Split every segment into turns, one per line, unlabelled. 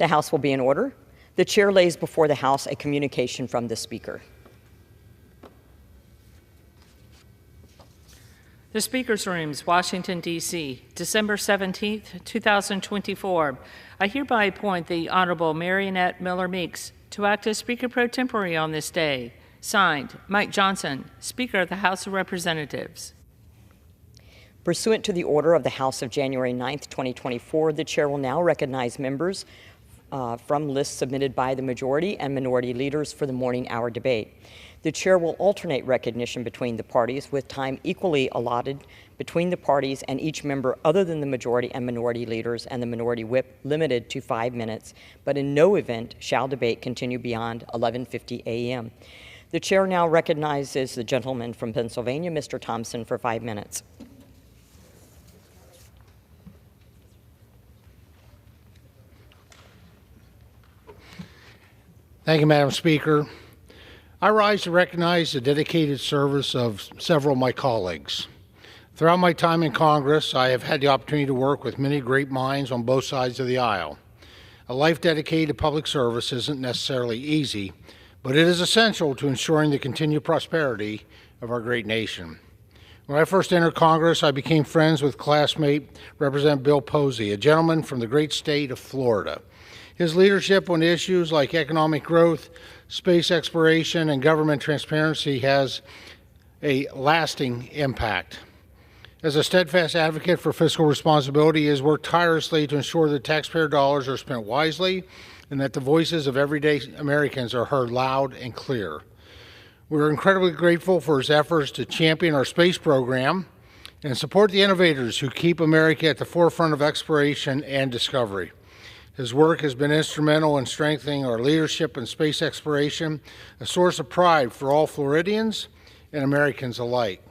The House will be in order. The chair lays before the House a communication from the Speaker.
The Speaker's Rooms, Washington, D.C., December 17, 2024. I hereby appoint the Honorable Marionette Miller Meeks to act as Speaker pro tempore on this day. Signed, Mike Johnson, Speaker of the House of Representatives.
Pursuant to the order of the House of January 9, 2024, the chair will now recognize members from lists submitted by the majority and minority leaders for the morning hour debate. The chair will alternate recognition between the parties with time equally allotted between the parties and each member other than the majority and minority leaders and the minority whip limited to 5 minutes, but in no event shall debate continue beyond 11:50 a.m. The chair now recognizes the gentleman from Pennsylvania, Mr. Thompson, for 5 minutes.
Thank you, Madam Speaker. I rise to recognize the dedicated service of several of my colleagues. Throughout my time in Congress, I have had the opportunity to work with many great minds on both sides of the aisle. A life dedicated to public service isn't necessarily easy, but it is essential to ensuring the continued prosperity of our great nation. When I first entered Congress, I became friends with classmate Representative Bill Posey, a gentleman from the great state of Florida. His leadership on issues like economic growth, space exploration, and government transparency has a lasting impact. As a steadfast advocate for fiscal responsibility, he has worked tirelessly to ensure that taxpayer dollars are spent wisely and that the voices of everyday Americans are heard loud and clear. We are incredibly grateful for his efforts to champion our space program and support the innovators who keep America at the forefront of exploration and discovery. His work has been instrumental in strengthening our leadership in space exploration, a source of pride for all Floridians and Americans alike.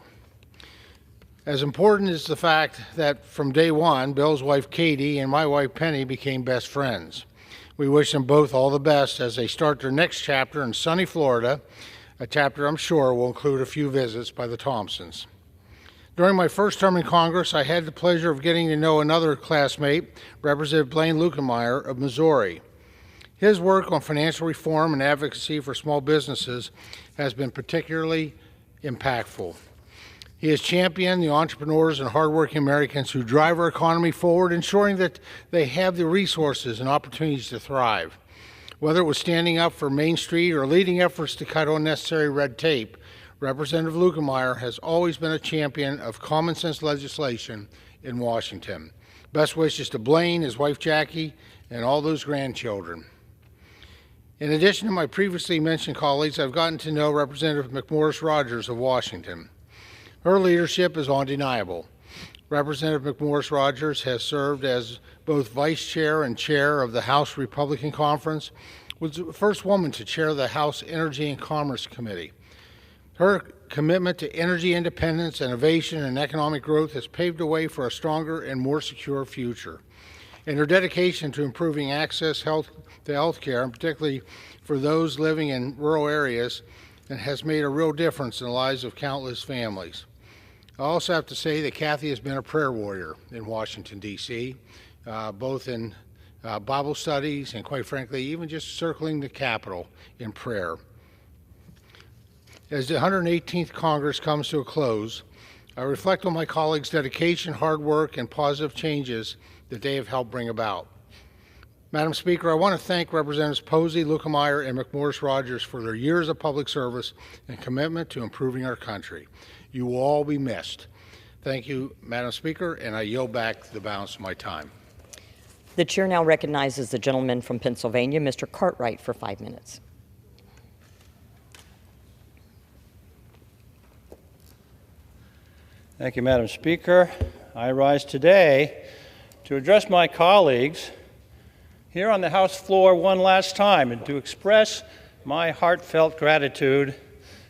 As important is the fact that from day one, Bill's wife Katie and my wife Penny became best friends. We wish them both all the best as they start their next chapter in sunny Florida, a chapter I'm sure will include a few visits by the Thompsons. During my first term in Congress, I had the pleasure of getting to know another classmate, Representative Blaine Luetkemeyer of Missouri. His work on financial reform and advocacy for small businesses has been particularly impactful. He has championed the entrepreneurs and hardworking Americans who drive our economy forward, ensuring that they have the resources and opportunities to thrive. Whether it was standing up for Main Street or leading efforts to cut unnecessary red tape, Representative Luetkemeyer has always been a champion of common sense legislation in Washington. Best wishes to Blaine, his wife Jackie, and all those grandchildren. In addition to my previously mentioned colleagues, I've gotten to know Representative McMorris Rodgers of Washington. Her leadership is undeniable. Representative McMorris Rodgers has served as both vice chair and chair of the House Republican Conference, was the first woman to chair the House Energy and Commerce Committee. Her commitment to energy independence, innovation, and economic growth has paved the way for a stronger and more secure future. And her dedication to improving access to health care, and particularly for those living in rural areas, has made a real difference in the lives of countless families. I also have to say that Kathy has been a prayer warrior in Washington, D.C., both in Bible studies and, quite frankly, even just circling the Capitol in prayer. As the 118th Congress comes to a close, I reflect on my colleagues' dedication, hard work, and positive changes that they have helped bring about. Madam Speaker, I want to thank Representatives Posey, Luetkemeyer, and McMorris Rodgers for their years of public service and commitment to improving our country. You will all be missed. Thank you, Madam Speaker, and I yield back the balance of my time.
The chair now recognizes the gentleman from Pennsylvania, Mr. Cartwright, for 5 minutes.
Thank you, Madam Speaker. I rise today to address my colleagues here on the House floor one last time and to express my heartfelt gratitude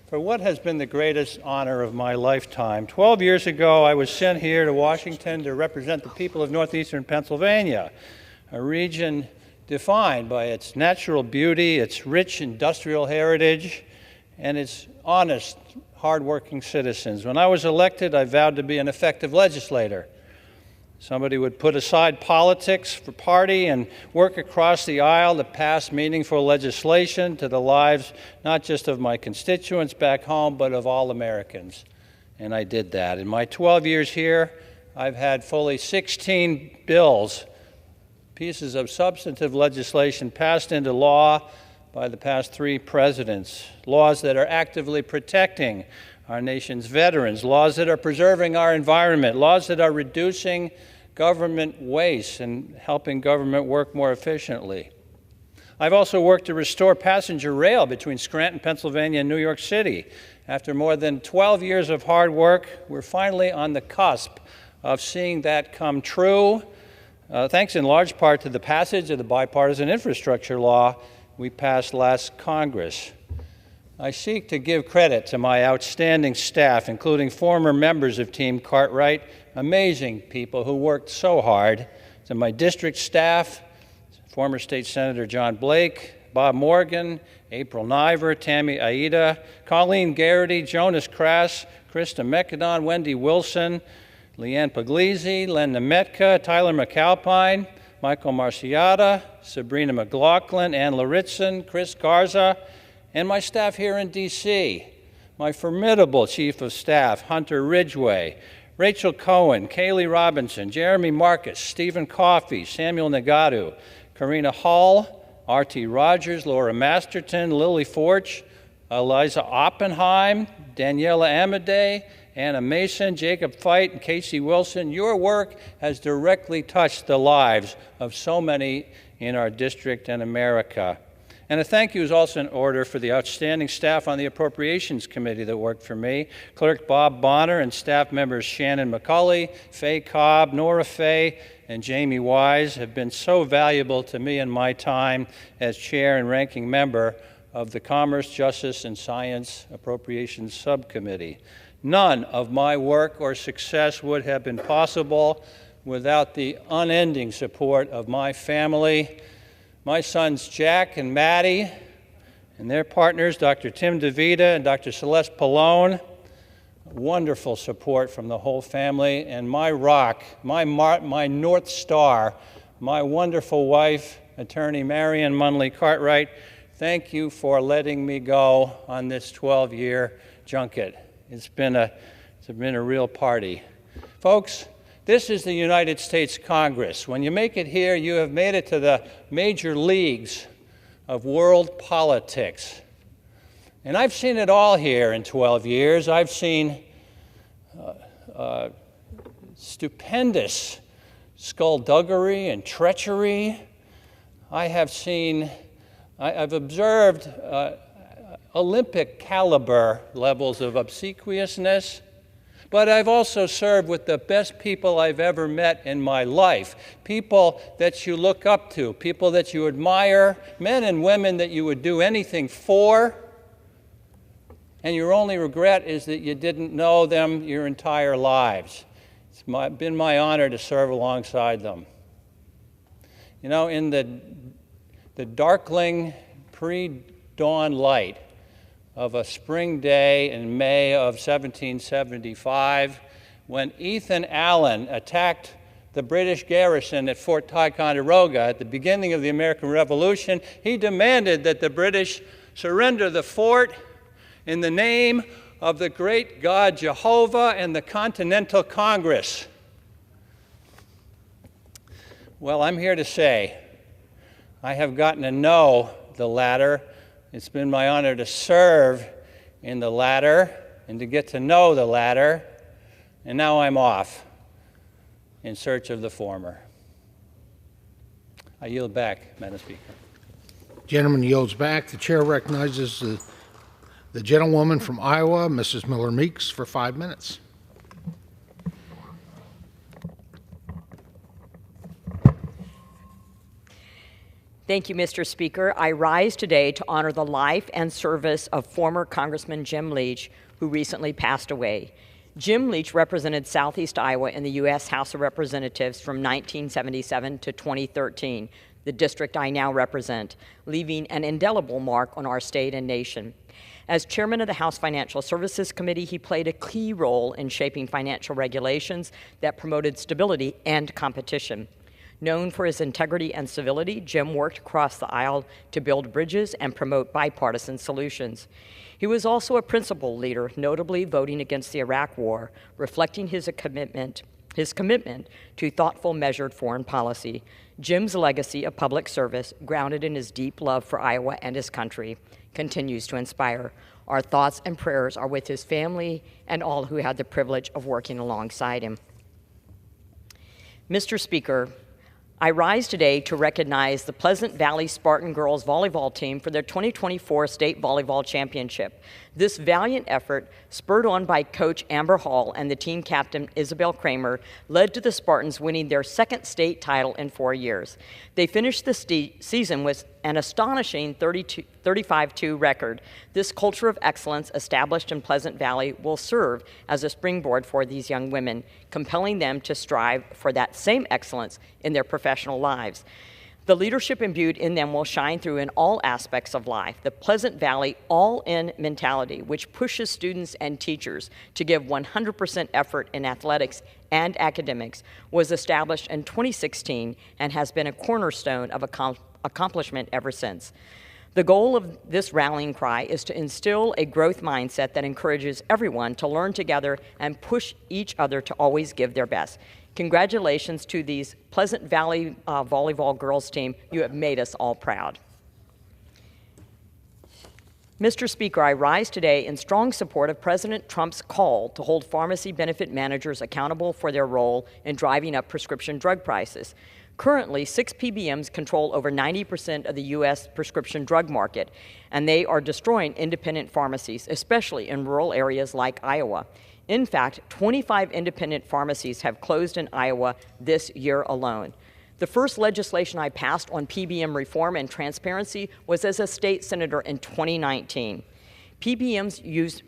for what has been the greatest honor of my lifetime. 12 years ago, I was sent here to Washington to represent the people of northeastern Pennsylvania, a region defined by its natural beauty, its rich industrial heritage, and its honest, hardworking citizens. When I was elected, I vowed to be an effective legislator. Somebody would put aside politics for party and work across the aisle to pass meaningful legislation to the lives not just of my constituents back home, but of all Americans. And I did that. In my 12 years here, I've had fully 16 bills, pieces of substantive legislation passed into law by the past 3 presidents, laws that are actively protecting our nation's veterans, laws that are preserving our environment, laws that are reducing government waste and helping government work more efficiently. I've also worked to restore passenger rail between Scranton, Pennsylvania and New York City. After more than 12 years of hard work, we're finally on the cusp of seeing that come true, thanks in large part to the passage of the bipartisan infrastructure law we passed last Congress. I seek to give credit to my outstanding staff, including former members of Team Cartwright, amazing people who worked so hard, to my district staff, former State Senator John Blake, Bob Morgan, April Niver, Tammy Aida, Colleen Garrity, Jonas Crass, Krista Mekadon, Wendy Wilson, Leanne Puglisi, Len Nemetka, Tyler McAlpine, Michael Marciata, Sabrina McLaughlin, Ann Laritson, Chris Garza, and my staff here in D.C., my formidable Chief of Staff, Hunter Ridgway, Rachel Cohen, Kaylee Robinson, Jeremy Marcus, Stephen Coffey, Samuel Nagatu, Karina Hall, R.T. Rogers, Laura Masterton, Lily Forch, Eliza Oppenheim, Daniela Amadei, Anna Mason, Jacob Feit, and Casey Wilson. Your work has directly touched the lives of so many in our district and America. And a thank you is also in order for the outstanding staff on the Appropriations Committee that worked for me. Clerk Bob Bonner and staff members Shannon McCulley, Faye Cobb, Nora Fay, and Jamie Wise have been so valuable to me in my time as chair and ranking member of the Commerce, Justice, and Science Appropriations Subcommittee. None of my work or success would have been possible without the unending support of my family, my sons Jack and Maddie, and their partners, Dr. Tim DeVita and Dr. Celeste Pallone. Wonderful support from the whole family, and my rock, my North Star, my wonderful wife, attorney Marion Munley Cartwright. Thank you for letting me go on this 12-year junket. It's been a real party. Folks, this is the United States Congress. When you make it here, you have made it to the major leagues of world politics. And I've seen it all here in 12 years. I've seen stupendous skullduggery and treachery. I've observed Olympic caliber levels of obsequiousness. But I've also served with the best people I've ever met in my life, people that you look up to, people that you admire, men and women that you would do anything for, and your only regret is that you didn't know them your entire lives. It's been my honor to serve alongside them. You know, in the darkling pre-dawn light of a spring day in May of 1775, when Ethan Allen attacked the British garrison at Fort Ticonderoga at the beginning of the American Revolution, he demanded that the British surrender the fort in the name of the great God Jehovah and the Continental Congress. Well, I'm here to say I have gotten to know the latter. It's been my honor to serve in the latter and to get to know the latter, and now I'm off in search of the former. I yield back, Madam Speaker.
Gentleman yields back. The chair recognizes the gentlewoman from Iowa, Mrs. Miller Meeks, for 5 minutes.
Thank you, Mr. Speaker. I rise today to honor the life and service of former Congressman Jim Leach, who recently passed away. Jim Leach represented Southeast Iowa in the U.S. House of Representatives from 1977 to 2013, the district I now represent, leaving an indelible mark on our state and nation. As chairman of the House Financial Services Committee, he played a key role in shaping financial regulations that promoted stability and competition. Known for his integrity and civility, Jim worked across the aisle to build bridges and promote bipartisan solutions. He was also a principled leader, notably voting against the Iraq War, reflecting his commitment to thoughtful, measured foreign policy. Jim's legacy of public service, grounded in his deep love for Iowa and his country, continues to inspire. Our thoughts and prayers are with his family and all who had the privilege of working alongside him. Mr. Speaker, I rise today to recognize the Pleasant Valley Spartan girls volleyball team for their 2024 state volleyball championship. This valiant effort, spurred on by Coach Amber Hall and the team captain Isabel Kramer, led to the Spartans winning their second state title in 4 years. They finished the season with an astonishing 35-2 record. This culture of excellence established in Pleasant Valley will serve as a springboard for these young women, compelling them to strive for that same excellence in their professional lives. The leadership imbued in them will shine through in all aspects of life. The Pleasant Valley all-in mentality, which pushes students and teachers to give 100% effort in athletics and academics, was established in 2016 and has been a cornerstone of accomplishment ever since. The goal of this rallying cry is to instill a growth mindset that encourages everyone to learn together and push each other to always give their best. Congratulations to these Pleasant Valley volleyball girls team. You have made us all proud. Mr. Speaker, I rise today in strong support of President Trump's call to hold pharmacy benefit managers accountable for their role in driving up prescription drug prices. Currently, 6 PBMs control over 90% of the U.S. prescription drug market, and they are destroying independent pharmacies, especially in rural areas like Iowa. In fact, 25 independent pharmacies have closed in Iowa this year alone. The first legislation I passed on PBM reform and transparency was as a state senator in 2019. PBMs use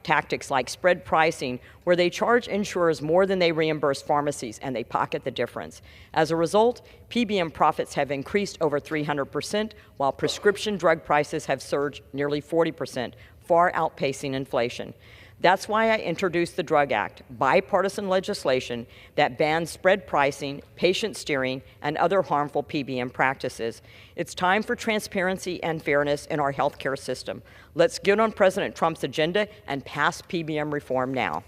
tactics like spread pricing, where they charge insurers more than they reimburse pharmacies, and they pocket the difference. As a result, PBM profits have increased over 300%, while prescription drug prices have surged nearly 40%, far outpacing inflation. That's why I introduced the Drug Act, bipartisan legislation that bans spread pricing, patient steering, and other harmful PBM practices. It's time for transparency and fairness in our healthcare system. Let's get on President Trump's agenda and pass PBM reform now.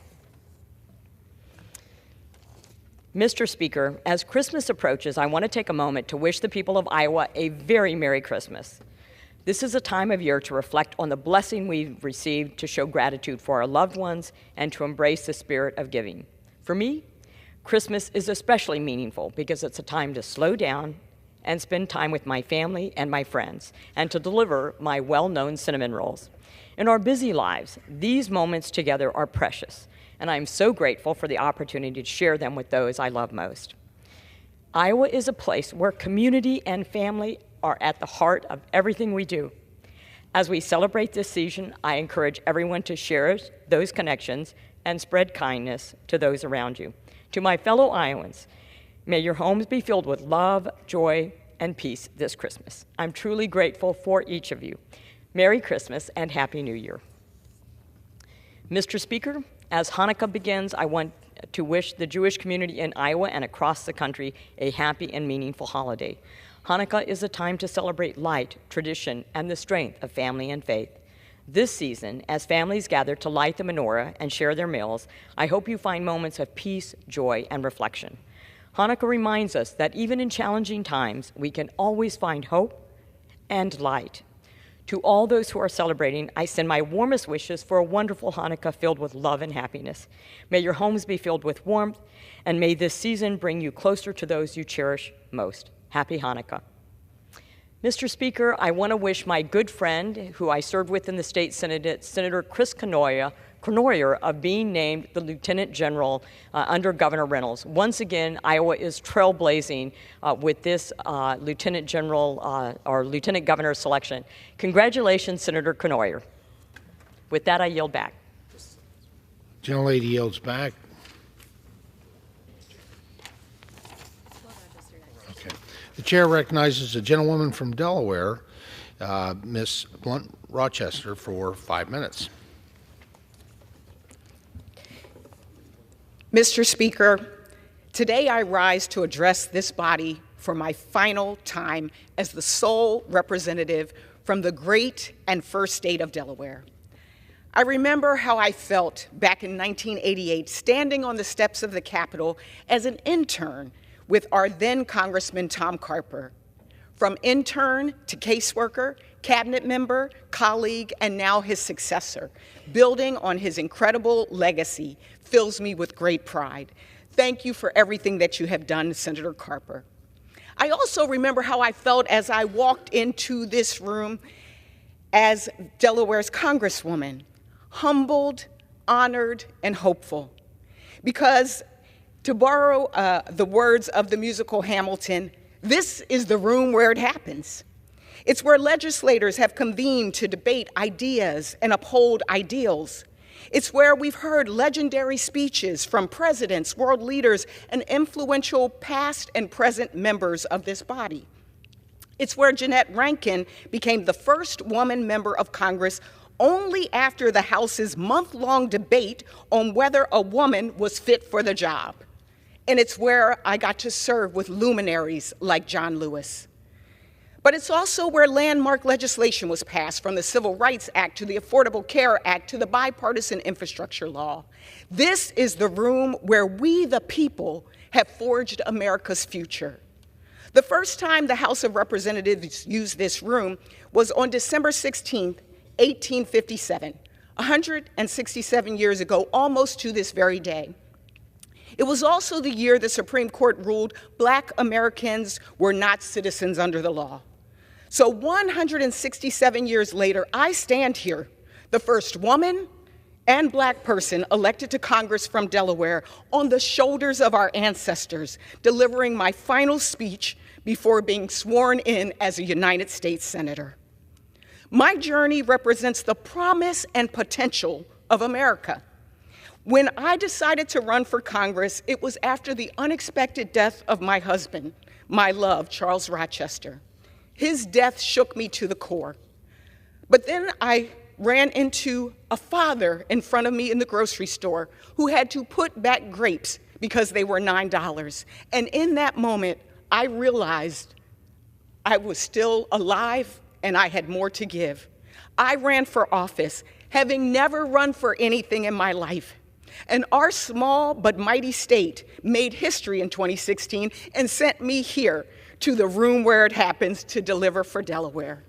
Mr. Speaker, as Christmas approaches, I want to take a moment to wish the people of Iowa a very Merry Christmas. This is a time of year to reflect on the blessing we've received, to show gratitude for our loved ones, and to embrace the spirit of giving. For me, Christmas is especially meaningful because it's a time to slow down and spend time with my family and my friends, and to deliver my well-known cinnamon rolls. In our busy lives, these moments together are precious, and I'm so grateful for the opportunity to share them with those I love most. Iowa is a place where community and family are at the heart of everything we do. As we celebrate this season, I encourage everyone to share those connections and spread kindness to those around you. To my fellow Iowans, may your homes be filled with love, joy, and peace this Christmas. I'm truly grateful for each of you. Merry Christmas and Happy New Year. Mr. Speaker, as Hanukkah begins, I want to wish the Jewish community in Iowa and across the country a happy and meaningful holiday. Hanukkah is a time to celebrate light, tradition, and the strength of family and faith. This season, as families gather to light the menorah and share their meals, I hope you find moments of peace, joy, and reflection. Hanukkah reminds us that even in challenging times, we can always find hope and light. To all those who are celebrating, I send my warmest wishes for a wonderful Hanukkah filled with love and happiness. May your homes be filled with warmth, and may this season bring you closer to those you cherish most. Happy Hanukkah. Mr. Speaker, I want to wish my good friend, who I served with in the state Senate, Senator Chris Cournoyer, of being named the Lieutenant General under Governor Reynolds. Once again, Iowa is trailblazing with this Lieutenant General or Lieutenant Governor selection. Congratulations, Senator Cournoyer. With that, I yield back.
Gentlelady yields back. Okay. The chair recognizes a gentlewoman from Delaware, Miss Blunt Rochester, for 5 minutes.
Mr. Speaker, today I rise to address this body for my final time as the sole representative from the great and first state of Delaware. I remember how I felt back in 1988 standing on the steps of the Capitol as an intern with our then Congressman Tom Carper. From intern to caseworker, cabinet member, colleague, and now his successor, building on his incredible legacy fills me with great pride. Thank you for everything that you have done, Senator Carper. I also remember how I felt as I walked into this room as Delaware's Congresswoman, humbled, honored, and hopeful. Because, to borrow the words of the musical Hamilton, this is the room where it happens. It's where legislators have convened to debate ideas and uphold ideals. It's where we've heard legendary speeches from presidents, world leaders, and influential past and present members of this body. It's where Jeannette Rankin became the first woman member of Congress only after the House's month-long debate on whether a woman was fit for the job. And it's where I got to serve with luminaries like John Lewis. But it's also where landmark legislation was passed, from the Civil Rights Act to the Affordable Care Act to the bipartisan infrastructure law. This is the room where we, the people, have forged America's future. The first time the House of Representatives used this room was on December 16, 1857, 167 years ago, almost to this very day. It was also the year the Supreme Court ruled Black Americans were not citizens under the law. So 167 years later, I stand here, the first woman and Black person elected to Congress from Delaware, on the shoulders of our ancestors, delivering my final speech before being sworn in as a United States Senator. My journey represents the promise and potential of America. When I decided to run for Congress, it was after the unexpected death of my husband, my love, Charles Rochester. His death shook me to the core. But then I ran into a father in front of me in the grocery store who had to put back grapes because they were $9. And in that moment, I realized I was still alive and I had more to give. I ran for office, having never run for anything in my life. And our small but mighty state made history in 2016 and sent me here to the room where it happens to deliver for Delaware.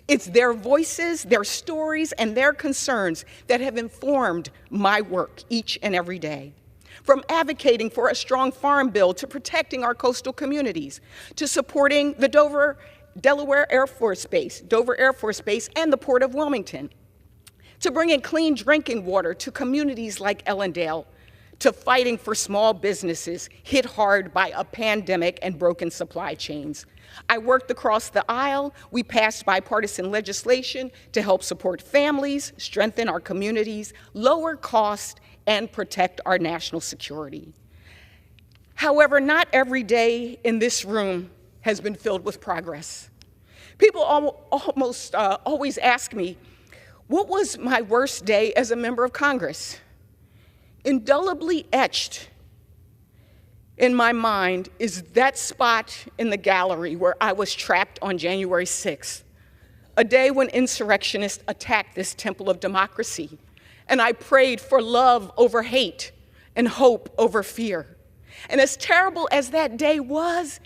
It's their voices, their stories, and their concerns that have informed my work each and every day. From advocating for a strong farm bill to protecting our coastal communities, to supporting the Delaware Air Force Base, Dover Air Force Base, and the Port of Wilmington, to bringing clean drinking water to communities like Ellendale, to fighting for small businesses hit hard by a pandemic and broken supply chains. I worked across the aisle. We passed bipartisan legislation to help support families, strengthen our communities, lower costs, and protect our national security. However, not every day in this room has been filled with progress. People almost always ask me, what was my worst day as a member of Congress? Indelibly etched in my mind is that spot in the gallery where I was trapped on January 6th, a day when insurrectionists attacked this temple of democracy, and I prayed for love over hate and hope over fear. And as terrible as that day was,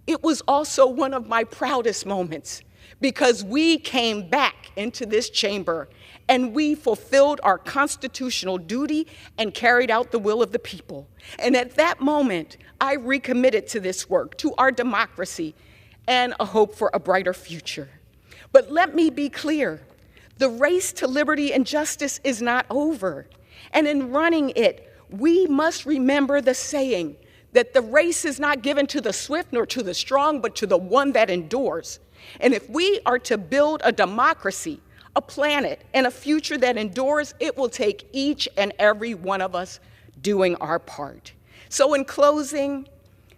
it was also one of my proudest moments, because we came back into this chamber and we fulfilled our constitutional duty and carried out the will of the people. And at that moment, I recommitted to this work, to our democracy, and a hope for a brighter future. But let me be clear, the race to liberty and justice is not over. And in running it, we must remember the saying that the race is not given to the swift nor to the strong, but to the one that endures. And if we are to build a democracy, a planet, and a future that endures, it will take each and every one of us doing our part. So in closing,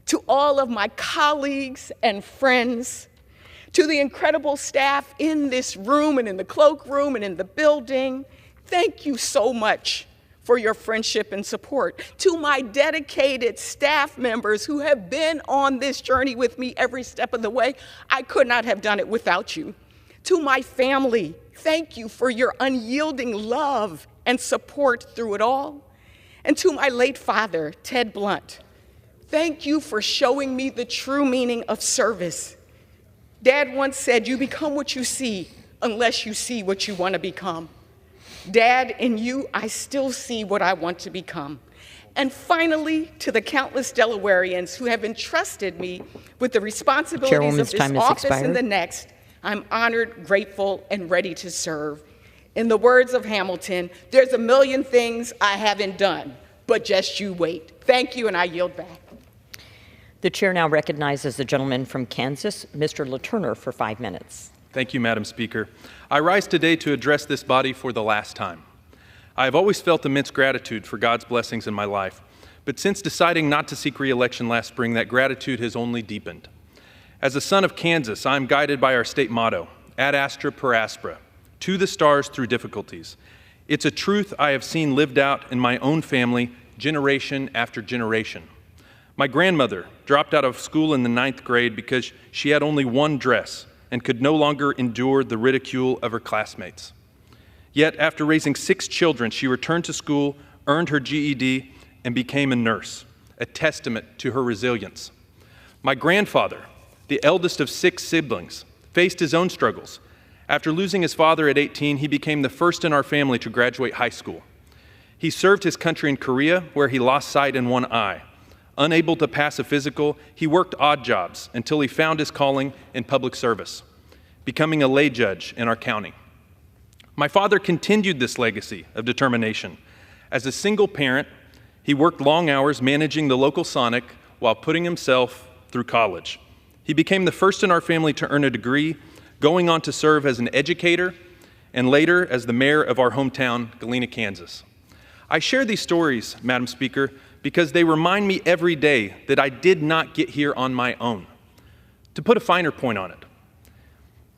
to all of my colleagues and friends, to the incredible staff in this room and in the cloakroom and in the building, thank you so much for your friendship and support. To my dedicated staff members who have been on this journey with me every step of the way, I could not have done it without you. To my family, thank you for your unyielding love and support through it all. And to my late father, Ted Blunt, thank you for showing me the true meaning of service. Dad once said, "You become what you see unless you see what you want to become." Dad, in you, I still see what I want to become. And finally, to the countless Delawareans who have entrusted me with the responsibilities of this office and the next, I'm honored, grateful, and ready to serve. In the words of Hamilton, there's a million things I haven't done, but just you wait. Thank you, and I yield back.
The chair now recognizes the gentleman from Kansas, Mr. LaTurner, for 5 minutes.
Thank you, Madam Speaker. I rise today to address this body for the last time. I have always felt immense gratitude for God's blessings in my life, but since deciding not to seek re-election last spring, that gratitude has only deepened. As a son of Kansas, I am guided by our state motto, ad astra per aspera, to the stars through difficulties. It's a truth I have seen lived out in my own family generation after generation. My grandmother dropped out of school in the 9th grade because she had only one dress and could no longer endure the ridicule of her classmates. Yet, after raising 6 children, she returned to school, earned her GED, and became a nurse, a testament to her resilience. My grandfather, the eldest of 6 siblings, faced his own struggles. After losing his father at 18, he became the first in our family to graduate high school. He served his country in Korea, where he lost sight in one eye. Unable to pass a physical, he worked odd jobs until he found his calling in public service, becoming a lay judge in our county. My father continued this legacy of determination. As a single parent, he worked long hours managing the local Sonic while putting himself through college. He became the first in our family to earn a degree, going on to serve as an educator and later as the mayor of our hometown, Galena, Kansas. I share these stories, Madam Speaker, because they remind me every day that I did not get here on my own. To put a finer point on it,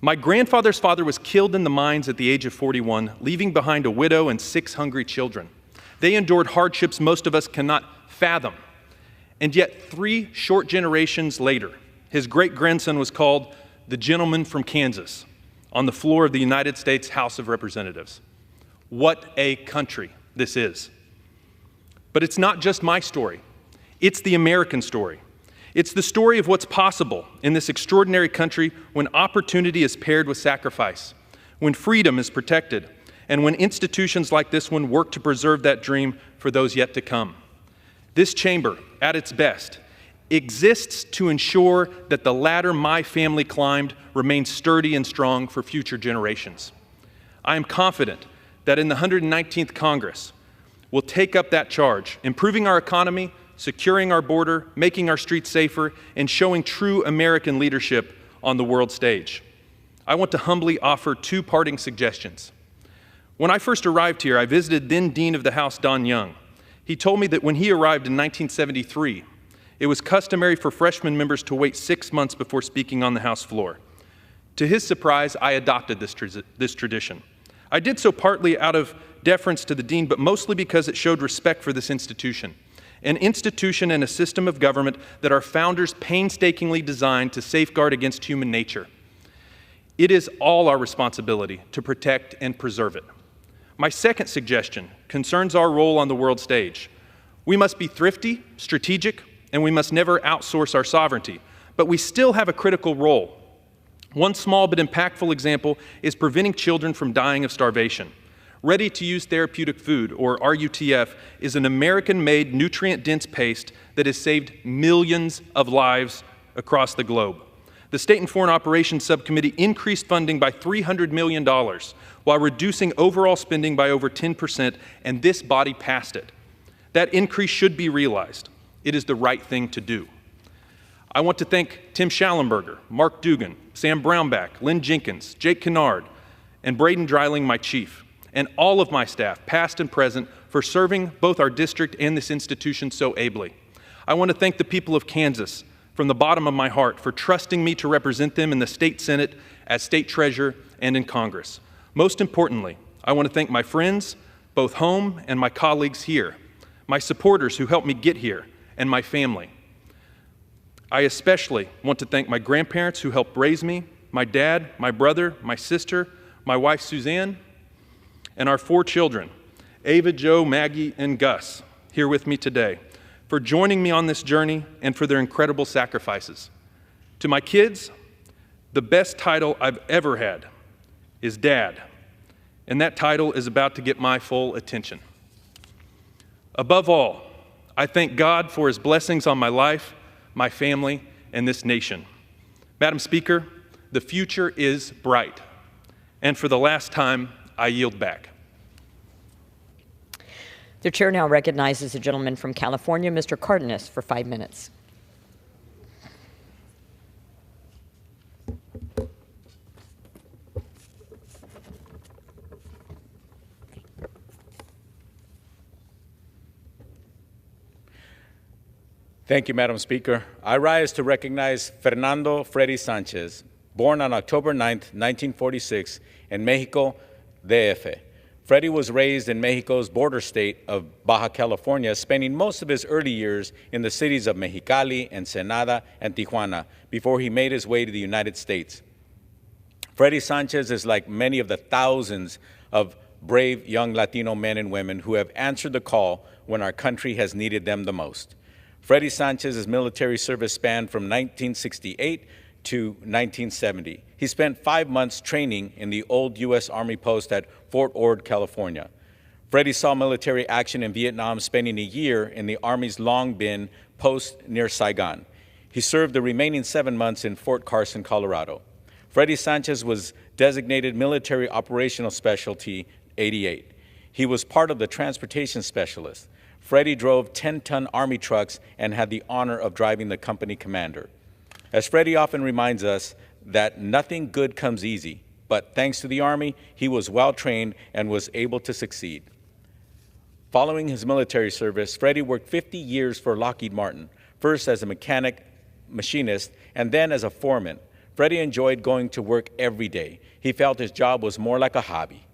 my grandfather's father was killed in the mines at the age of 41, leaving behind a widow and 6 hungry children. They endured hardships most of us cannot fathom. And yet, 3 short generations later, his great-grandson was called the gentleman from Kansas on the floor of the United States House of Representatives. What a country this is. But it's not just my story. It's the American story. It's the story of what's possible in this extraordinary country when opportunity is paired with sacrifice, when freedom is protected, and when institutions like this one work to preserve that dream for those yet to come. This chamber, at its best, exists to ensure that the ladder my family climbed remains sturdy and strong for future generations. I am confident that in the 119th Congress, we'll take up that charge, improving our economy, securing our border, making our streets safer, and showing true American leadership on the world stage. I want to humbly offer 2 parting suggestions. When I first arrived here, I visited then Dean of the House, Don Young. He told me that when he arrived in 1973, it was customary for freshman members to wait 6 months before speaking on the House floor. To his surprise, I adopted this tradition. I did so partly out of deference to the dean, but mostly because it showed respect for this institution, an institution and a system of government that our founders painstakingly designed to safeguard against human nature. It is all our responsibility to protect and preserve it. My second suggestion concerns our role on the world stage. We must be thrifty, strategic, and we must never outsource our sovereignty, but we still have a critical role. One small but impactful example is preventing children from dying of starvation. Ready-to-use therapeutic food, or RUTF, is an American-made nutrient-dense paste that has saved millions of lives across the globe. The State and Foreign Operations Subcommittee increased funding by $300 million while reducing overall spending by over 10%, and this body passed it. That increase should be realized. It is the right thing to do. I want to thank Tim Schallenberger, Mark Dugan, Sam Brownback, Lynn Jenkins, Jake Kennard, and Braden Dreiling, my chief, and all of my staff, past and present, for serving both our district and this institution so ably. I want to thank the people of Kansas from the bottom of my heart for trusting me to represent them in the state Senate, as state treasurer, and in Congress. Most importantly, I want to thank my friends, both home and my colleagues here, my supporters who helped me get here, and my family. I especially want to thank my grandparents who helped raise me, my dad, my brother, my sister, my wife Suzanne, and our 4 children, Ava, Joe, Maggie, and Gus, here with me today, for joining me on this journey and for their incredible sacrifices. To my kids, the best title I've ever had is Dad, and that title is about to get my full attention. Above all, I thank God for His blessings on my life, my family, and this nation. Madam Speaker, the future is bright, and for the last time, I yield back.
The chair now recognizes the gentleman from California, Mr. Cardenas, for 5 minutes.
Thank you, Madam Speaker. I rise to recognize Fernando Freddy Sanchez, born on October 9, 1946, in Mexico, DF. Freddy was raised in Mexico's border state of Baja California, spending most of his early years in the cities of Mexicali, Ensenada, and Tijuana before he made his way to the United States. Freddy Sanchez is like many of the thousands of brave young Latino men and women who have answered the call when our country has needed them the most. Freddy Sanchez's military service spanned from 1968 to 1970. He spent 5 months training in the old U.S. Army post at Fort Ord, California. Freddy saw military action in Vietnam, spending a year in the Army's Long Binh post near Saigon. He served the remaining 7 months in Fort Carson, Colorado. Freddy Sanchez was designated Military Operational Specialty 88. He was part of the transportation specialists. Freddy drove 10-ton Army trucks and had the honor of driving the company commander. As Freddy often reminds us, that nothing good comes easy, but thanks to the Army, he was well-trained and was able to succeed. Following his military service, Freddy worked 50 years for Lockheed Martin, first as a mechanic, machinist, and then as a foreman. Freddy enjoyed going to work every day. He felt his job was more like a hobby.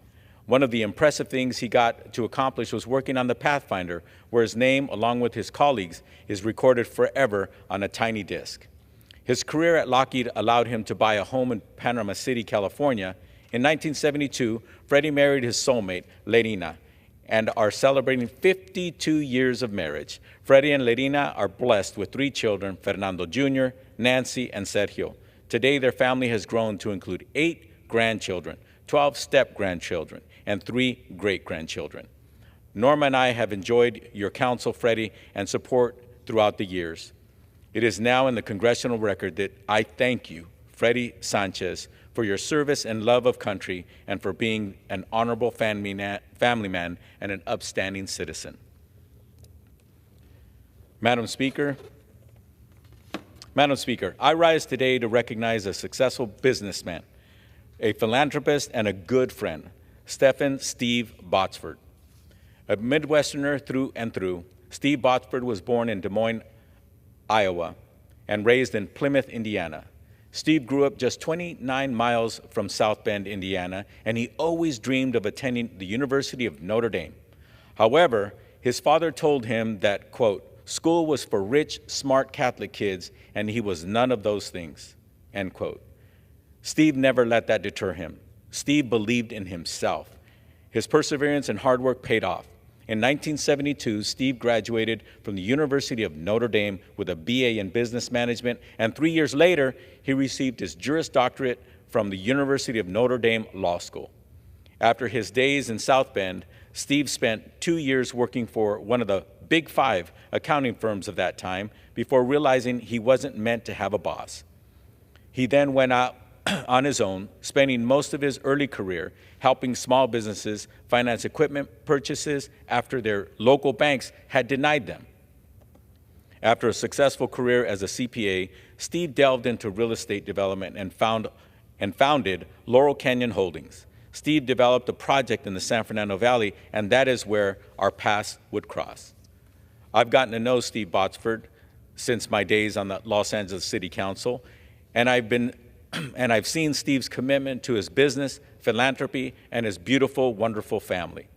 One of the impressive things he got to accomplish was working on the Pathfinder, where his name, along with his colleagues, is recorded forever on a tiny disc. His career at Lockheed allowed him to buy a home in Panama City, California. In 1972, Freddy married his soulmate, Lerina, and are celebrating 52 years of marriage. Freddy and Lerina are blessed with 3 children, Fernando Jr., Nancy, and Sergio. Today, their family has grown to include 8 grandchildren, 12 step-grandchildren, and 3 great-grandchildren. Norma and I have enjoyed your counsel, Freddy, and support throughout the years. It is now in the congressional record that I thank you, Freddy Sanchez, for your service and love of country and for being an honorable family man and an upstanding citizen. Madam Speaker, I rise today to recognize a successful businessman, a philanthropist, and a good friend, Steve Botsford. A Midwesterner through and through, Steve Botsford was born in Des Moines, Iowa, and raised in Plymouth, Indiana. Steve grew up just 29 miles from South Bend, Indiana, and he always dreamed of attending the University of Notre Dame. However, his father told him that, quote, school was for rich, smart Catholic kids, and he was none of those things, end quote. Steve never let that deter him. Steve believed in himself. His perseverance and hard work paid off. In 1972, Steve graduated from the University of Notre Dame with a BA in Business Management, and 3 years later, he received his Juris Doctorate from the University of Notre Dame Law School. After his days in South Bend, Steve spent 2 years working for one of the Big 5 accounting firms of that time before realizing he wasn't meant to have a boss. He then went out on his own, spending most of his early career helping small businesses finance equipment purchases after their local banks had denied them. After a successful career as a CPA, Steve delved into real estate development and founded Laurel Canyon Holdings. Steve developed a project in the San Fernando Valley, and that is where our paths would cross. I've gotten to know Steve Botsford since my days on the Los Angeles City Council, and I've seen Steve's commitment to his business, philanthropy, and his beautiful, wonderful family.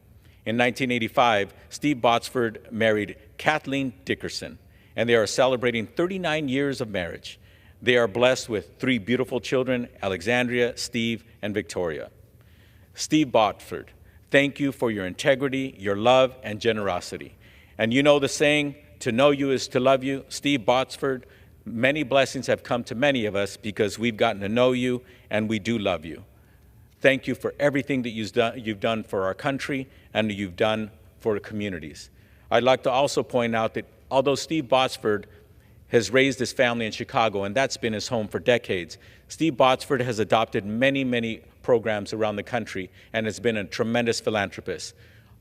In 1985, Steve Botsford married Kathleen Dickerson, and they are celebrating 39 years of marriage. They are blessed with 3 beautiful children, Alexandria, Steve, and Victoria. Steve Botsford, thank you for your integrity, your love, and generosity. And you know the saying, to know you is to love you. Steve Botsford, many blessings have come to many of us because we've gotten to know you, and we do love you. Thank you for everything that you've done for our country and you've done for the communities. I'd like to also point out that although Steve Botsford has raised his family in Chicago, and that's been his home for decades, Steve Botsford has adopted many, many programs around the country and has been a tremendous philanthropist.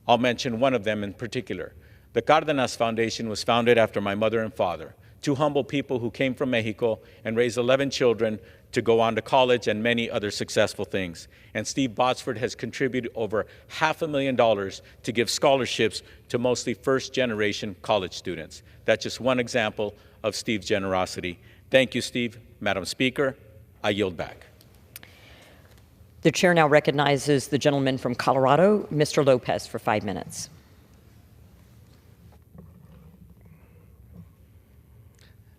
I'll mention one of them in particular. The Cardenas Foundation was founded after my mother and father, 2 humble people who came from Mexico and raised 11 children to go on to college and many other successful things. And Steve Botsford has contributed over $500,000 to give scholarships to mostly first-generation college students. That's just one example of Steve's generosity. Thank you, Steve. Madam Speaker, I yield back.
The chair now recognizes the gentleman from Colorado, Mr. Lopez, for 5 minutes.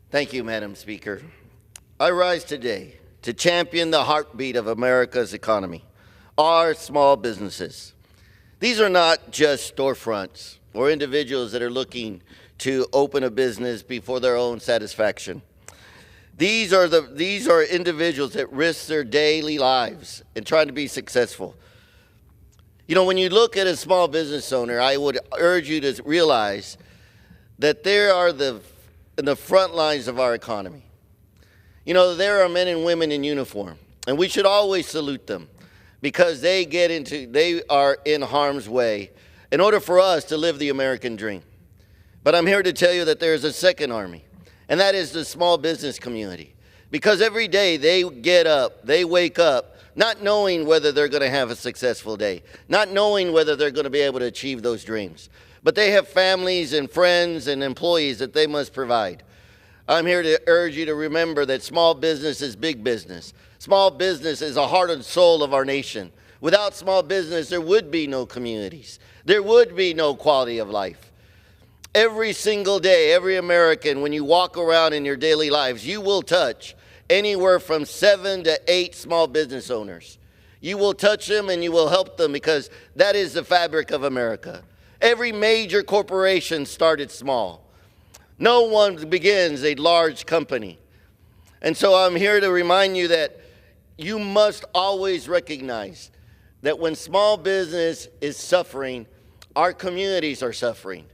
Thank you, Madam Speaker. I rise today to champion the heartbeat of America's economy, our small businesses. These are not just storefronts or individuals that are looking to open a business before their own satisfaction. These are individuals that risk their daily lives in trying to be successful. You know, when you look at a small business owner, I would urge you to realize that they are in the front lines of our economy. You know, there are men and women in uniform, and we should always salute them because they are in harm's way in order for us to live the American dream. But I'm here to tell you that there's a second army, and that is the small business community. Because every day they get up, they wake up, not knowing whether they're going to have a successful day, not knowing whether they're going to be able to achieve those dreams. But they have families and friends and employees that they must provide. I'm here to urge you to remember that small business is big business. Small business is the heart and soul of our nation. Without small business, there would be no communities. There would be no quality of life. Every single day, every American, when you walk around in your daily lives, you will touch anywhere from 7 to 8 small business owners. You will touch them and you will help them because that is the fabric of America. Every major corporation started small. No one begins a large company. And so I'm here to remind you that you must always recognize that when small business is suffering, our communities are suffering.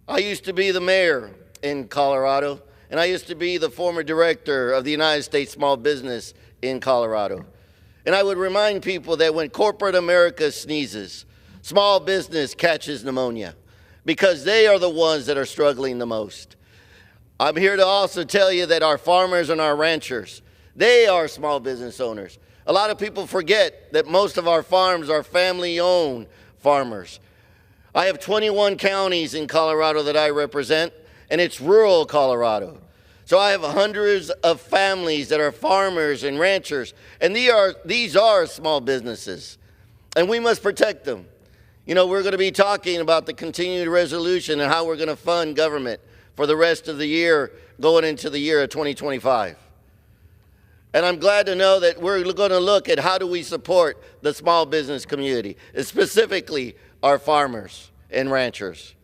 I used to be the mayor in Colorado, and I used to be the former director of the United States Small Business in Colorado. And I would remind people that when corporate America sneezes, small business catches pneumonia because they are the ones that are struggling the most. I'm here to also tell you that our farmers and our ranchers, they are small business owners. A lot of people forget that most of our farms are family-owned farmers. I have 21 counties in Colorado that I represent, and it's rural Colorado. So I have hundreds of families that are farmers and ranchers, and these are small businesses, and we must protect them. You know, we're going to be talking about the continued resolution and how we're going to fund government for the rest of the year going into the year of 2025. And I'm glad to know that we're going to look at how do we support the small business community, specifically our farmers and ranchers.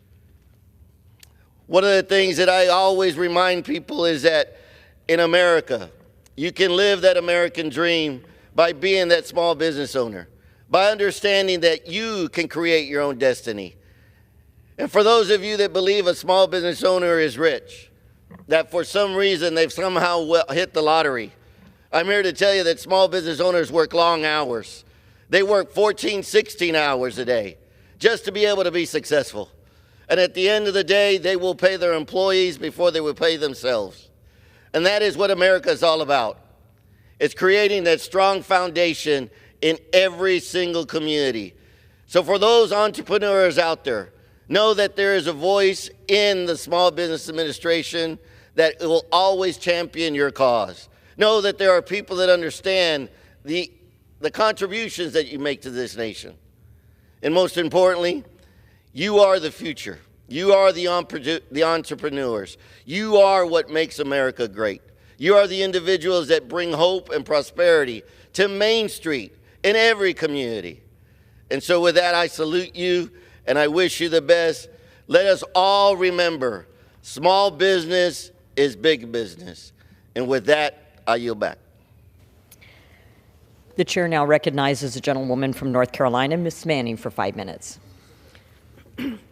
One of the things that I always remind people is that in America, you can live that American dream by being that small business owner, by understanding that you can create your own destiny. And for those of you that believe a small business owner is rich, that for some reason they've somehow hit the lottery, I'm here to tell you that small business owners work long hours. They work 14, 16 hours a day just to be able to be successful. And at the end of the day, they will pay their employees before they will pay themselves. And that is what America is all about. It's creating that strong foundation in every single community. So for those entrepreneurs out there, know that there is a voice in the Small Business Administration that will always champion your cause. Know that there are people that understand the contributions that you make to this nation. And most importantly, you are the future. You are the entrepreneurs. You are what makes America great. You are the individuals that bring hope and prosperity to Main Street in every community. And so with that, I salute you and I wish you the best. Let us all remember, small business is big business. And with that, I yield back.
The chair now recognizes the gentlewoman from North Carolina, Ms. Manning, for 5 minutes.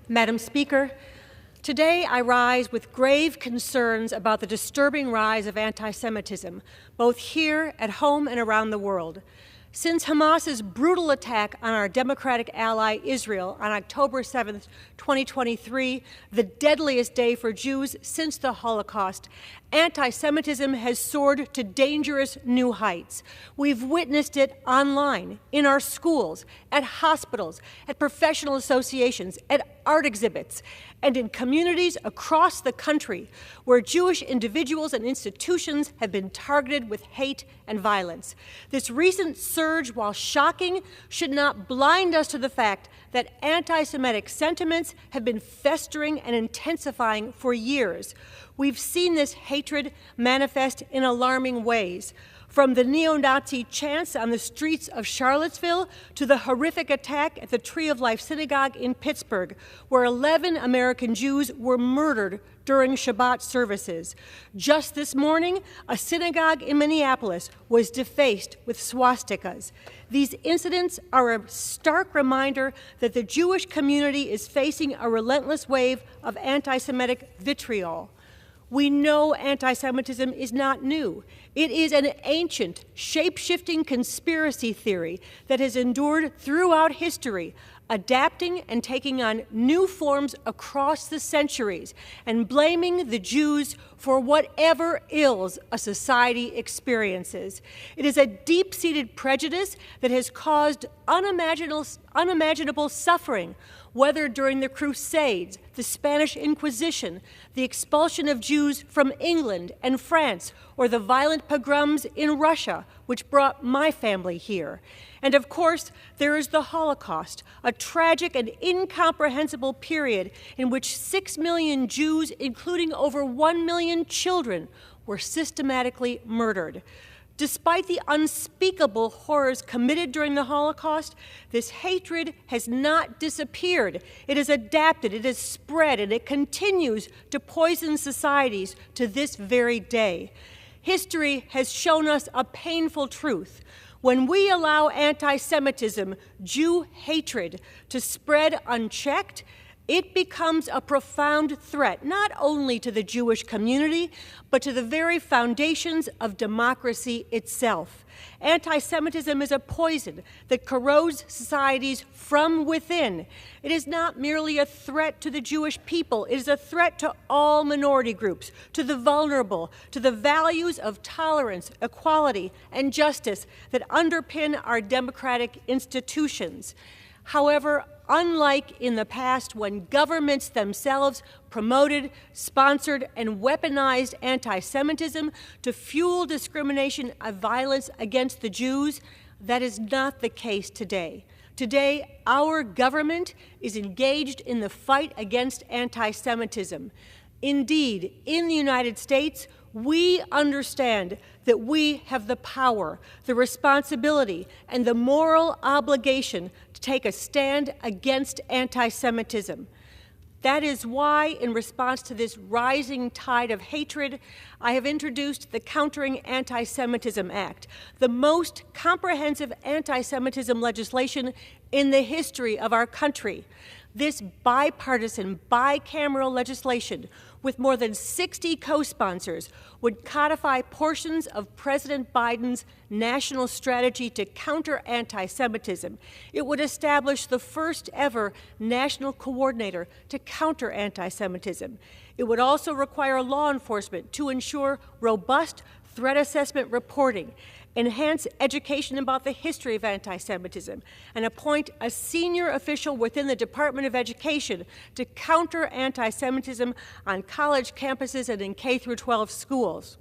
Madam Speaker, today I rise with grave concerns about the disturbing rise of anti-Semitism, both here at home and around the world. Since Hamas's brutal attack on our democratic ally Israel on October 7, 2023, the deadliest day for Jews since the Holocaust, anti-Semitism has soared to dangerous new heights. We've witnessed it online, in our schools, at hospitals, at professional associations, at art exhibits, and in communities across the country where Jewish individuals and institutions have been targeted with hate and violence. This recent surge, while shocking, should not blind us to the fact that anti-Semitic sentiments have been festering and intensifying for years. We've seen this hatred manifest in alarming ways, from the neo-Nazi chants on the streets of Charlottesville to the horrific attack at the Tree of Life Synagogue in Pittsburgh, where 11 American Jews were murdered during Shabbat services. Just this morning, a synagogue in Minneapolis was defaced with swastikas. These incidents are a stark reminder that the Jewish community is facing a relentless wave of anti-Semitic vitriol. We know anti-Semitism is not new. It is an ancient, shape-shifting conspiracy theory that has endured throughout history, adapting and taking on new forms across the centuries, and blaming the Jews for whatever ills a society experiences. It is a deep-seated prejudice that has caused unimaginable suffering, whether during the Crusades, the Spanish Inquisition, the expulsion of Jews from England and France, or the violent pogroms in Russia, which brought my family here. And of course, there is the Holocaust, a tragic and incomprehensible period in which 6 million Jews, including over 1 million children, were systematically murdered. Despite the unspeakable horrors committed during the Holocaust, this hatred has not disappeared. It has adapted, it has spread, and it continues to poison societies to this very day. History has shown us a painful truth. When we allow anti-Semitism, Jew hatred, to spread unchecked, it becomes a profound threat, not only to the Jewish community, but to the very foundations of democracy itself. Anti-Semitism is a poison that corrodes societies from within. It is not merely a threat to the Jewish people. It is a threat to all minority groups, to the vulnerable, to the values of tolerance, equality, and justice that underpin our democratic institutions. However, unlike in the past when governments themselves promoted, sponsored, and weaponized anti-Semitism to fuel discrimination and violence against the Jews, that is not the case today. Today, our government is engaged in the fight against anti-Semitism. Indeed, in the United States, we understand that we have the power, the responsibility, and the moral obligation to take a stand against anti-Semitism. That is why, in response to this rising tide of hatred, I have introduced the Countering Anti-Semitism Act, the most comprehensive anti-Semitism legislation in the history of our country. This bipartisan, bicameral legislation, with more than 60 co-sponsors, would codify portions of President Biden's national strategy to counter anti-Semitism. It would establish the first ever national coordinator to counter anti-Semitism. It would also require law enforcement to ensure robust threat assessment reporting, enhance education about the history of anti-Semitism, and appoint a senior official within the Department of Education to counter anti-Semitism on college campuses and in K-12 schools.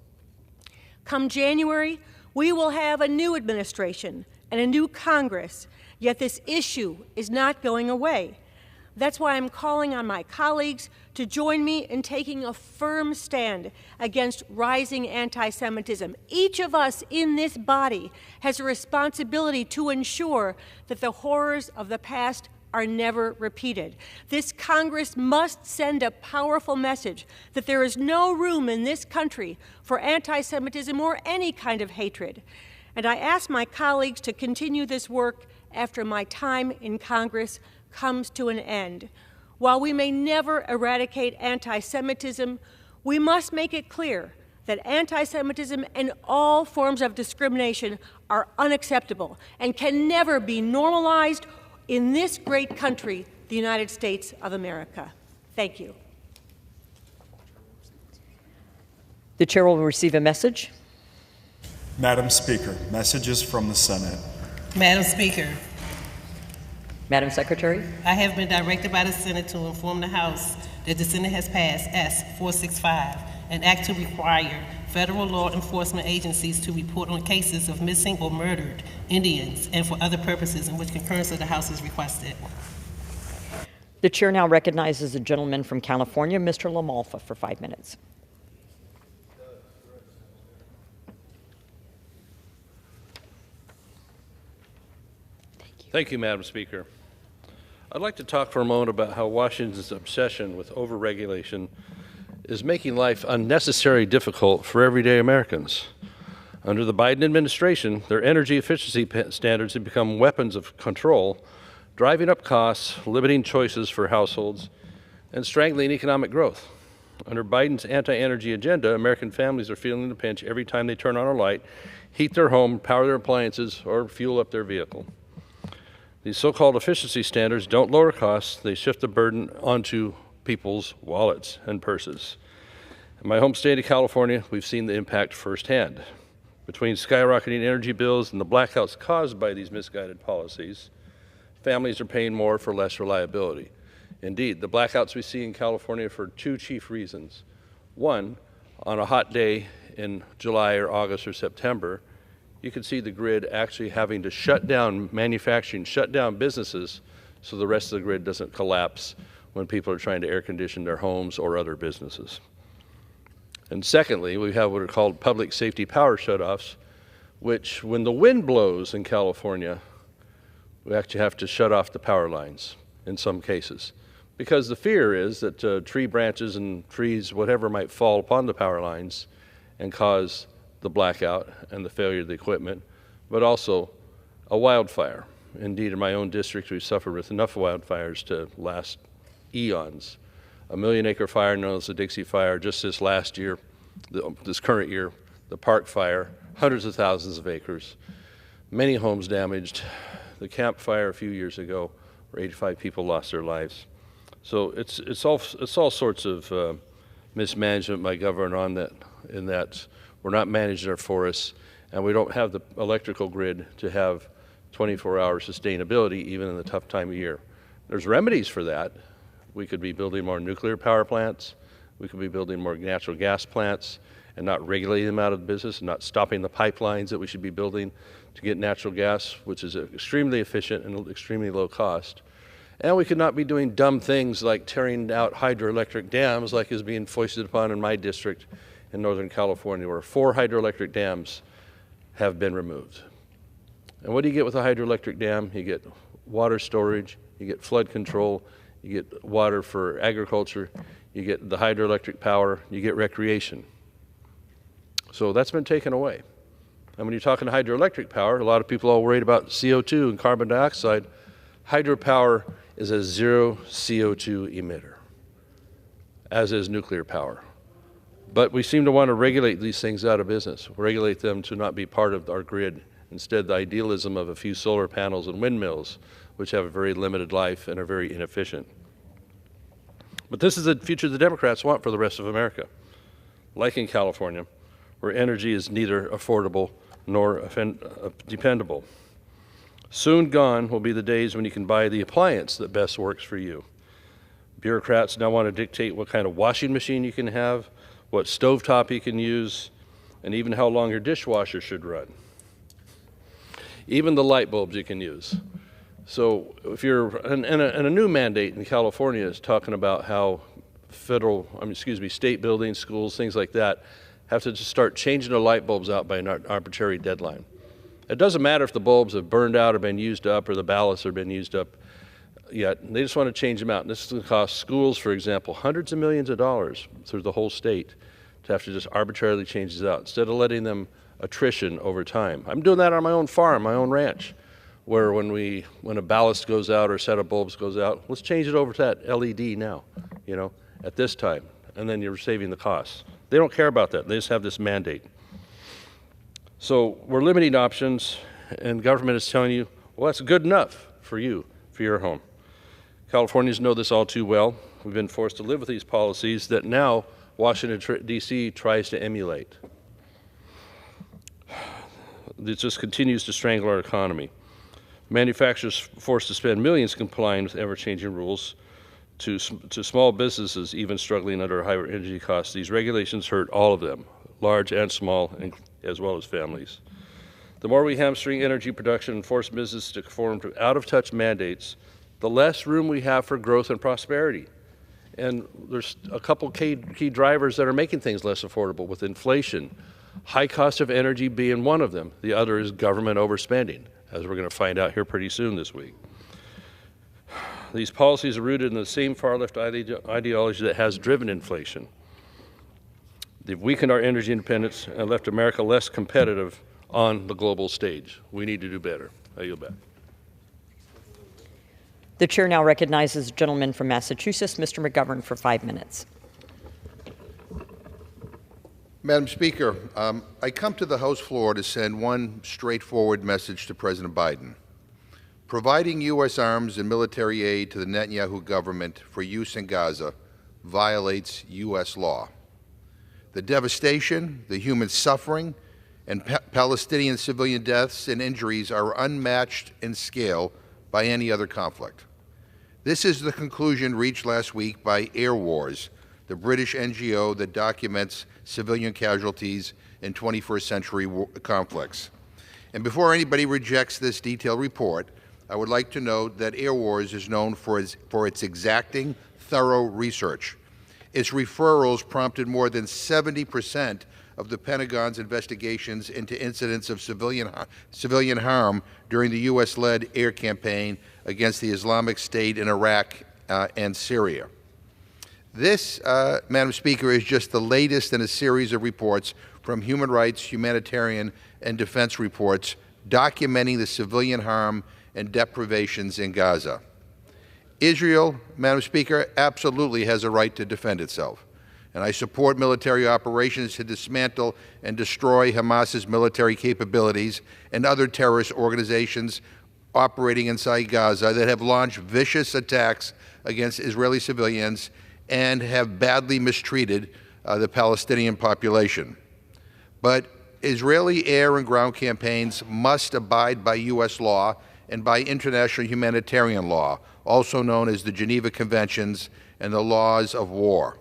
Come January, we will have a new administration and a new Congress, yet this issue is not going away. That's why I'm calling on my colleagues to join me in taking a firm stand against rising anti-Semitism. Each of us in this body has a responsibility to ensure that the horrors of the past are never repeated. This Congress must send a powerful message that there is no room in this country for anti-Semitism or any kind of hatred. And I ask my colleagues to continue this work after my time in Congress comes to an end. While we may never eradicate anti-Semitism, we must make it clear that anti-Semitism and all forms of discrimination are unacceptable and can never be normalized in this great country, the United States of America. Thank you.
The chair will receive a message.
Madam Speaker, messages from the Senate.
Madam Speaker,
Madam Secretary.
I have been directed by the Senate to inform the House that the Senate has passed S-465, an act to require federal law enforcement agencies to report on cases of missing or murdered Indians and for other purposes in which concurrence of the House is requested.
The chair now recognizes the gentleman from California, Mr. LaMalfa, for 5 minutes.
Thank you, Madam Speaker. I'd like to talk for a moment about how Washington's obsession with overregulation is making life unnecessarily difficult for everyday Americans. Under the Biden administration, their energy efficiency standards have become weapons of control, driving up costs, limiting choices for households, and strangling economic growth. Under Biden's anti-energy agenda, American families are feeling the pinch every time they turn on a light, heat their home, power their appliances, or fuel up their vehicle. These so-called efficiency standards don't lower costs, they shift the burden onto people's wallets and purses. In my home state of California, we've seen the impact firsthand. Between skyrocketing energy bills and the blackouts caused by these misguided policies, families are paying more for less reliability. Indeed, the blackouts we see in California for two chief reasons. One, on a hot day in July or August or September, you can see the grid actually having to shut down manufacturing, shut down businesses so the rest of the grid doesn't collapse when people are trying to air condition their homes or other businesses. And secondly, we have what are called public safety power shutoffs, which when the wind blows in California, we actually have to shut off the power lines in some cases. Because the fear is that tree branches and trees, whatever, might fall upon the power lines and cause the blackout and the failure of the equipment, but also a wildfire. Indeed, in my own district, we've suffered with enough wildfires to last eons. A million-acre fire known as the Dixie Fire just this last year, this current year, the Park Fire, hundreds of thousands of acres, many homes damaged. The Camp Fire a few years ago, where 85 people lost their lives. So it's all sorts of mismanagement by government in that we're not managing our forests, and we don't have the electrical grid to have 24-hour sustainability even in the tough time of year. There's remedies for that. We could be building more nuclear power plants. We could be building more natural gas plants and not regulating them out of business and not stopping the pipelines that we should be building to get natural gas, which is extremely efficient and extremely low cost. And we could not be doing dumb things like tearing out hydroelectric dams like is being foisted upon in my district in Northern California, where 4 hydroelectric dams have been removed. And what do you get with a hydroelectric dam? You get water storage, you get flood control, you get water for agriculture, you get the hydroelectric power, you get recreation. So that's been taken away. And when you're talking hydroelectric power, a lot of people are worried about CO2 and carbon dioxide. Hydropower is a zero CO2 emitter, as is nuclear power. But we seem to want to regulate these things out of business, regulate them to not be part of our grid. Instead, the idealism of a few solar panels and windmills, which have a very limited life and are very inefficient. But this is the future the Democrats want for the rest of America. Like in California, where energy is neither affordable nor dependable. Soon gone will be the days when you can buy the appliance that best works for you. Bureaucrats now want to dictate what kind of washing machine you can have, what stovetop you can use, and even how long your dishwasher should run. Even the light bulbs you can use. So if you're, and a new mandate in California is talking about how state buildings, schools, things like that, have to just start changing the light bulbs out by an arbitrary deadline. It doesn't matter if the bulbs have burned out or been used up or the ballasts have been used up yet. They just want to change them out. And this is going to cost schools, for example, hundreds of millions of dollars through the whole state to have to just arbitrarily change these out instead of letting them attrition over time. I'm doing that on my own farm, my own ranch, where when a ballast goes out or a set of bulbs goes out, let's change it over to that LED now, at this time, and then you're saving the costs. They don't care about that. They just have this mandate. So we're limiting options, and government is telling you, well, that's good enough for you, for your home. Californians know this all too well. We've been forced to live with these policies that now Washington, D.C. tries to emulate. This just continues to strangle our economy. Manufacturers forced to spend millions complying with ever-changing rules. To small businesses, even struggling under higher energy costs, these regulations hurt all of them, large and small, as well as families. The more we hamstring energy production and force businesses to conform to out-of-touch mandates, the less room we have for growth and prosperity. And there's a couple key drivers that are making things less affordable with inflation, high cost of energy being one of them. The other is government overspending, as we're going to find out here pretty soon this week. These policies are rooted in the same far-left ideology that has driven inflation. They've weakened our energy independence and left America less competitive on the global stage. We need to do better. I yield back.
The chair now recognizes the gentleman from Massachusetts, Mr. McGovern, for 5 minutes.
Madam Speaker, I come to the House floor to send one straightforward message to President Biden. Providing U.S. arms and military aid to the Netanyahu government for use in Gaza violates U.S. law. The devastation, the human suffering, and Palestinian civilian deaths and injuries are unmatched in scale by any other conflict. This is the conclusion reached last week by Air Wars, the British NGO that documents civilian casualties in 21st century conflicts. And before anybody rejects this detailed report, I would like to note that Air Wars is known for its exacting, thorough research. Its referrals prompted more than 70% of the Pentagon's investigations into incidents of civilian harm during the U.S.-led air campaign against the Islamic State in Iraq and Syria. This, Madam Speaker, is just the latest in a series of reports from human rights, humanitarian, and defense reports documenting the civilian harm and deprivations in Gaza. Israel, Madam Speaker, absolutely has a right to defend itself, and I support military operations to dismantle and destroy Hamas's military capabilities and other terrorist organizations operating inside Gaza that have launched vicious attacks against Israeli civilians and have badly mistreated the Palestinian population. But Israeli air and ground campaigns must abide by U.S. law and by international humanitarian law, also known as the Geneva Conventions and the laws of war.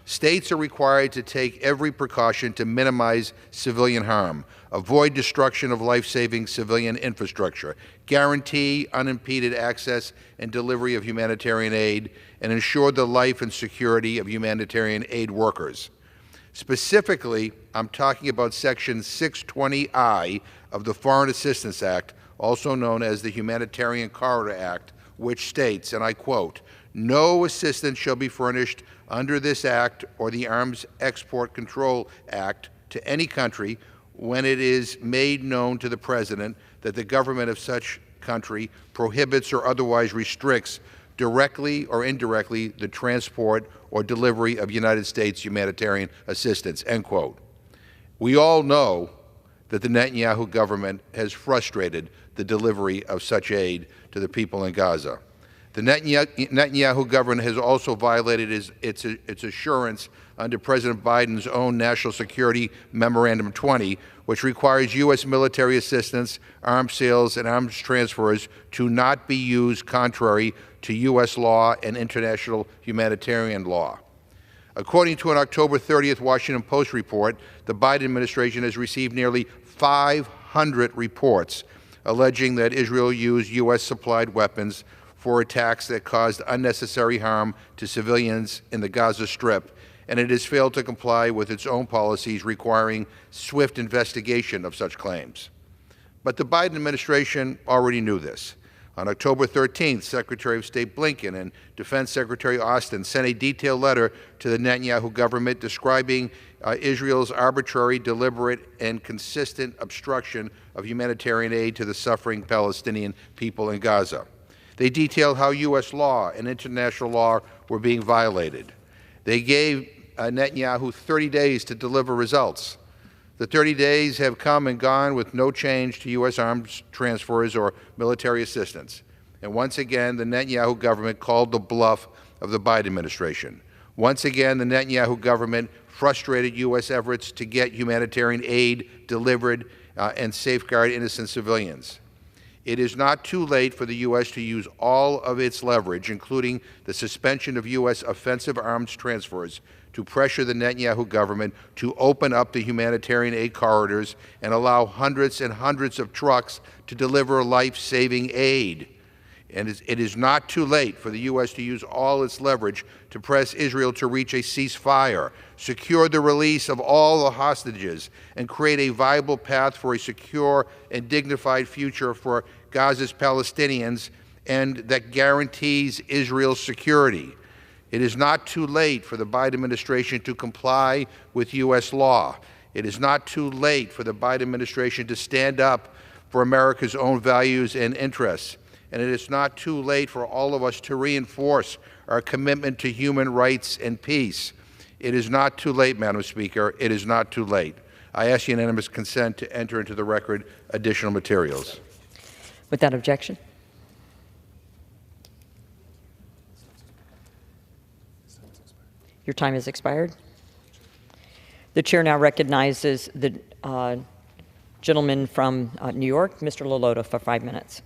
States are required to take every precaution to minimize civilian harm, avoid destruction of life-saving civilian infrastructure, guarantee unimpeded access and delivery of humanitarian aid, and ensure the life and security of humanitarian aid workers. Specifically, I'm talking about Section 620I of the Foreign Assistance Act, also known as the Humanitarian Corridor Act, which states, and I quote, "No assistance shall be furnished under this Act or the Arms Export Control Act to any country when it is made known to the President that the government of such country prohibits or otherwise restricts directly or indirectly the transport or delivery of United States humanitarian assistance," end quote. We all know that the Netanyahu government has frustrated the delivery of such aid to the people in Gaza. The Netanyahu government has also violated its assurance under President Biden's own National Security Memorandum 20, which requires U.S. military assistance, arms sales, and arms transfers to not be used contrary to U.S. law and international humanitarian law. According to an October 30th Washington Post report, the Biden administration has received nearly 500 reports alleging that Israel used U.S.-supplied weapons for attacks that caused unnecessary harm to civilians in the Gaza Strip, and it has failed to comply with its own policies requiring swift investigation of such claims. But the Biden administration already knew this. On October 13th, Secretary of State Blinken and Defense Secretary Austin sent a detailed letter to the Netanyahu government describing Israel's arbitrary, deliberate, and consistent obstruction of humanitarian aid to the suffering Palestinian people in Gaza. They detailed how U.S. law and international law were being violated. They gave Netanyahu 30 days to deliver results. The 30 days have come and gone with no change to U.S. arms transfers or military assistance. And once again, the Netanyahu government called the bluff of the Biden administration. Once again, the Netanyahu government frustrated U.S. efforts to get humanitarian aid delivered and safeguard innocent civilians. It is not too late for the U.S. to use all of its leverage, including the suspension of U.S. offensive arms transfers, to pressure the Netanyahu government to open up the humanitarian aid corridors and allow hundreds and hundreds of trucks to deliver life-saving aid. And it is not too late for the U.S. to use all its leverage to press Israel to reach a ceasefire, secure the release of all the hostages, and create a viable path for a secure and dignified future for Gaza's Palestinians, and that guarantees Israel's security. It is not too late for the Biden administration to comply with U.S. law. It is not too late for the Biden administration to stand up for America's own values and interests. And it is not too late for all of us to reinforce our commitment to human rights and peace. It is not too late, Madam Speaker. It is not too late. I ask unanimous consent to enter into the record additional materials.
Without objection. Your time has expired. The chair now recognizes the gentleman from New York, Mr. Lolota, for 5 minutes.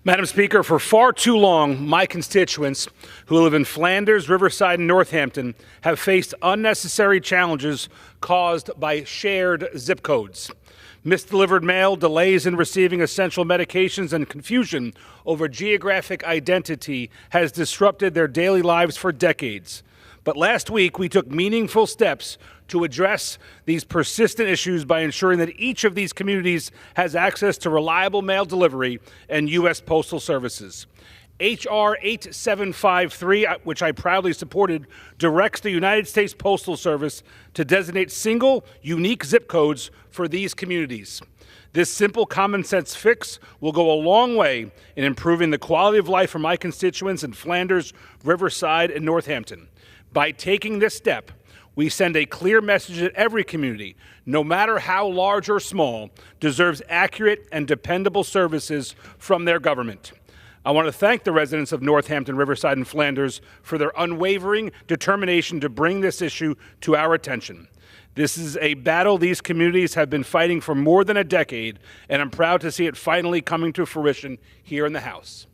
Madam Speaker, for far too long, my constituents who live in Flanders, Riverside, and Northampton have faced unnecessary challenges caused by shared zip codes. Misdelivered mail, delays in receiving essential medications, and confusion over geographic identity has disrupted their daily lives for decades. But last week, we took meaningful steps to address these persistent issues by ensuring that each of these communities has access to reliable mail delivery and U.S. Postal Services. H.R. 8753, which I proudly supported, directs the United States Postal Service to designate single, unique zip codes for these communities. This simple common sense fix will go a long way in improving the quality of life for my constituents in Flanders, Riverside, and Northampton. By taking this step, we send a clear message that every community, no matter how large or small, deserves accurate and dependable services from their government. I want to thank the residents of Northampton, Riverside, and Flanders for their unwavering determination to bring this issue to our attention. This is a battle these communities have been fighting for more than a decade, and I'm proud to see it finally coming to fruition here in the House.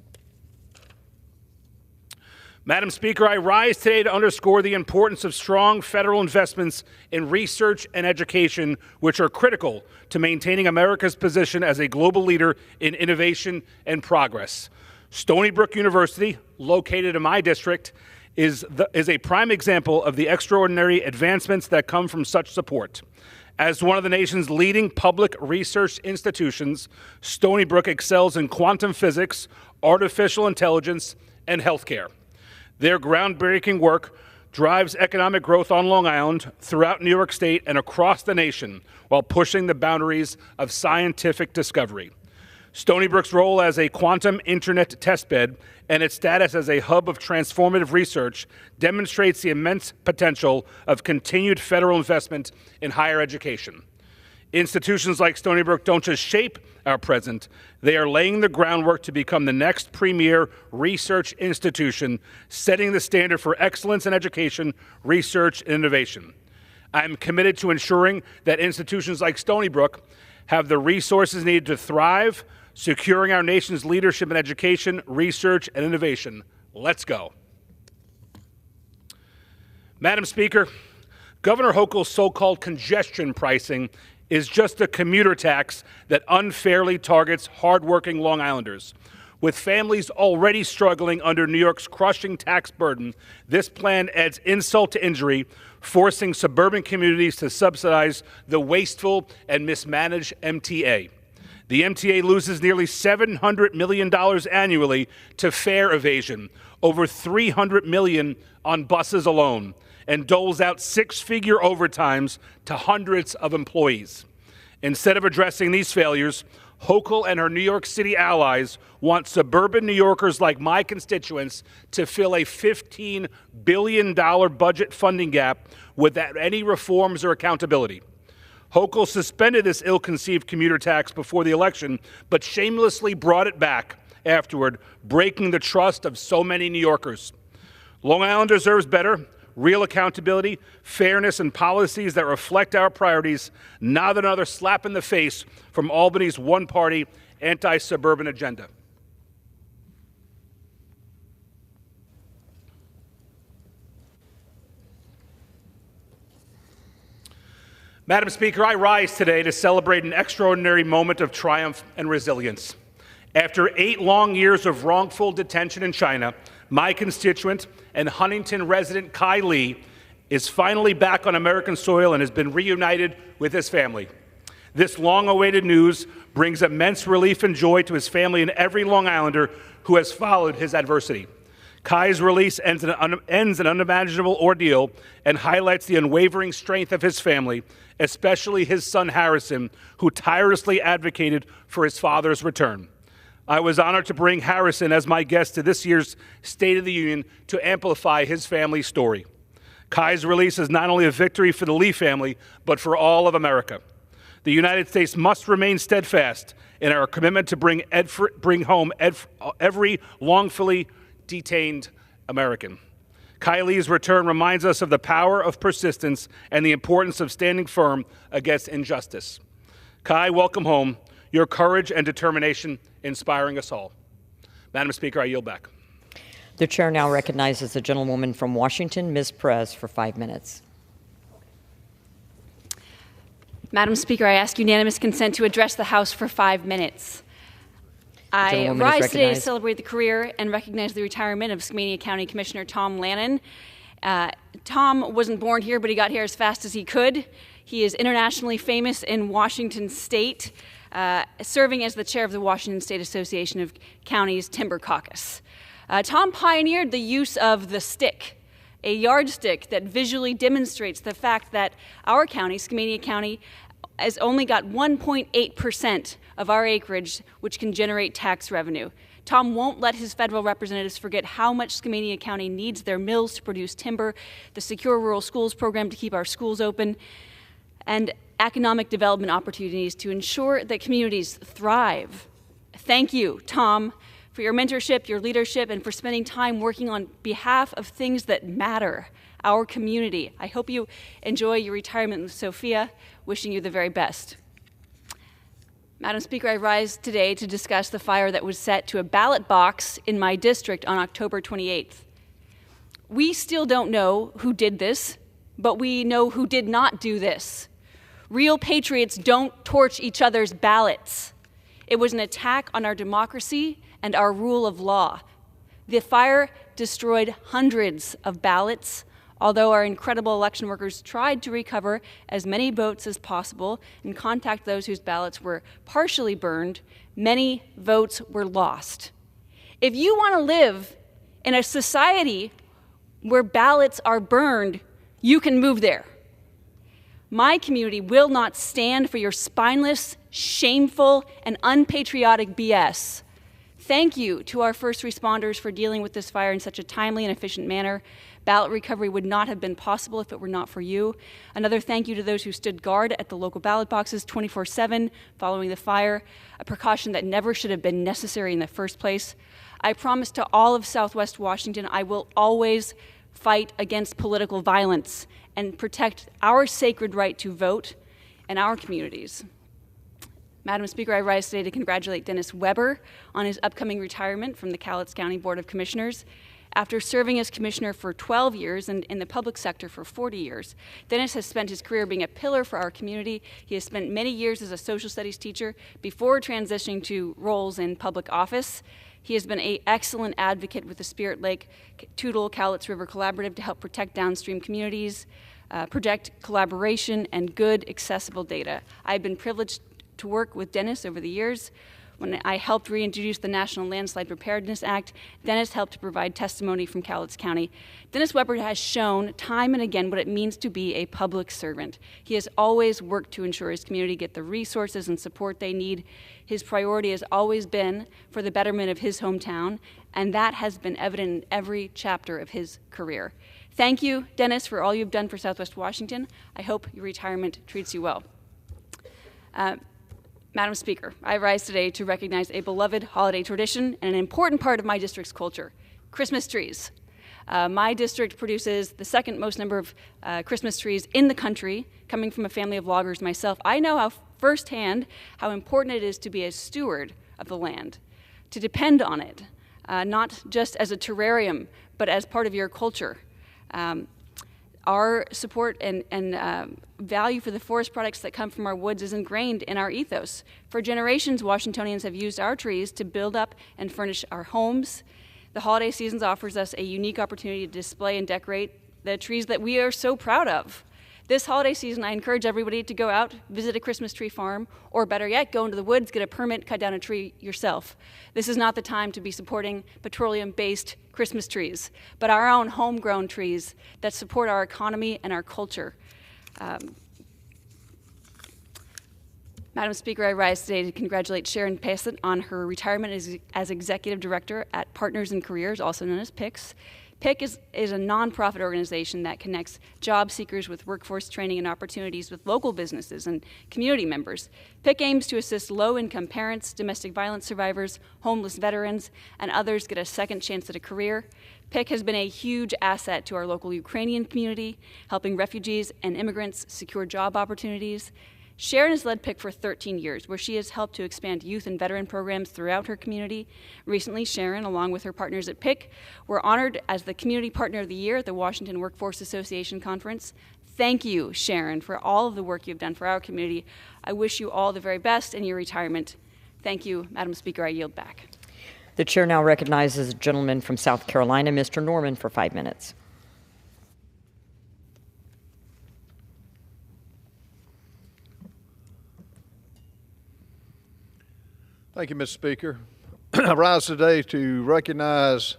Madam Speaker, I rise today to underscore the importance of strong federal investments in research and education, which are critical to maintaining America's position as a global leader in innovation and progress. Stony Brook University, located in my district, is a prime example of the extraordinary advancements that come from such support. As one of the nation's leading public research institutions, Stony Brook excels in quantum physics, artificial intelligence, and healthcare. Their groundbreaking work drives economic growth on Long Island, throughout New York State, and across the nation, while pushing the boundaries of scientific discovery. Stony Brook's role as a quantum internet testbed and its status as a hub of transformative research demonstrates the immense potential of continued federal investment in higher education. Institutions like Stony Brook don't just shape our present, they are laying the groundwork to become the next premier research institution, setting the standard for excellence in education, research, and innovation. I'm committed to ensuring that institutions like Stony Brook have the resources needed to thrive, securing our nation's leadership in education, research, and innovation. Let's go. Madam Speaker, Governor Hochul's so-called congestion pricing is just a commuter tax that unfairly targets hardworking Long Islanders. With families already struggling under New York's crushing tax burden, this plan adds insult to injury, forcing suburban communities to subsidize the wasteful and mismanaged MTA. The MTA loses nearly $700 million annually to fare evasion, over $300 million on buses alone, and doles out six-figure overtimes to hundreds of employees. Instead of addressing these failures, Hochul and her New York City allies want suburban New Yorkers like my constituents to fill a $15 billion budget funding gap without any reforms or accountability. Hochul suspended this ill-conceived commuter tax before the election, but shamelessly brought it back afterward, breaking the trust of so many New Yorkers. Long Island deserves better, real accountability, fairness, and policies that reflect our priorities, not another slap in the face from Albany's one-party anti-suburban agenda. Madam Speaker, I rise today to celebrate an extraordinary moment of triumph and resilience. After 8 long years of wrongful detention in China, my constituent and Huntington resident Kai Lee is finally back on American soil and has been reunited with his family. This long-awaited news brings immense relief and joy to his family and every Long Islander who has followed his adversity. Kai's release ends an unimaginable ordeal and highlights the unwavering strength of his family, especially his son Harrison, who tirelessly advocated for his father's return. I was honored to bring Harrison as my guest to this year's State of the Union to amplify his family's story. Kai's release is not only a victory for the Lee family, but for all of America. The United States must remain steadfast in our commitment to bring home every lawfully detained American. Kai Lee's return reminds us of the power of persistence and the importance of standing firm against injustice. Kai, welcome home. Your courage and determination inspiring us all. Madam Speaker, I yield back.
The chair now recognizes the gentlewoman from Washington, Ms. Perez, for 5 minutes.
Madam Speaker, I ask unanimous consent to address the House for 5 minutes. I rise today to celebrate the career and recognize the retirement of Skamania County Commissioner Tom Lannon. Tom wasn't born here, but he got here as fast as he could. He is internationally famous in Washington State, serving as the chair of the Washington State Association of Counties Timber Caucus. Tom pioneered the use of the stick, a yardstick that visually demonstrates the fact that our county, Skamania County, has only got 1.8% of our acreage, which can generate tax revenue. Tom won't let his federal representatives forget how much Skamania County needs their mills to produce timber, the Secure Rural Schools program to keep our schools open, and economic development opportunities to ensure that communities thrive. Thank you, Tom, for your mentorship, your leadership, and for spending time working on behalf of things that matter, our community. I hope you enjoy your retirement with Sophia. Wishing you the very best. Madam Speaker, I rise today to discuss the fire that was set to a ballot box in my district on October 28th. We still don't know who did this, but we know who did not do this. Real patriots don't torch each other's ballots. It was an attack on our democracy and our rule of law. The fire destroyed hundreds of ballots, although our incredible election workers tried to recover as many votes as possible and contact those whose ballots were partially burned, many votes were lost. If you want to live in a society where ballots are burned, you can move there. My community will not stand for your spineless, shameful, and unpatriotic BS. thank you to our first responders for dealing with this fire in such a timely and efficient manner. Ballot recovery would not have been possible if it were not for you. Another thank you to those who stood guard at the local ballot boxes 24/7 following the fire, a precaution that never should have been necessary in the first place. I promise to all of Southwest Washington I will always fight against political violence and protect our sacred right to vote in our communities. Madam Speaker, I rise today to congratulate Dennis Weber on his upcoming retirement from the Cowlitz County Board of Commissioners. After serving as commissioner for 12 years and in the public sector for 40 years, Dennis has spent his career being a pillar for our community. He has spent many years as a social studies teacher before transitioning to roles in public office. He has been an excellent advocate with the Spirit Lake Toutle Cowlitz River Collaborative to help protect downstream communities, project collaboration, and good accessible data. I've been privileged to work with Dennis over the years. When I helped reintroduce the National Landslide Preparedness Act, Dennis helped to provide testimony from Cowlitz County. Dennis Weber has shown time and again what it means to be a public servant. He has always worked to ensure his community get the resources and support they need. His priority has always been for the betterment of his hometown, and that has been evident in every chapter of his career. Thank you, Dennis, for all you've done for Southwest Washington. I hope your retirement treats you well. Madam Speaker, I rise today to recognize a beloved holiday tradition and an important part of my district's culture, Christmas trees. My district produces the second most number of Christmas trees in the country. Coming from a family of loggers myself, I know firsthand how important it is to be a steward of the land, to depend on it, not just as a terrarium, but as part of your culture. Our support and value for the forest products that come from our woods is ingrained in our ethos. For generations, Washingtonians have used our trees to build up and furnish our homes. The holiday season offers us a unique opportunity to display and decorate the trees that we are so proud of. This holiday season, I encourage everybody to go out, visit a Christmas tree farm, or better yet, go into the woods, get a permit, cut down a tree yourself. This is not the time to be supporting petroleum-based Christmas trees, but our own homegrown trees that support our economy and our culture. Madam Speaker, I rise today to congratulate Sharon Passett on her retirement as Executive Director at Partners in Careers, also known as PICS. PIC is a nonprofit organization that connects job seekers with workforce training and opportunities with local businesses and community members. PIC aims to assist low-income parents, domestic violence survivors, homeless veterans, and others get a second chance at a career. PIC has been a huge asset to our local Ukrainian community, helping refugees and immigrants secure job opportunities. Sharon has led PIC for 13 years, where she has helped to expand youth and veteran programs throughout her community. Recently, Sharon, along with her partners at PIC, were honored as the Community Partner of the Year at the Washington Workforce Association Conference. Thank you, Sharon, for all of the work you've done for our community. I wish you all the very best in your retirement. Thank you, Madam Speaker. I yield back.
The chair now recognizes a gentleman from South Carolina, Mr. Norman, for 5 minutes.
Thank you, Mr. Speaker. I rise today to recognize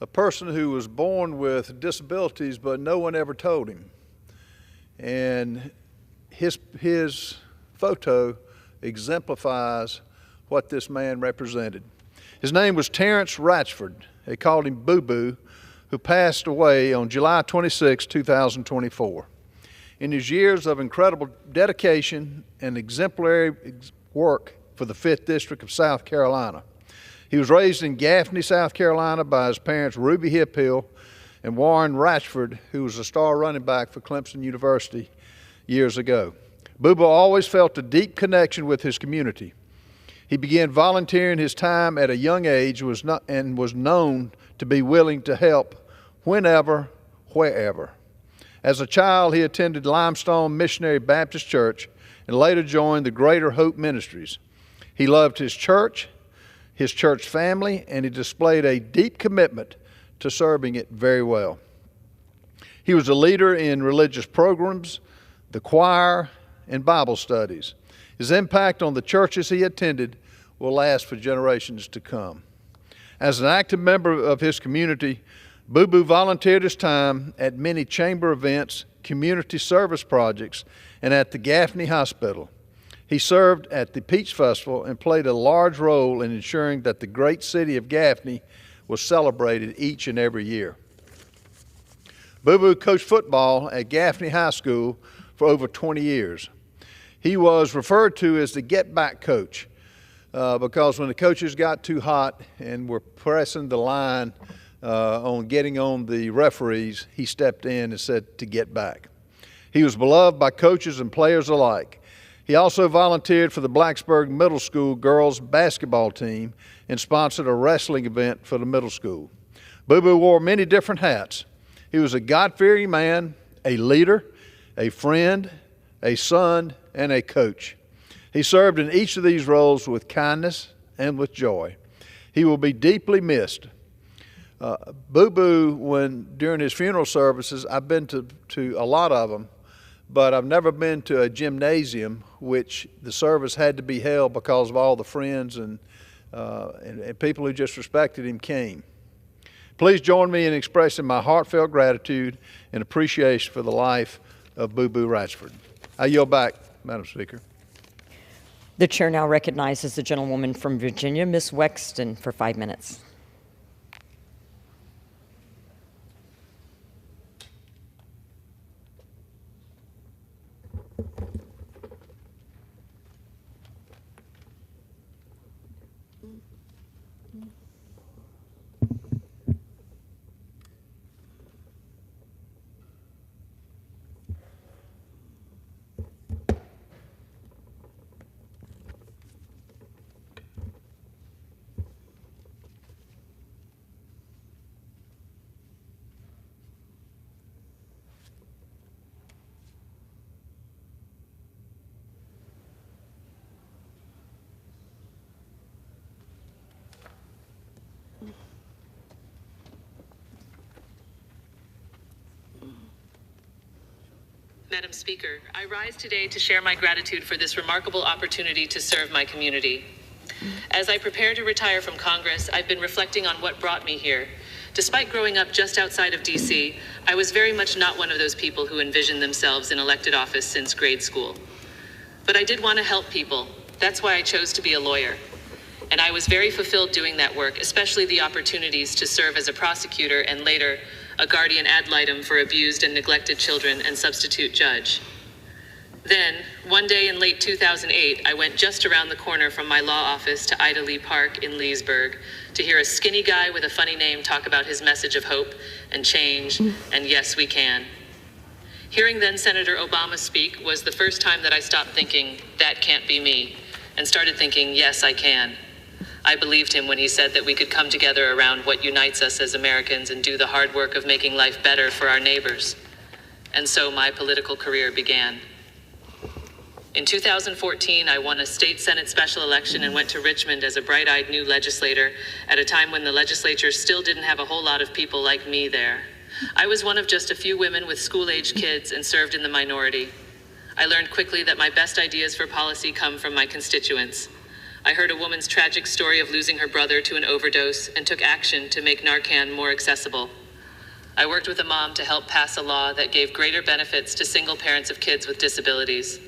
a person who was born with disabilities, but no one ever told him. And his photo exemplifies what this man represented. His name was Terrence Ratchford. They called him Boo Boo, who passed away on July 26, 2024. In his years of incredible dedication and exemplary work for the 5th District of South Carolina. He was raised in Gaffney, South Carolina by his parents Ruby Hiphill and Warren Ratchford, who was a star running back for Clemson University years ago. Boo Boo always felt a deep connection with his community. He began volunteering his time at a young age and was known to be willing to help whenever, wherever. As a child, he attended Limestone Missionary Baptist Church and later joined the Greater Hope Ministries. He loved his church family, and he displayed a deep commitment to serving it very well. He was a leader in religious programs, the choir, and Bible studies. His impact on the churches he attended will last for generations to come. As an active member of his community, Boo Boo volunteered his time at many chamber events, community service projects, and at the Gaffney Hospital. He served at the Peach Festival and played a large role in ensuring that the great city of Gaffney was celebrated each and every year. Boo Boo coached football at Gaffney High School for over 20 years. He was referred to as the get-back coach because when the coaches got too hot and were pressing the line on getting on the referees, he stepped in and said to get back. He was beloved by coaches and players alike. He also volunteered for the Blacksburg Middle School girls basketball team and sponsored a wrestling event for the middle school. Boo Boo wore many different hats. He was a God-fearing man, a leader, a friend, a son, and a coach. He served in each of these roles with kindness and with joy. He will be deeply missed. Boo Boo, during his funeral services, I've been to a lot of them, but I've never been to a gymnasium which the service had to be held because of all the friends and people who just respected him came. Please join me in expressing my heartfelt gratitude and appreciation for the life of Boo Boo Ratchford. I yield back, Madam Speaker.
The chair now recognizes the gentlewoman from Virginia, Ms. Wexton, for 5 minutes.
Madam Speaker, I rise today to share my gratitude for this remarkable opportunity to serve my community. As I prepare to retire from Congress, I've been reflecting on what brought me here. Despite growing up just outside of D.C., I was very much not one of those people who envisioned themselves in elected office since grade school. But I did want to help people. That's why I chose to be a lawyer. And I was very fulfilled doing that work, especially the opportunities to serve as a prosecutor and later a guardian ad litem for abused and neglected children and substitute judge. Then, one day in late 2008, I went just around the corner from my law office to Ida Lee Park in Leesburg to hear a skinny guy with a funny name talk about his message of hope and change and yes, we can. Hearing then Senator Obama speak was the first time that I stopped thinking, that can't be me, and started thinking, yes, I can. I believed him when he said that we could come together around what unites us as Americans and do the hard work of making life better for our neighbors. And so my political career began. In 2014, I won a state Senate special election and went to Richmond as a bright-eyed new legislator at a time when the legislature still didn't have a whole lot of people like me there. I was one of just a few women with school-age kids and served in the minority. I learned quickly that my best ideas for policy come from my constituents. I heard a woman's tragic story of losing her brother to an overdose and took action to make Narcan more accessible. I worked with a mom to help pass a law that gave greater benefits to single parents of kids with disabilities.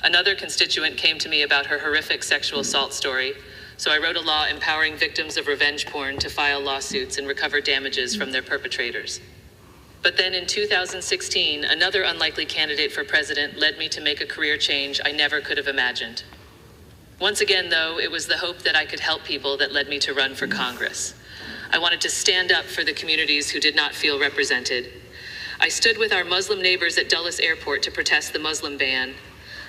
Another constituent came to me about her horrific sexual assault story, so I wrote a law empowering victims of revenge porn to file lawsuits and recover damages from their perpetrators. But then in 2016, another unlikely candidate for president led me to make a career change I never could have imagined. Once again, though, it was the hope that I could help people that led me to run for Congress. I wanted to stand up for the communities who did not feel represented. I stood with our Muslim neighbors at Dulles Airport to protest the Muslim ban.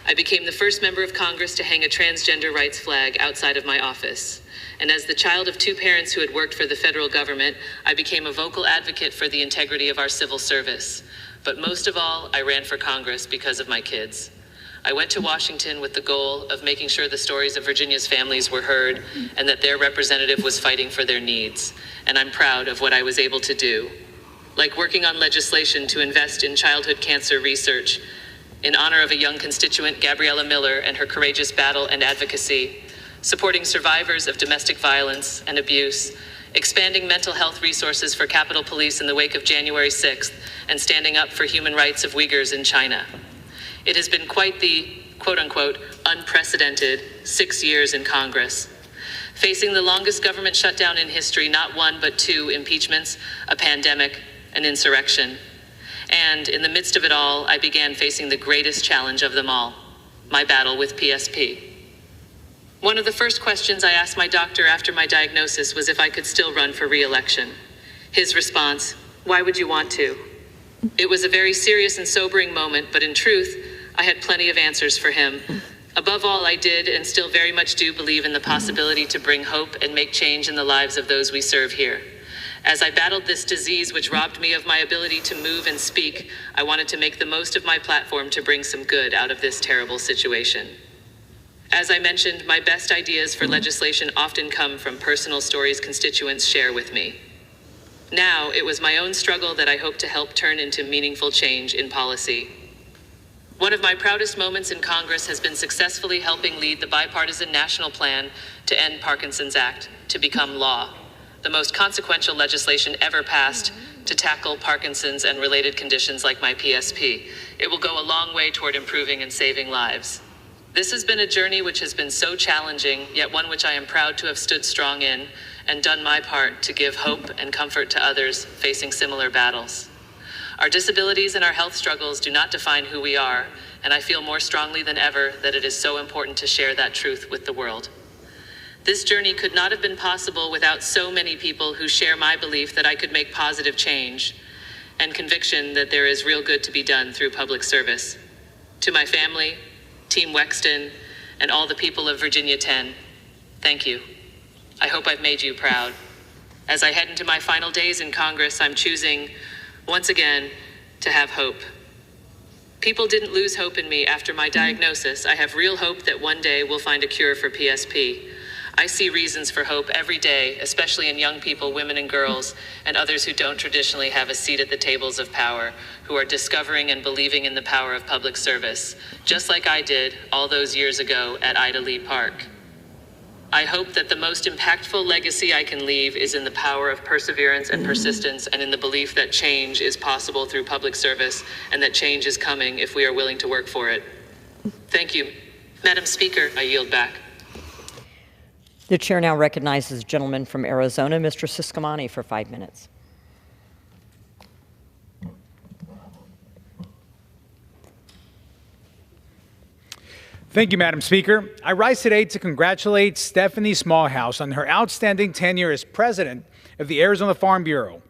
I became the first member of Congress to hang a transgender rights flag outside of my office. And as the child of two parents who had worked for the federal government, I became a vocal advocate for the integrity of our civil service. But most of all, I ran for Congress because of my kids. I went to Washington with the goal of making sure the stories of Virginia's families were heard and that their representative was fighting for their needs. And I'm proud of what I was able to do. Like working on legislation to invest in childhood cancer research in honor of a young constituent, Gabriella Miller, and her courageous battle and advocacy, supporting survivors of domestic violence and abuse, expanding mental health resources for Capitol Police in the wake of January 6th, and standing up for human rights of Uyghurs in China. It has been quite the, quote-unquote, unprecedented 6 years in Congress. Facing the longest government shutdown in history, not one but two impeachments, a pandemic, an insurrection. And in the midst of it all, I began facing the greatest challenge of them all, my battle with PSP. One of the first questions I asked my doctor after my diagnosis was if I could still run for re-election. His response, "Why would you want to?" It was a very serious and sobering moment, but in truth, I had plenty of answers for him. Above all, I did and still very much do believe in the possibility to bring hope and make change in the lives of those we serve here. As I battled this disease which robbed me of my ability to move and speak, I wanted to make the most of my platform to bring some good out of this terrible situation. As I mentioned, my best ideas for legislation often come from personal stories constituents share with me. Now, it was my own struggle that I hope to help turn into meaningful change in policy. One of my proudest moments in Congress has been successfully helping lead the bipartisan national plan to end Parkinson's Act to become law, the most consequential legislation ever passed to tackle Parkinson's and related conditions like my PSP. It will go a long way toward improving and saving lives. This has been a journey which has been so challenging, yet one which I am proud to have stood strong in and done my part to give hope and comfort to others facing similar battles. Our disabilities and our health struggles do not define who we are, and I feel more strongly than ever that it is so important to share that truth with the world. This journey could not have been possible without so many people who share my belief that I could make positive change and conviction that there is real good to be done through public service. To my family, Team Wexton, and all the people of Virginia 10, thank you. I hope I've made you proud. As I head into my final days in Congress, I'm choosing, once again, to have hope. People didn't lose hope in me after my diagnosis. I have real hope that one day we'll find a cure for PSP. I see reasons for hope every day, especially in young people, women and girls, and others who don't traditionally have a seat at the tables of power, who are discovering and believing in the power of public service, just like I did all those years ago at Ida Lee Park. I hope that the most impactful legacy I can leave is in the power of perseverance and persistence, and in the belief that change is possible through public service, and that change is coming if we are willing to work for it. Thank you. Madam Speaker, I yield back.
The chair now recognizes the gentleman from Arizona, Mr. Ciscomani, for 5 minutes.
Thank you, Madam Speaker. I rise today to congratulate Stephanie Smallhouse on her outstanding tenure as president of the Arizona Farm Bureau.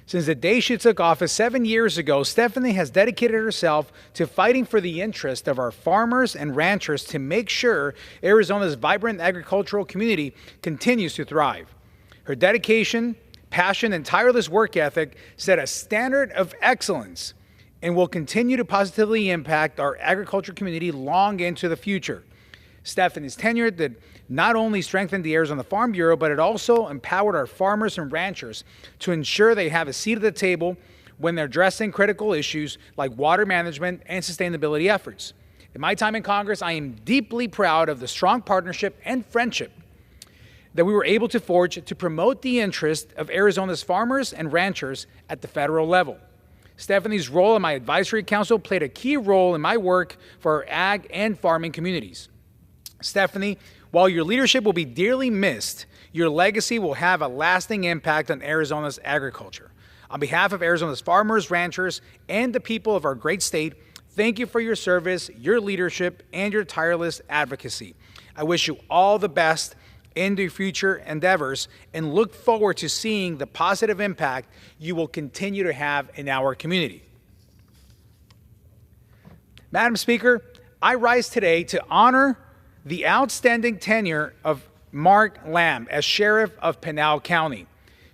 Since the day she took office 7 years ago, Stephanie has dedicated herself to fighting for the interest of our farmers and ranchers to make sure Arizona's vibrant agricultural community continues to thrive. Her dedication, passion, and tireless work ethic set a standard of excellence and will continue to positively impact our agriculture community long into the future. Stephanie's tenure did not only strengthen the Arizona Farm Bureau, but it also empowered our farmers and ranchers to ensure they have a seat at the table when they're addressing critical issues like water management and sustainability efforts. In my time in Congress, I am deeply proud of the strong partnership and friendship that we were able to forge to promote the interest of Arizona's farmers and ranchers at the federal level. Stephanie's role in my advisory council played a key role in my work for our ag and farming communities. Stephanie, while your leadership will be dearly missed, your legacy will have a lasting impact on Arizona's agriculture. On behalf of Arizona's farmers, ranchers, and the people of our great state, thank you for your service, your leadership, and your tireless advocacy. I wish you all the best in your future endeavors and look forward to seeing the positive impact you will continue to have in our community. Madam Speaker, I rise today to honor the outstanding tenure of Mark Lamb as Sheriff of Pinal County.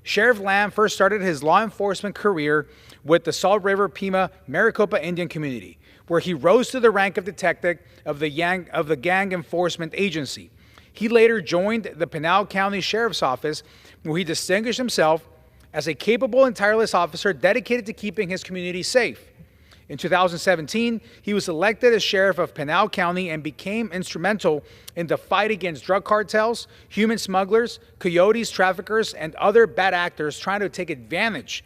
Sheriff Lamb first started his law enforcement career with the Salt River Pima Maricopa Indian community, where he rose to the rank of detective of the Gang Enforcement Agency. He later joined the Pinal County Sheriff's Office, where he distinguished himself as a capable and tireless officer dedicated to keeping his community safe. In 2017, he was elected as Sheriff of Pinal County and became instrumental in the fight against drug cartels, human smugglers, coyotes, traffickers, and other bad actors trying to take advantage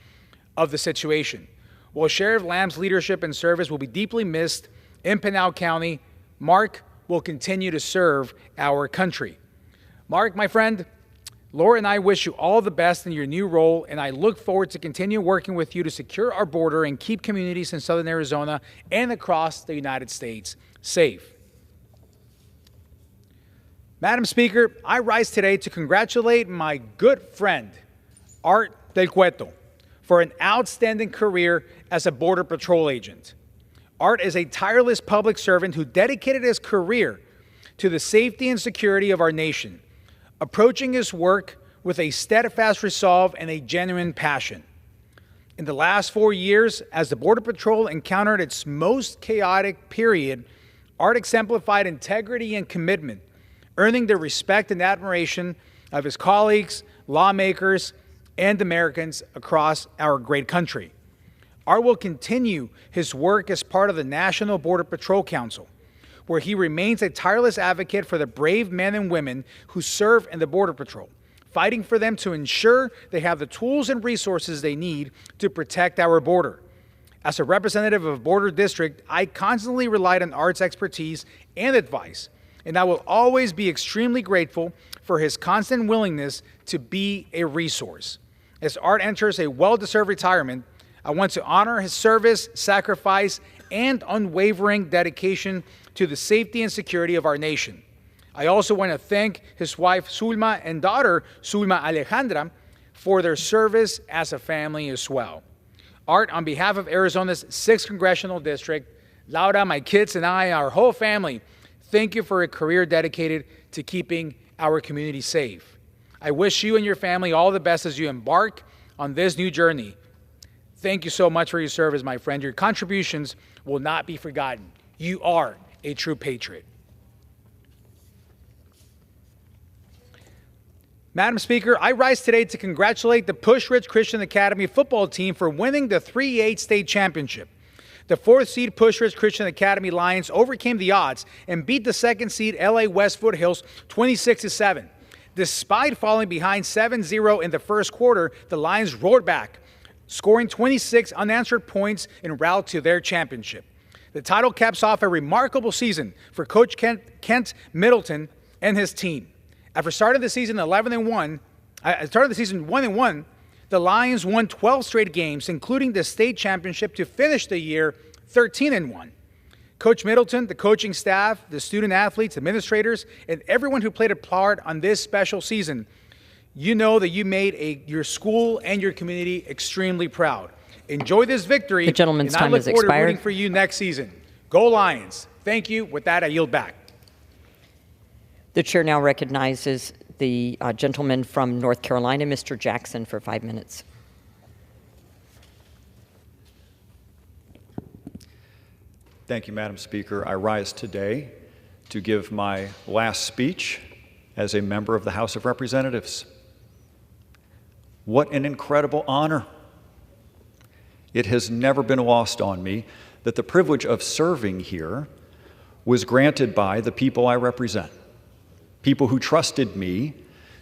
of the situation. While Sheriff Lamb's leadership and service will be deeply missed, in Pinal County, Mark will continue to serve our country. Mark, my friend, Laura and I wish you all the best in your new role, and I look forward to continue working with you to secure our border and keep communities in southern Arizona and across the United States safe. Madam Speaker, I rise today to congratulate my good friend, Art Del Cueto, for an outstanding career as a Border Patrol agent. Art is a tireless public servant who dedicated his career to the safety and security of our nation, approaching his work with a steadfast resolve and a genuine passion. In the last 4 years, as the Border Patrol encountered its most chaotic period, Art exemplified integrity and commitment, earning the respect and admiration of his colleagues, lawmakers, and Americans across our great country. Art will continue his work as part of the National Border Patrol Council, where he remains a tireless advocate for the brave men and women who serve in the Border Patrol, fighting for them to ensure they have the tools and resources they need to protect our border. As a representative of a border district, I constantly relied on Art's expertise and advice, and I will always be extremely grateful for his constant willingness to be a resource. As Art enters a well-deserved retirement, I want to honor his service, sacrifice, and unwavering dedication to the safety and security of our nation. I also want to thank his wife, Zulma, and daughter, Zulma Alejandra, for their service as a family as well. Art, on behalf of Arizona's 6th Congressional District, Laura, my kids, and I, our whole family, thank you for a career dedicated to keeping our community safe. I wish you and your family all the best as you embark on this new journey. Thank you so much for your service, my friend. Your contributions will not be forgotten. You are a true patriot. Madam Speaker, I rise today to congratulate the Pusch Ridge Christian Academy football team for winning the 3A state championship. The 4th seed Pusch Ridge Christian Academy Lions overcame the odds and beat the 2nd seed LA West Foothills 26-7. Despite falling behind 7-0 in the first quarter, the Lions roared back, scoring 26 unanswered points en route to their championship. The title caps off a remarkable season for Coach Kent Middleton and his team. After starting the season 1-1, the Lions won 12 straight games, including the state championship, to finish the year 13-1. Coach Middleton, the coaching staff, the student athletes, administrators, and everyone who played a part on this special season, you know that you made your school and your community extremely proud. Enjoy this victory.
The gentleman's time has expired.
And I look forward to rooting for you next season. Go Lions. Thank you. With that, I yield back.
The chair now recognizes the gentleman from North Carolina, Mr. Jackson, for 5 minutes.
Thank you, Madam Speaker. I rise today to give my last speech as a member of the House of Representatives. What an incredible honor. It has never been lost on me that the privilege of serving here was granted by the people I represent, people who trusted me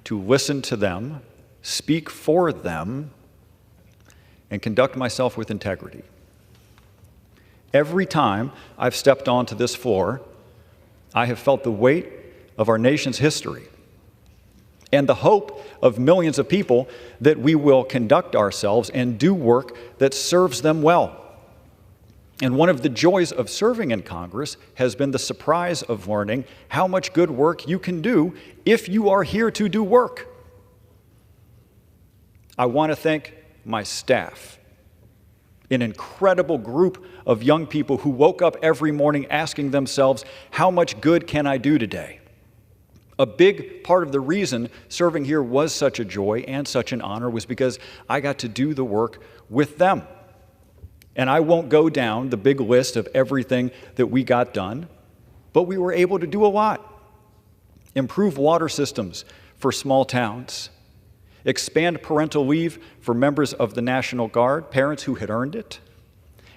to listen to them, speak for them, and conduct myself with integrity. Every time I've stepped onto this floor, I have felt the weight of our nation's history and the hope of millions of people that we will conduct ourselves and do work that serves them well. And one of the joys of serving in Congress has been the surprise of learning how much good work you can do if you are here to do work. I want to thank my staff, an incredible group of young people who woke up every morning asking themselves, how much good can I do today? A big part of the reason serving here was such a joy and such an honor was because I got to do the work with them. And I won't go down the big list of everything that we got done, but we were able to do a lot. Improve water systems for small towns, expand parental leave for members of the National Guard, parents who had earned it,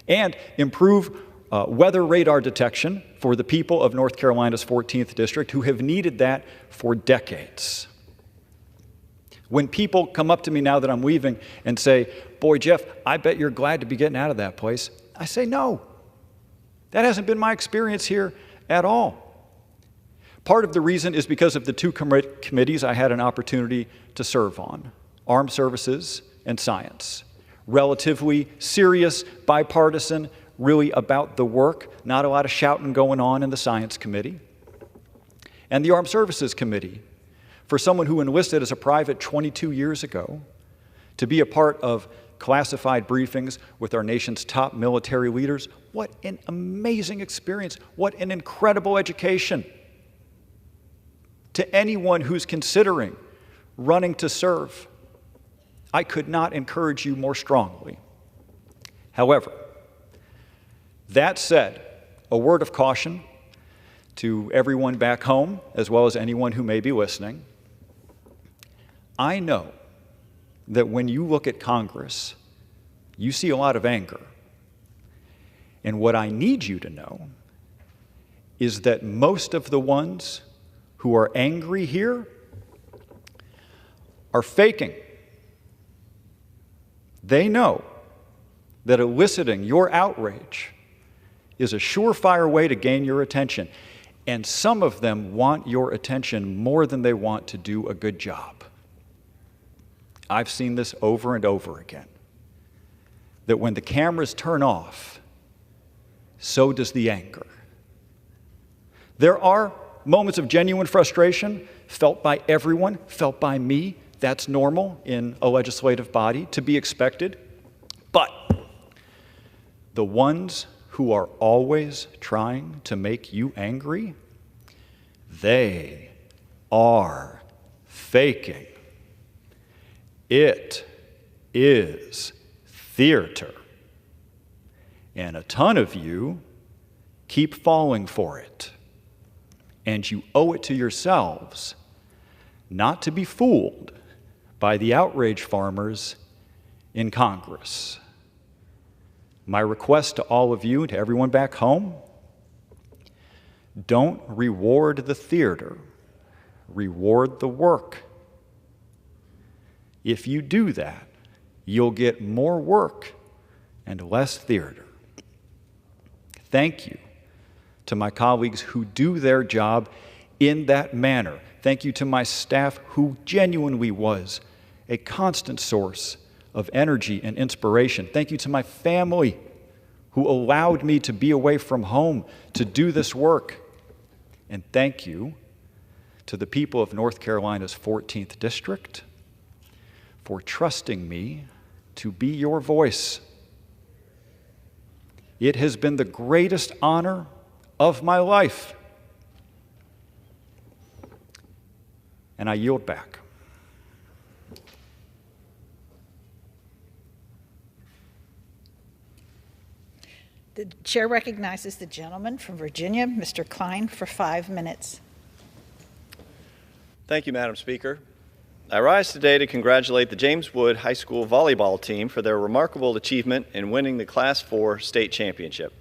and improve weather radar detection for the people of North Carolina's 14th District who have needed that for decades. When people come up to me now that I'm leaving and say, boy, Jeff, I bet you're glad to be getting out of that place, I say, no. That hasn't been my experience here at all. Part of the reason is because of the two committees I had an opportunity to serve on, Armed Services and Science. Relatively serious, bipartisan, really about the work, not a lot of shouting going on in the Science Committee. And the Armed Services Committee, for someone who enlisted as a private 22 years ago, to be a part of classified briefings with our nation's top military leaders, what an amazing experience, what an incredible education. To anyone who's considering running to serve, I could not encourage you more strongly. However, that said, a word of caution to everyone back home, as well as anyone who may be listening. I know that when you look at Congress, you see a lot of anger. And what I need you to know is that most of the ones who are angry here are faking. They know that eliciting your outrage is a surefire way to gain your attention. And some of them want your attention more than they want to do a good job. I've seen this over and over again. That when the cameras turn off, so does the anger. There are moments of genuine frustration felt by everyone, felt by me. That's normal in a legislative body, to be expected. But the ones who are always trying to make you angry, they are faking. It is theater. And a ton of you keep falling for it. And you owe it to yourselves not to be fooled by the outrage farmers in Congress. My request to all of you and to everyone back home, don't reward the theater, reward the work. If you do that, you'll get more work and less theater. Thank you to my colleagues who do their job in that manner. Thank you to my staff who genuinely was a constant source of energy and inspiration. Thank you to my family who allowed me to be away from home to do this work. And thank you to the people of North Carolina's 14th District for trusting me to be your voice. It has been the greatest honor of my life. And I yield back.
The chair recognizes the gentleman from Virginia, Mr. Klein, for 5 minutes.
Thank you, Madam Speaker. I rise today to congratulate the James Wood High School volleyball team for their remarkable achievement in winning the Class 4 state championship.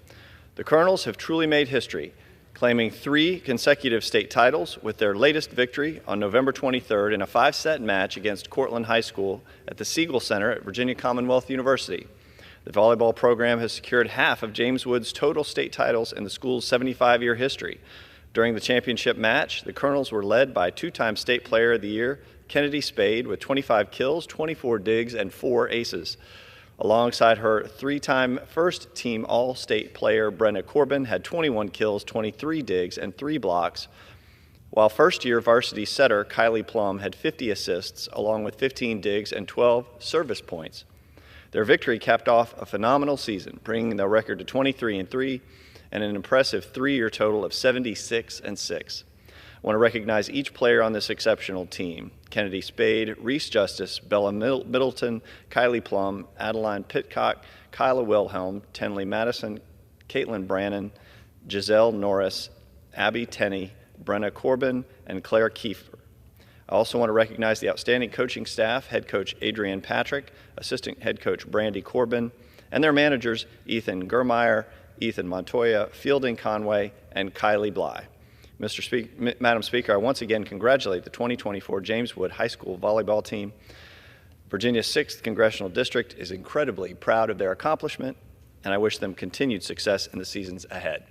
The Colonels have truly made history, claiming 3 consecutive state titles with their latest victory on November 23rd in a 5-set match against Cortland High School at the Siegel Center at Virginia Commonwealth University. The volleyball program has secured half of James Wood's total state titles in the school's 75-year history. During the championship match, the Colonels were led by 2-time State Player of the Year, Kennedy Spade, with 25 kills, 24 digs, and 4 aces. Alongside her 3-time first-team All-State player, Brenna Corbin, had 21 kills, 23 digs, and 3 blocks, while first-year varsity setter Kylie Plum had 50 assists, along with 15 digs and 12 service points. Their victory capped off a phenomenal season, bringing their record to 23-3 and an impressive 3-year total of 76-6. I want to recognize each player on this exceptional team: Kennedy Spade, Reese Justice, Bella Middleton, Kylie Plum, Adeline Pitcock, Kyla Wilhelm, Tenley Madison, Caitlin Brannon, Giselle Norris, Abby Tenney, Brenna Corbin, and Claire Kiefer. I also want to recognize the outstanding coaching staff, head coach Adrienne Patrick, assistant head coach Brandy Corbin, and their managers Ethan Germeyer, Ethan Montoya, Fielding Conway, and Kylie Bly. Madam Speaker, I once again congratulate the 2024 James Wood High School volleyball team. Virginia's 6th Congressional District is incredibly proud of their accomplishment, and I wish them continued success in the seasons ahead.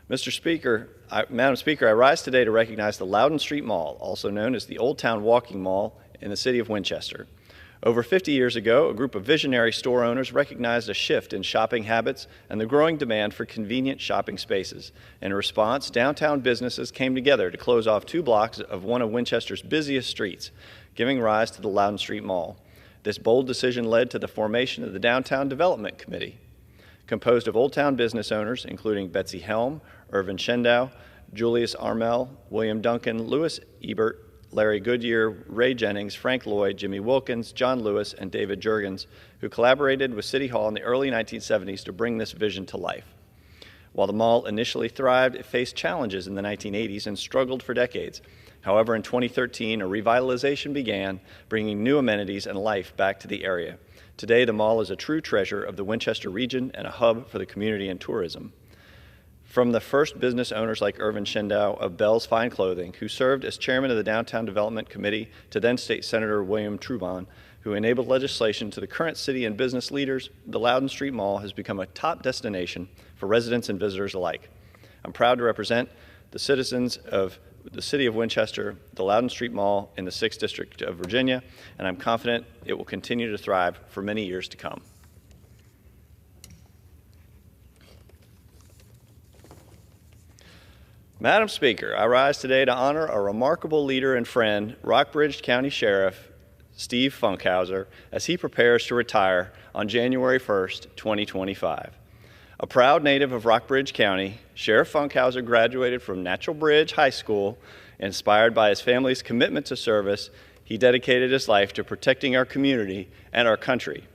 Madam Speaker, I rise today to recognize the Loudon Street Mall, also known as the Old Town Walking Mall in the city of Winchester. Over 50 years ago, a group of visionary store owners recognized a shift in shopping habits and the growing demand for convenient shopping spaces. In response, downtown businesses came together to close off 2 blocks of one of Winchester's busiest streets, giving rise to the Loudon Street Mall. This bold decision led to the formation of the Downtown Development Committee, composed of Old Town business owners, including Betsy Helm, Irvin Schendow, Julius Armel, William Duncan, Louis Ebert, Larry Goodyear, Ray Jennings, Frank Lloyd, Jimmy Wilkins, John Lewis, and David Jurgens, who collaborated with City Hall in the early 1970s to bring this vision to life. While the mall initially thrived, it faced challenges in the 1980s and struggled for decades. However, in 2013, a revitalization began, bringing new amenities and life back to the area. Today, the mall is a true treasure of the Winchester region and a hub for the community and tourism. From the first business owners like Irvin Schendow of Bell's Fine Clothing, who served as chairman of the Downtown Development Committee, to then State Senator William Trubon, who enabled legislation, to the current city and business leaders, the Loudon Street Mall has become a top destination for residents and visitors alike. I'm proud to represent the citizens of the city of Winchester, the Loudon Street Mall in the 6th District of Virginia, and I'm confident it will continue to thrive for many years to come. Madam Speaker, I rise today to honor a remarkable leader and friend, Rockbridge County Sheriff Steve Funkhauser, as he prepares to retire on January 1st, 2025. A proud native of Rockbridge County, Sheriff Funkhauser graduated from Natural Bridge High School. Inspired by his family's commitment to service, he dedicated his life to protecting our community and our country.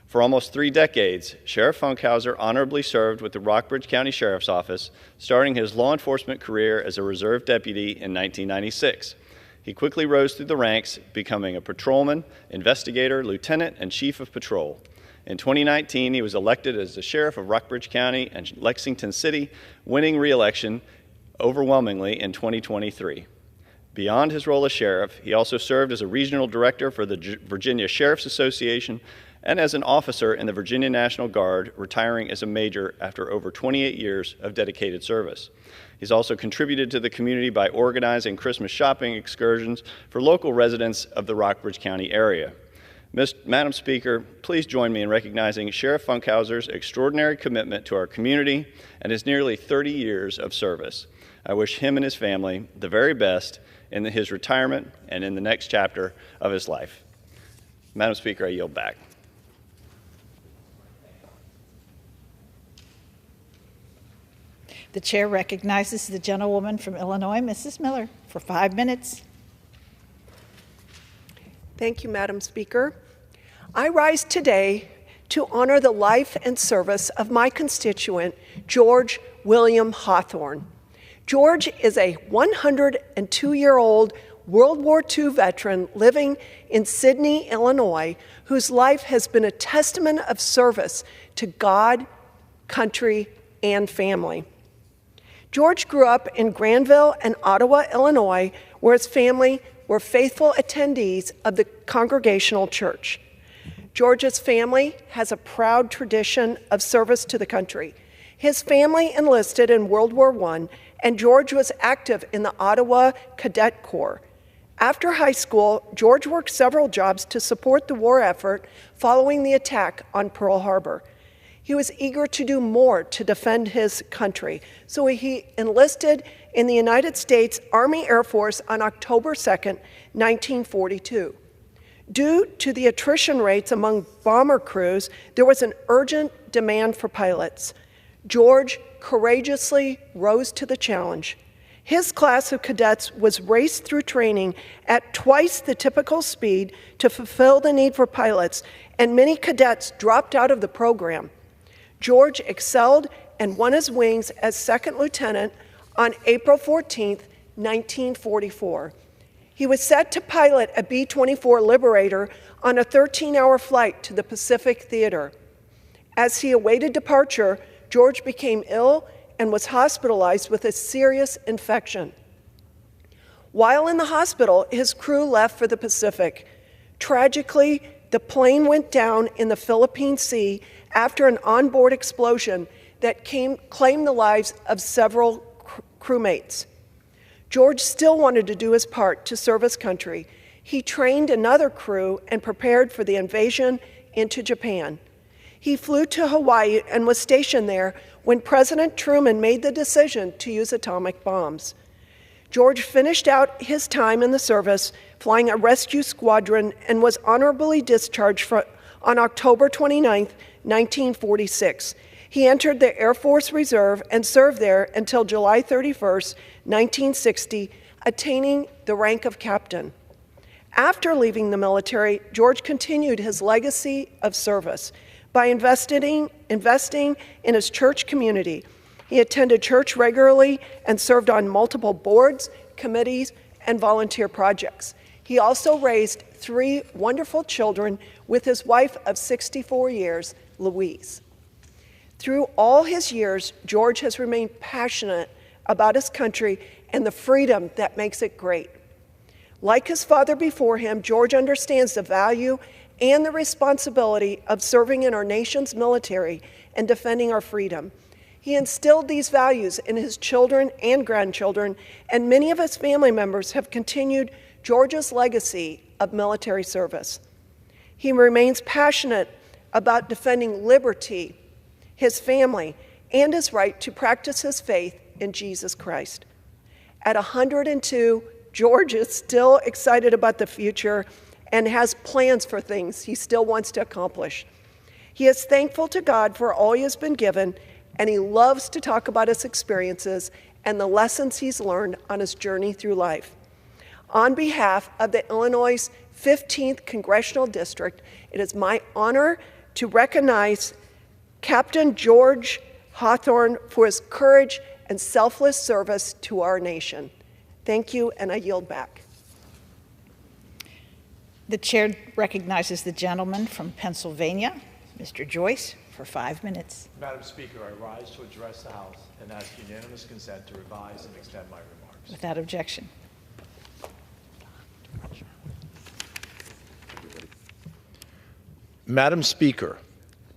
For almost 3 decades, Sheriff Funkhauser honorably served with the Rockbridge County Sheriff's Office, starting his law enforcement career as a reserve deputy in 1996. He quickly rose through the ranks, becoming a patrolman, investigator, lieutenant, and chief of patrol. In 2019, he was elected as the sheriff of Rockbridge County and Lexington City, winning re-election overwhelmingly in 2023. Beyond his role as sheriff, he also served as a regional director for the Virginia Sheriff's Association and as an officer in the Virginia National Guard, retiring as a major after over 28 years of dedicated service. He's also contributed to the community by organizing Christmas shopping excursions for local residents of the Rockbridge County area. Madam Speaker, please join me in recognizing Sheriff Funkhauser's extraordinary commitment to our community and his nearly 30 years of service. I wish him and his family the very best in his retirement and in the next chapter of his life. Madam Speaker, I yield back.
The chair recognizes the gentlewoman from Illinois, Mrs. Miller, for 5 minutes.
Thank you, Madam Speaker. I rise today to honor the life and service of my constituent, George William Hawthorne. George is a 102-year-old World War II veteran living in Sydney, Illinois, whose life has been a testament of service to God, country, and family. George grew up in Granville and Ottawa, Illinois, where his family were faithful attendees of the Congregational Church. George's family has a proud tradition of service to the country. His family enlisted in World War I, and George was active in the Ottawa Cadet Corps. After high school, George worked several jobs to support the war effort following the attack on Pearl Harbor. He was eager to do more to defend his country, so he enlisted in the United States Army Air Force on October 2, 1942. Due to the attrition rates among bomber crews, there was an urgent demand for pilots. George courageously rose to the challenge. His class of cadets was raced through training at twice the typical speed to fulfill the need for pilots, and many cadets dropped out of the program. George excelled and won his wings as second lieutenant on April 14, 1944. He was set to pilot a B-24 Liberator on a 13-hour flight to the Pacific Theater. As he awaited departure, George became ill and was hospitalized with a serious infection. While in the hospital, his crew left for the Pacific. Tragically, the plane went down in the Philippine Sea after an onboard explosion that claimed the lives of several crewmates. George still wanted to do his part to serve his country. He trained another crew and prepared for the invasion into Japan. He flew to Hawaii and was stationed there when President Truman made the decision to use atomic bombs. George finished out his time in the service flying a rescue squadron and was honorably discharged on October 29, 1946. He entered the Air Force Reserve and served there until July 31, 1960, attaining the rank of captain. After leaving the military, George continued his legacy of service by investing in his church community. He attended church regularly and served on multiple boards, committees, and volunteer projects. He also raised 3 wonderful children with his wife of 64 years, Louise. Through all his years, George has remained passionate about his country and the freedom that makes it great. Like his father before him, George understands the value and the responsibility of serving in our nation's military and defending our freedom. He instilled these values in his children and grandchildren, and many of his family members have continued George's legacy of military service. He remains passionate about defending liberty, his family, and his right to practice his faith in Jesus Christ. At 102, George is still excited about the future and has plans for things he still wants to accomplish. He is thankful to God for all he has been given, and he loves to talk about his experiences and the lessons he's learned on his journey through life. On behalf of the Illinois 15th Congressional District, it is my honor to recognize Captain George Hawthorne for his courage and selfless service to our nation. Thank you, and I yield back.
The chair recognizes the gentleman from Pennsylvania, Mr. Joyce, for 5 minutes.
Madam Speaker, I rise to address the House and ask unanimous consent to revise and extend my remarks.
Without objection.
Madam Speaker,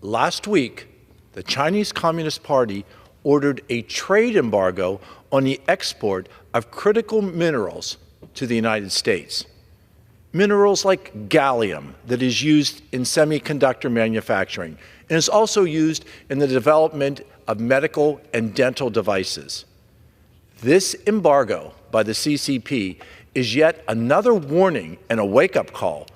last week, the Chinese Communist Party ordered a trade embargo on the export of critical minerals to the United States. Minerals like gallium that is used in semiconductor manufacturing and is also used in the development of medical and dental devices. This embargo by the CCP is yet another warning and a wake-up call.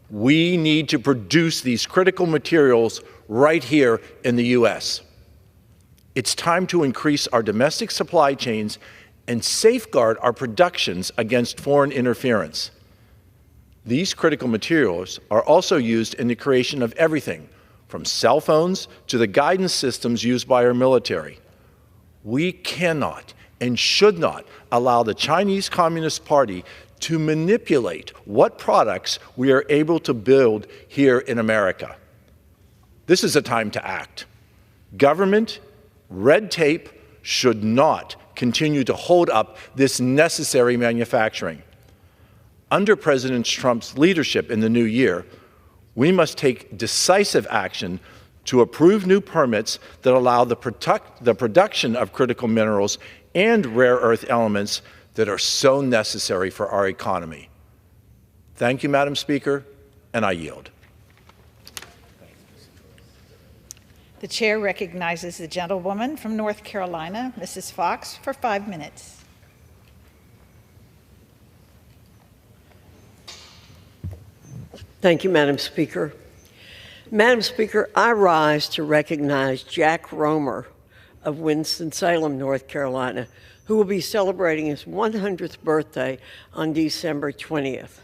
We need to produce these critical materials right here in the U.S. It's time to increase our domestic supply chains and safeguard our productions against foreign interference. These critical materials are also used in the creation of everything from cell phones to the guidance systems used by our military. We cannot and should not allow the Chinese Communist Party to manipulate what products we are able to build here in America. This is a time to act. Government, red tape should not continue to hold up this necessary manufacturing. Under President Trump's leadership in the new year, we must take decisive action to approve new permits that allow the production of critical minerals and rare earth elements that are so necessary for our economy. Thank you, Madam Speaker, and I yield.
The chair recognizes the gentlewoman from North Carolina, Mrs. Fox, for 5 minutes.
Thank you, Madam Speaker. Madam Speaker, I rise to recognize Jack Romer of Winston-Salem, North Carolina, who will be celebrating his 100th birthday on December 20th.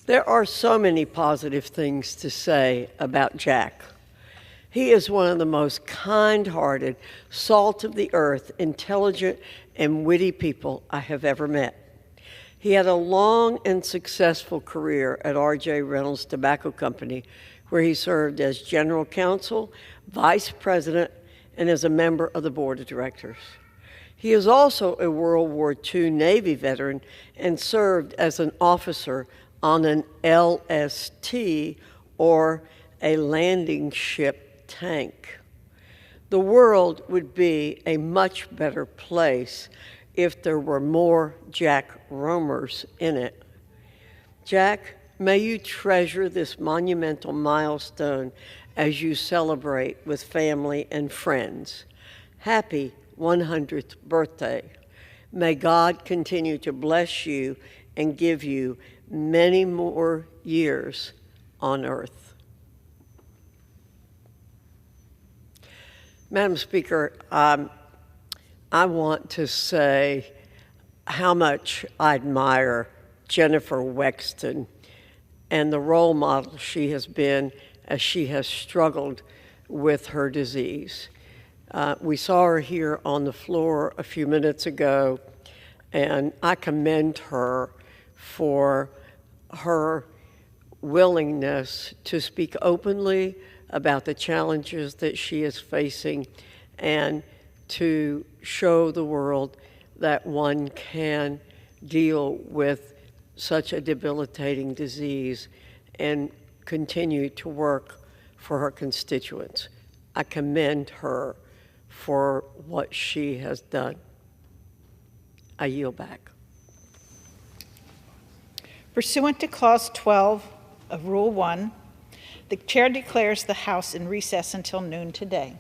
There are so many positive things to say about Jack. He is one of the most kind-hearted, salt-of-the-earth, intelligent, and witty people I have ever met. He had a long and successful career at R.J. Reynolds Tobacco Company, where he served as general counsel, vice president, and as a member of the board of directors. He is also a World War II Navy veteran and served as an officer on an LST or a landing ship tank. The world would be a much better place if there were more Jack Romers in it. Jack, may you treasure this monumental milestone as you celebrate with family and friends. Happy 100th birthday. May God continue to bless you and give you many more years on earth. Madam Speaker, I want to say how much I admire Jennifer Wexton and the role model she has been as she has struggled with her disease. We saw her here on the floor a few minutes ago, and I commend her for her willingness to speak openly about the challenges that she is facing and to show the world that one can deal with such a debilitating disease and continue to work for her constituents. I commend her for what she has done. I yield back.
Pursuant to Clause 12 of Rule 1, the Chair declares the House in recess until noon today.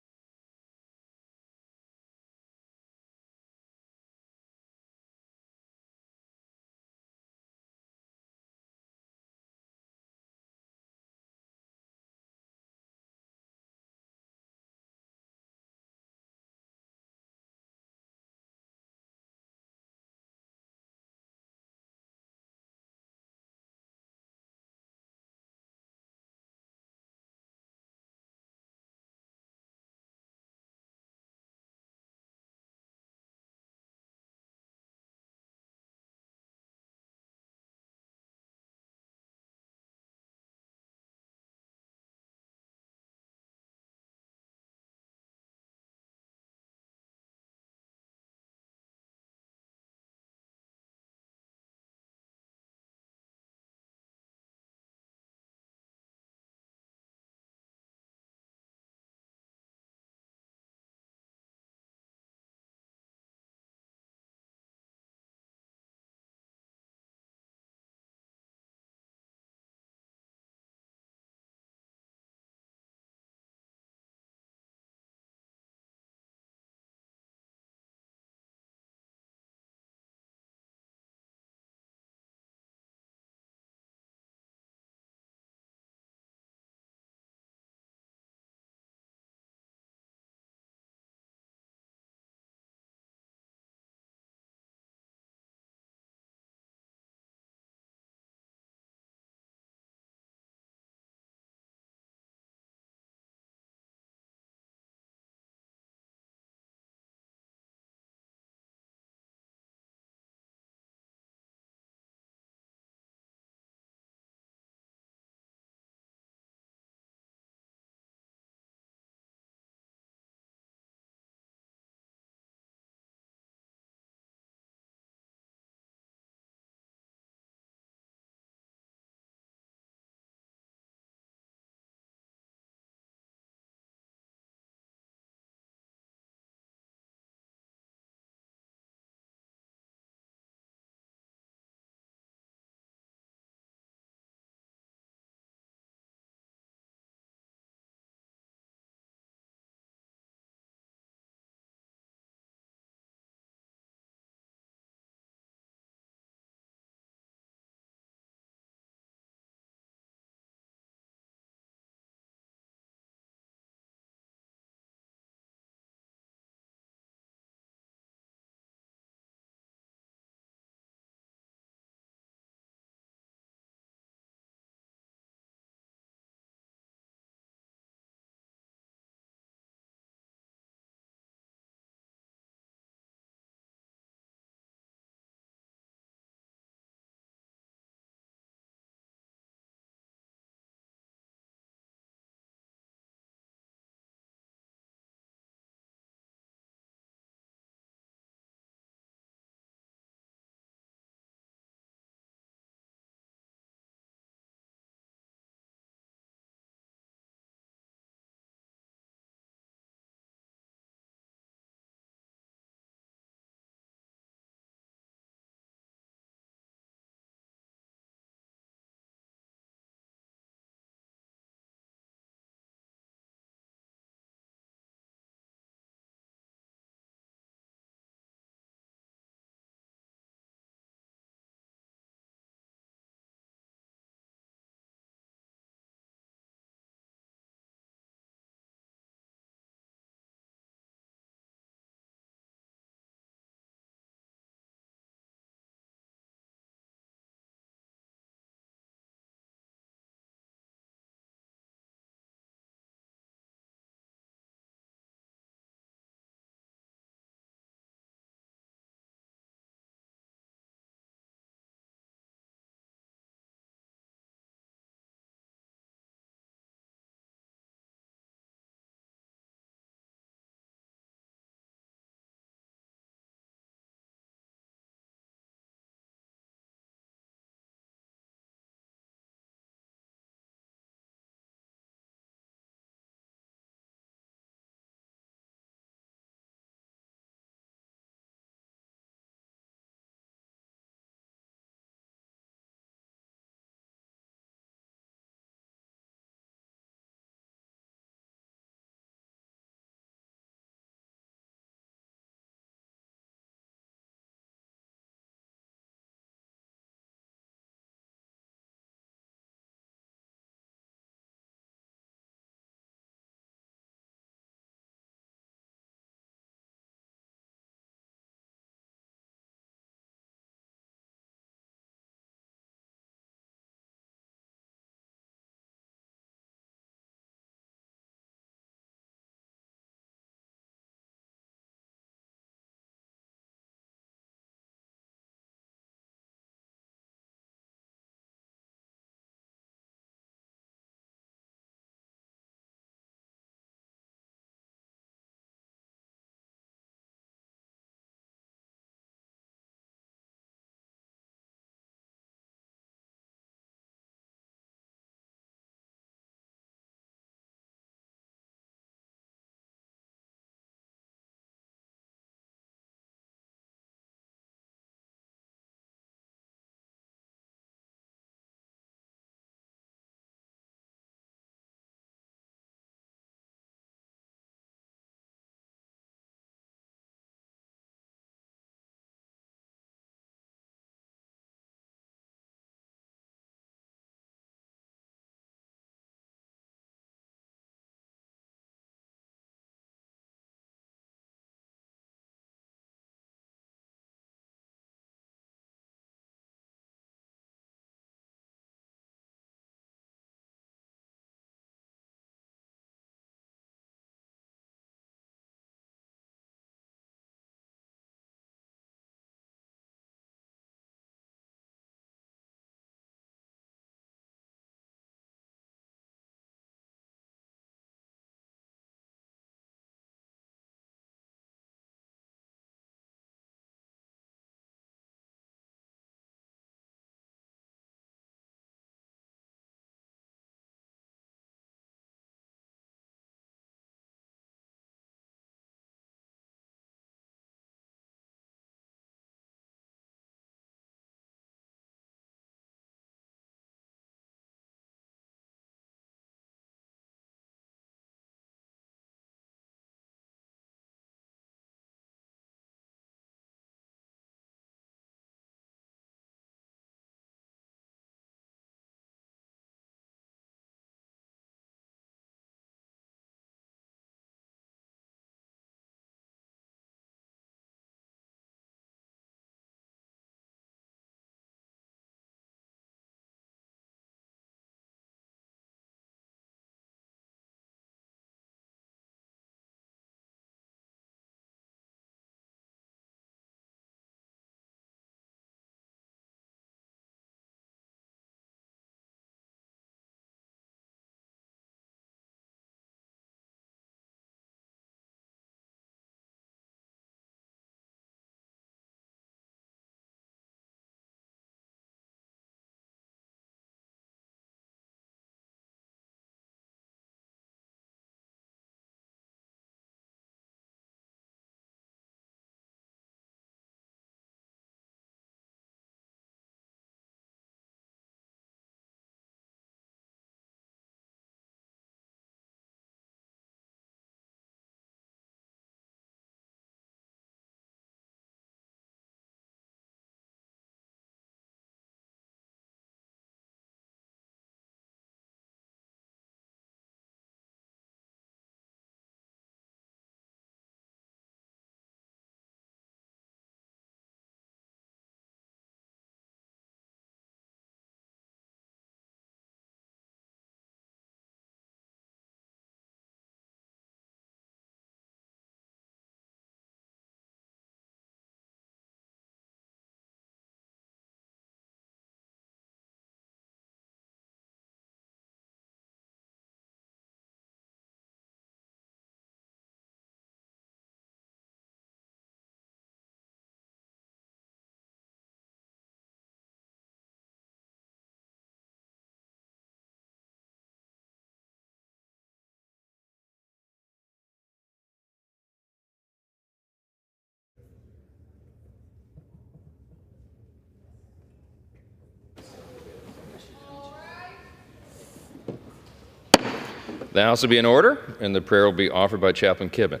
The House will be in order, and the prayer will be offered by Chaplain Kibben.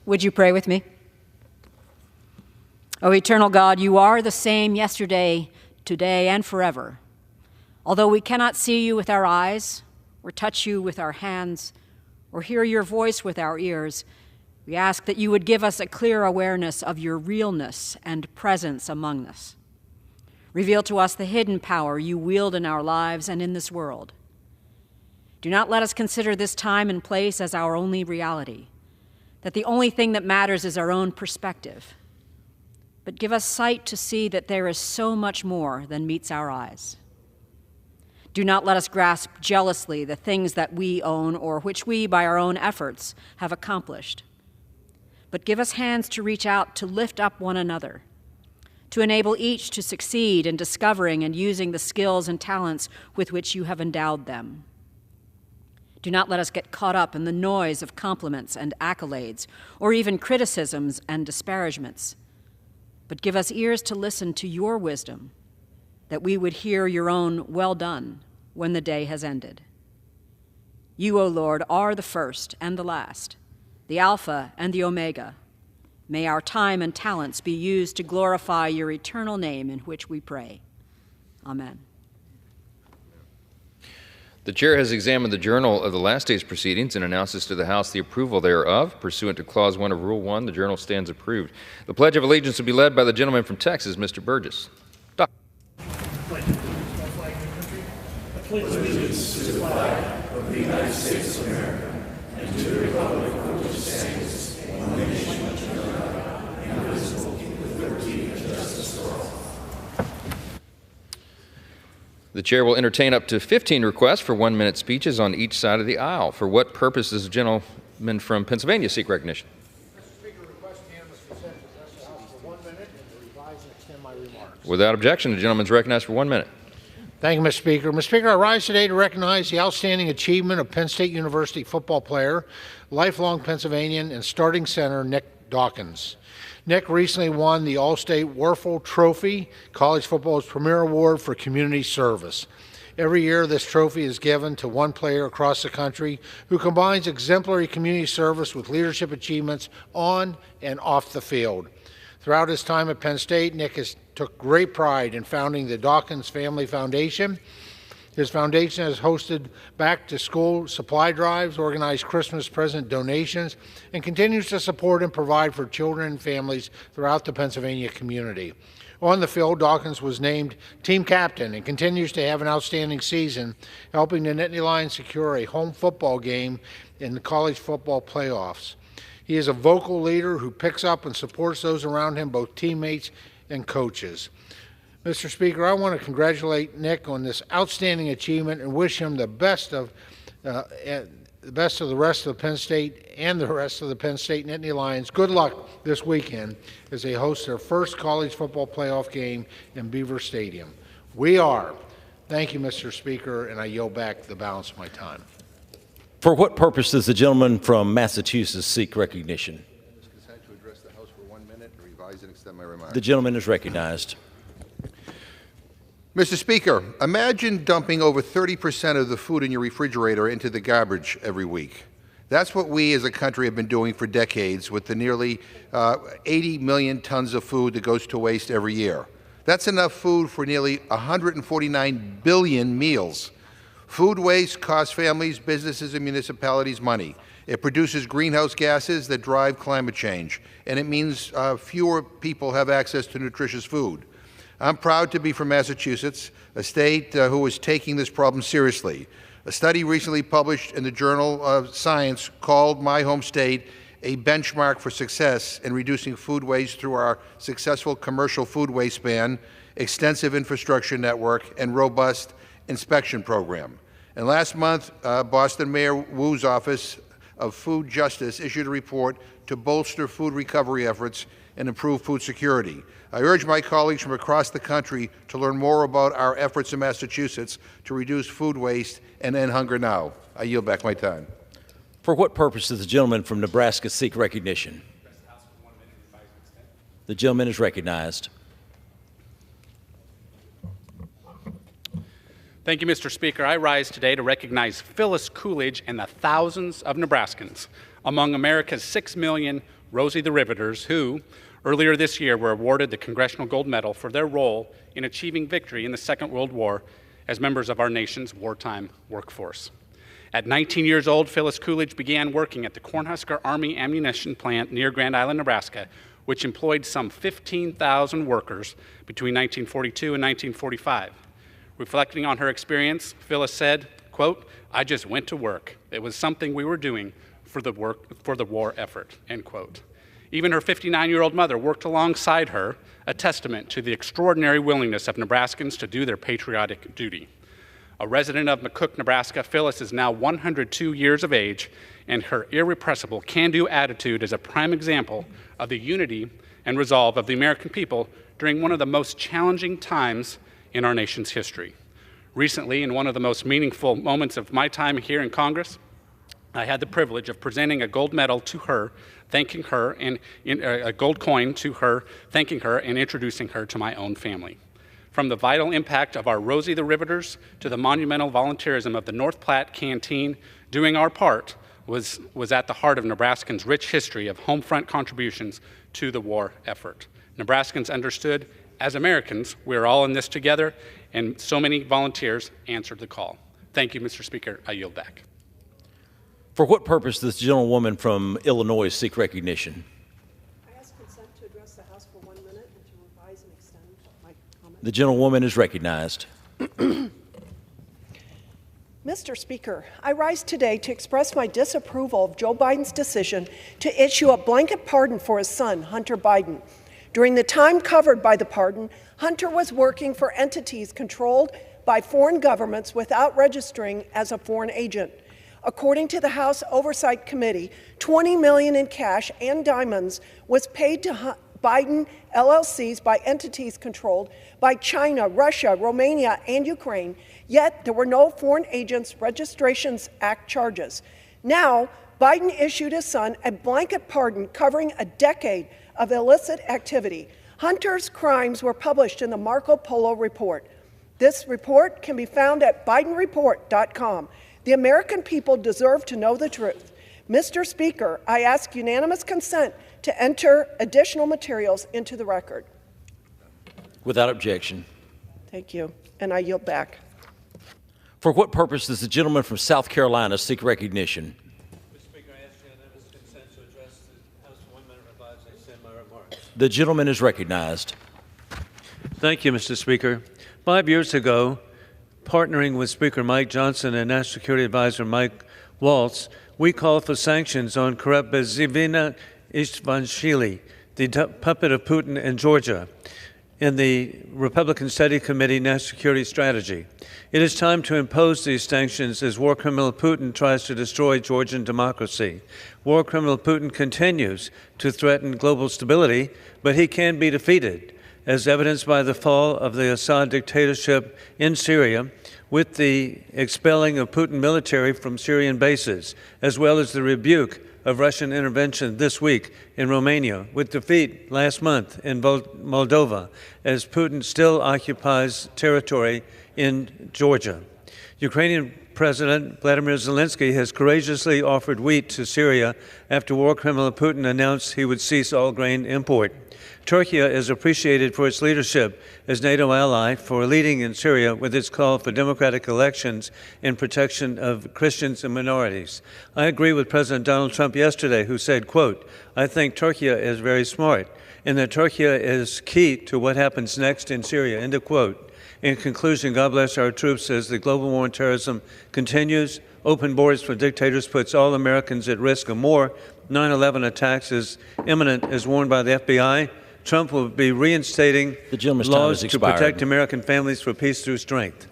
Would you pray with me? O eternal God, you are the same yesterday, today, and forever. Although we cannot see you with our eyes, or touch you with our hands, or hear your voice with our ears, we ask that you would give us a clear awareness of your realness and presence among us. Reveal to us the hidden power you wield in our lives and in this world. Do not let us consider this time and place as our only reality, that the only thing that matters is our own perspective. But give us sight to see that there is so much more than meets our eyes. Do not let us grasp jealously the things that we own or which we, by our own efforts, have accomplished. But give us hands to reach out to lift up one another, to enable each to succeed in discovering and using the skills and talents with which you have endowed them. Do not let us get caught up in the noise of compliments and accolades, or even criticisms and disparagements, but give us ears to listen to your wisdom, that we would hear your own well done when the day has ended. You, O Lord, are the first and the last, the Alpha and the Omega. May our time and talents be used to glorify your eternal name in which we pray. Amen.
The chair has examined the journal of the last day's proceedings and announces to the House the approval thereof. Pursuant to Clause 1 of Rule 1, the journal stands approved. The Pledge of Allegiance will be led by the gentleman from Texas, Mr. Burgess.
I pledge allegiance to the flag of the United States of America and to the republic for which it stands, one nation under God, indivisible, with liberty and justice for all.
The chair will entertain up to 15 requests for 1-minute speeches on each side of the aisle. For what purpose does the gentleman from Pennsylvania seek recognition?
Mr. Speaker, request unanimous consent to address the House for 1 minute and to revise and extend my remarks.
Without objection, the gentleman is recognized for 1 minute.
Thank you, Mr. Speaker. Mr. Speaker, I rise today to recognize the outstanding achievement of Penn State University football player, lifelong Pennsylvanian, and starting center Nick Dawkins. Nick recently won the All-State Werfel Trophy, college football's premier award for community service. Every year, this trophy is given to one player across the country who combines exemplary community service with leadership achievements on and off the field. Throughout his time at Penn State, Nick has took great pride in founding the Dawkins Family Foundation. His foundation has hosted back-to-school supply drives, organized Christmas present donations, and continues to support and provide for children and families throughout the Pennsylvania community. On the field, Dawkins was named team captain and continues to have an outstanding season, helping the Nittany Lions secure a home football game in the college football playoffs. He is a vocal leader who picks up and supports those around him, both teammates and coaches. Mr. Speaker, I want to congratulate Nick on this outstanding achievement and wish him the best of the rest of the Penn State and the rest of the Penn State Nittany Lions. Good luck this weekend as they host their first college football playoff game in Beaver Stadium. We are. Thank you, Mr. Speaker, and I yield back the balance of my time.
For what purpose does the gentleman from Massachusetts seek recognition?
Consent to address the House for 1 minute and revise and extend my remarks.
The gentleman is recognized.
Mr. Speaker, imagine dumping over 30% of the food in your refrigerator into the garbage every week. That's what we as a country have been doing for decades with the nearly 80 million tons of food that goes to waste every year. That's enough food for nearly 149 billion meals. Food waste costs families, businesses, and municipalities money. It produces greenhouse gases that drive climate change, and it means fewer people have access to nutritious food. I'm proud to be from Massachusetts, a state who is taking this problem seriously. A study recently published in the Journal of Science called my home state a benchmark for success in reducing food waste through our successful commercial food waste ban, extensive infrastructure network, and robust inspection program. And last month, Boston Mayor Wu's Office of Food Justice issued a report to bolster food recovery efforts and improve food security. I urge my colleagues from across the country to learn more about our efforts in Massachusetts to reduce food waste and end hunger now. I yield back my time.
For what purpose does the gentleman from Nebraska seek recognition? The gentleman is recognized.
Thank you, Mr. Speaker. I rise today to recognize Phyllis Coolidge and the thousands of Nebraskans among America's 6 million Rosie the Riveters who, earlier this year, were awarded the Congressional Gold Medal for their role in achieving victory in the Second World War as members of our nation's wartime workforce. At 19 years old, Phyllis Coolidge began working at the Cornhusker Army Ammunition Plant near Grand Island, Nebraska, which employed some 15,000 workers between 1942 and 1945. Reflecting on her experience, Phyllis said, quote, "I just went to work. It was something we were doing for the war effort," end quote. Even her 59-year-old mother worked alongside her, a testament to the extraordinary willingness of Nebraskans to do their patriotic duty. A resident of McCook, Nebraska, Phyllis is now 102 years of age, and her irrepressible can-do attitude is a prime example of the unity and resolve of the American people during one of the most challenging times in our nation's history. Recently, in one of the most meaningful moments of my time here in Congress, I had the privilege of presenting a gold medal to her, thanking her, and a gold coin to her, thanking her, and introducing her to my own family. From the vital impact of our Rosie the Riveters to the monumental volunteerism of the North Platte Canteen, doing our part was at the heart of Nebraskans' rich history of home front contributions to the war effort. Nebraskans understood, as Americans, we are all in this together, and so many volunteers answered the call. Thank you, Mr. Speaker. I yield back.
For what purpose does the gentlewoman from Illinois seek recognition?
I ask consent to address the House for 1 minute and to revise and extend my comment.
The gentlewoman is recognized.
Mr. Speaker, I rise today to express my disapproval of Joe Biden's decision to issue a blanket pardon for his son, Hunter Biden. During the time covered by the pardon, Hunter was working for entities controlled by foreign governments without registering as a foreign agent. According to the House Oversight Committee, $20 million in cash and diamonds was paid to Biden LLCs by entities controlled by China, Russia, Romania, and Ukraine, yet there were no Foreign Agents Registrations Act charges. Now, Biden issued his son a blanket pardon covering a decade of illicit activity. Hunter's crimes were published in the Marco Polo Report. This report can be found at bidenreport.com. The American people deserve to know the truth. Mr. Speaker, I ask unanimous consent to enter additional materials into the record.
Without objection.
Thank you, and I yield back.
For what purpose does the gentleman from South Carolina seek recognition?
Mr. Speaker, I ask unanimous consent to address the House for 1 minute revise and extend my remarks.
The gentleman is recognized.
Thank you, Mr. Speaker. 5 years ago, partnering with Speaker Mike Johnson and National Security Advisor Mike Waltz, we called for sanctions on corrupt Bezivina Ivanishvili, the puppet of Putin in Georgia, in the Republican Study Committee National Security Strategy. It is time to impose these sanctions as war criminal Putin tries to destroy Georgian democracy. War criminal Putin continues to threaten global stability, but he can be defeated, as evidenced by the fall of the Assad dictatorship in Syria, with the expelling of Putin military from Syrian bases, as well as the rebuke of Russian intervention this week in Romania, with defeat last month in Moldova, as Putin still occupies territory in Georgia. Ukrainian President Vladimir Zelensky has courageously offered wheat to Syria after war criminal Putin announced he would cease all grain import. Turkey is appreciated for its leadership as NATO ally for leading in Syria with its call for democratic elections and protection of Christians and minorities. I agree with President Donald Trump yesterday, who said, quote, "I think Turkey is very smart and that Turkey is key to what happens next in Syria," end of quote. In conclusion, God bless our troops as the global war on terrorism continues. Open borders for dictators puts all Americans at risk of more. 9/11 attacks is imminent, as warned by the FBI. Trump will be reinstating laws to protect American families for peace through strength.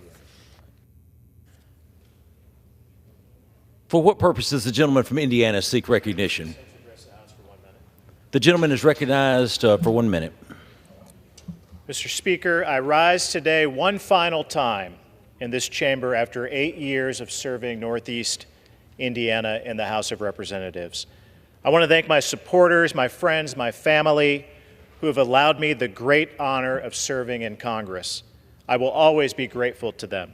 For what purpose does the gentleman from Indiana seek recognition? The gentleman is recognized for 1 minute.
Mr. Speaker, I rise today one final time in this chamber after 8 years of serving Northeast Indiana in the House of Representatives. I want to thank my supporters, my friends, my family, who have allowed me the great honor of serving in Congress. I will always be grateful to them.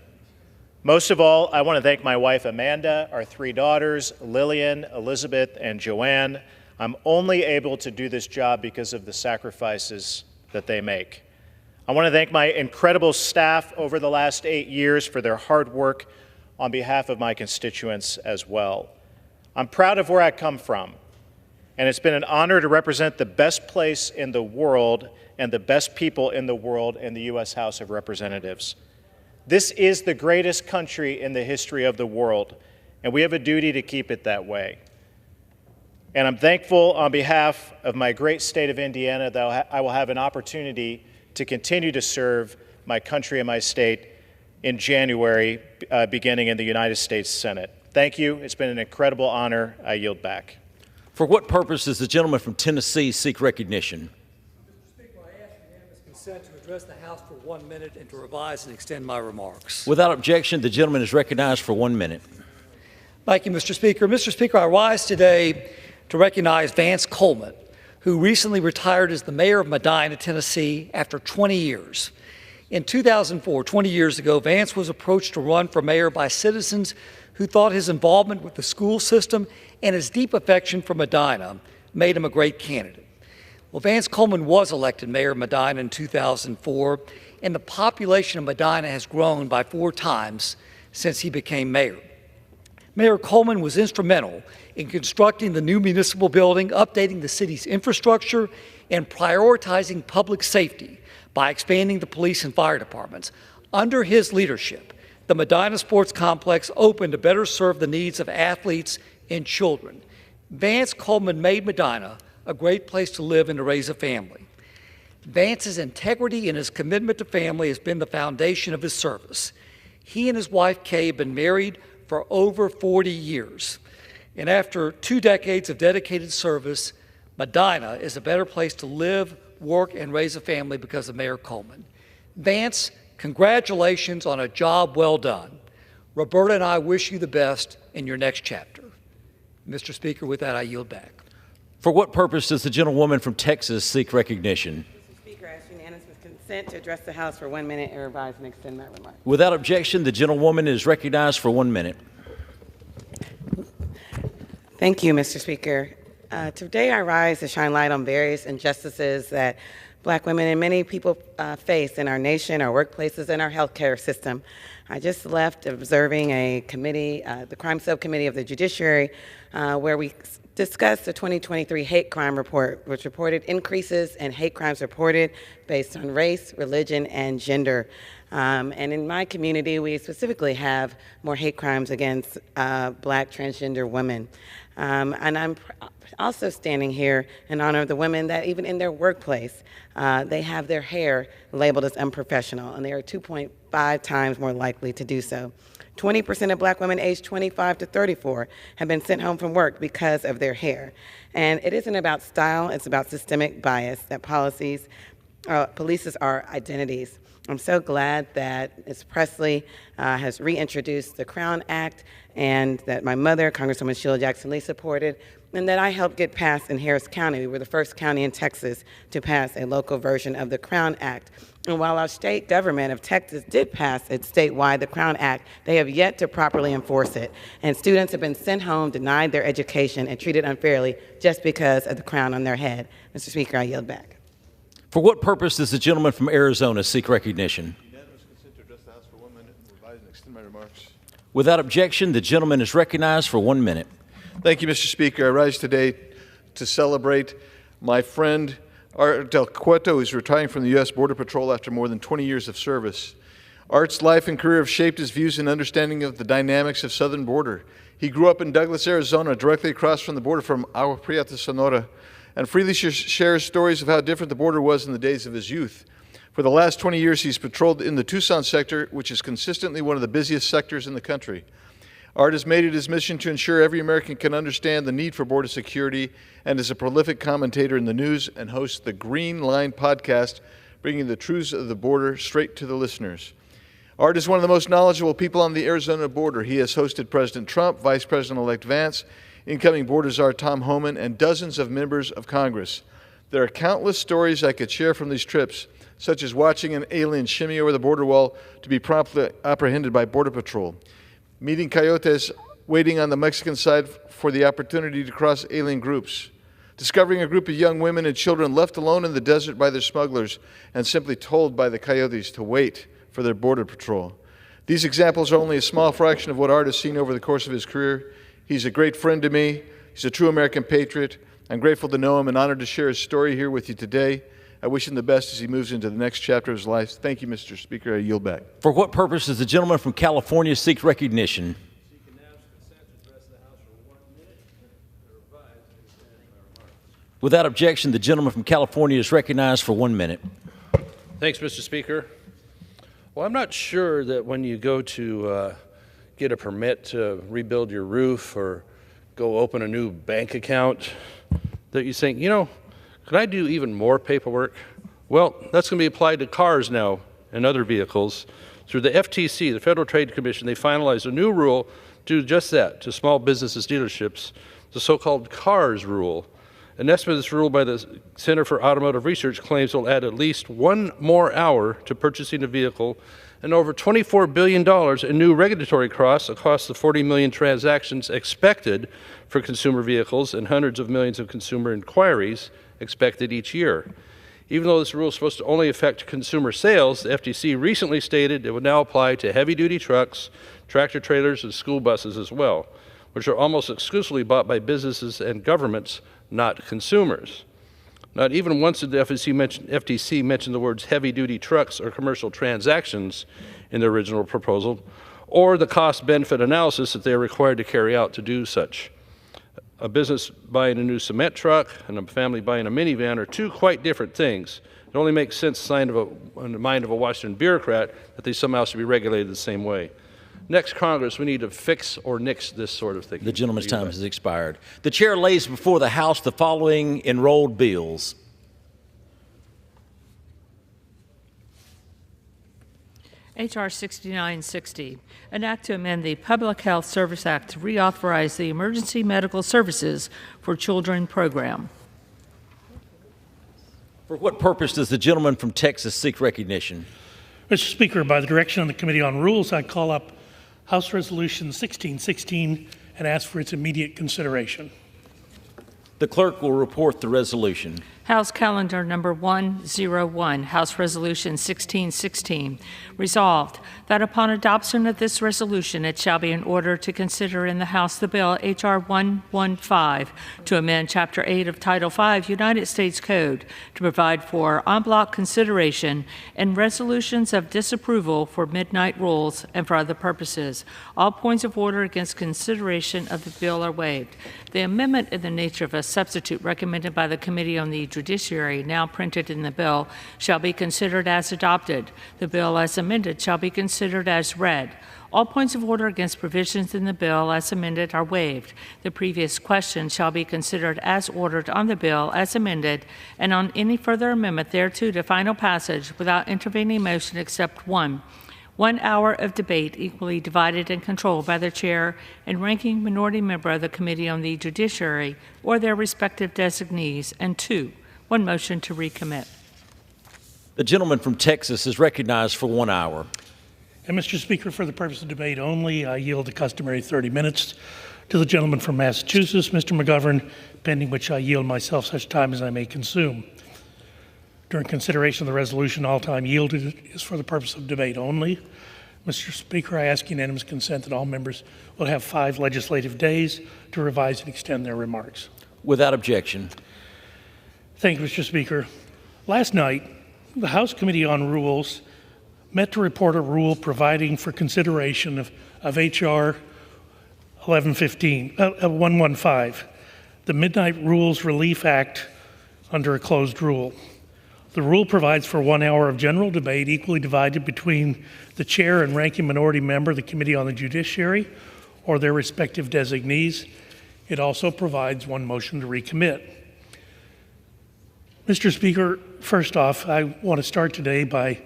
Most of all, I want to thank my wife Amanda, our 3 daughters, Lillian, Elizabeth, and Joanne. I'm only able to do this job because of the sacrifices that they make. I want to thank my incredible staff over the last 8 years for their hard work on behalf of my constituents as well. I'm proud of where I come from, and it's been an honor to represent the best place in the world and the best people in the world in the U.S. House of Representatives. This is the greatest country in the history of the world, and we have a duty to keep it that way. And I'm thankful on behalf of my great state of Indiana that I will have an opportunity to continue to serve my country and my state in January, beginning in the United States Senate. Thank you. It's been an incredible honor. I yield back.
For what purpose does the gentleman from Tennessee seek recognition?
Mr. Speaker, I ask unanimous consent to address the House for 1 minute and to revise and extend my remarks.
Without objection, the gentleman is recognized for 1 minute.
Thank you, Mr. Speaker. Mr. Speaker, I rise today to recognize Vance Coleman, who recently retired as the mayor of Medina, Tennessee, after 20 years. In 2004, 20 years ago, Vance was approached to run for mayor by citizens who thought his involvement with the school system and his deep affection for Medina made him a great candidate. Well, Vance Coleman was elected mayor of Medina in 2004, and the population of Medina has grown by 4 times since he became mayor. Mayor Coleman was instrumental in constructing the new municipal building, updating the city's infrastructure, and prioritizing public safety by expanding the police and fire departments. Under his leadership, the Medina Sports Complex opened to better serve the needs of athletes and children. Vance Coleman made Medina a great place to live and to raise a family. Vance's integrity and his commitment to family has been the foundation of his service. He and his wife, Kay, have been married for over 40 years. And after 2 decades of dedicated service, Medina is a better place to live, work, and raise a family because of Mayor Coleman. Vance, congratulations on a job well done. Roberta and I wish you the best in your next chapter. Mr. Speaker, with that, I yield back.
For what purpose does the gentlewoman from Texas seek recognition?
Mr. Speaker, I ask unanimous consent to address the House for 1 minute and revise and extend my remarks.
Without objection, the gentlewoman is recognized for 1 minute.
Thank you, Mr. Speaker. Today I rise to shine light on various injustices that Black women and many people face in our nation, our workplaces, and our healthcare system. I just left observing a committee, the Crime Subcommittee of the Judiciary, where we discussed the 2023 hate crime report, which reported increases in hate crimes reported based on race, religion, and gender. And in my community, we specifically have more hate crimes against Black transgender women. And I'm also standing here in honor of the women that even in their workplace, they have their hair labeled as unprofessional, and they are 2.5 times more likely to do so. 20% of Black women aged 25 to 34 have been sent home from work because of their hair. And it isn't about style, it's about systemic bias that policies polices our identities. I'm so glad that Ms. Presley has reintroduced the Crown Act, and that my mother, Congresswoman Sheila Jackson Lee, supported, and that I helped get passed in Harris County. We were the first county in Texas to pass a local version of the Crown Act. And while our state government of Texas did pass it statewide, the Crown Act, they have yet to properly enforce it. And students have been sent home, denied their education, and treated unfairly just because of the crown on their head. Mr. Speaker, I yield back.
For what purpose does the gentleman from Arizona seek recognition?
Unanimous consent to address the House for 1 minute and revise and extend my remarks.
Without objection, the gentleman is recognized for 1 minute.
Thank you, Mr. Speaker. I rise today to celebrate my friend Art Del Cueto, who is retiring from the U.S. Border Patrol after more than 20 years of service. Art's life and career have shaped his views and understanding of the dynamics of southern border. He grew up in Douglas, Arizona, directly across from the border from Agua Prieta, Sonora, and freely shares stories of how different the border was in the days of his youth. For the last 20 years, he's patrolled in the Tucson sector, which is consistently one of the busiest sectors in the country. Art has made it his mission to ensure every American can understand the need for border security, and is a prolific commentator in the news and hosts the Green Line podcast, bringing the truths of the border straight to the listeners. Art is one of the most knowledgeable people on the Arizona border. He has hosted President Trump, Vice President-elect Vance, incoming border czar Tom Homan, and dozens of members of Congress. There are countless stories I could share from these trips,
such as watching an alien shimmy over the border wall to be promptly apprehended by Border Patrol, meeting coyotes waiting on the Mexican side for the opportunity to cross alien groups, discovering a group of young women and children left alone in the desert by their smugglers and simply told by the coyotes to wait for their Border Patrol. These examples are only a small fraction of what Art has seen over the course of his career. He's a great friend to me. He's a true American patriot. I'm grateful to know him and honored to share his story here with you today. I wish him the best as he moves into the next chapter of his life. Thank you, Mr. Speaker. I yield back.
For what purpose does the gentleman from California seek recognition? Without objection, the gentleman from California is recognized for 1 minute.
Thanks, Mr. Speaker. Well, I'm not sure that when you go to get a permit to rebuild your roof or go open a new bank account that you think, you know, could I do even more paperwork? Well, that's going to be applied to cars now and other vehicles. Through the FTC, the Federal Trade Commission, they finalized a new rule to do just that, to small businesses, dealerships, the so-called CARS rule. An estimate of this rule by the Center for Automotive Research claims will add at least 1 more hour to purchasing a vehicle and over $24 billion in new regulatory costs across the 40 million transactions expected for consumer vehicles and hundreds of millions of consumer inquiries expected each year. Even though this rule is supposed to only affect consumer sales, the FTC recently stated it would now apply to heavy-duty trucks, tractor trailers, and school buses as well, which are almost exclusively bought by businesses and governments, not consumers. Not even once did the FTC mention the words heavy-duty trucks or commercial transactions in the original proposal, or the cost-benefit analysis that they are required to carry out to do such. A business buying a new cement truck and a family buying a minivan are two quite different things. It only makes sense in the mind of a Washington bureaucrat that they somehow should be regulated the same way. Next Congress, we need to fix or nix this sort of thing.
The gentleman's time has expired. The chair lays before the House the following enrolled bills.
H.R. 6960, an act to amend the Public Health Service Act to reauthorize the Emergency Medical Services for Children program.
For what purpose does the gentleman from Texas seek recognition?
Mr. Speaker, by the direction of the Committee on Rules, I call up House Resolution 1616 and ask for its immediate consideration.
The clerk will report the resolution.
House Calendar Number 101, House Resolution 1616. Resolved that upon adoption of this resolution, it shall be in order to consider in the House the bill H.R. 115 to amend Chapter 8 of Title 5 United States Code to provide for en bloc consideration and resolutions of disapproval for midnight rules and for other purposes. All points of order against consideration of the bill are waived. The amendment in the nature of a substitute recommended by the Committee on the Judiciary, now printed in the bill, shall be considered as adopted. The bill as amended shall be considered as read. All points of order against provisions in the bill as amended are waived. The previous question shall be considered as ordered on the bill as amended and on any further amendment thereto to final passage without intervening motion except one. 1 hour of debate equally divided and controlled by the chair and ranking minority member of the Committee on the Judiciary or their respective designees, and 2, 1 motion to recommit.
The gentleman from Texas is recognized for 1 hour.
And Mr. Speaker, for the purpose of debate only, I yield the customary 30 minutes to the gentleman from Massachusetts, Mr. McGovern, pending which I yield myself such time as I may consume. During consideration of the resolution, all time yielded is for the purpose of debate only. Mr. Speaker, I ask unanimous consent that all members will have 5 legislative days to revise and extend their remarks.
Without objection.
Thank you, Mr. Speaker. Last night, the House Committee on Rules met to report a rule providing for consideration of H.R. 115, the Midnight Rules Relief Act under a closed rule. The rule provides for 1 hour of general debate equally divided between the chair and ranking minority member of the Committee on the Judiciary or their respective designees. It also provides 1 motion to recommit. Mr. Speaker, first off, I want to start today by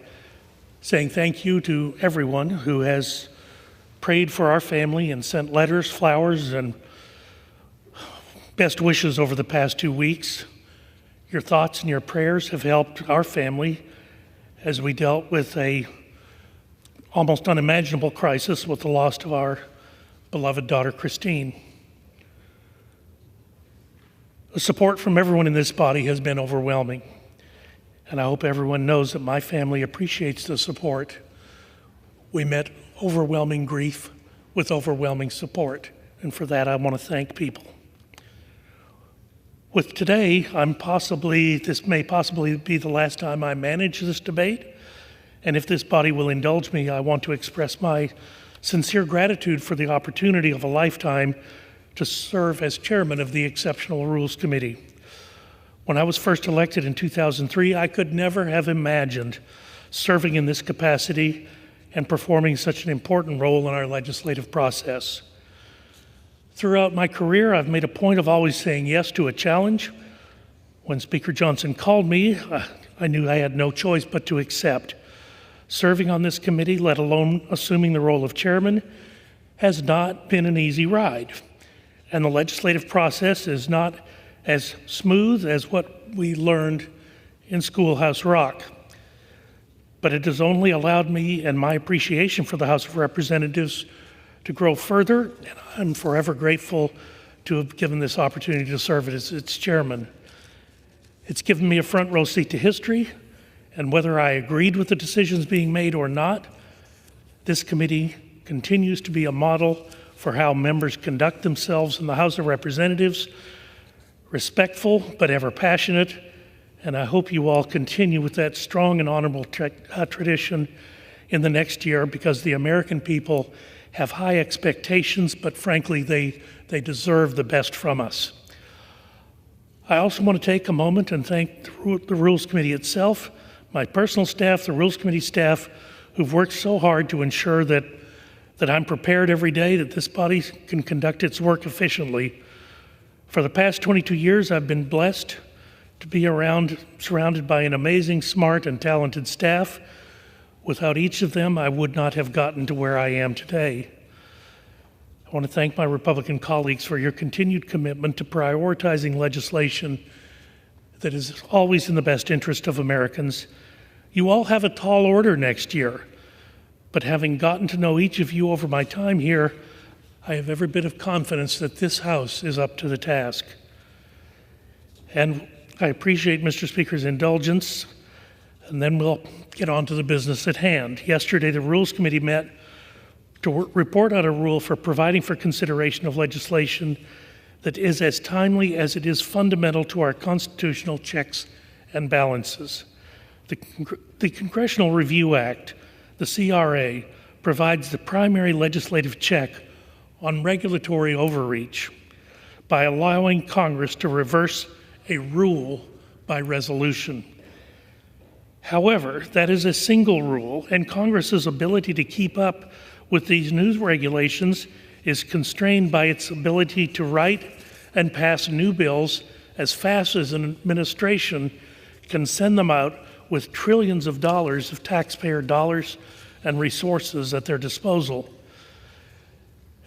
saying thank you to everyone who has prayed for our family and sent letters, flowers, and best wishes over the past 2 weeks. Your thoughts and your prayers have helped our family as we dealt with a almost unimaginable crisis with the loss of our beloved daughter, Christine. The support from everyone in this body has been overwhelming, and I hope everyone knows that my family appreciates the support. We met overwhelming grief with overwhelming support, and for that I want to thank people. With today, this may possibly be the last time I manage this debate, and if this body will indulge me, I want to express my sincere gratitude for the opportunity of a lifetime to serve as chairman of the Exceptional Rules Committee. When I was first elected in 2003, I could never have imagined serving in this capacity and performing such an important role in our legislative process. Throughout my career, I've made a point of always saying yes to a challenge. When Speaker Johnson called me, I knew I had no choice but to accept. Serving on this committee, let alone assuming the role of chairman, has not been an easy ride. And the legislative process is not as smooth as what we learned in Schoolhouse Rock. But it has only allowed me and my appreciation for the House of Representatives to grow further, and I'm forever grateful to have given this opportunity to serve as its chairman. It's given me a front row seat to history, and whether I agreed with the decisions being made or not, this committee continues to be a model for how members conduct themselves in the House of Representatives, respectful but ever passionate, and I hope you all continue with that strong and honorable tradition in the next year, because the American people have high expectations, but frankly, they deserve the best from us. I also want to take a moment and thank the Rules Committee itself, my personal staff, the Rules Committee staff, who've worked so hard to ensure that I'm prepared every day, that this body can conduct its work efficiently. For the past 22 years, I've been blessed to be surrounded by an amazing, smart, and talented staff. Without each of them, I would not have gotten to where I am today. I want to thank my Republican colleagues for your continued commitment to prioritizing legislation that is always in the best interest of Americans. You all have a tall order next year, but having gotten to know each of you over my time here, I have every bit of confidence that this House is up to the task. And I appreciate Mr. Speaker's indulgence, and then we'll get on to the business at hand. Yesterday, the Rules Committee met to report on a rule for providing for consideration of legislation that is as timely as it is fundamental to our constitutional checks and balances. The Congressional Review Act, the CRA, provides the primary legislative check on regulatory overreach by allowing Congress to reverse a rule by resolution. However, that is a single rule, and Congress's ability to keep up with these new regulations is constrained by its ability to write and pass new bills as fast as an administration can send them out with trillions of dollars of taxpayer dollars and resources at their disposal.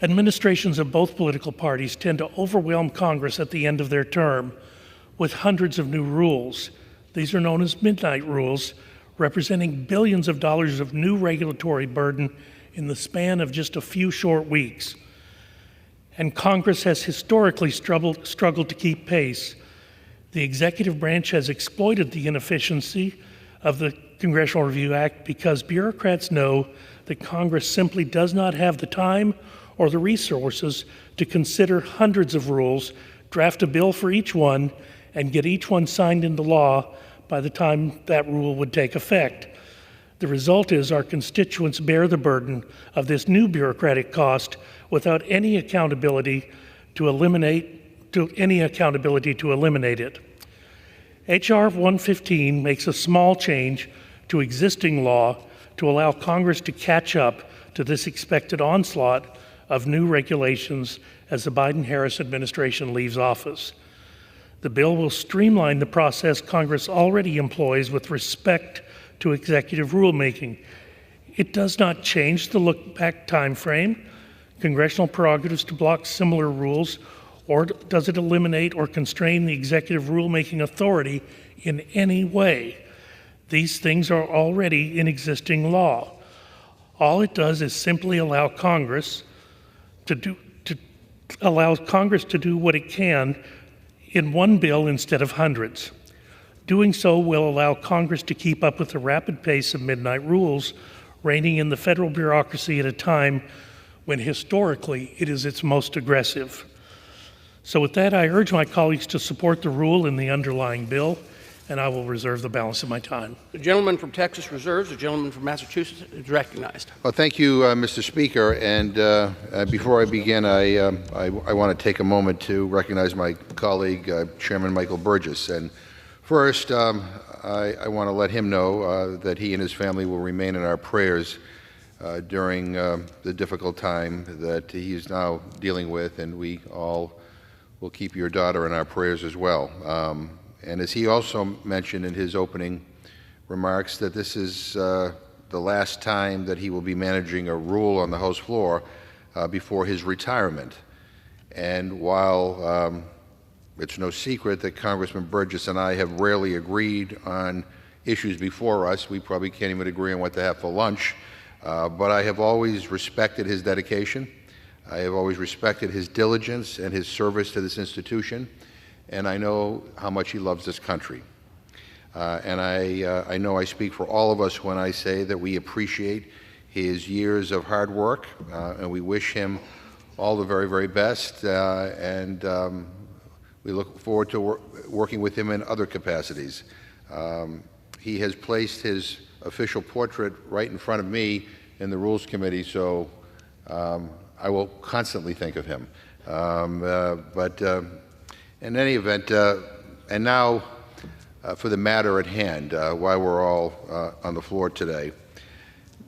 Administrations of both political parties tend to overwhelm Congress at the end of their term with hundreds of new rules. These are known as midnight rules, representing billions of dollars of new regulatory burden in the span of just a few short weeks. And Congress has historically struggled to keep pace. The executive branch has exploited the inefficiency of the Congressional Review Act because bureaucrats know that Congress simply does not have the time or the resources to consider hundreds of rules, draft a bill for each one, and get each one signed into law by the time that rule would take effect. The result is our constituents bear the burden of this new bureaucratic cost without any accountability to eliminate it. H.R. 115 makes a small change to existing law to allow Congress to catch up to this expected onslaught of new regulations as the Biden-Harris administration leaves office. The bill will streamline the process Congress already employs with respect to executive rulemaking. It does not change the look-back time frame, congressional prerogatives to block similar rules, or does it eliminate or constrain the executive rulemaking authority in any way. These things are already in existing law. All it does is simply allow Congress to do what it can in one bill instead of hundreds. Doing so will allow Congress to keep up with the rapid pace of midnight rules reigning in the federal bureaucracy at a time when historically it is its most aggressive. So with that, I urge my colleagues to support the rule in the underlying bill, and I will reserve the balance of my time.
The gentleman from Texas reserves. The gentleman from Massachusetts is recognized.
Well, thank you, Mr. Speaker. And before I begin, I want to take a moment to recognize my colleague, Chairman Michael Burgess. And first, I want to let him know that he and his family will remain in our prayers during the difficult time that he is now dealing with, and we all will keep your daughter in our prayers as well. And as he also mentioned in his opening remarks, that this is the last time that he will be managing a rule on the House floor before his retirement. And while it's no secret that Congressman Burgess and I have rarely agreed on issues before us, we probably can't even agree on what to have for lunch, but I have always respected his dedication. I have always respected his diligence and his service to this institution, and I know how much he loves this country. And I know I speak for all of us when I say that we appreciate his years of hard work, and we wish him all the very, very best, and we look forward to working with him in other capacities. He has placed his official portrait right in front of me in the Rules Committee, so I will constantly think of him. But in any event, and now for the matter at hand, while we're all on the floor today.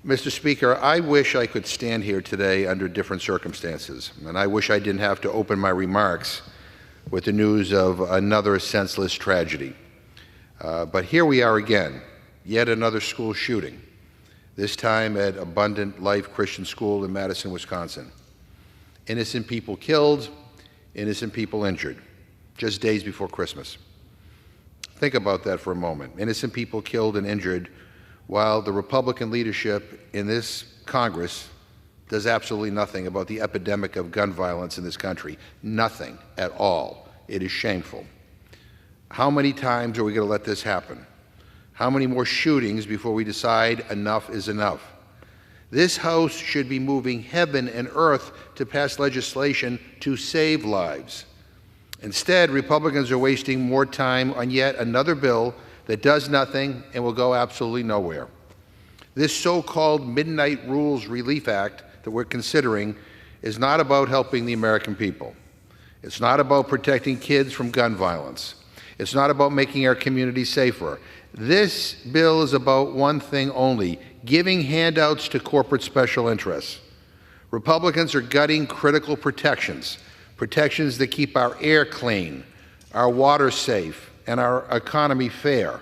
Mr. Speaker, I wish I could stand here today under different circumstances, and I wish I didn't have to open my remarks with the news of another senseless tragedy. But here we are again, yet another school shooting, this time at Abundant Life Christian School in Madison, Wisconsin. Innocent people killed, innocent people injured, just days before Christmas. Think about that for a moment. Innocent people killed and injured while the Republican leadership in this Congress does absolutely nothing about the epidemic of gun violence in this country. Nothing at all. It is shameful. How many times are we going to let this happen? How many more shootings before we decide enough is enough? This House should be moving heaven and earth to pass legislation to save lives. Instead, Republicans are wasting more time on yet another bill that does nothing and will go absolutely nowhere. This so-called Midnight Rules Relief Act that we're considering is not about helping the American people. It's not about protecting kids from gun violence. It's not about making our communities safer. This bill is about one thing only: giving handouts to corporate special interests. Republicans are gutting critical protections, protections that keep our air clean, our water safe, and our economy fair,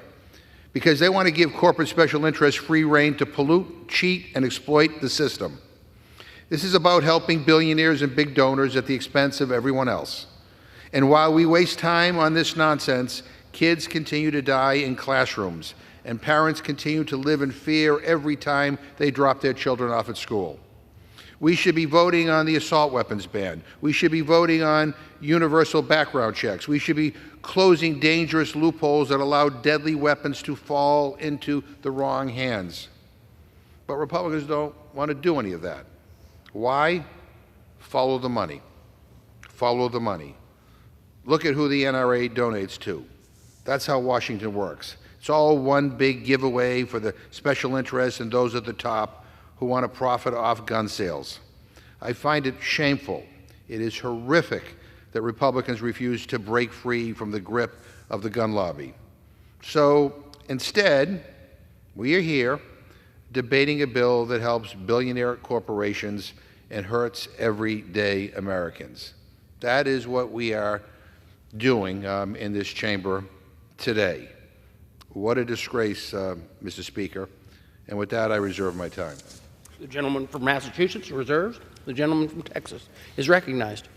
because they want to give corporate special interests free rein to pollute, cheat, and exploit the system. This is about helping billionaires and big donors at the expense of everyone else. And while we waste time on this nonsense, kids continue to die in classrooms, and parents continue to live in fear every time they drop their children off at school. We should be voting on the assault weapons ban. We should be voting on universal background checks. We should be closing dangerous loopholes that allow deadly weapons to fall into the wrong hands. But Republicans don't want to do any of that. Why? Follow the money. Follow the money. Look at who the NRA donates to. That's how Washington works. It's all one big giveaway for the special interests and those at the top who want to profit off gun sales. I find it shameful. It is horrific that Republicans refuse to break free from the grip of the gun lobby. So instead, we are here debating a bill that helps billionaire corporations and hurts everyday Americans. That is what we are doing in this chamber today. What a disgrace, Mr. Speaker. And with that, I reserve my time.
The gentleman from Massachusetts reserves. The gentleman from Texas is recognized.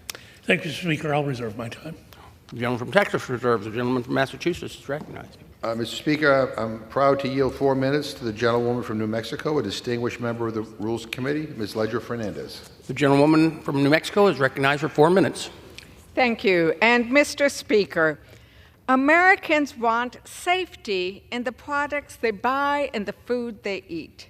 Thank you, Mr. Speaker. I'll reserve my time.
The gentleman from Texas reserves. The gentleman from Massachusetts is recognized.
Mr. Speaker, I'm proud to yield 4 minutes to the gentlewoman from New Mexico, a distinguished member of the Rules Committee, Ms. Ledger Fernandez.
The gentlewoman from New Mexico is recognized for 4 minutes.
Thank you. And Mr. Speaker, Americans want safety in the products they buy and the food they eat.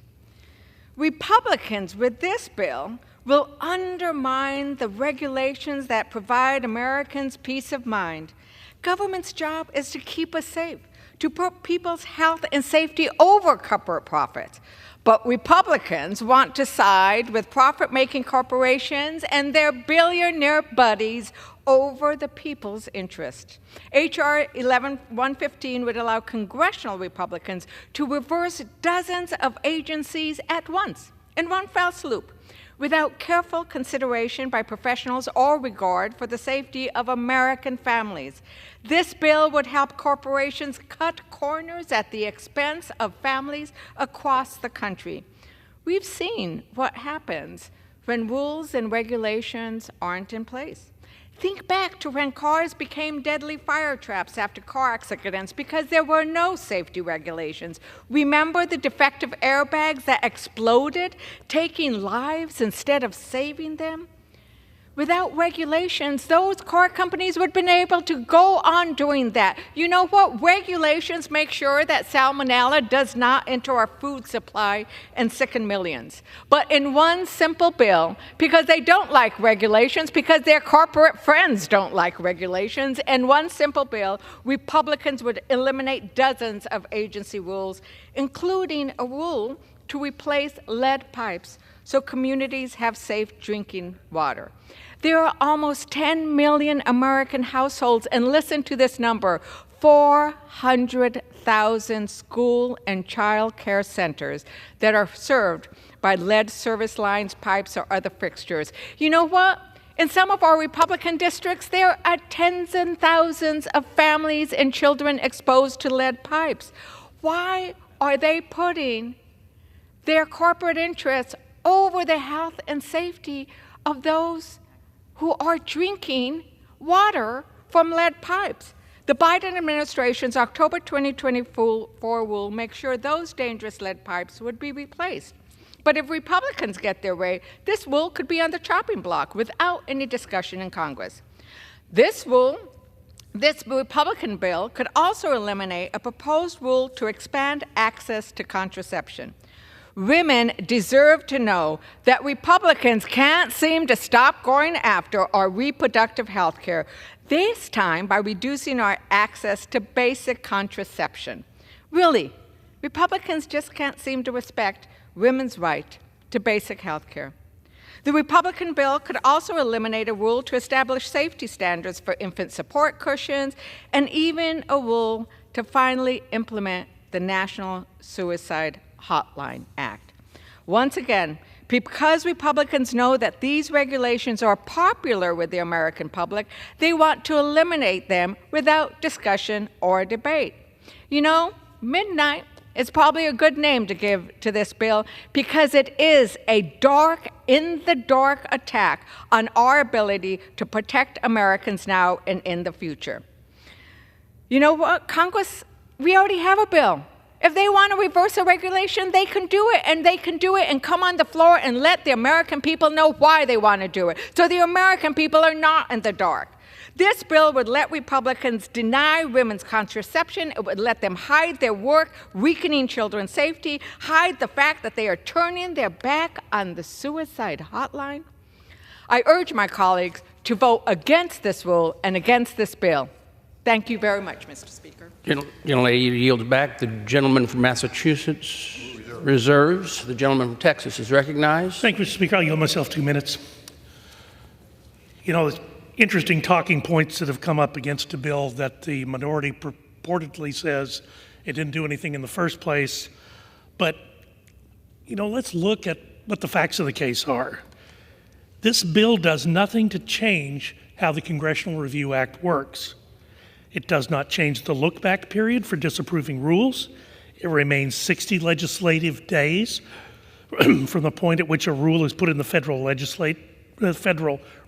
Republicans, with this bill, will undermine the regulations that provide Americans peace of mind. Government's job is to keep us safe, to put people's health and safety over corporate profits. But Republicans want to side with profit-making corporations and their billionaire buddies over the people's interest. H.R. 115 would allow congressional Republicans to reverse dozens of agencies at once, in one fell swoop, without careful consideration by professionals or regard for the safety of American families. This bill would help corporations cut corners at the expense of families across the country. We've seen what happens when rules and regulations aren't in place. Think back to when cars became deadly fire traps after car accidents because there were no safety regulations. Remember the defective airbags that exploded, taking lives instead of saving them? Without regulations, those car companies would have been able to go on doing that. You know what? Regulations make sure that salmonella does not enter our food supply and sicken millions. But in one simple bill, because they don't like regulations, because their corporate friends don't like regulations, in one simple bill, Republicans would eliminate dozens of agency rules, including a rule to replace lead pipes so communities have safe drinking water. There are almost 10 million American households, and listen to this number, 400,000 school and child care centers that are served by lead service lines, pipes, or other fixtures. You know what? In some of our Republican districts, there are tens and thousands of families and children exposed to lead pipes. Why are they putting their corporate interests over the health and safety of those who are drinking water from lead pipes? The Biden administration's October 2024 rule makes sure those dangerous lead pipes would be replaced. But if Republicans get their way, this rule could be on the chopping block without any discussion in Congress. This Republican bill could also eliminate a proposed rule to expand access to contraception. Women deserve to know that Republicans can't seem to stop going after our reproductive health care, this time by reducing our access to basic contraception. Really, Republicans just can't seem to respect women's right to basic health care. The Republican bill could also eliminate a rule to establish safety standards for infant support cushions and even a rule to finally implement the National Suicide Hotline Act. Once again, because Republicans know that these regulations are popular with the American public, they want to eliminate them without discussion or debate. You know, midnight is probably a good name to give to this bill because it is a dark, in-the-dark attack on our ability to protect Americans now and in the future. You know what, Congress, we already have a bill. If they want to reverse a regulation, they can do it, and they can do it and come on the floor and let the American people know why they want to do it, so the American people are not in the dark. This bill would let Republicans deny women's contraception. It would let them hide their work, weakening children's safety, hide the fact that they are turning their back on the suicide hotline. I urge my colleagues to vote against this rule and against this bill. Thank you very much, Mr. Speaker.
Gentlelady yields back. The gentleman from Massachusetts reserves. The gentleman from Texas is recognized.
Thank you, Mr. Speaker. I'll yield myself 2 minutes. You know, there's interesting talking points that have come up against a bill that the minority purportedly says it didn't do anything in the first place. But, you know, let's look at what the facts of the case are. This bill does nothing to change how the Congressional Review Act works. It does not change the look-back period for disapproving rules. It remains 60 legislative days from the point at which a rule is put in the Federal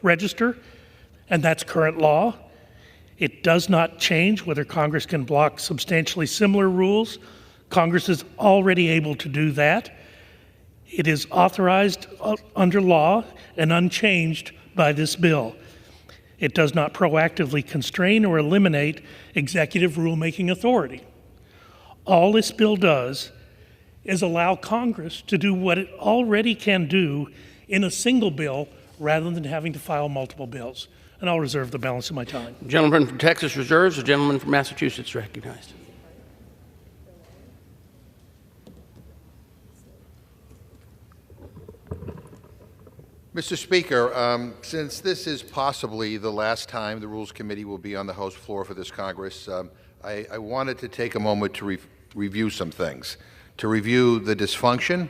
Register, and that's current law. It does not change whether Congress can block substantially similar rules. Congress is already able to do that. It is authorized under law and unchanged by this bill. It does not proactively constrain or eliminate executive rulemaking authority. All this bill does is allow Congress to do what it already can do in a single bill rather than having to file multiple bills. And I'll reserve the balance of my time.
The gentleman from Texas reserves. The gentleman from Massachusetts recognized.
Mr. Speaker, since this is possibly the last time the Rules Committee will be on the House floor for this Congress, I wanted to take a moment to review some things, to review the dysfunction,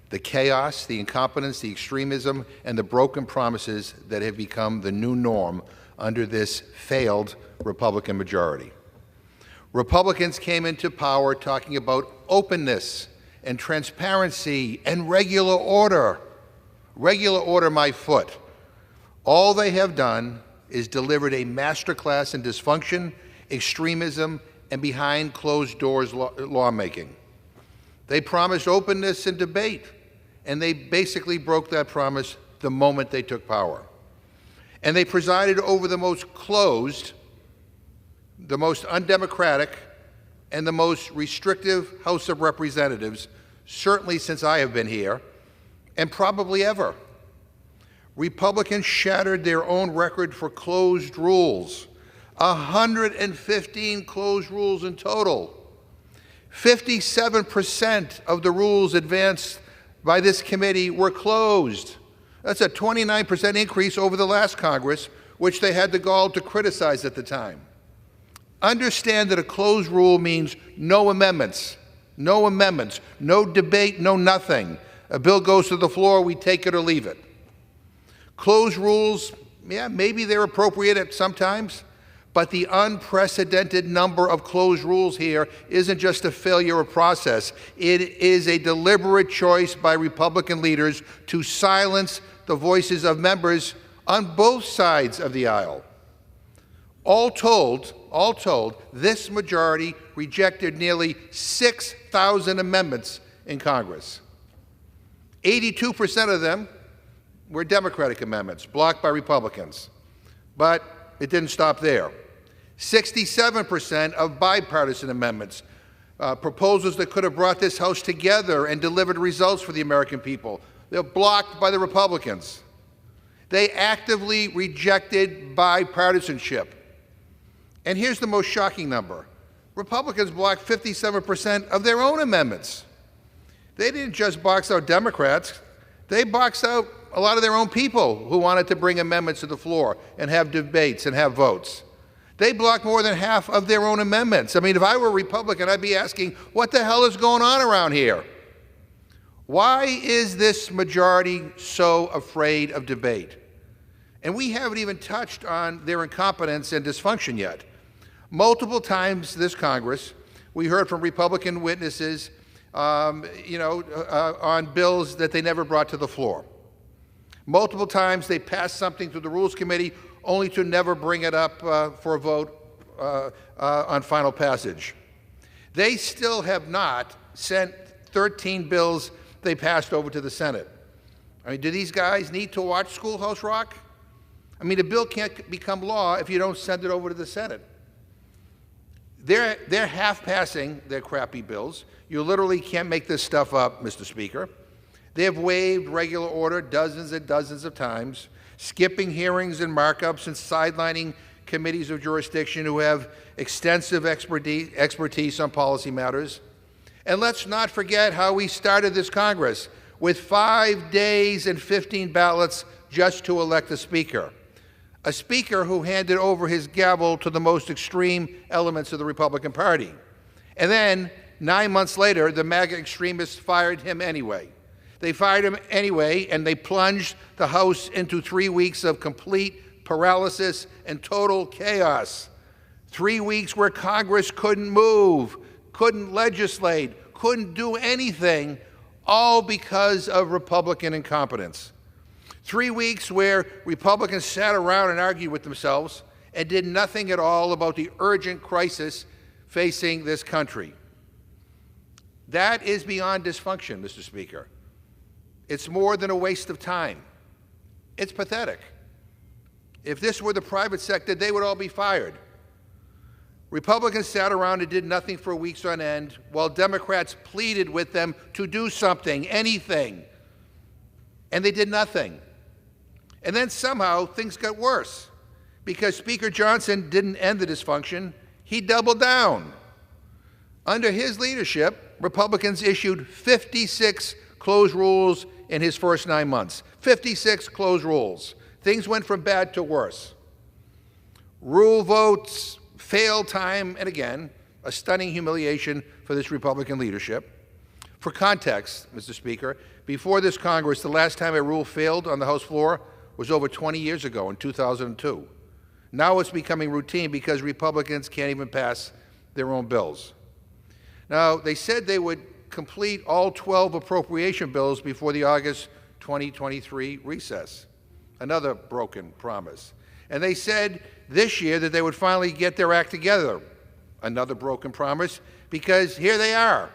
the chaos, the incompetence, the extremism, and the broken promises that have become the new norm under this failed Republican majority. Republicans came into power talking about openness and transparency and regular order. Regular order, my foot. All they have done is delivered a masterclass in dysfunction, extremism, and behind closed doors lawmaking. They promised openness and debate, and they basically broke that promise the moment they took power. And they presided over the most closed, the most undemocratic, and the most restrictive House of Representatives, certainly since I have been here, and probably ever. Republicans shattered their own record for closed rules. 115 closed rules in total. 57% of the rules advanced by this committee were closed. That's a 29% increase over the last Congress, which they had the gall to criticize at the time. Understand that a closed rule means no amendments, no debate, no nothing. A bill goes to the floor, we take it or leave it. Closed rules, yeah, maybe they're appropriate at sometimes, but the unprecedented number of closed rules here isn't just a failure of process. It is a deliberate choice by Republican leaders to silence the voices of members on both sides of the aisle. All told, this majority rejected nearly 6,000 amendments in Congress. 82% of them were Democratic amendments, blocked by Republicans. But it didn't stop there. 67% of bipartisan amendments, proposals that could have brought this House together and delivered results for the American people, they're blocked by the Republicans. They actively rejected bipartisanship. And here's the most shocking number. Republicans blocked 57% of their own amendments. They didn't just box out Democrats, they boxed out a lot of their own people who wanted to bring amendments to the floor and have debates and have votes. They blocked more than half of their own amendments. I mean, if I were a Republican, I'd be asking, what the hell is going on around here? Why is this majority so afraid of debate? And we haven't even touched on their incompetence and dysfunction yet. Multiple times this Congress, we heard from Republican witnesses on bills that they never brought to the floor. Multiple times they passed something through the Rules Committee only to never bring it up for a vote on final passage. They still have not sent 13 bills they passed over to the Senate. I mean, do these guys need to watch Schoolhouse Rock? I mean, a bill can't become law if you don't send it over to the Senate. They're half-passing their crappy bills. You literally can't make this stuff up, Mr. Speaker. They have waived regular order dozens and dozens of times, skipping hearings and markups and sidelining committees of jurisdiction who have extensive expertise on policy matters. And let's not forget how we started this Congress, with 5 days and 15 ballots just to elect a speaker who handed over his gavel to the most extreme elements of the Republican Party. And then, 9 months later, the MAGA extremists fired him anyway. They fired him anyway, and they plunged the House into 3 weeks of complete paralysis and total chaos. 3 weeks where Congress couldn't move, couldn't legislate, couldn't do anything, all because of Republican incompetence. 3 weeks where Republicans sat around and argued with themselves and did nothing at all about the urgent crisis facing this country. That is beyond dysfunction, Mr. Speaker. It's more than a waste of time. It's pathetic. If this were the private sector, they would all be fired. Republicans sat around and did nothing for weeks on end, while Democrats pleaded with them to do something, anything. And they did nothing. And then somehow things got worse, because Speaker Johnson didn't end the dysfunction, he doubled down. Under his leadership, Republicans issued 56 closed rules in his first 9 months. 56 closed rules. Things went from bad to worse. Rule votes failed time and again, a stunning humiliation for this Republican leadership. For context, Mr. Speaker, before this Congress, the last time a rule failed on the House floor was over 20 years ago in 2002. Now it's becoming routine because Republicans can't even pass their own bills. Now, they said they would complete all 12 appropriation bills before the August 2023 recess. Another broken promise. And they said this year that they would finally get their act together. Another broken promise, because here they are,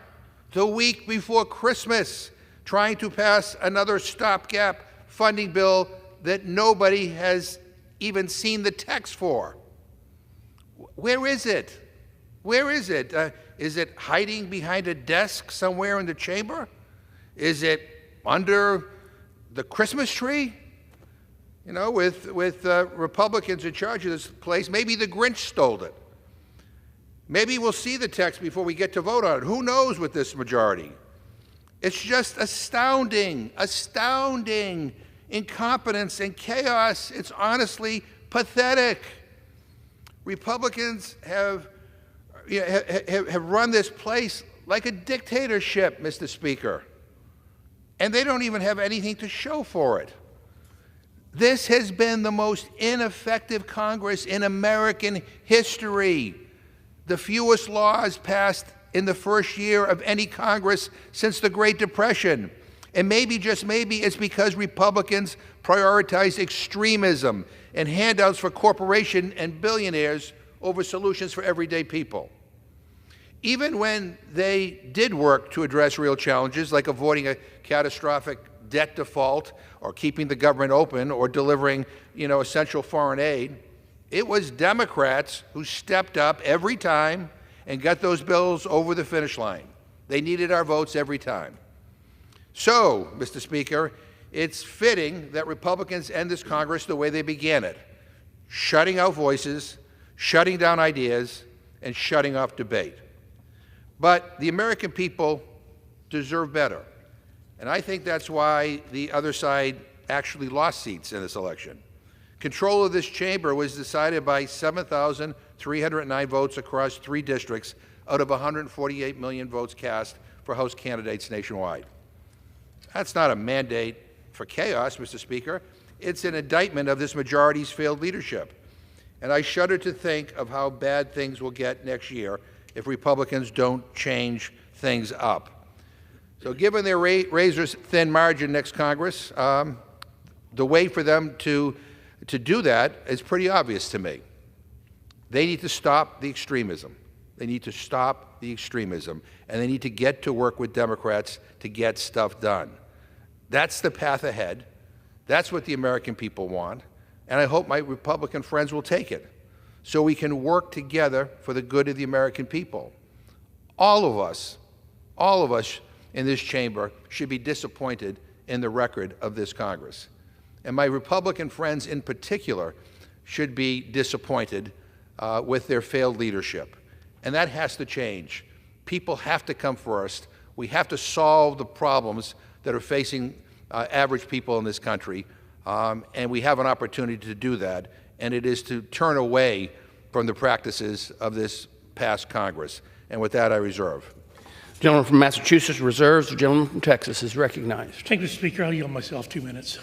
the week before Christmas, trying to pass another stopgap funding bill that nobody has even seen the text for. Where is it? Where is it? Is it hiding behind a desk somewhere in the chamber? Is it under the Christmas tree? You know, with Republicans in charge of this place, maybe the Grinch stole it. Maybe we'll see the text before we get to vote on it. Who knows with this majority? It's just astounding, astounding incompetence and chaos. It's honestly pathetic. Republicans have run this place like a dictatorship, Mr. Speaker. And they don't even have anything to show for it. This has been the most ineffective Congress in American history. The fewest laws passed in the first year of any Congress since the Great Depression. And maybe, just maybe, it's because Republicans prioritize extremism and handouts for corporations and billionaires over solutions for everyday people. Even when they did work to address real challenges, like avoiding a catastrophic debt default or keeping the government open or delivering, essential foreign aid, it was Democrats who stepped up every time and got those bills over the finish line. They needed our votes every time. So, Mr. Speaker, it's fitting that Republicans end this Congress the way they began it, shutting out voices, shutting down ideas, and shutting off debate. But the American people deserve better. And I think that's why the other side actually lost seats in this election. Control of this chamber was decided by 7,309 votes across 3 districts out of 148 million votes cast for House candidates nationwide. That's not a mandate for chaos, Mr. Speaker. It's an indictment of this majority's failed leadership. And I shudder to think of how bad things will get next year if Republicans don't change things up. So given their razor-thin margin next Congress, the way for them to do that is pretty obvious to me. They need to stop the extremism. They need to stop the extremism, and they need to get to work with Democrats to get stuff done. That's the path ahead. That's what the American people want, and I hope my Republican friends will take it so we can work together for the good of the American people. All of us in this chamber should be disappointed in the record of this Congress. And my Republican friends in particular should be disappointed with their failed leadership. And that has to change. People have to come first. We have to solve the problems that are facing average people in this country. And we have an opportunity to do that. And it is to turn away from the practices of this past Congress. And with that, I reserve.
The gentleman from Massachusetts reserves. The gentleman from Texas is recognized.
Thank you, Mr. Speaker. I'll yield myself 2 minutes.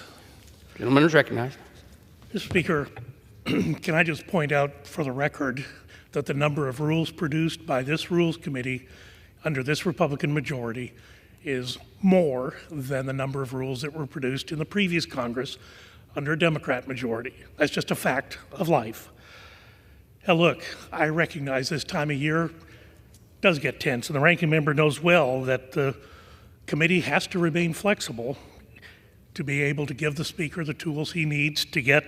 The gentleman is recognized.
Mr. Speaker, can I just point out for the record that the number of rules produced by this Rules Committee under this Republican majority is more than the number of rules that were produced in the previous Congress under a Democrat majority. That's just a fact of life. Now look, I recognize this time of year does get tense, and the ranking member knows well that the committee has to remain flexible to be able to give the Speaker the tools he needs to get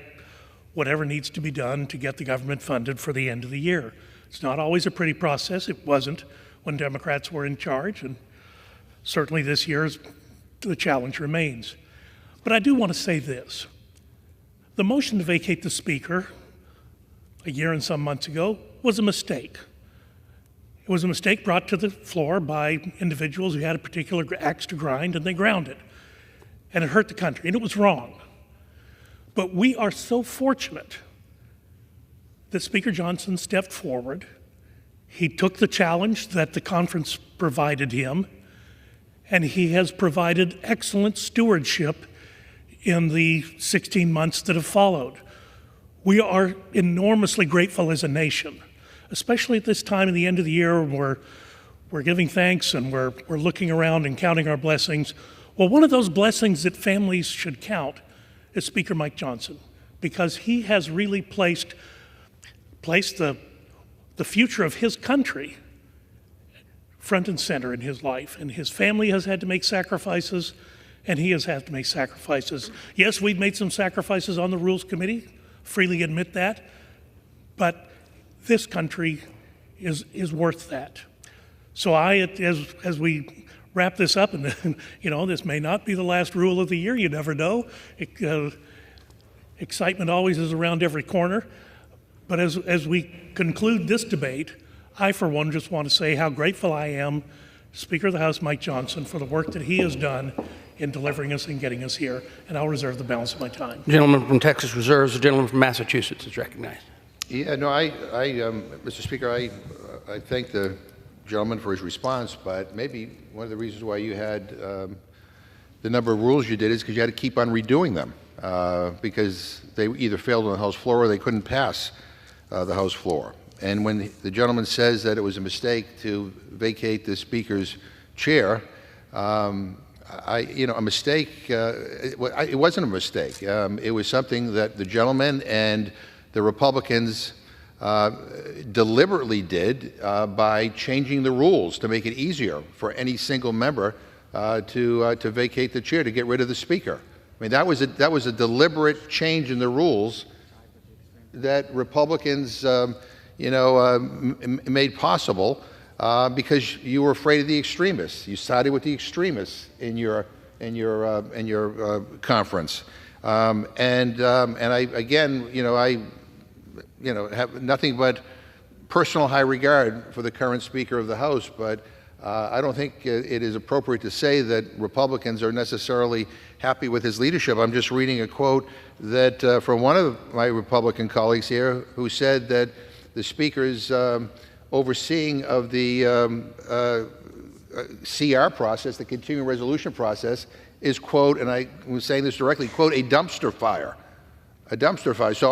whatever needs to be done to get the government funded for the end of the year. It's not always a pretty process. It wasn't when Democrats were in charge, and certainly this year the challenge remains. But I do want to say this. The motion to vacate the Speaker a year and some months ago was a mistake. It was a mistake brought to the floor by individuals who had a particular axe to grind, and they ground it. And it hurt the country, and it was wrong. But we are so fortunate that Speaker Johnson stepped forward. He took the challenge that the conference provided him, and he has provided excellent stewardship in the 16 months that have followed. We are enormously grateful as a nation, especially at this time of the end of the year when we're giving thanks and we're looking around and counting our blessings. Well, one of those blessings that families should count is Speaker Mike Johnson, because he has really placed the future of his country front and center in his life. And his family has had to make sacrifices, and he has had to make sacrifices. Yes, we've made some sacrifices on the Rules Committee, freely admit that, but this country is worth that. So as we wrap this up, and this may not be the last rule of the year, you never know. Excitement always is around every corner. But as we conclude this debate, I, for one, just want to say how grateful I am, Speaker of the House Mike Johnson, for the work that he has done in delivering us and getting us here, and I'll reserve the balance of my time.
The gentleman from Texas reserves. The gentleman from Massachusetts is recognized.
Yeah, no, Mr. Speaker, I thank the gentleman for his response, but maybe one of the reasons why you had the number of rules you did is because you had to keep on redoing them because they either failed on the House floor or they couldn't pass the House floor. And when the gentleman says that it was a mistake to vacate the Speaker's chair, a mistake, it wasn't a mistake. It was something that the gentleman and the Republicans deliberately did by changing the rules to make it easier for any single member to vacate the chair, to get rid of the Speaker. I mean, that was a deliberate change in the rules that Republicans, made possible because you were afraid of the extremists. You sided with the extremists in your conference, and I have nothing but personal high regard for the current Speaker of the House, but I don't think it is appropriate to say that Republicans are necessarily happy with his leadership. I'm just reading a quote that from one of my Republican colleagues here who said that the Speaker's overseeing of the CR process, the continuing resolution process, is, quote, and I was saying this directly, quote, a dumpster fire. A dumpster fire. So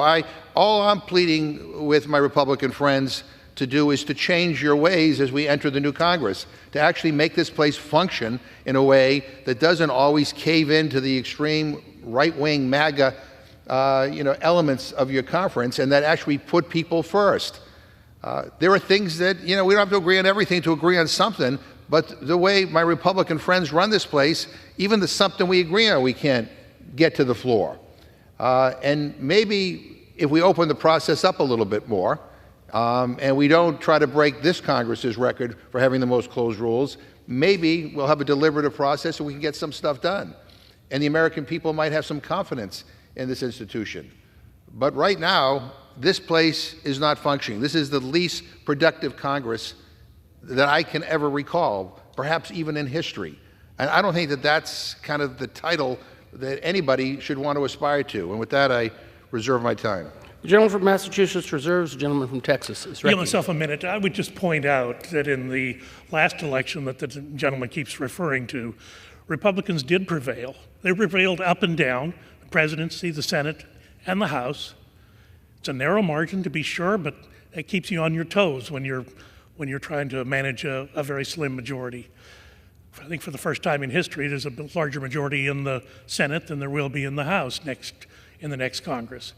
all I'm pleading with my Republican friends to do is to change your ways as we enter the new Congress, to actually make this place function in a way that doesn't always cave into the extreme right-wing MAGA elements of your conference, and that actually put people first. There are things that, we don't have to agree on everything to agree on something, but the way my Republican friends run this place, even the something we agree on, we can't get to the floor. And maybe if we open the process up a little bit more, and we don't try to break this Congress's record for having the most closed rules, maybe we'll have a deliberative process and we can get some stuff done. And the American people might have some confidence in this institution. But right now, this place is not functioning. This is the least productive Congress that I can ever recall, perhaps even in history. And I don't think that that's kind of the title that anybody should want to aspire to. And with that, I reserve my time.
The gentleman from Massachusetts reserves. The gentleman from Texas is
Give myself a minute. I would just point out that in the last election that the gentleman keeps referring to, Republicans did prevail. They prevailed up and down, the presidency, the Senate, and the House. It's a narrow margin, to be sure, but it keeps you on your toes when you're trying to manage a very slim majority. I think for the first time in history, there's a larger majority in the Senate than there will be in the House in the next Congress.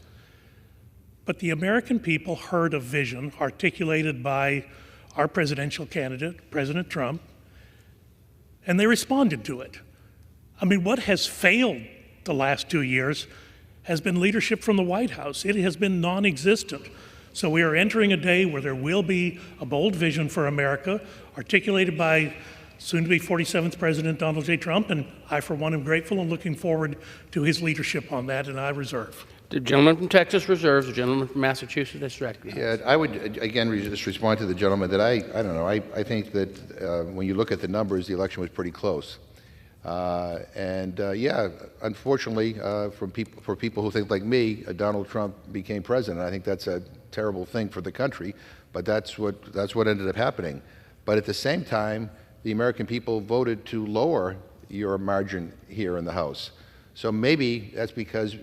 But the American people heard a vision articulated by our presidential candidate, President Trump, and they responded to it. I mean, what has failed the last 2 years has been leadership from the White House. It has been non-existent. So we are entering a day where there will be a bold vision for America articulated by soon-to-be 47th President Donald J. Trump, and I, for one, am grateful and looking forward to his leadership on that, and I reserve.
The gentleman from Texas reserves. The gentleman from Massachusetts is recognized.
Yeah, I would, again, just respond to the gentleman that I don't know, I think that when you look at the numbers, the election was pretty close. Yeah, unfortunately, for people who think like me, Donald Trump became president. I think that's a terrible thing for the country, but that's what ended up happening. But at the same time, the American people voted to lower your margin here in the House. So maybe that's because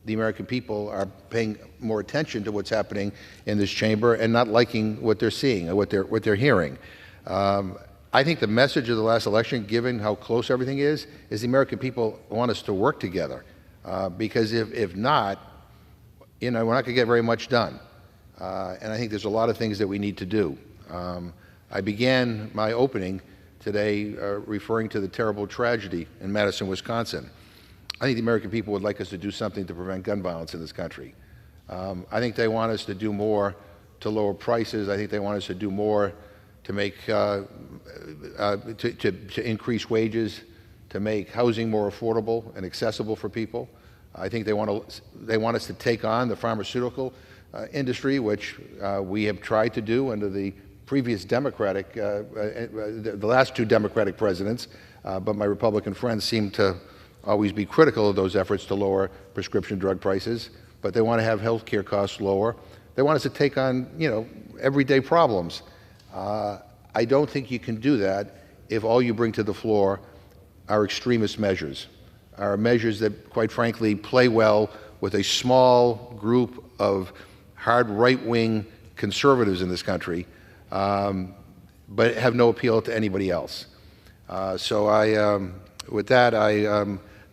the American people are paying more attention to what's happening in this chamber and not liking what they're seeing or what they're hearing. I think the message of the last election, given how close everything is the American people want us to work together. Because if not, we're not going to get very much done. And I think there's a lot of things that we need to do. I began my opening today referring to the terrible tragedy in Madison, Wisconsin. I think the American people would like us to do something to prevent gun violence in this country. I think they want us to do more to lower prices. I think they want us to do more to make to increase wages, to make housing more affordable and accessible for people. I think they want us to take on the pharmaceutical industry, which we have tried to do under the previous Democratic, the last two Democratic presidents, but my Republican friends seem to always be critical of those efforts to lower prescription drug prices. But they want to have health care costs lower. They want us to take on, everyday problems. I don't think you can do that if all you bring to the floor are extremist measures, are measures that, quite frankly, play well with a small group of hard right-wing conservatives in this country, but have no appeal to anybody else. With that,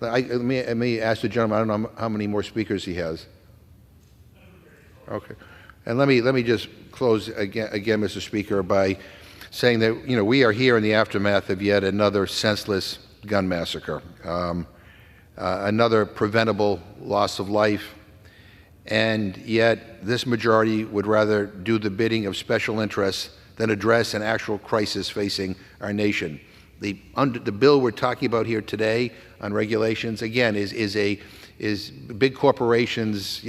let me ask the gentleman, I don't know how many more speakers he has. Okay. And let me just close again, Mr. Speaker, by saying that we are here in the aftermath of yet another senseless gun massacre, another preventable loss of life, and yet this majority would rather do the bidding of special interests than address an actual crisis facing our nation. The bill we're talking about here today on regulations, again, is big corporations,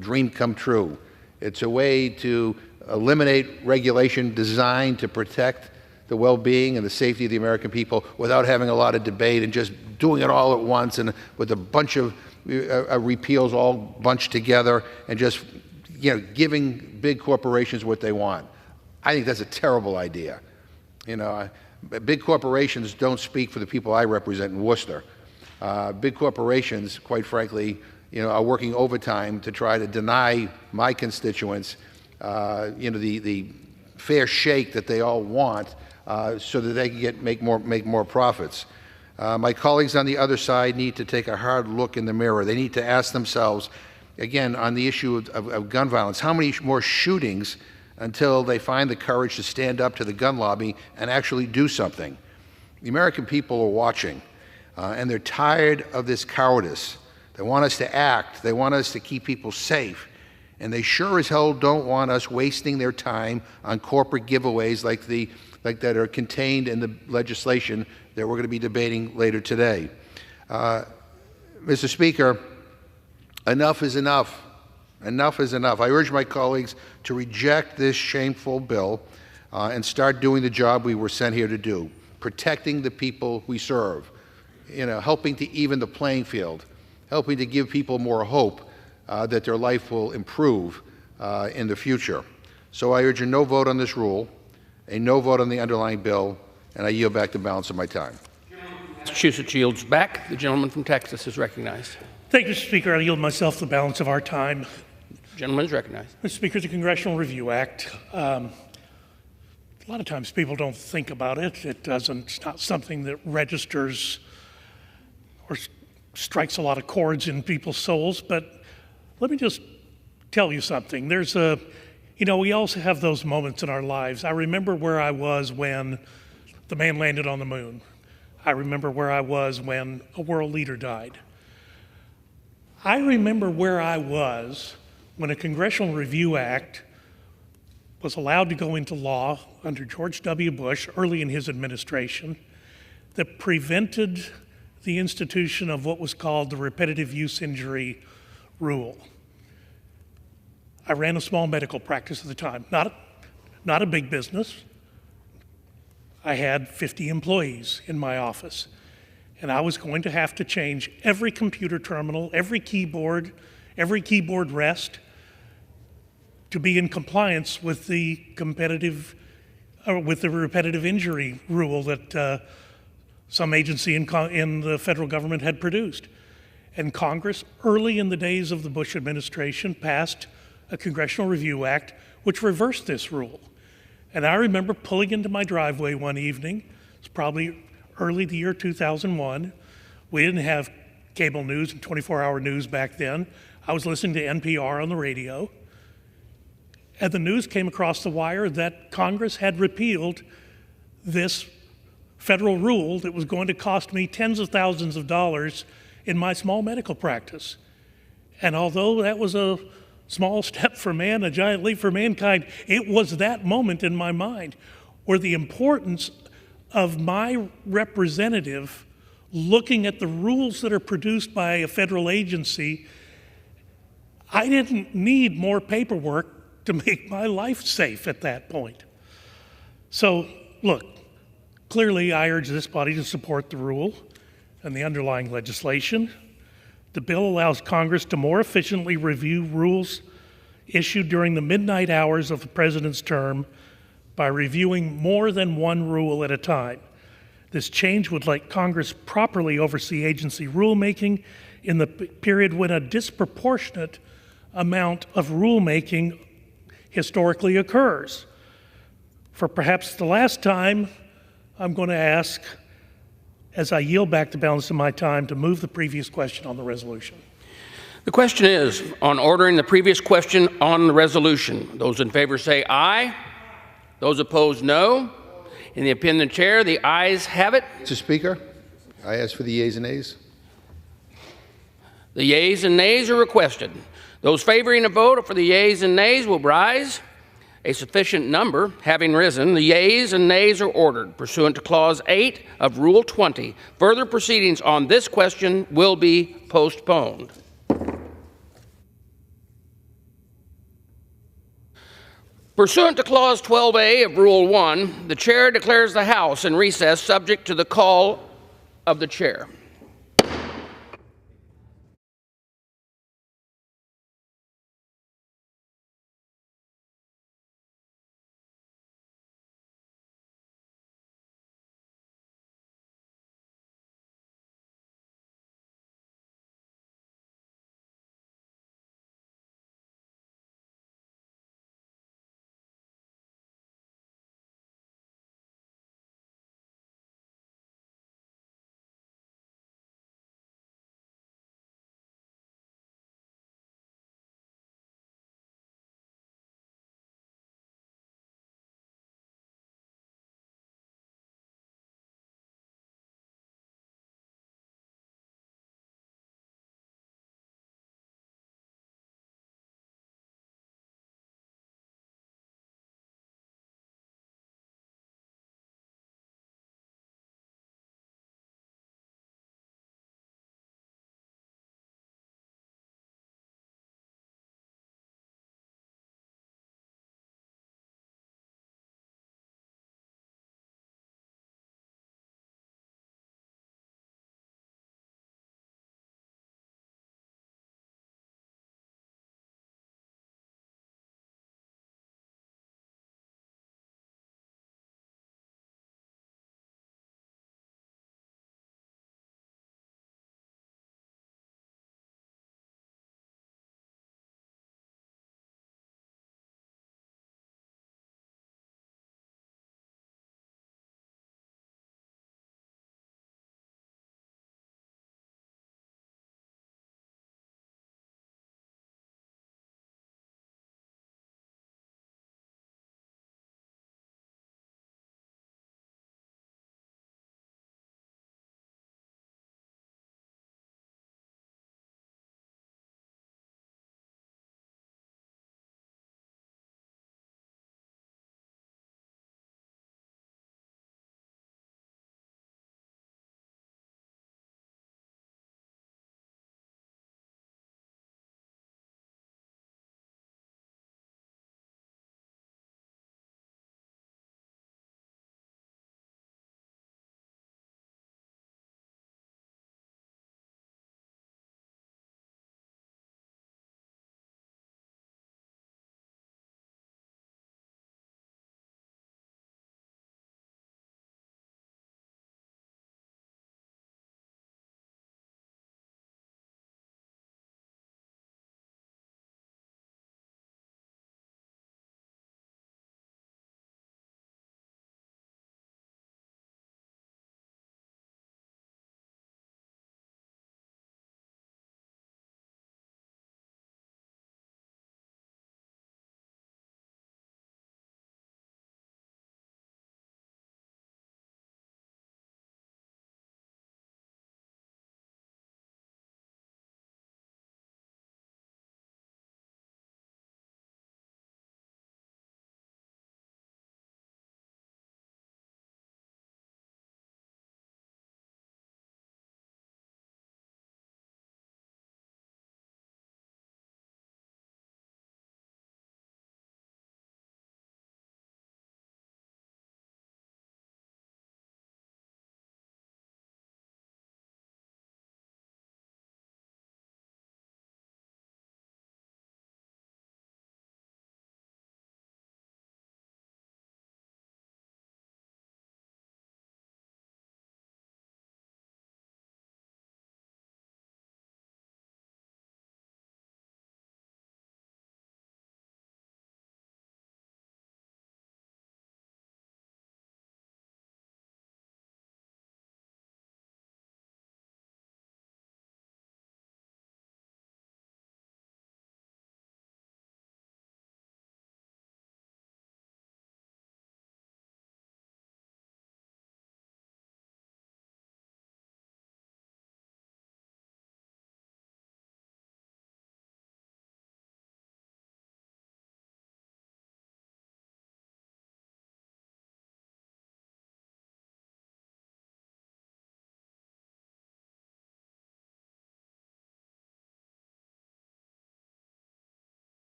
dream come true. It's a way to eliminate regulation designed to protect the well-being and the safety of the American people without having a lot of debate and just doing it all at once and with a bunch of repeals all bunched together and just giving big corporations what they want. I think that's a terrible idea. Big corporations don't speak for the people I represent in Worcester. Big corporations, quite frankly, are working overtime to try to deny my constituents, the fair shake that they all want, so that they can make more profits. My colleagues on the other side need to take a hard look in the mirror. They need to ask themselves, again, on the issue of gun violence, how many more shootings until they find the courage to stand up to the gun lobby and actually do something? The American people are watching, and they're tired of this cowardice. They want us to act. They want us to keep people safe. And they sure as hell don't want us wasting their time on corporate giveaways like that are contained in the legislation that we're going to be debating later today. Mr. Speaker, enough is enough. Enough is enough. I urge my colleagues to reject this shameful bill and start doing the job we were sent here to do, protecting the people we serve, helping to even the playing field, helping to give people more hope that their life will improve in the future. So I urge a no vote on this rule, a no vote on the underlying bill, and I yield back the balance of my time.
Massachusetts yields back. The gentleman from Texas is recognized.
Thank you, Mr. Speaker. I yield myself the balance of our time.
The gentleman is recognized.
Mr. Speaker, the Congressional Review Act. A lot of times people don't think about it. It's not something that registers or strikes a lot of chords in people's souls, but let me just tell you something. We also have those moments in our lives. I remember where I was when the man landed on the moon. I remember where I was when a world leader died. I remember where I was when a Congressional Review Act was allowed to go into law under George W. Bush early in his administration that prevented the institution of what was called the repetitive use injury rule. I ran a small medical practice at the time, not a big business. I had 50 employees in my office, and I was going to have to change every computer terminal, every keyboard rest to be in compliance with the repetitive injury rule that some agency in the federal government had produced. And Congress, early in the days of the Bush administration, passed a Congressional Review Act which reversed this rule. And I remember pulling into my driveway one evening. It's probably early the year 2001. We didn't have cable news and 24-hour news back then. I was listening to NPR on the radio. And the news came across the wire that Congress had repealed this federal rule that was going to cost me tens of thousands of dollars in my small medical practice. And although that was a small step for man, a giant leap for mankind, it was that moment in my mind where the importance of my representative looking at the rules that are produced by a federal agency. I didn't need more paperwork to make my life safe at that point. So, look, clearly I urge this body to support the rule and the underlying legislation. The bill allows Congress to more efficiently review rules issued during the midnight hours of the president's term by reviewing more than one rule at a time. This change would let Congress properly oversee agency rulemaking in the period when a disproportionate amount of rulemaking historically occurs. For perhaps the last time, I'm going to ask, as I yield back the balance of my time, to move the previous question on the resolution.
The question is on ordering the previous question on the resolution. Those in favor say aye. Those opposed, no. In the opinion of the chair, the ayes have it.
Mr. Speaker, I ask for the yeas and nays.
The yeas and nays are requested. Those favoring a vote for the yeas and nays will rise. A sufficient number having risen, the yeas and nays are ordered pursuant to Clause 8 of Rule 20. Further proceedings on this question will be postponed. Pursuant to Clause 12A of Rule 1, the chair declares the House in recess subject to the call of the chair.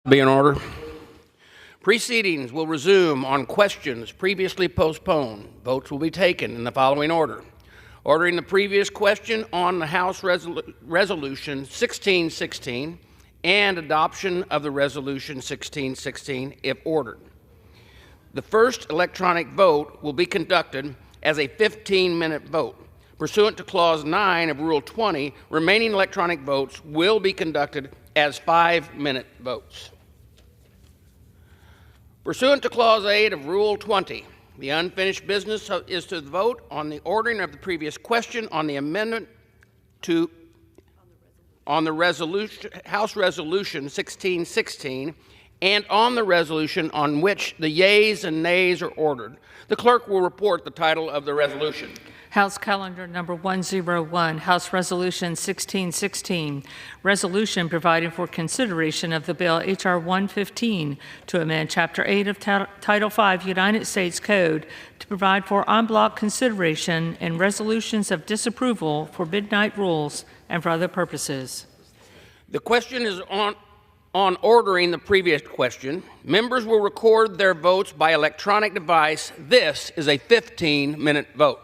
Be in order. Proceedings will resume on questions previously postponed. Votes will be taken in the following order. Ordering the previous question on the House Resolution 1616 and adoption of the Resolution 1616 if ordered. The first electronic vote will be conducted as a 15-minute vote. Pursuant to Clause 9 of Rule 20, remaining electronic votes will be conducted as 5-minute votes. Pursuant to Clause 8 of Rule 20, the unfinished business is to vote on the ordering of the previous question on the amendment to on the House Resolution 1616 and on the resolution on which the yeas and nays are ordered. The clerk will report the title of the resolution.
House Calendar Number 101, House Resolution 1616, resolution providing for consideration of the bill H.R. 115 to amend Chapter 8 of Title 5 United States Code to provide for en bloc consideration and resolutions of disapproval for midnight rules and for other purposes.
The question is on ordering the previous question. Members will record their votes by electronic device. This is a 15-minute vote.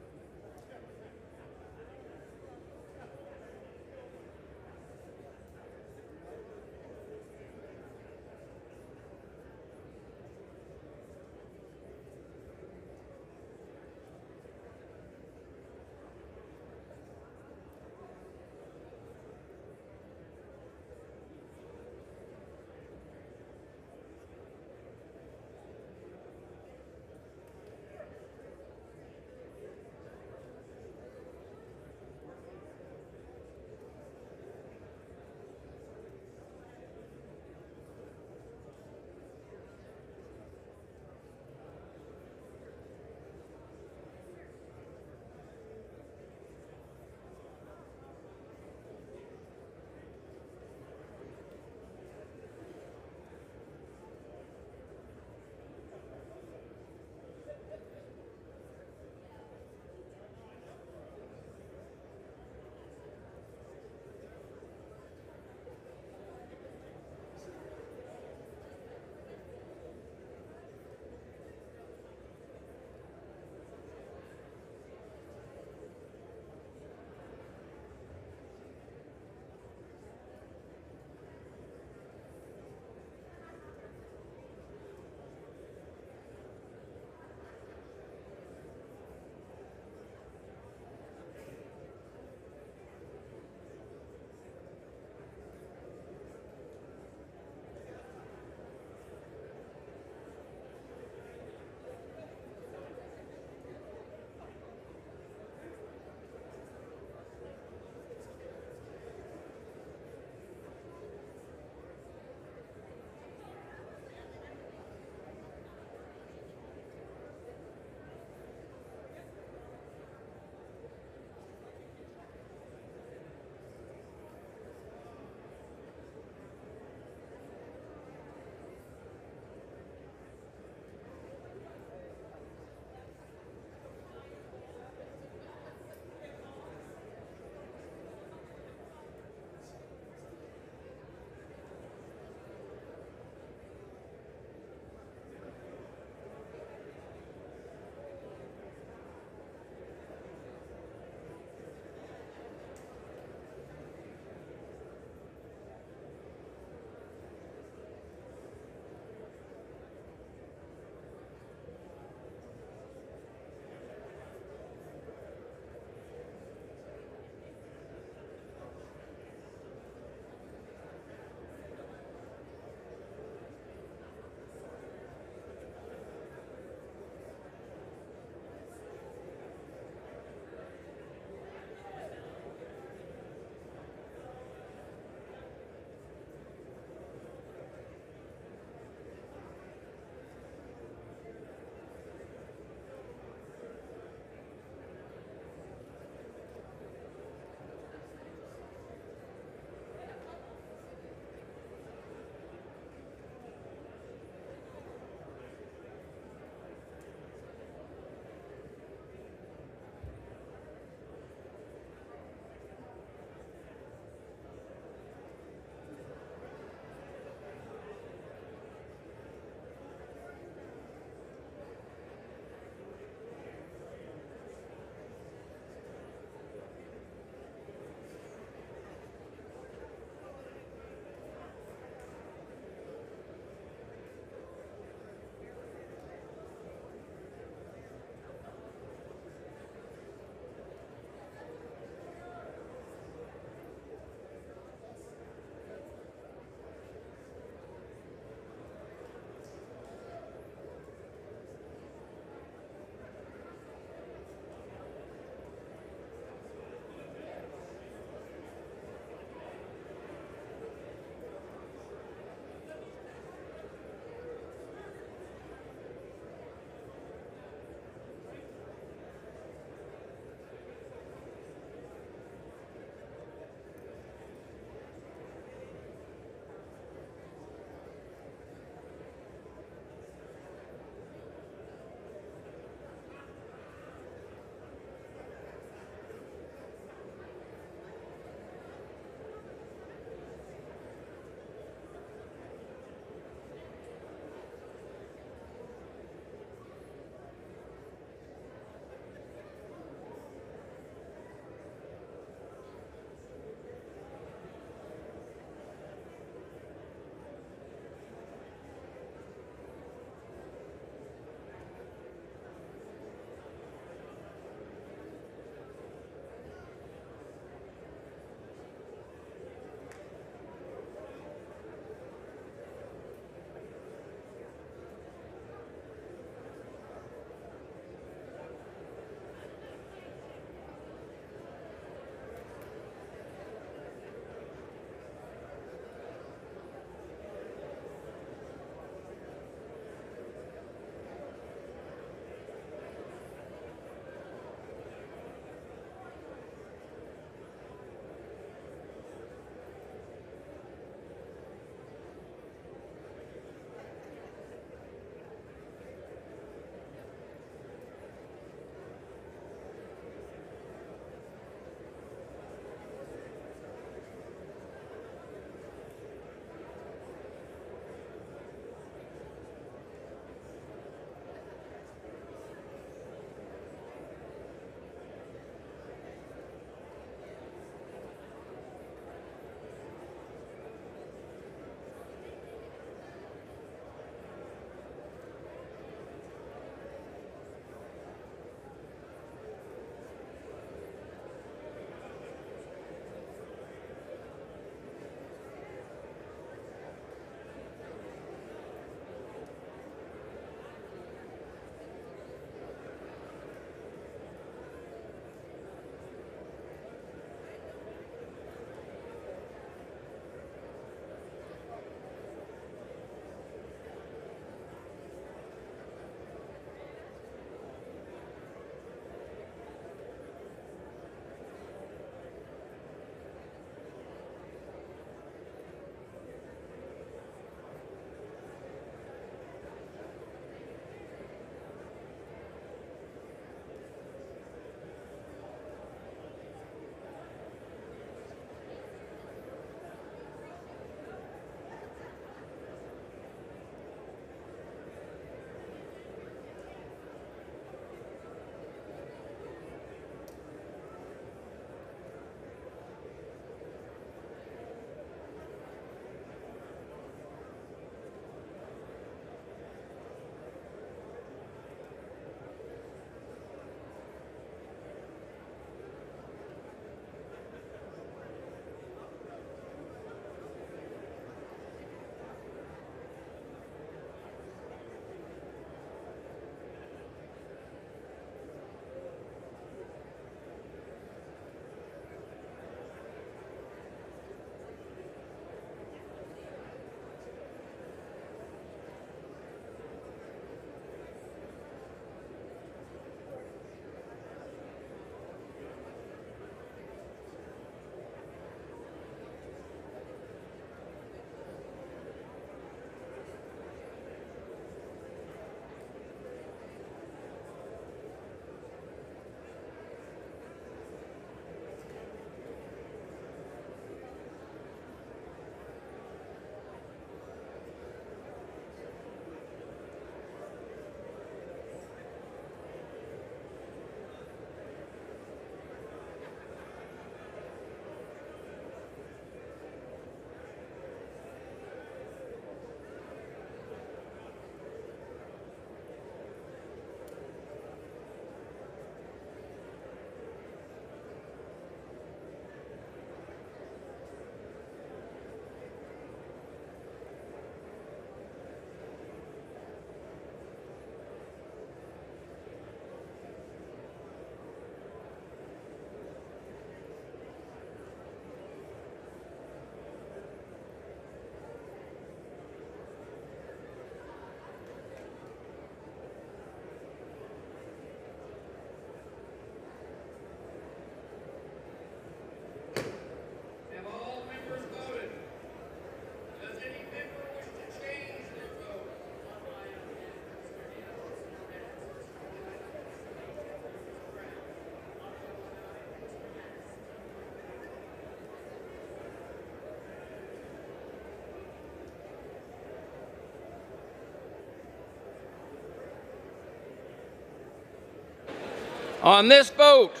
On this vote,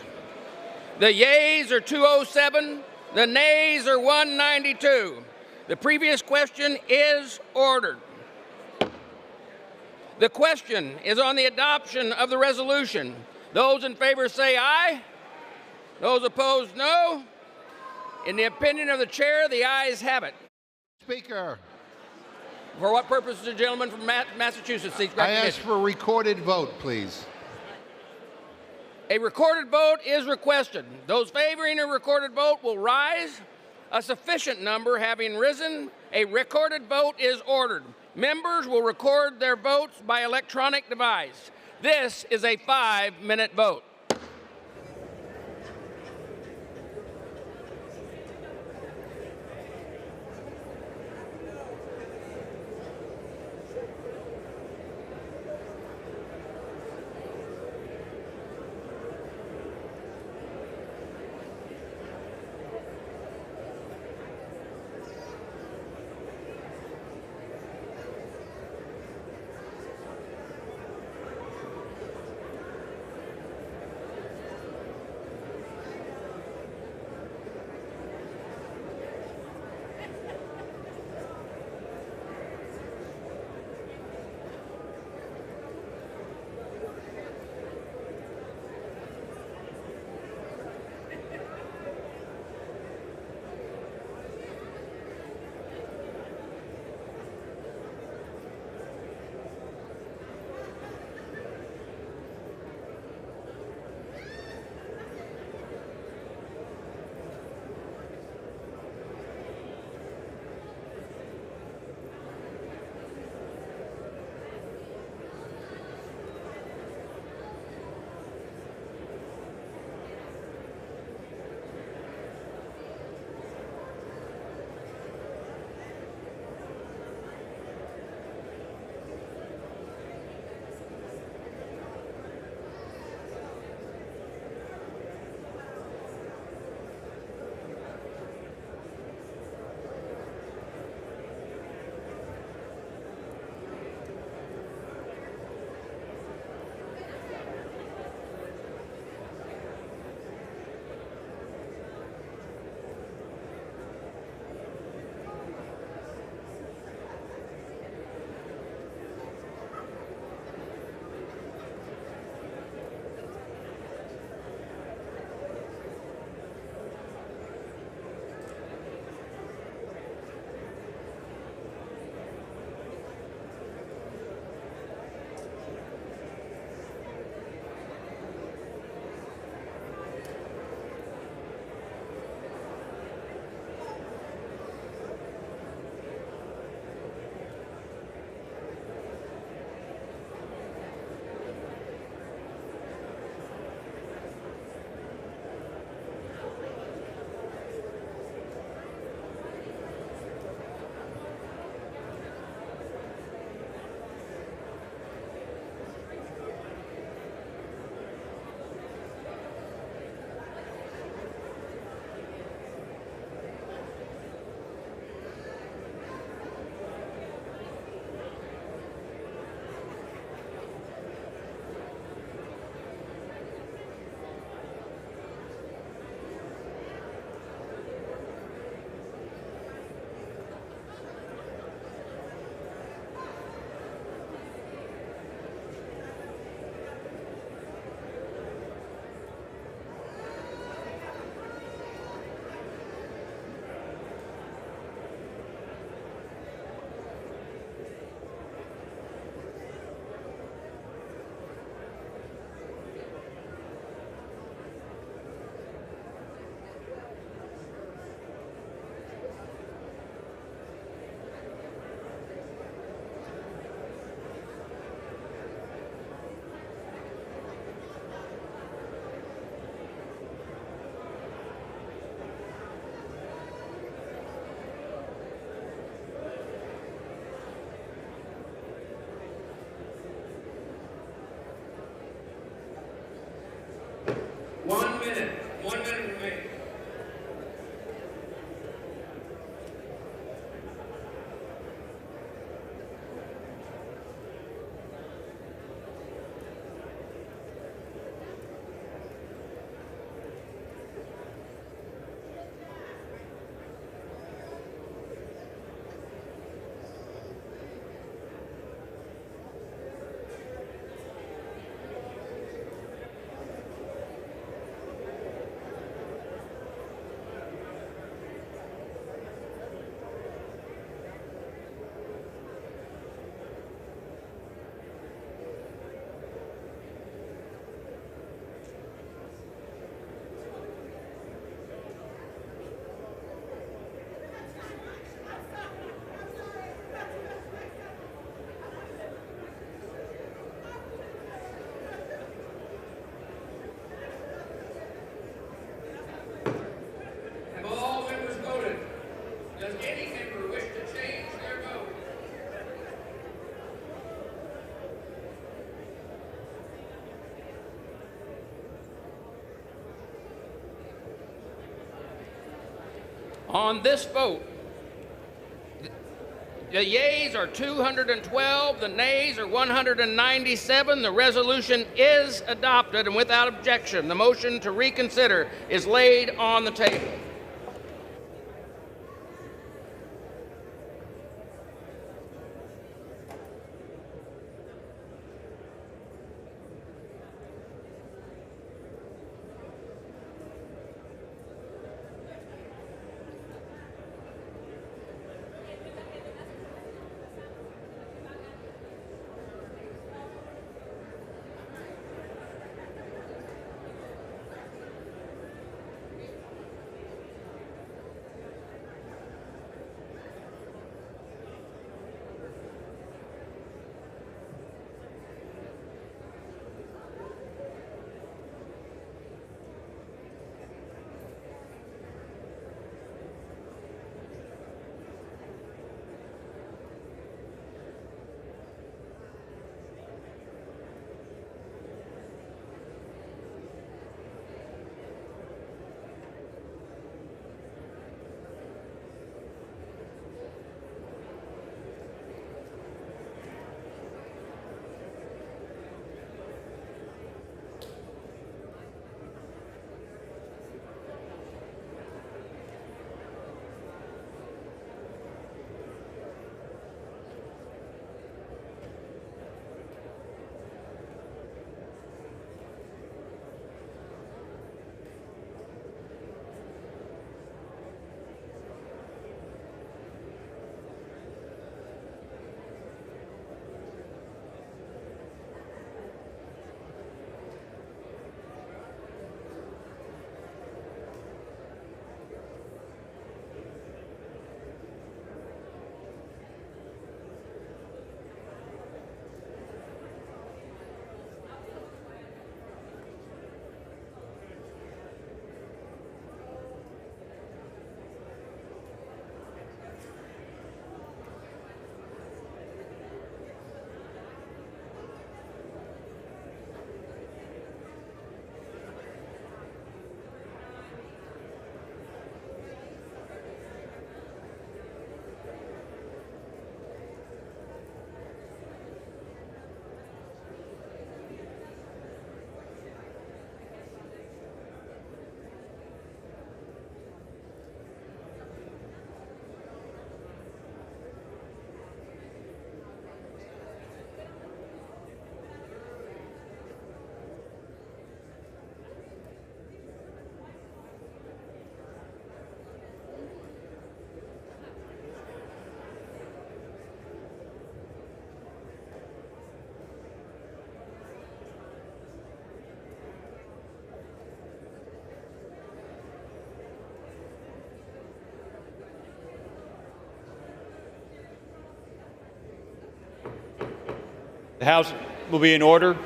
the yeas are 207, the nays are 192. The previous question is ordered. The question is on the adoption of the resolution. Those in favor say aye. Those opposed, no. In the opinion of the chair, the ayes have it.
Speaker,
For what purpose does the gentleman from Massachusetts seek
I
recognition?
ask for a recorded vote, please.
A recorded vote is requested. Those favoring a recorded vote will rise. A sufficient number having risen, a recorded vote is ordered. Members will record their votes by electronic device. This is a 5-minute vote. On this vote, the yeas are 212, the nays are 197. The resolution is adopted and without objection. The motion to reconsider is laid on the table.
The House will be in order.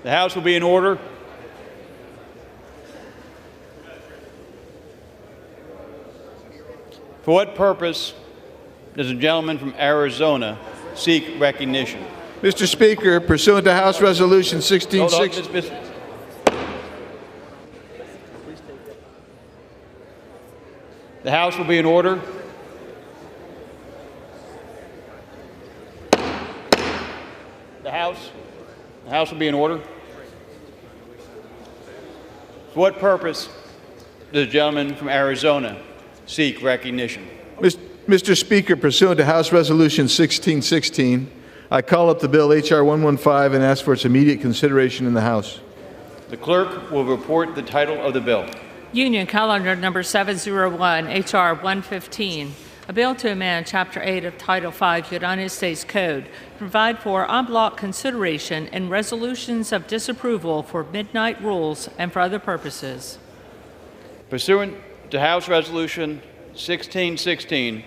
The House will be in order. For what purpose does the gentleman from Arizona seek recognition?
Mr. Speaker, pursuant to House Resolution 1660.
The House will be in order. The House will be in order. For what purpose does the gentleman from Arizona seek recognition?
Mr. Speaker, pursuant to House Resolution 1616, I call up the bill H.R. 115 and ask for its immediate consideration in the House.
The clerk will report the title of the bill.
Union Calendar Number 701, H.R. 115, a bill to amend Chapter 8 of Title 5 United States Code to provide for en bloc consideration and resolutions of disapproval for midnight rules and for other purposes.
Pursuant to House Resolution 1616,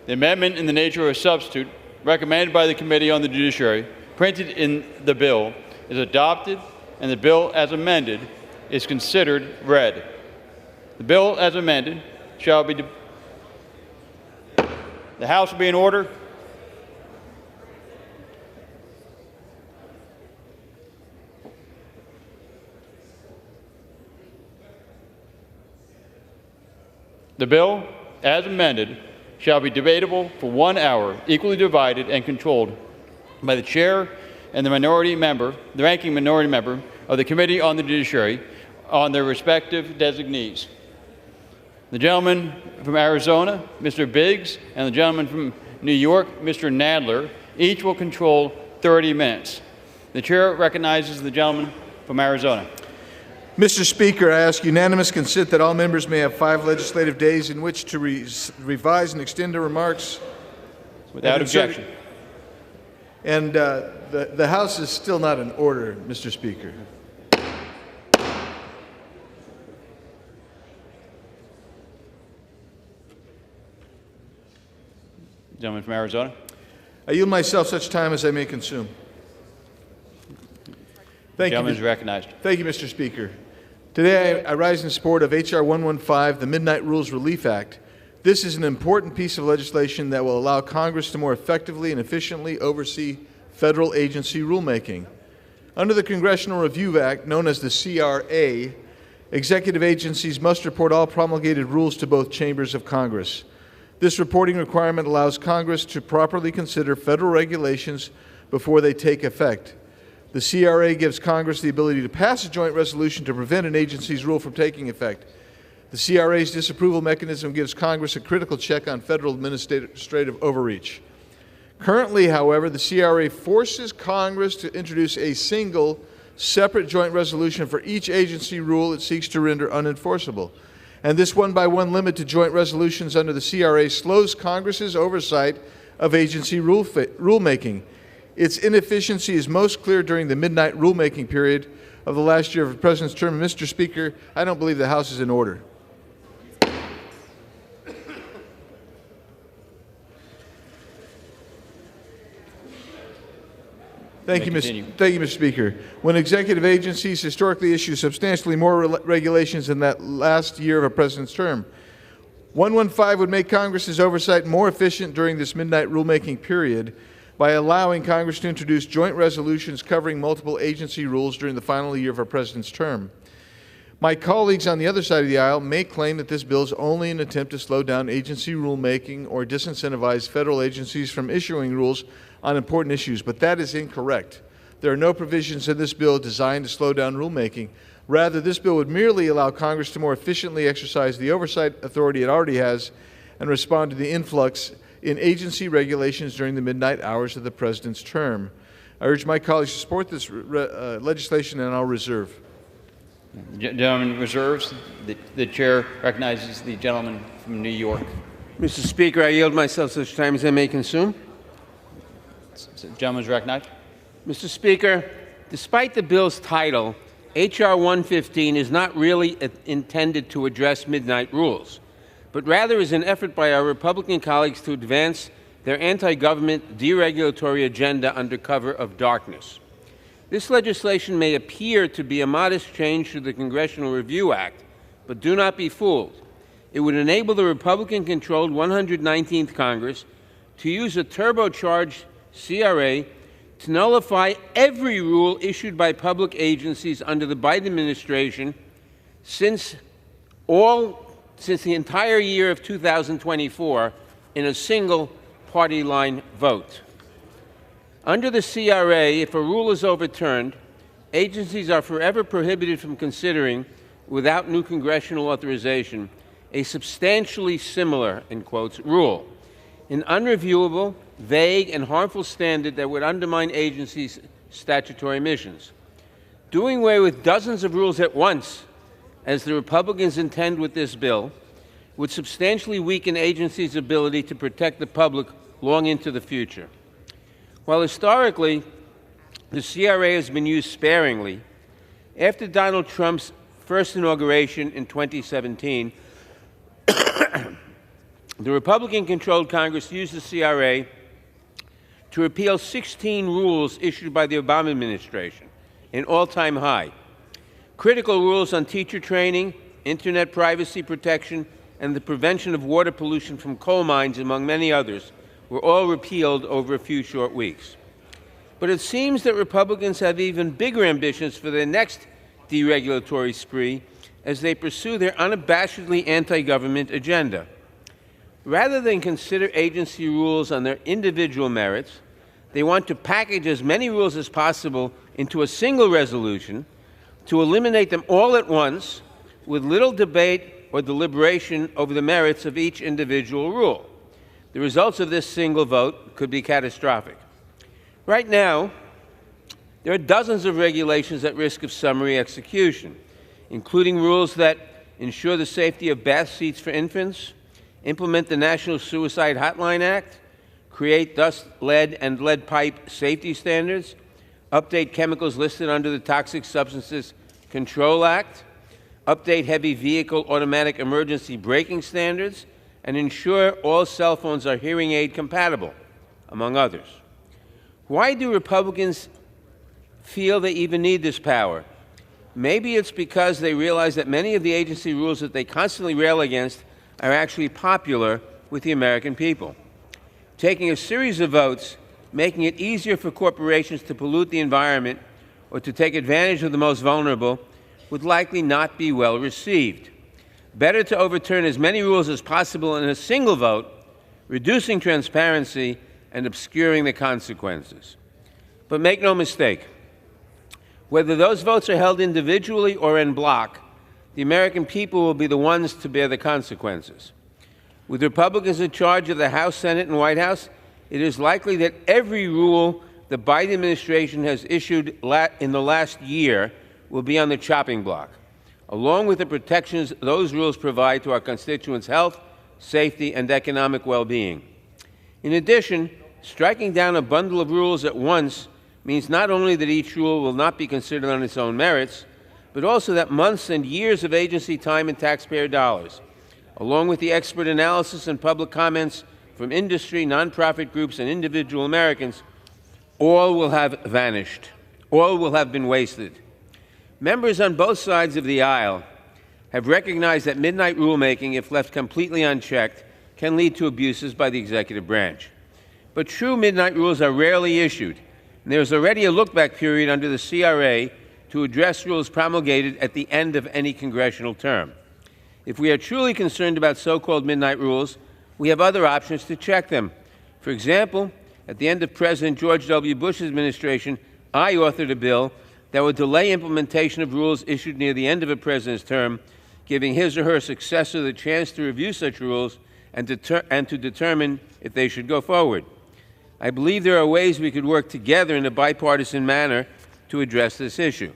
the amendment in the nature of a substitute recommended by the Committee on the Judiciary, printed in the bill, is adopted, and the bill as amended is considered read. The bill as amended shall be... The House will be in order. The bill, as amended, shall be debatable for 1 hour, equally divided and controlled by the chair and the ranking minority member of the Committee on the Judiciary on their respective designees. The gentleman from Arizona, Mr. Biggs, and the gentleman from New York, Mr. Nadler, each will control 30 minutes. The chair recognizes the gentleman from Arizona.
Mr. Speaker, I ask unanimous consent that all members may have 5 legislative days in which to revise and extend their remarks.
Without objection.
And the House is still not in order, Mr. Speaker.
Gentleman from Arizona.
I yield myself such time as I may consume. Thank
Gentleman
you.
is recognized.
Thank you, Mr. Speaker. Today I rise in support of H.R. 115, the Midnight Rules Relief Act. This is an important piece of legislation that will allow Congress to more effectively and efficiently oversee federal agency rulemaking. Under the Congressional Review Act, known as the CRA, executive agencies must report all promulgated rules to both chambers of Congress. This reporting requirement allows Congress to properly consider federal regulations before they take effect. The CRA gives Congress the ability to pass a joint resolution to prevent an agency's rule from taking effect. The CRA's disapproval mechanism gives Congress a critical check on federal administrative overreach. Currently, however, the CRA forces Congress to introduce a single, separate joint resolution for each agency rule it seeks to render unenforceable. And this one-by-one limit to joint resolutions under the CRA slows Congress's oversight of agency rulemaking. Its inefficiency is most clear during the midnight rulemaking period of the last year of the President's term. Mr. Speaker, I don't believe the House is in order. Thank you, Mr. Speaker. When executive agencies historically issue substantially more regulations than that last year of a president's term, 115 would make Congress's oversight more efficient during this midnight rulemaking period by allowing Congress to introduce joint resolutions covering multiple agency rules during the final year of our president's term. My colleagues on the other side of the aisle may claim that this bill is only an attempt to slow down agency rulemaking or disincentivize federal agencies from issuing rules on important issues, but that is incorrect. There are no provisions in this bill designed to slow down rulemaking. Rather, this bill would merely allow Congress to more efficiently exercise the oversight authority it already has and respond to the influx in agency regulations during the midnight hours of the President's term. I urge my colleagues to support this legislation, and I'll reserve.
Gentleman reserves. The chair recognizes the gentleman from New York.
Mr. Speaker, I yield myself such time as I may consume.
The gentleman is recognized.
Mr. Speaker, despite the bill's title, H.R. 115 is not really intended to address midnight rules, but rather is an effort by our Republican colleagues to advance their anti-government deregulatory agenda under cover of darkness. This legislation may appear to be a modest change to the Congressional Review Act, but do not be fooled. It would enable the Republican-controlled 119th Congress to use a turbocharged CRA to nullify every rule issued by public agencies under the Biden administration since the entire year of 2024 in a single party line vote. Under the CRA, if a rule is overturned, agencies are forever prohibited from considering, without new congressional authorization, a substantially similar, in quotes, rule, an unreviewable, vague, and harmful standard that would undermine agencies' statutory missions. Doing away with dozens of rules at once, as the Republicans intend with this bill, would substantially weaken agencies' ability to protect the public long into the future. While historically the CRA has been used sparingly, after Donald Trump's first inauguration in 2017, the Republican-controlled Congress used the CRA to repeal 16 rules issued by the Obama administration, an all-time high. Critical rules on teacher training, internet privacy protection, and the prevention of water pollution from coal mines, among many others, were all repealed over a few short weeks. But it seems that Republicans have even bigger ambitions for their next deregulatory spree
as they pursue their unabashedly anti-government agenda. Rather than consider agency rules on their individual merits, they want to package as many rules as possible into a single resolution to eliminate them all at once with little debate or deliberation over the merits of each individual rule. The results of this single vote could be catastrophic. Right now, there are dozens of regulations at risk of summary execution, including rules that ensure the safety of bath seats for infants, implement the National Suicide Hotline Act, create dust, lead, and lead pipe safety standards, update chemicals listed under the Toxic Substances Control Act, update heavy vehicle automatic emergency braking standards, and ensure all cell phones are hearing aid compatible, among others. Why do Republicans feel they even need this power? Maybe it's because they realize that many of the agency rules that they constantly rail against are actually popular with the American people. Taking a series of votes, making it easier for corporations to pollute the environment or to take advantage of the most vulnerable would likely not be well received. Better to overturn as many rules as possible in a single vote, reducing transparency and obscuring the consequences. But make no mistake, whether those votes are held individually or en bloc, the American people will be the ones to bear the consequences. With Republicans in charge of the House, Senate, and White House, it is likely that every rule the Biden administration has issued in the last year will be on the chopping block, along with the protections those rules provide to our constituents' health, safety, and economic well-being. In addition, striking down a bundle of rules at once means not only that each rule will not be considered on its own merits, but also that months and years of agency time and taxpayer dollars, along with the expert analysis and public comments from industry, nonprofit groups, and individual Americans, all will have vanished. All will have been wasted. Members on both sides of the aisle have recognized that midnight rulemaking, if left completely unchecked, can lead to abuses by the executive branch. But true midnight rules are rarely issued, and there is already a look-back period under the CRA to address rules promulgated at the end of any congressional term. If we are truly concerned about so-called midnight rules, we have other options to check them. For example, at the end of President George W. Bush's administration, I authored a bill that would delay implementation of rules issued near the end of a president's term, giving his or her successor the chance to review such rules and to determine if they should go forward. I believe there are ways we could work together in a bipartisan manner to address this issue.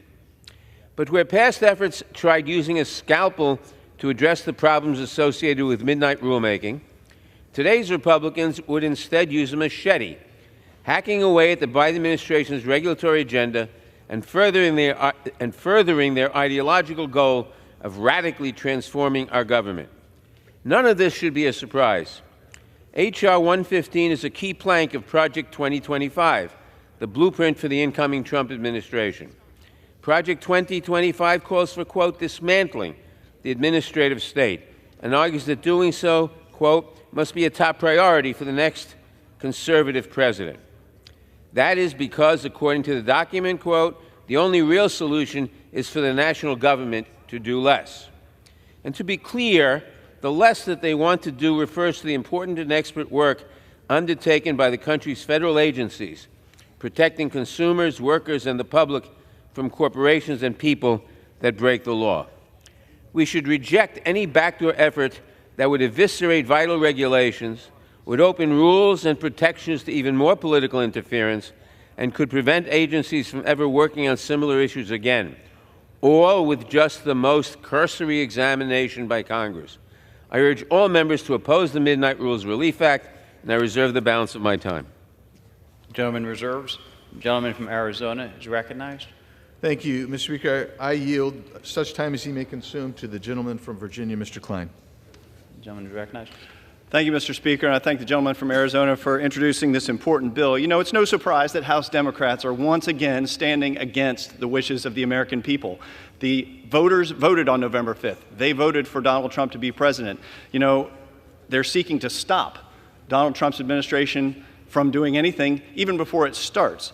But where past efforts tried using a scalpel to address the problems associated with midnight rulemaking, today's Republicans would instead use a machete, hacking away at the Biden administration's regulatory agenda and furthering their ideological goal of radically transforming our government. None of this should be a surprise. H.R. 115 is a key plank of Project 2025, the blueprint for the incoming Trump administration. Project 2025 calls for, quote, dismantling the administrative state and argues that doing so, quote, must be a top priority for the next conservative president. That is because, according to the document, quote, the only real solution is for the national government to do less. And to be clear, the less that they want to do refers to the important and expert work undertaken by the country's federal agencies, protecting consumers, workers, and the public from corporations and people that break the law. We should reject any backdoor effort that would eviscerate vital regulations, would open rules and protections to even more political interference, and could prevent agencies from ever working on similar issues again, all with just the most cursory examination by Congress. I urge all members to oppose the Midnight Rules Relief Act, and I reserve the balance of my time.
Gentleman reserves. The gentleman from Arizona is recognized.
Thank you, Mr. Speaker. I yield such time as he may consume to the gentleman from Virginia, Mr. Klein.
The gentleman is recognized.
Thank you, Mr. Speaker, and I thank the gentleman from Arizona for introducing this important bill. You know, it's no surprise that House Democrats are once again standing against the wishes of the American people. The voters voted on November 5th. They voted for Donald Trump to be president. You know, they're seeking to stop Donald Trump's administration from doing anything even before it starts.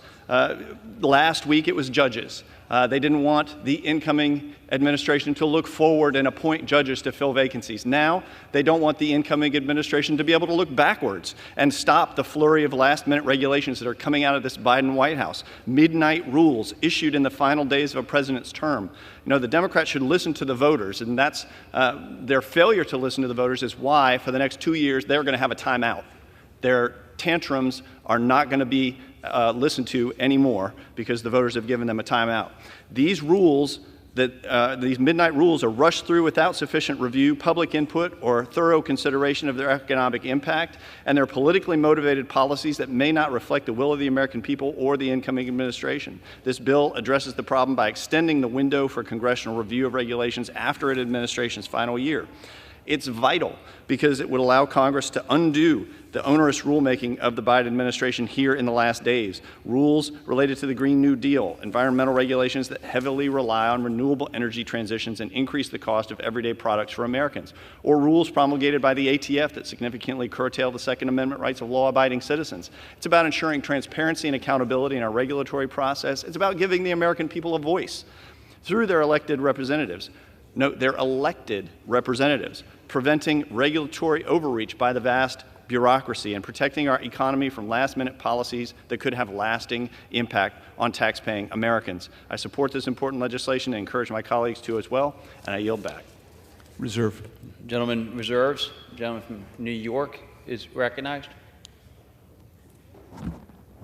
Last week it was judges. They didn't want the incoming administration to look forward and appoint judges to fill vacancies. Now, they don't want the incoming administration to be able to look backwards and stop the flurry of last-minute regulations that are coming out of this Biden White House. Midnight rules issued in the final days of a president's term. You know, the Democrats should listen to the voters, and that's their failure to listen to the voters is why, for the next 2 years, they're going to have a timeout. Their tantrums are not going to be listened to anymore because the voters have given them a timeout. These rules, these midnight rules, are rushed through without sufficient review, public input, or thorough consideration of their economic impact, and they're politically motivated policies that may not reflect the will of the American people or the incoming administration. This bill addresses the problem by extending the window for congressional review of regulations after an administration's final year. It's vital because it would allow Congress to undo the onerous rulemaking of the Biden administration here in the last days. Rules related to the Green New Deal, environmental regulations that heavily rely on renewable energy transitions and increase the cost of everyday products for Americans, or rules promulgated by the ATF that significantly curtail the Second Amendment rights of law-abiding citizens. It's about ensuring transparency and accountability in our regulatory process. It's about giving the American people a voice through their elected representatives. Note, they're elected representatives, preventing regulatory overreach by the vast bureaucracy and protecting our economy from last-minute policies that could have lasting impact on tax-paying Americans. I support this important legislation and encourage my colleagues to as well, and I yield back.
Reserve.
Gentleman reserves. The gentleman from New York is recognized.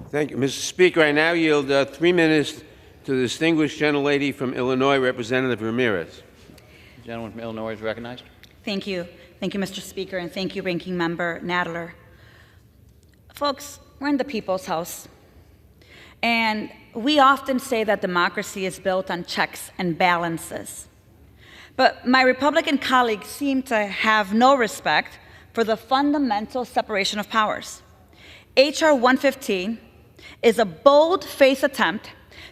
Thank you, Mr. Speaker. I now yield 3 minutes to the distinguished gentlelady from Illinois, Representative Ramirez.
The gentleman from Illinois is recognized.
Thank you. Thank you, Mr. Speaker, and thank you, Ranking Member Nadler. Folks, we're in the people's house, and we often say that democracy is built on checks and balances. But my Republican colleagues seem to have no respect for the fundamental separation of powers. H.R. 115 is a bold-faced attempt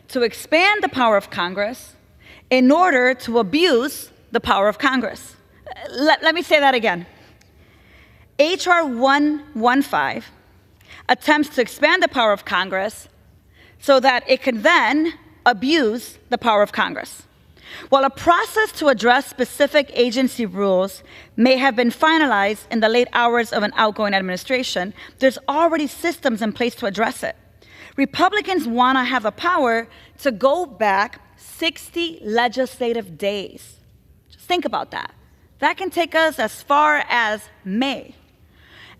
to expand the power of Congress in order to abuse the power of Congress. Let me say that again. H.R. 115 attempts to expand the power of Congress so that it can then abuse the power of Congress. While a process to address specific agency rules may have been finalized in the late hours of an outgoing administration, there's already systems in place to address it. Republicans want to have the power to go back 60 legislative days. Just think about that. That can take us as far as May,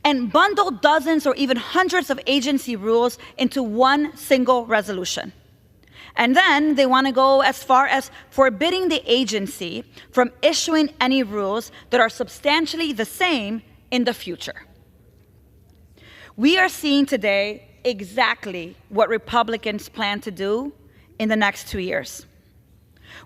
and bundle dozens or even hundreds of agency rules into one single resolution. And then they want to go as far as forbidding the agency from issuing any rules that are substantially the same in the future. We are seeing today exactly what Republicans plan to do in the next 2 years.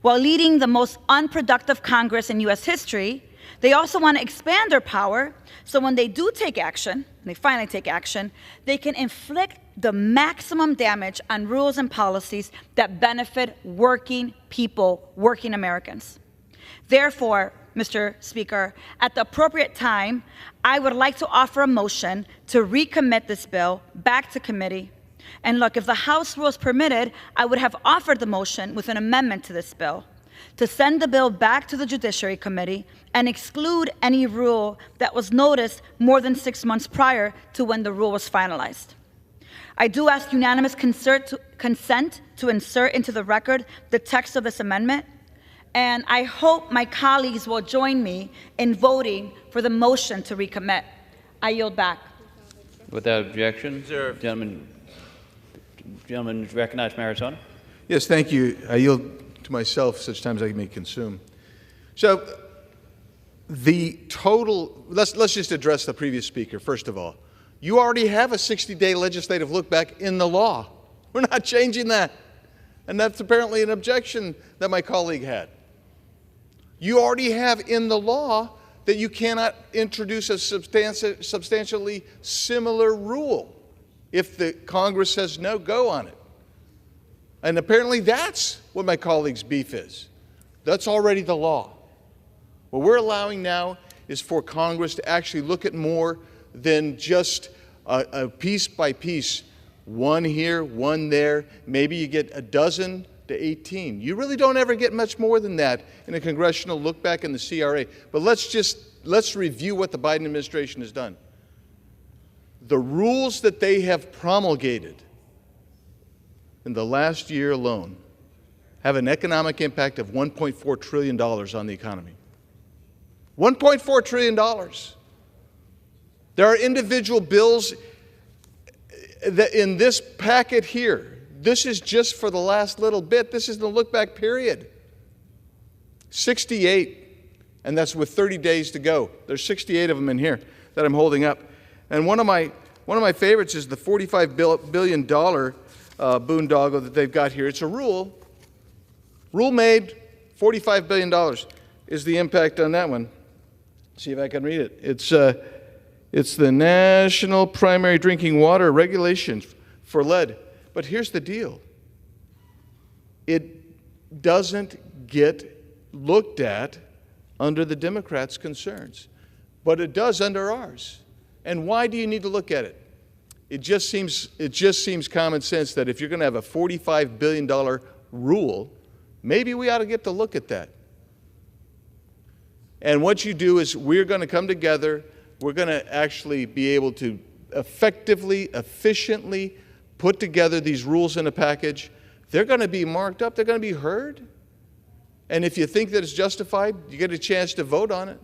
While leading the most unproductive Congress in U.S. history, they also want to expand their power so when they do take action, they finally take action, they can inflict the maximum damage on rules and policies that benefit working people, working Americans. Therefore, Mr. Speaker, at the appropriate time, I would like to offer a motion to recommit this bill back to committee. And look, if the House rules permitted, I would have offered the motion with an amendment to this bill to send the bill back to the Judiciary Committee and exclude any rule that was noticed more than 6 months prior to when the rule was finalized. I do ask unanimous consent to insert into the record the text of this amendment, and I hope my colleagues will join me in voting for the motion to recommit. I yield back.
Without objection, gentleman is recognized from Arizona.
Yes, thank you. I yield to myself such times I may consume. So the total, let's just address the previous speaker, first of all. You already have a 60-day legislative look back in the law. We're not changing that. And that's apparently an objection that my colleague had. You already have in the law that you cannot introduce a substantially similar rule. If the Congress says no, go on it. And apparently that's what my colleague's beef is. That's already the law. What we're allowing now is for Congress to actually look at more than just a piece by piece, one here, one there. Maybe you get a dozen to 18. You really don't ever get much more than that in a congressional look back in the CRA. But let's review what the Biden administration has done. The rules that they have promulgated in the last year alone have an economic impact of $1.4 trillion on the economy. $1.4 trillion. There are individual bills that in this packet here. This is just for the last little bit. This is the look-back period. 68, and that's with 30 days to go. There's 68 of them in here that I'm holding up. And one of my favorites is the $45 billion boondoggle that they've got here. It's a rule made, $45 billion is the impact on that one. See if I can read it. It's the National Primary Drinking Water Regulations for lead. But here's the deal. It doesn't get looked at under the Democrats' concerns, but it does under ours. And why do you need to look at it? It just seems common sense that if you're going to have a $45 billion rule, maybe we ought to get to look at that. And what you do is we're going to come together. We're going to actually be able to effectively, efficiently put together these rules in a package. They're going to be marked up. They're going to be heard. And if you think that it's justified, you get a chance to vote on it.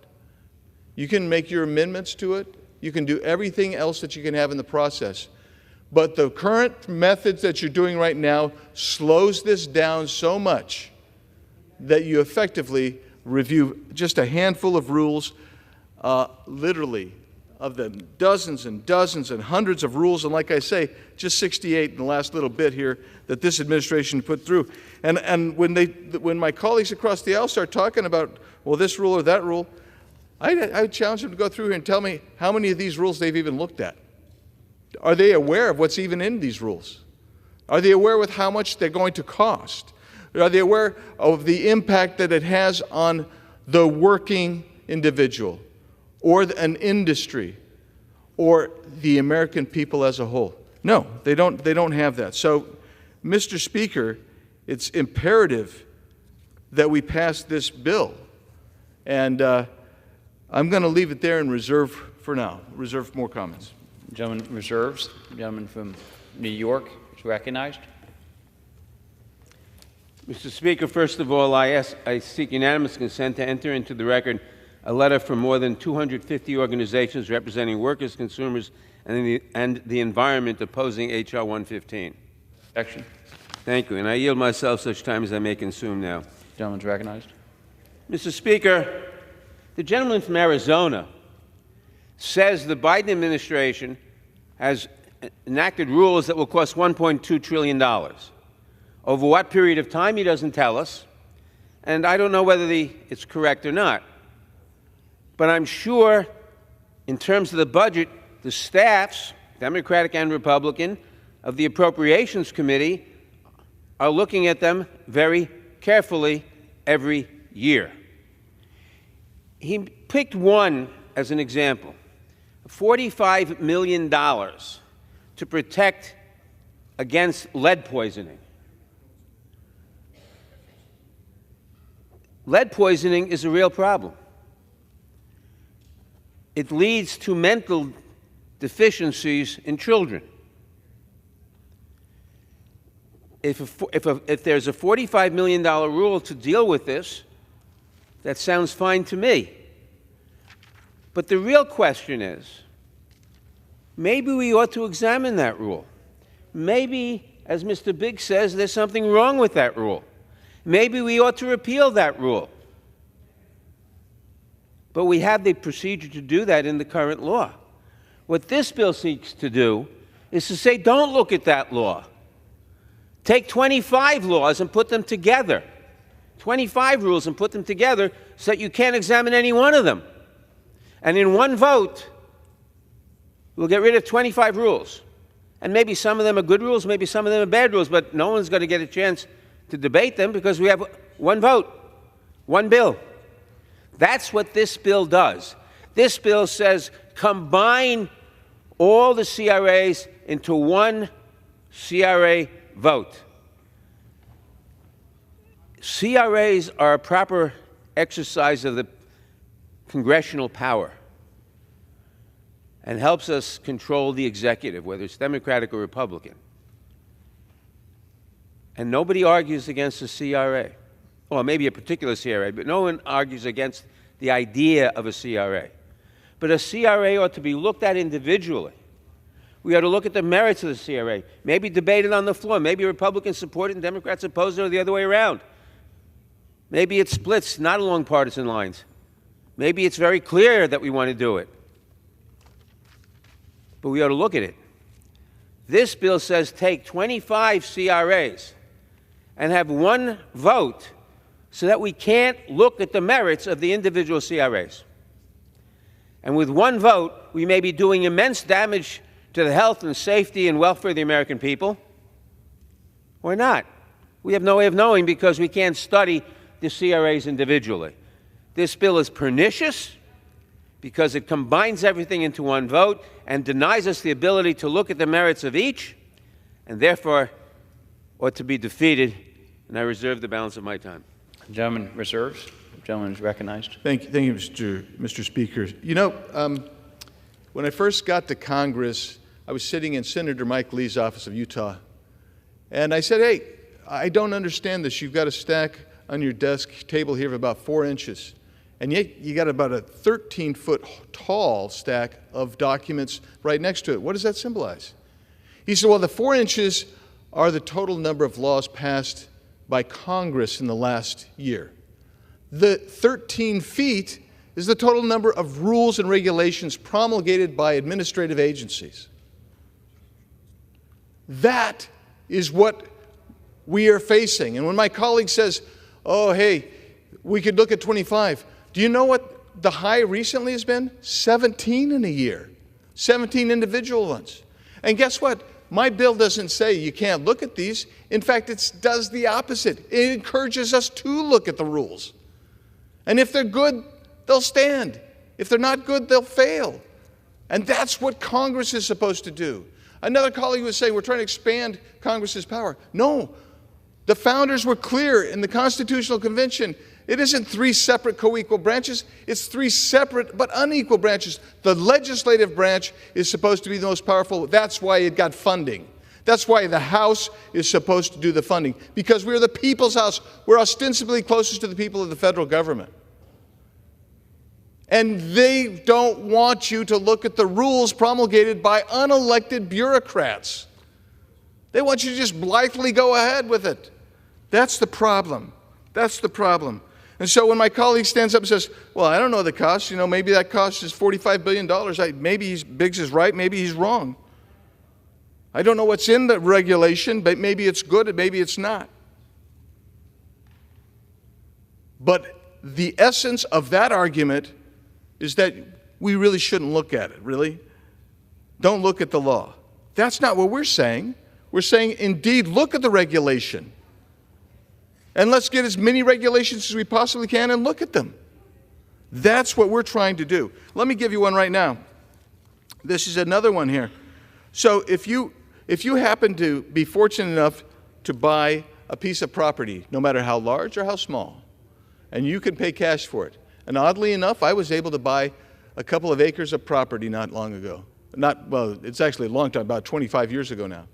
You can make your amendments to it. You can do everything else that you can have in the process. But the current methods that you're doing right now slows this down so much that you effectively review just a handful of rules, literally, of the dozens and dozens and hundreds of rules, and like I say, just 68 in the last little bit here that this administration put through. And when my colleagues across the aisle start talking about, well, this rule or that rule, I challenge them to go through here and tell me how many of these rules they've even looked at. Are they aware of what's even in these rules? Are they aware with how much they're going to cost? Are they aware of the impact that it has on the working individual or an industry or the American people as a whole? No, they don't have that. So, Mr. Speaker, it's imperative that we pass this bill. And I'm going to leave it there and reserve for now. Reserve more comments.
The gentleman reserves. The gentleman from New York is recognized.
Mr. Speaker, first of all, I seek unanimous consent to enter into the record a letter from more than 250 organizations representing workers, consumers, and the environment opposing H.R. 115.
Action.
Thank you, and I yield myself such time as I may consume now.
The gentleman's recognized.
Mr. Speaker, the gentleman from Arizona says the Biden administration has enacted rules that will cost $1.2 trillion. Over what period of time, he doesn't tell us, and I don't know whether it's correct or not. But I'm sure, in terms of the budget, the staffs, Democratic and Republican, of the Appropriations Committee are looking at them very carefully every year. He picked one as an example, $45 million to protect against lead poisoning. Lead poisoning is a real problem. It leads to mental deficiencies in children. If there's a $45 million rule to deal with this, that sounds fine to me. But the real question is, maybe we ought to examine that rule. Maybe, as Mr. Biggs says, there's something wrong with that rule. Maybe we ought to repeal that rule. But we have the procedure to do that in the current law. What this bill seeks to do is to say, don't look at that law. Take 25 laws and put them together. 25 rules and put them together so that you can't examine any one of them. And in one vote, we'll get rid of 25 rules. And maybe some of them are good rules, maybe some of them are bad rules, but no one's going to get a chance to debate them because we have one vote, one bill. That's what this bill does. This bill says combine all the CRAs into one CRA vote. CRAs are a proper exercise of the congressional power and helps us control the executive, whether it's Democratic or Republican. And nobody argues against a CRA. Well, maybe a particular CRA, but no one argues against the idea of a CRA. But a CRA ought to be looked at individually. We ought to look at the merits of the CRA, maybe debate it on the floor. Maybe Republicans support it and Democrats oppose it, or the other way around. Maybe it splits not along partisan lines. Maybe it's very clear that we want to do it. But we ought to look at it. This bill says take 25 CRAs and have one vote so that we can't look at the merits of the individual CRAs. And with one vote, we may be doing immense damage to the health and safety and welfare of the American people, or not. We have no way of knowing because we can't study the CRAs individually. This bill is pernicious because it combines everything into one vote and denies us the ability to look at the merits of each, and therefore ought to be defeated. And I reserve the balance of my time.
The gentleman reserves. The gentleman is recognized.
Thank you, Mr. Speaker. You know, when I first got to Congress, I was sitting in Senator Mike Lee's office of Utah, and I said, hey, I don't understand this. You've got a stack on your desk table here of about 4 inches, and yet you got about a 13-foot tall stack of documents right next to it. What does that symbolize? He said, well, the 4 inches are the total number of laws passed by Congress in the last year. The 13 feet is the total number of rules and regulations promulgated by administrative agencies. That is what we are facing. And when my colleague says, oh, hey, we could look at 25, do you know what the high recently has been? 17 in a year, 17 individual ones. And guess what? My bill doesn't say you can't look at these. In fact, it does the opposite. It encourages us to look at the rules. And if they're good, they'll stand. If they're not good, they'll fail. And that's what Congress is supposed to do. Another colleague was saying we're trying to expand Congress's power. No. The founders were clear in the Constitutional Convention. It isn't 3 separate co-equal branches. It's 3 separate but unequal branches. The legislative branch is supposed to be the most powerful. That's why it got funding. That's why the House is supposed to do the funding, because we're the people's house. We're ostensibly closest to the people of the federal government. And they don't want you to look at the rules promulgated by unelected bureaucrats. They want you to just blithely go ahead with it. That's the problem. That's the problem. And so when my colleague stands up and says, well, I don't know the cost, you know, maybe that cost is $45 billion. Maybe Biggs is right, maybe he's wrong. I don't know what's in the regulation, but maybe it's good and maybe it's not. But the essence of that argument is that we really shouldn't look at it, really. Don't look at the law. That's not what we're saying. We're saying, indeed, look at the regulation. And let's get as many regulations as we possibly can and look at them. That's what we're trying to do. Let me give you one right now. This is another one here. So if you happen to be fortunate enough to buy a piece of property, no matter how large or how small, and you can pay cash for it. And oddly enough, I was able to buy a couple of acres of property not long ago. Well, it's actually a long time, about 25 years ago now.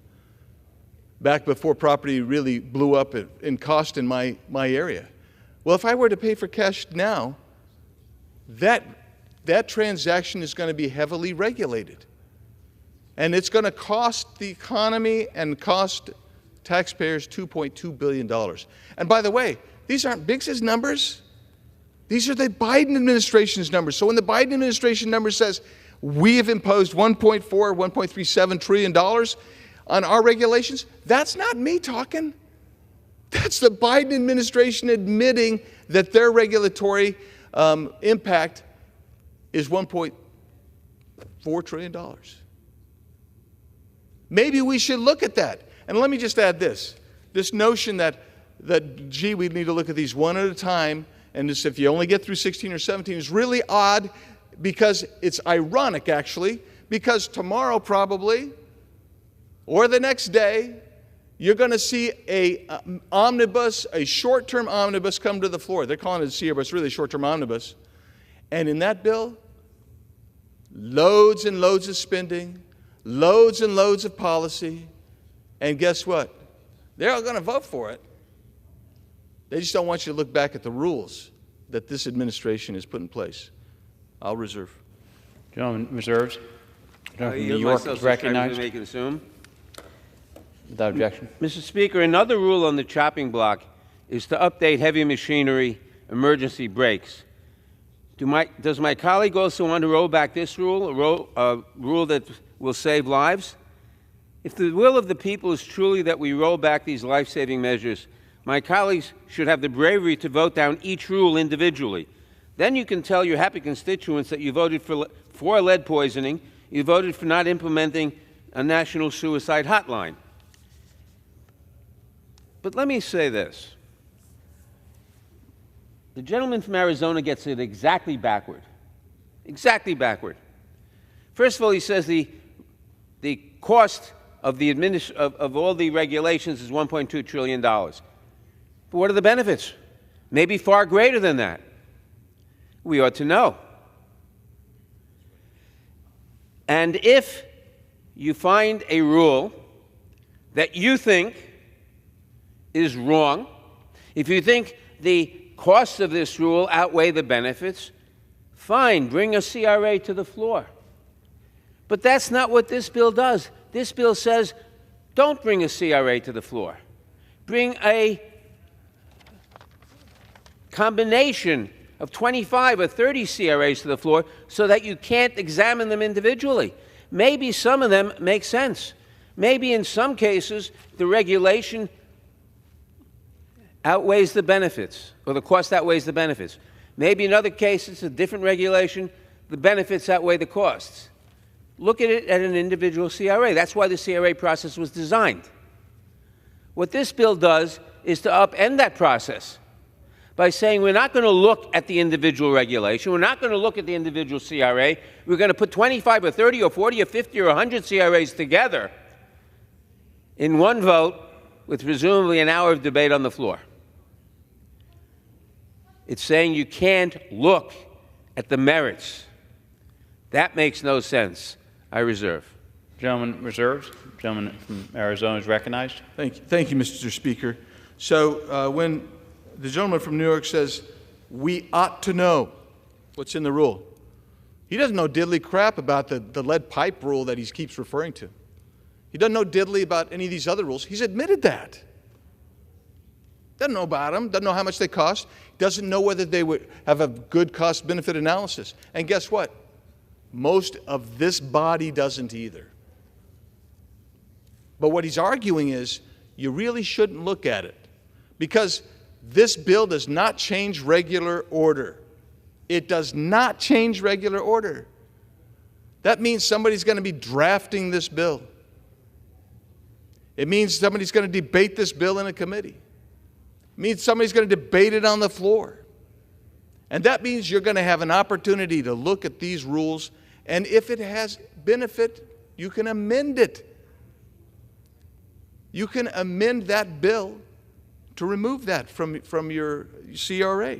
Back before property really blew up in cost in my area. Well, if I were to pay for cash now, that transaction is going to be heavily regulated. And it's going to cost the economy and cost taxpayers $2.2 billion. And by the way, these aren't Biggs's numbers. These are the Biden administration's numbers. So when the Biden administration number says we have imposed $1.37 trillion on our regulations, that's not me talking. That's the Biden administration admitting that their regulatory impact is $1.4 trillion. Maybe we should look at that. And let me just add this notion that gee, we need to look at these one at a time, and just if you only get through 16 or 17 is really odd, because it's ironic, actually, because tomorrow probably, or the next day, you're going to see a short-term omnibus come to the floor. They're calling it a CR, but it's really a short-term omnibus. And in that bill, loads and loads of spending, loads and loads of policy, and guess what? They're all going to vote for it. They just don't want you to look back at the rules that this administration has put in place. I'll reserve.
Gentleman reserves. Gentleman from New
yield
York
myself
is
to the Secretary
recognized.
to make it assume.
Without objection.
Mr. Speaker, another rule on the chopping block is to update heavy machinery emergency brakes. Does my colleague also want to roll back this rule, a rule that will save lives? If the will of the people is truly that we roll back these life-saving measures, my colleagues should have the bravery to vote down each rule individually. Then you can tell your happy constituents that you voted for lead poisoning, you voted for not implementing a national suicide hotline. But let me say this. The gentleman from Arizona gets it exactly backward. Exactly backward. First of all, he says the cost of all the regulations is $1.2 trillion. But what are the benefits? Maybe far greater than that. We ought to know. And if you find a rule that you think is wrong, if you think the costs of this rule outweigh the benefits, fine, bring a CRA to the floor. But that's not what this bill does. This bill says, don't bring a CRA to the floor. Bring a combination of 25 or 30 CRAs to the floor so that you can't examine them individually. Maybe some of them make sense. Maybe in some cases the regulation outweighs the benefits, or the cost outweighs the benefits. Maybe in other cases, a different regulation, the benefits outweigh the costs. Look at it at an individual CRA. That's why the CRA process was designed. What this bill does is to upend that process by saying we're not going to look at the individual regulation, we're not going to look at the individual CRA, we're going to put 25 or 30 or 40 or 50 or 100 CRAs together in one vote with presumably an hour of debate on the floor. It's saying you can't look at the merits. That makes no sense. I reserve.
Gentleman reserves. Gentleman from Arizona is recognized.
Thank you, Mr. Speaker. So when the gentleman from New York says, we ought to know what's in the rule, he doesn't know diddly crap about the lead pipe rule that he keeps referring to. He doesn't know diddly about any of these other rules. He's admitted that. Doesn't know about them, doesn't know how much they cost, doesn't know whether they would have a good cost-benefit analysis. And guess what? Most of this body doesn't either. But what he's arguing is you really shouldn't look at it because this bill does not change regular order. It does not change regular order. That means somebody's going to be drafting this bill. It means somebody's going to debate this bill in a committee. It means somebody's going to debate it on the floor. And that means you're going to have an opportunity to look at these rules, and if it has benefit, you can amend it. You can amend that bill to remove that from your CRA.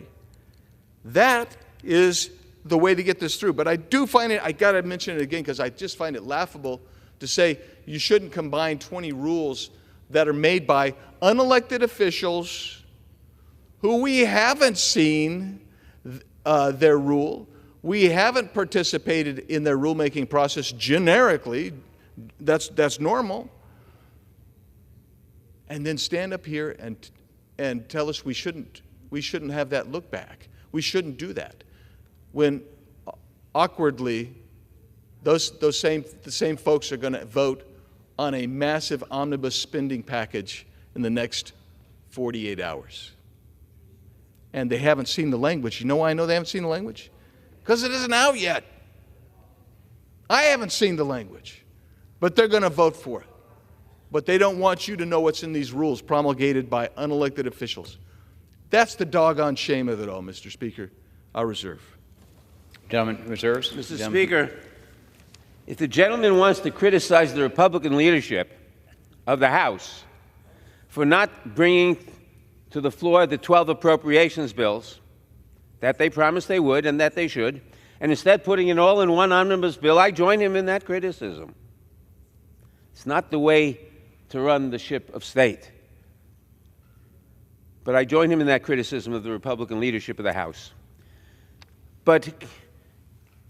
That is the way to get this through. But I do find it, I got to mention it again because I just find it laughable to say you shouldn't combine 20 rules that are made by unelected officials who we haven't seen their rule. We haven't participated in their rulemaking process generically. That's normal. And then stand up here and tell us we shouldn't have that look back. We shouldn't do that. When awkwardly, the same folks are going to vote on a massive omnibus spending package in the next 48 hours. And they haven't seen the language. You know why I know they haven't seen the language? Because it isn't out yet. I haven't seen the language. But they're going to vote for it. But they don't want you to know what's in these rules promulgated by unelected officials. That's the doggone shame of it all, Mr. Speaker. I'll reserve.
Gentleman reserves.
Mr. Speaker, if the gentleman wants to criticize the Republican leadership of the House for not bringing to the floor the 12 appropriations bills that they promised they would and that they should, and instead putting it all in one omnibus bill. I join him in that criticism. It's not the way to run the ship of state. But I join him in that criticism of the Republican leadership of the House. But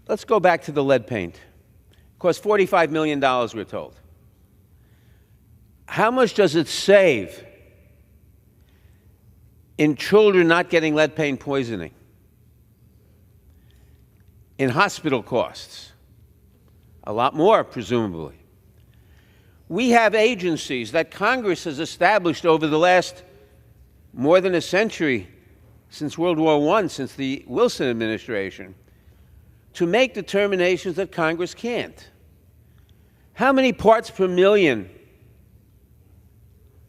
let's go back to the lead paint. It cost $45 million, we're told. How much does it save in children not getting lead paint poisoning? In hospital costs? A lot more, presumably. We have agencies that Congress has established over the last more than a century, since World War I, since the Wilson administration, to make determinations that Congress can't. How many parts per million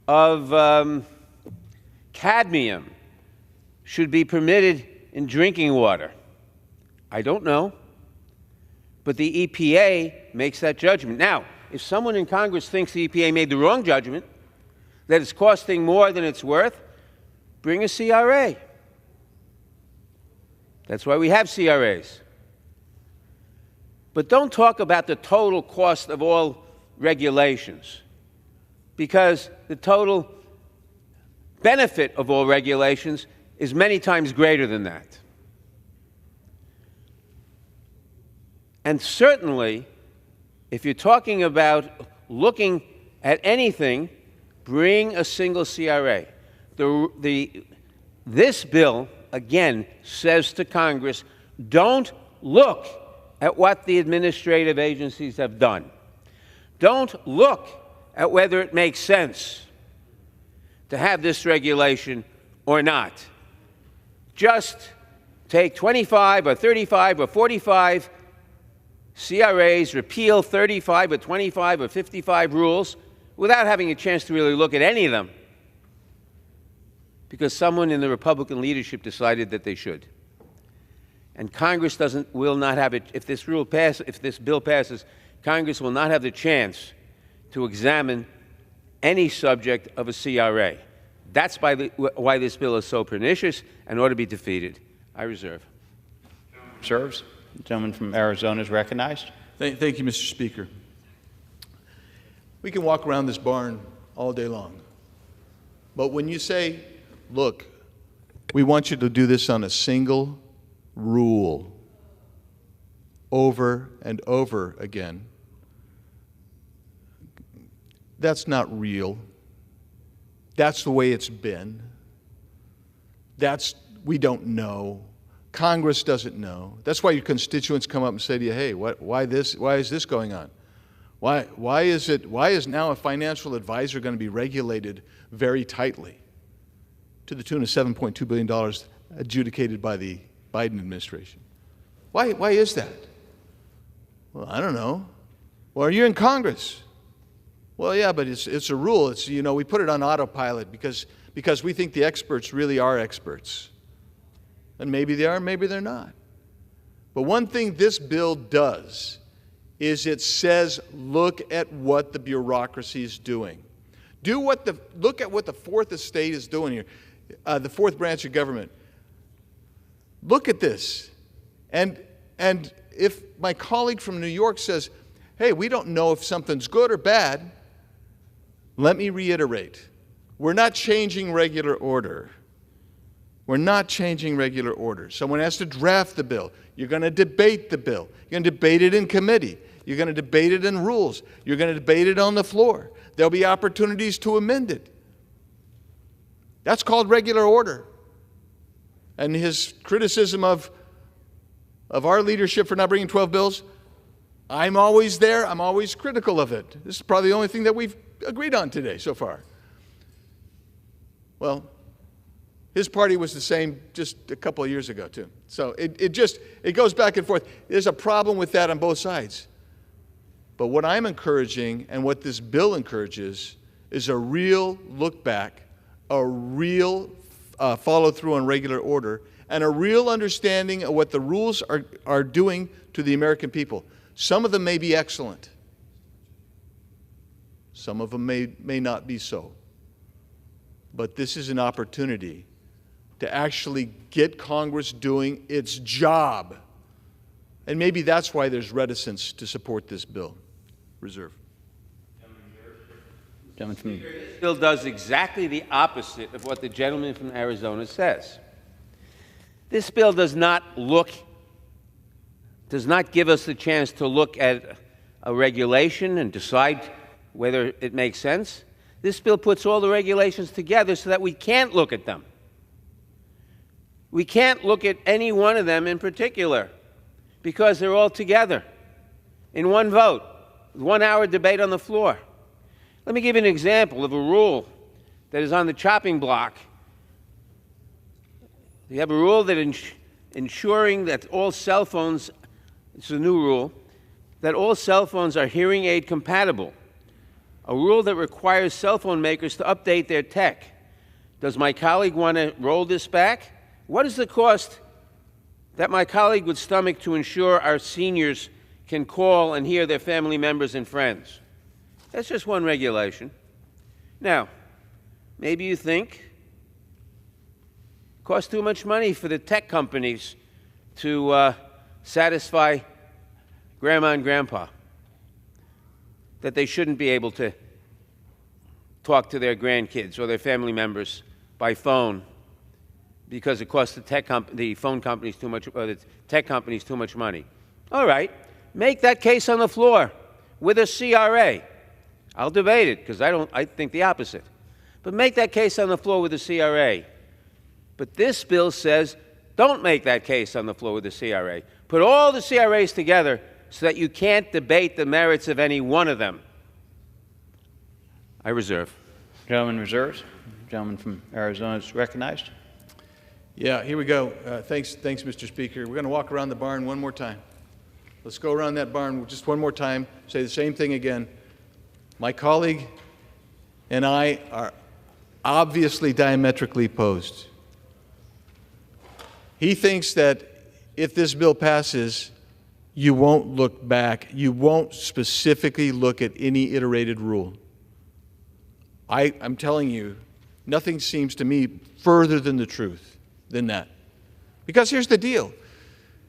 of cadmium should be permitted in drinking water? I don't know. But the EPA makes that judgment. Now, if someone in Congress thinks the EPA made the wrong judgment, that it's costing more than it's worth, bring a CRA. That's why we have CRAs. But don't talk about the total cost of all regulations, because the total benefit of all regulations is many times greater than that. And certainly, if you're talking about looking at anything, bring a single CRA. This bill, again, says to Congress, don't look at what the administrative agencies have done. Don't look at whether it makes sense to have this regulation or not. Just take 25 or 35 or 45 CRAs, repeal 35 or 25 or 55 rules without having a chance to really look at any of them, because someone in the Republican leadership decided that they should. And Congress will not have it. If this bill passes, Congress will not have the chance to examine any subject of a CRA. That's why this bill is so pernicious and ought to be defeated. I reserve.
Reserves. The gentleman from Arizona is recognized.
Thank you, Mr. Speaker. We can walk around this barn all day long. But when you say, look, we want you to do this on a single rule over and over again, that's not real. That's the way it's been. We don't know. Congress doesn't know. That's why your constituents come up and say to you, hey, why this? Why is this going on? Why is now a financial advisor going to be regulated very tightly to the tune of $7.2 billion adjudicated by the Biden administration? Why is that? Well, I don't know. Well, you're in Congress. Well, yeah, but it's a rule. It's, we put it on autopilot because we think the experts really are experts. And maybe they are, maybe they're not. But one thing this bill does is it says, look at what the bureaucracy is doing. Look at what the fourth estate is doing here, the fourth branch of government. Look at this. And if my colleague from New York says, hey, we don't know if something's good or bad, let me reiterate. We're not changing regular order. We're not changing regular order. Someone has to draft the bill. You're going to debate the bill. You're going to debate it in committee. You're going to debate it in rules. You're going to debate it on the floor. There'll be opportunities to amend it. That's called regular order. And his criticism of our leadership for not bringing 12 bills, I'm always there. I'm always critical of it. This is probably the only thing that we've agreed on today so far. Well, his party was the same just a couple of years ago, too. So it goes back and forth. There's a problem with that on both sides. But what I'm encouraging and what this bill encourages is a real look back, a real follow through on regular order, and a real understanding of what the rules are doing to the American people. Some of them may be excellent. Some of them may not be so. but this is an opportunity to actually get Congress doing its job. And maybe that's why there's reticence to support this bill. Reserve.
This bill does exactly the opposite of what the gentleman from Arizona says. This bill does not give us the chance to look at a regulation and decide whether it makes sense. This bill puts all the regulations together so that we can't look at them. We can't look at any one of them in particular because they're all together in one vote, 1 hour debate on the floor. Let me give you an example of a rule that is on the chopping block. You have a rule that ensuring that all cell phones, it's a new rule, that all cell phones are hearing aid compatible. A rule that requires cell phone makers to update their tech. Does my colleague want to roll this back? What is the cost that my colleague would stomach to ensure our seniors can call and hear their family members and friends? That's just one regulation. Now, maybe you think it costs too much money for the tech companies to satisfy Grandma and Grandpa, that they shouldn't be able to talk to their grandkids or their family members by phone because it costs the phone companies too much, or the tech companies too much money. All right, make that case on the floor with a CRA. I'll debate it because I think the opposite. But make that case on the floor with a CRA. But this bill says don't make that case on the floor with the CRA. Put all the CRAs together so that you can't debate the merits of any one of them. I reserve.
Gentleman reserves. Gentleman from Arizona is recognized.
Yeah, here we go. Thanks, Mr. Speaker. We're going to walk around the barn one more time. Let's go around that barn just one more time, say the same thing again. My colleague and I are obviously diametrically opposed. He thinks that if this bill passes, you won't look back. You won't specifically look at any iterated rule. I'm telling you, nothing seems to me further than the truth than that. Because here's the deal.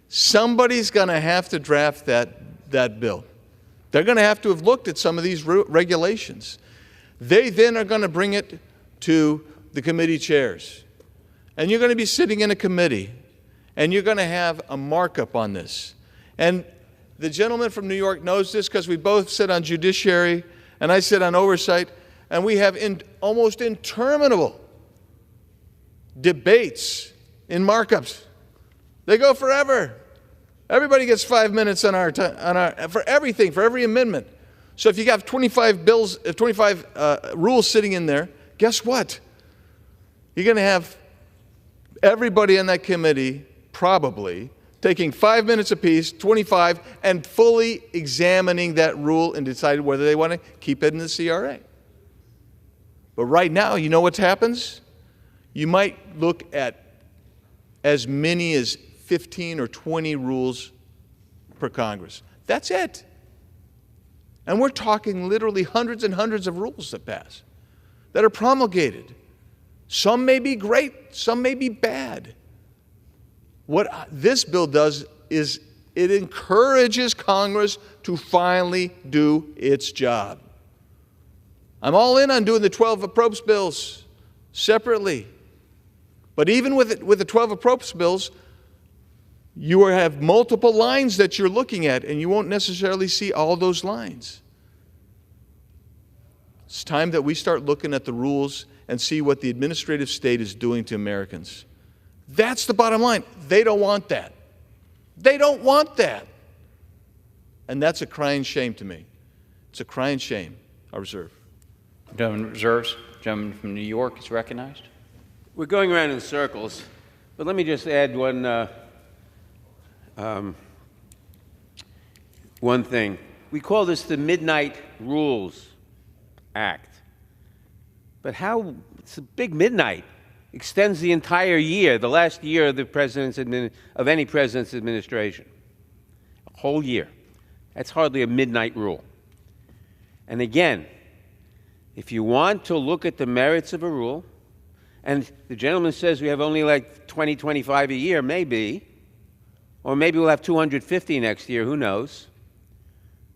Somebody's going to have to draft that bill. They're going to have looked at some of these regulations. They then are going to bring it to the committee chairs. And you're going to be sitting in a committee, and you're going to have a markup on this. And the gentleman from New York knows this because we both sit on judiciary, and I sit on oversight, and we have almost interminable debates in markups. They go forever. Everybody gets 5 minutes on our for everything, for every amendment. So if you have 25 rules sitting in there, guess what? You're going to have everybody in that committee probably taking 5 minutes apiece, 25, and fully examining that rule and deciding whether they want to keep it in the CRA. But right now, you know what happens? You might look at as many as 15 or 20 rules per Congress. That's it. And we're talking literally hundreds and hundreds of rules that pass, that are promulgated. Some may be great, some may be bad. What this bill does is it encourages Congress to finally do its job. I'm all in on doing the 12 appropriations bills separately. But even with the 12 appropriations bills, you have multiple lines that you're looking at, and you won't necessarily see all those lines. It's time that we start looking at the rules and see what the administrative state is doing to Americans. That's the bottom line. They don't want that. They don't want that. And that's a crying shame to me. It's a crying shame. I reserve.
Gentleman reserves. Gentleman from New York is recognized.
We're going around in circles, but let me just add one thing. We call this the Midnight Rules Act. But how, it's a big midnight. Extends the entire year, the last year of any president's administration. A whole year. That's hardly a midnight rule. And again, if you want to look at the merits of a rule, And the gentleman says we have only like 20, 25 a year, maybe. Or maybe we'll have 250 next year, who knows?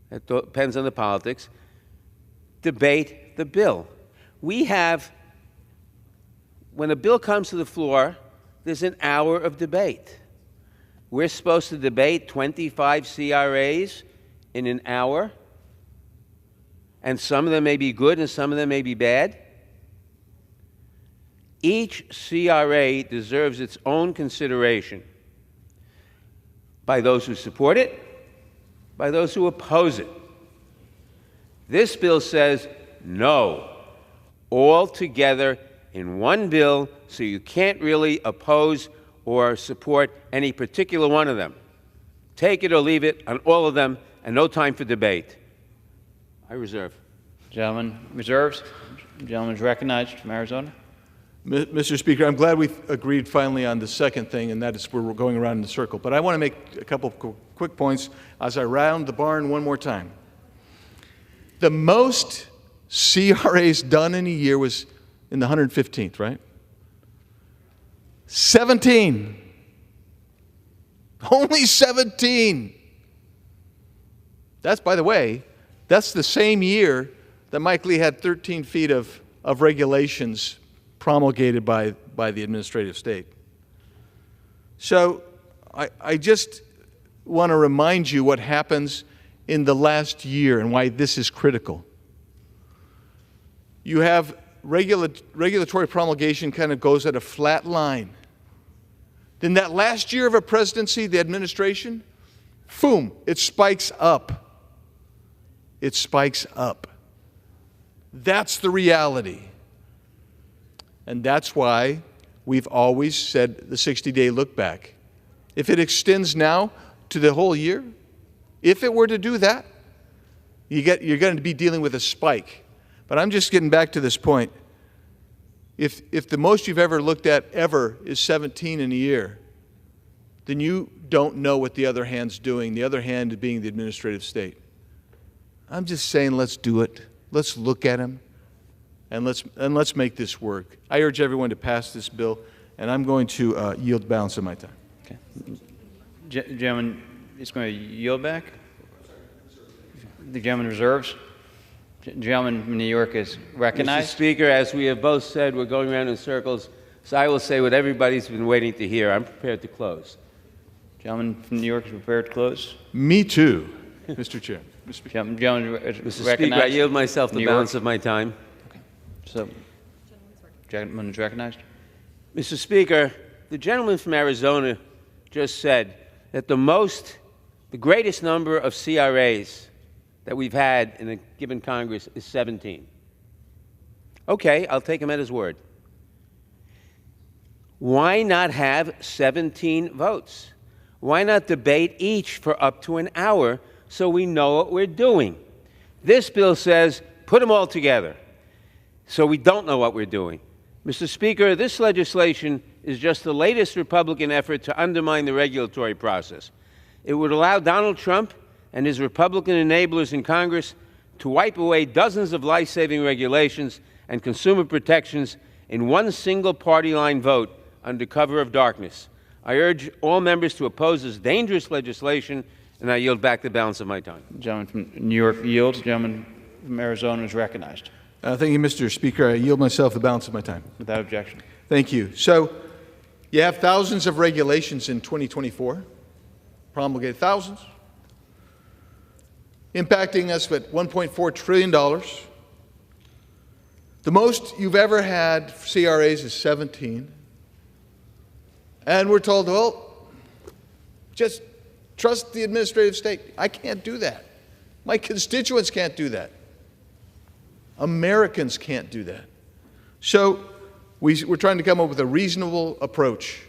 It depends on the politics. Debate the bill. We have, when a bill comes to the floor, there's an hour of debate. We're supposed to debate 25 CRAs in an hour, and some of them may be good and some of them may be bad. Each CRA deserves its own consideration by those who support it, by those who oppose it. This bill says no, all together in one bill, so you can't really oppose or support any particular one of them. Take it or leave it on all of them, and no time for debate. I reserve.
Gentleman reserves. Gentleman is recognized from Arizona.
Mr. Speaker, I'm glad we've agreed finally on the second thing, and that is we're going around in the circle. But I want to make a couple of quick points as I round the barn one more time. The most CRAs done in a year was in the 115th, right? 17. Only 17. That's, by the way, that's the same year that Mike Lee had 13 feet of regulations promulgated by the administrative state. So I just want to remind you what happens in the last year and why this is critical. You have regulatory promulgation kind of goes at a flat line. Then that last year of a presidency, the administration, boom, it spikes up. It spikes up. That's the reality. And that's why we've always said the 60-day look back. If it extends now to the whole year, if it were to do that, you're going to be dealing with a spike. But I'm just getting back to this point. If the most you've ever looked at ever is 17 in a year, then you don't know what the other hand's doing, the other hand being the administrative state. I'm just saying let's do it. Let's look at them. And let's make this work. I urge everyone to pass this bill, and I'm going to yield the balance of my time.
Okay. Gentleman is going to yield back. The gentleman reserves. Gentleman from New York is recognized.
Mr. Speaker, as we have both said, we're going around in circles, so I will say what everybody's been waiting to hear. I'm prepared to close.
Gentleman from New York is prepared to close.
Me too, Mr. Chair.
Gentleman is
Mr.
recognized.
Speaker, I yield myself the balance of my time.
So, gentleman is recognized.
Mr. Speaker, the gentleman from Arizona just said that the greatest number of CRAs that we've had in a given Congress is 17. Okay, I'll take him at his word. Why not have 17 votes? Why not debate each for up to an hour so we know what we're doing? This bill says put them all together. So we don't know what we're doing. Mr. Speaker, this legislation is just the latest Republican effort to undermine the regulatory process. It would allow Donald Trump and his Republican enablers in Congress to wipe away dozens of life-saving regulations and consumer protections in one single party line vote under cover of darkness. I urge all members to oppose this dangerous legislation, and I yield back the balance of my time.
Gentleman from New York yields. Gentleman from Arizona is recognized.
Thank you, Mr. Speaker. I yield myself the balance of my time.
Without objection.
Thank you. So you have thousands of regulations in 2024, promulgated thousands, impacting us at $1.4 trillion. The most you've ever had for CRAs is 17. And we're told, well, just trust the administrative state. I can't do that. My constituents can't do that. Americans can't do that. So we're trying to come up with a reasonable approach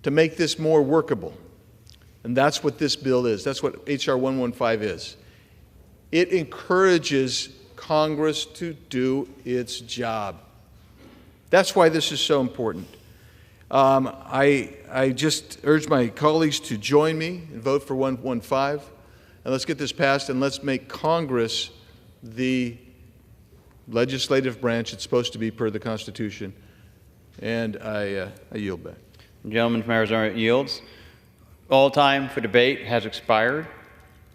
to make this more workable. And that's what this bill is. That's what H.R. 115 is. It encourages Congress to do its job. That's why this is so important. I just urge my colleagues to join me and vote for 115. And let's get this passed, and let's make Congress the legislative branch it's supposed to be per the Constitution And I yield back.
The gentleman from Arizona yields. All time for debate has expired.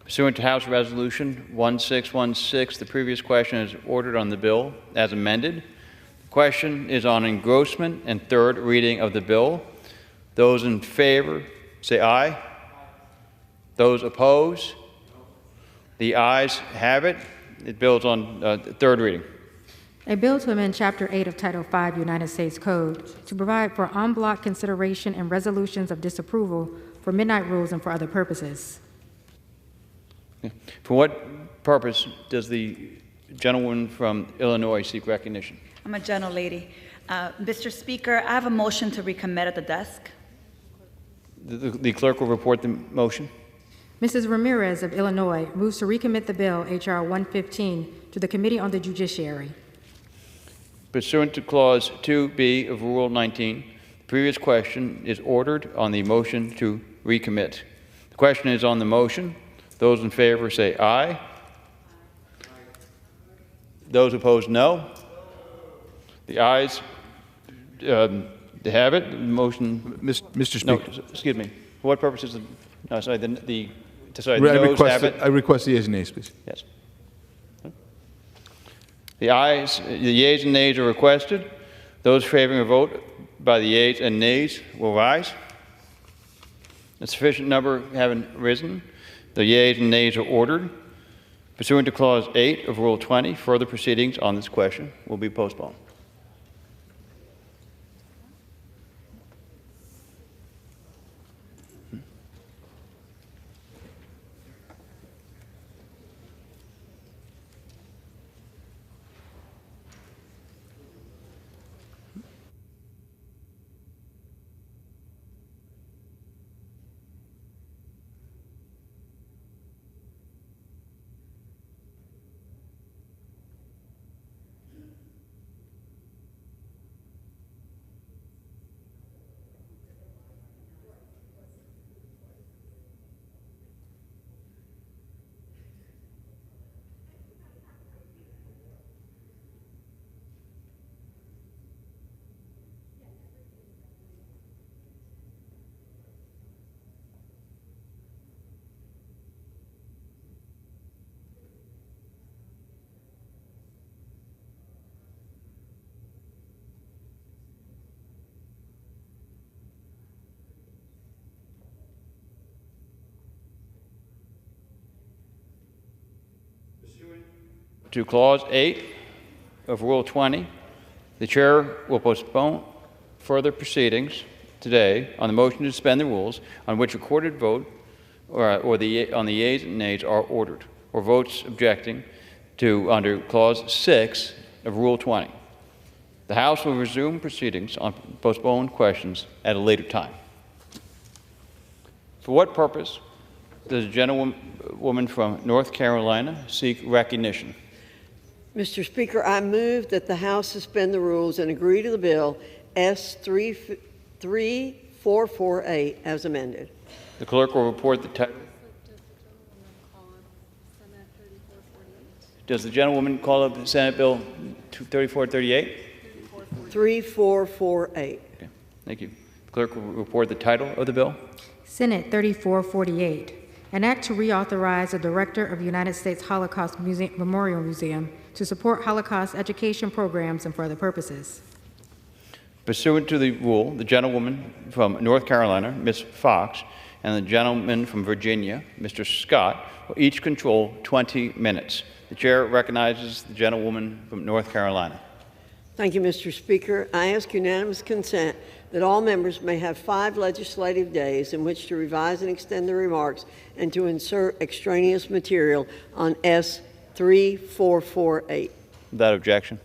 Pursuant to House Resolution 1616, the previous question is ordered on the bill as amended. The question is on engrossment and third reading of the bill. Those in favor say aye. Those opposed? The ayes have it. The bill is on third reading.
A bill to amend Chapter 8 of Title 5 United States Code to provide for en bloc consideration and resolutions of disapproval for midnight rules and for other purposes.
For what purpose does the gentlewoman from Illinois seek recognition?
I'm a gentlelady. Mr. Speaker, I have a motion to recommit at the desk.
The clerk will report the motion.
Mrs. Ramirez of Illinois moves to recommit the bill, H.R. 115, to the Committee on the Judiciary.
Pursuant to Clause 2B of Rule 19, the previous question is ordered on the motion to recommit. The question is on the motion. Those in favor say aye. Those opposed, no. The ayes have it. The motion.
Mr. Speaker.
No, excuse me. For what purpose is the? No, sorry. The noes have it.
I request the yeas and nays, please.
Yes. The ayes, the yeas and nays are requested. Those favoring a vote by the yeas and nays will rise. A sufficient number having risen, the yeas and nays are ordered. Pursuant to Clause 8 of Rule 20, further proceedings on this question will be postponed. To Clause 8 of Rule 20, the Chair will postpone further proceedings today on the motion to suspend the rules on which recorded vote on the yeas and nays are ordered, or votes objecting to under Clause 6 of Rule 20. The House will resume proceedings on postponed questions at a later time. For what purpose does the gentlewoman from North Carolina seek recognition?
Mr. Speaker, I move that the House suspend the rules and agree to the bill S3448 as amended.
The clerk will report the title. Does the gentlewoman call up the Senate Bill 3438?
3448.
Okay, thank you. The clerk will report the title of the bill.
Senate 3448, an act to reauthorize the Director of United States Holocaust Memorial Museum to support Holocaust education programs and for other purposes.
Pursuant to the rule, the gentlewoman from North Carolina, Ms. Fox, and the gentleman from Virginia, Mr. Scott, will each control 20 minutes. The chair recognizes the gentlewoman from North Carolina.
Thank you, Mr. Speaker. I ask unanimous consent that all members may have 5 legislative days in which to revise and extend their remarks and to insert extraneous material on S3448.
Without objection.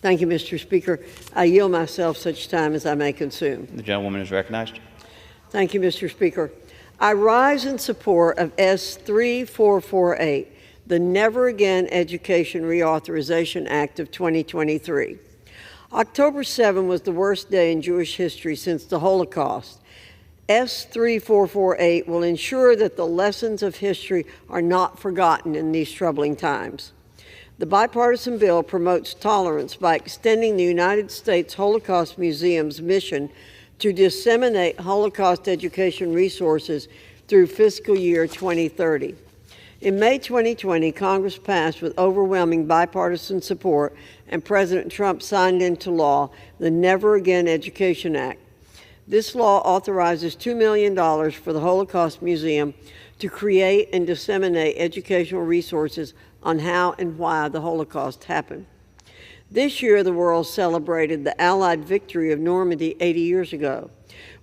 Thank you, Mr. Speaker. I yield myself such time as I may consume.
The gentlewoman is recognized.
Thank you, Mr. Speaker. I rise in support of S3448, the Never Again Education Reauthorization Act of 2023. October 7 was the worst day in Jewish history since the Holocaust. S3448 will ensure that the lessons of history are not forgotten in these troubling times. The bipartisan bill promotes tolerance by extending the United States Holocaust Museum's mission to disseminate Holocaust education resources through fiscal year 2030. In May 2020, Congress passed with overwhelming bipartisan support, and President Trump signed into law the Never Again Education Act. This law authorizes $2 million for the Holocaust Museum to create and disseminate educational resources on how and why the Holocaust happened. This year, the world celebrated the Allied victory of Normandy 80 years ago.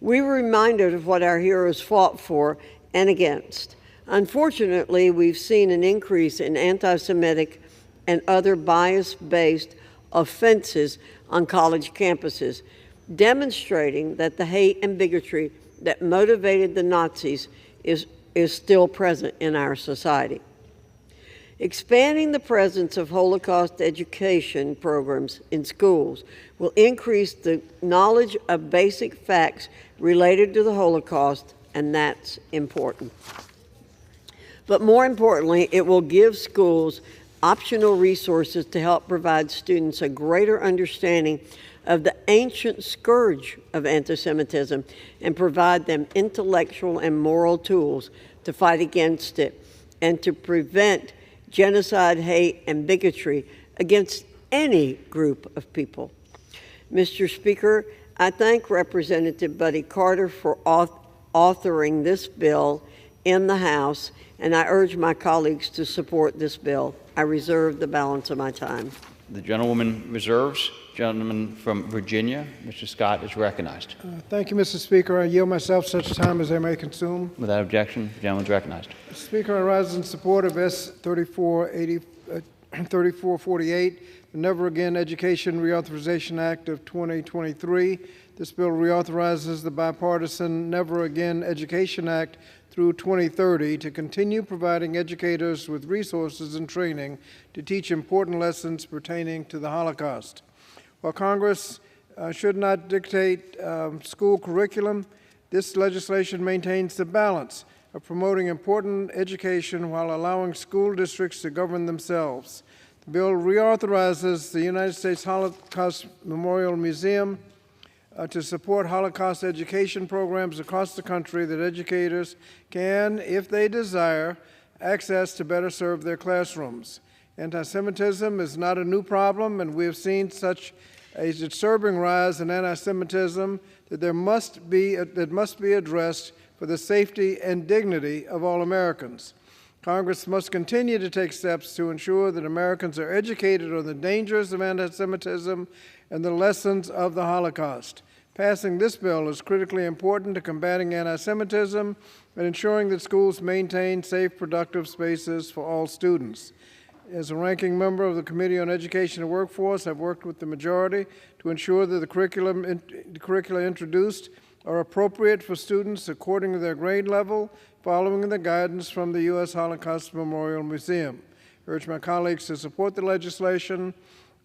We were reminded of what our heroes fought for and against. Unfortunately, we've seen an increase in anti-Semitic and other bias-based offenses on college campuses, demonstrating that the hate and bigotry that motivated the Nazis is still present in our society. Expanding the presence of Holocaust education programs in schools will increase the knowledge of basic facts related to the Holocaust, and that's important. But more importantly, it will give schools optional resources to help provide students a greater understanding of the ancient scourge of anti-Semitism and provide them intellectual and moral tools to fight against it and to prevent genocide, hate, and bigotry against any group of people. Mr. Speaker, I thank Representative Buddy Carter for authoring this bill in the House, and I urge my colleagues to support this bill. I reserve the balance of my time.
The gentlewoman reserves. Gentleman from Virginia, Mr. Scott, is recognized.
Thank you, Mr. Speaker. I yield myself such time as I may consume.
Without objection, the gentleman is recognized.
Mr. Speaker, I rise in support of S. 3448, the Never Again Education Reauthorization Act of 2023. This bill reauthorizes the bipartisan Never Again Education Act through 2030 to continue providing educators with resources and training to teach important lessons pertaining to the Holocaust. While Congress should not dictate school curriculum, this legislation maintains the balance of promoting important education while allowing school districts to govern themselves. The bill reauthorizes the United States Holocaust Memorial Museum to support Holocaust education programs across the country that educators can, if they desire, access to better serve their classrooms. Anti-Semitism is not a new problem, and we have seen such a disturbing rise in anti-Semitism that must be addressed for the safety and dignity of all Americans. Congress must continue to take steps to ensure that Americans are educated on the dangers of anti-Semitism and the lessons of the Holocaust. Passing this bill is critically important to combating anti-Semitism and ensuring that schools maintain safe, productive spaces for all students. As a ranking member of the Committee on Education and Workforce, I've worked with the majority to ensure that the curricula introduced are appropriate for students according to their grade level, following the guidance from the U.S. Holocaust Memorial Museum. I urge my colleagues to support the legislation,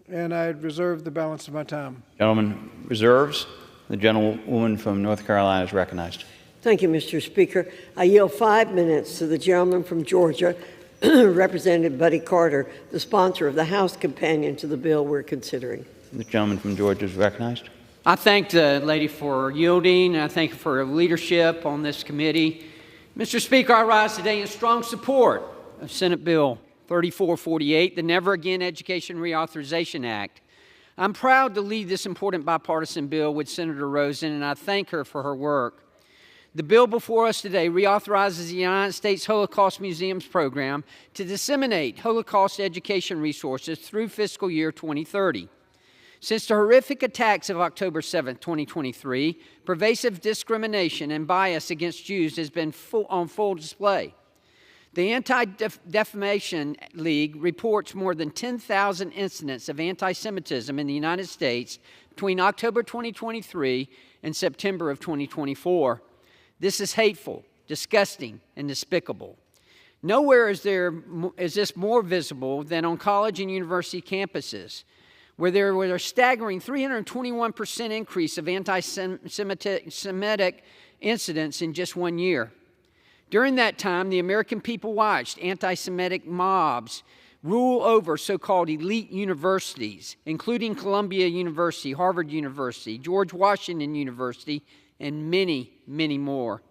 and I reserve the balance of my time.
Gentleman reserves. The gentlewoman from North Carolina is recognized.
Thank you, Mr. Speaker. I yield 5 minutes to the gentleman from Georgia, Representative Buddy Carter, the sponsor of the House companion to the bill we're considering.
The gentleman from Georgia is recognized.
I thank the lady for yielding, and I thank her for her leadership on this committee. Mr. Speaker, I rise today in strong support of Senate Bill 3448, the Never Again Education Reauthorization Act. I'm proud to lead this important bipartisan bill with Senator Rosen, and I thank her for her work. The bill before us today reauthorizes the United States Holocaust Museum's program to disseminate Holocaust education resources through fiscal year 2030. Since the horrific attacks of October 7, 2023, pervasive discrimination and bias against Jews has been on full display. The Anti-Defamation League reports more than 10,000 incidents of anti-Semitism in the United States between October 2023 and September of 2024. This is hateful, disgusting, and despicable. Nowhere is this more visible than on college and university campuses, where there was a staggering 321% increase of anti-Semitic incidents in just 1 year. During that time, the American people watched anti-Semitic mobs rule over so-called elite universities, including Columbia University, Harvard University, George Washington University, and many, many more.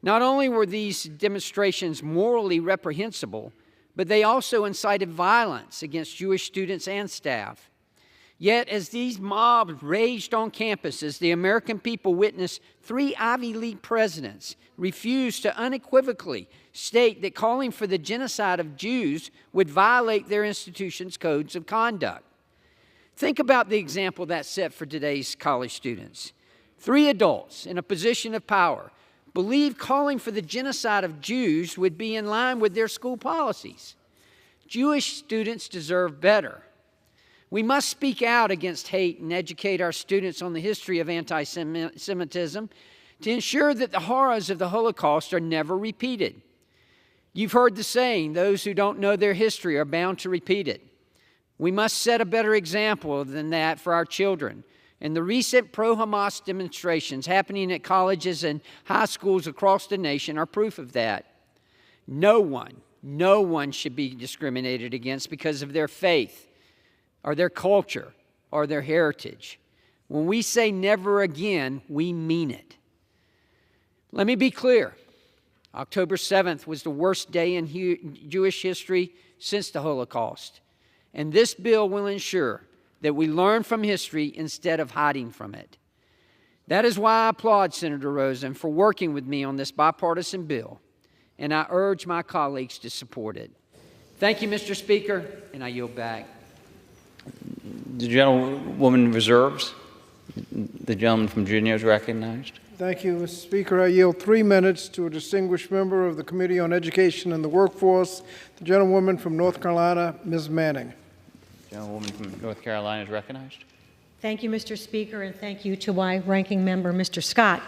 Not only were these demonstrations morally reprehensible, but they also incited violence against Jewish students and staff. Yet, as these mobs raged on campuses, the American people witnessed 3 Ivy League presidents refuse to unequivocally state that calling for the genocide of Jews would violate their institution's codes of conduct. Think about the example that set for today's college students. 3 adults in a position of power believed calling for the genocide of Jews would be in line with their school policies. Jewish students deserve better. We must speak out against hate and educate our students on the history of anti-Semitism to ensure that the horrors of the Holocaust are never repeated. You've heard the saying, those who don't know their history are bound to repeat it. We must set a better example than that for our children. And the recent pro-Hamas demonstrations happening at colleges and high schools across the nation are proof of that. No one should be discriminated against because of their faith, or their culture, or their heritage. When we say never again, we mean it. Let me be clear. October 7th was the worst day in Jewish history since the Holocaust. And this bill will ensure that we learn from history instead of hiding from it. That is why I applaud Senator Rosen for working with me on this bipartisan bill, and I urge my colleagues to support it. Thank you, Mr. Speaker, and I yield back.
The gentlewoman reserves. The gentleman from Virginia is recognized.
Thank you, Mr. Speaker. I yield 3 minutes to a distinguished member of the Committee on Education and the Workforce, the gentlewoman from North Carolina, Ms. Manning.
The gentlewoman from North Carolina is recognized.
Thank you, Mr. Speaker, and thank you to my ranking member, Mr. Scott.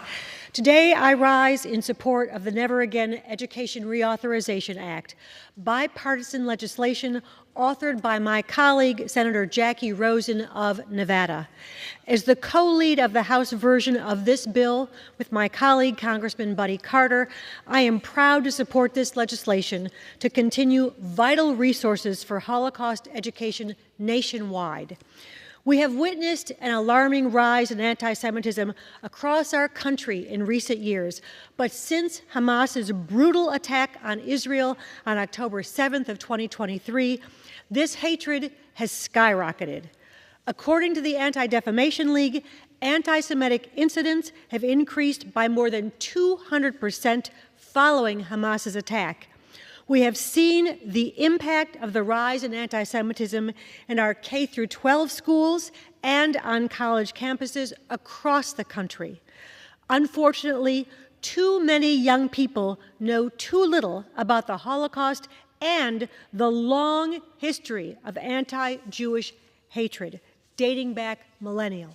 Today, I rise in support of the Never Again Education Reauthorization Act, bipartisan legislation authored by my colleague, Senator Jackie Rosen of Nevada. As the co-lead of the House version of this bill with my colleague, Congressman Buddy Carter, I am proud to support this legislation to continue vital resources for Holocaust education nationwide. We have witnessed an alarming rise in anti-Semitism across our country in recent years, but since Hamas's brutal attack on Israel on October 7th of 2023, this hatred has skyrocketed. According to the Anti-Defamation League, anti-Semitic incidents have increased by more than 200% following Hamas's attack. We have seen the impact of the rise in anti-Semitism in our K-12 schools and on college campuses across the country. Unfortunately, too many young people know too little about the Holocaust and the long history of anti-Jewish hatred, dating back millennia.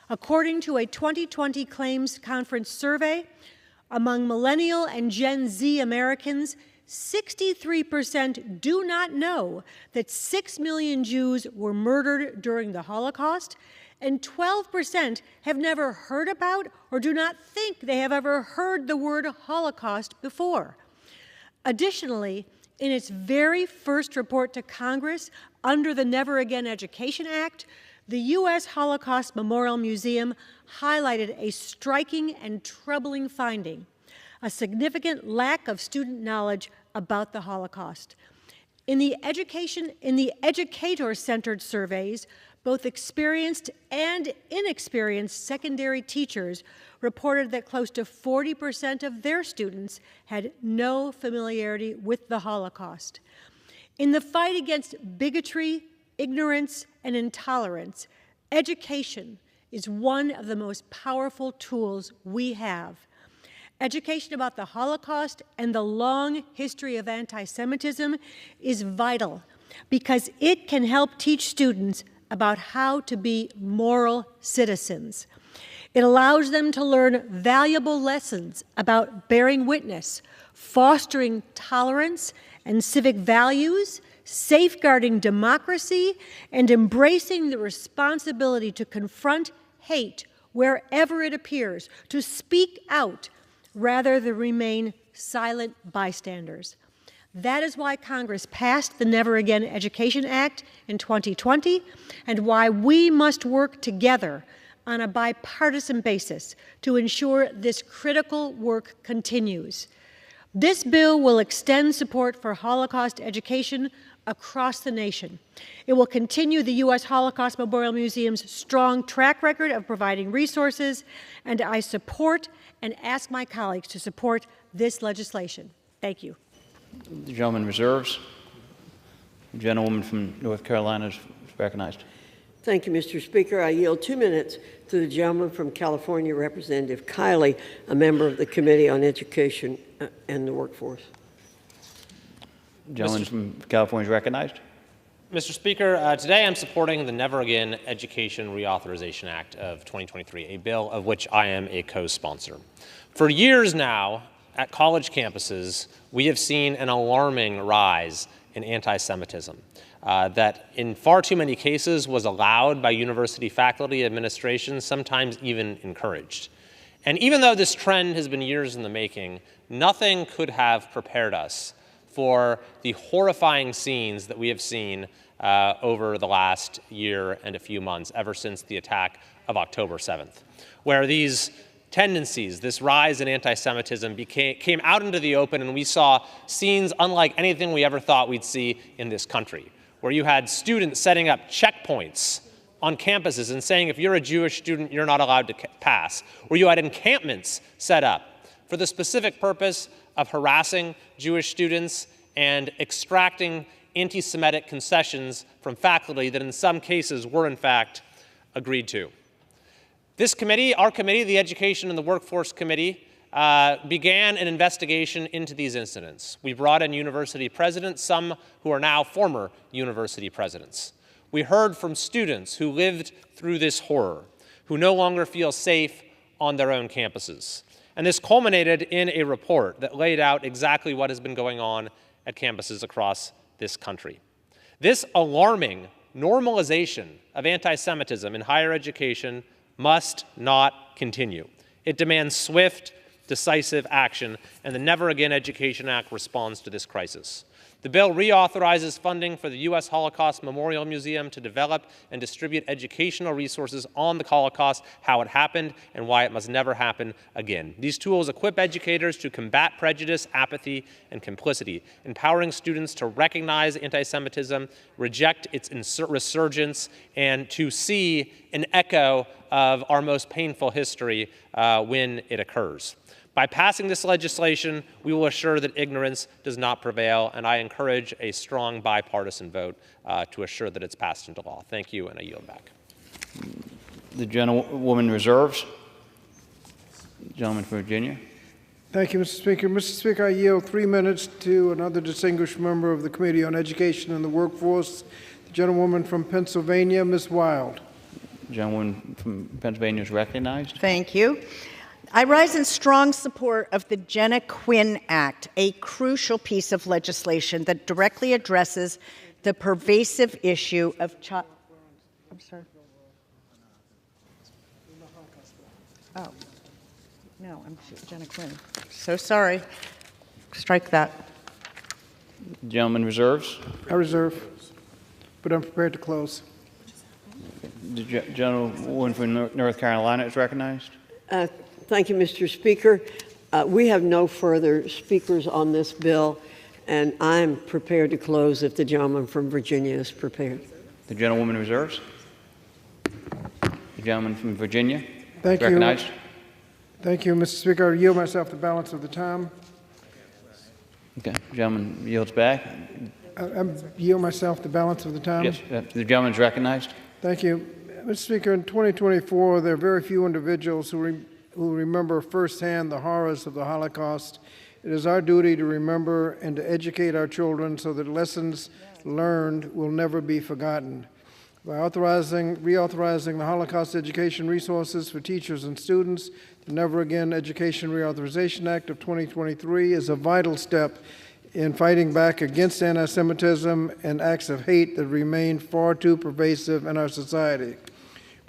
According to a 2020 Claims Conference survey, among millennial and Gen Z Americans, 63% do not know that 6 million Jews were murdered during the Holocaust, and 12% have never heard about or do not think they have ever heard the word Holocaust before. Additionally, in its very first report to Congress under the Never Again Education Act, the U.S. Holocaust Memorial Museum highlighted a striking and troubling finding: a significant lack of student knowledge about the Holocaust. In the educator-centered surveys, both experienced and inexperienced secondary teachers reported that close to 40% of their students had no familiarity with the Holocaust. In the fight against bigotry, ignorance, and intolerance, education is one of the most powerful tools we have. Education about the Holocaust and the long history of anti-Semitism is vital because it can help teach students about how to be moral citizens. It allows them to learn valuable lessons about bearing witness, fostering tolerance and civic values, safeguarding democracy, and embracing the responsibility to confront hate wherever it appears, to speak out rather than remain silent bystanders. That is why Congress passed the Never Again Education Act in 2020 and why we must work together on a bipartisan basis to ensure this critical work continues. This bill will extend support for Holocaust education across the nation. It will continue the U.S. Holocaust Memorial Museum's strong track record of providing resources, and I support and ask my colleagues to support this legislation. Thank you.
The gentleman reserves. The gentlewoman from North Carolina is recognized.
Thank you, Mr. Speaker. I yield 2 minutes to the gentleman from California, Representative Kiley, a member of the Committee on Education and the Workforce.
The gentleman from California is recognized.
Mr. Speaker, today I'm supporting the Never Again Education Reauthorization Act of 2023, a bill of which I am a co-sponsor. For years now, at college campuses, we have seen an alarming rise in anti-Semitism that in far too many cases was allowed by university faculty, administration, sometimes even encouraged. And even though this trend has been years in the making, nothing could have prepared us for the horrifying scenes that we have seen over the last year and a few months, ever since the attack of October 7th, where these tendencies, this rise in anti-Semitism came out into the open, and we saw scenes unlike anything we ever thought we'd see in this country, where you had students setting up checkpoints on campuses and saying if you're a Jewish student, you're not allowed to pass, where you had encampments set up for the specific purpose of harassing Jewish students and extracting anti-Semitic concessions from faculty that in some cases were in fact agreed to. This committee, our committee, the Education and the Workforce Committee, began an investigation into these incidents. We brought in university presidents, some who are now former university presidents. We heard from students who lived through this horror, who no longer feel safe on their own campuses. And this culminated in a report that laid out exactly what has been going on at campuses across this country. This alarming normalization of anti-Semitism in higher education must not continue. It demands swift, decisive action, and the Never Again Education Act responds to this crisis. The bill reauthorizes funding for the U.S. Holocaust Memorial Museum to develop and distribute educational resources on the Holocaust, how it happened, and why it must never happen again. These tools equip educators to combat prejudice, apathy, and complicity, empowering students to recognize anti-Semitism, reject its resurgence, and to see an echo of our most painful history when it occurs. By passing this legislation, we will assure that ignorance does not prevail, and I encourage a strong bipartisan vote to assure that it's passed into law. Thank you, and I yield back.
The gentlewoman reserves. The gentleman from Virginia.
Thank you, Mr. Speaker. Mr. Speaker, I yield 3 minutes to another distinguished member of the Committee on Education and the Workforce, the gentlewoman from Pennsylvania, Ms. Wild.
The gentlewoman from Pennsylvania is recognized.
Thank you. I rise in strong support of the Jenna Quinn Act, a crucial piece of legislation that directly addresses the pervasive issue of child. I'm sorry. Oh, no, I'm Jenna Quinn. So sorry. Strike that.
The gentleman reserves.
I reserve, but I'm prepared to close.
The gentlewoman from North Carolina is recognized.
Thank you, Mr. Speaker. We have no further speakers on this bill, and I'm prepared to close if the gentleman from Virginia is prepared.
The gentlewoman reserves. The gentleman from Virginia
Thank
recognized.
You. Thank you, Mr. Speaker. I yield myself the balance of the time.
Okay, the gentleman yields back.
I yield myself the balance of the time.
Yes, the gentleman is recognized.
Thank you. Mr. Speaker, in 2024, there are very few individuals who remember firsthand the horrors of the Holocaust. It is our duty to remember and to educate our children so that lessons learned will never be forgotten. By reauthorizing the Holocaust education resources for teachers and students, the Never Again Education Reauthorization Act of 2023 is a vital step in fighting back against anti-Semitism and acts of hate that remain far too pervasive in our society.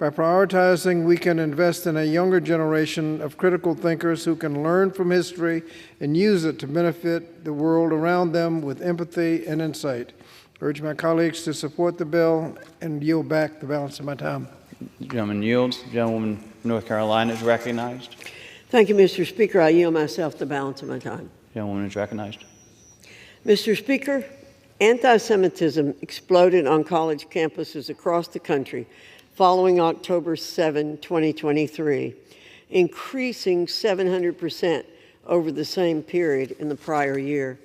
By prioritizing, we can invest in a younger generation of critical thinkers who can learn from history and use it to benefit the world around them with empathy and insight. I urge my colleagues to support the bill and yield back the balance of my time.
The gentleman yields. The gentlewoman from North Carolina is recognized.
Thank you, Mr. Speaker. I yield myself the balance of my time.
The gentlewoman is recognized.
Mr. Speaker, anti-Semitism exploded on college campuses across the country following October 7, 2023, increasing 700% over the same period in the prior year.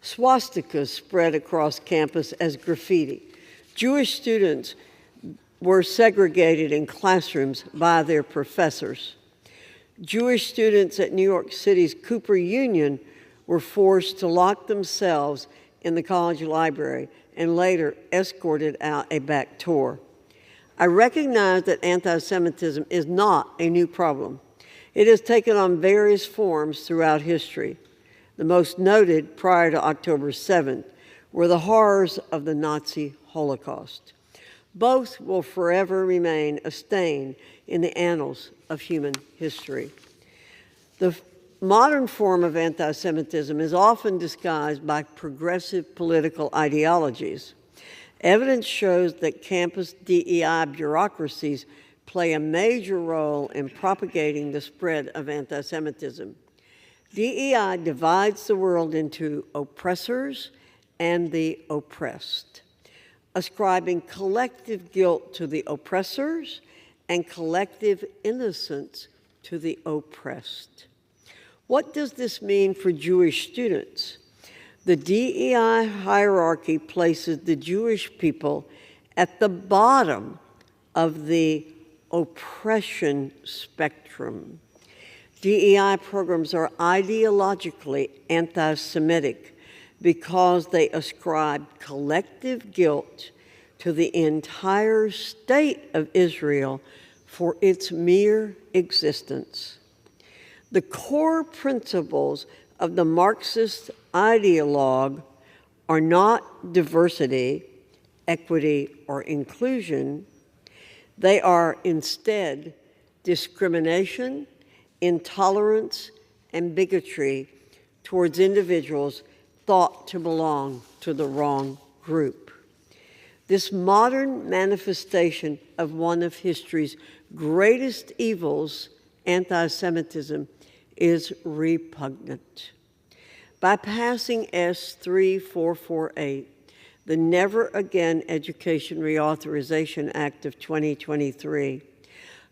Swastikas spread across campus as graffiti. Jewish students were segregated in classrooms by their professors. Jewish students at New York City's Cooper Union were forced to lock themselves in the college library and later escorted out a back door. I recognize that anti-Semitism is not a new problem. It has taken on various forms throughout history. The most noted prior to October 7th were the horrors of the Nazi Holocaust. Both will forever remain a stain in the annals of human history. The modern form of anti-Semitism is often disguised by progressive political ideologies. Evidence shows that campus DEI bureaucracies play a major role in propagating the spread of anti-Semitism. DEI divides the world into oppressors and the oppressed, ascribing collective guilt to the oppressors and collective innocence to the oppressed. What does this mean for Jewish students? The DEI hierarchy places the Jewish people at the bottom of the oppression spectrum. DEI programs are ideologically anti-Semitic because they ascribe collective guilt to the entire state of Israel for its mere existence. The core principles of the Marxist ideologue are not diversity, equity, or inclusion. They are instead discrimination, intolerance, and bigotry towards individuals thought to belong to the wrong group. This modern manifestation of one of history's greatest evils, anti-Semitism, is repugnant. By passing S. 3448, the Never Again Education Reauthorization Act of 2023,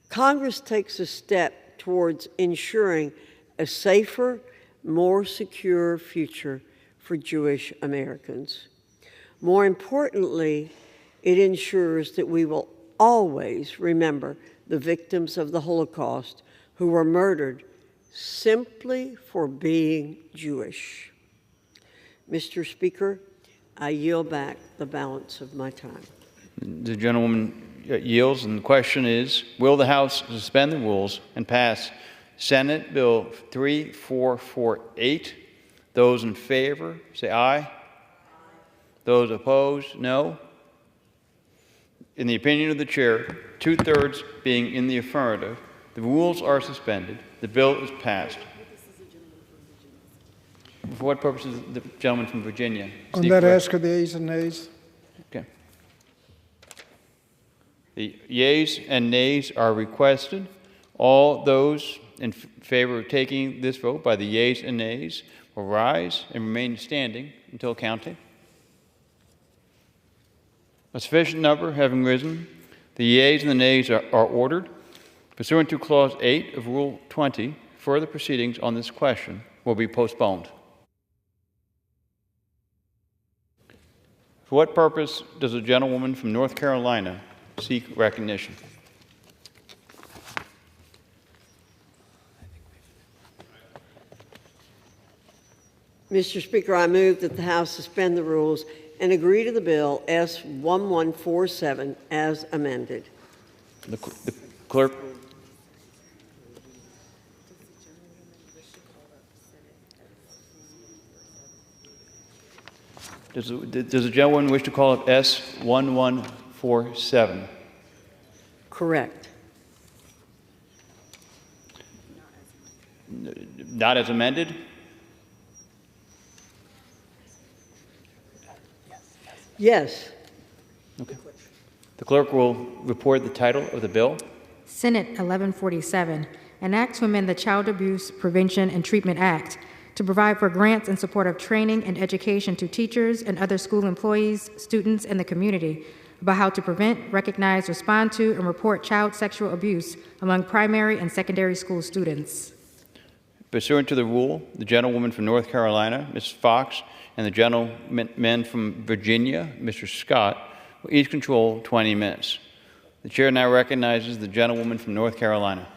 Congress takes a step towards ensuring a safer, more secure future for Jewish Americans. More importantly, it ensures that we will always remember the victims of the Holocaust who were murdered simply for being Jewish. Mr. Speaker, I yield back the balance of my time.
The gentlewoman yields, and the question is, will the House suspend the rules and pass Senate Bill 3448? Those in favor, say aye. Those opposed, no. In the opinion of the chair, 2/3 being in the affirmative, the rules are suspended. The bill is passed. For what purpose is the gentleman from Virginia?
On that, ask of the ayes and nays.
Okay. The yeas and nays are requested. All those in favor of taking this vote by the yeas and nays will rise and remain standing until counting. A sufficient number having risen, the yeas and the nays are ordered. Pursuant to Clause 8 of Rule 20, further proceedings on this question will be postponed. For what purpose does the gentlewoman from North Carolina seek recognition?
Mr. Speaker, I move that the House suspend the rules and agree to the bill S1147 as amended.
The clerk. Does the gentleman wish to call it S1147?
Correct.
Not as amended?
Yes.
Okay. The clerk will report the title of the bill.
Senate 1147, an act to amend the Child Abuse Prevention and Treatment Act to provide for grants in support of training and education to teachers and other school employees, students, and the community about how to prevent, recognize, respond to, and report child sexual abuse among primary and secondary school students.
Pursuant to the rule, the gentlewoman from North Carolina, Ms. Fox, and the gentleman from Virginia, Mr. Scott, will each control 20 minutes. The chair now recognizes the gentlewoman from North Carolina.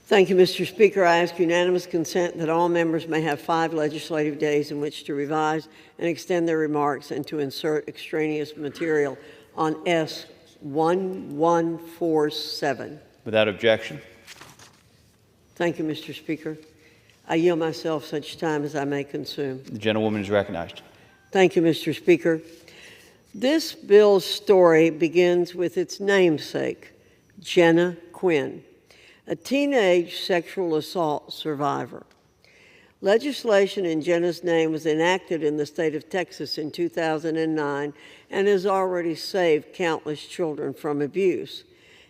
Thank you, Mr. Speaker. I ask unanimous consent that all members may have 5 legislative days in which to revise and extend their remarks and to insert extraneous material on S 1147.
Without objection.
Thank you, Mr. Speaker. I yield myself such time as I may consume.
The gentlewoman is recognized.
Thank you, Mr. Speaker. This bill's story begins with its namesake, Jenna Quinn, a teenage sexual assault survivor. Legislation in Jenna's name was enacted in the state of Texas in 2009 and has already saved countless children from abuse.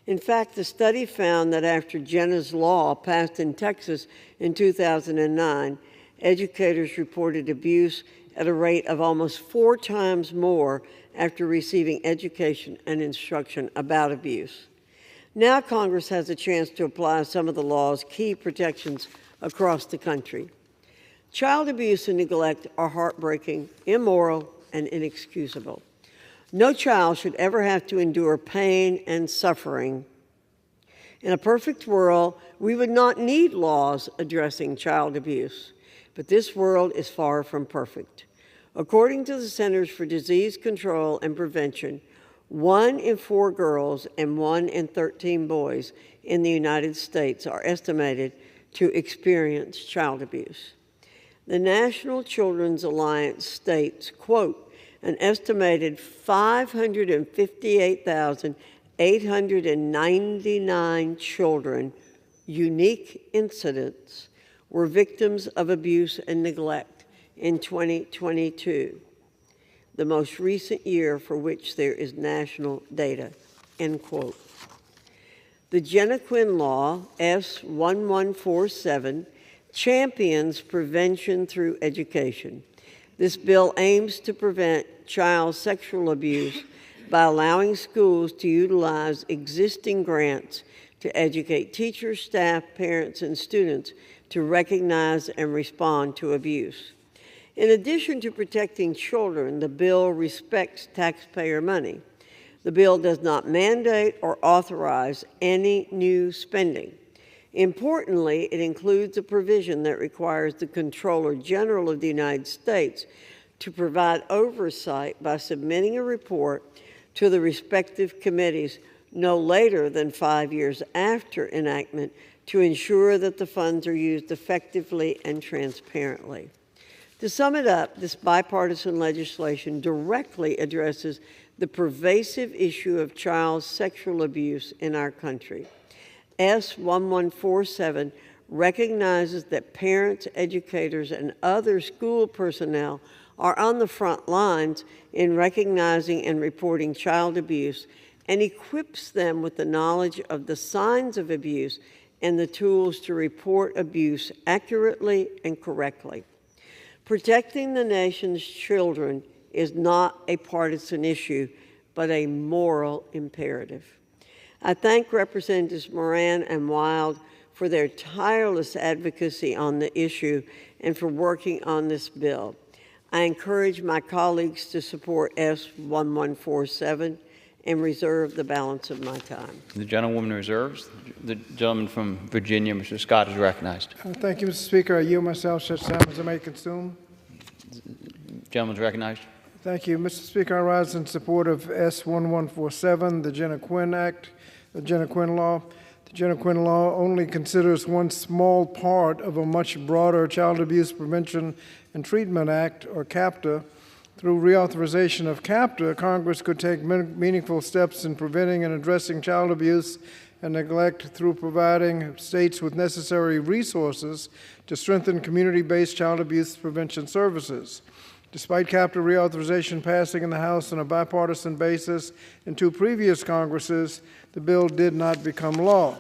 In fact, the study found that after Jenna's law passed in Texas in 2009, educators reported abuse at a rate of almost 4 times more after receiving education and instruction about abuse. Now Congress has a chance to apply some of the law's key protections across the country. Child abuse and neglect are heartbreaking, immoral, and inexcusable. No child should ever have to endure pain and suffering. In a perfect world, we would not need laws addressing child abuse, but this world is far from perfect. According to the Centers for Disease Control and Prevention, 1 in 4 girls and 1 in 13 boys in the United States are estimated to experience child abuse. The National Children's Alliance states, quote, an estimated 558,899 children, unique incidents, were victims of abuse and neglect in 2022, the most recent year for which there is national data, end quote. The Jenna Quinn Law, S 1147, champions prevention through education. This bill aims to prevent child sexual abuse by allowing schools to utilize existing grants to educate teachers, staff, parents, and students to recognize and respond to abuse. In addition to protecting children, the bill respects taxpayer money. The bill does not mandate or authorize any new spending. Importantly, it includes a provision that requires the Comptroller General of the United States to provide oversight by submitting a report to the respective committees no later than 5 years after enactment to ensure that the funds are used effectively and transparently. To sum it up, this bipartisan legislation directly addresses the pervasive issue of child sexual abuse in our country. S 1147 recognizes that parents, educators, and other school personnel are on the front lines in recognizing and reporting child abuse and equips them with the knowledge of the signs of abuse and the tools to report abuse accurately and correctly. Protecting the nation's children is not a partisan issue, but a moral imperative. I thank Representatives Moran and Wild for their tireless advocacy on the issue and for working on this bill. I encourage my colleagues to support S 1147 and reserve the balance of my time.
The gentlewoman reserves. The gentleman from Virginia, Mr. Scott, is recognized.
Thank you, Mr. Speaker. I yield myself such time as I may consume.
Gentleman's recognized.
Thank you, Mr. Speaker. I rise in support of S 1147, the Jenna Quinn Act, the Jenna Quinn Law. The Jenna Quinn Law only considers one small part of a much broader Child Abuse Prevention and Treatment Act, or CAPTA, Through reauthorization of CAPTA, Congress could take meaningful steps in preventing and addressing child abuse and neglect through providing states with necessary resources to strengthen community-based child abuse prevention services. Despite CAPTA reauthorization passing in the House on a bipartisan basis in 2 previous Congresses, the bill did not become law.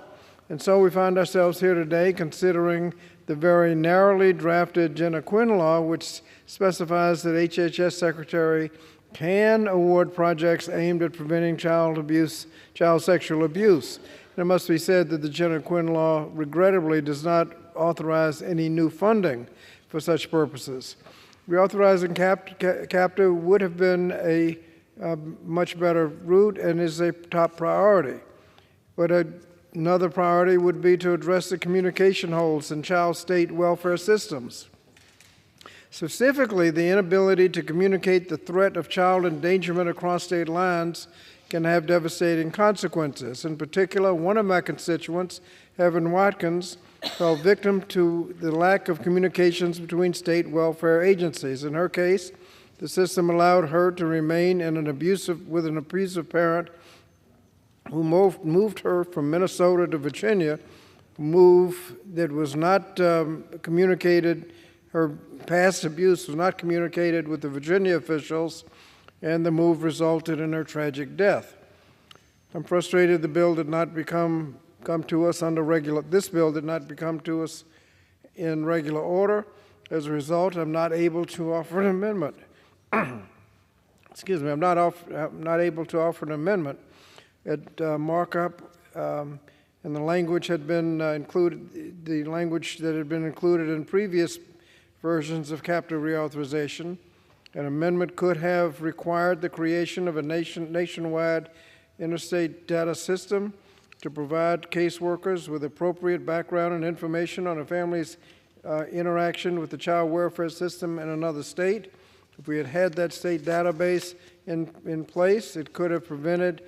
And so we find ourselves here today considering the very narrowly drafted Jenna Quinn law, which specifies that HHS Secretary can award projects aimed at preventing child sexual abuse. And it must be said that the Jenna Quinn law regrettably does not authorize any new funding for such purposes. Reauthorizing CAPTA would have been a much better route and is a top priority. But another priority would be to address the communication holes in child state welfare systems. Specifically, the inability to communicate the threat of child endangerment across state lines can have devastating consequences. In particular, one of my constituents, Evan Watkins, fell victim to the lack of communications between state welfare agencies. In her case, the system allowed her to remain in with an abusive parent who moved her from Minnesota to Virginia, a move that was not communicated. Her past abuse was not communicated with the Virginia officials, and the move resulted in her tragic death. I'm frustrated the bill did not come to us this bill did not come to us in regular order. As a result, I'm not able to offer an amendment. Excuse me, I'm not able to offer an amendment at markup, and the language had been included, the language that had been included in previous versions of CAPTA reauthorization. An amendment could have required the creation of a nationwide interstate data system to provide caseworkers with appropriate background and information on a family's interaction with the child welfare system in another state. If we had had that state database in place, it could have prevented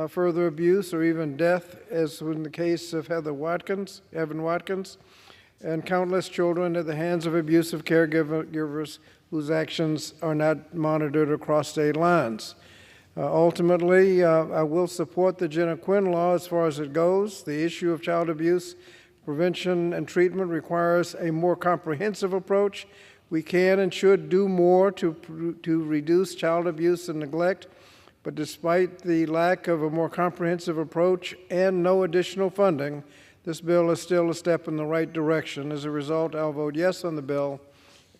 further abuse or even death, as in the case of Evan Watkins, and countless children at the hands of abusive caregivers whose actions are not monitored across state lines. Ultimately, I will support the Jenna Quinn law as far as it goes. The issue of child abuse prevention and treatment requires a more comprehensive approach. We can and should do more to reduce child abuse and neglect, but despite the lack of a more comprehensive approach and no additional funding, this bill is still a step in the right direction. As a result, I'll vote yes on the bill,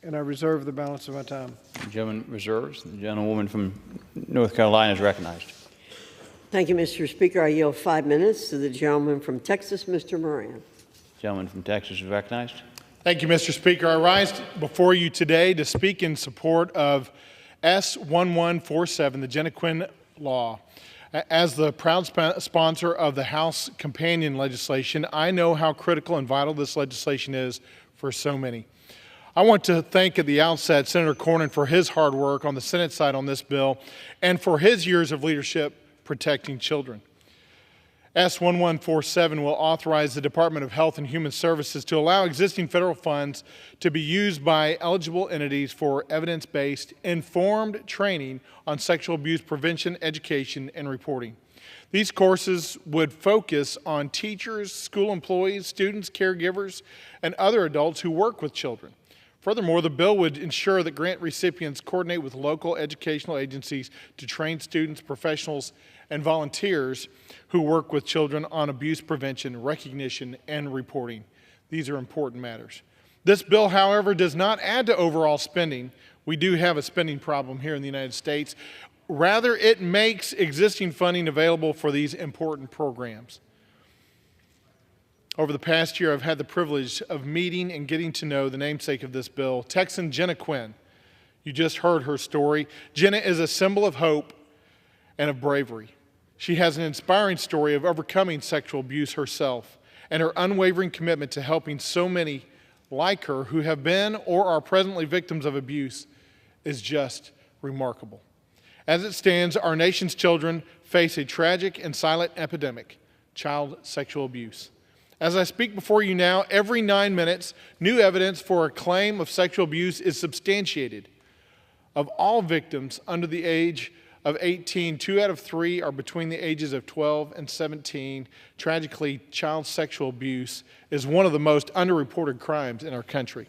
and I reserve the balance of my time.
The gentleman reserves. The gentlewoman from North Carolina is recognized.
Thank you, Mr. Speaker. I yield 5 minutes to the gentleman from Texas, Mr. Moran.
The gentleman from Texas is recognized.
Thank you, Mr. Speaker. I rise before you today to speak in support of S1147, the Jenna Quinn law. As the proud sponsor of the House companion legislation, I know how critical and vital this legislation is for so many. I want to thank at the outset Senator Cornyn for his hard work on the Senate side on this bill and for his years of leadership protecting children. S1147 will authorize the Department of Health and Human Services to allow existing federal funds to be used by eligible entities for evidence-based, informed training on sexual abuse prevention, education, and reporting. These courses would focus on teachers, school employees, students, caregivers, and other adults who work with children. Furthermore, the bill would ensure that grant recipients coordinate with local educational agencies to train students, professionals, and volunteers who work with children on abuse prevention, recognition, and reporting. These are important matters. This bill, however, does not add to overall spending. We do have a spending problem here in the United States. Rather, it makes existing funding available for these important programs. Over the past year, I've had the privilege of meeting and getting to know the namesake of this bill, Texan Jenna Quinn. You just heard her story. Jenna is a symbol of hope and of bravery. She has an inspiring story of overcoming sexual abuse herself, and her unwavering commitment to helping so many like her who have been or are presently victims of abuse is just remarkable. As it stands, our nation's children face a tragic and silent epidemic, child sexual abuse. As I speak before you now, every 9 minutes, new evidence for a claim of sexual abuse is substantiated. Of all victims under the age of 18, 2 out of 3 are between the ages of 12 and 17. Tragically, child sexual abuse is one of the most underreported crimes in our country.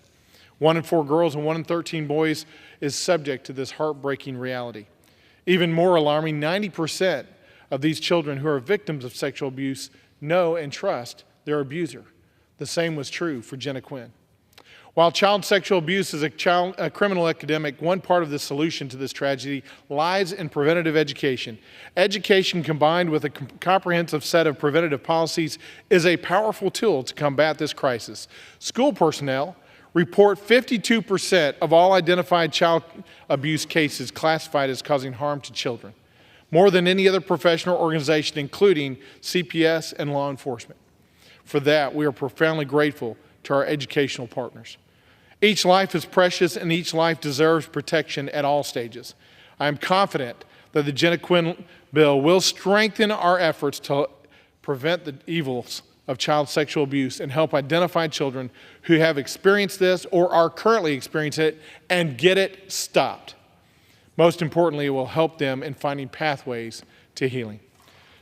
1 in 4 girls and 1 in 13 boys is subject to this heartbreaking reality. Even more alarming, 90% of these children who are victims of sexual abuse know and trust their abuser. The same was true for Jenna Quinn. While child sexual abuse is a criminal epidemic, one part of the solution to this tragedy lies in preventative education. Education combined with a comprehensive set of preventative policies is a powerful tool to combat this crisis. School personnel report 52% of all identified child abuse cases classified as causing harm to children, more than any other professional organization, including CPS and law enforcement. For that, we are profoundly grateful to our educational partners. Each life is precious and each life deserves protection at all stages. I am confident that the Jenna Quinn bill will strengthen our efforts to prevent the evils of child sexual abuse and help identify children who have experienced this or are currently experiencing it and get it stopped. Most importantly, it will help them in finding pathways to healing.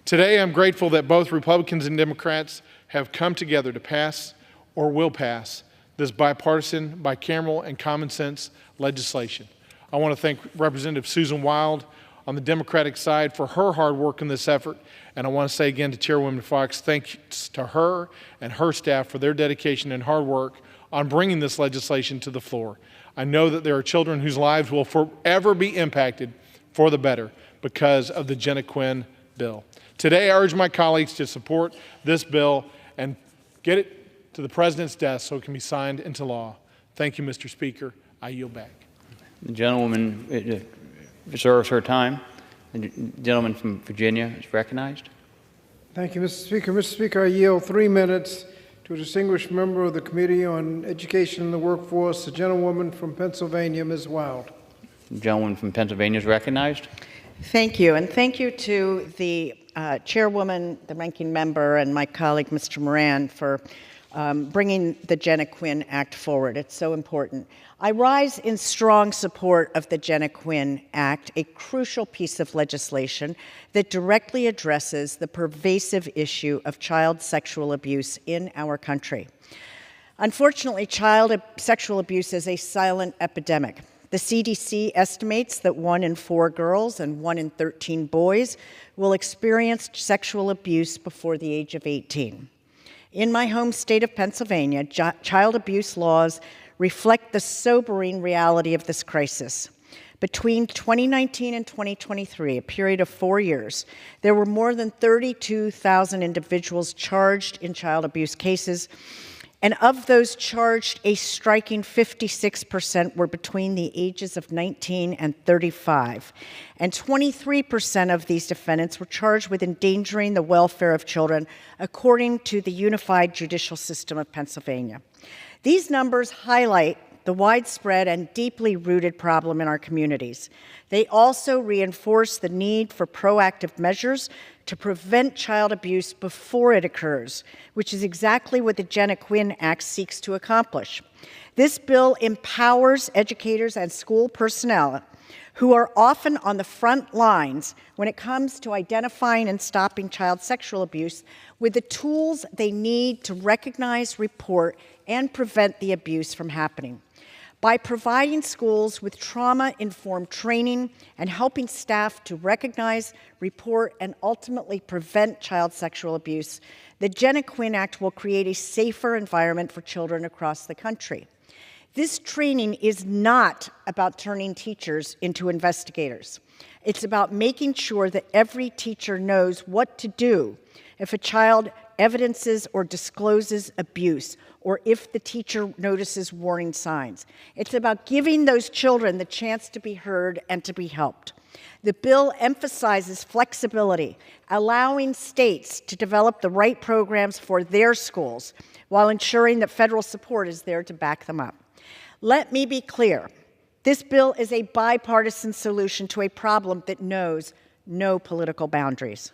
Today, I'm grateful that both Republicans and Democrats have come together to pass or will pass this bipartisan, bicameral, and common sense legislation. I want to thank Representative Susan Wild on the Democratic side for her hard work in this effort, and I want to say again to Chairwoman Foxx, thanks to her and her staff for their dedication and hard work on bringing this legislation to the floor. I know that there are children whose lives will forever be impacted for the better because of the Jenna Quinn bill. Today, I urge my colleagues to support this bill and get it to the President's desk so it can be signed into law. Thank you, Mr. Speaker. I yield back.
The gentlewoman reserves her time. The gentleman from Virginia is recognized.
Thank you, Mr. Speaker. Mr. Speaker, I yield 3 minutes to a distinguished member of the Committee on Education and the Workforce, the gentlewoman from Pennsylvania, Ms. Wild.
The gentleman from Pennsylvania is recognized.
Thank you, and thank you to the chairwoman, the ranking member, and my colleague, Mr. Moran, for bringing the Jenna Quinn Act forward. It's so important. I rise in strong support of the Jenna Quinn Act, a crucial piece of legislation that directly addresses the pervasive issue of child sexual abuse in our country. Unfortunately, child sexual abuse is a silent epidemic. The CDC estimates that 1 in 4 girls and 1 in 13 boys will experience sexual abuse before the age of 18. In my home state of Pennsylvania, child abuse laws reflect the sobering reality of this crisis. Between 2019 and 2023, a period of 4 years, there were more than 32,000 individuals charged in child abuse cases, and of those charged, a striking 56% were between the ages of 19 and 35. And 23% of these defendants were charged with endangering the welfare of children, according to the Unified Judicial System of Pennsylvania. These numbers highlight the widespread and deeply rooted problem in our communities. They also reinforce the need for proactive measures to prevent child abuse before it occurs, which is exactly what the Jenna Quinn Act seeks to accomplish. This bill empowers educators and school personnel who are often on the front lines when it comes to identifying and stopping child sexual abuse with the tools they need to recognize, report, and prevent the abuse from happening. By providing schools with trauma-informed training and helping staff to recognize, report, and ultimately prevent child sexual abuse, the Jenna Quinn Act will create a safer environment for children across the country. This training is not about turning teachers into investigators. It's about making sure that every teacher knows what to do if a child evidences or discloses abuse, or if the teacher notices warning signs. It's about giving those children the chance to be heard and to be helped. The bill emphasizes flexibility, allowing states to develop the right programs for their schools while ensuring that federal support is there to back them up. Let me be clear. This bill is a bipartisan solution to a problem that knows no political boundaries.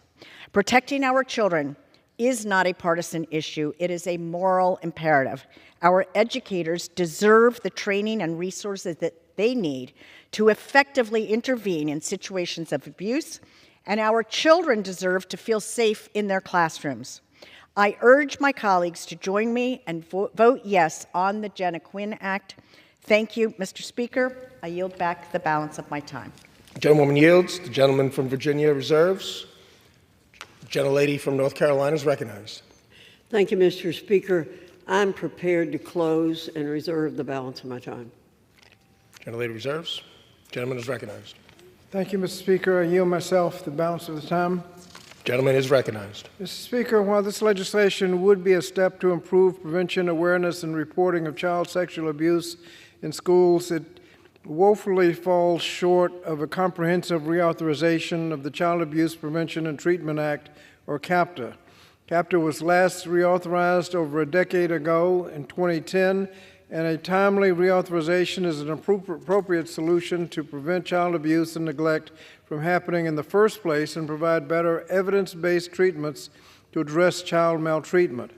Protecting our children is not a partisan issue. It is a moral imperative. Our educators deserve the training and resources that they need to effectively intervene in situations of abuse, and our children deserve to feel safe in their classrooms. I urge my colleagues to join me and vote yes on the Jenna Quinn Act. Thank you, Mr. Speaker. I yield back the balance of my time.
Gentlewoman yields. The gentleman from Virginia reserves. The gentlelady from North Carolina is recognized.
Thank you, Mr. Speaker. I'm prepared to close and reserve the balance of my time.
Gentlelady reserves. Gentleman is recognized.
Thank you, Mr. Speaker. I yield myself the balance of the time.
Gentleman is recognized.
Mr. Speaker, while this legislation would be a step to improve prevention, awareness, and reporting of child sexual abuse in schools, it woefully falls short of a comprehensive reauthorization of the Child Abuse Prevention and Treatment Act, or CAPTA. CAPTA was last reauthorized over a decade ago in 2010, and a timely reauthorization is an appropriate solution to prevent child abuse and neglect from happening in the first place and provide better evidence-based treatments to address child maltreatment.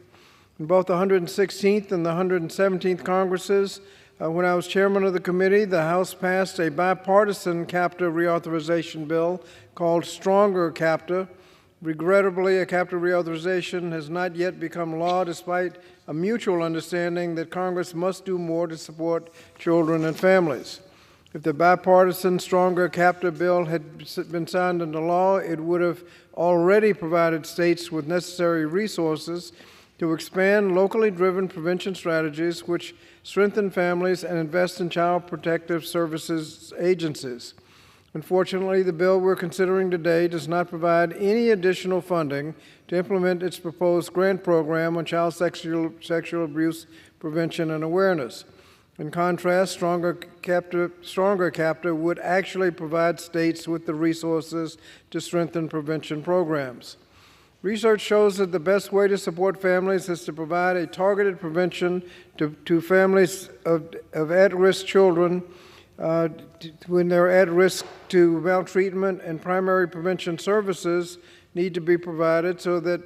In both the 116th and the 117th Congresses, when I was chairman of the committee, the House passed a bipartisan CAPTA reauthorization bill called Stronger CAPTA. Regrettably, a CAPTA reauthorization has not yet become law despite a mutual understanding that Congress must do more to support children and families. If the bipartisan Stronger CAPTA bill had been signed into law, it would have already provided states with necessary resources to expand locally driven prevention strategies which strengthen families and invest in child protective services agencies. Unfortunately, the bill we're considering today does not provide any additional funding to implement its proposed grant program on child sexual abuse prevention and awareness. In contrast, Stronger CAPTA would actually provide states with the resources to strengthen prevention programs. Research shows that the best way to support families is to provide a targeted prevention to families of at-risk children when they're at risk to maltreatment, and primary prevention services need to be provided so that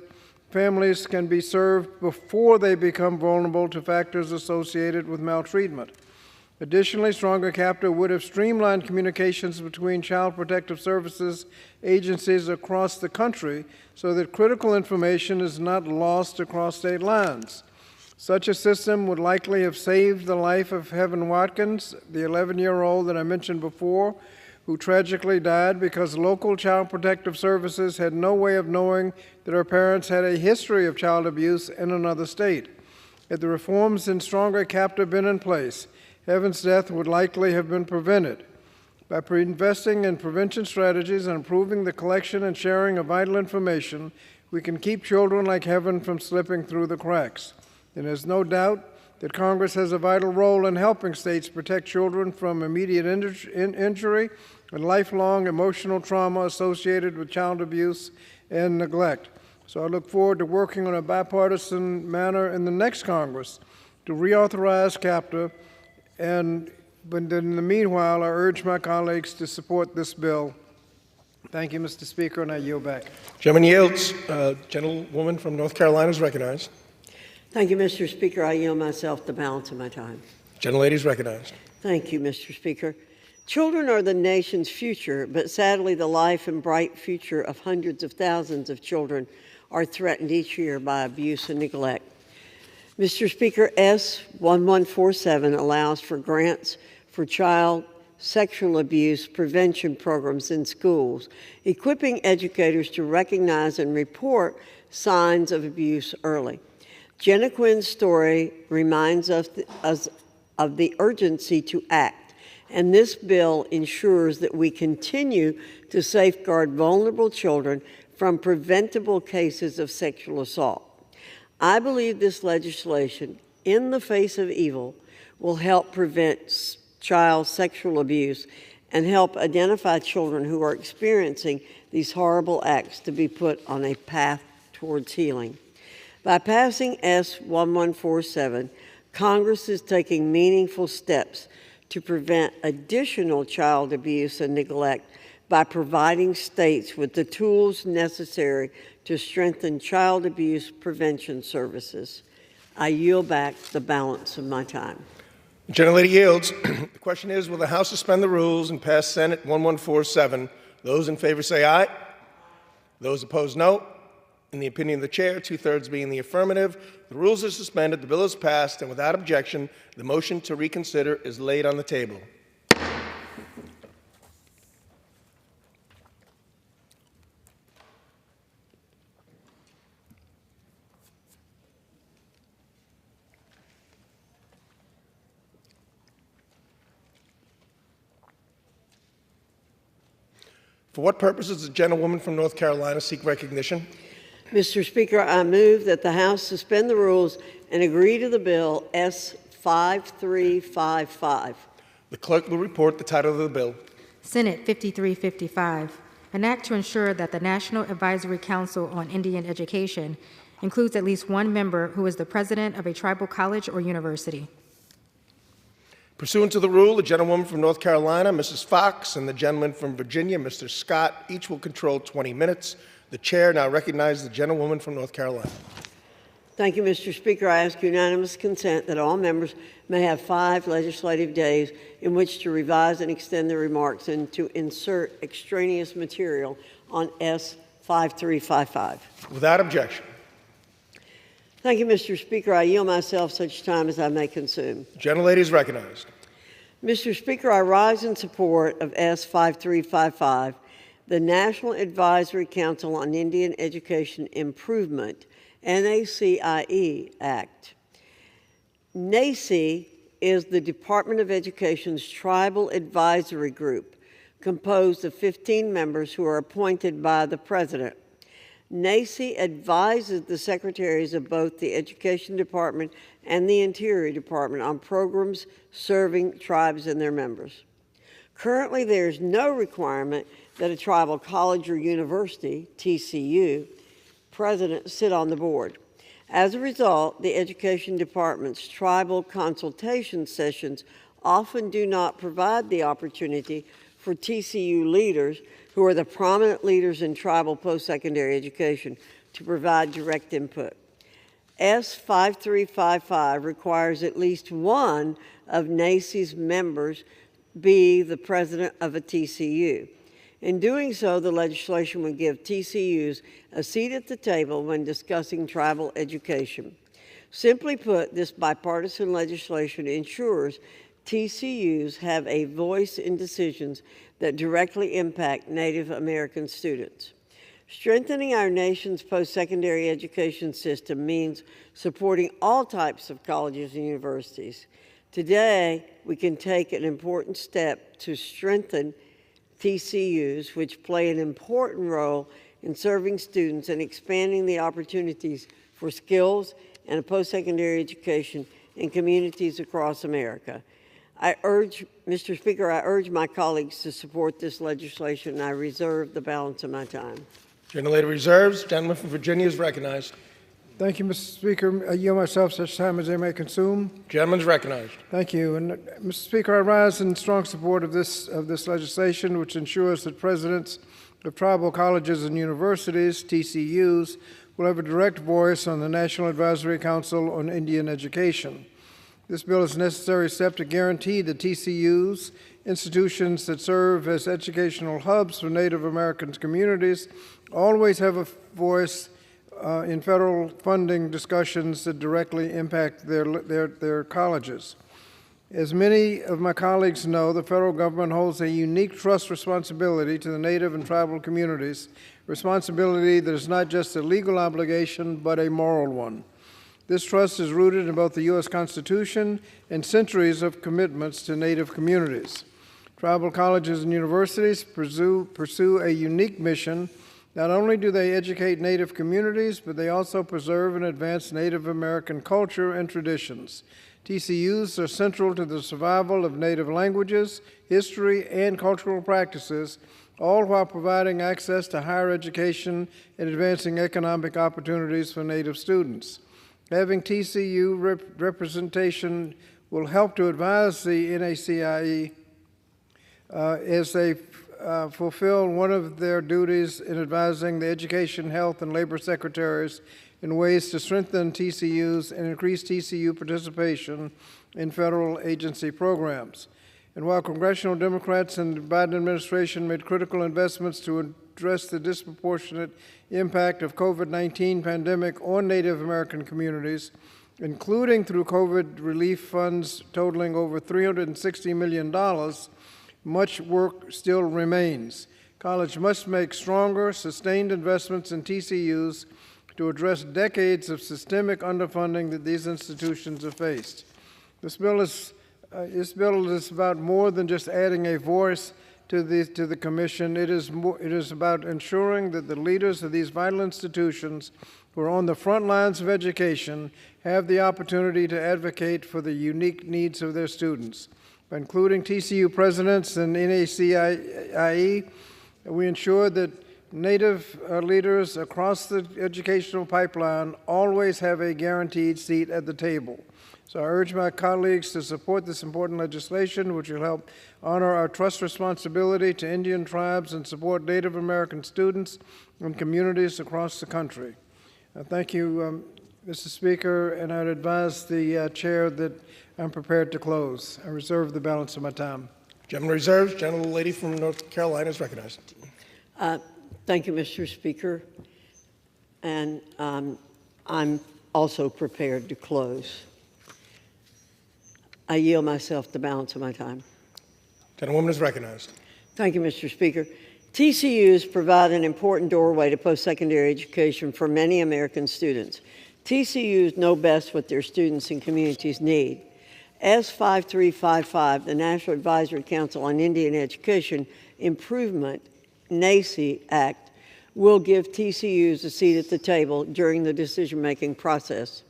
families can be served before they become vulnerable to factors associated with maltreatment. Additionally, Stronger CAPTA would have streamlined communications between child protective services agencies across the country so that critical information is not lost across state lines. Such a system would likely have saved the life of Heaven Watkins, the 11-year-old that I mentioned before, who tragically died because local child protective services had no way of knowing that her parents had a history of child abuse in another state. Had the reforms in Stronger CAPTA been in place, Heaven's death would likely have been prevented. By investing in prevention strategies and improving the collection and sharing of vital information, we can keep children like Heaven from slipping through the cracks. And there's no doubt that Congress has a vital role in helping states protect children from immediate injury and lifelong emotional trauma associated with child abuse and neglect. So I look forward to working on a bipartisan manner in the next Congress to reauthorize CAPTA, but in the meanwhile, I urge my colleagues to support this bill. Thank you, Mr. Speaker, and I yield back.
Gentleman yields. Gentlewoman from North Carolina is recognized.
Thank you, Mr. Speaker. I yield myself the balance of my time.
Gentlelady is recognized.
Thank you, Mr. Speaker. Children are the nation's future, but sadly the life and bright future of hundreds of thousands of children are threatened each year by abuse and neglect. Mr. Speaker, S. 1147 allows for grants for child sexual abuse prevention programs in schools, equipping educators to recognize and report signs of abuse early. Jenna Quinn's story reminds us of the urgency to act, and this bill ensures that we continue to safeguard vulnerable children from preventable cases of sexual assault. I believe this legislation, in the face of evil, will help prevent child sexual abuse and help identify children who are experiencing these horrible acts to be put on a path towards healing. By passing S. 1147, Congress is taking meaningful steps to prevent additional child abuse and neglect by providing states with the tools necessary to strengthen child abuse prevention services. I yield back the balance of my time.
The gentlelady yields. The question is, will the House suspend the rules and pass Senate 1147? Those in favor say aye. Those opposed, no. In the opinion of the chair, 2/3 being the affirmative, the rules are suspended, the bill is passed, and without objection, the motion to reconsider is laid on the table. For what purpose does the gentlewoman from North Carolina seek recognition?
Mr. Speaker, I move that the House suspend the rules and agree to the bill S5355.
The clerk will report the title of the bill.
Senate 5355, an act to ensure that the National Advisory Council on Indian Education includes at least one member who is the president of a tribal college or university.
Pursuant to the rule, the gentlewoman from North Carolina, Mrs. Fox, and the gentleman from Virginia, Mr. Scott, each will control 20 minutes. The chair now recognizes the gentlewoman from North Carolina.
Thank you, Mr. Speaker. I ask unanimous consent that all members may have 5 legislative days in which to revise and extend their remarks and to insert extraneous material on S5355.
Without objection.
Thank you, Mr. Speaker. I yield myself such time as I may consume.
The gentlelady is recognized.
Mr. Speaker, I rise in support of S5355, the National Advisory Council on Indian Education Improvement, NACIE Act. NACIE is the Department of Education's tribal advisory group, composed of 15 members who are appointed by the President. NACIE advises the secretaries of both the Education Department and the Interior Department on programs serving tribes and their members. Currently, there is no requirement that a tribal college or university, TCU, president sit on the board. As a result, the Education Department's tribal consultation sessions often do not provide the opportunity for TCU leaders, who are the prominent leaders in tribal post-secondary education, to provide direct input. S5355 requires at least one of NACIE's members be the president of a TCU. In doing so, the legislation would give TCUs a seat at the table when discussing tribal education. Simply put, this bipartisan legislation ensures TCUs have a voice in decisions that directly impact Native American students. Strengthening our nation's post-secondary education system means supporting all types of colleges and universities. Today, we can take an important step to strengthen TCUs, which play an important role in serving students and expanding the opportunities for skills and a post-secondary education in communities across America. Mr. Speaker, I urge my colleagues to support this legislation, and I reserve the balance of my time.
Gentlelady reserves. Gentleman from Virginia is recognized.
Thank you, Mr. Speaker. I yield myself such time as I may consume.
Gentleman is recognized.
Thank you. And Mr. Speaker, I rise in strong support of this legislation, which ensures that presidents of tribal colleges and universities, TCUs, will have a direct voice on the National Advisory Council on Indian Education. This bill is a necessary step to guarantee that TCUs, institutions that serve as educational hubs for Native American communities, always have a voice in federal funding discussions that directly impact their colleges. As many of my colleagues know, the federal government holds a unique trust responsibility to the Native and tribal communities, responsibility that is not just a legal obligation, but a moral one. This trust is rooted in both the U.S. Constitution and centuries of commitments to Native communities. Tribal colleges and universities pursue a unique mission. Not only do they educate Native communities, but they also preserve and advance Native American culture and traditions. TCUs are central to the survival of Native languages, history, and cultural practices, all while providing access to higher education and advancing economic opportunities for Native students. Having TCU representation will help to advise the NACIE as they fulfilled one of their duties in advising the Education, Health, and Labor Secretaries in ways to strengthen TCUs and increase TCU participation in federal agency programs. And while congressional Democrats and the Biden administration made critical investments to address the disproportionate impact of COVID-19 pandemic on Native American communities, including through COVID relief funds totaling over $360 million, much work still remains. College must make stronger, sustained investments in TCUs to address decades of systemic underfunding that these institutions have faced. This bill is about more than just adding a voice to the commission. It is about ensuring that the leaders of these vital institutions who are on the front lines of education have the opportunity to advocate for the unique needs of their students. By including TCU presidents and NACIE, we ensure that Native leaders across the educational pipeline always have a guaranteed seat at the table. So I urge my colleagues to support this important legislation, which will help honor our trust responsibility to Indian tribes and support Native American students and communities across the country. Thank you, Mr. Speaker, and I'd advise the chair that I'm prepared to close. I reserve the balance of my time.
Gentleman reserves. Gentlelady from North Carolina is recognized.
Thank you, Mr. Speaker. And I'm also prepared to close. I yield myself the balance of my time.
Gentlewoman is recognized.
Thank you, Mr. Speaker. TCUs provide an important doorway to post-secondary education for many American students. TCUs know best what their students and communities need. As 5355, the National Advisory Council on Indian Education Improvement, NACIE Act, will give TCUs a seat at the table during the decision-making process.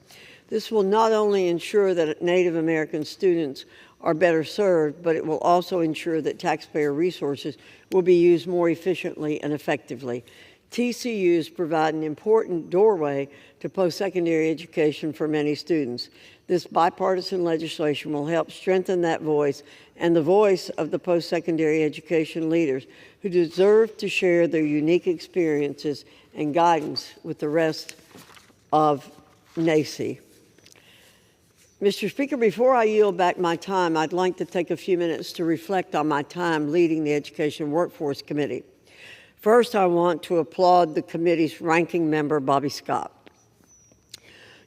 This will not only ensure that Native American students are better served, but it will also ensure that taxpayer resources will be used more efficiently and effectively. TCUs provide an important doorway to post-secondary education for many students. This bipartisan legislation will help strengthen that voice and the voice of the post-secondary education leaders who deserve to share their unique experiences and guidance with the rest of NACIE. Mr. Speaker, before I yield back my time, I'd like to take a few minutes to reflect on my time leading the Education Workforce Committee. First, I want to applaud the committee's ranking member, Bobby Scott.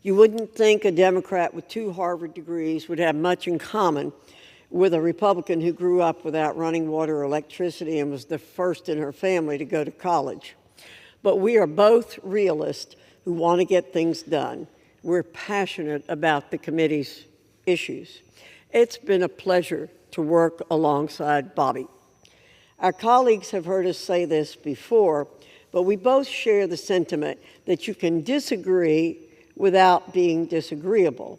You wouldn't think a Democrat with 2 Harvard degrees would have much in common with a Republican who grew up without running water or electricity and was the first in her family to go to college. But we are both realists who want to get things done. We're passionate about the committee's issues. It's been a pleasure to work alongside Bobby. Our colleagues have heard us say this before, but we both share the sentiment that you can disagree without being disagreeable.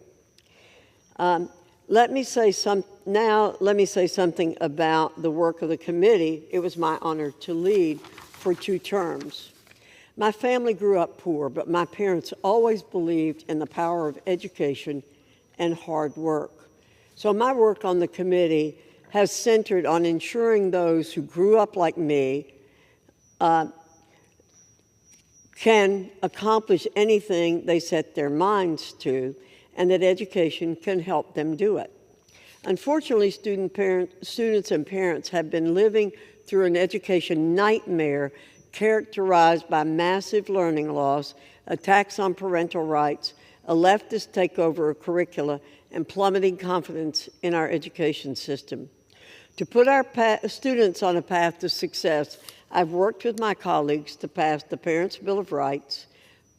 Let me say something about the work of the committee. It was my honor to lead for 2 terms. My family grew up poor, but my parents always believed in the power of education and hard work. So my work on the committee has centered on ensuring those who grew up like me can accomplish anything they set their minds to, and that education can help them do it. Unfortunately, students and parents have been living through an education nightmare characterized by massive learning loss, attacks on parental rights, a leftist takeover of curricula, and plummeting confidence in our education system. To put our students on a path to success, I've worked with my colleagues to pass the Parents' Bill of Rights,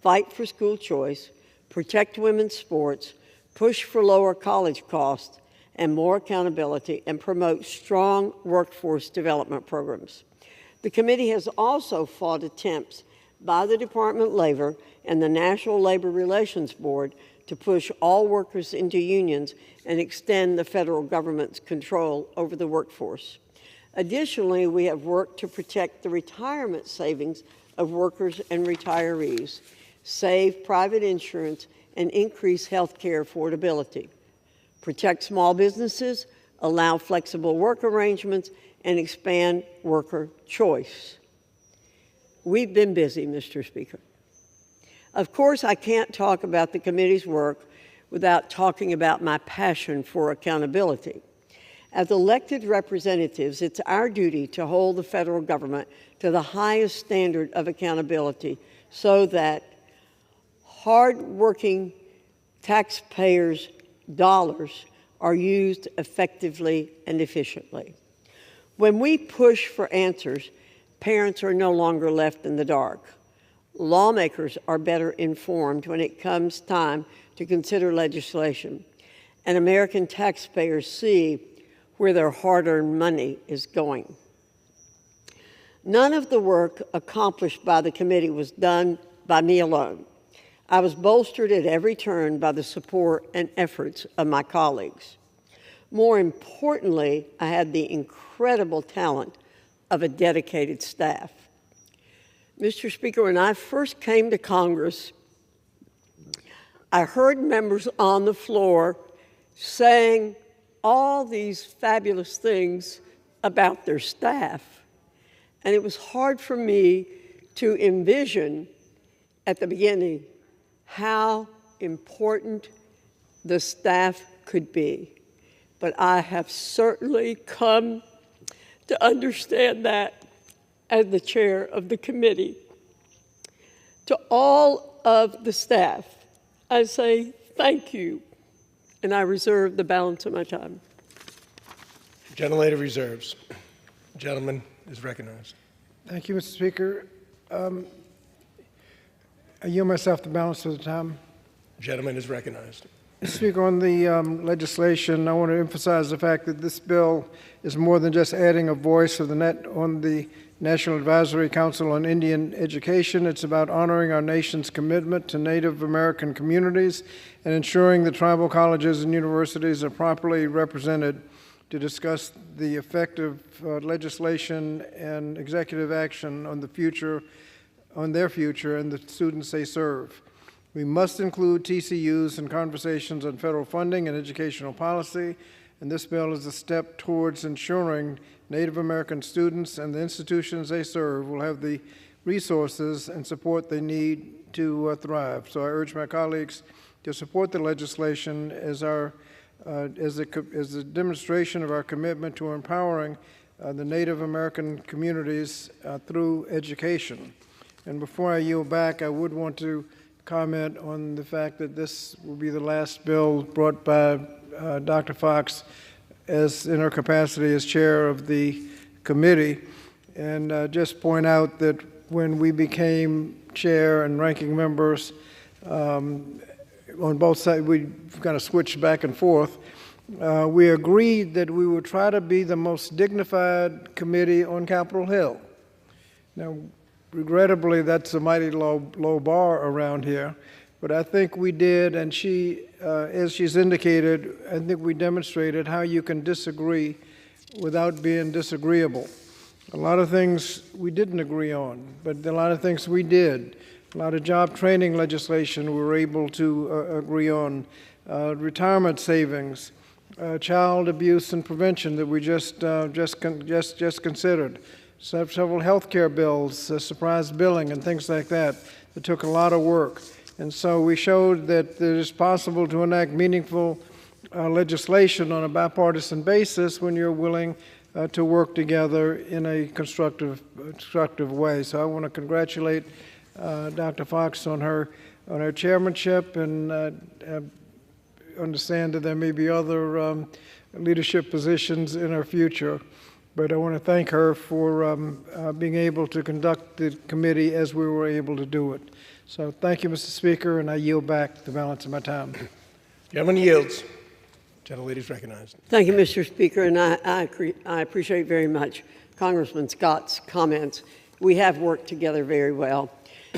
fight for school choice, protect women's sports, push for lower college costs and more accountability, and promote strong workforce development programs. The committee has also fought attempts by the Department of Labor and the National Labor Relations Board to push all workers into unions and extend the federal government's control over the workforce. Additionally, we have worked to protect the retirement savings of workers and retirees, save private insurance, and increase health care affordability, protect small businesses, allow flexible work arrangements, and expand worker choice. We've been busy, Mr. Speaker. Of course, I can't talk about the committee's work without talking about my passion for accountability. As elected representatives, it's our duty to hold the federal government to the highest standard of accountability so that hard-working taxpayers' dollars are used effectively and efficiently. When we push for answers, parents are no longer left in the dark. Lawmakers are better informed when it comes time to consider legislation, and American taxpayers see where their hard-earned money is going. None of the work accomplished by the committee was done by me alone. I was bolstered at every turn by the support and efforts of my colleagues. More importantly, I had the incredible talent of a dedicated staff. Mr. Speaker, when I first came to Congress, I heard members on the floor saying all these fabulous things about their staff. And it was hard for me to envision at the beginning how important the staff could be. But I have certainly come to understand that as the chair of the committee. To all of the staff, I say thank you, and I reserve the balance of my time.
Gentlelady reserves. Gentleman is recognized.
Thank you, Mr. Speaker. I yield myself the balance of the time.
Gentleman is recognized.
Mr. Speaker, on the legislation, I want to emphasize the fact that this bill is more than just adding a voice of on the National Advisory Council on Indian Education. It's about honoring our nation's commitment to Native American communities and ensuring that tribal colleges and universities are properly represented to discuss the effective legislation and executive action on their future and the students they serve. We must include TCUs in conversations on federal funding and educational policy, and this bill is a step towards ensuring Native American students and the institutions they serve will have the resources and support they need to thrive. So I urge my colleagues to support the legislation as a demonstration of our commitment to empowering the Native American communities through education. And before I yield back, I would want to comment on the fact that this will be the last bill brought by Dr. Fox in her capacity as chair of the committee, and just point out that when we became chair and ranking members on both sides, we kind of switched back and forth. We agreed that we would try to be the most dignified committee on Capitol Hill. Now, regrettably, that's a mighty low bar around here, but I think we did, and she, as she's indicated, I think we demonstrated how you can disagree without being disagreeable. A lot of things we didn't agree on, but a lot of things we did. A lot of job training legislation we were able to agree on, retirement savings, child abuse and prevention that we just considered. Several health care bills, surprise billing, and things like that took a lot of work. And so we showed that it is possible to enact meaningful legislation on a bipartisan basis when you're willing to work together in a constructive way. So I want to congratulate Dr. Fox on her chairmanship, and understand that there may be other leadership positions in her future. But I want to thank her for being able to conduct the committee as we were able to do it. So thank you, Mr. Speaker, and I yield back the balance of my time.
Gentleman yields. Gentlelady is recognized.
Thank you, Mr. Speaker, and I appreciate very much Congressman Scott's comments. We have worked together very well.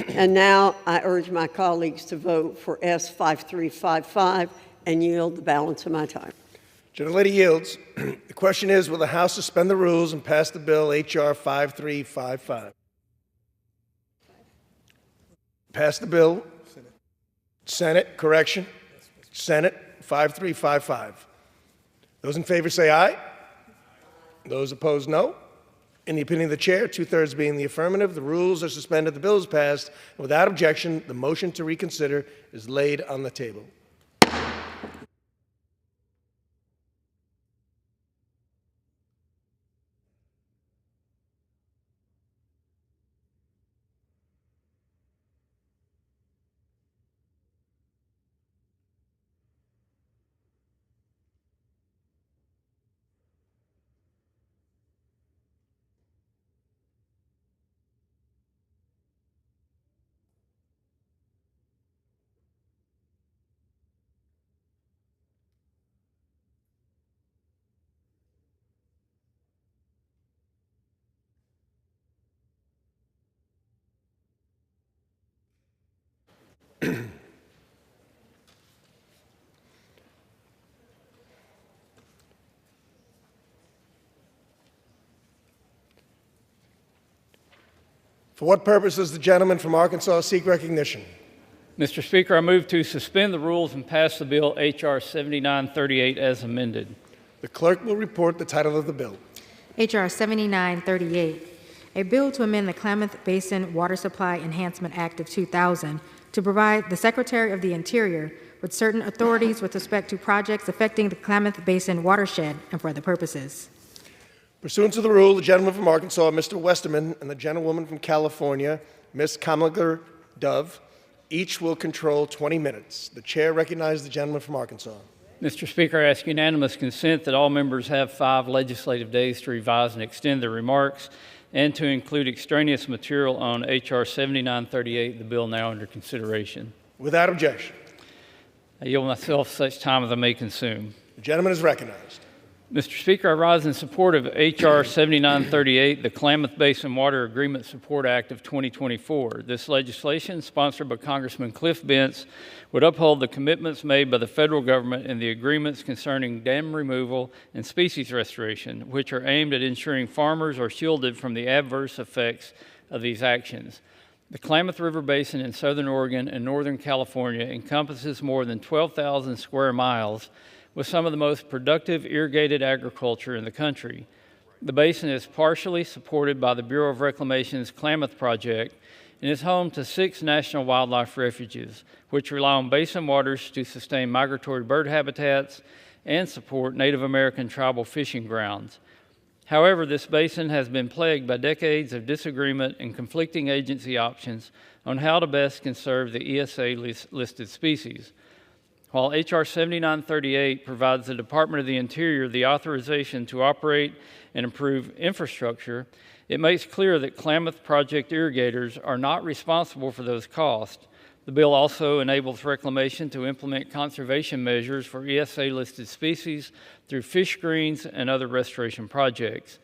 And now I urge my colleagues to vote for S5355 and yield the balance of my time.
Gentlelady yields. The question is, will the House suspend the rules and pass the bill H.R. 5355? Pass the bill. Senate, correction. Senate 5355. Those in favor say aye. Those opposed, no. In the opinion of the chair, 2/3 being the affirmative, the rules are suspended, the bill is passed, and without objection, the motion to reconsider is laid on the table. For what purpose does the gentleman from Arkansas seek recognition?
Mr. Speaker, I move to suspend the rules and pass the bill H.R. 7938 as amended.
The clerk will report the title of the bill.
H.R. 7938, a bill to amend the Klamath Basin Water Supply Enhancement Act of 2000 to provide the Secretary of the Interior with certain authorities with respect to projects affecting the Klamath Basin watershed and for other purposes.
Pursuant to the rule, the gentleman from Arkansas, Mr. Westerman, and the gentlewoman from California, Ms. Kamaliger Dove, each will control 20 minutes. The chair recognizes the gentleman from Arkansas.
Mr. Speaker, I ask unanimous consent that all members have 5 legislative days to revise and extend their remarks and to include extraneous material on H.R. 7938, the bill now under consideration.
Without objection.
I yield myself such time as I may consume.
The gentleman is recognized.
Mr. Speaker, I rise in support of H.R. 7938, the Klamath Basin Water Agreement Support Act of 2024. This legislation, sponsored by Congressman Cliff Bentz, would uphold the commitments made by the federal government in the agreements concerning dam removal and species restoration, which are aimed at ensuring farmers are shielded from the adverse effects of these actions. The Klamath River Basin in southern Oregon and northern California encompasses more than 12,000 square miles with some of the most productive irrigated agriculture in the country. The basin is partially supported by the Bureau of Reclamation's Klamath Project and is home to 6 national wildlife refuges, which rely on basin waters to sustain migratory bird habitats and support Native American tribal fishing grounds. However, this basin has been plagued by decades of disagreement and conflicting agency options on how to best conserve the ESA-listed species. While H.R. 7938 provides the Department of the Interior the authorization to operate and improve infrastructure, it makes clear that Klamath Project irrigators are not responsible for those costs. The bill also enables Reclamation to implement conservation measures for ESA-listed species through fish screens and other restoration projects.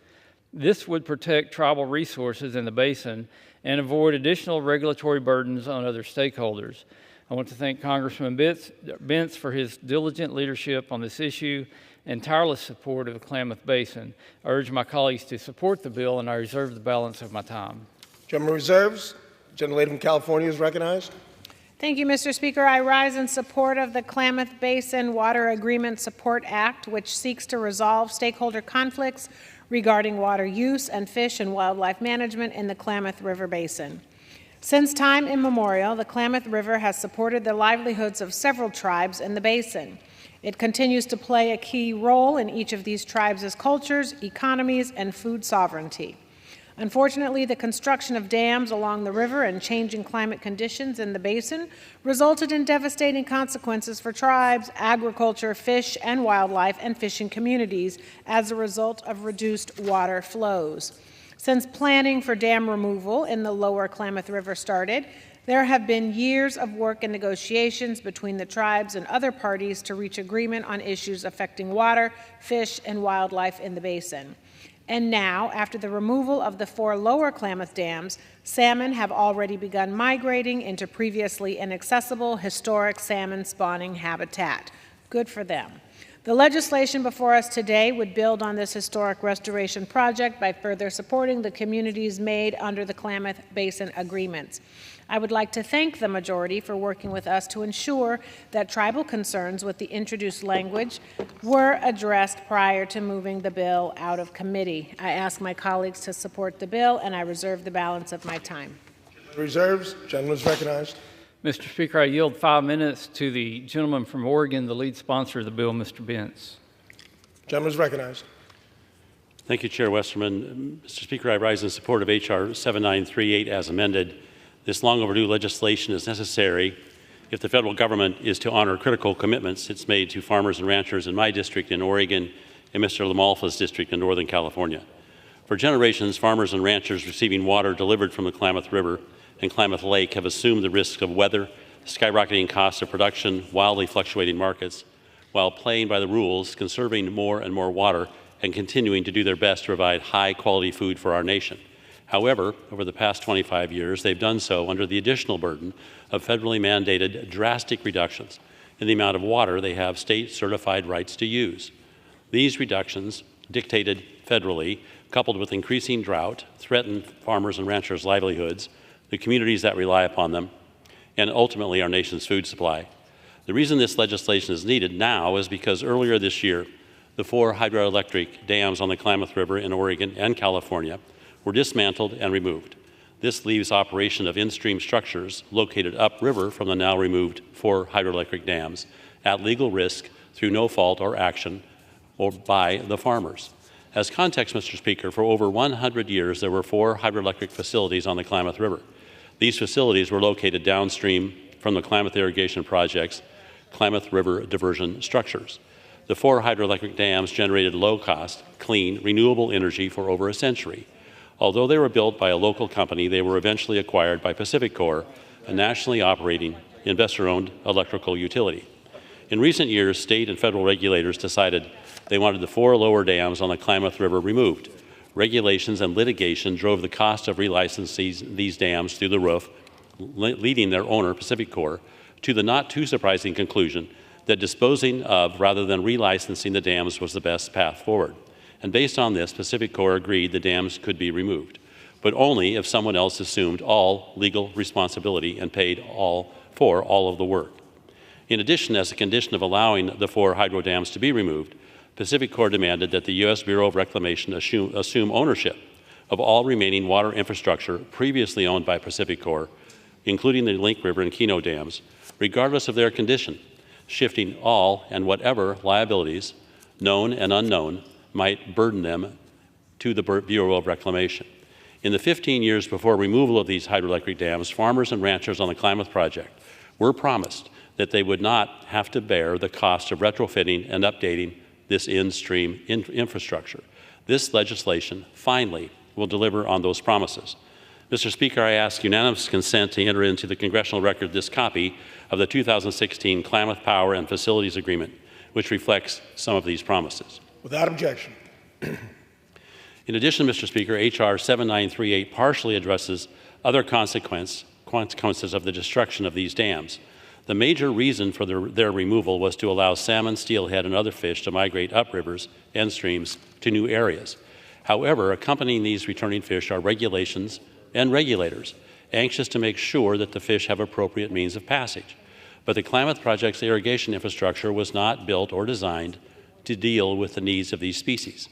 This would protect tribal resources in the basin and avoid additional regulatory burdens on other stakeholders. I want to thank Congressman Bentz for his diligent leadership on this issue and tireless support of the Klamath Basin. I urge my colleagues to support the bill, and I reserve the balance of my time.
Gentleman reserves. Gentlelady from California is recognized.
Thank you, Mr. Speaker. I rise in support of the Klamath Basin Water Agreement Support Act, which seeks to resolve stakeholder conflicts regarding water use and fish and wildlife management in the Klamath River Basin. Since time immemorial, the Klamath River has supported the livelihoods of several tribes in the basin. It continues to play a key role in each of these tribes' cultures, economies, and food sovereignty. Unfortunately, the construction of dams along the river and changing climate conditions in the basin resulted in devastating consequences for tribes, agriculture, fish and wildlife, and fishing communities as a result of reduced water flows. Since planning for dam removal in the lower Klamath River started, there have been years of work and negotiations between the tribes and other parties to reach agreement on issues affecting water, fish, and wildlife in the basin. And now, after the removal of the 4 lower Klamath dams, salmon have already begun migrating into previously inaccessible historic salmon spawning habitat. Good for them. The legislation before us today would build on this historic restoration project by further supporting the communities made under the Klamath Basin agreements. I would like to thank the majority for working with us to ensure that tribal concerns with the introduced language were addressed prior to moving the bill out of committee. I ask my colleagues to support the bill, and I reserve the balance of my time.
Reserves. Gentleman is recognized.
Mr. Speaker, I yield 5 minutes to the gentleman from Oregon, the lead sponsor of the bill, Mr. Bentz.
Gentleman is recognized.
Thank you, Chair Westerman. Mr. Speaker, I rise in support of H.R. 7938 as amended. This long overdue legislation is necessary if the federal government is to honor critical commitments it's made to farmers and ranchers in my district in Oregon and Mr. LaMalfa's district in Northern California. For generations, farmers and ranchers receiving water delivered from the Klamath River and Klamath Lake have assumed the risks of weather, skyrocketing costs of production, wildly fluctuating markets, while playing by the rules, conserving more and more water, and continuing to do their best to provide high-quality food for our nation. However, over the past 25 years, they've done so under the additional burden of federally mandated drastic reductions in the amount of water they have state-certified rights to use. These reductions, dictated federally, coupled with increasing drought, threaten farmers and ranchers' livelihoods, the communities that rely upon them, and ultimately our nation's food supply. The reason this legislation is needed now is because earlier this year, the 4 hydroelectric dams on the Klamath River in Oregon and California were dismantled and removed. This leaves operation of in-stream structures located upriver from the now removed 4 hydroelectric dams at legal risk through no fault or action or by the farmers. As context, Mr. Speaker, for over 100 years there were 4 hydroelectric facilities on the Klamath River. These facilities were located downstream from the Klamath Irrigation Project's Klamath River diversion structures. The 4 hydroelectric dams generated low-cost, clean, renewable energy for over a century. Although they were built by a local company, they were eventually acquired by PacifiCorp, a nationally operating, investor-owned electrical utility. In recent years, state and federal regulators decided they wanted the 4 lower dams on the Klamath River removed. Regulations and litigation drove the cost of relicensing these dams through the roof, leading their owner, PacifiCorp, to the not too surprising conclusion that disposing of rather than relicensing the dams was the best path forward. And based on this, PacifiCorp agreed the dams could be removed, but only if someone else assumed all legal responsibility and paid for all of the work. In addition, as a condition of allowing the 4 hydro dams to be removed, PacifiCorp demanded that the U.S. Bureau of Reclamation assume ownership of all remaining water infrastructure previously owned by PacifiCorp, including the Link River and Keno dams, regardless of their condition, shifting all and whatever liabilities, known and unknown, might burden them to the Bureau of Reclamation. In the 15 years before removal of these hydroelectric dams, farmers and ranchers on the Klamath Project were promised that they would not have to bear the cost of retrofitting and updating this in-stream infrastructure. This legislation finally will deliver on those promises. Mr. Speaker, I ask unanimous consent to enter into the congressional record this copy of the 2016 Klamath Power and Facilities Agreement, which reflects some of these promises.
Without objection.
In addition, Mr. Speaker, H.R. 7938 partially addresses other consequences of the destruction of these dams. The major reason for their removal was to allow salmon, steelhead, and other fish to migrate up rivers and streams to new areas. However, accompanying these returning fish are regulations and regulators, anxious to make sure that the fish have appropriate means of passage. But the Klamath Project's irrigation infrastructure was not built or designed to deal with the needs of these species.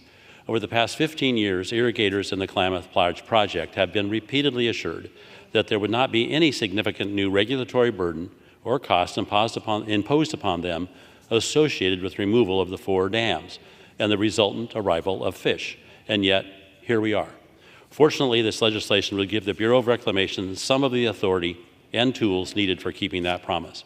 Over the past 15 years, irrigators in the Klamath Project have been repeatedly assured that there would not be any significant new regulatory burden or cost imposed upon them associated with removal of the 4 dams and the resultant arrival of fish. And yet, here we are. Fortunately, this legislation will give the Bureau of Reclamation some of the authority and tools needed for keeping that promise.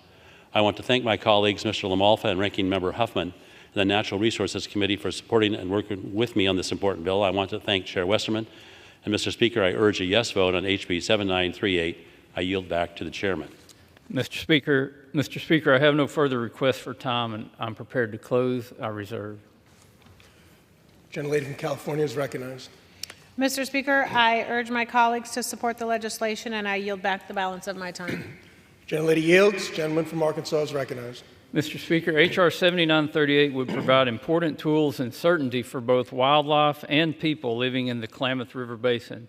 I want to thank my colleagues, Mr. LaMalfa and Ranking Member Huffman, and the Natural Resources Committee for supporting and working with me on this important bill. I want to thank Chair Westerman. And Mr. Speaker, I urge a yes vote on HB 7938. I yield back to the chairman.
Mr. Speaker, I have no further requests for time, and I'm prepared to close. I reserve.
Gentlelady from California is recognized.
Mr. Speaker, I urge my colleagues to support the legislation, and I yield back the balance of my time.
Gentlelady yields. Gentleman from Arkansas is recognized.
Mr. Speaker, H.R. 7938 would provide important tools and certainty for both wildlife and people living in the Klamath River Basin.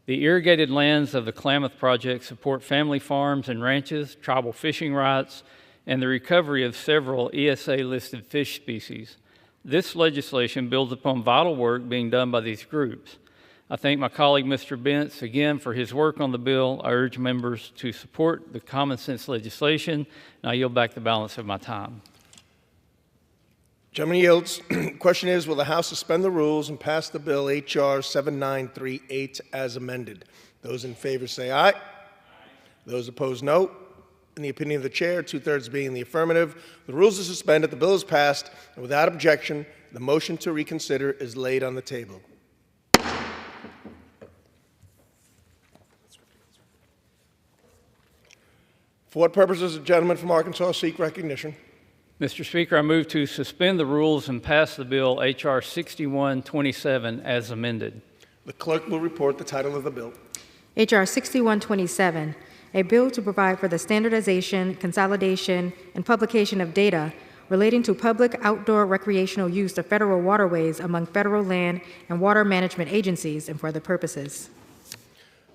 The irrigated lands of the Klamath Project support family farms and ranches, tribal fishing rights, and the recovery of several ESA-listed fish species. This legislation builds upon vital work being done by these groups. I thank my colleague, Mr. Bentz, again for his work on the bill. I urge members to support the common sense legislation, and I yield back the balance of my time.
Gentleman yields. Question is, will the House suspend the rules and pass the bill H.R. 7938 as amended? Those in favor say aye. Those opposed, no. In the opinion of the chair, 2/3 being in the affirmative, the rules are suspended, the bill is passed, and without objection, the motion to reconsider is laid on the table. For what purposes does the gentleman from Arkansas seek recognition?
Mr. Speaker, I move to suspend the rules and pass the bill H.R. 6127 as amended.
The clerk will report the title of the bill.
H.R. 6127, a bill to provide for the standardization, consolidation, and publication of data relating to public outdoor recreational use of federal waterways among federal land and water management agencies and for other purposes.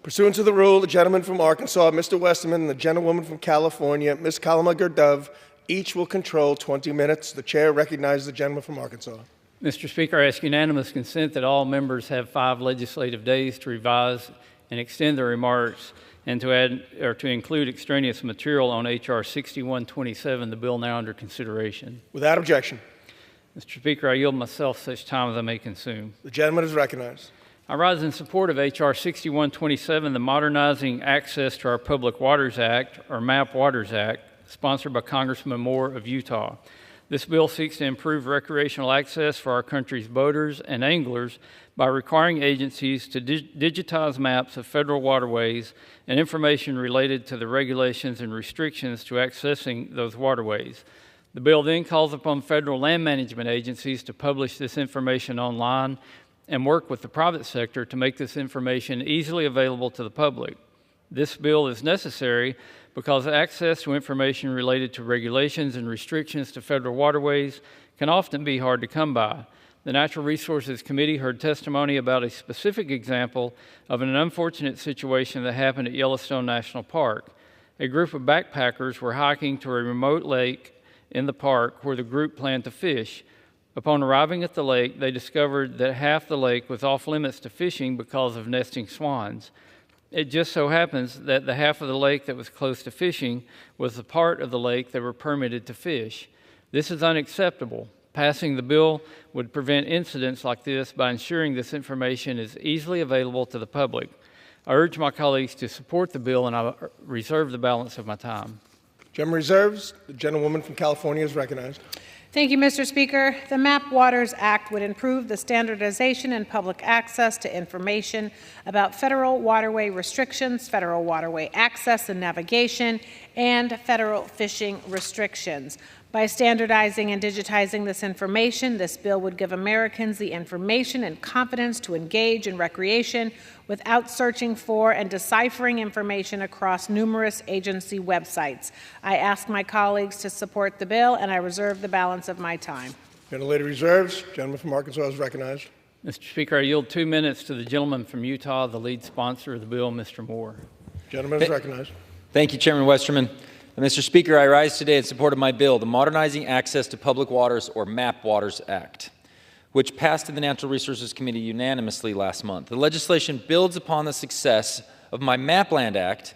Pursuant to the rule, the gentleman from Arkansas, Mr. Westerman, and the gentlewoman from California, Ms. Kalama Gerdove, each will control 20 minutes. The chair recognizes the gentleman from Arkansas.
Mr. Speaker, I ask unanimous consent that all members have 5 legislative days to revise and extend their remarks and to add or to include extraneous material on H.R. 6127, the bill now under consideration.
Without objection.
Mr. Speaker, I yield myself such time as I may consume.
The gentleman is recognized.
I rise in support of H.R. 6127, the Modernizing Access to Our Public Waters Act, or MAP Waters Act, sponsored by Congressman Moore of Utah. This bill seeks to improve recreational access for our country's boaters and anglers by requiring agencies to digitize maps of federal waterways and information related to the regulations and restrictions to accessing those waterways. The bill then calls upon federal land management agencies to publish this information online and work with the private sector to make this information easily available to the public. This bill is necessary because access to information related to regulations and restrictions to federal waterways can often be hard to come by. The Natural Resources Committee heard testimony about a specific example of an unfortunate situation that happened at Yellowstone National Park. A group of backpackers were hiking to a remote lake in the park where the group planned to fish. Upon arriving at the lake, they discovered that half the lake was off limits to fishing because of nesting swans. It just so happens that the half of the lake that was close to fishing was the part of the lake that were permitted to fish. This is unacceptable. Passing the bill would prevent incidents like this by ensuring this information is easily available to the public. I urge my colleagues to support the bill, and I reserve the balance of my time.
Gentleman reserves. The gentlewoman from California is recognized.
Thank you, Mr. Speaker. The MAP Waters Act would improve the standardization and public access to information about federal waterway restrictions, federal waterway access and navigation, and federal fishing restrictions. By standardizing and digitizing this information, this bill would give Americans the information and confidence to engage in recreation without searching for and deciphering information across numerous agency websites. I ask my colleagues to support the bill, and I reserve the balance of my time.
Gentlelady reserves. Gentleman from Arkansas is recognized.
Mr. Speaker, I yield 2 minutes to the gentleman from Utah, the lead sponsor of the bill, Mr. Moore.
Gentleman is recognized.
Thank you, Chairman Westerman. Mr. Speaker, I rise today in support of my bill, the Modernizing Access to Public Waters, or MAP Waters Act, which passed in the Natural Resources Committee unanimously last month. The legislation builds upon the success of my MAPLand Act,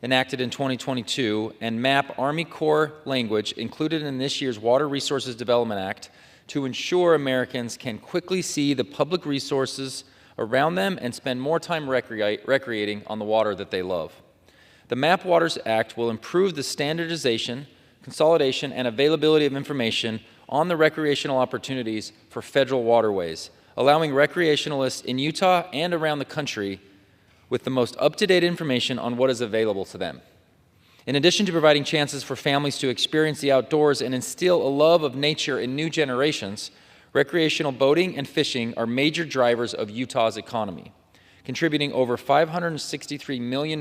enacted in 2022, and MAP Army Corps language included in this year's Water Resources Development Act to ensure Americans can quickly see the public resources around them and spend more time recreating on the water that they love. The MAP Waters Act will improve the standardization, consolidation, and availability of information on the recreational opportunities for federal waterways, allowing recreationalists in Utah and around the country with the most up-to-date information on what is available to them. In addition to providing chances for families to experience the outdoors and instill a love of nature in new generations, recreational boating and fishing are major drivers of Utah's economy, contributing over $563 million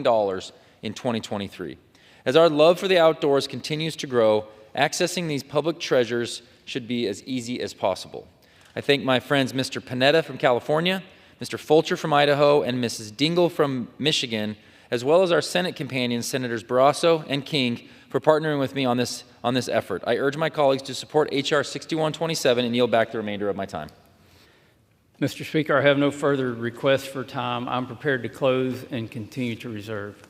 in 2023. As our love for the outdoors continues to grow, accessing these public treasures should be as easy as possible. I thank my friends Mr. Panetta from California, Mr. Fulcher from Idaho, and Mrs. Dingell from Michigan, as well as our Senate companions, Senators Barrasso and King, for partnering with me on this effort. I urge my colleagues to support H.R. 6127 and yield back the remainder of my time.
Mr. Speaker, I have no further requests for time. I'm prepared to close and continue to reserve.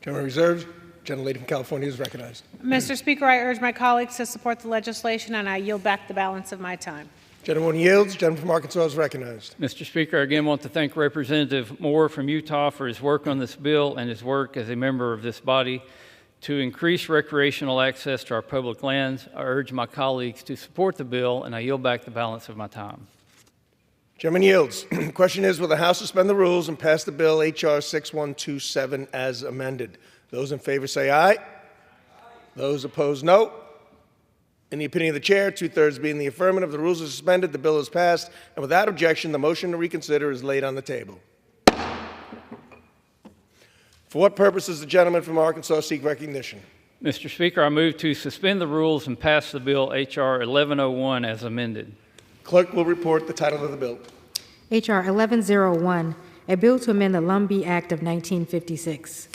Gentleman reserves. Gentlelady from California is recognized.
Mr. Speaker, I urge my colleagues to support the legislation, and I yield back the balance of my time.
Gentleman yields. Gentleman from Arkansas is recognized.
Mr. Speaker, I again want to thank Representative Moore from Utah for his work on this bill and his work as a member of this body to increase recreational access to our public lands. I urge my colleagues to support the bill, and I yield back the balance of my time.
Gentleman yields. The question is, will the House suspend the rules and pass the bill H.R. 6127 as amended? Those in favor say aye. Those opposed, no. In the opinion of the chair, 2/3 being the affirmative, the rules are suspended, the bill is passed, and without objection, the motion to reconsider is laid on the table. For what purpose does the gentleman from Arkansas seek recognition?
Mr. Speaker, I move to suspend the rules and pass the bill H.R. 1101 as amended.
Clerk will report the title of the bill.
H.R. 1101, a bill to amend the Lumbee Act of 1956.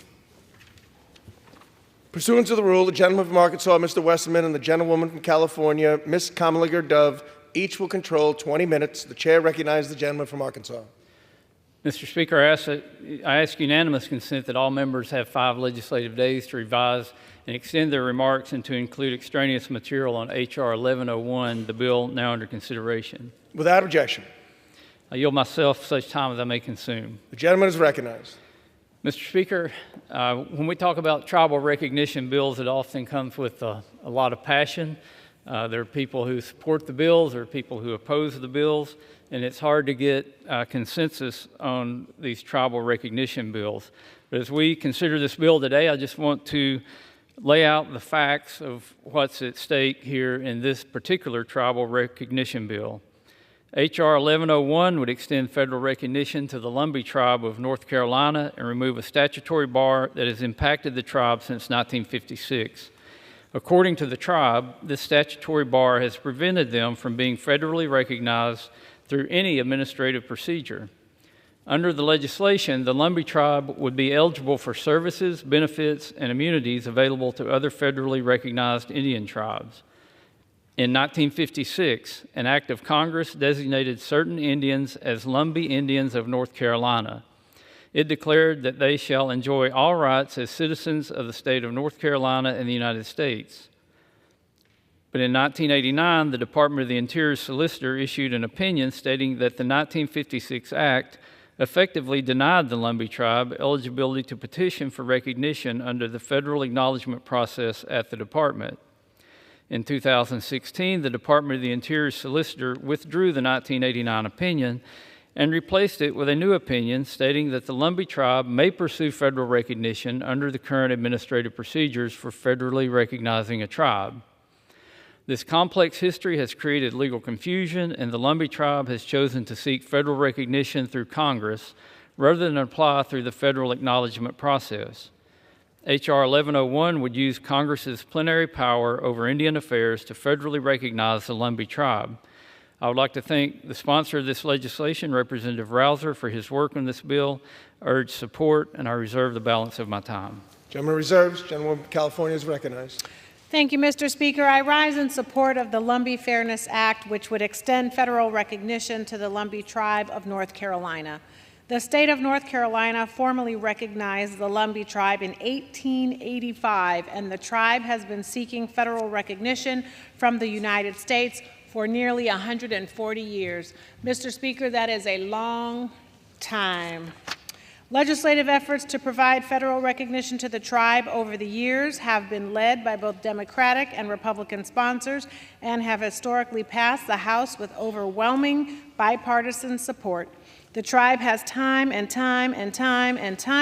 Pursuant to the rule, the gentleman from Arkansas, Mr. Westerman, and the gentlewoman from California, Ms. Kamaliger Dove, each will control 20 minutes. The chair recognizes the gentleman from Arkansas.
Mr. Speaker, I ask unanimous consent that all members have 5 legislative days to revise and extend their remarks and to include extraneous material on H.R. 1101, the bill now under consideration.
Without objection.
I yield myself such time as I may consume.
The gentleman is recognized.
Mr. Speaker, when we talk about tribal recognition bills, it often comes with a lot of passion. There are people who support the bills, there are people who oppose the bills, and it's hard to get consensus on these tribal recognition bills. But as we consider this bill today, I just want to lay out the facts of what's at stake here in this particular tribal recognition bill. H.R. 1101 would extend federal recognition to the Lumbee tribe of North Carolina and remove a statutory bar that has impacted the tribe since 1956. According to the tribe, this statutory bar has prevented them from being federally recognized through any administrative procedure. Under the legislation, the Lumbee tribe would be eligible for services, benefits, and immunities available to other federally recognized Indian tribes. In 1956, an act of Congress designated certain Indians as Lumbee Indians of North Carolina. It declared that they shall enjoy all rights as citizens of the state of North Carolina and the United States. But in 1989, the Department of the Interior Solicitor issued an opinion stating that the 1956 Act effectively denied the Lumbee tribe eligibility to petition for recognition under the federal acknowledgement process at the department. In 2016, the Department of the Interior Solicitor withdrew the 1989 opinion and replaced it with a new opinion stating that the Lumbee tribe may pursue federal recognition under the current administrative procedures for federally recognizing a tribe. This complex history has created legal confusion, and the Lumbee tribe has chosen to seek federal recognition through Congress rather than apply through the federal acknowledgement process. H.R. 1101 would use Congress's plenary power over Indian affairs to federally recognize the Lumbee tribe. I would like to thank the sponsor of this legislation, Representative Rouser, for his work on this bill. I urge support, and I reserve the balance of my time.
Gentleman reserves. Gentleman from California is recognized.
Thank you, Mr. Speaker. I rise in support of the Lumbee Fairness Act, which would extend federal recognition to the Lumbee tribe of North Carolina. The state of North Carolina formally recognized the Lumbee tribe in 1885, and the tribe has been seeking federal recognition from the United States for nearly 140 years. Mr. Speaker, that is a long time. Legislative efforts to provide federal recognition to the tribe over the years have been led by both Democratic and Republican sponsors and have historically passed the House with overwhelming bipartisan support. The tribe has time and time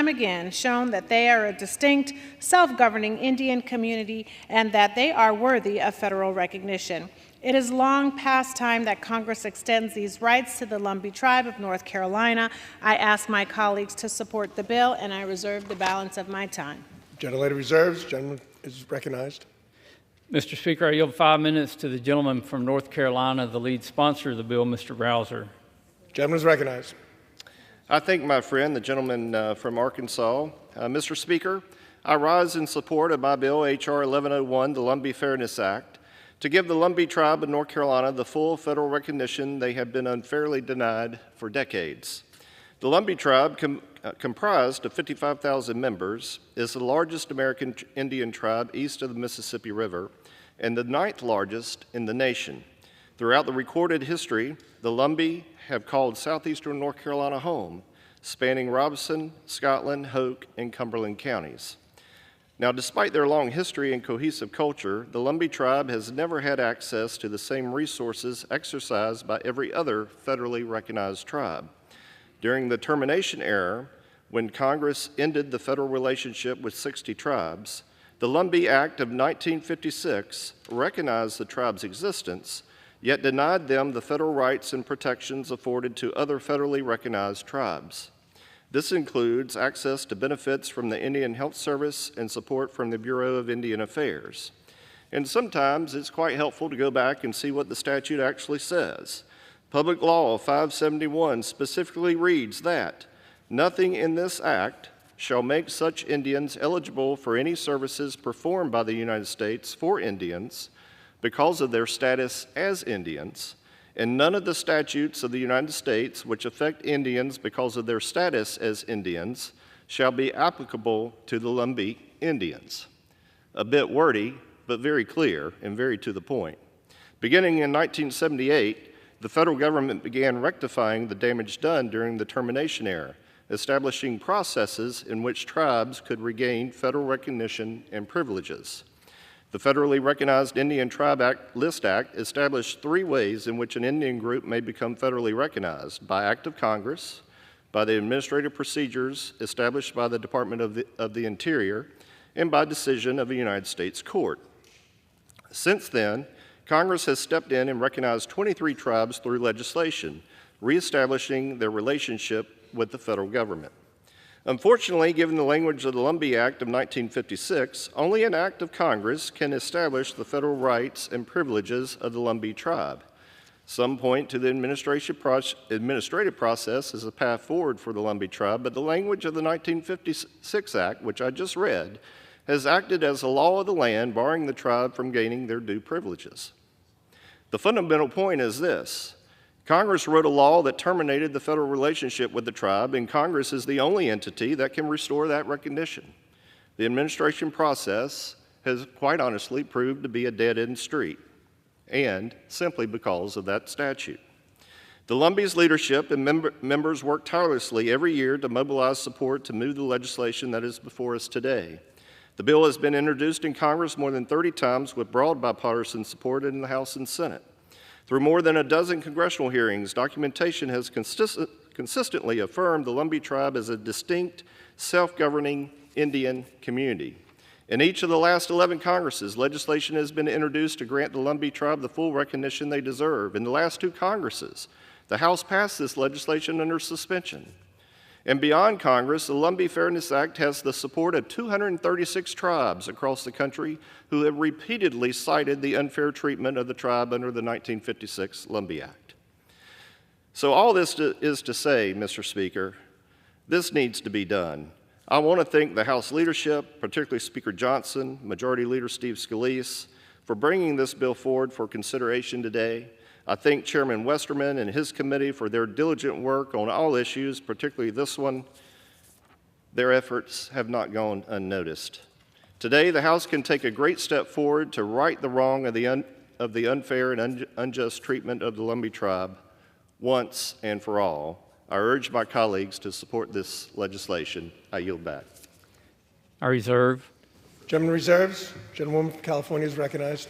again shown that they are a distinct, self-governing Indian community and that they are worthy of federal recognition. It is long past time that Congress extends these rights to the Lumbee tribe of North Carolina. I ask my colleagues to support the bill, and I reserve the balance of my time.
Gentlelady reserves. Gentleman is recognized.
Mr. Speaker, I yield 5 minutes to the gentleman from North Carolina, the lead sponsor of the bill, Mr. Rouser.
Gentleman is recognized.
I thank my friend, the gentleman from Arkansas. Mr. Speaker, I rise in support of my bill, H.R. 1101, the Lumbee Fairness Act, to give the Lumbee Tribe of North Carolina the full federal recognition they have been unfairly denied for decades. The Lumbee Tribe, comprised of 55,000 members, is the largest American Indian tribe east of the Mississippi River and the 9th largest in the nation. Throughout the recorded history, the Lumbee have called southeastern North Carolina home, spanning Robeson, Scotland, Hoke, and Cumberland counties. Now, despite their long history and cohesive culture, the Lumbee tribe has never had access to the same resources exercised by every other federally recognized tribe. During the termination era, when Congress ended the federal relationship with 60 tribes, the Lumbee Act of 1956 recognized the tribe's existence, yet denied them the federal rights and protections afforded to other federally recognized tribes. This includes access to benefits from the Indian Health Service and support from the Bureau of Indian Affairs. And sometimes it's quite helpful to go back and see what the statute actually says. Public Law 571 specifically reads that nothing in this act shall make such Indians eligible for any services performed by the United States for Indians because of their status as Indians, and none of the statutes of the United States which affect Indians because of their status as Indians shall be applicable to the Lumbee Indians. A bit wordy, but very clear and very to the point. Beginning in 1978, the federal government began rectifying the damage done during the termination era, establishing processes in which tribes could regain federal recognition and privileges. The federally recognized Indian Tribe List Act established 3 ways in which an Indian group may become federally recognized: by act of Congress, by the administrative procedures established by the Department of the Interior, and by decision of a United States court. Since then, Congress has stepped in and recognized 23 tribes through legislation, reestablishing their relationship with the federal government. Unfortunately, given the language of the Lumbee Act of 1956, only an act of Congress can establish the federal rights and privileges of the Lumbee tribe. Some point to the administrative process as a path forward for the Lumbee tribe, but the language of the 1956 Act, which I just read, has acted as a law of the land, barring the tribe from gaining their due privileges. The fundamental point is this: Congress wrote a law that terminated the federal relationship with the tribe, and Congress is the only entity that can restore that recognition. The administration process has quite honestly proved to be a dead-end street, and simply because of that statute. The Lumbee's leadership and members work tirelessly every year to mobilize support to move the legislation that is before us today. The bill has been introduced in Congress more than 30 times with broad bipartisan support in the House and Senate. Through more than a dozen congressional hearings, documentation has consistently affirmed the Lumbee tribe as a distinct, self-governing Indian community. In each of the last 11 Congresses, legislation has been introduced to grant the Lumbee tribe the full recognition they deserve. In the last 2 Congresses, the House passed this legislation under suspension. And beyond Congress, the Lumbee Fairness Act has the support of 236 tribes across the country who have repeatedly cited the unfair treatment of the tribe under the 1956 Lumbee Act. So all this is to say, Mr. Speaker, this needs to be done. I want to thank the House leadership, particularly Speaker Johnson, Majority Leader Steve Scalise, for bringing this bill forward for consideration today. I thank Chairman Westerman and his committee for their diligent work on all issues, particularly this one. Their efforts have not gone unnoticed. Today, the House can take a great step forward to right the wrong of the unfair and unjust treatment of the Lumbee tribe once and for all. I urge my colleagues to support this legislation. I yield back.
I reserve.
Gentleman reserves. Gentlewoman from California is recognized.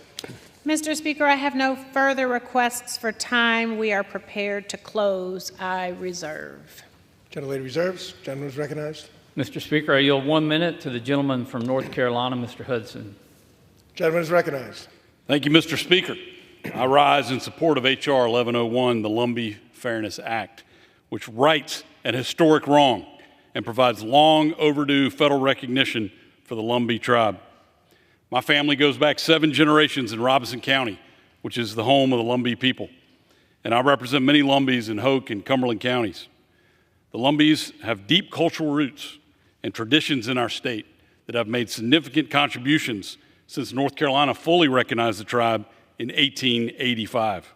Mr. Speaker, I have no further requests for time. We are prepared to close. I reserve.
Gentlelady reserves. Gentleman is recognized.
Mr. Speaker, I yield 1 minute to the gentleman from North Carolina, Mr. Hudson.
Gentleman is recognized.
Thank you, Mr. Speaker. I rise in support of H.R. 1101, the Lumbee Fairness Act, which rights an historic wrong and provides long overdue federal recognition for the Lumbee tribe. My family goes back 7 generations in Robeson County, which is the home of the Lumbee people, and I represent many Lumbees in Hoke and Cumberland counties. The Lumbees have deep cultural roots and traditions in our state that have made significant contributions since North Carolina fully recognized the tribe in 1885.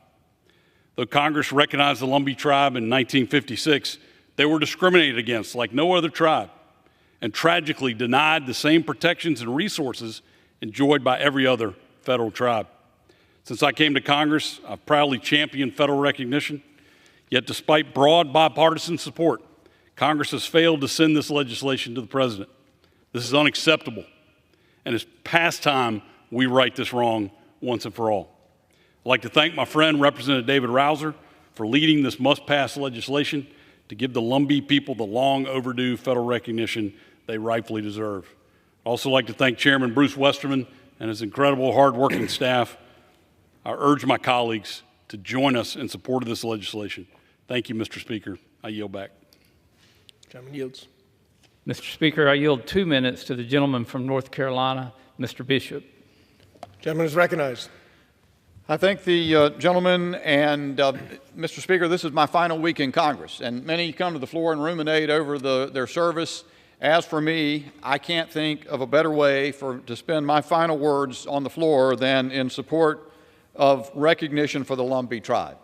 Though Congress recognized the Lumbee tribe in 1956, they were discriminated against like no other tribe and tragically denied the same protections and resources enjoyed by every other federal tribe. Since I came to Congress, I've proudly championed federal recognition, yet despite broad bipartisan support, Congress has failed to send this legislation to the President. This is unacceptable, and it's past time we right this wrong once and for all. I'd like to thank my friend, Representative David Rouser, for leading this must-pass legislation to give the Lumbee people the long overdue federal recognition they rightfully deserve. I'd also like to thank Chairman Bruce Westerman and his incredible hard-working staff. I urge my colleagues to join us in support of this legislation. Thank you, Mr. Speaker. I yield back.
Gentleman yields.
Mr. Speaker, I yield 2 minutes to the gentleman from North Carolina, Mr. Bishop.
Gentleman is recognized.
I thank the gentleman, and Mr. Speaker, this is my final week in Congress, and many come to the floor and ruminate over their service. As for me, I can't think of a better way to spend my final words on the floor than in support of recognition for the Lumbee tribe.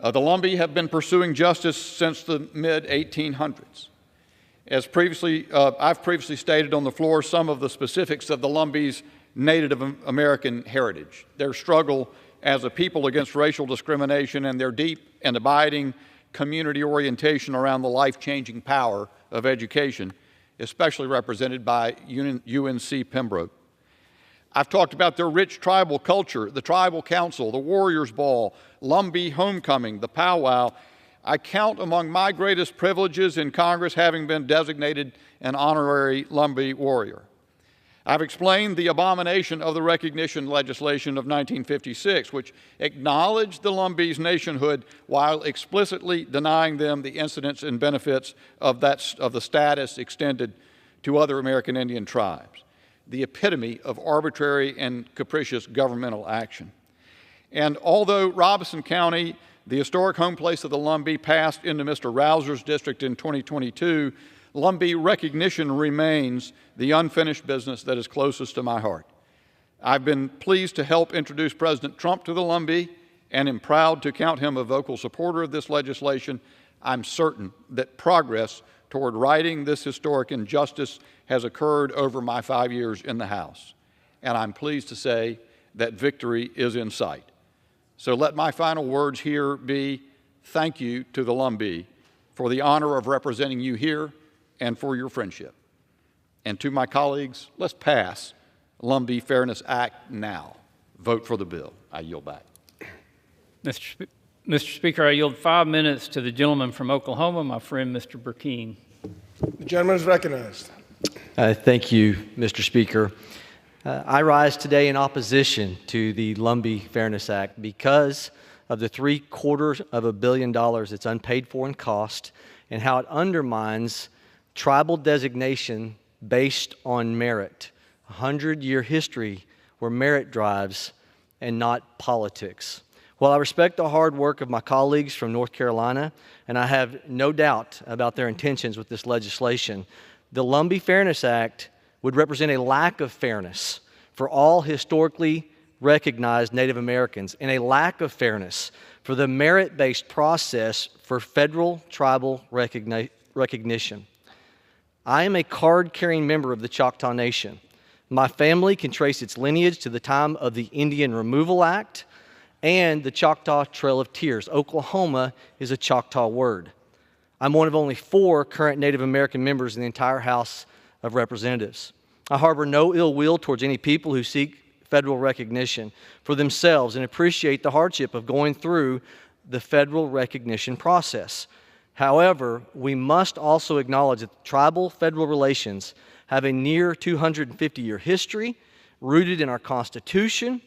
The Lumbee have been pursuing justice since the mid-1800s. As I've previously stated on the floor some of the specifics of the Lumbee's Native American heritage, their struggle as a people against racial discrimination, and their deep and abiding community orientation around the life-changing power of education, especially represented by UNC Pembroke. I've talked about their rich tribal culture, the tribal council, the Warriors Ball, Lumbee Homecoming, the powwow. I count among my greatest privileges in Congress having been designated an honorary Lumbee warrior. I've explained the abomination of the recognition legislation of 1956, which acknowledged the Lumbees' nationhood while explicitly denying them the incidents and benefits of the status extended to other American Indian tribes, the epitome of arbitrary and capricious governmental action. And although Robeson County, the historic home place of the Lumbee, passed into Mr. Rouser's district in 2022, Lumbee recognition remains the unfinished business that is closest to my heart. I've been pleased to help introduce President Trump to the Lumbee and am proud to count him a vocal supporter of this legislation. I'm certain that progress toward righting this historic injustice has occurred over my 5 years in the House, and I'm pleased to say that victory is in sight. So let my final words here be thank you to the Lumbee for the honor of representing you here and for your friendship. And to my colleagues, let's pass Lumbee Fairness Act now. Vote for the bill. I yield back.
Mr. Speaker, I yield 5 minutes to the gentleman from Oklahoma, my friend, Mr. Burkeen.
The gentleman is recognized.
Thank you, Mr. Speaker. I rise today in opposition to the Lumbee Fairness Act because of the $750 million it's unpaid for in cost and how it undermines tribal designation based on merit, a 100-year history where merit drives and not politics. While I respect the hard work of my colleagues from North Carolina, and I have no doubt about their intentions with this legislation, the Lumbee Fairness Act would represent a lack of fairness for all historically recognized Native Americans and a lack of fairness for the merit-based process for federal tribal recognition. I am a card-carrying member of the Choctaw Nation. My family can trace its lineage to the time of the Indian Removal Act and the Choctaw Trail of Tears. Oklahoma is a Choctaw word. I'm one of only 4 current Native American members in the entire House of Representatives. I harbor no ill will towards any people who seek federal recognition for themselves and appreciate the hardship of going through the federal recognition process. However, we must also acknowledge that tribal-federal relations have a near 250-year history rooted in our Constitution.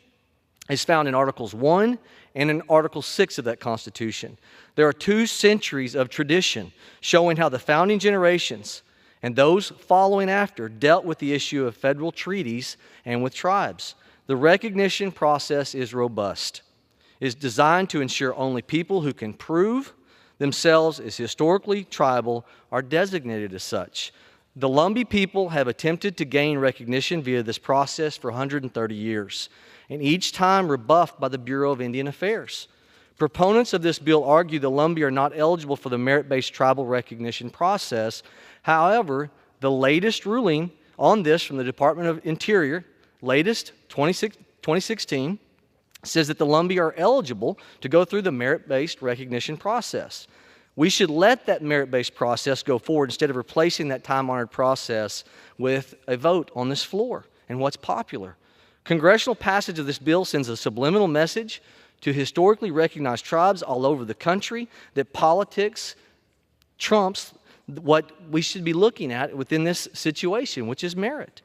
It's found in Articles 1 and in Article 6 of that Constitution. There are 2 centuries of tradition showing how the founding generations and those following after dealt with the issue of federal treaties and with tribes. The recognition process is robust. It is designed to ensure only people who can prove themselves as historically tribal are designated as such. The Lumbee people have attempted to gain recognition via this process for 130 years, and each time rebuffed by the Bureau of Indian Affairs. Proponents of this bill argue the Lumbee are not eligible for the merit-based tribal recognition process. However, the latest ruling on this from the Department of Interior, latest 2016, says that the Lumbee are eligible to go through the merit-based recognition process. We should let that merit-based process go forward instead of replacing that time-honored process with a vote on this floor and what's popular. Congressional passage of this bill sends a subliminal message to historically recognized tribes all over the country that politics trumps what we should be looking at within this situation, which is merit.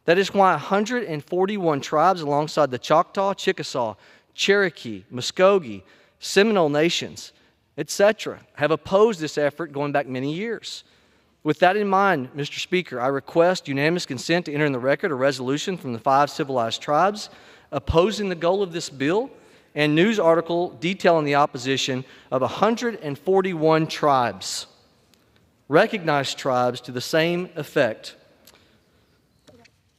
That is why 141 tribes alongside the Choctaw, Chickasaw, Cherokee, Muskogee, Seminole nations, etc., have opposed this effort going back many years. With that in mind, Mr. Speaker, I request unanimous consent to enter in the record a resolution from the 5 civilized tribes opposing the goal of this bill and news article detailing the opposition of 141 tribes, recognized tribes, to the same effect.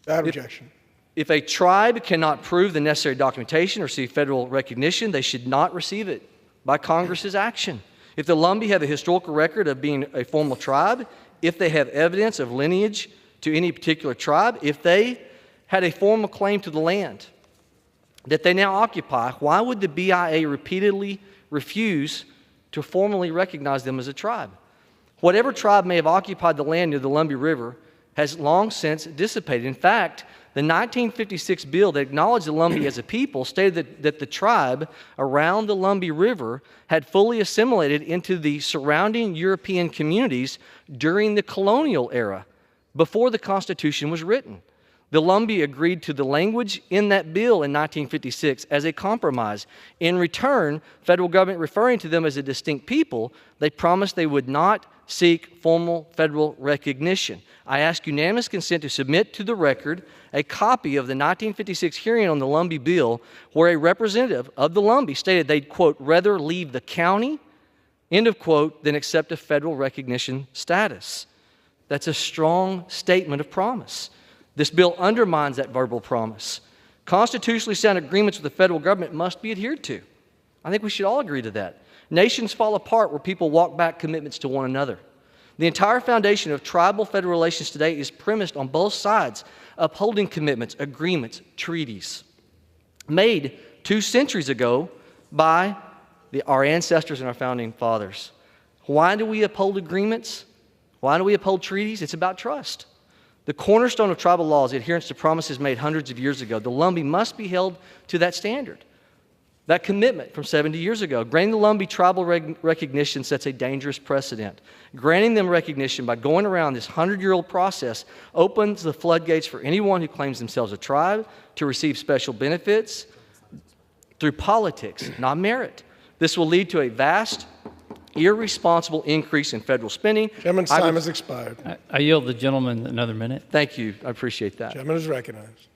Without objection.
If a tribe cannot prove the necessary documentation or receive federal recognition, they should not receive it by Congress's action. If the Lumbee have a historical record of being a formal tribe, if they have evidence of lineage to any particular tribe, if they had a formal claim to the land that they now occupy, why would the BIA repeatedly refuse to formally recognize them as a tribe? Whatever tribe may have occupied the land near the Lumbee River has long since dissipated. In fact, the 1956 bill that acknowledged the Lumbee as a people stated that the tribe around the Lumbee River had fully assimilated into the surrounding European communities during the colonial era, before the Constitution was written. The Lumbee agreed to the language in that bill in 1956 as a compromise. In return, federal government referring to them as a distinct people, they promised they would not seek formal federal recognition. I ask unanimous consent to submit to the record a copy of the 1956 hearing on the Lumbee bill, where a representative of the Lumbee stated they'd, quote, rather leave the county, end of quote, than accept a federal recognition status. That's a strong statement of promise. This bill undermines that verbal promise. Constitutionally sound agreements with the federal government must be adhered to. I think we should all agree to that. Nations fall apart where people walk back commitments to one another. The entire foundation of tribal federal relations today is premised on both sides upholding commitments, agreements, treaties made 2 centuries ago by our ancestors and our founding fathers. Why do we uphold agreements? Why do we uphold treaties? It's about trust. The cornerstone of tribal law is adherence to promises made hundreds of years ago. The Lumbee must be held to that standard, that commitment from 70 years ago. Granting the Lumbee tribal recognition sets a dangerous precedent. Granting them recognition by going around this 100-year-old process opens the floodgates for anyone who claims themselves a tribe to receive special benefits through politics, not merit. This will lead to a vast, irresponsible increase in federal spending.
Gentleman's time has expired.
I yield the gentleman another minute.
Thank you. I appreciate that.
Gentleman is recognized.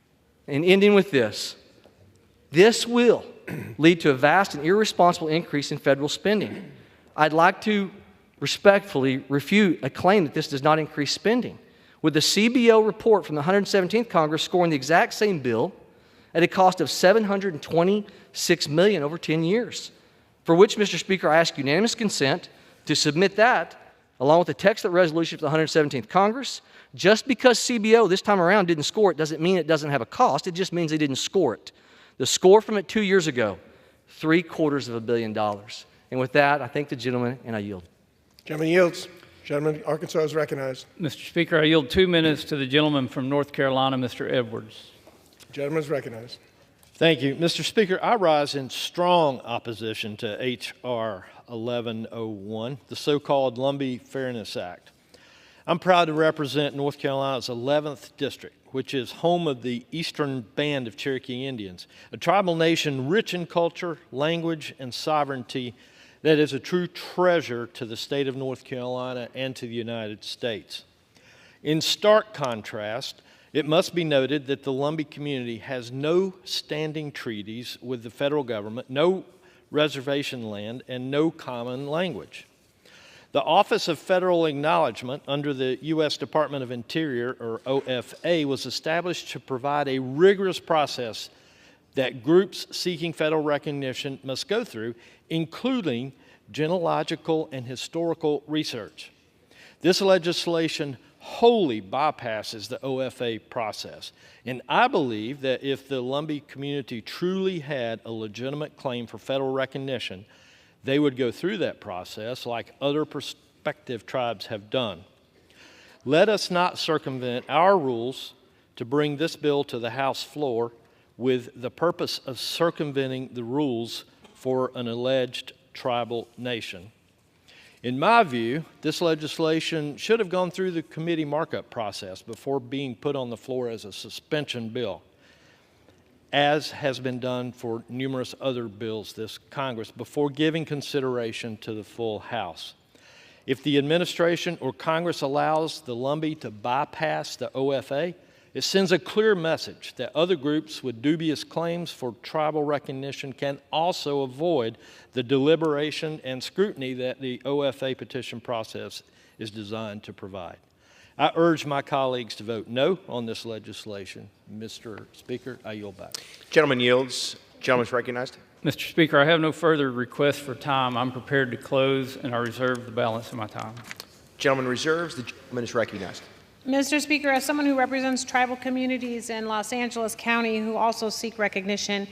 And ending with this, this will lead to a vast and irresponsible increase in federal spending. I'd like to respectfully refute a claim that this does not increase spending. With the CBO report from the 117th Congress scoring the exact same bill at a cost of $726 million over 10 years, for which, Mr. Speaker, I ask unanimous consent to submit that, along with the text of the resolution for the 117th Congress. Just because CBO this time around didn't score it doesn't mean it doesn't have a cost. It just means they didn't score it. The score from it 2 years ago, $750 million. And with that, I thank the gentleman and I yield.
Gentleman yields. Gentleman, Arkansas is recognized.
Mr. Speaker, I yield 2 minutes to the gentleman from North Carolina, Mr. Edwards.
Gentleman is recognized.
Thank you. Mr. Speaker, I rise in strong opposition to H.R. 1101, the so-called Lumbee Fairness Act. I'm proud to represent North Carolina's 11th District, which is home of the Eastern Band of Cherokee Indians, a tribal nation rich in culture, language, and sovereignty that is a true treasure to the state of North Carolina and to the United States. In stark contrast, it must be noted that the Lumbee community has no standing treaties with the federal government, no reservation land, and no common language. The Office of Federal Acknowledgement under the U.S. Department of Interior, or OFA, was established to provide a rigorous process that groups seeking federal recognition must go through, including genealogical and historical research. This legislation wholly bypasses the OFA process, and I believe that if the Lumbee community truly had a legitimate claim for federal recognition, they would go through that process like other prospective tribes have done. Let us not circumvent our rules to bring this bill to the House floor with the purpose of circumventing the rules for an alleged tribal nation. In my view, this legislation should have gone through the committee markup process before being put on the floor as a suspension bill, as has been done for numerous other bills this Congress, before giving consideration to the full House. If the administration or Congress allows the Lumbee to bypass the OFA, it sends a clear message that other groups with dubious claims for tribal recognition can also avoid the deliberation and scrutiny that the OFA petition process is designed to provide. I urge my colleagues to vote no on this legislation. Mr. Speaker, I yield back.
Gentleman yields. Gentleman is recognized.
Mr. Speaker, I have no further requests for time. I'm prepared to close, and I reserve the balance of my time.
Gentleman reserves. The gentleman is recognized.
Mr. Speaker, as someone who represents tribal communities in Los Angeles County who also seek recognition,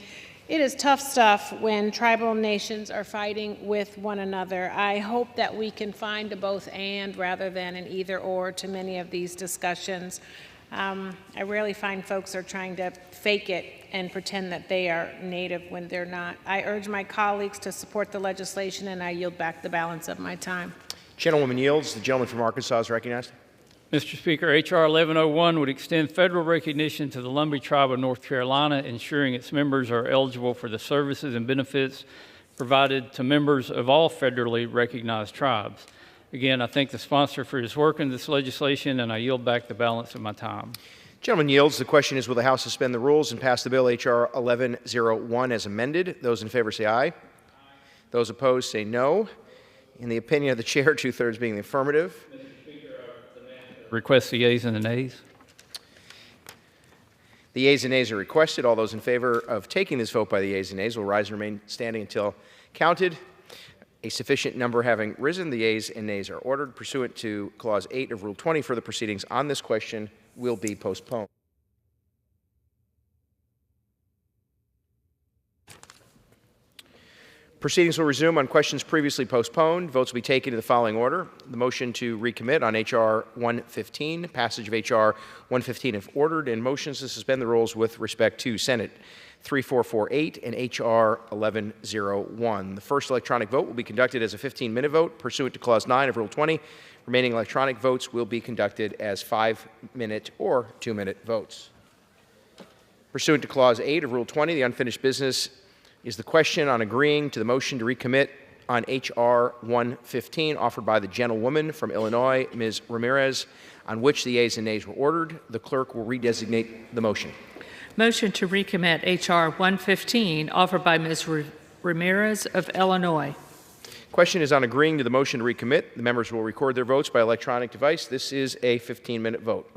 it is tough stuff when tribal nations are fighting with one another. I hope that we can find a both and rather than an either or to many of these discussions. I rarely find folks are trying to fake it and pretend that they are Native when they're not. I urge my colleagues to support the legislation, and I yield back the balance of my time.
Gentlewoman yields. The gentleman from Arkansas is recognized.
Mr. Speaker, H.R. 1101 would extend federal recognition to the Lumbee Tribe of North Carolina, ensuring its members are eligible for the services and benefits provided to members of all federally recognized tribes. Again, I thank the sponsor for his work in this legislation, and I yield back the balance of my time.
Gentleman yields. The question is, will the House suspend the rules and pass the bill H.R. 1101 as amended? Those in favor say aye. Those opposed say no. In the opinion of the chair, two-thirds being the affirmative.
Request the yeas and the nays.
The yeas and nays are requested. All those in favor of taking this vote by the yeas and nays will rise and remain standing until counted. A sufficient number having risen, the yeas and nays are ordered. Pursuant to Clause 8 of Rule 20, further proceedings on this question will be postponed. Proceedings will resume on questions previously postponed. Votes will be taken in the following order. The motion to recommit on H.R. 115, passage of H.R. 115 if ordered, and motions to suspend the rules with respect to Senate 3448 and H.R. 1101. The first electronic vote will be conducted as a 15-minute vote pursuant to Clause 9 of Rule 20. Remaining electronic votes will be conducted as 5-minute or 2-minute votes. Pursuant to Clause 8 of Rule 20, the unfinished business is the question on agreeing to the motion to recommit on H.R. 115 offered by the gentlewoman from Illinois, Ms. Ramirez, on which the yeas and nays were ordered. The clerk will redesignate the motion.
Motion to recommit H.R. 115 offered by Ms. Ramirez of Illinois.
Question is on agreeing to the motion to recommit. The members will record their votes by electronic device. This is a 15-minute vote.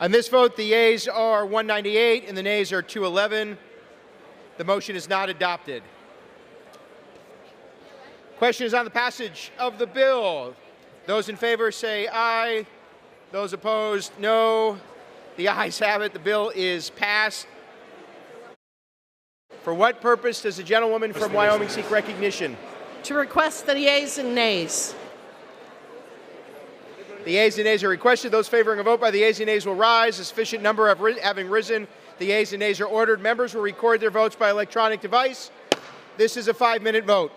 On this vote, the yeas are 198 and the nays are 211. The motion is not adopted. Question is on the passage of the bill. Those in favor say aye. Those opposed, no. The ayes have it. The bill is passed. For what purpose does the gentlewoman from Wyoming seek recognition?
To request the yeas and nays.
The yeas and nays are requested. Those favoring a vote by the yeas and nays will rise. A sufficient number having risen, the yeas and nays are ordered. Members will record their votes by electronic device. This is a 5-minute vote.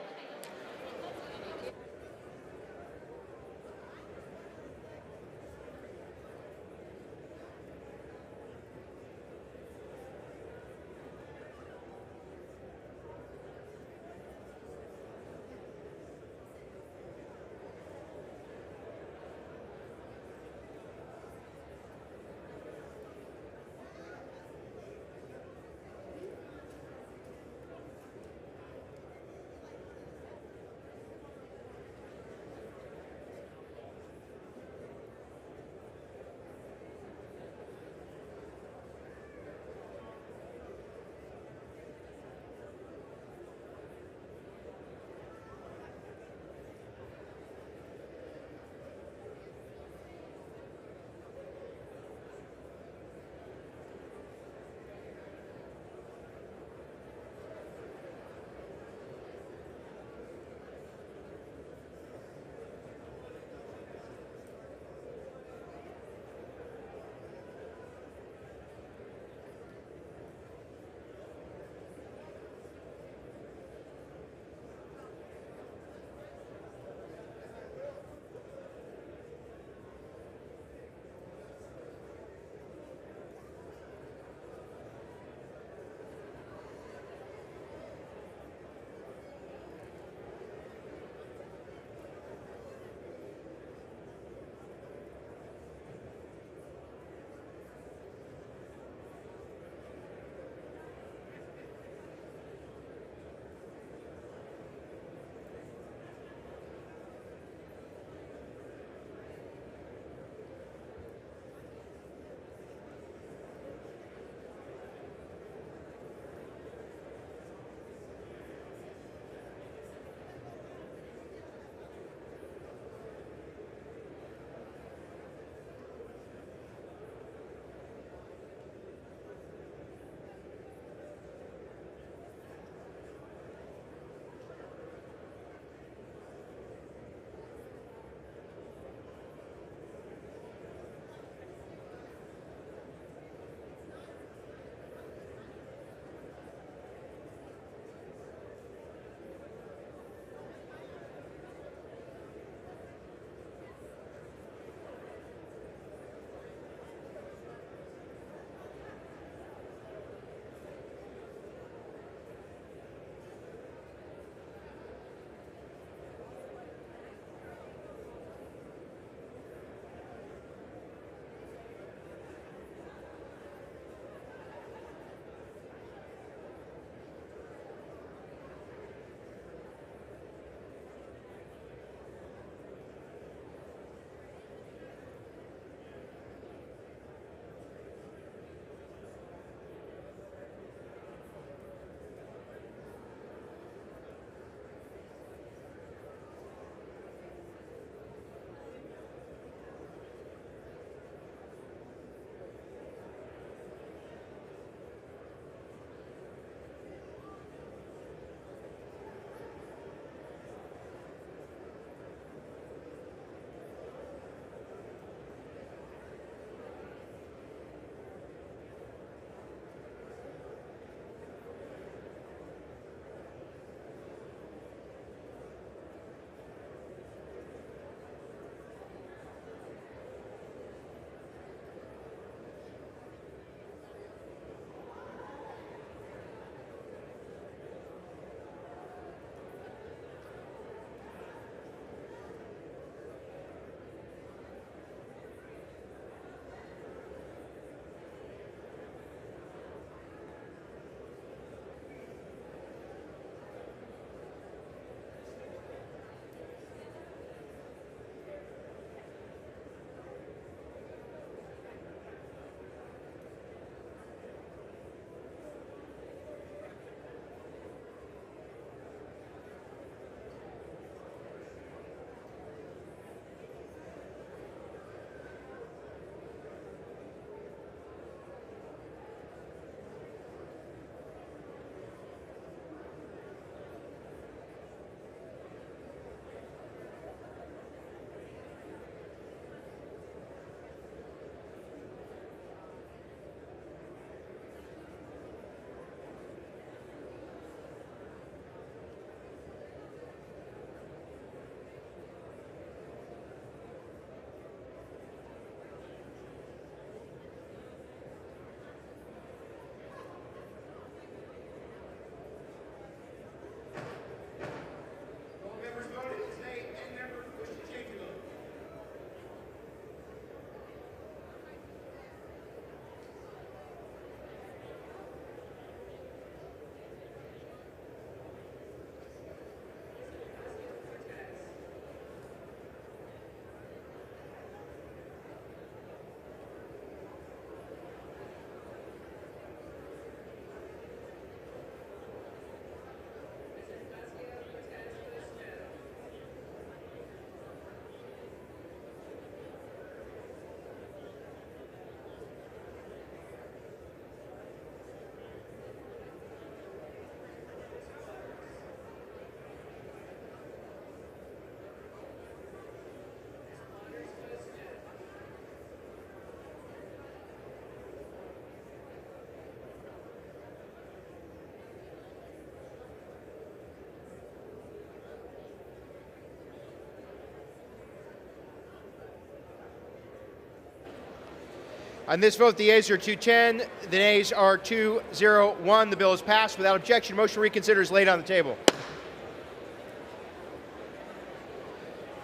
On this vote, the yeas are 210, the nays are 201. The bill is passed without objection. Motion to reconsider is laid on the table.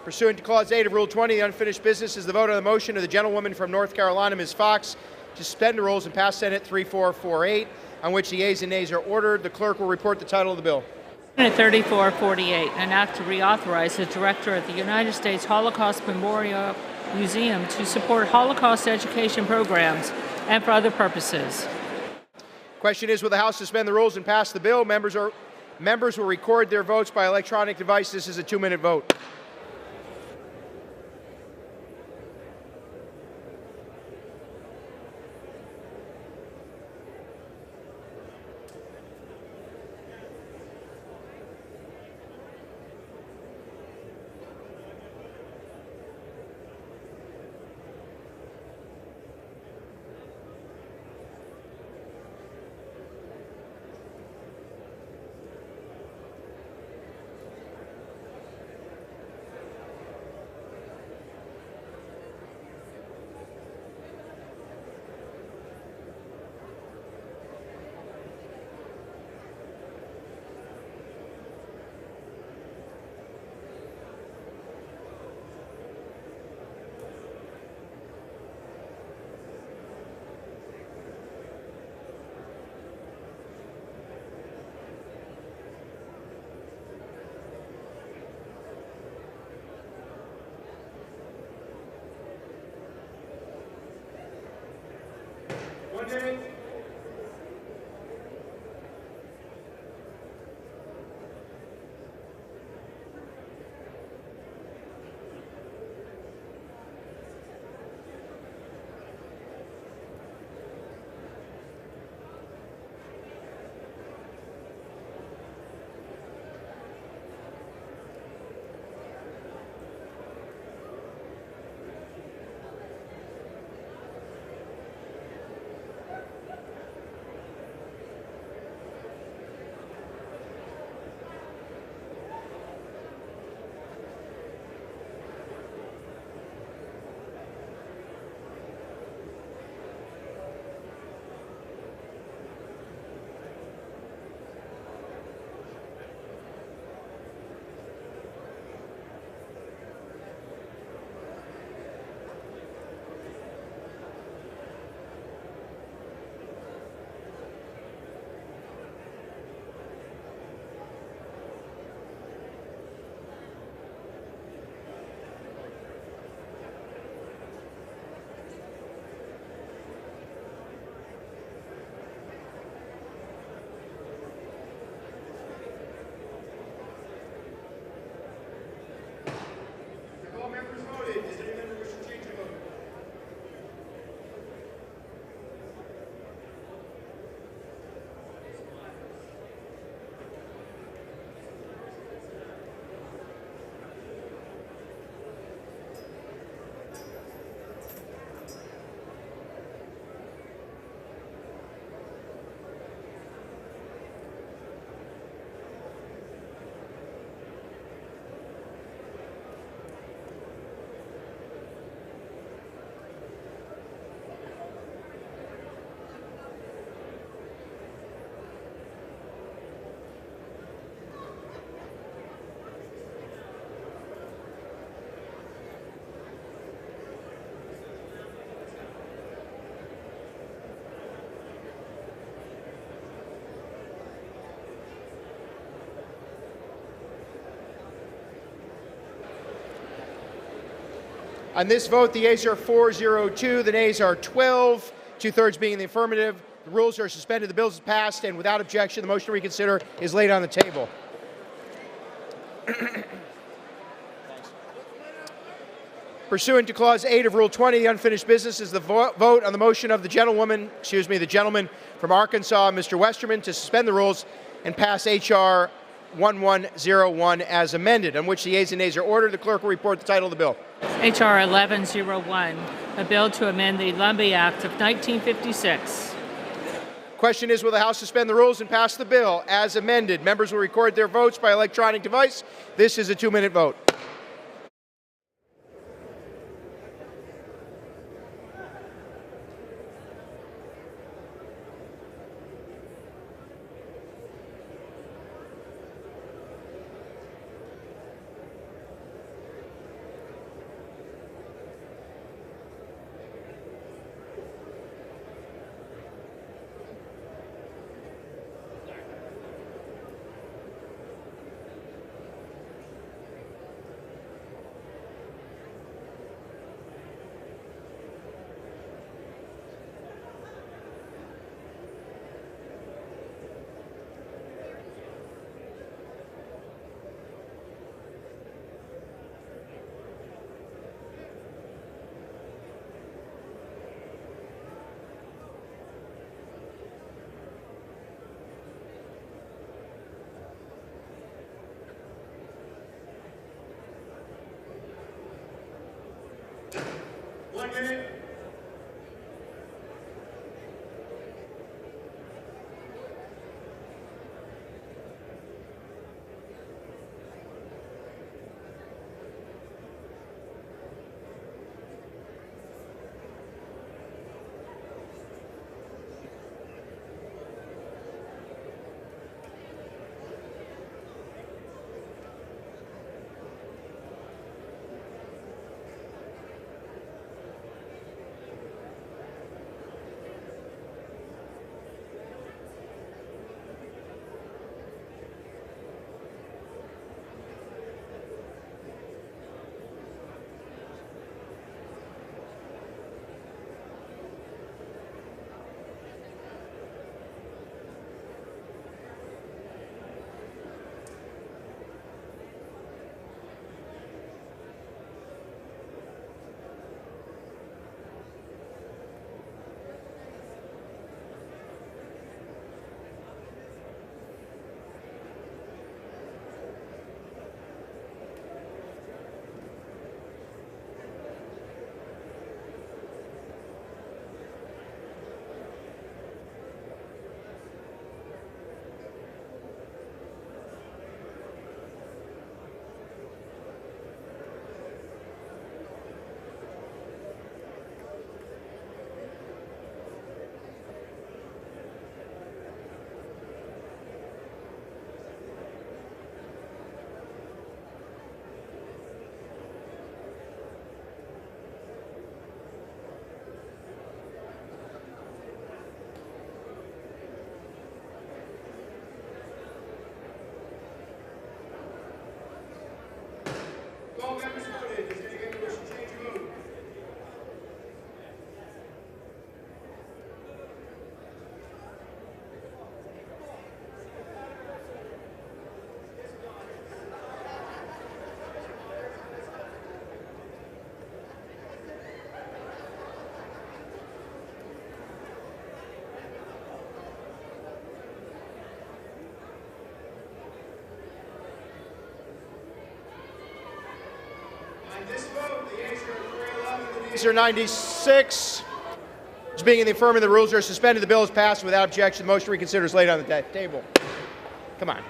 Pursuant to Clause 8 of Rule 20, the unfinished business is the vote on the motion of the gentlewoman from North Carolina, Ms. Fox, to suspend the rules and pass Senate 3448, on which the yeas and nays are ordered. The clerk will report the title of the bill.
Senate 3448, an act to reauthorize the director of the United States Holocaust Memorial Museum to support Holocaust education programs and for other purposes.
Question is, will the House suspend the rules and pass the bill? Members will record their votes by electronic device. This is a 2-minute vote. On this vote, the yeas are 402, the nays are 12, 2/3 being in the affirmative. The rules are suspended, the bill is passed, and without objection, the motion to reconsider is laid on the table. Pursuant to Clause 8 of Rule 20, the unfinished business is the vote on the motion of the gentleman from Arkansas, Mr. Westerman, to suspend the rules and pass H.R. 1101 as amended, on which the yeas and nays are ordered. The clerk will report the title of the bill.
H.R. 1101, a bill to amend the Lumbee Act of 1956.
Question is, will the House suspend the rules and pass the bill as amended? Members will record their votes by electronic device. This is a 2-minute vote. Yeas are 96. As being in the affirmative, the rules are suspended. The bill is passed without objection. The motion to reconsider is laid on the table. Come on.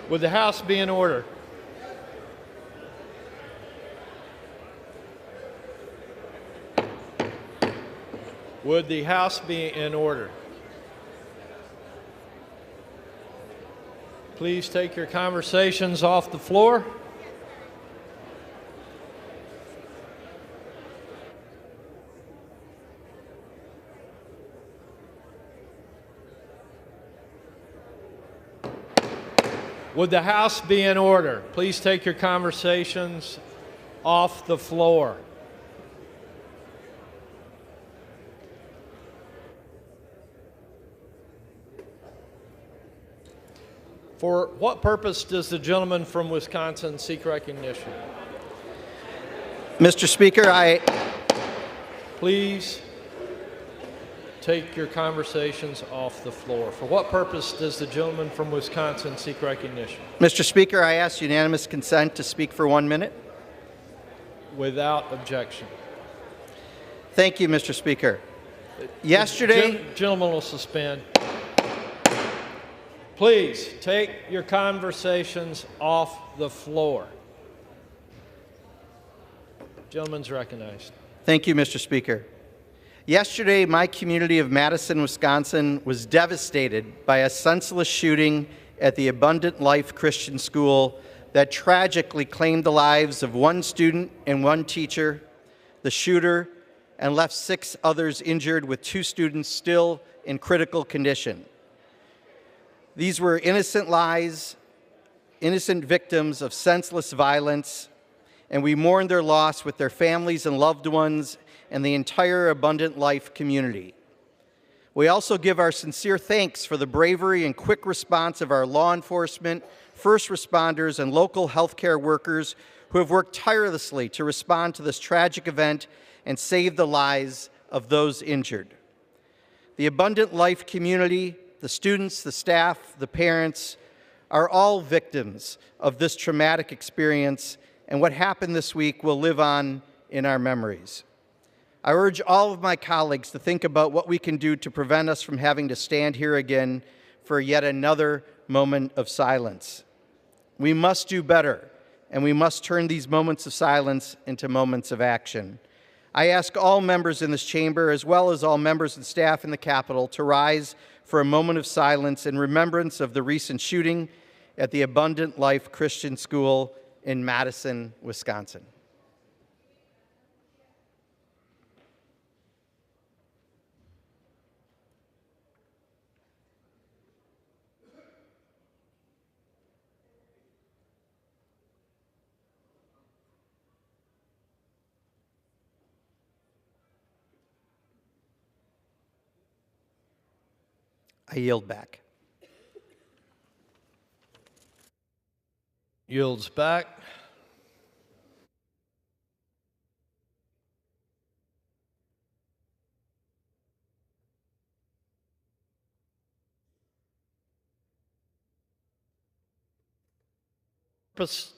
Would the House be in order? Would the House be in order? Please take your conversations off the floor. Would the House be in order? Please take your conversations off the floor. For what purpose does the gentleman from Wisconsin seek recognition?
Mr. Speaker,
Please take your conversations off the floor. For what purpose does the gentleman from Wisconsin seek recognition?
Mr. Speaker, I ask unanimous consent to speak for 1 minute.
Without objection.
Thank you, Mr. Speaker. Yesterday,
Gentleman will suspend. Please take your conversations off the floor. Gentleman's recognized.
Thank you, Mr. Speaker. Yesterday, my community of Madison, Wisconsin was devastated by a senseless shooting at the Abundant Life Christian School that tragically claimed the lives of 1 student and 1 teacher, the shooter, and left 6 others injured, with 2 students still in critical condition. These were innocent lives, innocent victims of senseless violence, and we mourn their loss with their families and loved ones and the entire Abundant Life community. We also give our sincere thanks for the bravery and quick response of our law enforcement, first responders, and local healthcare workers who have worked tirelessly to respond to this tragic event and save the lives of those injured. The Abundant Life community, the students, the staff, the parents, are all victims of this traumatic experience, and what happened this week will live on in our memories. I urge all of my colleagues to think about what we can do to prevent us from having to stand here again for yet another moment of silence. We must do better, and we must turn these moments of silence into moments of action. I ask all members in this chamber, as well as all members and staff in the Capitol, to rise for a moment of silence in remembrance of the recent shooting at the Abundant Life Christian School in Madison, Wisconsin. I yield back.
Yields back.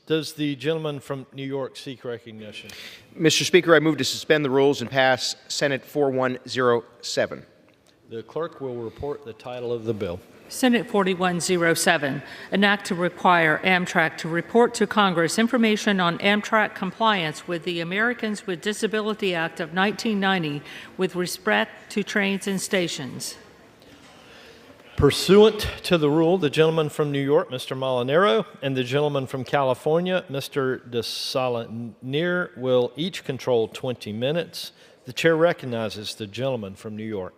Does the gentleman from New York seek recognition?
Mr. Speaker, I move to suspend the rules and pass Senate 4107.
The clerk will report the title of the bill.
Senate 4107, an act to require Amtrak to report to Congress information on Amtrak compliance with the Americans with Disability Act of 1990 with respect to trains and stations.
Pursuant to the rule, the gentleman from New York, Mr. Molinaro, and the gentleman from California, Mr. DeSalegnier, will each control 20 minutes. The chair recognizes the gentleman from New York.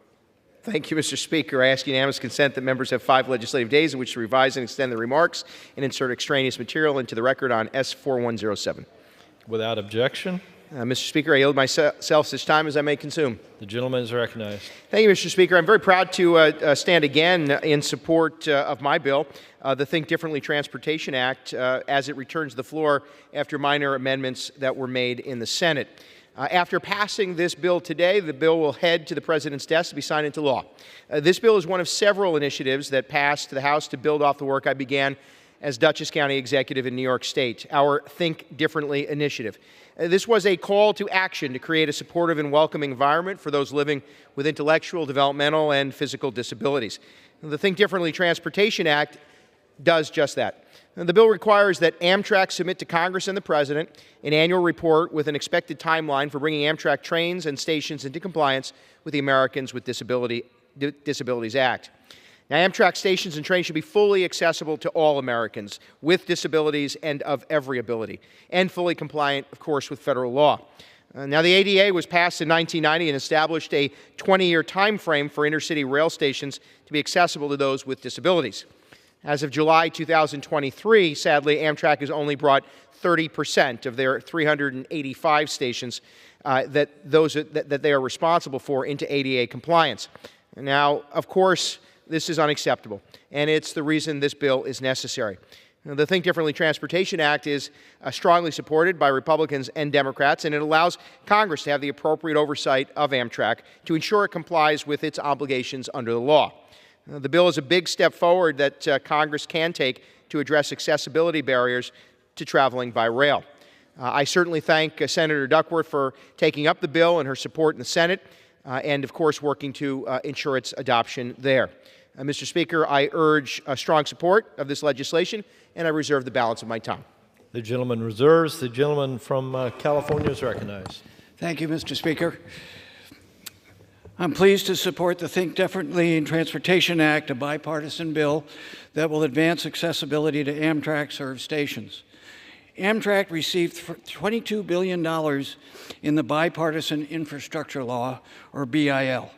Thank you, Mr. Speaker. I ask unanimous consent that members have 5 legislative days in which to revise and extend their remarks and insert extraneous material into the record on S4107.
Without objection.
Mr. Speaker, I yield myself such time as I may consume.
The gentleman is recognized.
Thank you, Mr. Speaker. I'm very proud to stand again in support of my bill, the Think Differently Transportation Act, as it returns to the floor after minor amendments that were made in the Senate. After passing this bill today, the bill will head to the President's desk to be signed into law. This bill is one of several initiatives that passed to the House to build off the work I began as Dutchess County Executive in New York State, our Think Differently initiative. This was a call to action to create a supportive and welcoming environment for those living with intellectual, developmental, and physical disabilities. The Think Differently Transportation Act does just that. And the bill requires that Amtrak submit to Congress and the President an annual report with an expected timeline for bringing Amtrak trains and stations into compliance with the Americans with Disabilities Act. Now, Amtrak stations and trains should be fully accessible to all Americans with disabilities and of every ability, and fully compliant, of course, with federal law. Now, the ADA was passed in 1990 and established a 20-year time frame for intercity rail stations to be accessible to those with disabilities. As of July 2023, sadly, Amtrak has only brought 30% of their 385 stations that they are responsible for into ADA compliance. Now, of course, this is unacceptable, and it's the reason this bill is necessary. The Think Differently Transportation Act is strongly supported by Republicans and Democrats, and it allows Congress to have the appropriate oversight of Amtrak to ensure it complies with its obligations under the law. The bill is a big step forward that Congress can take to address accessibility barriers to traveling by rail. I certainly thank Senator Duckworth for taking up the bill and her support in the Senate, and of course working to ensure its adoption there. Mr. Speaker, I urge strong support of this legislation, and I reserve the balance of my time.
The gentleman reserves. The gentleman from California is recognized.
Thank you, Mr. Speaker. I'm pleased to support the Think Differently in Transportation Act, a bipartisan bill that will advance accessibility to Amtrak-served stations. Amtrak received $22 billion in the Bipartisan Infrastructure Law, or BIL,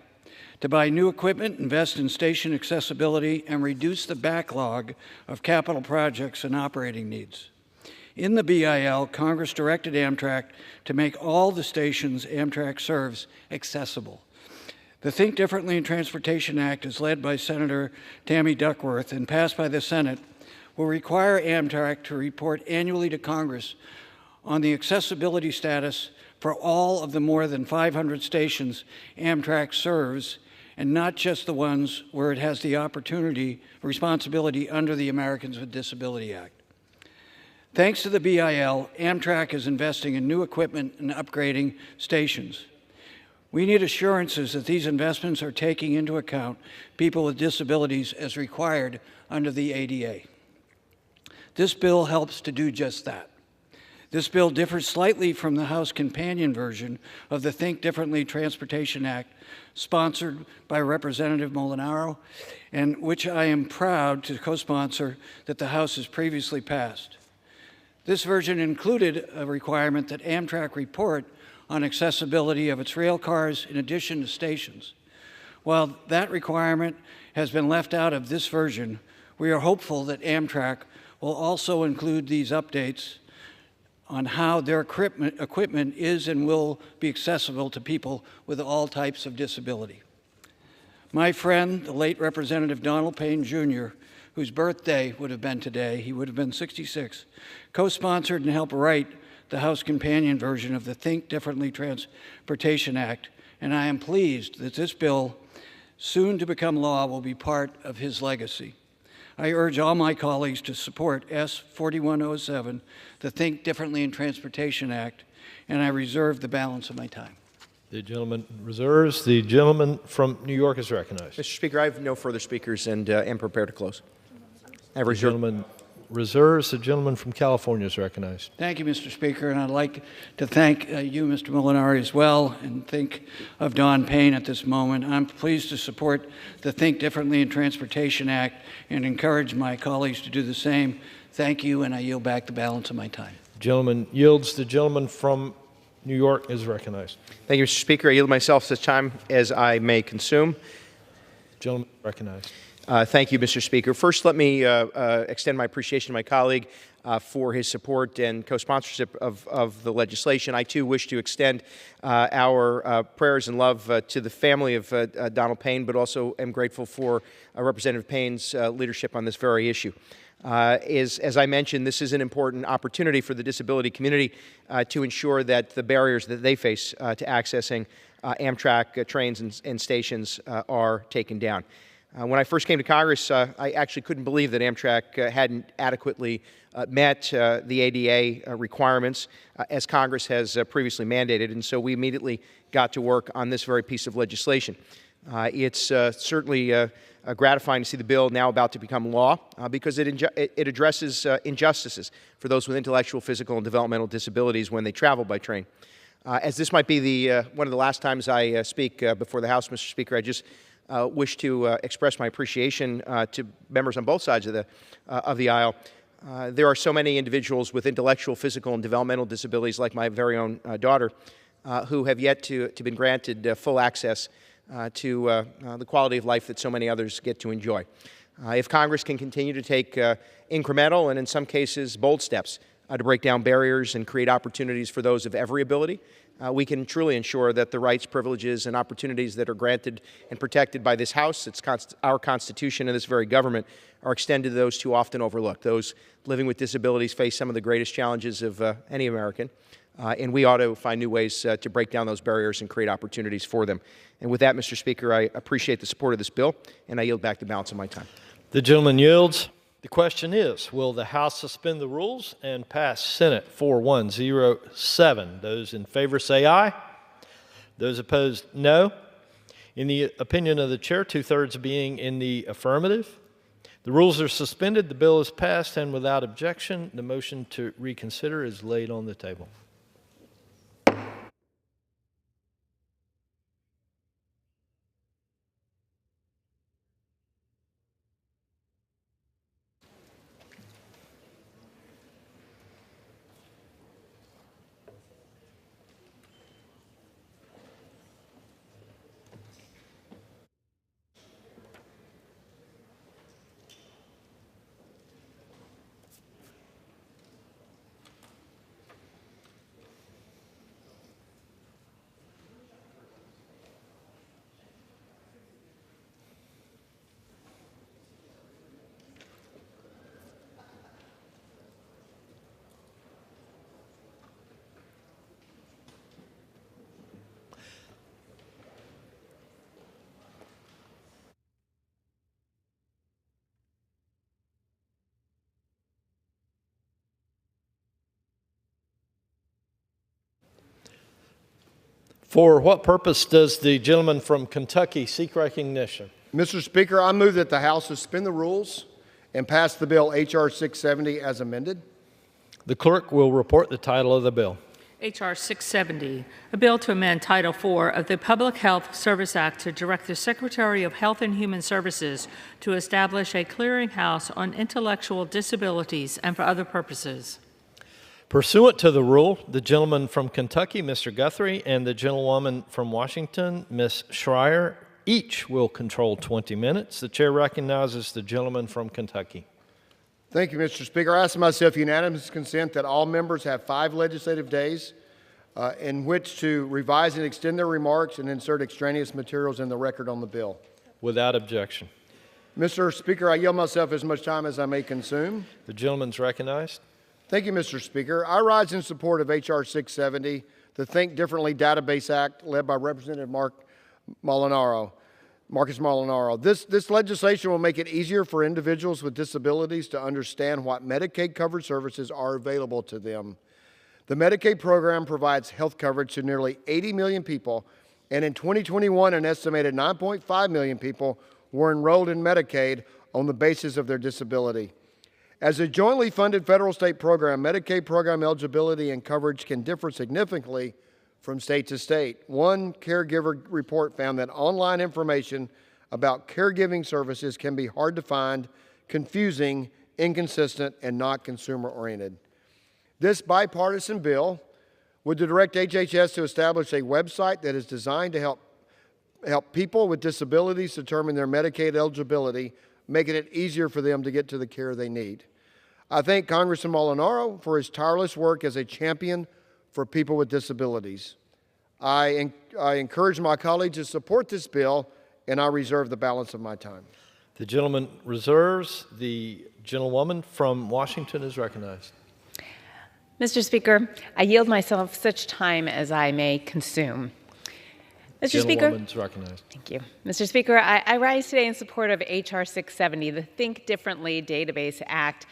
to buy new equipment, invest in station accessibility, and reduce the backlog of capital projects and operating needs. In the BIL, Congress directed Amtrak to make all the stations Amtrak serves accessible. The Think Differently in Transportation Act is led by Senator Tammy Duckworth and passed by the Senate will require Amtrak to report annually to Congress on the accessibility status for all of the more than 500 stations Amtrak serves, and not just the ones where it has the responsibility under the Americans with Disability Act. Thanks to the BIL, Amtrak is investing in new equipment and upgrading stations. We need assurances that these investments are taking into account people with disabilities as required under the ADA. This bill helps to do just that. This bill differs slightly from the House companion version of the Think Differently Transportation Act, sponsored by Representative Molinaro, and which I am proud to co-sponsor that the House has previously passed. This version included a requirement that Amtrak report on accessibility of its rail cars in addition to stations. While that requirement has been left out of this version, we are hopeful that Amtrak will also include these updates on how their equipment is and will be accessible to people with all types of disability. My friend, the late Representative Donald Payne Jr., whose birthday would have been today, he would have been 66, co-sponsored and helped write the House companion version of the Think Differently Transportation Act, and I am pleased that this bill, soon to become law, will be part of his legacy. I urge all my colleagues to support S4107, the Think Differently in Transportation Act, and I reserve the balance of my time.
The gentleman reserves. The gentleman from New York is recognized.
Mr. Speaker, I have no further speakers and am prepared to close.
The gentleman reserves. The gentleman from California is recognized.
Thank you, Mr. Speaker, and I'd like to thank you, Mr. Molinari, as well, and think of Don Payne at this moment. I'm pleased to support the Think Differently in Transportation Act and encourage my colleagues to do the same. Thank you, and I yield back the balance of my time.
Gentleman yields. The gentleman from New York is recognized.
Thank you, Mr. Speaker. I yield myself such time as I may consume.
Gentleman recognized.
Thank you, Mr. Speaker. First, let me extend my appreciation to my colleague for his support and co-sponsorship of the legislation. I, too, wish to extend our prayers and love to the family of Donald Payne, but also am grateful for Representative Payne's leadership on this very issue. As I mentioned, this is an important opportunity for the disability community to ensure that the barriers that they face to accessing Amtrak trains and stations are taken down. When I first came to Congress, I actually couldn't believe that Amtrak hadn't adequately met the ADA requirements as Congress has previously mandated, and so we immediately got to work on this very piece of legislation. It's certainly gratifying to see the bill now about to become law because it addresses injustices for those with intellectual, physical, and developmental disabilities when they travel by train. As this might be one of the last times I speak before the House, Mr. Speaker, I just wish to express my appreciation to members on both sides of the aisle. There are so many individuals with intellectual, physical, and developmental disabilities, like my very own daughter, who have yet to been granted full access to the quality of life that so many others get to enjoy. If Congress can continue to take incremental and, in some cases, bold steps to break down barriers and create opportunities for those of every ability, we can truly ensure that the rights, privileges, and opportunities that are granted and protected by this House, our Constitution, and this very government are extended to those too often overlooked. Those living with disabilities face some of the greatest challenges of any American, and we ought to find new ways to break down those barriers and create opportunities for them. And with that, Mr. Speaker, I appreciate the support of this bill, and I yield back the balance of my time.
The gentleman yields. The question is, will the House suspend the rules and pass Senate 4107? Those in favor say aye. Those opposed, no. In the opinion of the chair, 2/3 being in the affirmative, the rules are suspended, the bill is passed, and without objection, the motion to reconsider is laid on the table. For what purpose does the gentleman from Kentucky seek recognition?
Mr. Speaker, I move that the House suspend the rules and pass the bill H.R. 670 as amended.
The clerk will report the title of the bill.
H.R. 670, a bill to amend Title IV of the Public Health Service Act to direct the Secretary of Health and Human Services to establish a clearinghouse on intellectual disabilities and for other purposes.
Pursuant to the rule, the gentleman from Kentucky, Mr. Guthrie, and the gentlewoman from Washington, Ms. Schreier, each will control 20 minutes. The chair recognizes the gentleman from Kentucky.
Thank you, Mr. Speaker. I ask myself unanimous consent that all members have 5 legislative days in which to revise and extend their remarks and insert extraneous materials in the record on the bill.
Without objection.
Mr. Speaker, I yield myself as much time as I may consume.
The gentleman's recognized.
Thank you, Mr. Speaker. I rise in support of H.R. 670, the Think Differently Database Act, led by Representative Marcus Molinaro. This legislation will make it easier for individuals with disabilities to understand what Medicaid-covered services are available to them. The Medicaid program provides health coverage to nearly 80 million people, and in 2021, an estimated 9.5 million people were enrolled in Medicaid on the basis of their disability. As a jointly funded federal-state program, Medicaid program eligibility and coverage can differ significantly from state to state. One caregiver report found that online information about caregiving services can be hard to find, confusing, inconsistent, and not consumer-oriented. This bipartisan bill would direct HHS to establish a website that is designed to help people with disabilities determine their Medicaid eligibility, making it easier for them to get to the care they need. I thank Congressman Molinaro for his tireless work as a champion for people with disabilities. I encourage my colleagues to support this bill, and I reserve the balance of my time.
The gentleman reserves. The gentlewoman from Washington is recognized.
Mr. Speaker, I yield myself such time as I may consume. Mr. Speaker,
recognized.
Thank you. Mr. Speaker, I rise today in support of H.R. 670, the Think Differently Database Act.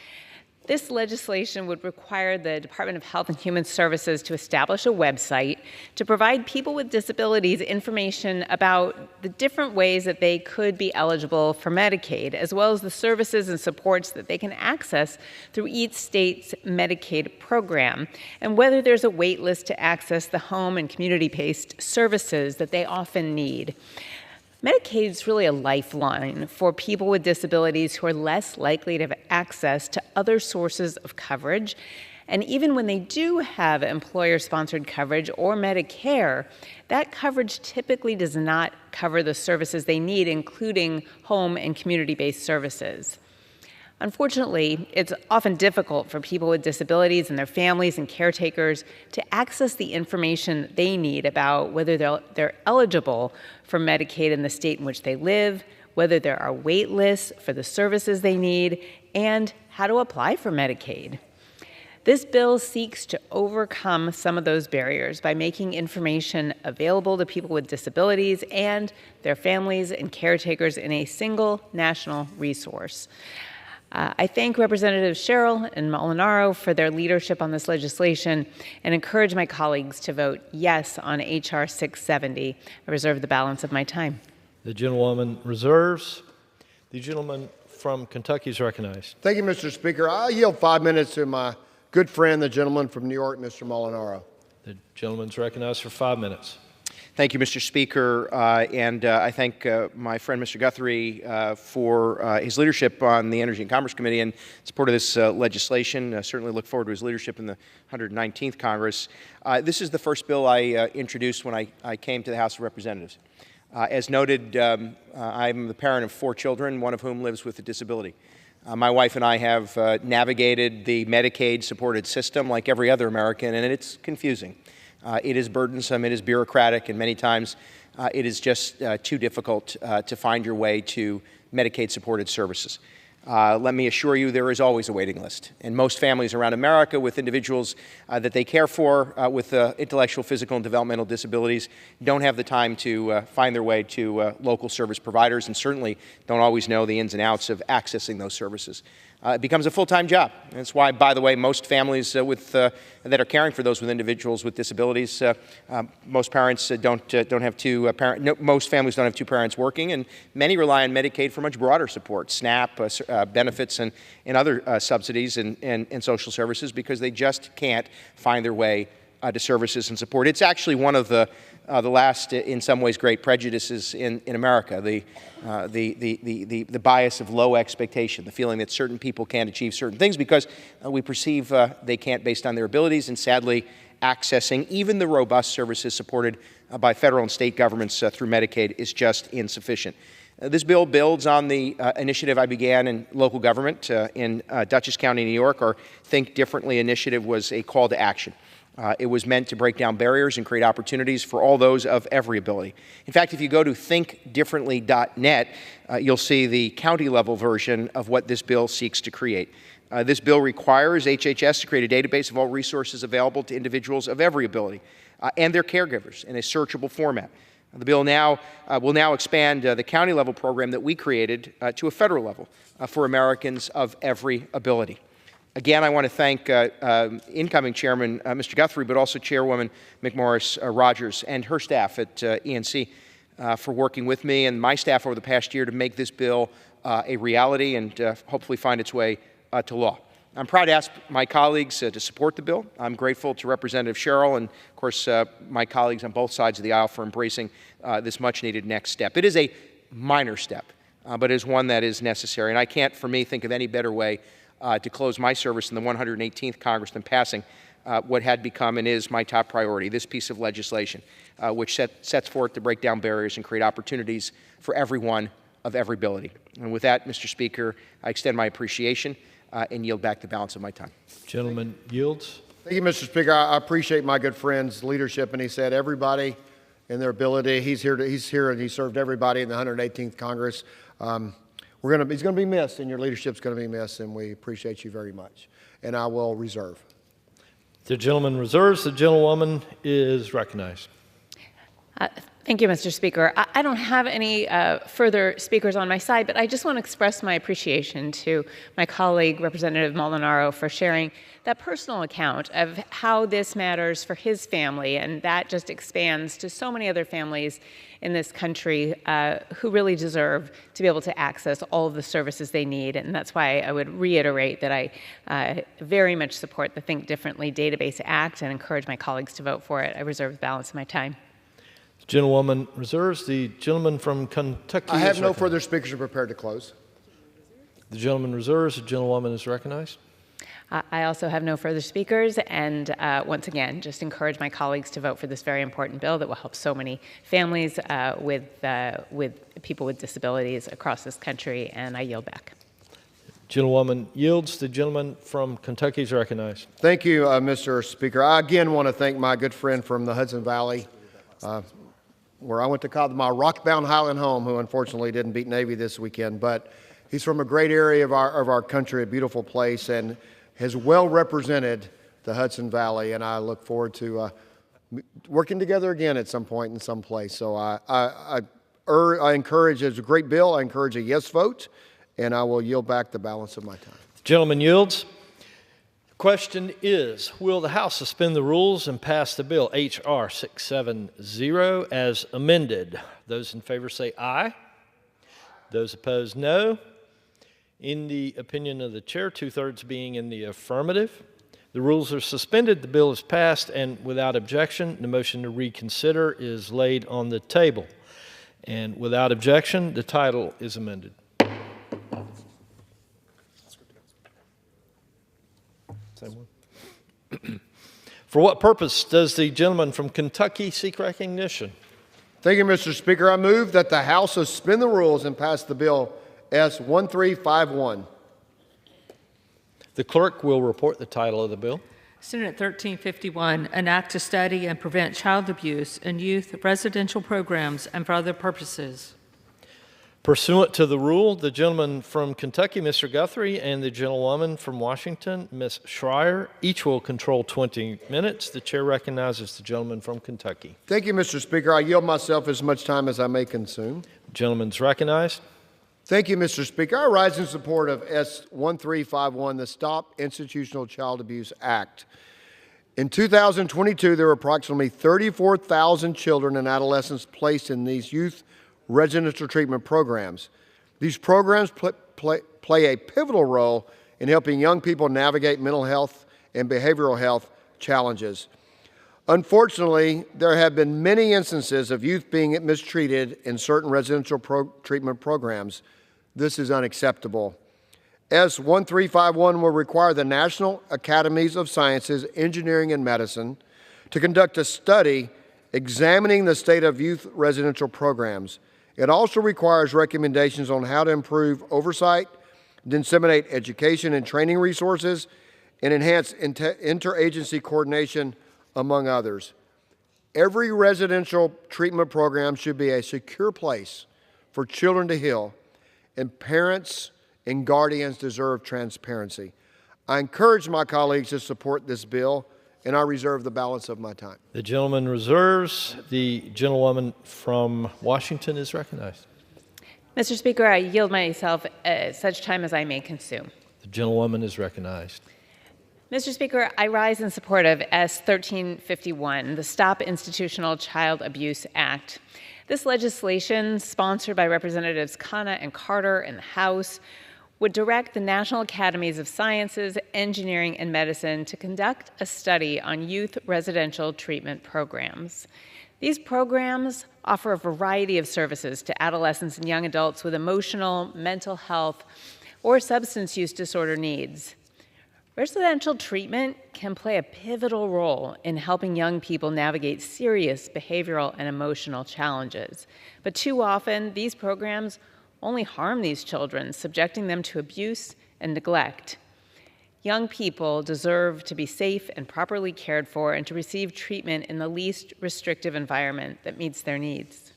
This legislation would require the Department of Health and Human Services to establish a website to provide people with disabilities information about the different ways that they could be eligible for Medicaid, as well as the services and supports that they can access through each state's Medicaid program, and whether there's a wait list to access the home and community-based services that they often need. Medicaid is really a lifeline for people with disabilities who are less likely to have access to other sources of coverage. And even when they do have employer-sponsored coverage or Medicare, that coverage typically does not cover the services they need, including home and community-based services. Unfortunately, it's often difficult for people with disabilities and their families and caretakers to access the information they need about whether they're eligible for Medicaid in the state in which they live, whether there are wait lists for the services they need, and how to apply for Medicaid. This bill seeks to overcome some of those barriers by making information available to people with disabilities and their families and caretakers in a single national resource. I thank Representatives Sherrill and Molinaro for their leadership on this legislation and encourage my colleagues to vote yes on H.R. 670. I reserve the balance of my time.
The gentlewoman reserves. The gentleman from Kentucky is recognized.
Thank you, Mr. Speaker. I yield 5 minutes to my good friend, the gentleman from New York, Mr. Molinaro.
The gentleman's recognized for 5 minutes.
Thank you, Mr. Speaker, and I thank my friend, Mr. Guthrie, for his leadership on the Energy and Commerce Committee in support of this legislation. Certainly look forward to his leadership in the 119th Congress. This is the first bill I introduced when I came to the House of Representatives. As noted, I'm the parent of 4 children, one of whom lives with a disability. My wife and I have navigated the Medicaid-supported system like every other American, and it's confusing. It is burdensome, it is bureaucratic, and many times it is just too difficult to find your way to Medicaid-supported services. Let me assure you there is always a waiting list. And most families around America with individuals that they care for with intellectual, physical, and developmental disabilities don't have the time to find their way to local service providers and certainly don't always know the ins and outs of accessing those services. It becomes a full-time job. That's why, by the way, most families that are caring for those with individuals with disabilities, most parents don't have two parents. No, most families don't have 2 parents working, and many rely on Medicaid for much broader support, SNAP benefits, and other subsidies and social services because they just can't find their way to services and support. It's actually one of the last, in some ways, great prejudices in America, the bias of low expectation, the feeling that certain people can't achieve certain things because we perceive they can't based on their abilities, and sadly, accessing even the robust services supported by federal and state governments through Medicaid is just insufficient. This bill builds on the initiative I began in local government in Dutchess County, New York. Our Think Differently initiative was a call to action. It was meant to break down barriers and create opportunities for all those of every ability. In fact, if you go to thinkdifferently.net, you'll see the county-level version of what this bill seeks to create. This bill requires HHS to create a database of all resources available to individuals of every ability and their caregivers in a searchable format. The bill will now expand the county-level program that we created to a federal level for Americans of every ability. Again, I want to thank incoming Chairman Mr. Guthrie, but also Chairwoman McMorris Rogers and her staff at ENC for working with me and my staff over the past year to make this bill a reality and hopefully find its way to law. I'm proud to ask my colleagues to support the bill. I'm grateful to Representative Sherrill and, of course, my colleagues on both sides of the aisle for embracing this much-needed next step. It is a minor step, but it is one that is necessary, and I can't, for me, think of any better way to close my service in the 118th Congress than passing what had become and is my top priority, this piece of legislation, which sets forth to break down barriers and create opportunities for everyone of every ability. And with that, Mr. Speaker, I extend my appreciation and yield back the balance of my time.
Gentleman yields.
Thank you, Mr. Speaker. I appreciate my good friend's leadership, and he said everybody in their ability. He's here and he served everybody in the 118th Congress. He's going to be missed, and your leadership's going to be missed, and we appreciate you very much. And I will reserve.
The gentleman reserves. The gentlewoman is recognized.
Thank you, Mr. Speaker. I don't have any further speakers on my side, but I just want to express my appreciation to my colleague, Representative Molinaro, for sharing that personal account of how this matters for his family, and that just expands to so many other families in this country who really deserve to be able to access all of the services they need. And that's why I would reiterate that I very much support the Think Differently Database Act and encourage my colleagues to vote for it. I reserve the balance of my time.
The gentlewoman reserves. The gentleman from Kentucky.
I have no further speakers prepared to close.
The gentleman reserves. The gentlewoman is recognized.
I also have no further speakers, and once again, just encourage my colleagues to vote for this very important bill that will help so many families with people with disabilities across this country, and I yield back.
Gentlewoman yields. The gentleman from Kentucky is recognized.
Thank you, Mr. Speaker. I again want to thank my good friend from the Hudson Valley, where I went to college, my rock-bound Highland home, who unfortunately didn't beat Navy this weekend. But he's from a great area of our country, a beautiful place, and has well represented the Hudson Valley. And I look forward to working together again at some point in some place. So I encourage, it's a great bill. I encourage a yes vote, and I will yield back the balance of my time.
The gentleman yields. The question is, will the House suspend the rules and pass the bill H.R. 670 as amended? Those in favor say aye. Those opposed, no. In the opinion of the chair, 2/3 being in the affirmative, the rules are suspended, the bill is passed, and without objection, the motion to reconsider is laid on the table. And without objection, the title is amended. Same one. For what purpose does the gentleman from Kentucky seek recognition?
Thank you, Mr. Speaker. I move that the House suspend the rules and pass the bill S1351.
The clerk will report the title of the bill.
Senate 1351, an act to study and prevent child abuse in youth residential programs and for other purposes.
Pursuant to the rule, the gentleman from Kentucky, Mr. Guthrie, and the gentlewoman from Washington, Ms. Schreier, each will control 20 minutes. The chair recognizes the gentleman from Kentucky.
Thank you, Mr. Speaker. I yield myself as much time as I may consume.
The gentleman's recognized.
Thank you, Mr. Speaker. I rise in support of S1351, the Stop Institutional Child Abuse Act. In 2022, there were approximately 34,000 children and adolescents placed in these youth residential treatment programs. These programs play a pivotal role in helping young people navigate mental health and behavioral health challenges. Unfortunately, there have been many instances of youth being mistreated in certain residential treatment programs. This is unacceptable. S1351 will require the National Academies of Sciences, Engineering, and Medicine to conduct a study examining the state of youth residential programs. It also requires recommendations on how to improve oversight, disseminate education and training resources, and enhance interagency coordination, among others. Every residential treatment program should be a secure place for children to heal, and parents and guardians deserve transparency. I encourage my colleagues to support this bill, and I reserve the balance of my time.
The gentleman reserves. The gentlewoman from Washington is recognized.
Mr. Speaker, I yield myself such time as I may consume.
The gentlewoman is recognized.
Mr. Speaker, I rise in support of S1351, the Stop Institutional Child Abuse Act. This legislation, sponsored by Representatives Khanna and Carter in the House, would direct the National Academies of Sciences, Engineering, and Medicine to conduct a study on youth residential treatment programs. These programs offer a variety of services to adolescents and young adults with emotional, mental health, or substance use disorder needs. Residential treatment can play a pivotal role in helping young people navigate serious behavioral and emotional challenges. But too often, these programs only harm these children, subjecting them to abuse and neglect. Young people deserve to be safe and properly cared for and to receive treatment in the least restrictive environment that meets their needs.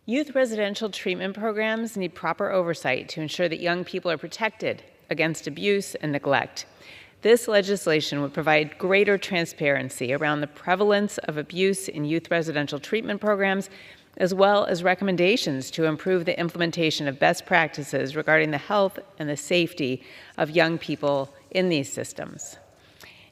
Youth residential treatment programs need proper oversight to ensure that young people are protected against abuse and neglect. This legislation would provide greater transparency around the prevalence of abuse in youth residential treatment programs, as well as recommendations to improve the implementation of best practices regarding the health and the safety of young people in these systems.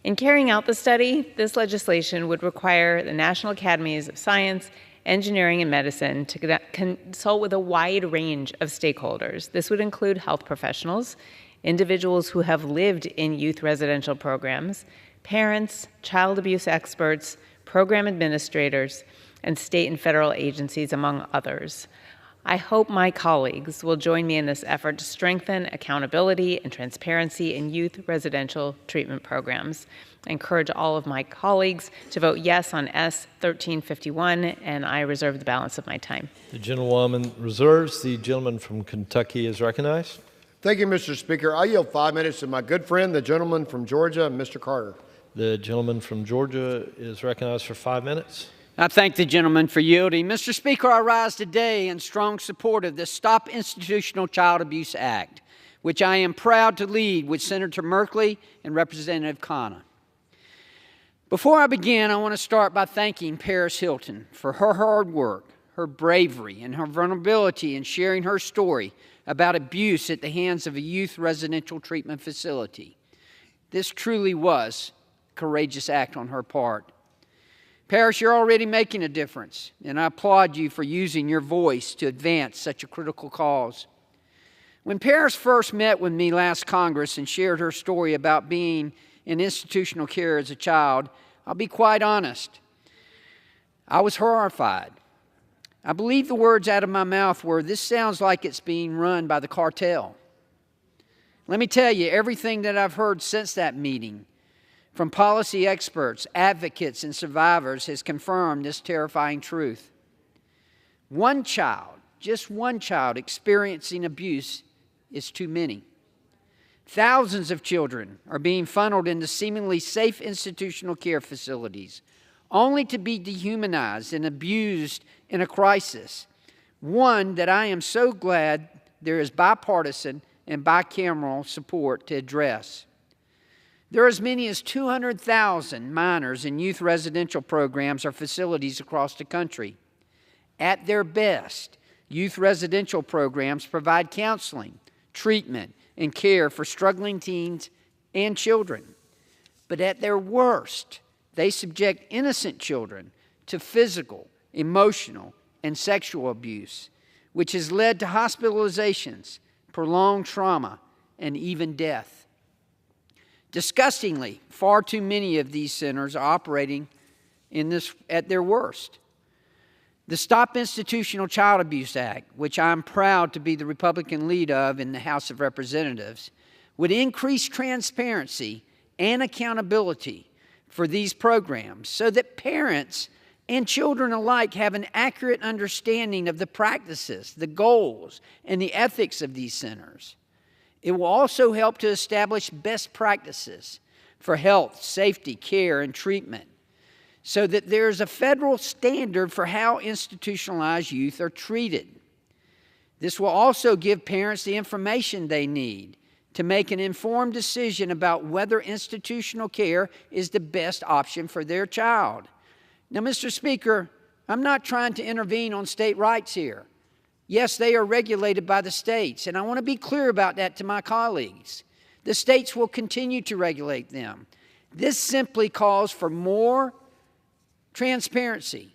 In carrying out the study, this legislation would require the National Academies of Science, Engineering, and Medicine to consult with a wide range of stakeholders. This would include health professionals, individuals who have lived in youth residential programs, parents, child abuse experts, program administrators, and state and federal agencies, among others. I hope my colleagues will join me in this effort to strengthen accountability and transparency in youth residential treatment programs. I encourage all of my colleagues to vote yes on S1351, and I reserve the balance of my time.
The gentlewoman reserves. The gentleman from Kentucky is recognized.
Thank you, Mr. Speaker. I yield 5 minutes to my good friend, the gentleman from Georgia, Mr. Carter.
The gentleman from Georgia is recognized for 5 minutes.
I thank the gentleman for yielding. Mr. Speaker, I rise today in strong support of the Stop Institutional Child Abuse Act, which I am proud to lead with Senator Merkley and Representative Khanna. Before I begin, I want to start by thanking Paris Hilton for her hard work, her bravery, and her vulnerability in sharing her story about abuse at the hands of a youth residential treatment facility. This truly was a courageous act on her part. Paris, you're already making a difference, and I applaud you for using your voice to advance such a critical cause. When Paris first met with me last Congress and shared her story about being in institutional care as a child, I'll be quite honest, I was horrified. I believe the words out of my mouth were, "This sounds like it's being run by the cartel." Let me tell you, everything that I've heard since that meeting from policy experts, advocates, and survivors has confirmed this terrifying truth. One child, just one child, experiencing abuse is too many. Thousands of children are being funneled into seemingly safe institutional care facilities, only to be dehumanized and abused in a crisis, one that I am so glad there is bipartisan and bicameral support to address. There are as many as 200,000 minors in youth residential programs or facilities across the country. At their best, youth residential programs provide counseling, treatment, and care for struggling teens and children. But at their worst, they subject innocent children to physical, emotional, and sexual abuse, which has led to hospitalizations, prolonged trauma, and even death. Disgustingly, far too many of these centers are operating at their worst. The Stop Institutional Child Abuse Act, which I'm proud to be the Republican lead of in the House of Representatives, would increase transparency and accountability for these programs so that parents and children alike have an accurate understanding of the practices, the goals, and the ethics of these centers. It will also help to establish best practices for health, safety, care, and treatment so that there is a federal standard for how institutionalized youth are treated. This will also give parents the information they need to make an informed decision about whether institutional care is the best option for their child. Now, Mr. Speaker, I'm not trying to intervene on state rights here. Yes, they are regulated by the states, and I want to be clear about that to my colleagues. The states will continue to regulate them. This simply calls for more transparency,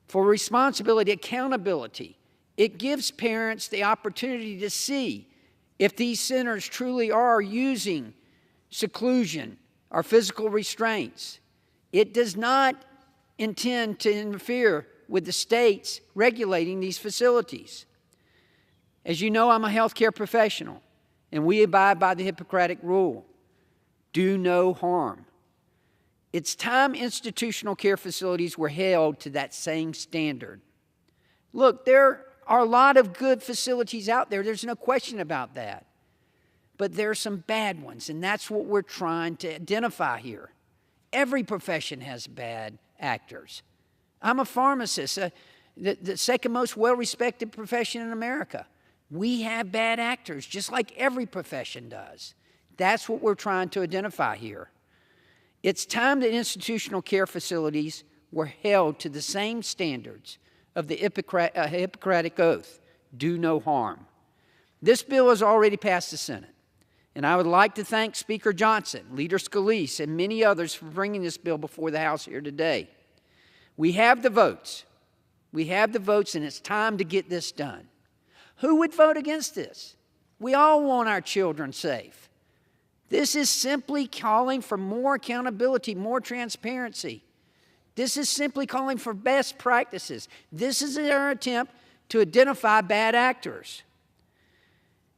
for responsibility, accountability. It gives parents the opportunity to see if these centers truly are using seclusion or physical restraints. It does not intend to interfere with the states regulating these facilities. As you know, I'm a healthcare professional, and we abide by the Hippocratic rule: do no harm. It's time institutional care facilities were held to that same standard. Look, there are a lot of good facilities out there. There's no question about that. But there are some bad ones, and that's what we're trying to identify here. Every profession has bad actors. I'm a pharmacist, the second most well-respected profession in America. We have bad actors, just like every profession does. That's what we're trying to identify here. It's time that institutional care facilities were held to the same standards of the Hippocratic Oath: do no harm. This bill has already passed the Senate, and I would like to thank Speaker Johnson, Leader Scalise, and many others for bringing this bill before the House here today. We have the votes. We have the votes, and it's time to get this done. Who would vote against this? We all want our children safe. This is simply calling for more accountability, more transparency. This is simply calling for best practices. This is our attempt to identify bad actors.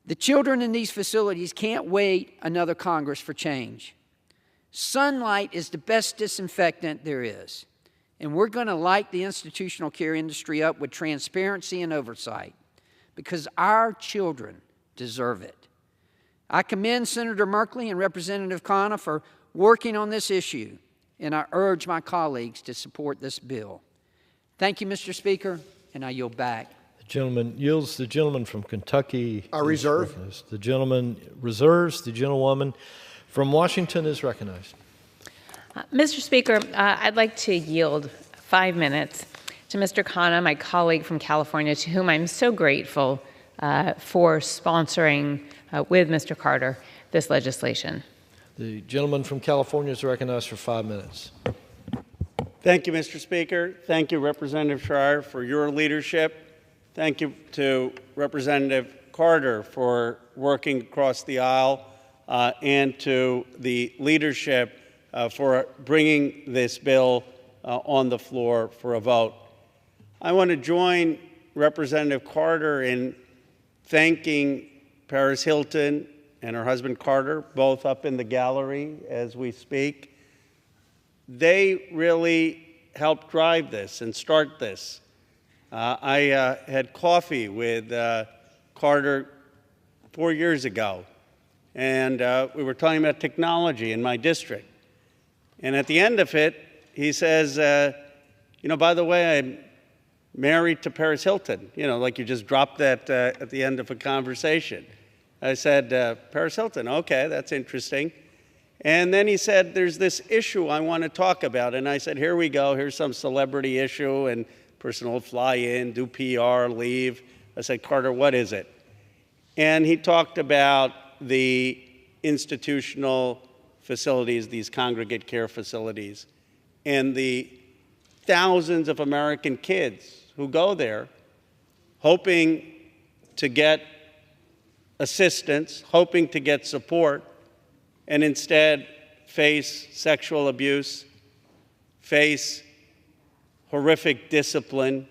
The children in these facilities can't wait another Congress for change. Sunlight is the best disinfectant there is, and we're going to light the institutional care industry up with transparency and oversight because our children deserve it. I commend Senator Merkley and Representative Khanna for working on this issue, and I urge my colleagues to support this bill. Thank you, Mr. Speaker, and I yield back.
The gentleman yields. The gentleman from Kentucky.
I reserve.
Recognized. The gentleman reserves. The gentlewoman from Washington is recognized.
Mr. Speaker, I'd like to yield 5 minutes to Mr. Khanna, my colleague from California, to whom I'm so grateful for sponsoring with Mr. Carter this legislation.
The gentleman from California is recognized for 5 minutes.
Thank you, Mr. Speaker. Thank you, Representative Schreier, for your leadership. Thank you to Representative Carter for working across the aisle and to the leadership for bringing this bill on the floor for a vote. I want to join Representative Carter in thanking Paris Hilton and her husband Carter, both up in the gallery as we speak. They really helped drive this and start this. I had coffee with Carter 4 years ago, and we were talking about technology in my district. And at the end of it, he says, you know, by the way, I'm married to Paris Hilton. You know, like you just dropped that at the end of a conversation. I said, Paris Hilton, okay, that's interesting. And then he said, there's this issue I want to talk about. And I said, here we go. Here's some celebrity issue, and person will fly in, do PR, leave. I said, Carter, what is it? And he talked about the institutional facilities, these congregate care facilities, and the thousands of American kids who go there hoping to get assistance, hoping to get support, and instead face sexual abuse, face horrific discipline,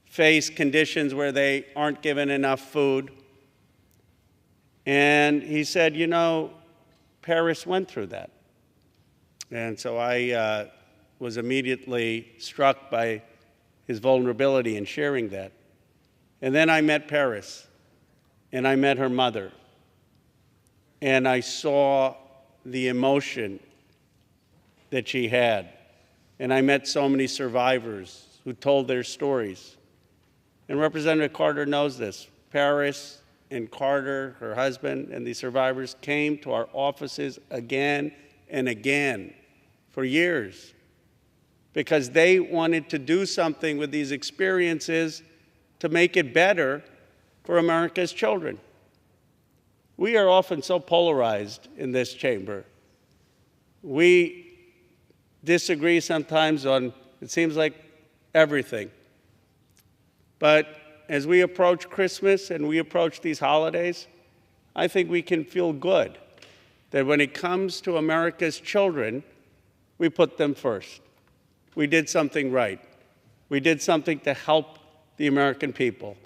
face conditions where they aren't given enough food. And he said, you know, Paris went through that. And so I was immediately struck by his vulnerability in sharing that. And then I met Paris, and I met her mother, and I saw the emotion that she had. And I met so many survivors who told their stories. And Representative Carter knows this. Paris and Carter, her husband, and the survivors came to our offices again and again for years because they wanted to do something with these experiences to make it better for America's children. We are often so polarized in this chamber. We disagree sometimes on, it seems like, everything. But as we approach Christmas and we approach these holidays, I think we can feel good that when it comes to America's children, we put them first. We did something right. We did something to help the American people.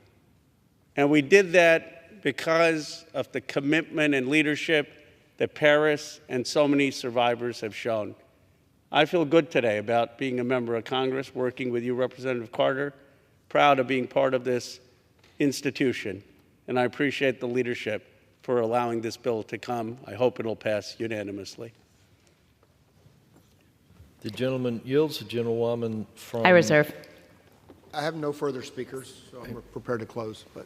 And we did that because of the commitment and leadership that Paris and so many survivors have shown. I feel good today about being a member of Congress, working with you, Representative Carter, proud of being part of this institution, and I appreciate the leadership for allowing this bill to come. I hope it'll pass unanimously.
The gentleman yields. The gentlewoman from...
I reserve.
I have no further speakers, so I'm prepared to close. But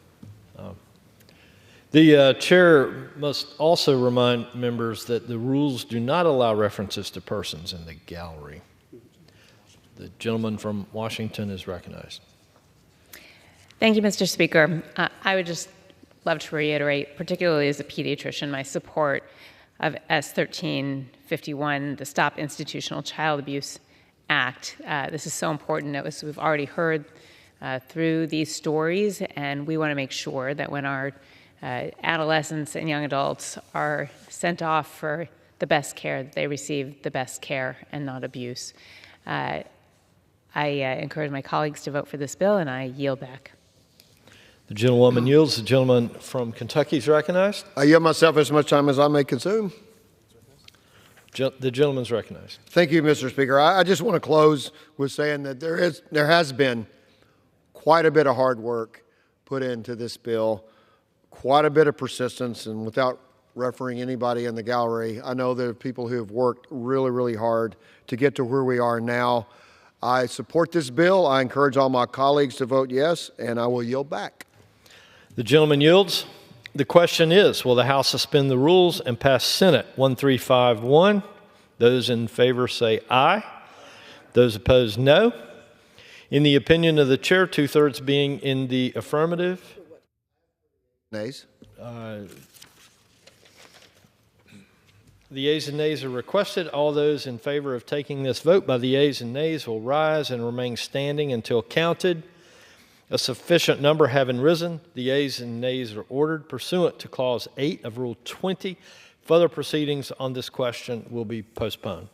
the chair must also remind members that the rules do not allow references to persons in the gallery. The gentleman from Washington is recognized.
Thank you, Mr. Speaker. I would just love to reiterate, particularly as a pediatrician, my support of S. 1351, the Stop Institutional Child Abuse Act. This is so important, as we've already heard through these stories, and we want to make sure that when our adolescents and young adults are sent off for the best care, that they receive the best care and not abuse. I encourage my colleagues to vote for this bill, and I yield back.
The gentlewoman yields. The gentleman from Kentucky is recognized.
I yield myself as much time as I may consume.
The gentleman's recognized.
Thank you, Mr. Speaker. I just want to close with saying that there has been quite a bit of hard work put into this bill, quite a bit of persistence, and without refereeing anybody in the gallery. I know there are people who have worked really, really hard to get to where we are now. I support this bill. I encourage all my colleagues to vote yes, and I will yield back.
The gentleman yields. The question is, will the House suspend the rules and pass Senate 1351? Those in favor say aye. Those opposed, no. In the opinion of the chair, 2/3 being in the affirmative.
Nays?
The yeas and nays are requested. All those in favor of taking this vote by the yeas and nays will rise and remain standing until counted. A sufficient number having risen, the yeas and nays are ordered pursuant to Clause 8 of Rule 20. Further proceedings on this question will be postponed.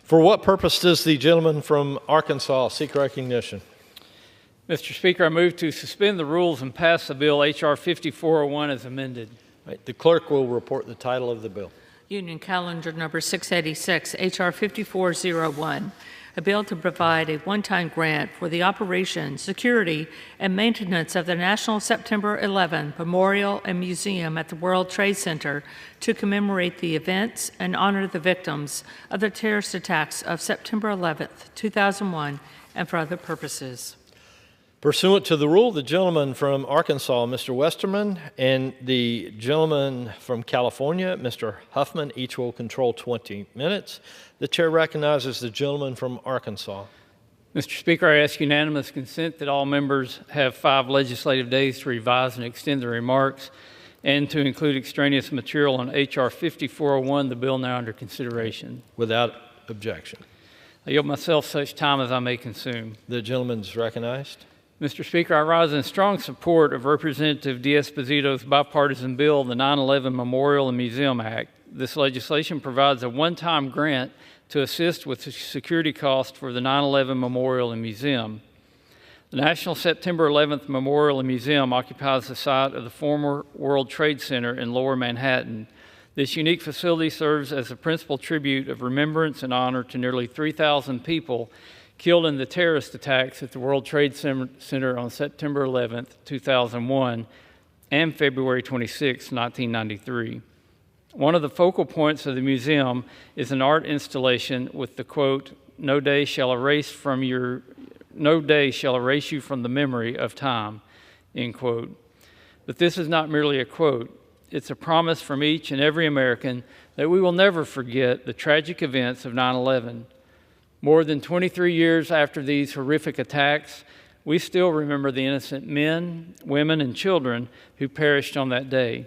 For what purpose does the gentleman from Arkansas seek recognition?
Mr. Speaker, I move to suspend the rules and pass the bill H.R. 5401 as amended.
Right, the clerk will report the title of the bill.
Union Calendar Number 686, H.R. 5401, a bill to provide a one-time grant for the operation, security, and maintenance of the National September 11 Memorial and Museum at the World Trade Center to commemorate the events and honor the victims of the terrorist attacks of September 11, 2001, and for other purposes.
Pursuant to the rule, the gentleman from Arkansas, Mr. Westerman, and the gentleman from California, Mr. Huffman, each will control 20 minutes. The chair recognizes the gentleman from Arkansas.
Mr. Speaker, I ask unanimous consent that all members have 5 legislative days to revise and extend their remarks and to include extraneous material on H.R. 5401, the bill now under consideration.
Without objection.
I yield myself such time as I may consume.
The gentleman is recognized.
Mr. Speaker, I rise in strong support of Representative D'Esposito's bipartisan bill, the 9/11 Memorial and Museum Act. This legislation provides a one-time grant to assist with the security costs for the 9/11 Memorial and Museum. The National September 11th Memorial and Museum occupies the site of the former World Trade Center in Lower Manhattan. This unique facility serves as a principal tribute of remembrance and honor to nearly 3,000 people killed in the terrorist attacks at the World Trade Center on September 11, 2001, and February 26, 1993. One of the focal points of the museum is an art installation with the quote, "No day shall erase you from the memory of time," end quote. But this is not merely a quote. It's a promise from each and every American that we will never forget the tragic events of 9/11. More than 23 years after these horrific attacks, we still remember the innocent men, women, and children who perished on that day.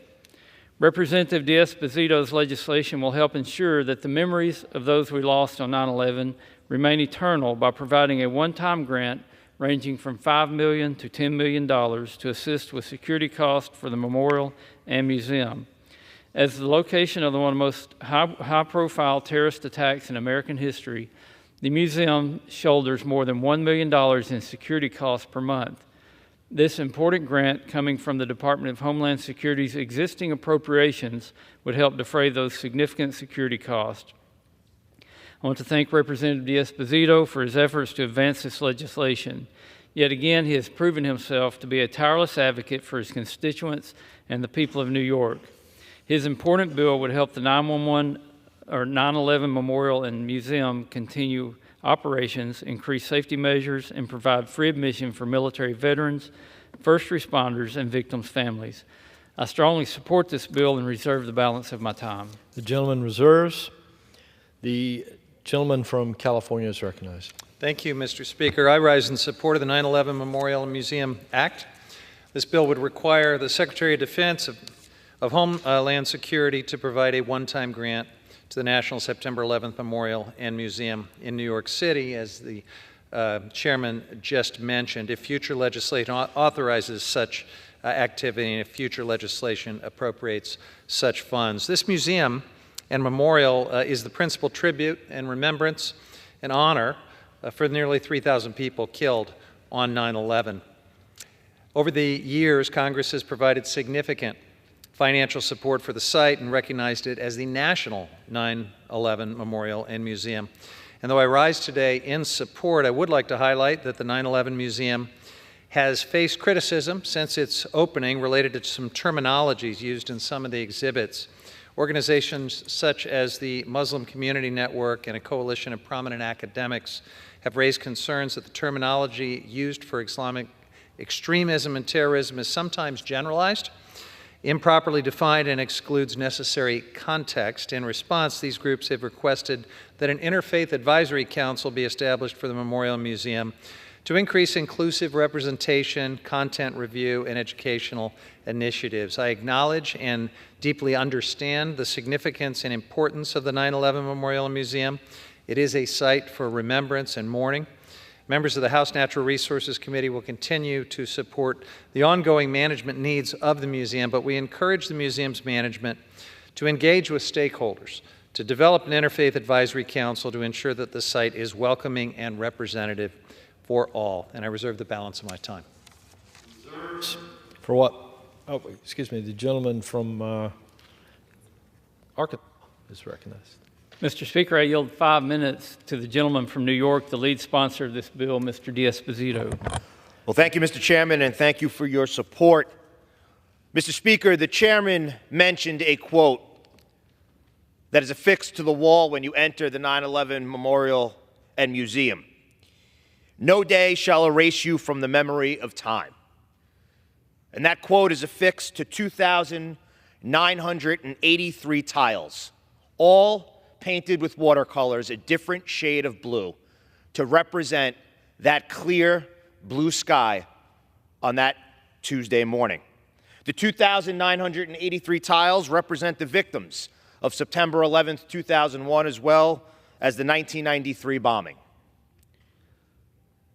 Representative D'Esposito's legislation will help ensure that the memories of those we lost on 9/11 remain eternal by providing a one-time grant ranging from $5 million to $10 million to assist with security costs for the memorial and museum. As the location of one of the most high-profile terrorist attacks in American history, the museum shoulders more than $1 million in security costs per month. This important grant, coming from the Department of Homeland Security's existing appropriations, would help defray those significant security costs. I want to thank Representative D'Esposito for his efforts to advance this legislation. Yet again, he has proven himself to be a tireless advocate for his constituents and the people of New York. His important bill would help the 9/11 Memorial and Museum continue operations, increase safety measures, and provide free admission for military veterans, first responders, and victims' families. I strongly support this bill and reserve the balance of my time.
The gentleman reserves. The gentleman from California is recognized.
Thank you, Mr. Speaker. I rise in support of the 9/11 Memorial and Museum Act. This bill would require the Secretary of Defense of Homeland Security to provide a one-time grant to the National September 11th Memorial and Museum in New York City, as the chairman just mentioned. If future legislation authorizes such activity, and if future legislation appropriates such funds. This museum and memorial is the principal tribute and remembrance and honor for nearly 3,000 people killed on 9/11. Over the years, Congress has provided significant financial support for the site and recognized it as the National 9/11 Memorial and Museum. And though I rise today in support, I would like to highlight that the 9/11 Museum has faced criticism since its opening related to some terminologies used in some of the exhibits. Organizations such as the Muslim Community Network and a coalition of prominent academics have raised concerns that the terminology used for Islamic extremism and terrorism is sometimes generalized, improperly defined, and excludes necessary context. In response, these groups have requested that an interfaith advisory council be established for the Memorial Museum to increase inclusive representation, content review, and educational initiatives. I acknowledge and deeply understand the significance and importance of the 9/11 Memorial and Museum. It is a site for remembrance and mourning. Members of the House Natural Resources Committee will continue to support the ongoing management needs of the museum, but we encourage the museum's management to engage with stakeholders, to develop an interfaith advisory council to ensure that the site is welcoming and representative for all. And I reserve the balance of my time.
For what? Oh, excuse me, the gentleman from Arkansas is recognized.
Mr. Speaker, I yield 5 minutes to the gentleman from New York, the lead sponsor of this bill, Mr. D'Esposito.
Well, thank you, Mr. Chairman, and thank you for your support. Mr. Speaker, the chairman mentioned a quote that is affixed to the wall when you enter the 9/11 Memorial and Museum. No day shall erase you from the memory of time. And that quote is affixed to 2,983 tiles, all painted with watercolors, a different shade of blue, to represent that clear blue sky on that Tuesday morning. The 2,983 tiles represent the victims of September 11th, 2001, as well as the 1993 bombing.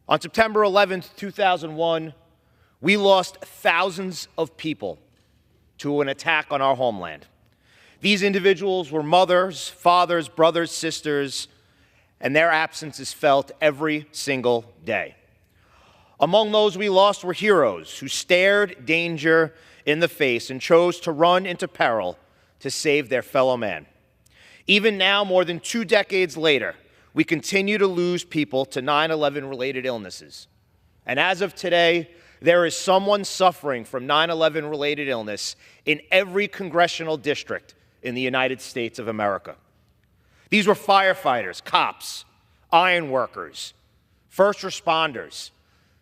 On September 11th, 2001, we lost thousands of people to an attack on our homeland. These individuals were mothers, fathers, brothers, sisters, and their absence is felt every single day. Among those we lost were heroes who stared danger in the face and chose to run into peril to save their fellow man. Even now, more than 2 decades later, we continue to lose people to 9/11-related illnesses. And as of today, there is someone suffering from 9/11-related illness in every congressional district in the United States of America. These were firefighters, cops, iron workers, first responders,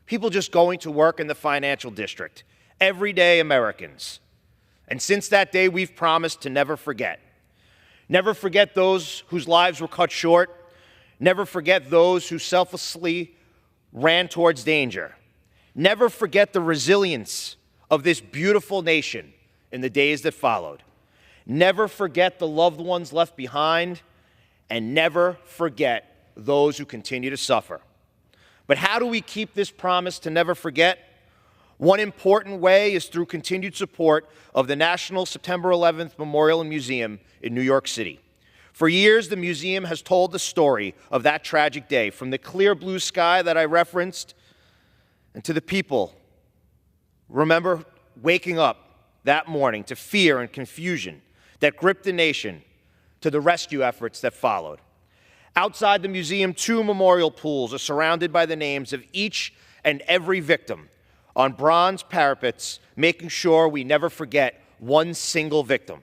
people just going to work in the financial district, everyday Americans. And since that day, we've promised to never forget. Never forget those whose lives were cut short. Never forget those who selflessly ran towards danger. Never forget the resilience of this beautiful nation in the days that followed. Never forget the loved ones left behind, and never forget those who continue to suffer. But how do we keep this promise to never forget? One important way is through continued support of the National September 11th Memorial and Museum in New York City. For years, the museum has told the story of that tragic day, from the clear blue sky that I referenced, and to the people remember waking up that morning to fear and confusion that gripped the nation, to the rescue efforts that followed. Outside the museum, 2 memorial pools are surrounded by the names of each and every victim on bronze parapets, making sure we never forget one single victim.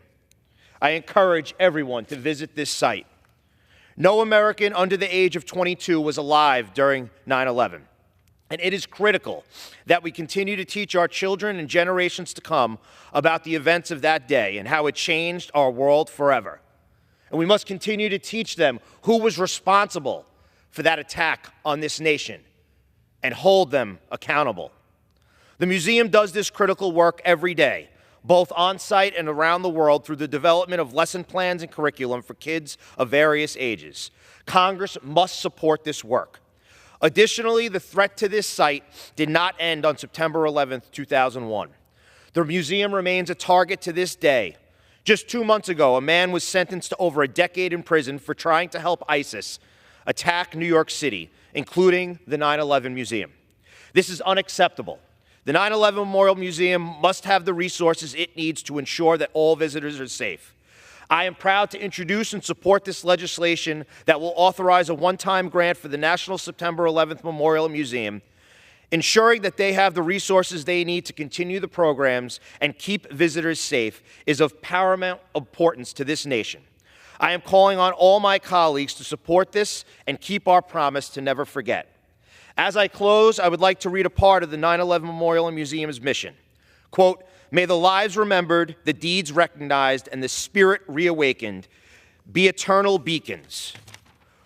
I encourage everyone to visit this site. No American under the age of 22 was alive during 9/11. And it is critical that we continue to teach our children and generations to come about the events of that day and how it changed our world forever. And we must continue to teach them who was responsible for that attack on this nation and hold them accountable. The museum does this critical work every day, both on-site and around the world, through the development of lesson plans and curriculum for kids of various ages. Congress must support this work. Additionally, the threat to this site did not end on September 11th, 2001. The museum remains a target to this day. Just 2 months ago, a man was sentenced to over a decade in prison for trying to help ISIS attack New York City, including the 9/11 Museum. This is unacceptable. The 9/11 Memorial Museum must have the resources it needs to ensure that all visitors are safe. I am proud to introduce and support this legislation that will authorize a one-time grant for the National September 11th Memorial Museum, ensuring that they have the resources they need to continue the programs and keep visitors safe is of paramount importance to this nation. I am calling on all my colleagues to support this and keep our promise to never forget. As I close, I would like to read a part of the 9/11 Memorial Museum's mission. Quote, "May the lives remembered, the deeds recognized, and the spirit reawakened be eternal beacons,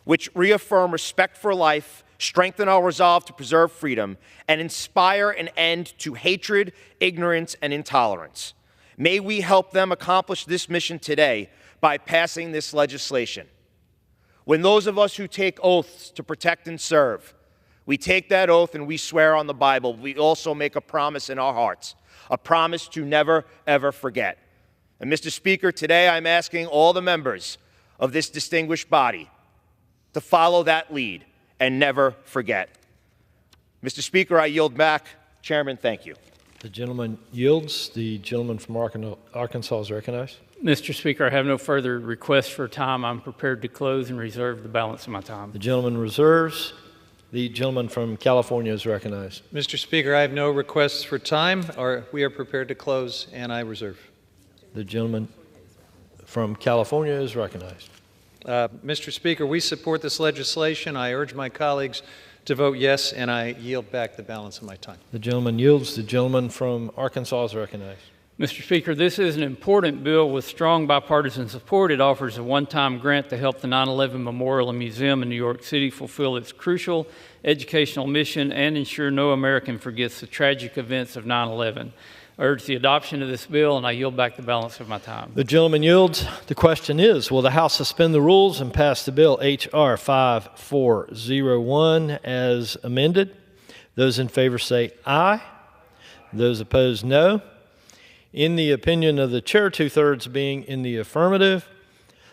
which reaffirm respect for life, strengthen our resolve to preserve freedom, and inspire an end to hatred, ignorance, and intolerance. May we help them accomplish this mission today by passing this legislation. When those of us who take oaths to protect and serve, we take that oath and we swear on the Bible, we also make a promise in our hearts, a promise to never, ever forget. And Mr. Speaker, today I'm asking all the members of this distinguished body to follow that lead and never forget. Mr. Speaker, I yield back. Chairman, thank you.
The gentleman yields. The gentleman from Arkansas is recognized.
Mr. Speaker, I have no further requests for time. I'm prepared to close and reserve the balance of my time.
The gentleman reserves. The gentleman from California is recognized.
Mr. Speaker, I have no requests for time, or we are prepared to close, and I reserve.
The gentleman from California is recognized.
Mr. Speaker, we support this legislation. I urge my colleagues to vote yes, and I yield back the balance of my time.
The gentleman yields. The gentleman from Arkansas is recognized.
Mr. Speaker, this is an important bill with strong bipartisan support. It offers a one-time grant to help the 9/11 Memorial and Museum in New York City fulfill its crucial educational mission and ensure no American forgets the tragic events of 9/11. I urge the adoption of this bill, and I yield back the balance of my time.
The gentleman yields. The question is, will the House suspend the rules and pass the bill H.R. 5401 as amended? Those in favor say aye. Those opposed, no. In the opinion of the chair, 2/3 being in the affirmative,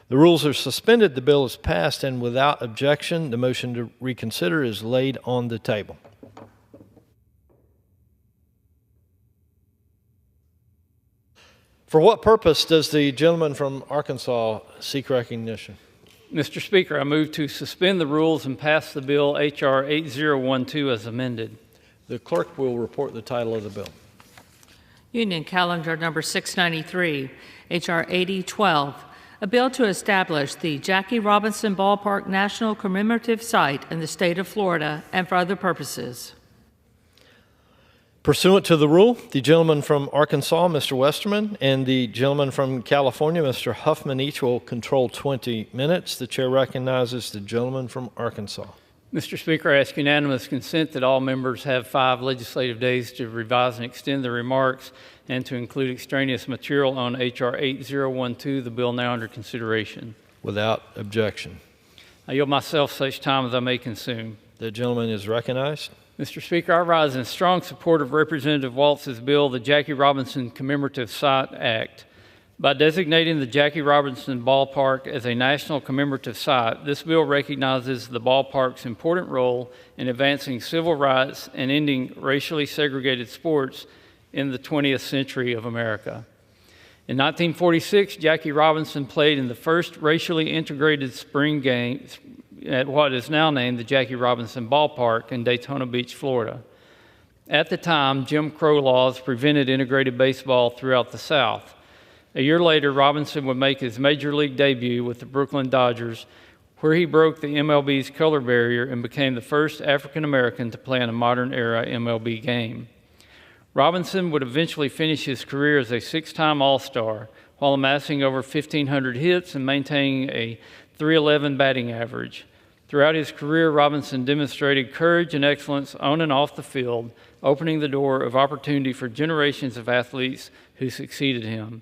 the rules are suspended, the bill is passed, and without objection, the motion to reconsider is laid on the table. For what purpose does the gentleman from Arkansas seek recognition?
Mr. Speaker, I move to suspend the rules and pass the bill H.R. 8012 as amended.
The clerk will report the title of the bill.
Union Calendar Number 693, H.R. 8012, a bill to establish the Jackie Robinson Ballpark National Commemorative Site in the state of Florida and for other purposes.
Pursuant to the rule, the gentleman from Arkansas, Mr. Westerman, and the gentleman from California, Mr. Huffman, each will control 20 minutes. The chair recognizes the gentleman from Arkansas.
Mr. Speaker, I ask unanimous consent that all members have 5 legislative days to revise and extend their remarks and to include extraneous material on H.R. 8012, the bill now under consideration.
Without objection.
I yield myself such time as I may consume.
The gentleman is recognized.
Mr. Speaker, I rise in strong support of Representative Waltz's bill, the Jackie Robinson Commemorative Site Act. By designating the Jackie Robinson Ballpark as a national commemorative site, this bill recognizes the ballpark's important role in advancing civil rights and ending racially segregated sports in the 20th century of America. In 1946, Jackie Robinson played in the first racially integrated spring games at what is now named the Jackie Robinson Ballpark in Daytona Beach, Florida. At the time, Jim Crow laws prevented integrated baseball throughout the South. A year later, Robinson would make his major league debut with the Brooklyn Dodgers, where he broke the MLB's color barrier and became the first African American to play in a modern-era MLB game. Robinson would eventually finish his career as a 6-time All-Star, while amassing over 1,500 hits and maintaining a .311 batting average. Throughout his career, Robinson demonstrated courage and excellence on and off the field, opening the door of opportunity for generations of athletes who succeeded him.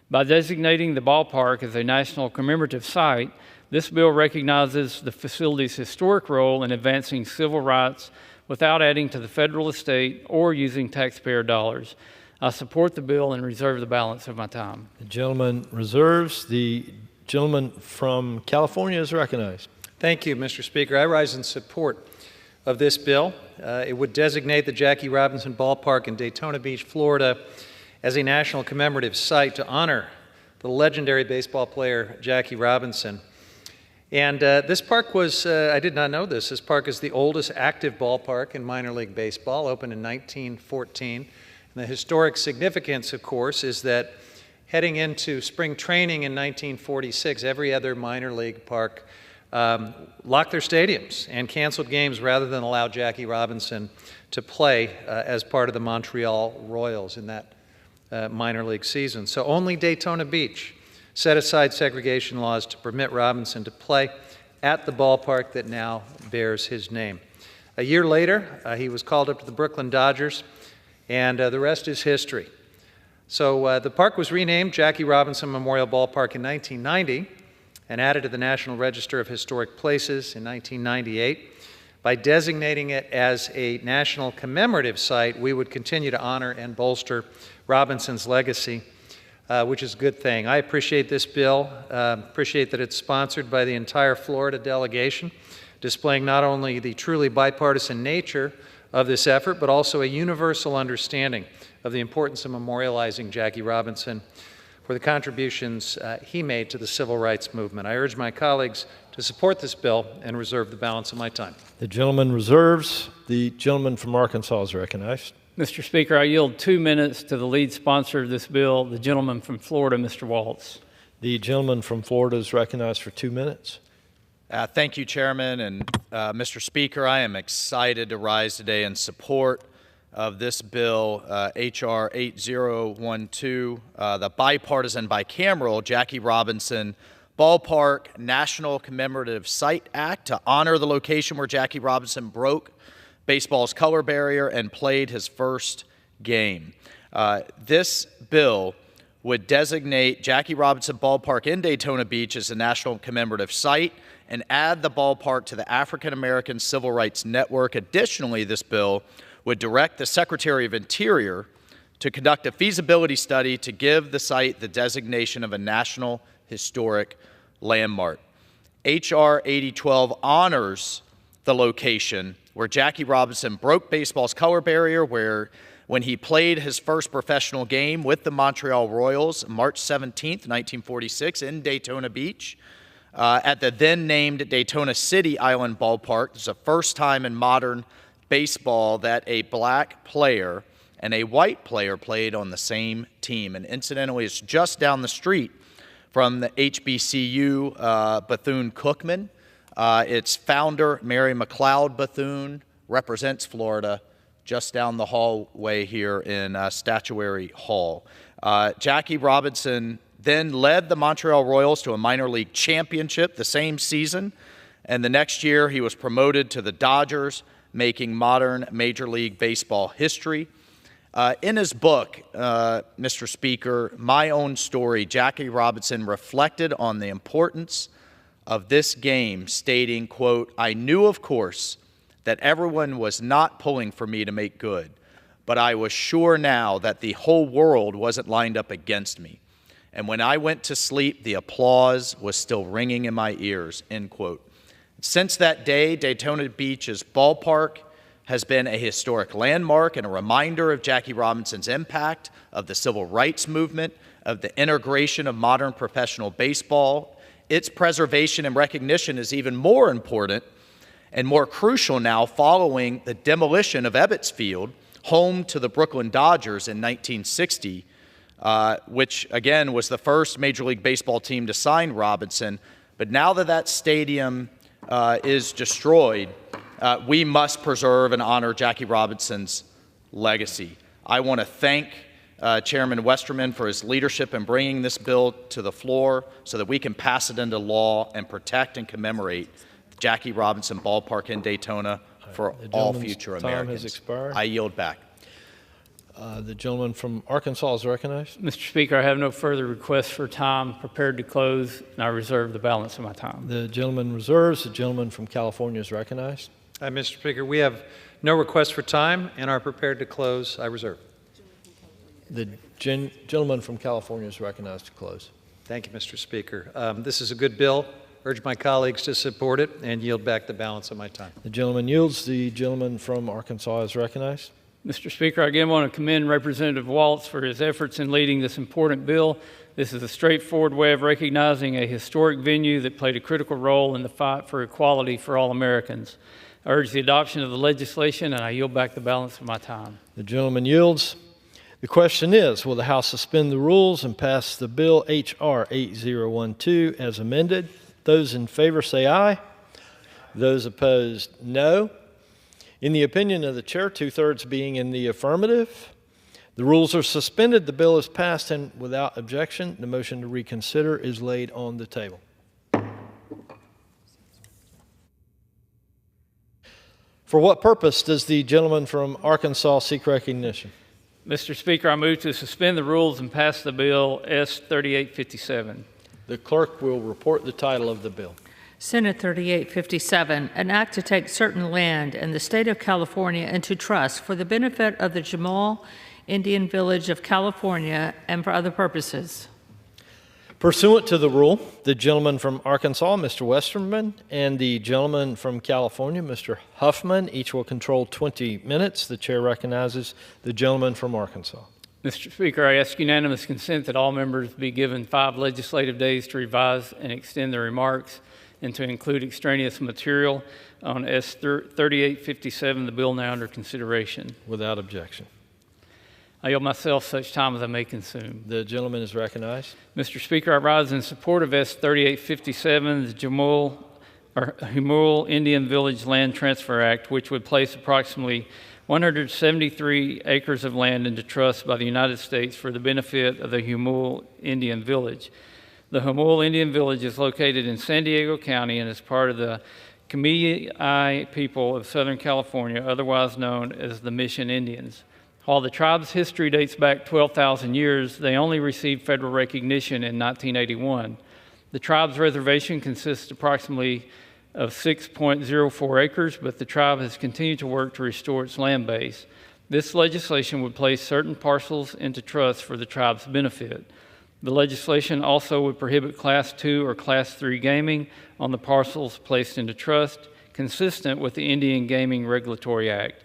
By designating the ballpark as a national commemorative site, this bill recognizes the facility's historic role in advancing civil rights without adding to the federal estate or using taxpayer dollars. I support the bill and reserve the balance of my time.
The gentleman reserves. The gentleman from California is recognized.
Thank you, Mr. Speaker. I rise in support of this bill. It would designate the Jackie Robinson Ballpark in Daytona Beach, Florida, as a national commemorative site to honor the legendary baseball player Jackie Robinson. And this park was, I did not know this park is the oldest active ballpark in minor league baseball, opened in 1914. And the historic significance, of course, is that heading into spring training in 1946, every other minor league park locked their stadiums and canceled games rather than allow Jackie Robinson to play as part of the Montreal Royals in that minor league season. So only Daytona Beach set aside segregation laws to permit Robinson to play at the ballpark that now bears his name. A year later, he was called up to the Brooklyn Dodgers, and the rest is history. So the park was renamed Jackie Robinson Memorial Ballpark in 1990 and added to the National Register of Historic Places in 1998. By designating it as a national commemorative site, we would continue to honor and bolster Robinson's legacy, which is a good thing. I appreciate this bill, appreciate that it's sponsored by the entire Florida delegation, displaying not only the truly bipartisan nature of this effort, but also a universal understanding of the importance of memorializing Jackie Robinson for the contributions he made to the civil rights movement. I urge my colleagues to support this bill and reserve the balance of my time.
The gentleman reserves. The gentleman from Arkansas is recognized.
Mr. Speaker, I yield 2 minutes to the lead sponsor of this bill, the gentleman from Florida, Mr. Waltz.
The gentleman from Florida is recognized for 2 minutes.
Thank you, Chairman. And Mr. Speaker, I am excited to rise today in support of this bill, H.R. 8012, the bipartisan bicameral Jackie Robinson Ballpark National Commemorative Site Act to honor the location where Jackie Robinson broke baseball's color barrier and played his first game. This bill would designate Jackie Robinson Ballpark in Daytona Beach as a national commemorative site and add the ballpark to the African American Civil Rights Network. Additionally, this bill would direct the Secretary of Interior to conduct a feasibility study to give the site the designation of a National Historic Landmark. H.R. 8012 honors the location where Jackie Robinson broke baseball's color barrier, when he played his first professional game with the Montreal Royals, March 17th, 1946, in Daytona Beach, at the then-named Daytona City Island Ballpark. This is the first time in modern baseball that a black player and a white player played on the same team. And incidentally, it's just down the street from the HBCU Bethune-Cookman. Its founder, Mary McLeod Bethune, represents Florida just down the hallway here in Statuary Hall. Jackie Robinson then led the Montreal Royals to a minor league championship the same season, and the next year he was promoted to the Dodgers, making modern Major League Baseball history. In his book, Mr. Speaker, My Own Story, Jackie Robinson reflected on the importance of this game, stating, quote, "I knew, of course, that everyone was not pulling for me to make good, but I was sure now that the whole world wasn't lined up against me. And when I went to sleep, the applause was still ringing in my ears," end quote. Since that day, Daytona Beach's ballpark has been a historic landmark and a reminder of Jackie Robinson's impact, of the civil rights movement, of the integration of modern professional baseball. Its preservation and recognition is even more important and more crucial now following the demolition of Ebbets Field, home to the Brooklyn Dodgers in 1960, which again was the first Major League Baseball team to sign Robinson. But now that that stadium is destroyed, we must preserve and honor Jackie Robinson's legacy. I want to thank Chairman Westerman for his leadership in bringing this bill to the floor so that we can pass it into law and protect and commemorate Jackie Robinson Ballpark in Daytona for all future Americans.
Time has expired.
I yield back.
The gentleman from Arkansas is recognized.
Mr. Speaker, I have no further requests for time. Prepared to close, and I reserve the balance of my time.
The gentleman reserves. The gentleman from California is recognized.
Mr. Speaker, we have no requests for time and are prepared to close. I reserve.
The gentleman from California is recognized to close.
Thank you, Mr. Speaker. This is a good bill. Urge my colleagues to support it and yield back the balance of my time.
The gentleman yields. The gentleman from Arkansas is recognized.
Mr. Speaker, I again want to commend Representative Waltz for his efforts in leading this important bill. This is a straightforward way of recognizing a historic venue that played a critical role in the fight for equality for all Americans. I urge the adoption of the legislation, and I yield back the balance of my time.
The gentleman yields. The question is, will the House suspend the rules and pass the bill H.R. 8012 as amended? Those in favor say aye. Those opposed, no. In the opinion of the chair, 2/3 being in the affirmative, the rules are suspended, the bill is passed, and without objection, the motion to reconsider is laid on the table. For what purpose does the gentleman from Arkansas seek recognition?
Mr. Speaker, I move to suspend the rules and pass the bill S. 3857.
The clerk will report the title of the bill.
Senate 3857, an act to take certain land in the state of California into trust for the benefit of the Jamal Indian Village of California and for other purposes.
Pursuant to the rule, the gentleman from Arkansas, Mr. Westerman, and the gentleman from California, Mr. Huffman, each will control 20 minutes. The chair recognizes the gentleman from Arkansas.
Mr. Speaker, I ask unanimous consent that all members be given 5 legislative days to revise and extend their remarks and to include extraneous material on S. 3857, the bill now under consideration.
Without objection.
I yield myself such time as I may consume.
The gentleman is recognized.
Mr. Speaker, I rise in support of S. 3857, the Jamul Indian Village Land Transfer Act, which would place approximately 173 acres of land into trust by the United States for the benefit of the Jamul Indian Village. The Jamul Indian Village is located in San Diego County and is part of the Kamiai people of Southern California, otherwise known as the Mission Indians. While the tribe's history dates back 12,000 years, they only received federal recognition in 1981. The tribe's reservation consists approximately of 6.04 acres, but the tribe has continued to work to restore its land base. This legislation would place certain parcels into trust for the tribe's benefit. The legislation also would prohibit Class 2 or Class 3 gaming on the parcels placed into trust, consistent with the Indian Gaming Regulatory Act.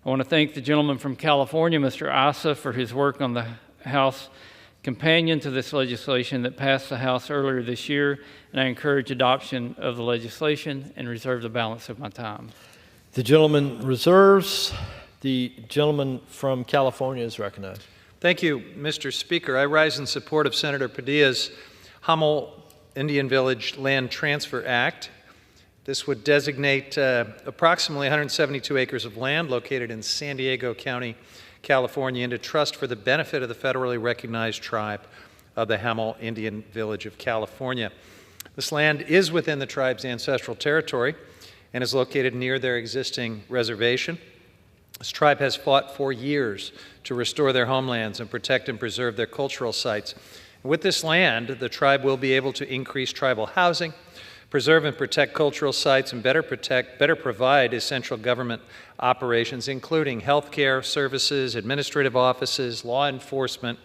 I want to thank the gentleman from California, Mr. Issa, for his work on the House companion to this legislation that passed the House earlier this year, and I encourage adoption of the legislation and reserve the balance of my time.
The gentleman reserves. The gentleman from California is recognized.
Thank you, Mr. Speaker. I rise in support of Senator Padilla's Jamul Indian Village Land Transfer Act. This would designate approximately 172 acres of land located in San Diego County, California, into trust for the benefit of the federally recognized tribe of the Jamul Indian Village of California. This land is within the tribe's ancestral territory and is located near their existing reservation. This tribe has fought for years to restore their homelands and protect and preserve their cultural sites. With this land, the tribe will be able to increase tribal housing, preserve and protect cultural sites, and better provide essential government operations, including healthcare services, administrative offices, law enforcement,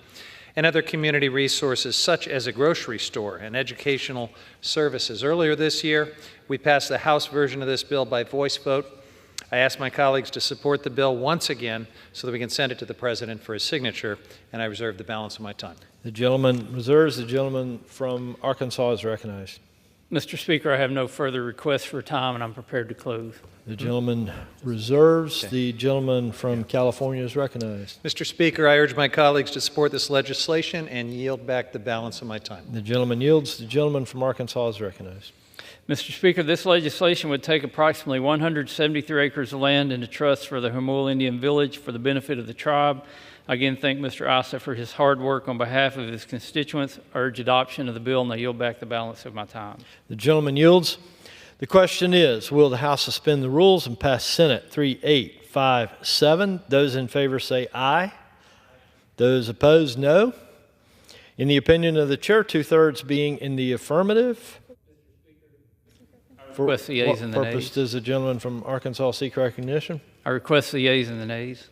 and other community resources such as a grocery store and educational services. Earlier this year, we passed the House version of this bill by voice vote. I ask my colleagues to support the bill once again so that we can send it to the President for his signature, and I reserve the balance of my time.
The gentleman reserves. The gentleman from Arkansas is recognized.
Mr. Speaker, I have no further requests for time, and I'm prepared to close.
The gentleman reserves. The gentleman from California is recognized.
Mr. Speaker, I urge my colleagues to support this legislation and yield back the balance of my time.
The gentleman yields. The gentleman from Arkansas is recognized.
Mr. Speaker, this legislation would take approximately 173 acres of land into trust for the Jamul Indian Village for the benefit of the tribe. I again thank Mr. Issa for his hard work on behalf of his constituents. I urge adoption of the bill, and I yield back the balance of my time.
The gentleman yields. The question is, will the House suspend the rules and pass Senate 3857? Those in favor say aye. Those opposed, no. In the opinion of the chair, 2/3 being in the affirmative.
For request the yeas and the
what purpose
nays.
does the gentleman from Arkansas seek recognition?
I request the yeas and the nays.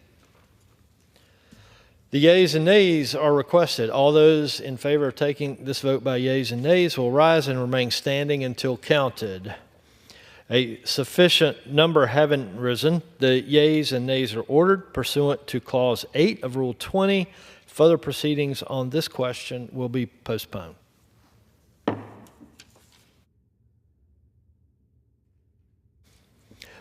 The yeas and nays are requested. All those in favor of taking this vote by yeas and nays will rise and remain standing until counted. A sufficient number having risen, the yeas and nays are ordered pursuant to Clause 8 of Rule 20. Further proceedings on this question will be postponed.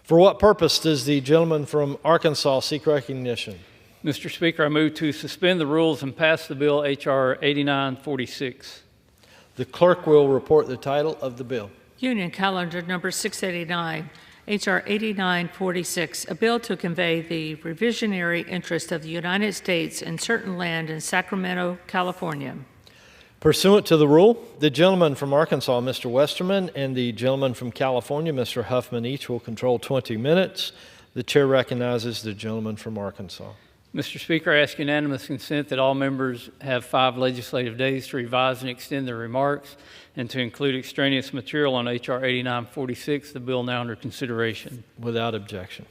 For what purpose does the gentleman from Arkansas seek recognition?
Mr. Speaker, I move to suspend the rules and pass the bill H.R. 8946.
The clerk will report the title of the bill.
Union Calendar Number 689, H.R. 8946, a bill to convey the revisionary interest of the United States in certain land in Sacramento, California.
Pursuant to the rule, the gentleman from Arkansas, Mr. Westerman, and the gentleman from California, Mr. Huffman, each will control 20 minutes. The chair recognizes the gentleman from Arkansas.
Mr. Speaker, I ask unanimous consent that all members have 5 legislative days to revise and extend their remarks and to include extraneous material on H.R. 8946, the bill now under consideration.
Without objection.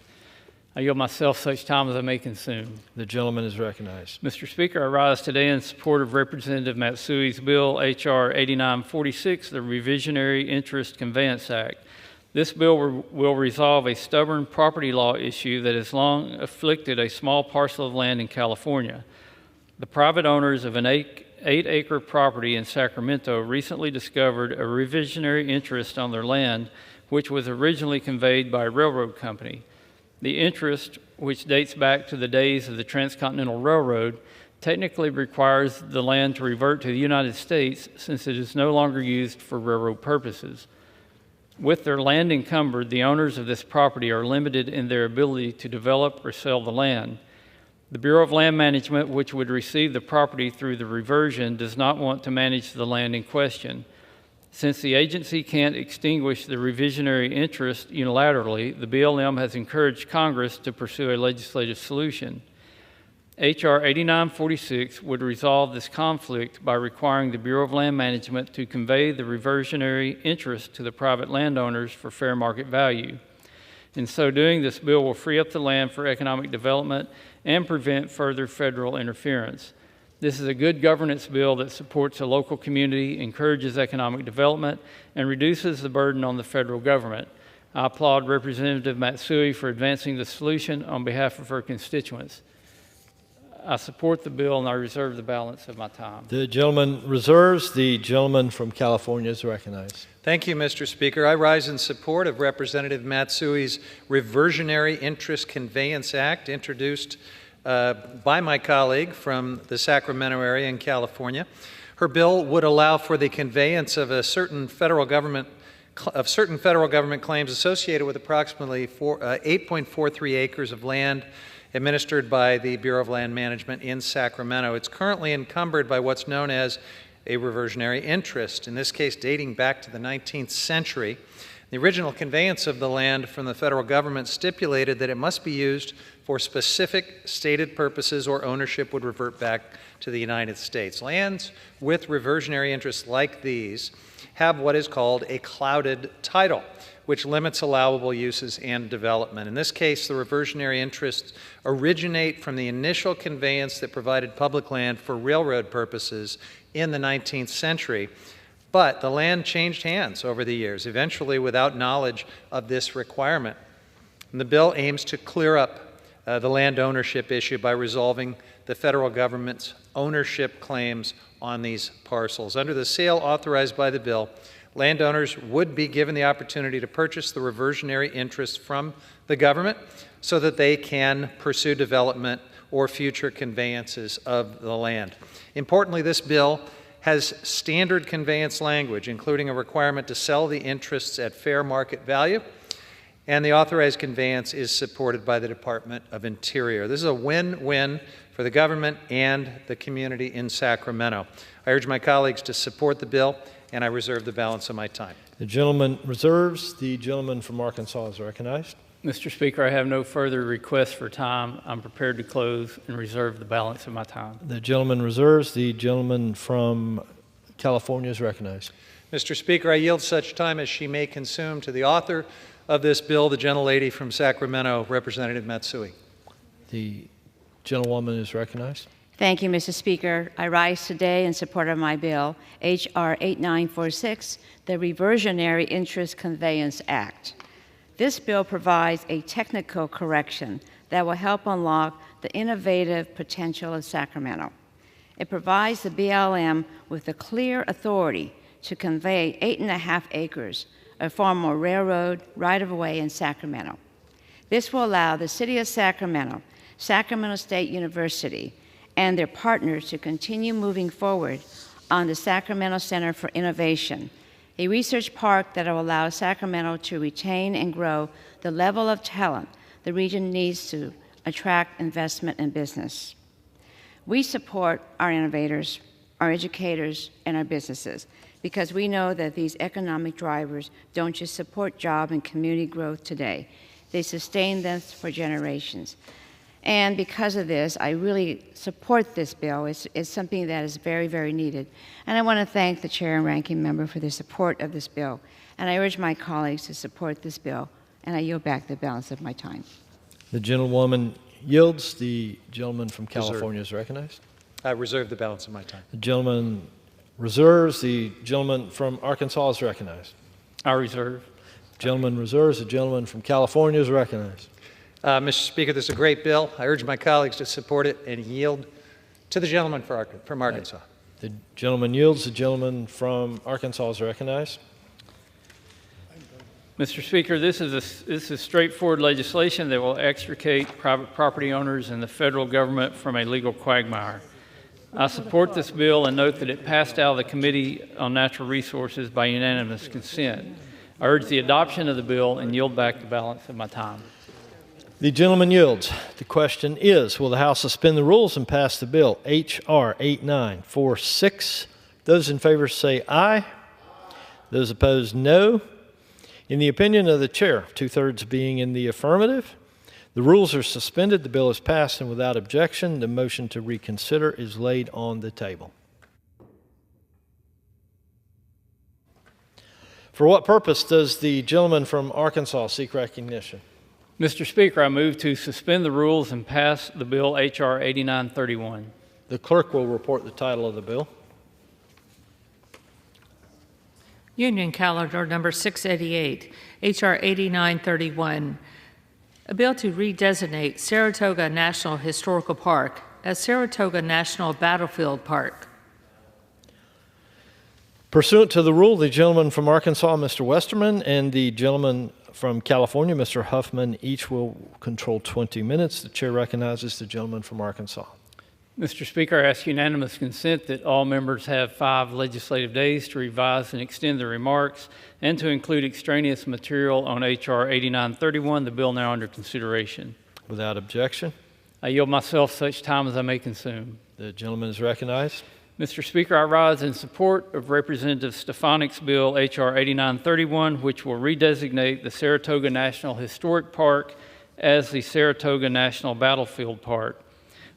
I yield myself such time as I may consume.
The gentleman is recognized.
Mr. Speaker, I rise today in support of Representative Matsui's bill, H.R. 8946, the Revisionary Interest Conveyance Act. This bill will resolve a stubborn property law issue that has long afflicted a small parcel of land in California. The private owners of an 8-acre property in Sacramento recently discovered a revisionary interest on their land, which was originally conveyed by a railroad company. The interest, which dates back to the days of the Transcontinental Railroad, technically requires the land to revert to the United States since it is no longer used for railroad purposes. With their land encumbered, the owners of this property are limited in their ability to develop or sell the land. The Bureau of Land Management, which would receive the property through the reversion, does not want to manage the land in question. Since the agency can't extinguish the revisionary interest unilaterally, the BLM has encouraged Congress to pursue a legislative solution. H.R. 8946 would resolve this conflict by requiring the Bureau of Land Management to convey the reversionary interest to the private landowners for fair market value. In so doing, this bill will free up the land for economic development and prevent further federal interference. This is a good governance bill that supports the local community, encourages economic development, and reduces the burden on the federal government. I applaud Representative Matsui for advancing the solution on behalf of her constituents. I support the bill and I reserve the balance of my time.
The gentleman reserves. The gentleman from California is recognized.
Thank you, Mr. Speaker. I rise in support of Representative Matsui's Reversionary Interest Conveyance Act, introduced by my colleague from the Sacramento area in California. Her bill would allow for the conveyance of certain federal government claims associated with approximately 8.43 acres of land administered by the Bureau of Land Management in Sacramento. It's currently encumbered by what's known as a reversionary interest, in this case dating back to the 19th century. The original conveyance of the land from the federal government stipulated that it must be used for specific stated purposes or ownership would revert back to the United States. Lands with reversionary interests like these have what is called a clouded title, which limits allowable uses and development. In this case, the reversionary interests originate from the initial conveyance that provided public land for railroad purposes in the 19th century. But the land changed hands over the years, eventually without knowledge of this requirement. And the bill aims to clear up the land ownership issue by resolving the federal government's ownership claims on these parcels. Under the sale authorized by the bill, landowners would be given the opportunity to purchase the reversionary interest from the government so that they can pursue development or future conveyances of the land. Importantly, this bill has standard conveyance language, including a requirement to sell the interests at fair market value, and the authorized conveyance is supported by the Department of Interior. This is a win-win for the government and the community in Sacramento. I urge my colleagues to support the bill, and I reserve the balance of my time.
The gentleman reserves. The gentleman from Arkansas is recognized.
Mr. Speaker, I have no further requests for time. I'm prepared to close and reserve the balance of my time.
The gentleman reserves. The gentleman from California is recognized.
Mr. Speaker, I yield such time as she may consume to the author of this bill, the gentlelady from Sacramento, Representative Matsui.
The gentlewoman is recognized.
Thank you, Mr. Speaker. I rise today in support of my bill, H.R. 8946, the Reversionary Interest Conveyance Act. This bill provides a technical correction that will help unlock the innovative potential of Sacramento. It provides the BLM with the clear authority to convey 8.5 acres of former railroad right-of-way in Sacramento. This will allow the City of Sacramento, Sacramento State University, and their partners to continue moving forward on the Sacramento Center for Innovation, a research park that will allow Sacramento to retain and grow the level of talent the region needs to attract investment and business. We support our innovators, our educators, and our businesses because we know that these economic drivers don't just support job and community growth today, they sustain them for generations. And because of this, I really support this bill. It's something that is very, very needed. And I want to thank the chair and ranking member for their support of this bill. And I urge my colleagues to support this bill. And I yield back the balance of my time.
The gentlewoman yields. The gentleman from California is recognized.
I reserve the balance of my time.
The gentleman reserves. The gentleman from Arkansas is recognized.
I reserve.
Gentleman reserves. The gentleman from California is recognized.
Mr. Speaker, this is a great bill. I urge my colleagues to support it and yield to the gentleman from Arkansas.
The gentleman yields. The gentleman from Arkansas is recognized.
Mr. Speaker, this is straightforward legislation that will extricate private property owners and the federal government from a legal quagmire. I support this bill and note that it passed out of the Committee on Natural Resources by unanimous consent. I urge the adoption of the bill and yield back the balance of my time.
The gentleman yields. The question is, will the House suspend the rules and pass the bill, H.R. 8946? Those in favor say aye. Those opposed, no. In the opinion of the chair, 2/3 being in the affirmative, the rules are suspended, the bill is passed, and without objection, the motion to reconsider is laid on the table. For what purpose does the gentleman from Arkansas seek recognition?
Mr. Speaker, I move to suspend the rules and pass the bill H.R. 8931.
The clerk will report the title of the bill.
Union Calendar number 688, H.R. 8931, a bill to redesignate Saratoga National Historical Park as Saratoga National Battlefield Park.
Pursuant to the rule, the gentleman from Arkansas, Mr. Westerman, and the gentleman from California, Mr. Huffman, each will control 20 minutes. The chair recognizes the gentleman from Arkansas.
Mr. Speaker, I ask unanimous consent that all members have 5 legislative days to revise and extend their remarks and to include extraneous material on H.R. 8931, the bill now under consideration.
Without objection.
I yield myself such time as I may consume.
The gentleman is recognized.
Mr. Speaker, I rise in support of Representative Stefanik's bill, H.R. 8931, which will redesignate the Saratoga National Historic Park as the Saratoga National Battlefield Park.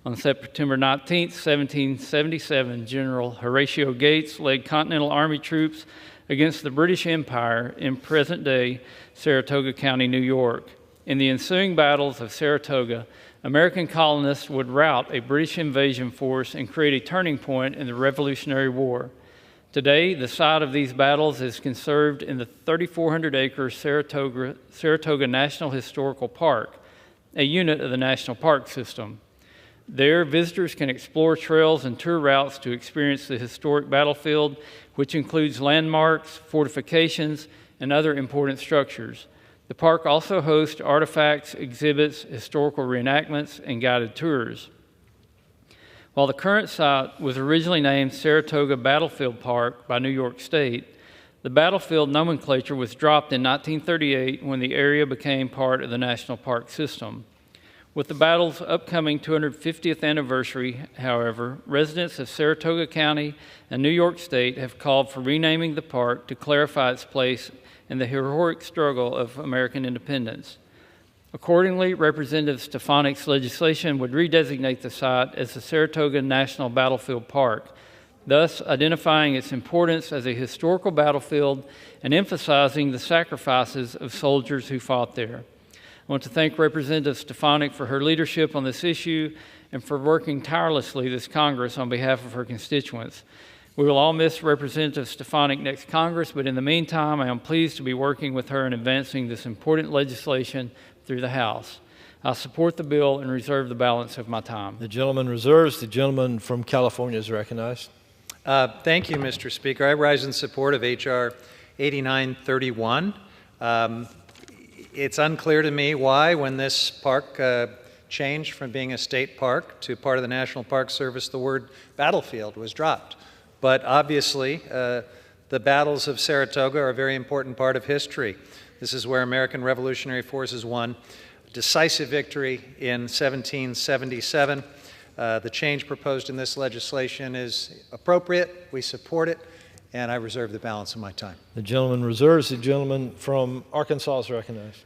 On September 19, 1777, General Horatio Gates led Continental Army troops against the British Empire in present-day Saratoga County, New York. In the ensuing battles of Saratoga, American colonists would rout a British invasion force and create a turning point in the Revolutionary War. Today, the site of these battles is conserved in the 3,400-acre Saratoga National Historical Park, a unit of the National Park System. There, visitors can explore trails and tour routes to experience the historic battlefield, which includes landmarks, fortifications, and other important structures. The park also hosts artifacts, exhibits, historical reenactments, and guided tours. While the current site was originally named Saratoga Battlefield Park by New York State, the battlefield nomenclature was dropped in 1938 when the area became part of the National Park System. With the battle's upcoming 250th anniversary, however, residents of Saratoga County and New York State have called for renaming the park to clarify its place in the heroic struggle of American independence. Accordingly, Representative Stefanik's legislation would redesignate the site as the Saratoga National Battlefield Park, thus identifying its importance as a historical battlefield and emphasizing the sacrifices of soldiers who fought there. I want to thank Representative Stefanik for her leadership on this issue and for working tirelessly this Congress on behalf of her constituents. We will all miss Representative Stefanik next Congress, but in the meantime, I am pleased to be working with her in advancing this important legislation through the House. I support the bill and reserve the balance of my time.
The gentleman reserves. The gentleman from California is recognized.
Thank you, Mr. Speaker. I rise in support of H.R. 8931. It's unclear to me why, when this park changed from being a state park to part of the National Park Service, the word battlefield was dropped. But obviously, the battles of Saratoga are a very important part of history. This is where American Revolutionary Forces won a decisive victory in 1777. The change proposed in this legislation is appropriate. We support it, and I reserve the balance of my time.
The gentleman reserves. The gentleman from Arkansas is recognized.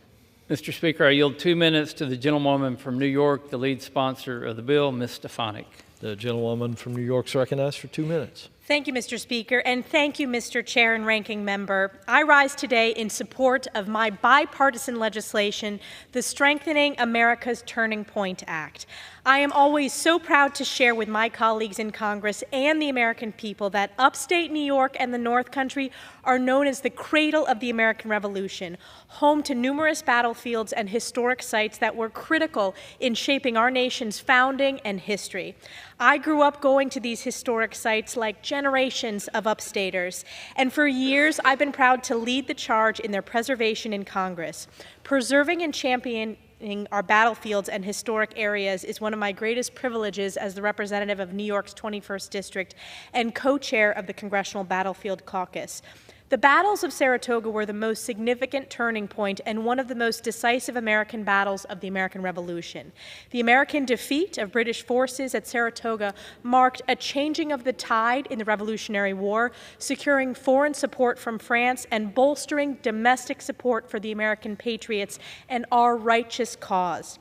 Mr. Speaker, I yield 2 minutes to the gentlewoman from New York, the lead sponsor of the bill, Ms. Stefanik.
The gentlewoman from New York is recognized for 2 minutes.
Thank you, Mr. Speaker, and thank you, Mr. Chair and Ranking Member. I rise today in support of my bipartisan legislation, the Strengthening America's Turning Point Act. I am always so proud to share with my colleagues in Congress and the American people that upstate New York and the North Country are known as the cradle of the American Revolution, home to numerous battlefields and historic sites that were critical in shaping our nation's founding and history. I grew up going to these historic sites like generations of upstaters, and for years I've been proud to lead the charge in their preservation in Congress. Preserving and championing our battlefields and historic areas is one of my greatest privileges as the representative of New York's 21st District and co-chair of the Congressional Battlefield Caucus. The battles of Saratoga were the most significant turning point and one of the most decisive American battles of the American Revolution. The American defeat of British forces at Saratoga marked a changing of the tide in the Revolutionary War, securing foreign support from France and bolstering domestic support for the American patriots and our righteous cause.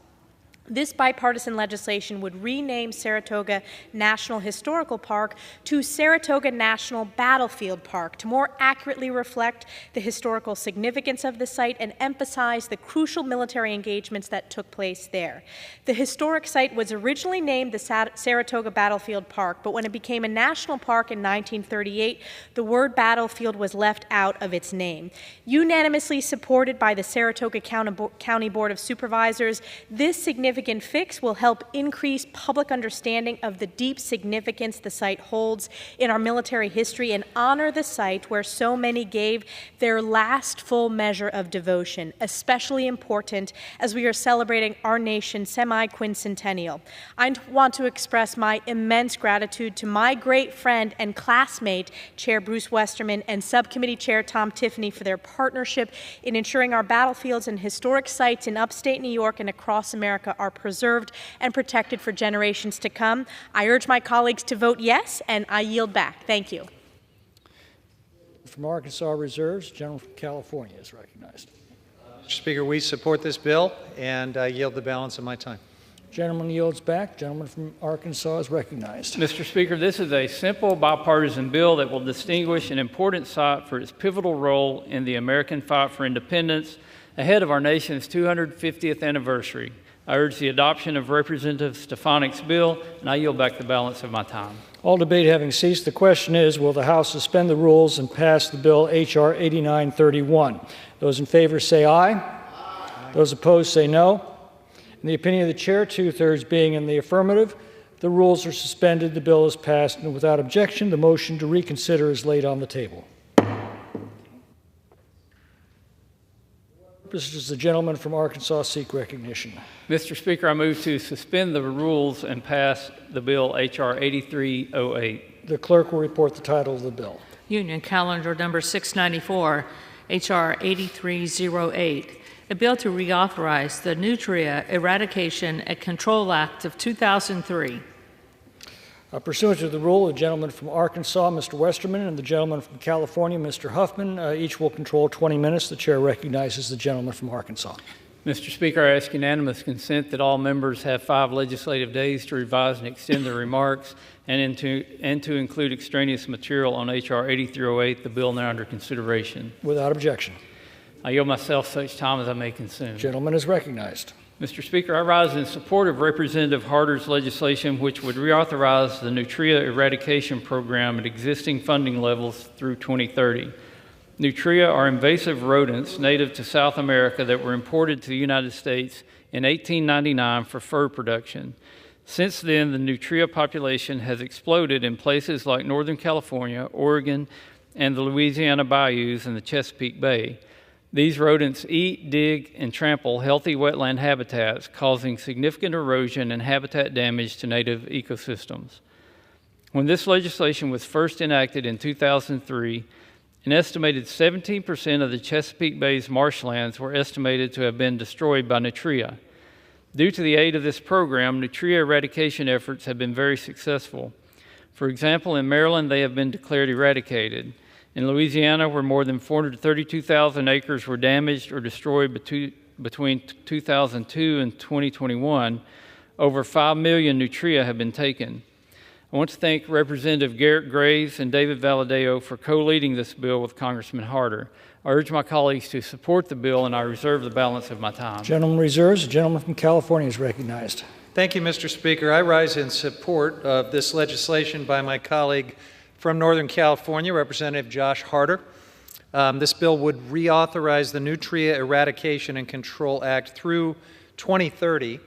This bipartisan legislation would rename Saratoga National Historical Park to Saratoga National Battlefield Park to more accurately reflect the historical significance of the site and emphasize the crucial military engagements that took place there. The historic site was originally named the Saratoga Battlefield Park, but when it became a national park in 1938, the word battlefield was left out of its name. Unanimously supported by the Saratoga County Board of Supervisors, this significant fix will help increase public understanding of the deep significance the site holds in our military history and honor the site where so many gave their last full measure of devotion, especially important as we are celebrating our nation's semi-quincentennial. I want to express my immense gratitude to my great friend and classmate, Chair Bruce Westerman, and Subcommittee Chair Tom Tiffany for their partnership in ensuring our battlefields and historic sites in upstate New York and across America are preserved and protected for generations to come. I urge my colleagues to vote yes, and I yield back. Thank you.
From Arkansas Reserves, Gentleman from California is recognized.
Mr. Speaker, we support this bill, and I yield the balance of my time.
Gentleman yields back. Gentleman from Arkansas is recognized.
Mr. Speaker, this is a simple bipartisan bill that will distinguish an important site for its pivotal role in the American fight for independence ahead of our nation's 250th anniversary. I urge the adoption of Representative Stefanik's bill, and I yield back the balance of my time.
All debate having ceased, the question is, will the House suspend the rules and pass the bill H.R. 8931? Those in favor say aye. Aye. Those opposed say no. In the opinion of the chair, 2/3 being in the affirmative, the rules are suspended, the bill is passed, and without objection, the motion to reconsider is laid on the table. Does the gentleman from Arkansas seek recognition?
Mr. Speaker, I move to suspend the rules and pass the bill H.R. 8308.
The clerk will report the title of the bill.
Union Calendar Number 694, H.R. 8308, a bill to reauthorize the Nutria Eradication and Control Act of 2003.
Pursuant to the rule, the gentleman from Arkansas, Mr. Westerman, and the gentleman from California, Mr. Huffman, each will control 20 minutes. The chair recognizes the gentleman from Arkansas.
Mr. Speaker, I ask unanimous consent that all members have 5 legislative days to revise and extend their remarks and to include extraneous material on H.R. 8308, the bill now under consideration.
Without objection.
I yield myself such time as I may consume.
Gentleman is recognized.
Mr. Speaker, I rise in support of Representative Harder's legislation, which would reauthorize the Nutria eradication program at existing funding levels through 2030. Nutria are invasive rodents native to South America that were imported to the United States in 1899 for fur production. Since then, the nutria population has exploded in places like Northern California, Oregon, and the Louisiana bayous and the Chesapeake Bay. These rodents eat, dig, and trample healthy wetland habitats, causing significant erosion and habitat damage to native ecosystems. When this legislation was first enacted in 2003, an estimated 17% of the Chesapeake Bay's marshlands were estimated to have been destroyed by nutria. Due to the aid of this program, nutria eradication efforts have been very successful. For example, in Maryland, they have been declared eradicated. In Louisiana, where more than 432,000 acres were damaged or destroyed between 2002 and 2021, over 5 million nutria have been taken. I want to thank Representative Garrett Graves and David Valadeo for co-leading this bill with Congressman Harder. I urge my colleagues to support the bill, and I reserve the balance of my time.
Gentleman reserves. The gentleman from California is recognized.
Thank you, Mr. Speaker. I rise in support of this legislation by my colleague from Northern California, Representative Josh Harder. This bill would reauthorize the Nutria Eradication and Control Act through 2030,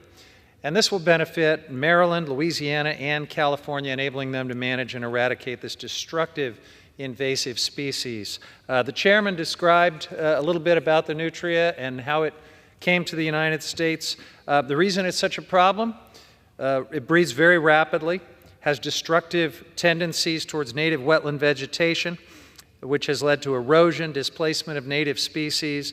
and this will benefit Maryland, Louisiana, and California, enabling them to manage and eradicate this destructive invasive species. The chairman described a little bit about the nutria and how it came to the United States. The reason it's such a problem, it breeds very rapidly, has destructive tendencies towards native wetland vegetation, which has led to erosion, displacement of native species.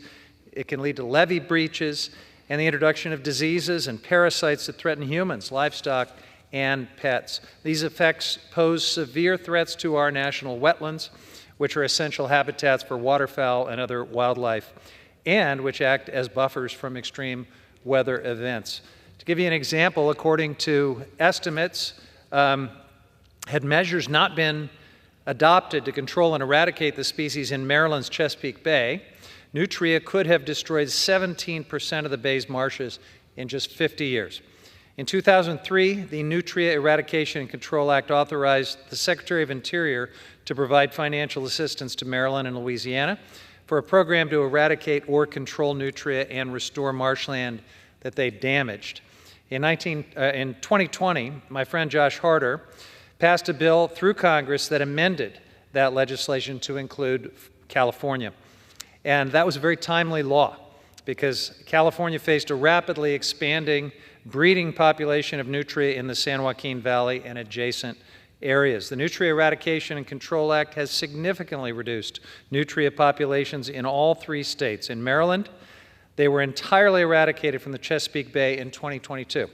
It can lead to levee breaches and the introduction of diseases and parasites that threaten humans, livestock, and pets. These effects pose severe threats to our national wetlands, which are essential habitats for waterfowl and other wildlife, and which act as buffers from extreme weather events. To give you an example, according to estimates, had measures not been adopted to control and eradicate the species in Maryland's Chesapeake Bay, nutria could have destroyed 17% of the bay's marshes in just 50 years. In 2003, the Nutria Eradication and Control Act authorized the Secretary of Interior to provide financial assistance to Maryland and Louisiana for a program to eradicate or control nutria and restore marshland that they damaged. In 2020, my friend Josh Harder passed a bill through Congress that amended that legislation to include California. And that was a very timely law because California faced a rapidly expanding breeding population of nutria in the San Joaquin Valley and adjacent areas. The Nutria Eradication and Control Act has significantly reduced nutria populations in all 3 states. In Maryland, they were entirely eradicated from the Chesapeake Bay in 2022.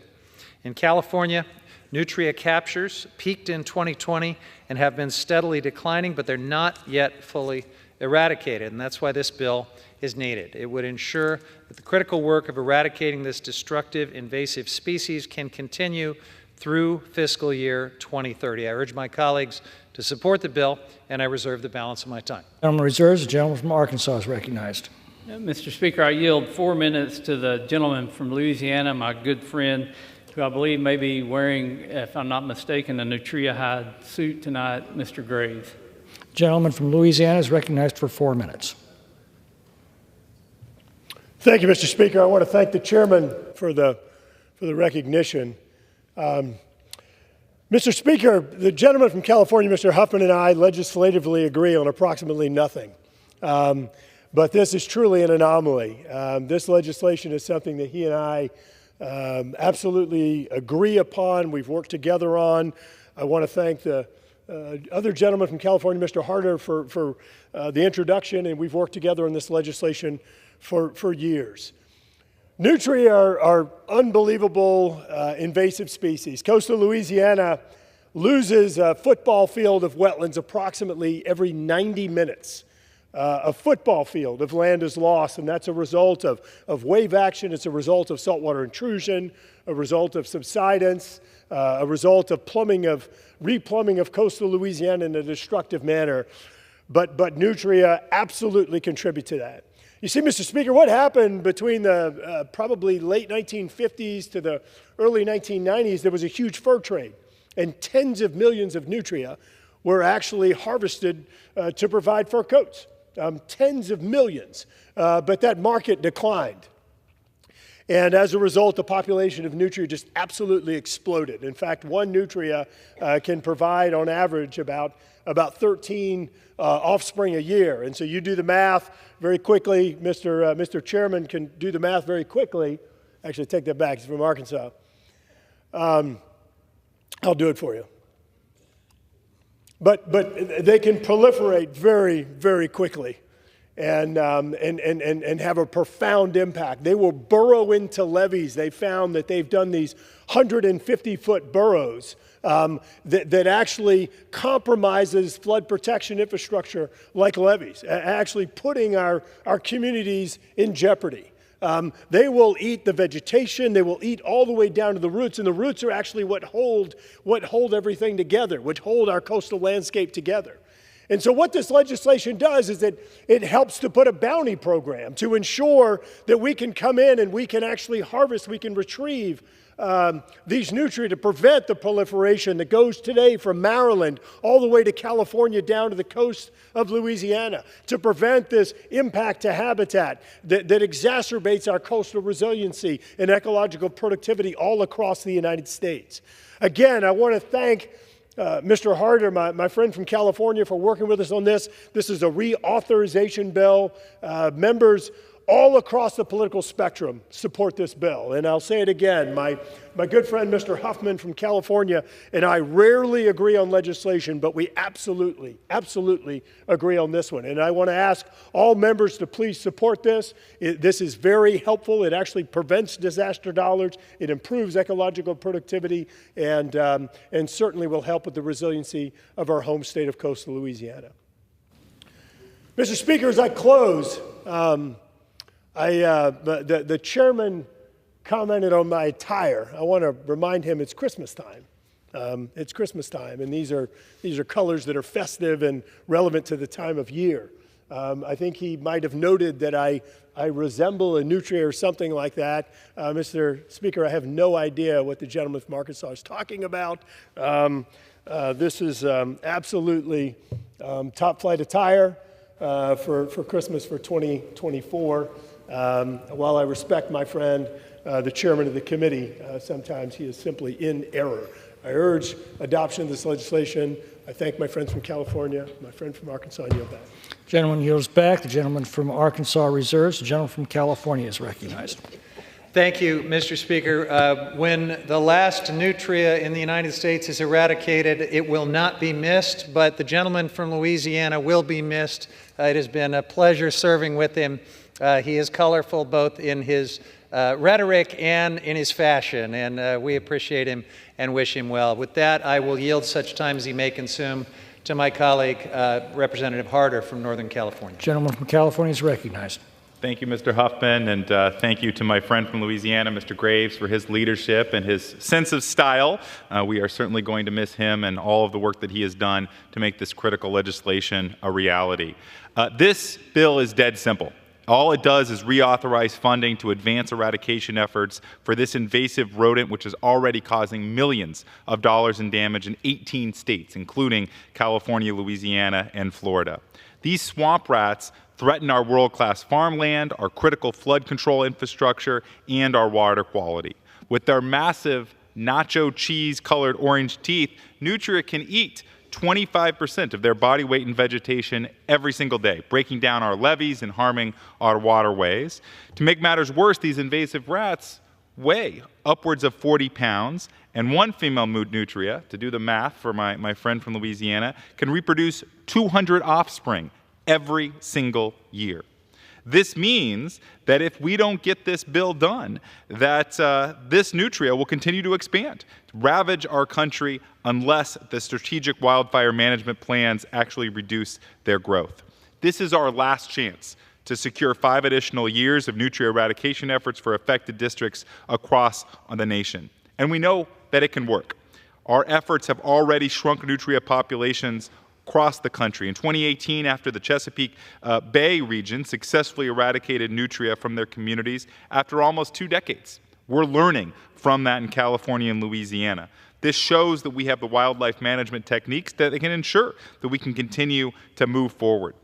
In California, nutria captures peaked in 2020 and have been steadily declining, but they're not yet fully eradicated, and that's why this bill is needed. It would ensure that the critical work of eradicating this destructive invasive species can continue through fiscal year 2030. I urge my colleagues to support the bill, and I reserve the balance of my time.
Gentleman reserves. The gentleman from Arkansas is recognized.
Mr. Speaker, I yield 4 minutes to the gentleman from Louisiana, my good friend, who I believe may be wearing, if I'm not mistaken, a nutria hide suit tonight, Mr. Graves.
Gentleman from Louisiana is recognized for 4 minutes.
Thank you, Mr. Speaker. I want to thank the chairman for the recognition. Mr. Speaker, the gentleman from California, Mr. Huffman, and I legislatively agree on approximately nothing. But this is truly an anomaly. This legislation is something that he and I absolutely agree upon. We've worked together on. I want to thank the other gentleman from California, Mr. Harder, for the introduction, and we've worked together on this legislation for years. Nutria are unbelievable invasive species. Coastal Louisiana loses a football field of wetlands approximately every 90 minutes. A football field of land is lost, and that's a result of wave action. It's a result of saltwater intrusion, a result of subsidence, a result of replumbing of coastal Louisiana in a destructive manner. But nutria absolutely contribute to that.
You see, Mr. Speaker, what happened between the probably late 1950s to the early 1990s, there was a huge fur trade, and tens of millions of nutria were actually harvested to provide fur coats. Tens of millions, but that market declined. And as a result, the population of nutria just absolutely exploded. In fact, one nutria can provide, on average, about 13 offspring a year. And so you do the math very quickly. Mr. Chairman can do the math very quickly. Actually, take that back. He's from Arkansas. I'll do it for you. But they can proliferate very, very quickly and have a profound impact. They will burrow into levees. They found that they've done these 150-foot burrows that actually compromises flood protection infrastructure like levees, actually putting our communities in jeopardy. They will eat the vegetation. They will eat all the way down to the roots, and the roots are actually what hold everything together, which hold our coastal landscape together. And so what this legislation does is that it helps to put a bounty program to ensure that we can come in and we can actually harvest, we can retrieve these nutria to prevent the proliferation that goes today from Maryland all the way to California down to the coast of Louisiana, to prevent this impact to habitat that exacerbates our coastal resiliency and ecological productivity all across the United States. Again, I want to thank Mr. Harder, my friend from California, for working with us on this. This is a reauthorization bill. Members all across the political spectrum support this bill. And I'll say it again, my good friend Mr. Huffman from California and I rarely agree on legislation, but we absolutely agree on this one. And I want to ask all members to please support this. This is very helpful. It actually prevents disaster dollars. It improves ecological productivity and certainly will help with the resiliency of our home state of coastal Louisiana. Mr. Speaker, as I close, the chairman commented on my attire. I want to remind him it's Christmas time. It's Christmas time, and these are colors that are festive and relevant to the time of year. I think he might have noted that I resemble a nutria or something like that. Mr. Speaker, I have no idea what the gentleman from Arkansas is talking about. This is absolutely top flight attire for Christmas for 2024. While I respect my friend, the chairman of the committee, sometimes he is simply in error. I urge adoption of this legislation. I thank my friends from California, my friend from Arkansas, and yield back.
Gentleman yields back. The gentleman from Arkansas reserves. The gentleman from California is recognized.
Thank you, Mr. Speaker. When the last nutria in the United States is eradicated, it will not be missed, but the gentleman from Louisiana will be missed. It has been a pleasure serving with him. He is colorful both in his rhetoric and in his fashion, and we appreciate him and wish him well. With that, I will yield such time as he may consume to my colleague, Representative Harder from Northern California.
Gentleman from California is recognized.
Thank you, Mr. Huffman, and thank you to my friend from Louisiana, Mr. Graves, for his leadership and his sense of style. We are certainly going to miss him and all of the work that he has done to make this critical legislation a reality. This bill is dead simple. All it does is reauthorize funding to advance eradication efforts for this invasive rodent, which is already causing millions of dollars in damage in 18 states, including California, Louisiana, and Florida. These swamp rats threaten our world-class farmland, our critical flood control infrastructure, and our water quality. With their massive nacho cheese-colored orange teeth, nutria can eat 25% of their body weight in vegetation every single day, breaking down our levees and harming our waterways. To make matters worse, these invasive rats weigh upwards of 40 pounds, and one female nutria, to do the math for my friend from Louisiana, can reproduce 200 offspring every single year. This means that if we don't get this bill done, that this nutria will continue to expand, ravage our country unless the strategic wildfire management plans actually reduce their growth. This is our last chance to secure 5 additional years of nutria eradication efforts for affected districts across the nation. And we know that it can work. Our efforts have already shrunk nutria populations across the country. In 2018, after the Chesapeake Bay region successfully eradicated nutria from their communities after almost 2 decades. We're learning from that in California and Louisiana. This shows that we have the wildlife management techniques that can ensure that we can continue to move forward.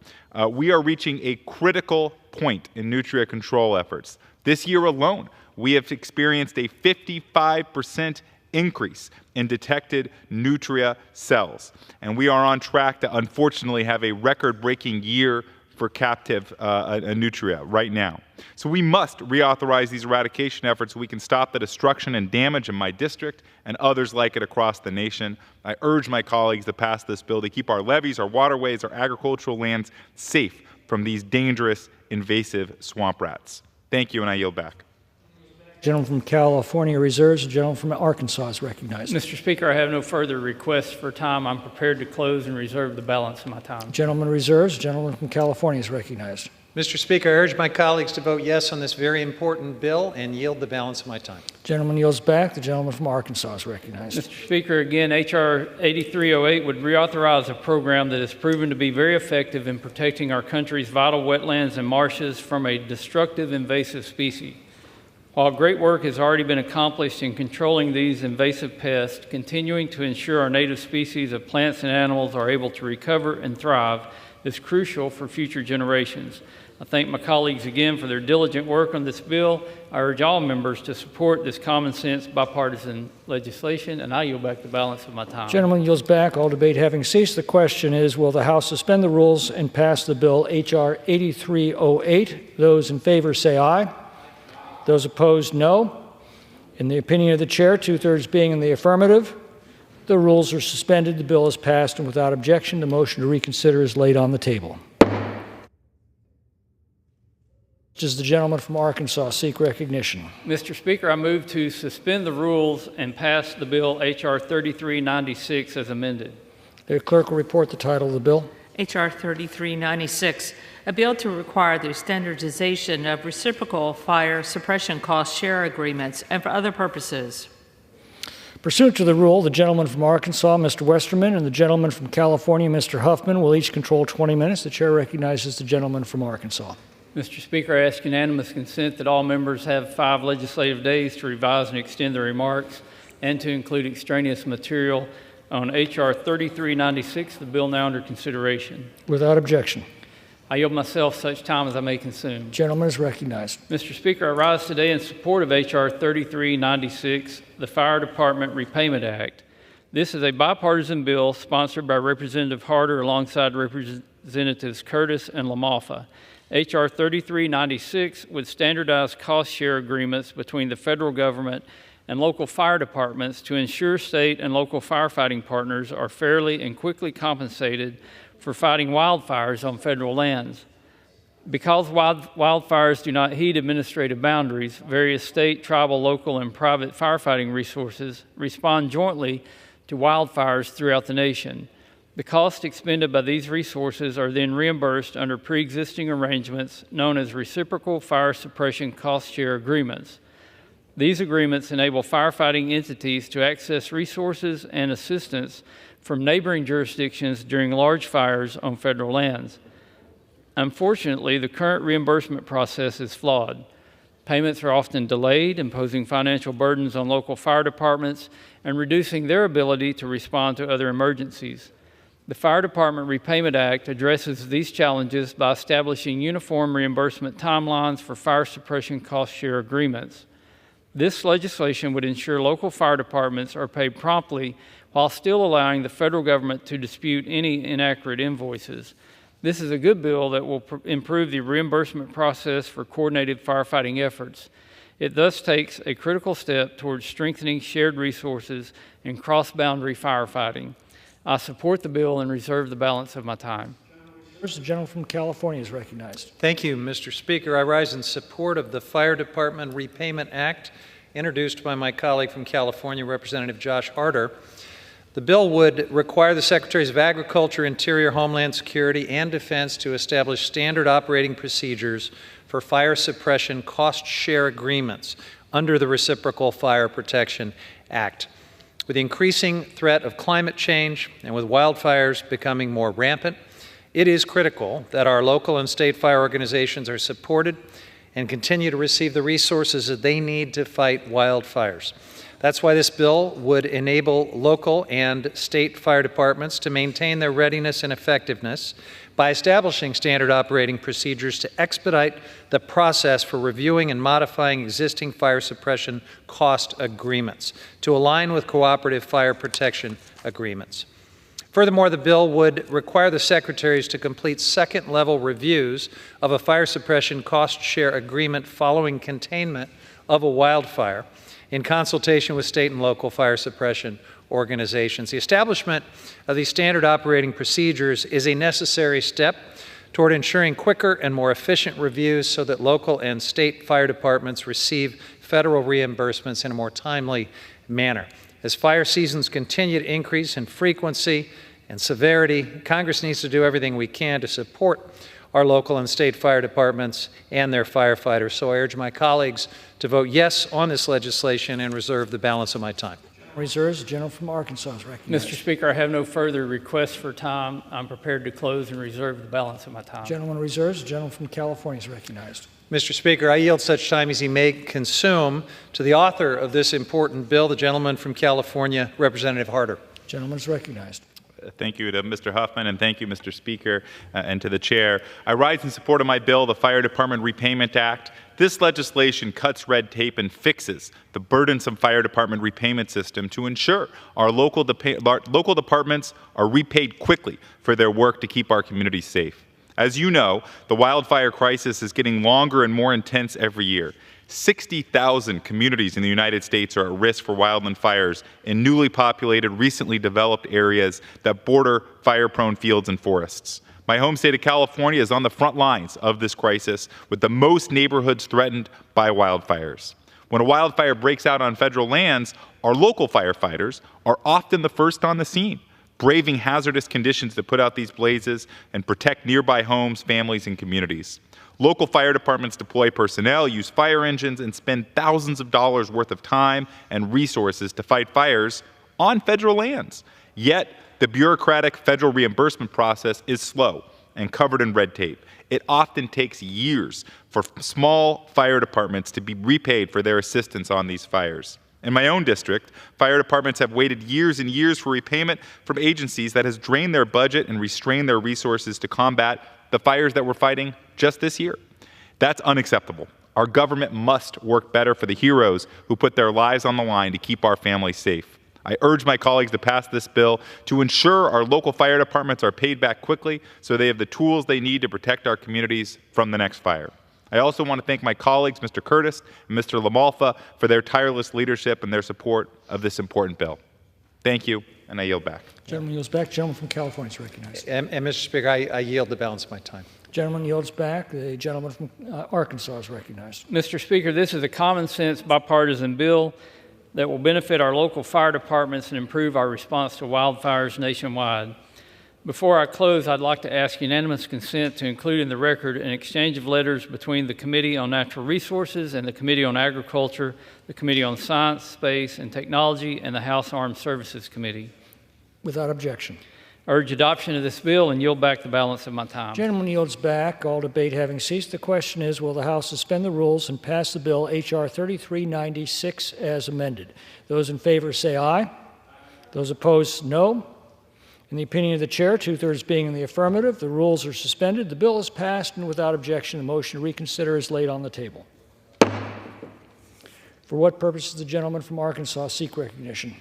We are reaching a critical point in nutria control efforts. This year alone, we have experienced a 55% increase in detected nutria cells. And we are on track to unfortunately have a record-breaking year for captive nutria right now. So we must reauthorize these eradication efforts so we can stop the destruction and damage in my district and others like it across the nation. I urge my colleagues to pass this bill to keep our levees, our waterways, our agricultural lands safe from these dangerous invasive swamp rats. Thank you, and I yield back.
Gentleman from California reserves. The gentleman from Arkansas is recognized.
Mr. Speaker, I have no further requests for time. I'm prepared to close and reserve the balance of my time.
Gentleman reserves. The gentleman from California is recognized.
Mr. Speaker, I urge my colleagues to vote yes on this very important bill and yield the balance of my time.
Gentleman yields back. The gentleman from Arkansas is recognized.
Mr. Speaker, again, H.R. 8308 would reauthorize a program that has proven to be very effective in protecting our country's vital wetlands and marshes from a destructive invasive species. While great work has already been accomplished in controlling these invasive pests, continuing to ensure our native species of plants and animals are able to recover and thrive is crucial for future generations. I thank my colleagues again for their diligent work on this bill. I urge all members to support this common sense bipartisan legislation, and I yield back the balance of my time.
Gentleman yields back. All debate having ceased, the question is, will the House suspend the rules and pass the bill H.R. 8308? Those in favor say aye. Those opposed, no. In the opinion of the chair, 2/3 being in the affirmative, the rules are suspended. The bill is passed, and without objection, the motion to reconsider is laid on the table. Does the gentleman from Arkansas seek recognition?
Mr. Speaker, I move to suspend the rules and pass the bill H.R. 3396 as amended.
The clerk will report the title of the bill.
H.R. 3396, a bill to require the standardization of reciprocal fire suppression cost share agreements and for other purposes.
Pursuant to the rule, the gentleman from Arkansas, Mr. Westerman, and the gentleman from California, Mr. Huffman, will each control 20 minutes. The chair recognizes the gentleman from Arkansas.
Mr. Speaker, I ask unanimous consent that all members have 5 legislative days to revise and extend their remarks and to include extraneous material on H.R. 3396, the bill now under consideration.
Without objection.
I yield myself such time as I may consume.
Gentleman is recognized.
Mr. Speaker, I rise today in support of H.R. 3396, the Fire Department Repayment Act. This is a bipartisan bill sponsored by Representative Harder alongside Representatives Curtis and LaMalfa. H.R. 3396 would standardize cost share agreements between the federal government and local fire departments to ensure state and local firefighting partners are fairly and quickly compensated for fighting wildfires on federal lands. Because wildfires do not heed administrative boundaries, various state, tribal, local, and private firefighting resources respond jointly to wildfires throughout the nation. The costs expended by these resources are then reimbursed under pre-existing arrangements known as reciprocal fire suppression cost share agreements. These agreements enable firefighting entities to access resources and assistance from neighboring jurisdictions during large fires on federal lands. Unfortunately, the current reimbursement process is flawed. Payments are often delayed, imposing financial burdens on local fire departments and reducing their ability to respond to other emergencies. The Fire Department Repayment Act addresses these challenges by establishing uniform reimbursement timelines for fire suppression cost share agreements. This legislation would ensure local fire departments are paid promptly while still allowing the federal government to dispute any inaccurate invoices. This is a good bill that will improve the reimbursement process for coordinated firefighting efforts. It thus takes a critical step towards strengthening shared resources and cross-boundary firefighting. I support the bill and reserve the balance of my time.
The gentleman from California is recognized.
Thank you, Mr. Speaker. I rise in support of the Fire Department Repayment Act, introduced by my colleague from California, Representative Josh Harder. The bill would require the Secretaries of Agriculture, Interior, Homeland Security, and Defense to establish standard operating procedures for fire suppression cost share agreements under the Reciprocal Fire Protection Act. With the increasing threat of climate change and with wildfires becoming more rampant, it is critical that our local and state fire organizations are supported and continue to receive the resources that they need to fight wildfires. That's why this bill would enable local and state fire departments to maintain their readiness and effectiveness by establishing standard operating procedures to expedite the process for reviewing and modifying existing fire suppression cost agreements to align with cooperative fire protection agreements. Furthermore, the bill would require the secretaries to complete second-level reviews of a fire suppression cost share agreement following containment of a wildfire in consultation with state and local fire suppression organizations. The establishment of these standard operating procedures is a necessary step toward ensuring quicker and more efficient reviews so that local and state fire departments receive federal reimbursements in a more timely manner. As fire seasons continue to increase in frequency and severity, Congress needs to do everything we can to support our local and state fire departments and their firefighters. So I urge my colleagues to vote yes on this legislation and reserve the balance of my time.
Reserves. The gentleman from Arkansas is recognized.
Mr. Speaker, I have no further requests for time. I'm prepared to close and reserve the balance of my time.
Gentleman reserves. The gentleman from California is recognized.
Mr. Speaker, I yield such time as he may consume to the author of this important bill, the gentleman from California, Representative Harder.
Gentleman is recognized.
Thank you to Mr. Huffman, and thank you, Mr. Speaker, and to the Chair. I rise in support of my bill, the Fire Department Repayment Act. This legislation cuts red tape and fixes the burdensome fire department repayment system to ensure our local departments are repaid quickly for their work to keep our communities safe. As you know, the wildfire crisis is getting longer and more intense every year. 60,000 communities in the United States are at risk for wildland fires in newly populated, recently developed areas that border fire-prone fields and forests. My home state of California is on the front lines of this crisis, with the most neighborhoods threatened by wildfires. When a wildfire breaks out on federal lands, our local firefighters are often the first on the scene, braving hazardous conditions that put out these blazes and protect nearby homes, families, and communities. Local fire departments deploy personnel, use fire engines, and spend thousands of dollars worth of time and resources to fight fires on federal lands. Yet, the bureaucratic federal reimbursement process is slow and covered in red tape. It often takes years for small fire departments to be repaid for their assistance on these fires. In my own district, fire departments have waited years and years for repayment from agencies that has drained their budget and restrained their resources to combat the fires that we're fighting just this year. That's unacceptable. Our government must work better for the heroes who put their lives on the line to keep our families safe. I urge my colleagues to pass this bill to ensure our local fire departments are paid back quickly so they have the tools they need to protect our communities from the next fire. I also want to thank my colleagues, Mr. Curtis and Mr. LaMalfa, for their tireless leadership and their support of this important bill. Thank you, and I yield back.
Gentleman yields back. Gentleman from California is recognized.
And Mr. Speaker, I yield the balance of my time.
Gentleman yields back. The gentleman from Arkansas is recognized.
Mr. Speaker, this is a common sense bipartisan bill that will benefit our local fire departments and improve our response to wildfires nationwide. Before I close, I'd like to ask unanimous consent to include in the record an exchange of letters between the Committee on Natural Resources and the Committee on Agriculture, the Committee on Science, Space, and Technology, and the House Armed Services Committee.
Without objection.
I urge adoption of this bill and yield back the balance of my time.
Gentleman yields back. All debate having ceased, the question is, will the House suspend the rules and pass the bill H.R. 3396 as amended? Those in favor say aye. Those opposed, no. In the opinion of the chair, 2/3 being in the affirmative, the rules are suspended. The bill is passed, and without objection, the motion to reconsider is laid on the table. For what purpose does the gentleman from Arkansas seek recognition?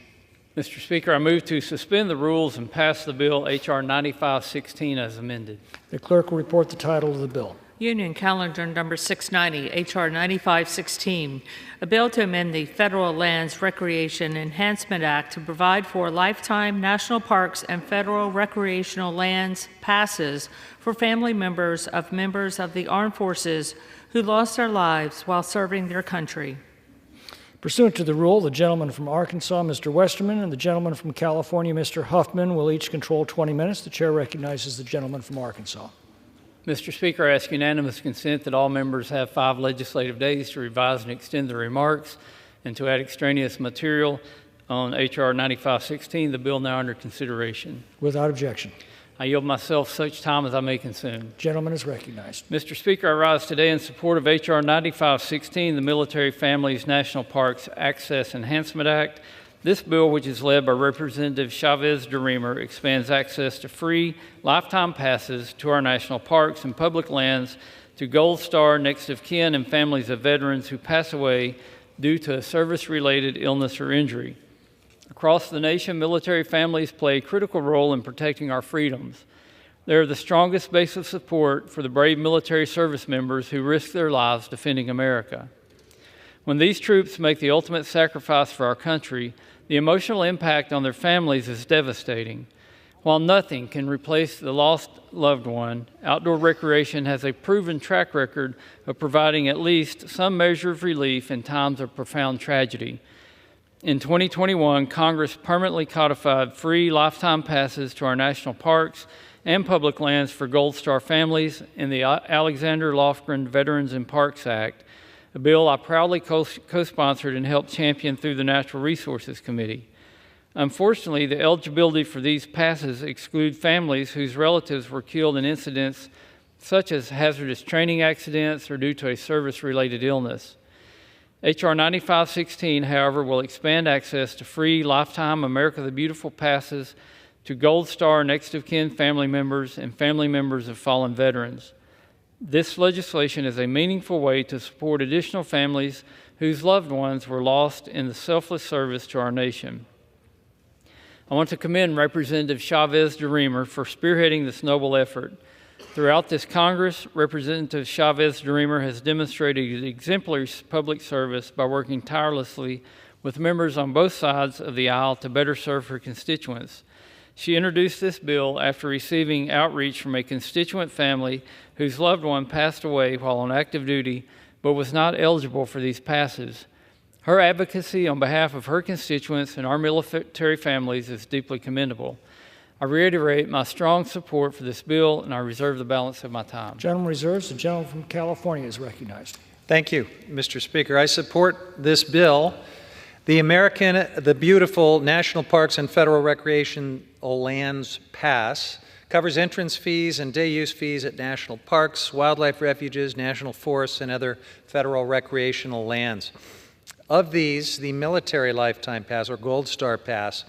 Mr. Speaker, I move to suspend the rules and pass the bill H.R. 9516 as amended.
The clerk will report the title of the bill.
Union Calendar Number 690, H.R. 9516, a bill to amend the Federal Lands Recreation Enhancement Act to provide for lifetime national parks and federal recreational lands passes for family members of the armed forces who lost their lives while serving their country.
Pursuant to the rule, the gentleman from Arkansas, Mr. Westerman, and the gentleman from California, Mr. Huffman, will each control 20 minutes. The chair recognizes the gentleman from Arkansas.
Mr. Speaker, I ask unanimous consent that all members have 5 legislative days to revise and extend their remarks and to add extraneous material. on H.R. 9516, the bill now under consideration.
Without objection.
I yield myself such time as I may consume.
Gentleman is recognized.
Mr. Speaker, I rise today in support of H.R. 9516, the Military Families National Parks Access Enhancement Act. This bill, which is led by Representative Chavez DeRemer, expands access to free lifetime passes to our national parks and public lands to Gold Star, next of kin, and families of veterans who pass away due to a service-related illness or injury. Across the nation, military families play a critical role in protecting our freedoms. They are the strongest base of support for the brave military service members who risk their lives defending America. When these troops make the ultimate sacrifice for our country, the emotional impact on their families is devastating. While nothing can replace the lost loved one, outdoor recreation has a proven track record of providing at least some measure of relief in times of profound tragedy. In 2021, Congress permanently codified free lifetime passes to our national parks and public lands for Gold Star families in the Alexander Lofgren Veterans and Parks Act, a bill I proudly co-sponsored and helped champion through the Natural Resources Committee. Unfortunately, the eligibility for these passes exclude families whose relatives were killed in incidents such as hazardous training accidents or due to a service-related illness. H.R. 9516, however, will expand access to free lifetime America the Beautiful passes to Gold Star next of kin family members and family members of fallen veterans. This legislation is a meaningful way to support additional families whose loved ones were lost in the selfless service to our nation. I want to commend Representative Chavez DeRemer for spearheading this noble effort. Throughout this Congress, Representative Chavez DeRemer has demonstrated exemplary public service by working tirelessly with members on both sides of the aisle to better serve her constituents. She introduced this bill after receiving outreach from a constituent family whose loved one passed away while on active duty but was not eligible for these passes. Her advocacy on behalf of her constituents and our military families is deeply commendable. I reiterate my strong support for this bill, and I reserve the balance of my time.
Gentleman reserves. The gentleman from California is recognized.
Thank you, Mr. Speaker. I support this bill. The Beautiful National Parks and Federal Recreational Lands Pass covers entrance fees and day use fees at national parks, wildlife refuges, national forests, and other federal recreational lands. Of these, the Military Lifetime Pass, or Gold Star Pass,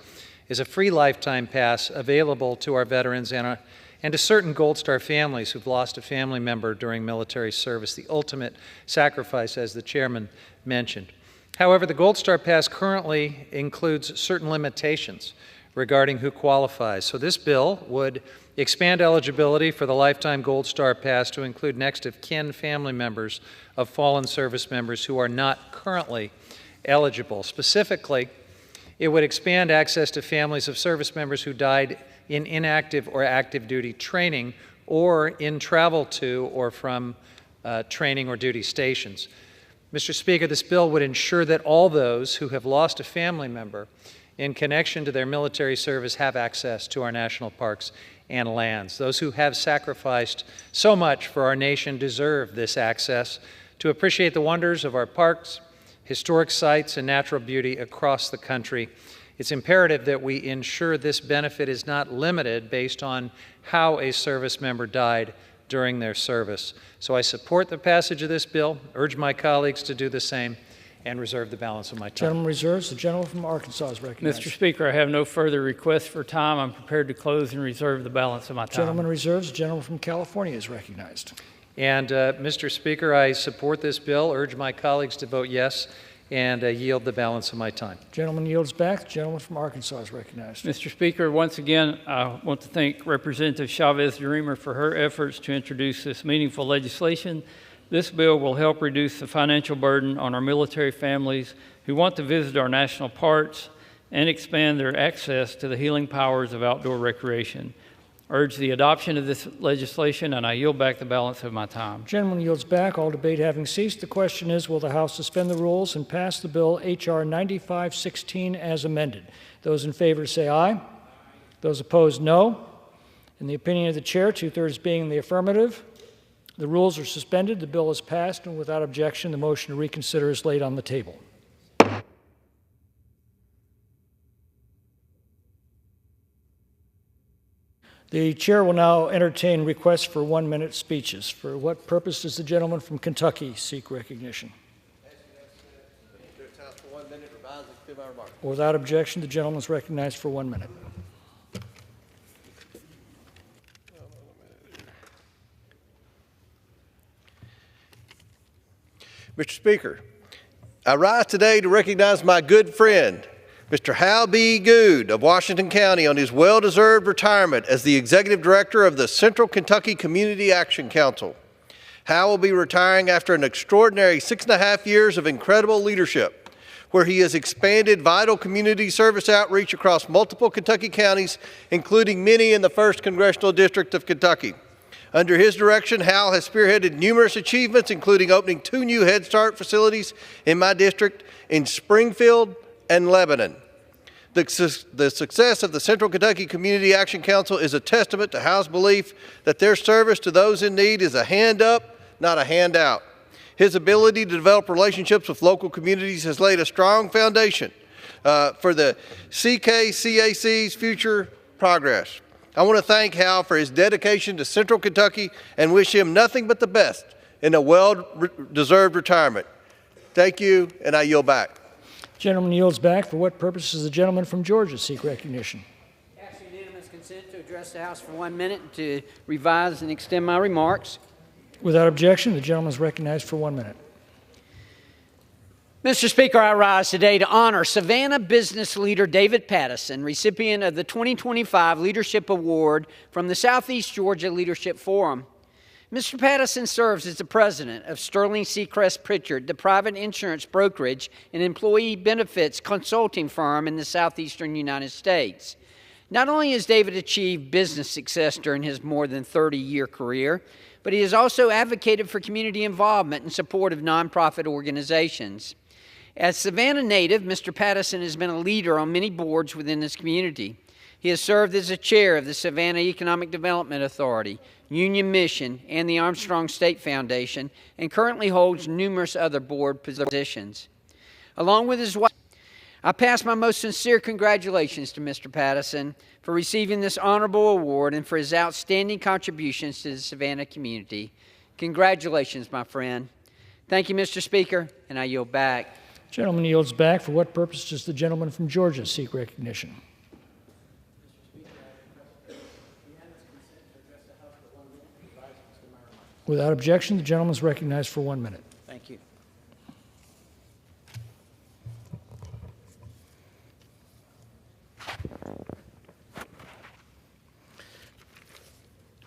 is a free lifetime pass available to our veterans and to certain Gold Star families who've lost a family member during military service, the ultimate sacrifice, as the chairman mentioned. However, the Gold Star Pass currently includes certain limitations regarding who qualifies. So this bill would expand eligibility for the Lifetime Gold Star Pass to include next of kin family members of fallen service members who are not currently eligible. Specifically, it would expand access to families of service members who died in inactive or active duty training or in travel to or from training or duty stations. Mr. Speaker, this bill would ensure that all those who have lost a family member in connection to their military service have access to our national parks and lands. Those who have sacrificed so much for our nation deserve this access to appreciate the wonders of our parks, historic sites, and natural beauty across the country. It's imperative that we ensure this benefit is not limited based on how a service member died during their service. So I support the passage of this bill, urge my colleagues to do the same, and reserve the balance of my time.
Gentleman reserves. The gentleman from Arkansas is recognized.
Mr. Speaker, I have no further requests for time. I'm prepared to close and reserve the balance of my time.
Gentleman reserves. The gentleman from California is recognized.
And Mr. Speaker, I support this bill, urge my colleagues to vote yes, and yield the balance of my time.
Gentleman yields back. The gentleman from Arkansas is recognized.
Mr. Speaker, once again, I want to thank Representative Chavez DeRemer for her efforts to introduce this meaningful legislation. This bill will help reduce the financial burden on our military families who want to visit our national parks and expand their access to the healing powers of outdoor recreation. I urge the adoption of this legislation, and I yield back the balance of my time.
Gentleman yields back. All debate having ceased, the question is, will the House suspend the rules and pass the bill H.R. 9516 as amended? Those in favor say aye. Those opposed, no. In the opinion of the chair, 2/3 being in the affirmative, the rules are suspended, the bill is passed, and without objection, the motion to reconsider is laid on the table. The chair will now entertain requests for 1-minute speeches. For what purpose does the gentleman from Kentucky seek recognition? Without objection, the gentleman is recognized for 1 minute.
Mr. Speaker, I rise today to recognize my good friend, Mr. Hal B. Good of Washington County, on his well-deserved retirement as the Executive Director of the Central Kentucky Community Action Council. Hal will be retiring after an extraordinary 6.5 years of incredible leadership, where he has expanded vital community service outreach across multiple Kentucky counties, including many in the 1st Congressional District of Kentucky. Under his direction, Hal has spearheaded numerous achievements, including opening 2 new Head Start facilities in my district in Springfield and Lebanon. The success of the Central Kentucky Community Action Council is a testament to Hal's belief that their service to those in need is a hand up, not a handout. His ability to develop relationships with local communities has laid a strong foundation for the CKCAC's future progress. I want to thank Hal for his dedication to Central Kentucky and wish him nothing but the best in a well-deserved retirement. Thank you, and I yield back.
Gentleman yields back. For what purpose does the gentleman from Georgia seek recognition?
Ask unanimous consent to address the House for 1 minute and to revise and extend my remarks.
Without objection, the gentleman is recognized for 1 minute.
Mr. Speaker, I rise today to honor Savannah business leader David Pattison, recipient of the 2025 Leadership Award from the Southeast Georgia Leadership Forum. Mr. Pattison serves as the president of Sterling Seacrest Pritchard, the private insurance brokerage and employee benefits consulting firm in the southeastern United States. Not only has David achieved business success during his more than 30-year career, but he has also advocated for community involvement in support of nonprofit organizations. As Savannah native, Mr. Pattison has been a leader on many boards within this community. He has served as the chair of the Savannah Economic Development Authority, Union Mission, and the Armstrong State Foundation, and currently holds numerous other board positions. Along with his wife, I pass my most sincere congratulations to Mr. Pattison for receiving this honorable award and for his outstanding contributions to the Savannah community. Congratulations, my friend. Thank you, Mr. Speaker, and I yield back.
Gentleman yields back. For what purpose does the gentleman from Georgia seek recognition? Without objection, the gentleman is recognized for 1 minute.
Thank you.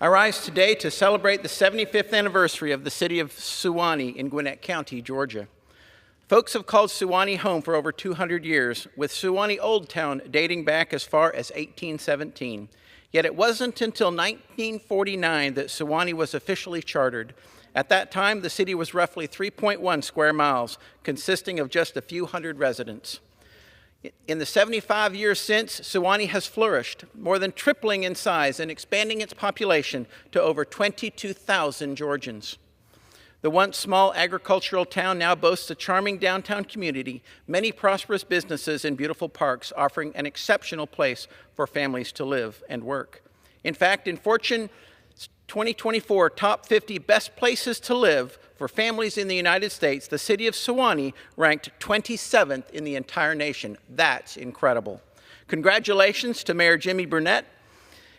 I rise today to celebrate the 75th anniversary of the city of Suwanee in Gwinnett County, Georgia. Folks have called Suwanee home for over 200 years, with Suwanee Old Town dating back as far as 1817. Yet it wasn't until 1949 that Suwanee was officially chartered. At that time, the city was roughly 3.1 square miles, consisting of just a few hundred residents. In the 75 years since, Suwanee has flourished, more than tripling in size and expanding its population to over 22,000 Georgians. The once small agricultural town now boasts a charming downtown community, many prosperous businesses, and beautiful parks, offering an exceptional place for families to live and work. In fact, in Fortune 2024 Top 50 Best Places to Live for Families in the United States, the city of Suwanee ranked 27th in the entire nation. That's incredible. Congratulations to Mayor Jimmy Burnett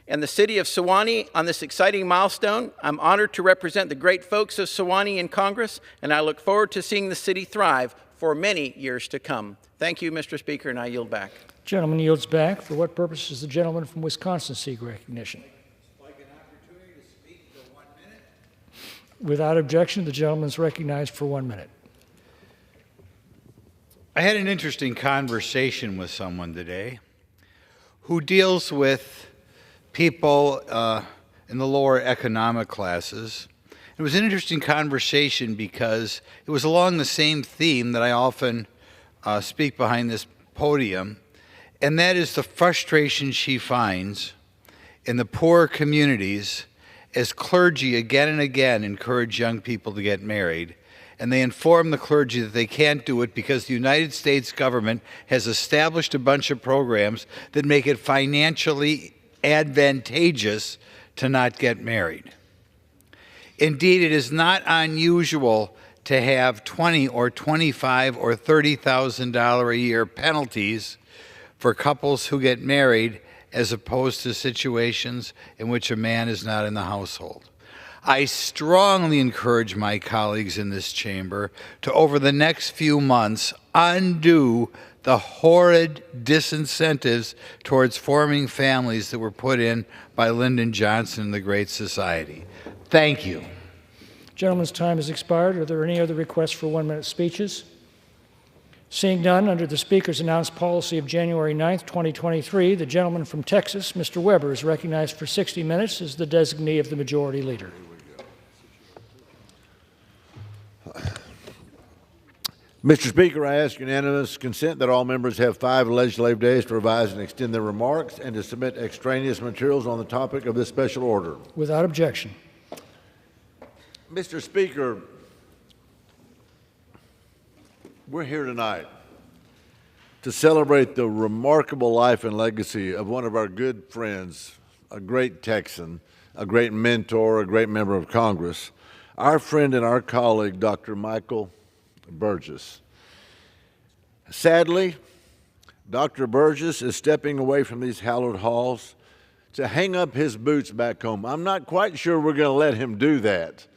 and the city of Suwanee on this exciting milestone. I'm honored to represent the great folks of Suwanee in Congress, and I look forward to seeing the city thrive for many years to come. Thank you, Mr. Speaker, and I yield back.
Gentleman yields back. For what purpose does the gentleman from Wisconsin seek recognition? Without objection, the gentleman is recognized for 1 minute.
I had an interesting conversation with someone today who deals with people in the lower economic classes. It was an interesting conversation because it was along the same theme that I often speak behind this podium, and that is the frustration she finds in the poor communities as clergy again and again encourage young people to get married, and they inform the clergy that they can't do it because the United States government has established a bunch of programs that make it financially advantageous to not get married. Indeed, it is not unusual to have $20,000 or $25,000 or $30,000 a year penalties for couples who get married, as opposed to situations in which a man is not in the household. I strongly encourage my colleagues in this chamber to, over the next few months, undo the horrid disincentives towards forming families that were put in by Lyndon Johnson and the Great Society. Thank you.
Gentleman's time has expired. Are there any other requests for one-minute speeches? Seeing none, under the Speaker's announced policy of January 9th, 2023, the gentleman from Texas, Mr. Weber, is recognized for 60 minutes as the designee of the Majority Leader.
Mr. Speaker, I ask unanimous consent that all members have 5 legislative days to revise and extend their remarks and to submit extraneous materials on the topic of this special order.
Without objection.
Mr. Speaker, we're here tonight to celebrate the remarkable life and legacy of one of our good friends, a great Texan, a great mentor, a great member of Congress, our friend and our colleague, Dr. Michael Burgess. Sadly, Dr. Burgess is stepping away from these hallowed halls to hang up his boots back home. I'm not quite sure we're going to let him do that,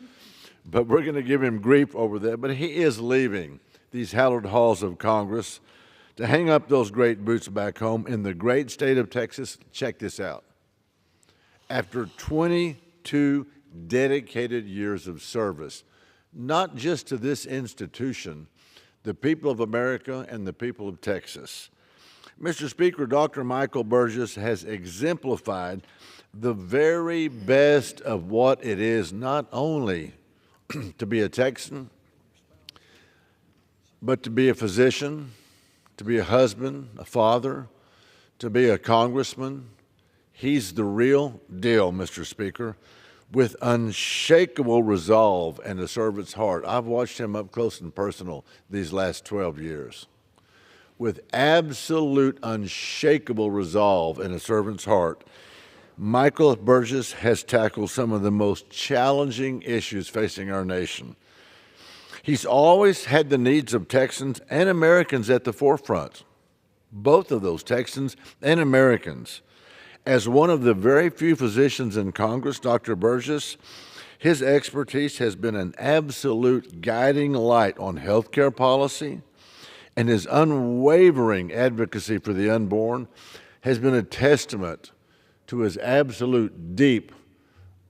but we're going to give him grief over that. But he is leaving these hallowed halls of Congress to hang up those great boots back home in the great state of Texas. Check this out. After 22 dedicated years of service, not just to this institution, the people of America and the people of Texas. Mr. Speaker, Dr. Michael Burgess has exemplified the very best of what it is not only to be a Texan, but to be a physician, to be a husband, a father, to be a congressman. He's the real deal, Mr. Speaker, with unshakable resolve and a servant's heart. I've watched him up close and personal these last 12 years. With absolute unshakable resolve and a servant's heart, Michael Burgess has tackled some of the most challenging issues facing our nation. He's always had the needs of Texans and Americans at the forefront, both of those, Texans and Americans. As one of the very few physicians in Congress, Dr. Burgess, his expertise has been an absolute guiding light on health care policy, and his unwavering advocacy for the unborn has been a testament to his absolute deep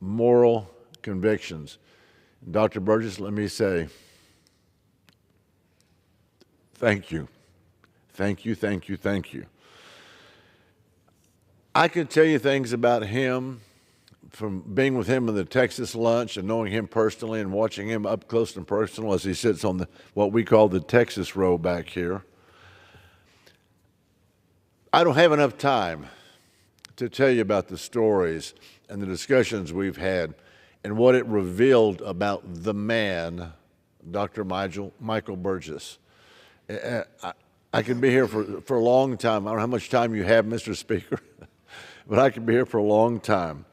moral convictions. Dr. Burgess, let me say, thank you. Thank you, thank you, thank you. I could tell you things about him from being with him in the Texas lunch and knowing him personally and watching him up close and personal as he sits on what we call the Texas row back here. I don't have enough time to tell you about the stories and the discussions we've had and what it revealed about the man, Dr. Michael Burgess. I could be here for a long time. I don't know how much time you have, Mr. Speaker, but I could be here for a long time.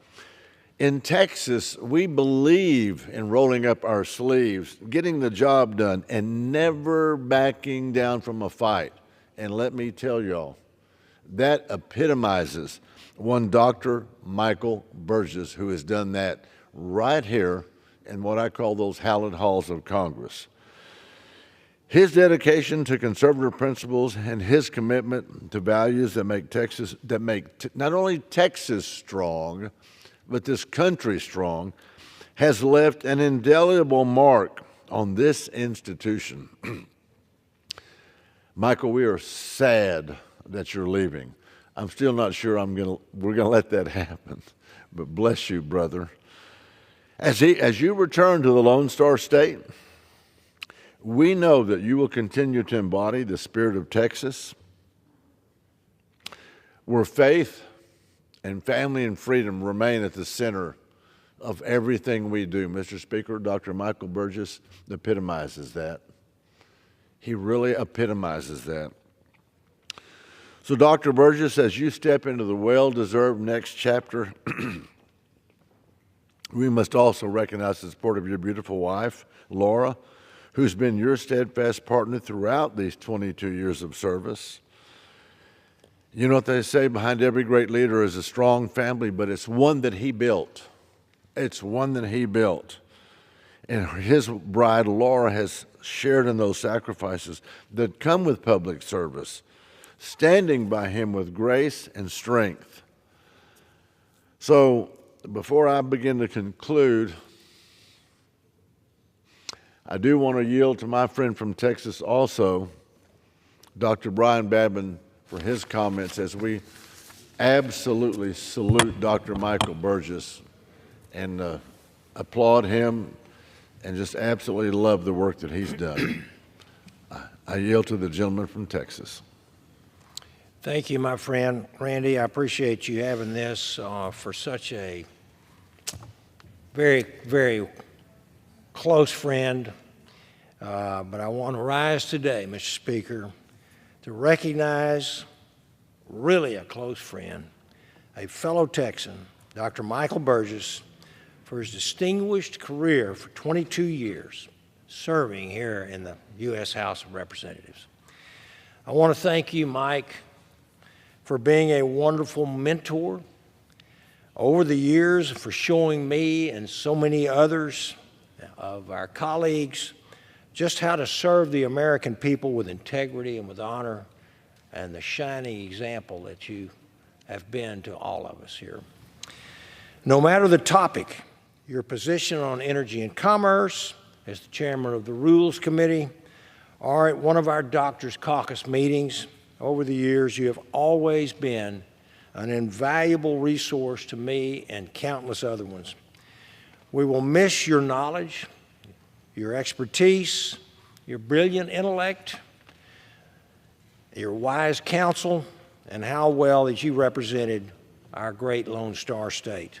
In Texas, we believe in rolling up our sleeves, getting the job done, and never backing down from a fight. And let me tell y'all, that epitomizes one Dr. Michael Burgess, who has done that right here in what I call those hallowed halls of Congress. His dedication to conservative principles and his commitment to values that make not only Texas strong, but this country strong, has left an indelible mark on this institution. Michael, we are sad that you're leaving. I'm still not sure we're gonna let that happen, but bless you, brother. As you return to the Lone Star State, we know that you will continue to embody the spirit of Texas, where faith and family and freedom remain at the center of everything we do. Mr. Speaker, Dr. Michael Burgess epitomizes that. He really epitomizes that. So, Dr. Burgess, as you step into the well-deserved next chapter, we must also recognize the support of your beautiful wife, Laura, who's been your steadfast partner throughout these 22 years of service. You know what they say, behind every great leader is a strong family, but it's one that he built. It's one that he built. And his bride, Laura, has shared in those sacrifices that come with public service, standing by him with grace and strength. So, before I begin to conclude, I do want to yield to my friend from Texas also, Dr. Brian Babin, for his comments as we absolutely salute Dr. Michael Burgess and applaud him and just absolutely love the work that he's done. I yield to the gentleman from Texas.
Thank you, my friend. Randy, I appreciate you having this for such a very, very close friend. But I want to rise today, Mr. Speaker, to recognize really a close friend, a fellow Texan, Dr. Michael Burgess, for his distinguished career for 22 years serving here in the U.S. House of Representatives. I want to thank you, Mike, for being a wonderful mentor over the years, for showing me and so many others of our colleagues just how to serve the American people with integrity and with honor, and the shining example that you have been to all of us here. No matter the topic, your position on energy and commerce as the chairman of the Rules Committee or at one of our Doctors Caucus meetings, over the years you have always been an invaluable resource to me and countless other ones. We will miss your knowledge, your expertise, your brilliant intellect, your wise counsel, and how well that you represented our great Lone Star State.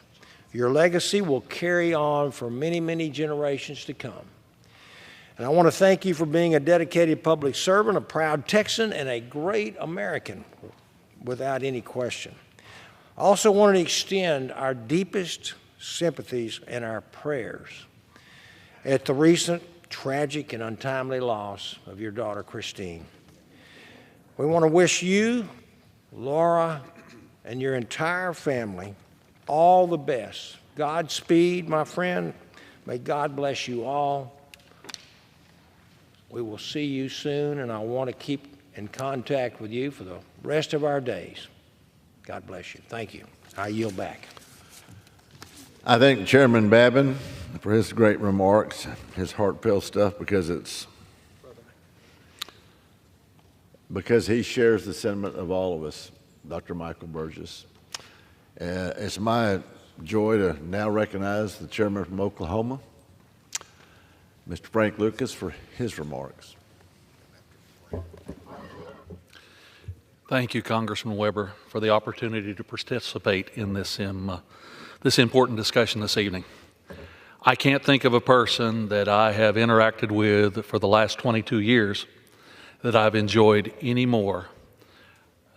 Your legacy will carry on for many, many generations to come. And I want to thank you for being a dedicated public servant, a proud Texan, and a great American, without any question. I also want to extend our deepest sympathies and our prayers at the recent tragic and untimely loss of your daughter, Christine. We want to wish you, Laura, and your entire family all the best. Godspeed, my friend. May God bless you all. We will see you soon, and I want to keep in contact with you for the rest of our days. God bless you. Thank you. I yield back.
I thank Chairman Babin for his great remarks, his heartfelt stuff, because he shares the sentiment of all of us, Dr. Michael Burgess. It's my joy to now recognize the chairman from Oklahoma, Mr. Frank Lucas, for his remarks.
Thank you, Congressman Weber, for the opportunity to participate in this important discussion this evening. I can't think of a person that I have interacted with for the last 22 years that I've enjoyed any more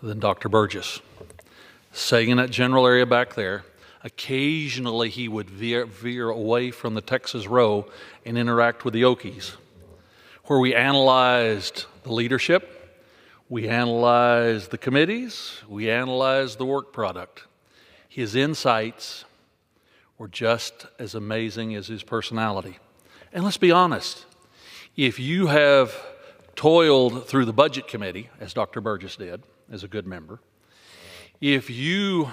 than Dr. Burgess. Saying in that general area back there, occasionally he would veer away from the Texas row and interact with the Okies, where we analyzed the leadership, we analyzed the committees, we analyzed the work product. His insights were just as amazing as his personality. And let's be honest, if you have toiled through the Budget Committee, as Dr. Burgess did, as a good member, if you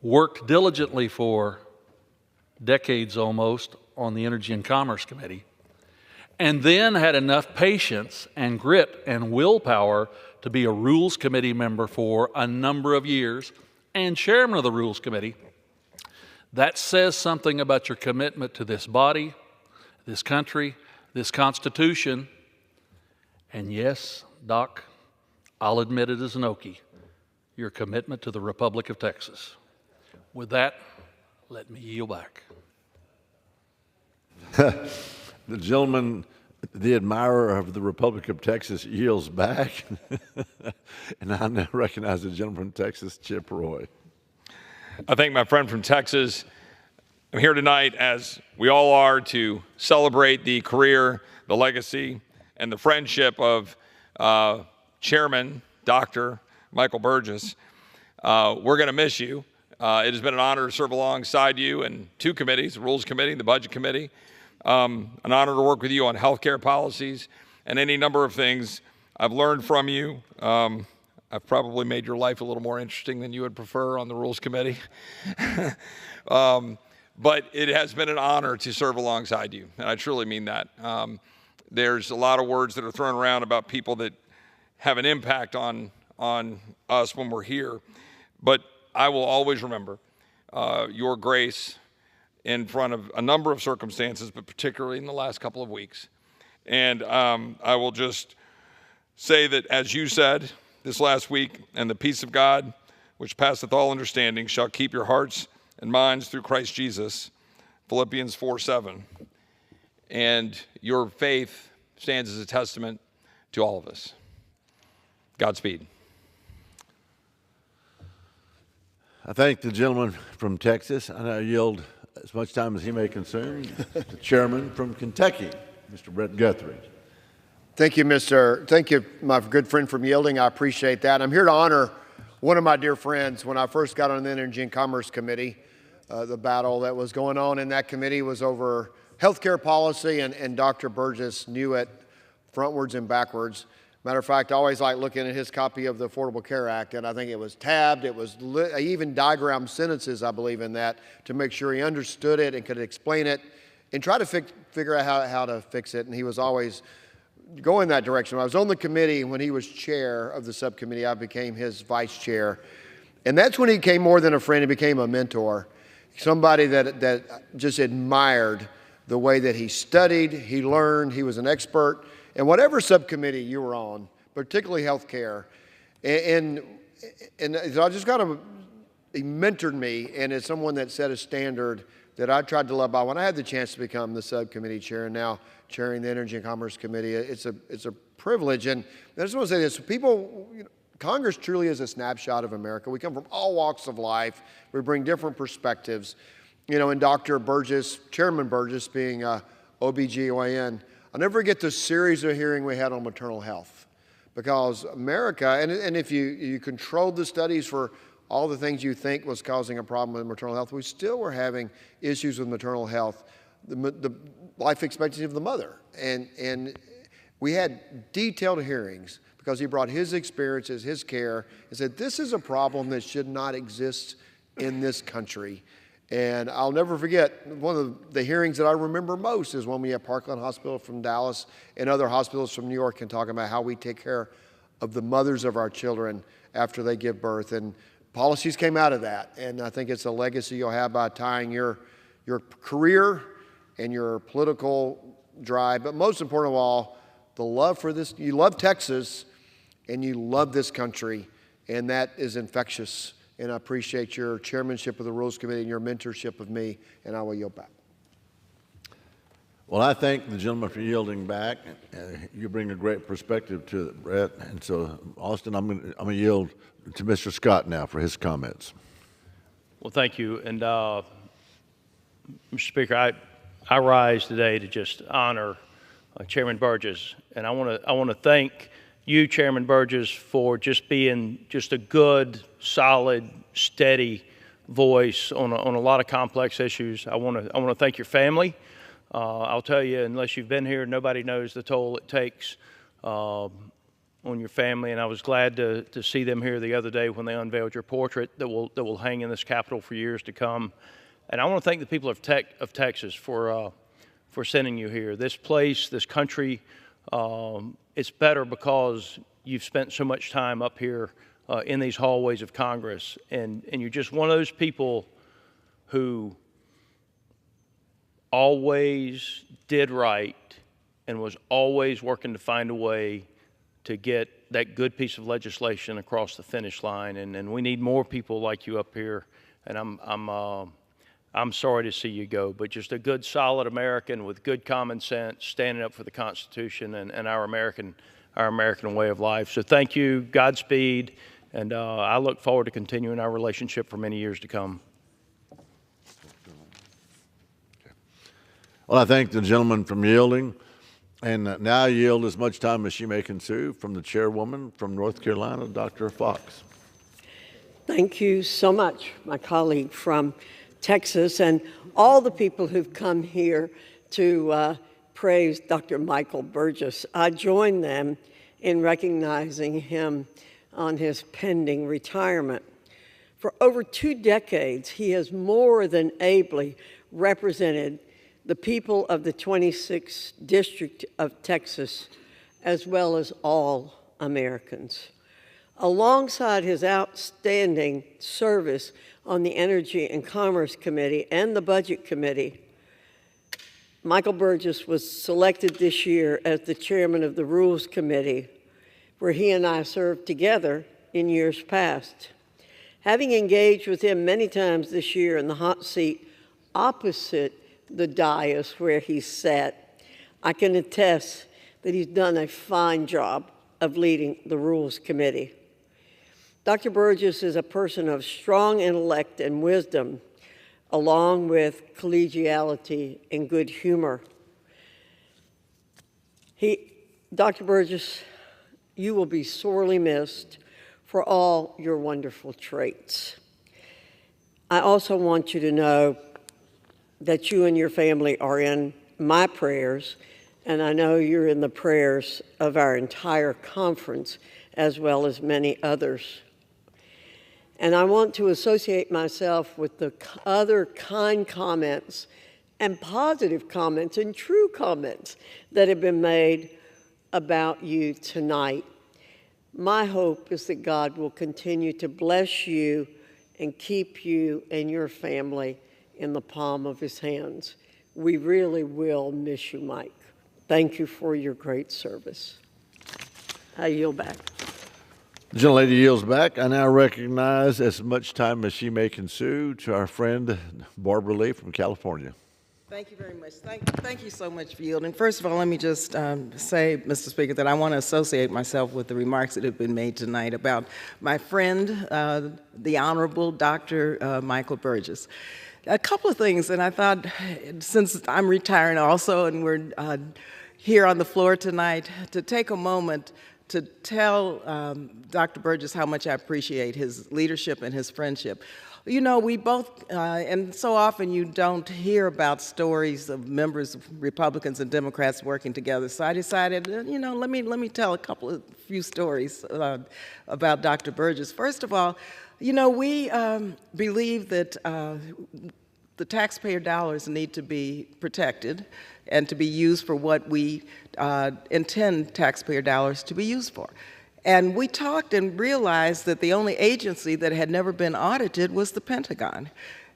worked diligently for decades almost on the Energy and Commerce Committee, and then had enough patience and grit and willpower to be a Rules Committee member for a number of years and chairman of the Rules Committee, that says something about your commitment to this body, this country, this Constitution, and yes, Doc, I'll admit it as an Okie, your commitment to the Republic of Texas. With that, let me yield back.
The gentleman the admirer of the Republic of Texas yields back. And I now recognize the gentleman from Texas, Chip Roy.
I thank my friend from Texas. I'm here tonight, as we all are, to celebrate the career, the legacy, and the friendship of Chairman Dr. Michael Burgess. We're going to miss you. It has been an honor to serve alongside you in two committees, the Rules Committee and the Budget Committee. An honor to work with you on health care policies and any number of things. I've learned from you. I've probably made your life a little more interesting than you would prefer on the Rules Committee. But it has been an honor to serve alongside you, and I truly mean that. There's a lot of words that are thrown around about people that have an impact on us when we're here, but I will always remember your grace in front of a number of circumstances, but particularly in the last couple of weeks. And I will just say that, as you said this last week, and the peace of God, which passeth all understanding, shall keep your hearts and minds through Christ Jesus, Philippians 4:7. And your faith stands as a testament to all of us. Godspeed.
I thank the gentleman from Texas, and I yield as much time as he may consume. The chairman from Kentucky, Mr. Brett Guthrie.
Thank you, my good friend from yielding. I appreciate that. I'm here to honor one of my dear friends. When I first got on the Energy and Commerce Committee, the battle that was going on in that committee was over healthcare policy, and Dr. Burgess knew it frontwards and backwards. Matter of fact, I always like looking at his copy of the Affordable Care Act, and I think it was tabbed. It was he even diagrammed sentences, I believe, in that to make sure he understood it and could explain it and try to figure out how to fix it. And he was always going that direction. When I was on the committee, when he was chair of the subcommittee, I became his vice chair. And that's when he became more than a friend. He became a mentor, somebody that just admired the way that he studied, he learned, he was an expert. And whatever subcommittee you were on, particularly health care, and so I just he mentored me, and as someone that set a standard that I tried to live by. When I had the chance to become the subcommittee chair and now chairing the Energy and Commerce Committee, it's a privilege. And I just want to say this, Congress truly is a snapshot of America. We come from all walks of life. We bring different perspectives. And Dr. Burgess, Chairman Burgess being OBGYN, I'll never forget the series of hearings we had on maternal health, because America, and if you controlled the studies for all the things you think was causing a problem with maternal health, we still were having issues with maternal health, the life expectancy of the mother. And we had detailed hearings because he brought his experiences, his care, and said, this is a problem that should not exist in this country. And I'll never forget, one of the hearings that I remember most is when we had Parkland Hospital from Dallas and other hospitals from New York and talking about how we take care of the mothers of our children after they give birth. And policies came out of that. And I think it's a legacy you'll have by tying your career and your political drive. But most important of all, the love for this. You love Texas and you love this country, and that is infectious. And I appreciate your chairmanship of the Rules Committee and your mentorship of me, and I will yield back.
Well, I thank the gentleman for yielding back. You bring a great perspective to it, Brett. And so, Austin, I'm going to yield to Mr. Scott now for his comments.
Well, thank you. And, Mr. Speaker, I rise today to just honor Chairman Burgess. And I want to thank you, Chairman Burgess, for just being just a good, solid, steady voice on a lot of complex issues. I want to thank your family. I'll tell you, unless you've been here, nobody knows the toll it takes on your family. And I was glad to see them here the other day when they unveiled your portrait that will hang in this Capitol for years to come. And I want to thank the people of Texas for sending you here. This place, this country. It's better because you've spent so much time up here in these hallways of Congress, and you're just one of those people who always did right and was always working to find a way to get that good piece of legislation across the finish line. And we need more people like you up here. And I'm sorry to see you go, but just a good, solid American with good common sense, standing up for the Constitution and our American way of life. So thank you, Godspeed, and I look forward to continuing our relationship for many years to come.
Well, I thank the gentleman from yielding, and now I yield as much time as she may consume from the chairwoman from North Carolina, Dr. Fox.
Thank you so much, my colleague from Texas, and all the people who've come here to praise Dr. Michael Burgess. I join them in recognizing him on his pending retirement. For over 2 decades, he has more than ably represented the people of the 26th District of Texas, as well as all Americans. Alongside his outstanding service on the Energy and Commerce Committee and the Budget Committee, Michael Burgess was selected this year as the chairman of the Rules Committee, where he and I served together in years past. Having engaged with him many times this year in the hot seat opposite the dais where he sat, I can attest that he's done a fine job of leading the Rules Committee. Dr. Burgess is a person of strong intellect and wisdom, along with collegiality and good humor. Dr. Burgess, you will be sorely missed for all your wonderful traits. I also want you to know that you and your family are in my prayers, and I know you're in the prayers of our entire conference, as well as many others. And I want to associate myself with the other kind comments and positive comments and true comments that have been made about you tonight. My hope is that God will continue to bless you and keep you and your family in the palm of his hands. We really will miss you, Mike. Thank you for your great service. I yield back.
The gentlelady yields back. I now recognize as much time as she may consume to our friend Barbara Lee from California.
Thank you very much. Thank you so much for yielding. First of all, let me just say, Mr. Speaker, that I want to associate myself with the remarks that have been made tonight about my friend, the Honorable Dr. Michael Burgess. A couple of things, and I thought, since I'm retiring also, and we're here on the floor tonight, to take a moment to tell Dr. Burgess how much I appreciate his leadership and his friendship. You know, we both, and so often you don't hear about stories of members of Republicans and Democrats working together. So I decided, you know, let me tell a few stories about Dr. Burgess. First of all, you know, we believe that the taxpayer dollars need to be protected and to be used for what we intend taxpayer dollars to be used for. And we talked and realized that the only agency that had never been audited was the Pentagon.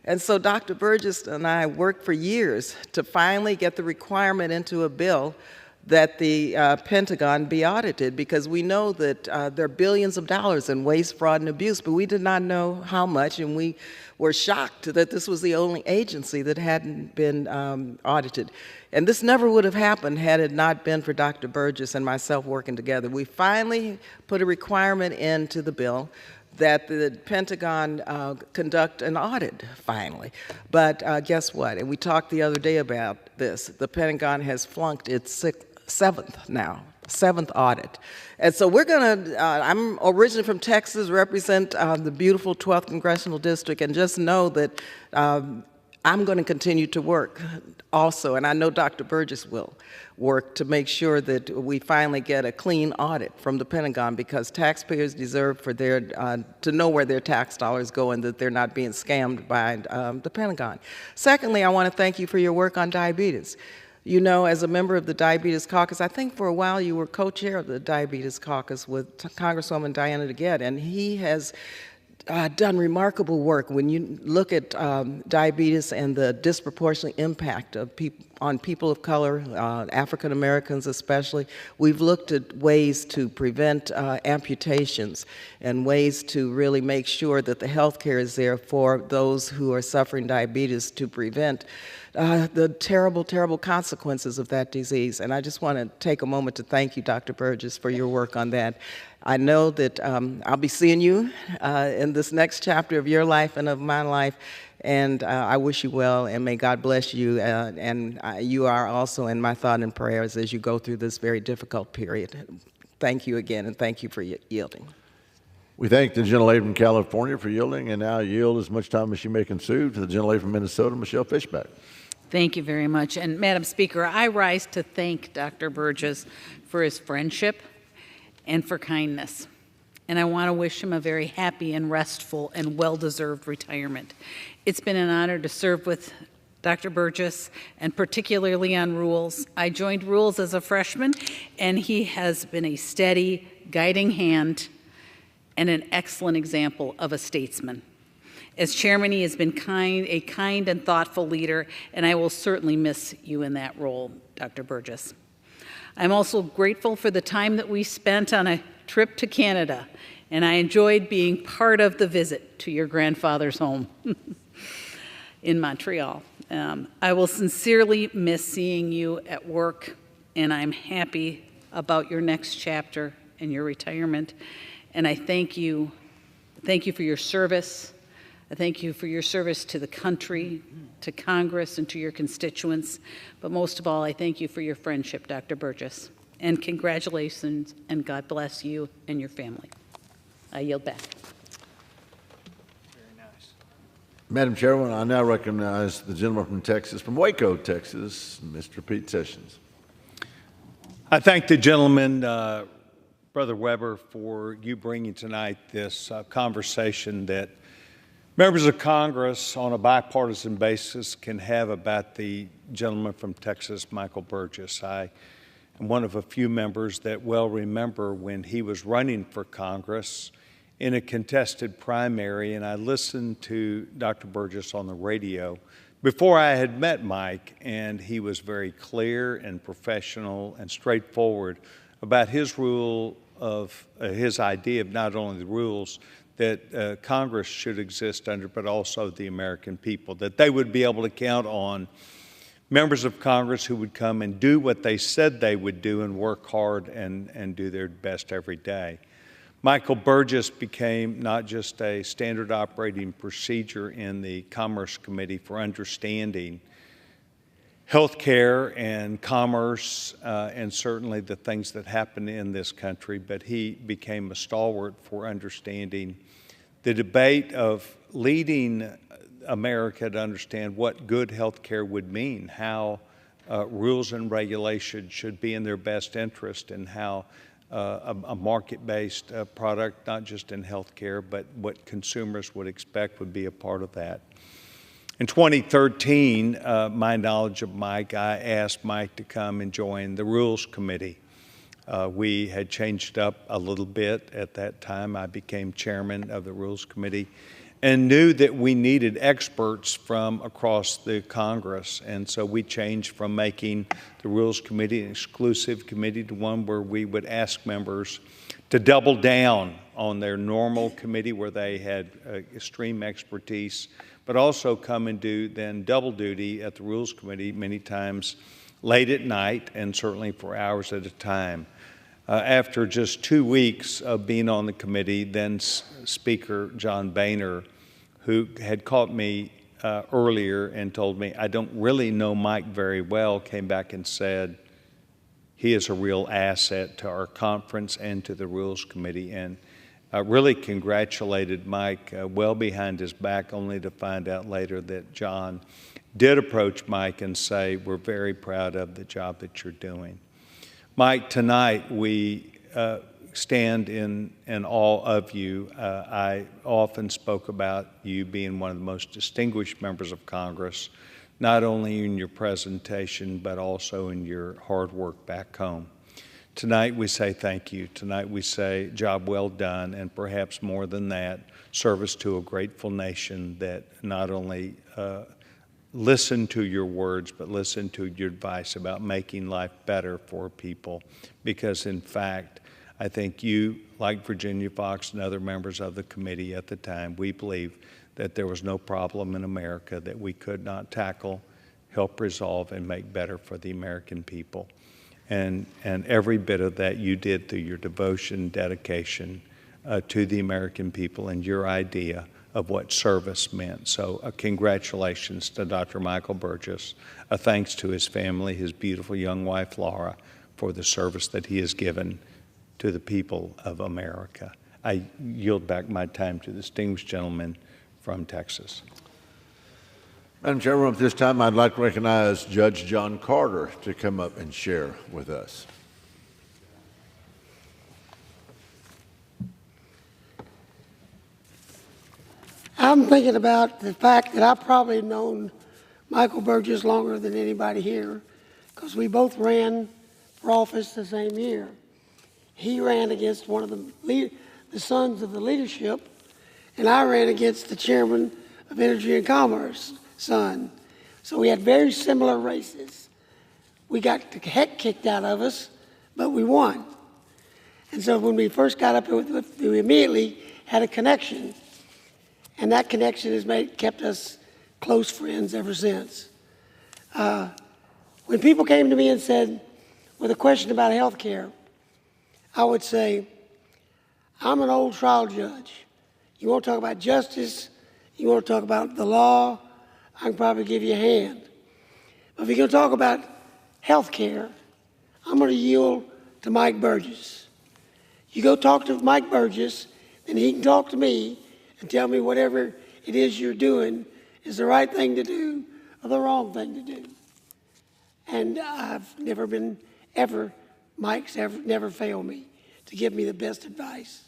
And so Dr. Burgess and I worked for years to finally get the requirement into a bill that the Pentagon be audited, because we know that there are billions of dollars in waste, fraud, and abuse, but we did not know how much, and we were shocked that this was the only agency that hadn't been audited. And this never would have happened had it not been for Dr. Burgess and myself working together. We finally put a requirement into the bill that the Pentagon conduct an audit, finally. But guess what? And we talked the other day about this. The Pentagon has flunked its seventh audit. And so we're going to, I'm originally from Texas, represent the beautiful 12th Congressional District, and just know that I'm going to continue to work also, and I know Dr. Burgess will work to make sure that we finally get a clean audit from the Pentagon, because taxpayers deserve for their, to know where their tax dollars go and that they're not being scammed by the Pentagon. Secondly, I want to thank you for your work on diabetes. You know, as a member of the Diabetes Caucus, I think for a while you were co-chair of the Diabetes Caucus with Congresswoman Diana DeGette, and he has done remarkable work when you look at diabetes and the disproportionate impact of on people of color, African Americans especially. We've looked at ways to prevent amputations and ways to really make sure that the health care is there for those who are suffering diabetes to prevent the terrible, terrible consequences of that disease. And I just want to take a moment to thank you, Dr. Burgess, for your work on that. I know that I'll be seeing you in this next chapter of your life and of my life, and I wish you well, and may God bless you, and you are also in my thought and prayers as you go through this very difficult period. Thank you again, and thank you for yielding.
We thank the gentlelady from California for yielding, and now yield as much time as she may consume to the gentlelady from Minnesota, Michelle Fishback.
Thank you very much. And Madam Speaker, I rise to thank Dr. Burgess for his friendship and for kindness. And I want to wish him a very happy and restful and well-deserved retirement. It's been an honor to serve with Dr. Burgess, and particularly on rules. I joined rules as a freshman, and he has been a steady, guiding hand and an excellent example of a statesman. As chairman, he has been a kind and thoughtful leader, and I will certainly miss you in that role, Dr. Burgess. I'm also grateful for the time that we spent on a trip to Canada, and I enjoyed being part of the visit to your grandfather's home in Montreal. I will sincerely miss seeing you at work, and I'm happy about your next chapter and your retirement. And I thank you for your service. I thank you for your service to the country, to Congress, and to your constituents. But most of all, I thank you for your friendship, Dr. Burgess. And congratulations, and God bless you and your family. I yield back.
Madam Chairwoman, I now recognize the gentleman from Texas, from Waco, Texas, Mr. Pete Sessions.
I thank the gentleman, Brother Weber, for you bringing tonight this conversation that members of Congress on a bipartisan basis can have about the gentleman from Texas, Michael Burgess. I am one of a few members that well remember when he was running for Congress in a contested primary, and I listened to Dr. Burgess on the radio before I had met Mike, and he was very clear and professional and straightforward about his rule of his idea of not only the rules that Congress should exist under, but also the American people, that they would be able to count on members of Congress who would come and do what they said they would do and work hard and do their best every day. Michael Burgess became not just a standard operating procedure in the Commerce Committee for understanding healthcare and commerce and certainly the things that happen in this country, but he became a stalwart for understanding the debate of leading America to understand what good healthcare would mean, how rules and regulations should be in their best interest, and how a market-based product, not just in healthcare, but what consumers would expect would be a part of that. In 2013, my knowledge of Mike, I asked Mike to come and join the Rules Committee. We had changed up a little bit at that time. I became chairman of the Rules Committee and knew that we needed experts from across the Congress. And so we changed from making the Rules Committee an exclusive committee to one where we would ask members to double down on their normal committee where they had extreme expertise, but also come and do then double duty at the Rules Committee many times late at night and certainly for hours at a time. After just 2 weeks of being on the committee, then Speaker John Boehner, who had caught me earlier and told me, I don't really know Mike very well, came back and said, he is a real asset to our conference and to the Rules Committee, and really congratulated Mike well behind his back, only to find out later that John did approach Mike and say, we're very proud of the job that you're doing. Mike, tonight we stand in awe of you. I often spoke about you being one of the most distinguished members of Congress, not only in your presentation, but also in your hard work back home. Tonight we say thank you. Tonight we say job well done, and perhaps more than that, service to a grateful nation that not only listen to your words, but listen to your advice about making life better for people. Because in fact, I think you, like Virginia Fox and other members of the committee at the time, we believe that there was no problem in America that we could not tackle, help resolve, and make better for the American people. And every bit of that you did through your devotion, dedication to the American people and your idea of what service meant. So congratulations to Dr. Michael Burgess. A thanks to his family, his beautiful young wife, Laura, for the service that he has given to the people of America. I yield back my time to the distinguished gentleman from Texas.
Madam Chairman, at this time, I'd like to recognize Judge John Carter to come up and share with us.
I'm thinking about the fact that I've probably known Michael Burgess longer than anybody here, because we both ran for office the same year. He ran against one of the sons of the leadership, and I ran against the chairman of Energy and Commerce son. So we had very similar races. We got the heck kicked out of us, but we won. And so when we first got up, we immediately had a connection. And that connection has kept us close friends ever since. When people came to me and said, with a question about health care, I would say, I'm an old trial judge. You want to talk about justice, you want to talk about the law, I can probably give you a hand. But if you're going to talk about health care, I'm going to yield to Mike Burgess. You go talk to Mike Burgess, and he can talk to me and tell me whatever it is you're doing is the right thing to do or the wrong thing to do. And I've never been, Mike's never failed me to give me the best advice.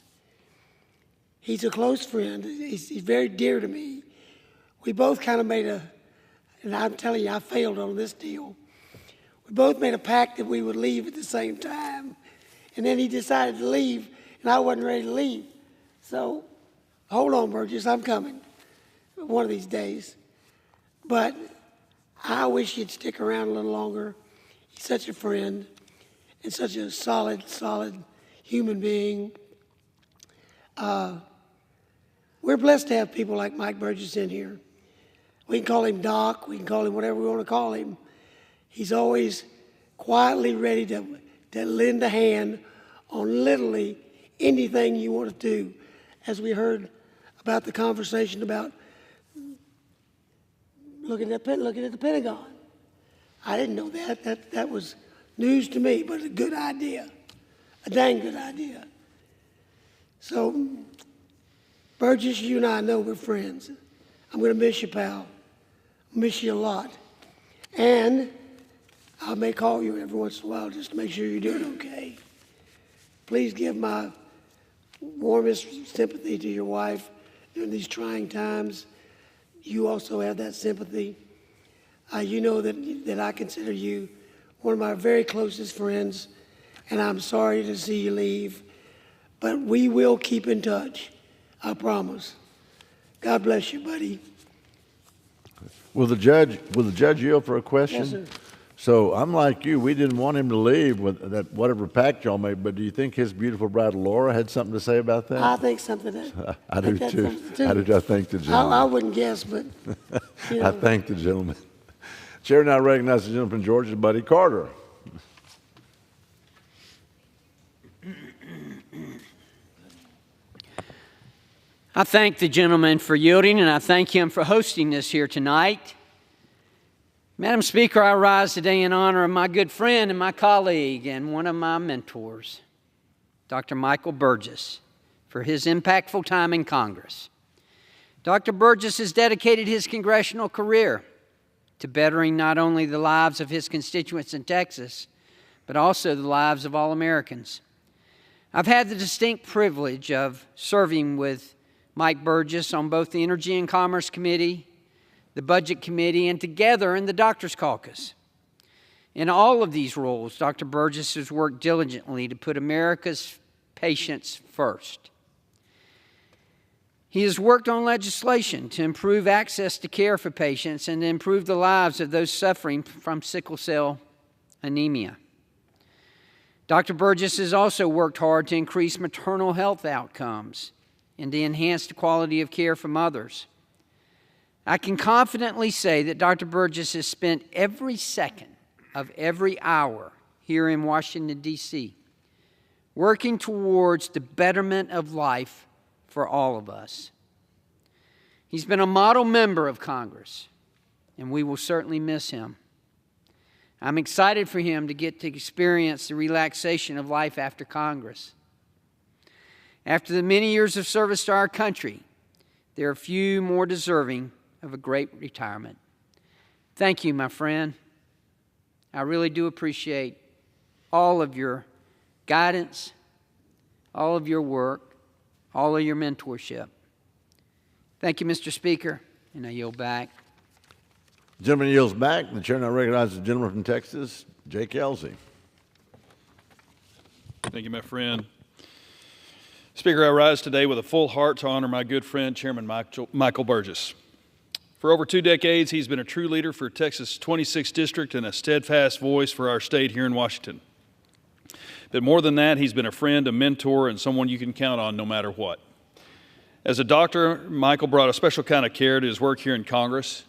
He's a close friend. He's very dear to me. We both kind of and I'm telling you, I failed on this deal. We both made a pact that we would leave at the same time. And then he decided to leave, and I wasn't ready to leave. So, hold on, Burgess, I'm coming one of these days. But I wish you'd stick around a little longer. He's such a friend and such a solid human being. We're blessed to have people like Mike Burgess in here. We can call him Doc, we can call him whatever we want to call him. He's always quietly ready to lend a hand on literally anything you want to do. As we heard about the conversation about looking at the Pentagon. I didn't know that. That was news to me, but a good idea. A dang good idea. So, Burgess, you and I know we're friends. I'm going to miss you, pal. Miss you a lot. And I may call you every once in a while just to make sure you're doing okay. Please give my warmest sympathy to your wife during these trying times. You also have that sympathy. You know that I consider you one of my very closest friends, and I'm sorry to see you leave, but we will keep in touch. I promise. God bless you, buddy.
Will the judge yield for a question?
Yes, sir.
So I'm like you. We didn't want him to leave with that whatever pact y'all made. But do you think his beautiful bride Laura had something to say about that?
I think something.
I do too. I thank the gentleman.
I wouldn't guess, but you know.
I thank the gentleman. Chair now recognizes the gentleman from Georgia, Buddy Carter.
I thank the gentleman for yielding, and I thank him for hosting this here tonight. Madam Speaker, I rise today in honor of my good friend and my colleague and one of my mentors, Dr. Michael Burgess, for his impactful time in Congress. Dr. Burgess has dedicated his congressional career to bettering not only the lives of his constituents in Texas, but also the lives of all Americans. I've had the distinct privilege of serving with Mike Burgess on both the Energy and Commerce Committee, the Budget Committee, and together in the Doctors Caucus. In all of these roles, Dr. Burgess has worked diligently to put America's patients first. He has worked on legislation to improve access to care for patients and to improve the lives of those suffering from sickle cell anemia. Dr. Burgess has also worked hard to increase maternal health outcomes and to enhance the quality of care for mothers. I can confidently say that Dr. Burgess has spent every second of every hour here in Washington, D.C., working towards the betterment of life for all of us. He's been a model member of Congress, and we will certainly miss him. I'm excited for him to get to experience the relaxation of life after Congress. After the many years of service to our country, there are few more deserving of a great retirement. Thank you, my friend. I really do appreciate all of your guidance, all of your work, all of your mentorship. Thank you, Mr. Speaker, and I yield back.
The gentleman yields back. The chair now recognizes the gentleman from Texas, Jake Ellzey.
Thank you, my friend. Speaker, I rise today with a full heart to honor my good friend, Chairman Michael Burgess. For over 2 decades, he's been a true leader for Texas' 26th district and a steadfast voice for our state here in Washington. But more than that, he's been a friend, a mentor, and someone you can count on no matter what. As a doctor, Michael brought a special kind of care to his work here in Congress.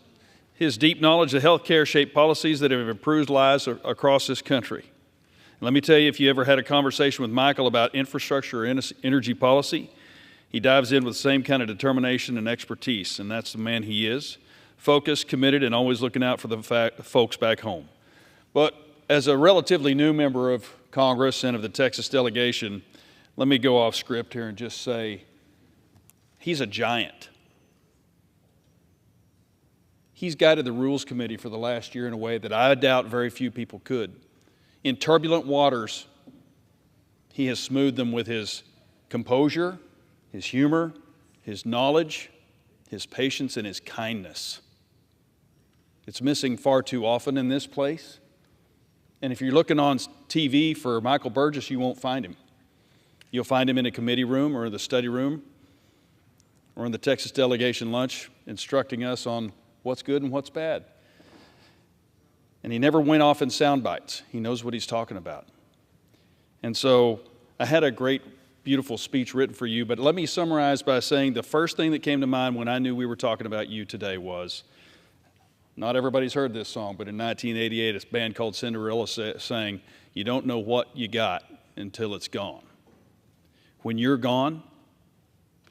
His deep knowledge of health care shaped policies that have improved lives across this country. And let me tell you, if you ever had a conversation with Michael about infrastructure or energy policy, he dives in with the same kind of determination and expertise, and that's the man he is, focused, committed, and always looking out for the folks back home. But as a relatively new member of Congress and of the Texas delegation, let me go off script here and just say, he's a giant. He's guided the Rules Committee for the last year in a way that I doubt very few people could. In turbulent waters, he has smoothed them with his composure, his humor, his knowledge, his patience, and his kindness. It's missing far too often in this place. And if you're looking on TV for Michael Burgess, you won't find him. You'll find him in a committee room or in the study room or in the Texas delegation lunch instructing us on what's good and what's bad. And he never went off in sound bites. He knows what he's talking about. And so I had a great, beautiful speech written for you, but let me summarize by saying the first thing that came to mind when I knew we were talking about you today was, not everybody's heard this song, but in 1988, a band called Cinderella sang, "You don't know what you got until it's gone." When you're gone,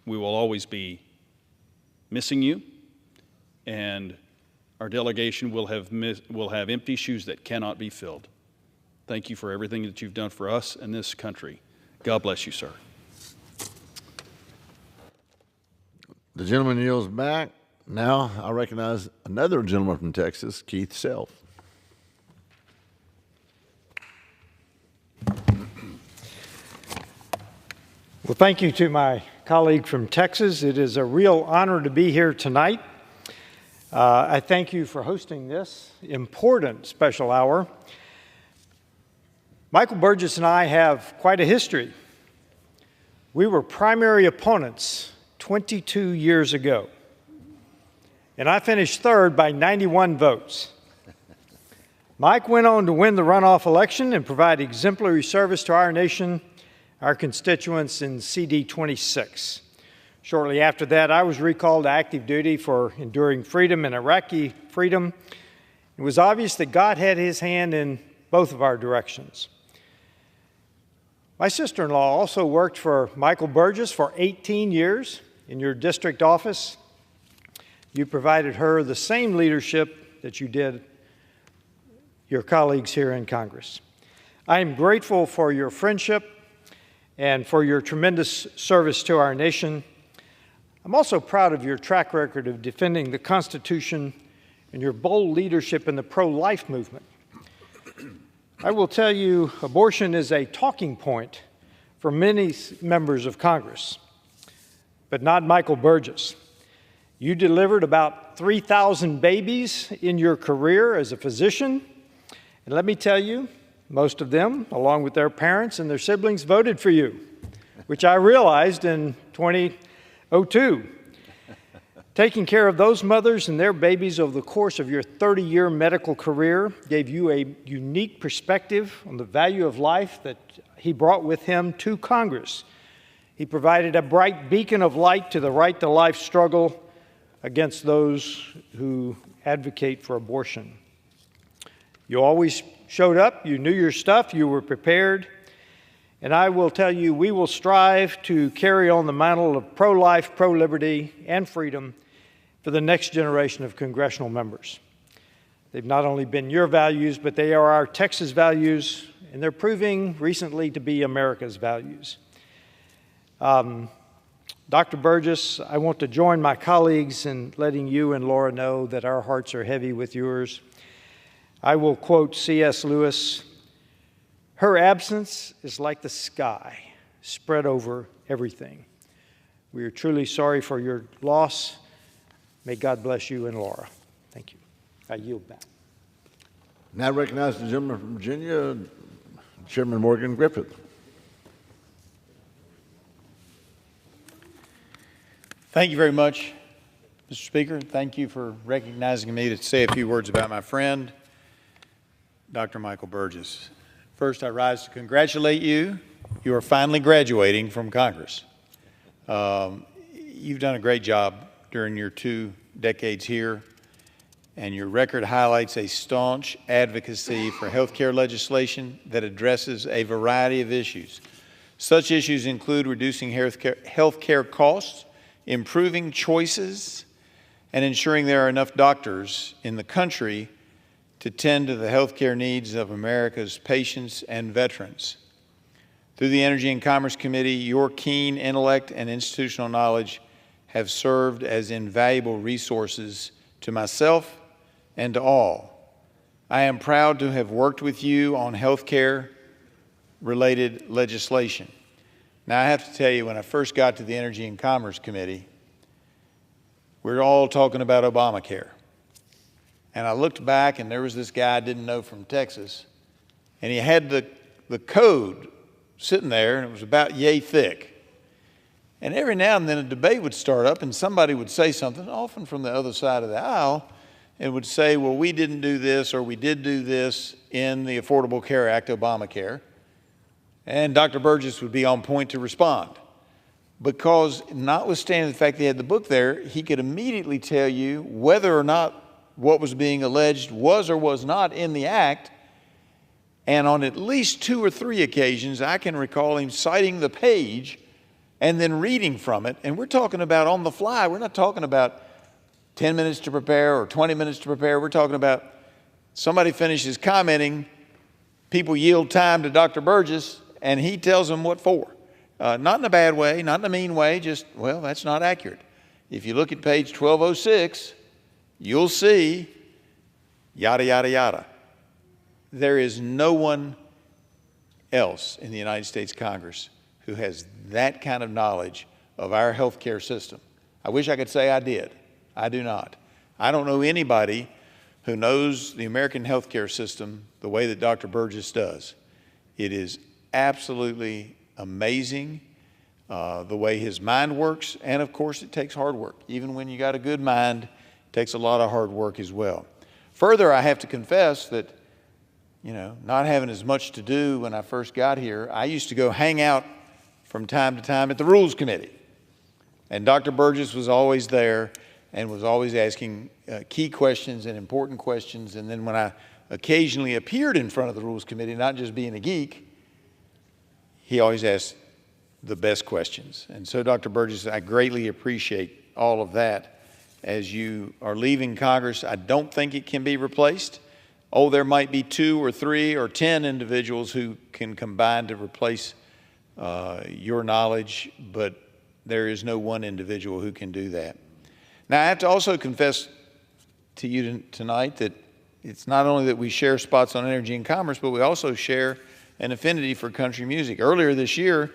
we will always be missing you, and our delegation will have empty shoes that cannot be filled. Thank you for everything that you've done for us and this country. God bless you, sir.
The gentleman yields back. Now I recognize another gentleman from Texas, Keith Self.
Well, thank you to my colleague from Texas. It is a real honor to be here tonight. I thank you for hosting this important special hour. Michael Burgess and I have quite a history. We were primary opponents 22 years ago, and I finished third by 91 votes. Mike went on to win the runoff election and provide exemplary service to our nation, our constituents in CD 26. Shortly after that, I was recalled to active duty for enduring freedom and Iraqi freedom. It was obvious that God had his hand in both of our directions. My sister-in-law also worked for Michael Burgess for 18 years in your district office. You provided her the same leadership that you did your colleagues here in Congress. I am grateful for your friendship and for your tremendous service to our nation. I'm also proud of your track record of defending the Constitution and your bold leadership in the pro-life movement. I will tell you, abortion is a talking point for many members of Congress, but not Michael Burgess. You delivered about 3,000 babies in your career as a physician, and let me tell you, most of them, along with their parents and their siblings, voted for you, which I realized in 2002 Taking care of those mothers and their babies over the course of your 30-year medical career gave you a unique perspective on the value of life that he brought with him to Congress. He provided a bright beacon of light to the right to life struggle against those who advocate for abortion. You always showed up, you knew your stuff, you were prepared, and I will tell you, we will strive to carry on the mantle of pro-life, pro-liberty, and freedom for the next generation of congressional members. They've not only been your values, but they are our Texas values, and they're proving recently to be America's values. Dr. Burgess, I want to join my colleagues in letting you and Laura know that our hearts are heavy with yours. I will quote C.S. Lewis, "Her absence is like the sky spread over everything." We are truly sorry for your loss. May God bless you and Laura. Thank you. I yield back.
Now recognize the gentleman from Virginia, Chairman Morgan Griffith.
Thank you very much, Mr. Speaker. Thank you for recognizing me to say a few words about my friend, Dr. Michael Burgess. First, I rise to congratulate you. You are finally graduating from Congress. You've done a great job during your 2 decades here, and your record highlights a staunch advocacy for health care legislation that addresses a variety of issues. Such issues include reducing health care costs, improving choices, and ensuring there are enough doctors in the country to tend to the health care needs of America's patients and veterans. Through the Energy and Commerce Committee, your keen intellect and institutional knowledge have served as invaluable resources to myself and to all. I am proud to have worked with you on health care-related legislation. Now, I have to tell you, when I first got to the Energy and Commerce Committee, we were all talking about Obamacare. And I looked back, and there was this guy I didn't know from Texas, and he had the code sitting there, and it was about yay thick. And every now and then a debate would start up, and somebody would say something, often from the other side of the aisle, and would say, well, we didn't do this, or we did do this in the Affordable Care Act, Obamacare. And Dr. Burgess would be on point to respond. Because notwithstanding the fact that he had the book there, he could immediately tell you whether or not what was being alleged was or was not in the act. And on at least 2 or 3 occasions, I can recall him citing the page and then reading from it. And we're talking about on the fly. We're not talking about 10 minutes to prepare or 20 minutes to prepare. We're talking about somebody finishes commenting, people yield time to Dr. Burgess, and he tells them what for. Not in a bad way, not in a mean way, just, well, that's not accurate. If you look at page 1206, you'll see yada, yada, yada. There is no one else in the United States Congress who has that kind of knowledge of our health care system. I wish I could say I did. I do not. I don't know anybody who knows the American health care system the way that Dr. Burgess does. It is absolutely amazing the way his mind works, and of course it takes hard work. Even when you got a good mind, it takes a lot of hard work as well. Further, I have to confess that, you know, not having as much to do when I first got here, I used to go hang out from time to time at the Rules Committee. And Dr. Burgess was always there and was always asking key questions and important questions. And then when I occasionally appeared in front of the Rules Committee, not just being a geek, he always asked the best questions. And so, Dr. Burgess, I greatly appreciate all of that. As you are leaving Congress, I don't think it can be replaced. Oh, there might be 2 or 3 or 10 individuals who can combine to replace your knowledge, but there is no one individual who can do that. Now, I have to also confess to you tonight that it's not only that we share spots on energy and commerce, but we also share an affinity for country music. Earlier this year,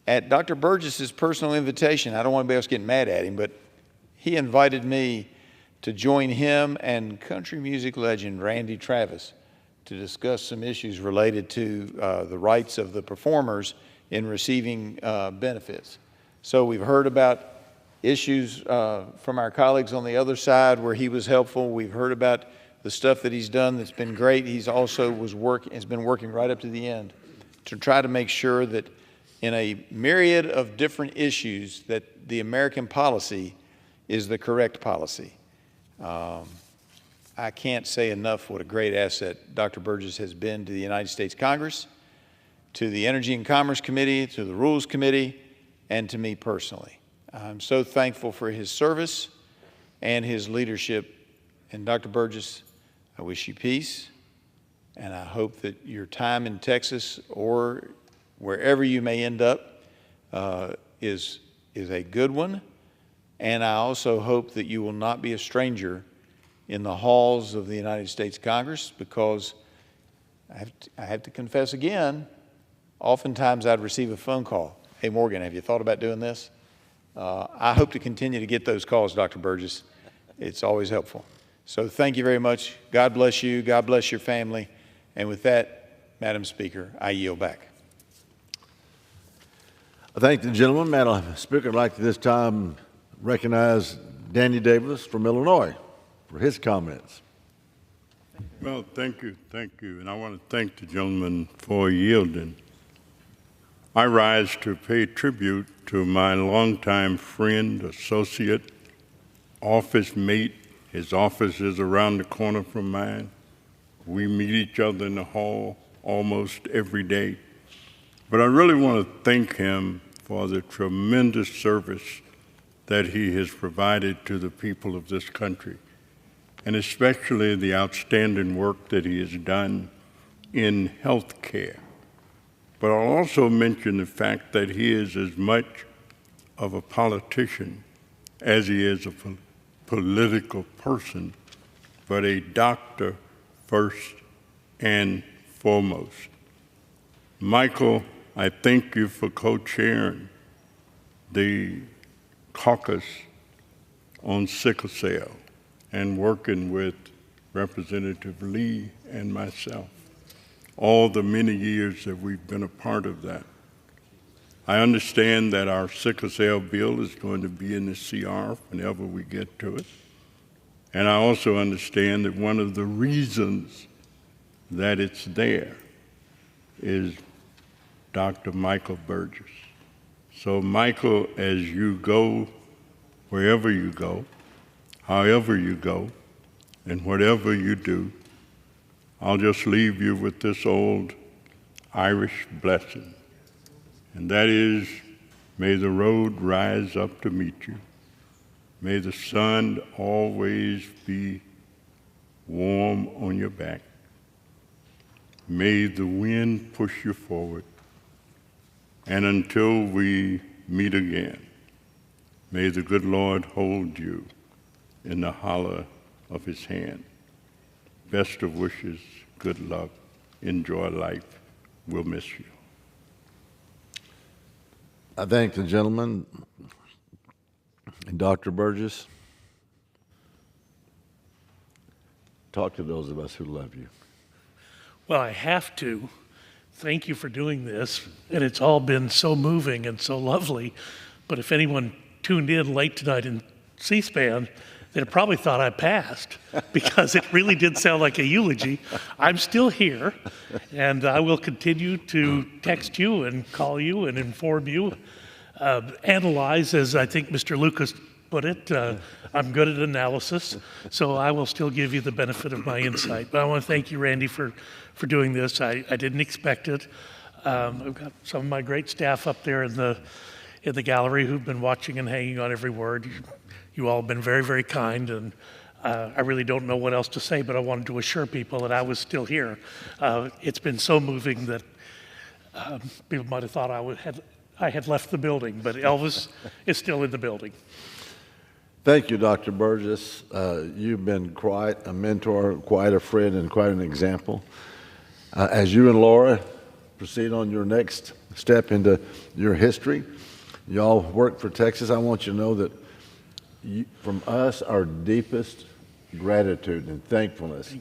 at Dr. Burgess's personal invitation, I don't want anybody else getting mad at him, but he invited me to join him and country music legend Randy Travis to discuss some issues related to the rights of the performers in receiving benefits. So we've heard about issues from our colleagues on the other side where he was helpful. We've heard about the stuff that he's done that's been great. He's also has been working right up to the end to try to make sure that in a myriad of different issues that the American policy is the correct policy. I can't say enough what a great asset Dr. Burgess has been to the United States Congress, to the Energy and Commerce Committee, to the Rules Committee, and to me personally. I'm so thankful for his service and his leadership. And Dr. Burgess, I wish you peace, and I hope that your time in Texas or wherever you may end up is a good one. And I also hope that you will not be a stranger in the halls of the United States Congress, because I have to confess again, oftentimes I'd receive a phone call. Hey, Morgan, have you thought about doing this? I hope to continue to get those calls, Dr. Burgess. It's always helpful. So thank you very much. God bless you. God bless your family. And with that, Madam Speaker, I yield back.
I thank the gentleman. Madam Speaker, I'd like to this time recognize Danny Davis from Illinois for his comments.
Well, thank you. And I want to thank the gentleman for yielding. I rise to pay tribute to my longtime friend, associate, office mate. His office is around the corner from mine. We meet each other in the hall almost every day. But I really want to thank him for the tremendous service that he has provided to the people of this country, and especially the outstanding work that he has done in health care. But I'll also mention the fact that he is as much of a politician as he is a political person, but a doctor first and foremost. Michael, I thank you for co-chairing the caucus on sickle cell and working with Representative Lee and myself all the many years that we've been a part of that. I understand that our sickle cell bill is going to be in the CR whenever we get to it. And I also understand that one of the reasons that it's there is Dr. Michael Burgess. So Michael, as you go, wherever you go, however you go, and whatever you do, I'll just leave you with this old Irish blessing, and that is, may the road rise up to meet you. May the sun always be warm on your back. May the wind push you forward. And until we meet again, may the good Lord hold you in the hollow of his hand. Best of wishes, good luck, enjoy life. We'll miss you.
I thank the gentleman. And Dr. Burgess, talk to those of us who love you.
Well, I have to. Thank you for doing this. And it's all been so moving and so lovely. But if anyone tuned in late tonight in C-SPAN, they'd probably thought I passed, because it really did sound like a eulogy. I'm still here, and I will continue to text you and call you and inform you. Analyze, as I think Mr. Lucas put it. I'm good at analysis, so I will still give you the benefit of my insight. But I want to thank you, Randy, for doing this. I didn't expect it. I've got some of my great staff up there in the gallery who've been watching and hanging on every word. You all have been very, very kind, and I really don't know what else to say, but I wanted to assure people that I was still here. It's been so moving that people might have thought I had left the building, but Elvis is still in the building.
Thank you, Dr. Burgess. You've been quite a mentor, quite a friend, and quite an example. As you and Laura proceed on your next step into your history, y'all work for Texas. I want you to know that from us, our deepest gratitude and thankfulness.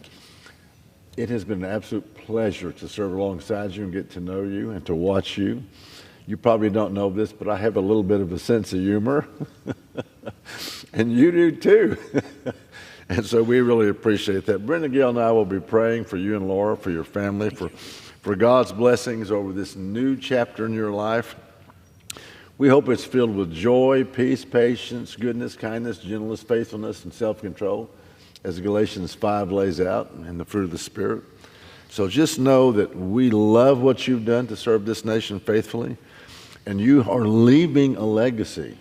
It has been an absolute pleasure to serve alongside you and get to know you and to watch you. You probably don't know this, but I have a little bit of a sense of humor. And you do too. And so we really appreciate that. Brenda Gill and I will be praying for you and Laura, for your family, for God's blessings over this new chapter in your life. We hope it's filled with joy, peace, patience, goodness, kindness, gentleness, faithfulness, and self-control, as Galatians 5 lays out, and the fruit of the Spirit. So just know that we love what you've done to serve this nation faithfully, and you are leaving a legacy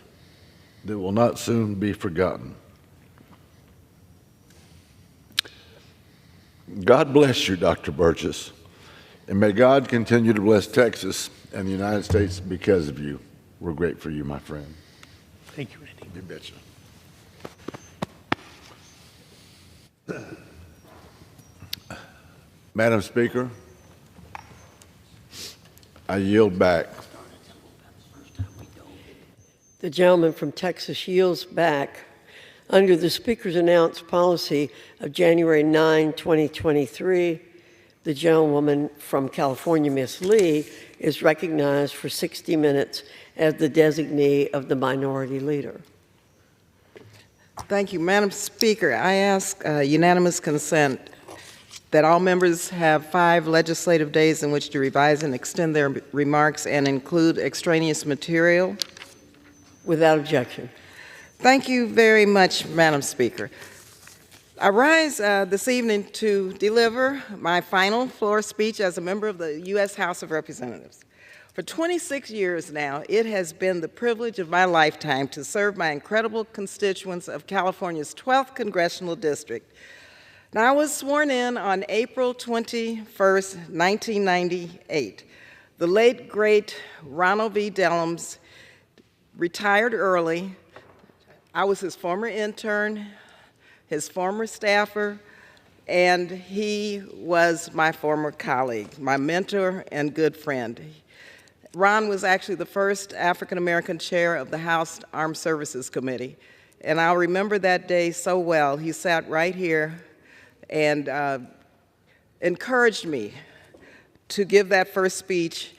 that will not soon be forgotten. God bless you, Dr. Burgess, and may God continue to bless Texas and the United States because of you. We're grateful for you, my friend.
Thank you, Randy.
You betcha. Madam Speaker, I yield back.
The gentleman from Texas yields back. Under the Speaker's announced policy of January 9, 2023, the gentlewoman from California, Ms. Lee, is recognized for 60 minutes as the designee of the minority leader.
Thank you, Madam Speaker. I ask unanimous consent that all members have 5 legislative days in which to revise and extend their remarks and include extraneous material.
Without objection.
Thank you very much, Madam Speaker. I rise this evening to deliver my final floor speech as a member of the U.S. House of Representatives. For 26 years now, it has been the privilege of my lifetime to serve my incredible constituents of California's 12th Congressional District. Now, I was sworn in on April 21st, 1998. The late, great Ronald V. Dellums retired early. I was his former intern, his former staffer, and he was my former colleague, my mentor and good friend. Ron was actually the first African-American chair of the House Armed Services Committee, and I'll remember that day so well. He sat right here and encouraged me to give that first speech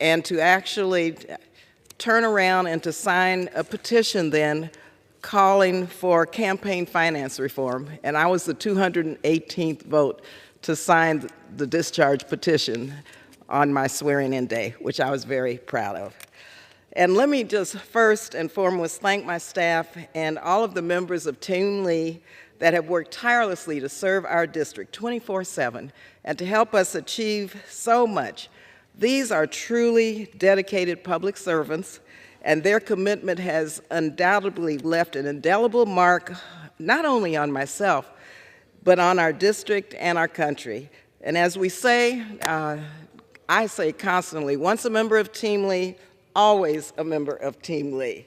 and to actually turn around and to sign a petition then calling for campaign finance reform. And I was the 218th vote to sign the discharge petition on my swearing-in day, which I was very proud of. And let me just first and foremost thank my staff and all of the members of Team Lee that have worked tirelessly to serve our district 24/7 and to help us achieve so much. These are truly dedicated public servants, and their commitment has undoubtedly left an indelible mark not only on myself, but on our district and our country. And as we say, I say constantly, once a member of Team Lee, always a member of Team Lee.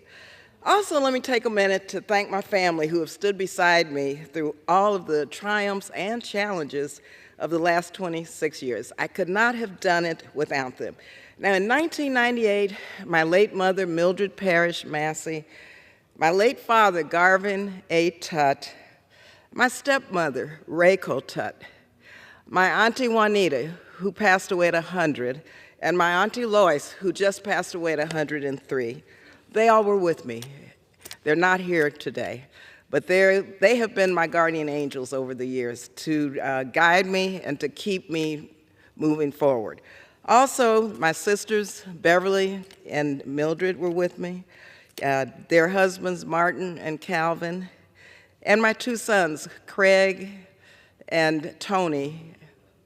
Also, let me take a minute to thank my family who have stood beside me through all of the triumphs and challenges of the last 26 years. I could not have done it without them. Now, in 1998, my late mother, Mildred Parrish Massey, my late father, Garvin A. Tutt, my stepmother, Rachel Tutt, my auntie Juanita, who passed away at 100, and my auntie Lois, who just passed away at 103. They all were with me. They're not here today, but they have been my guardian angels over the years to guide me and to keep me moving forward. Also, my sisters, Beverly and Mildred, were with me, their husbands, Martin and Calvin, and my 2 sons, Craig and Tony,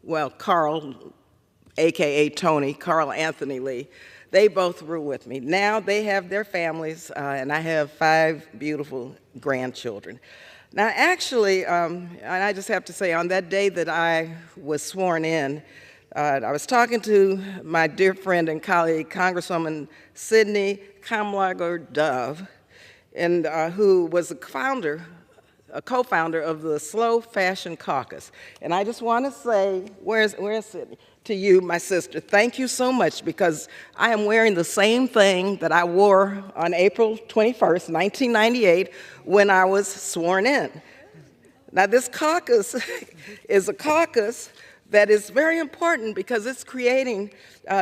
well, Carl, AKA Tony, Carl Anthony Lee. They both were with me. Now they have their families, and I have 5 beautiful grandchildren. Now, actually, and I just have to say, on that day that I was sworn in, I was talking to my dear friend and colleague, Congresswoman Sidney Kamlager-Dove, and who was a co-founder of the Slow Fashion Caucus. And I just want to say, where's Sidney? To you, my sister, thank you so much, because I am wearing the same thing that I wore on April 21st, 1998, when I was sworn in. Now, this caucus is a caucus that is very important because it's creating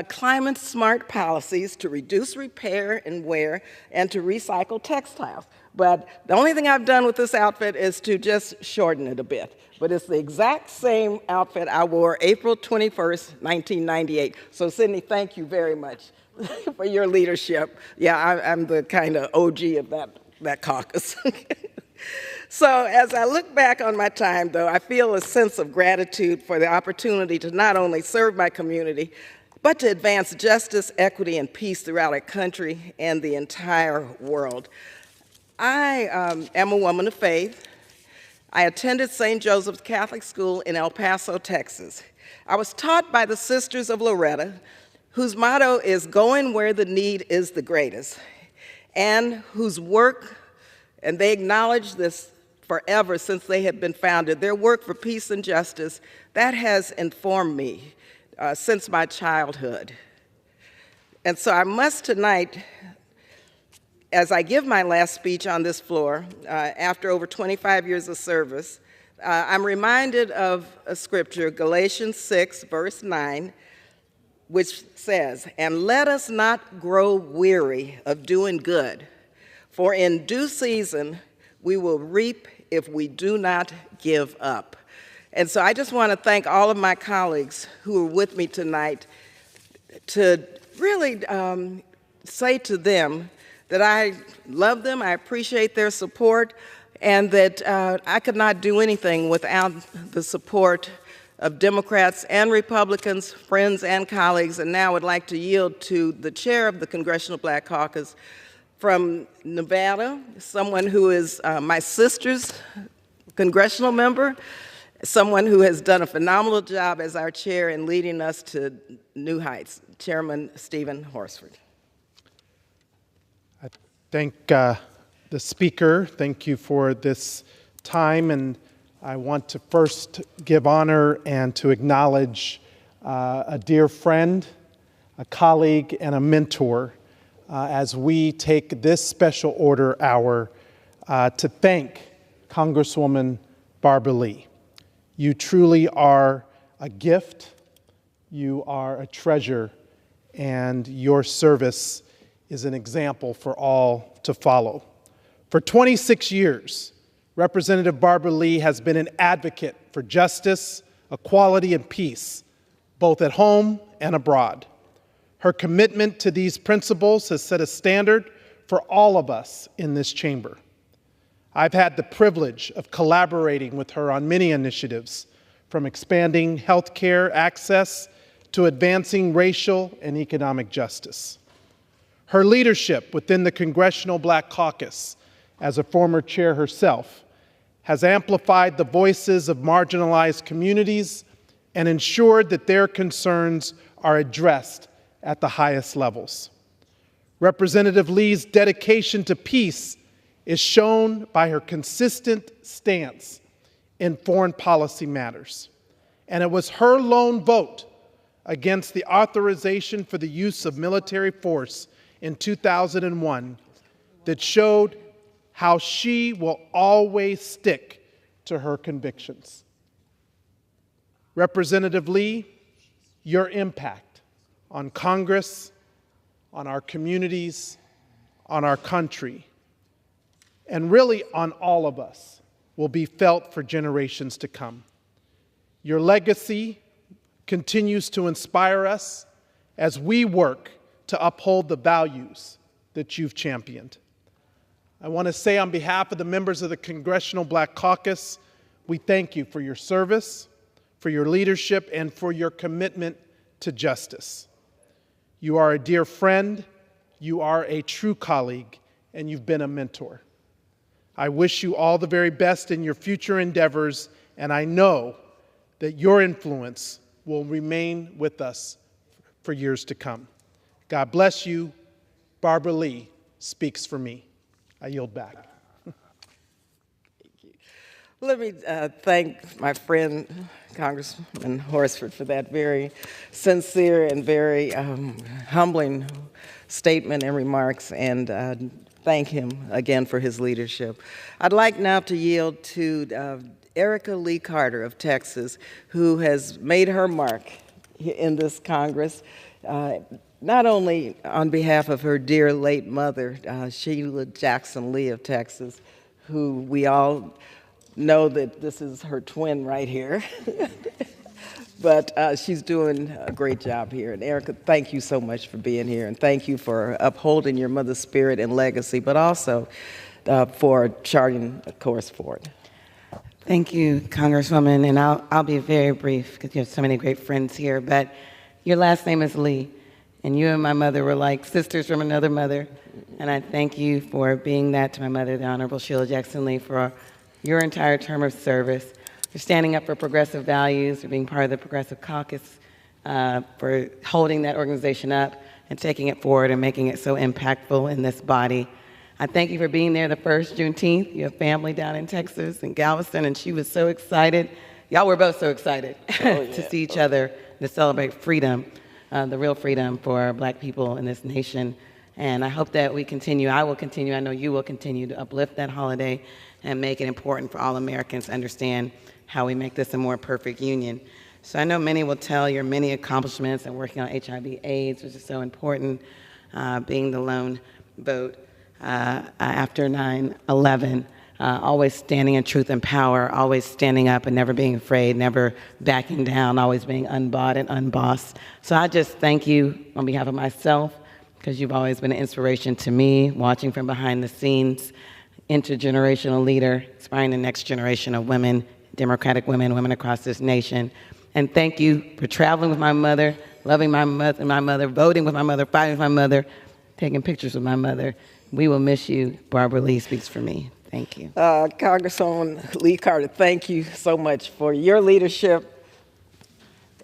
climate-smart policies to reduce repair and wear and to recycle textiles. But the only thing I've done with this outfit is to just shorten it a bit. But it's the exact same outfit I wore April 21st, 1998. So Sydney, thank you very much for your leadership. Yeah, I'm the kind of OG of that caucus. So as I look back on my time, though, I feel a sense of gratitude for the opportunity to not only serve my community, but to advance justice, equity, and peace throughout our country and the entire world. I am a woman of faith. I attended St. Joseph's Catholic School in El Paso, Texas. I was taught by the Sisters of Loretto, whose motto is going where the need is the greatest, and whose work, and they acknowledge this forever since they have been founded, their work for peace and justice, that has informed me since my childhood. And so I must tonight, as I give my last speech on this floor, after over 25 years of service, I'm reminded of a scripture, Galatians 6, verse 9, which says, "And let us not grow weary of doing good, for in due season we will reap if we do not give up." And so I just want to thank all of my colleagues who are with me tonight to really say to them that I love them, I appreciate their support, and that I could not do anything without the support of Democrats and Republicans, friends and colleagues. And now I would like to yield to the chair of the Congressional Black Caucus from Nevada, someone who is my sister's congressional member, someone who has done a phenomenal job as our chair in leading us to new heights, Chairman Stephen Horsford.
I thank the Speaker. Thank you for this time, and I want to first give honor and to acknowledge a dear friend, a colleague, and a mentor as we take this special order hour to thank Congresswoman Barbara Lee. You truly are a gift, you are a treasure, and your service is an example for all to follow. For 26 years, Representative Barbara Lee has been an advocate for justice, equality, and peace, both at home and abroad. Her commitment to these principles has set a standard for all of us in this chamber. I've had the privilege of collaborating with her on many initiatives, from expanding health care access to advancing racial and economic justice. Her leadership within the Congressional Black Caucus, as a former chair herself, has amplified the voices of marginalized communities and ensured that their concerns are addressed at the highest levels. Representative Lee's dedication to peace is shown by her consistent stance in foreign policy matters. And it was her lone vote against the authorization for the use of military force in 2001 that showed how she will always stick to her convictions. Representative Lee, your impact on Congress, on our communities, on our country, and really on all of us will be felt for generations to come. Your legacy continues to inspire us as we work to uphold the values that you've championed. I want to say on behalf of the members of the Congressional Black Caucus, we thank you for your service, for your leadership, and for your commitment to justice. You are a dear friend, you are a true colleague, and you've been a mentor. I wish you all the very best in your future endeavors, and I know that your influence will remain with us for years to come. God bless you. Barbara Lee speaks for me. I yield back.
Let me thank my friend, Congressman Horsford, for that very sincere and very humbling statement and remarks, and thank him again for his leadership. I'd like now to yield to Erica Lee Carter of Texas, who has made her mark in this Congress, not only on behalf of her dear late mother, Sheila Jackson Lee of Texas, who we all know that this is her twin right here. But she's doing a great job here. And Erica, thank you so much for being here, and thank you for upholding your mother's spirit and legacy, but also for charting a course forward.
Thank you, Congresswoman, and I'll be very brief because you have so many great friends here, but your last name is Lee, and you and my mother were like sisters from another mother, and I thank you for being that to my mother, the Honorable Sheila Jackson Lee, for your entire term of service, for standing up for progressive values, for being part of the Progressive Caucus, for holding that organization up and taking it forward and making it so impactful in this body. I thank you for being there the first Juneteenth. You have family down in Texas and Galveston, and she was so excited. Y'all were both so excited to see each other, to celebrate freedom, the real freedom for Black people in this nation. And I hope that we continue, I will continue, I know you will continue to uplift that holiday and make it important for all Americans to understand how we make this a more perfect union. So I know many will tell your many accomplishments and working on HIV/AIDS, which is so important, being the lone vote after 9/11, always standing in truth and power, always standing up and never being afraid, never backing down, always being unbought and unbossed. So I just thank you on behalf of myself, because you've always been an inspiration to me, watching from behind the scenes, intergenerational leader, inspiring the next generation of women, Democratic women, women across this nation. And thank you for traveling with my mother, loving my mother, voting with my mother, fighting with my mother, taking pictures with my mother. We will miss you. Barbara Lee speaks for me. Thank you.
Congresswoman Lee Carter, thank you so much for your leadership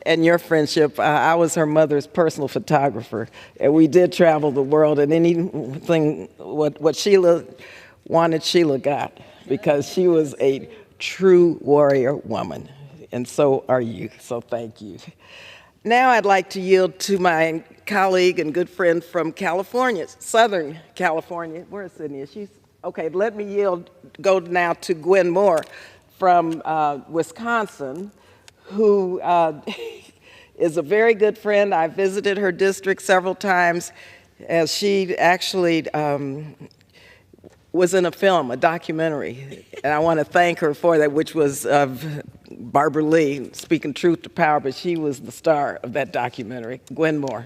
and your friendship. I was her mother's personal photographer, and we did travel the world, and anything, what Sheila wanted, Sheila got, because she was a true warrior woman, and so are you, so thank you. Now I'd like to yield to my colleague and good friend from California, Southern California. Where is Sydney? She's okay. Let me go now to Gwen Moore from Wisconsin, who is a very good friend. I visited her district several times, as she actually was in a film, a documentary, and I want to thank her for that, which was of Barbara Lee, speaking truth to power, but she was the star of that documentary. Gwen Moore.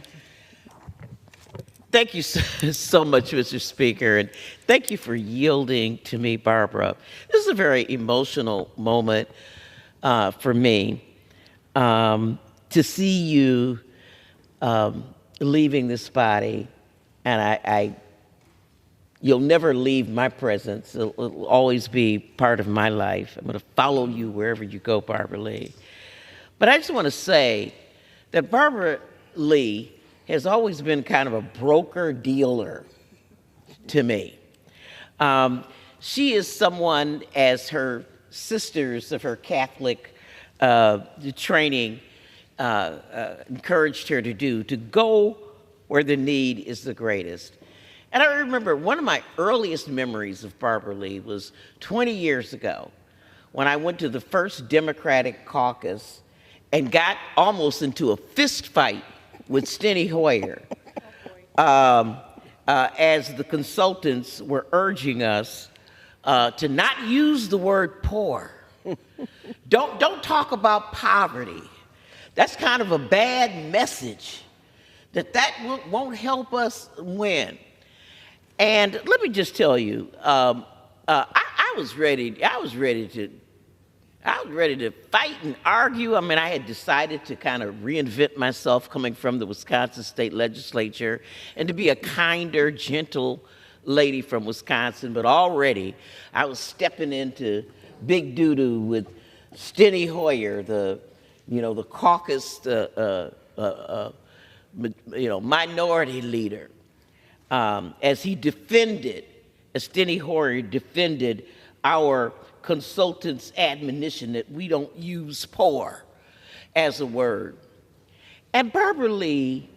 Thank you so much, Mr. Speaker, and thank you for yielding to me, Barbara. This is a very emotional moment for me to see you leaving this body, and you'll never leave my presence. It'll always be part of my life. I'm going to follow you wherever you go, Barbara Lee. But I just want to say that Barbara Lee has always been kind of a broker-dealer to me. She is someone, as her sisters of her Catholic training encouraged her to do, to go where the need is the greatest. And I remember one of my earliest memories of Barbara Lee was 20 years ago, when I went to the first Democratic caucus and got almost into a fist fight with Steny Hoyer, as the consultants were urging us to not use the word poor. Don't talk about poverty. That's kind of a bad message. That won't help us win. And let me just tell you, I was ready to fight and argue. I mean, I had decided to kind of reinvent myself coming from the Wisconsin State Legislature and to be a kinder, gentle lady from Wisconsin. But already I was stepping into big doo-doo with Steny Hoyer, the caucus, minority leader, as Steny Hoyer defended our consultants' admonition that we don't use poor as a word. And Barbara Lee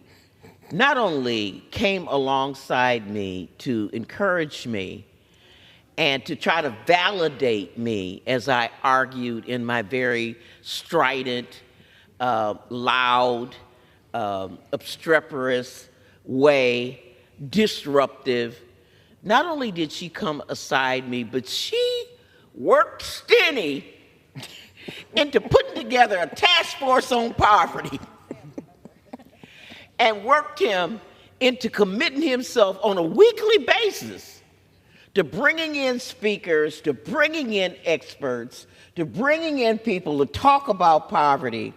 not only came alongside me to encourage me and to try to validate me as I argued in my very strident, loud, obstreperous way, disruptive. Not only did she come aside me, but she worked Steny into putting together a task force on poverty and worked him into committing himself on a weekly basis to bringing in speakers, to bringing in experts, to bringing in people to talk about poverty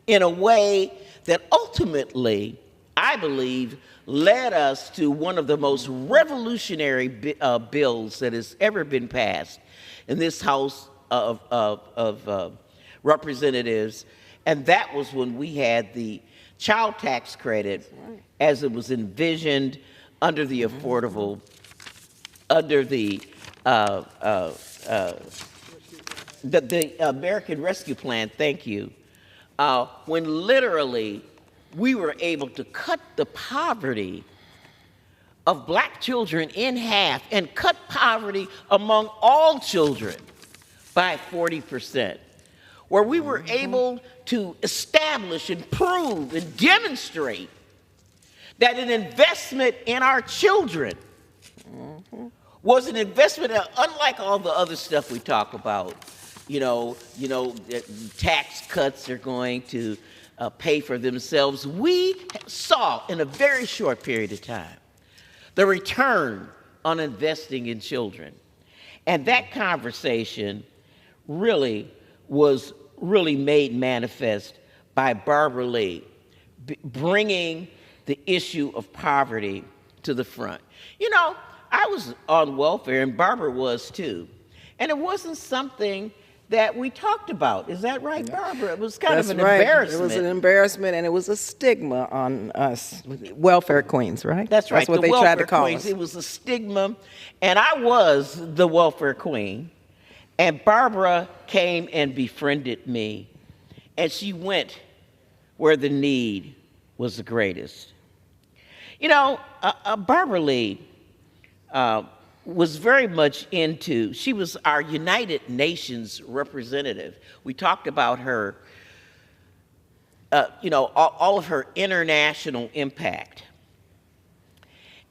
in a way that ultimately, I believe, led us to one of the most revolutionary bills that has ever been passed in this House of Representatives, and that was when we had the child tax credit as it was envisioned under the affordable, under the American Rescue Plan, thank you, when literally we were able to cut the poverty of black children in half and cut poverty among all children by 40%, where we were able to establish and prove and demonstrate that an investment in our children was an investment unlike all the other stuff we talk about. Tax cuts are going to pay for themselves. We saw in a very short period of time the return on investing in children. And that conversation was really made manifest by Barbara Lee, bringing the issue of poverty to the front. I was on welfare, and Barbara was too. And it wasn't something that we talked about. Is that right, Barbara? It was kind of an embarrassment.
It was an embarrassment, and it was a stigma on us, welfare queens, right?
That's right.
That's what they tried to call us.
It was a stigma, and I was the welfare queen, and Barbara came and befriended me, and she went where the need was the greatest. Barbara Lee was very much she was our United Nations representative. We talked about her, all of her international impact.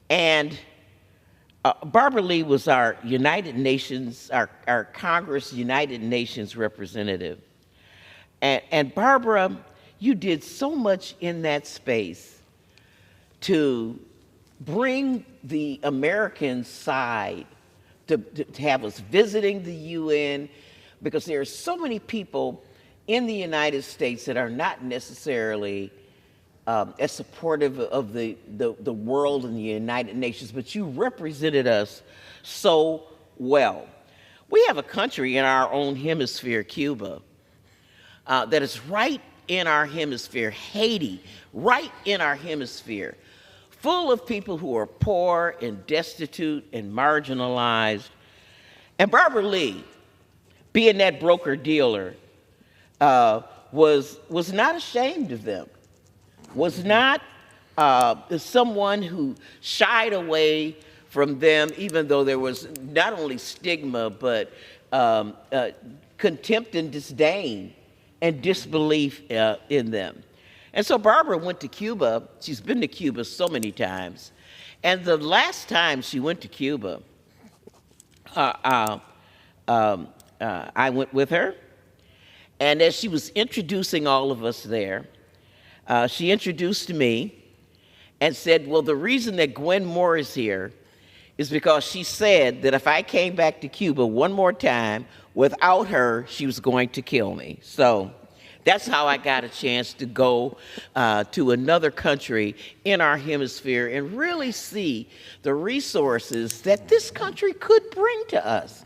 And Barbara Lee was our United Nations, our Congress United Nations representative. And Barbara, you did so much in that space to bring the American side, to have us visiting the UN, because there are so many people in the United States that are not necessarily as supportive of the world and the United Nations, but you represented us so well. We have a country in our own hemisphere, Cuba, that is right in our hemisphere, Haiti, right in our hemisphere, full of people who are poor and destitute and marginalized. And Barbara Lee, being that broker-dealer, was not ashamed of them, was not someone who shied away from them, even though there was not only stigma, but contempt and disdain and disbelief in them. And so Barbara went to Cuba. She's been to Cuba so many times. And the last time she went to Cuba, I went with her. And as she was introducing all of us there, she introduced me and said, well, the reason that Gwen Moore is here is because she said that if I came back to Cuba one more time without her, she was going to kill me. So that's how I got a chance to go to another country in our hemisphere and really see the resources that this country could bring to us.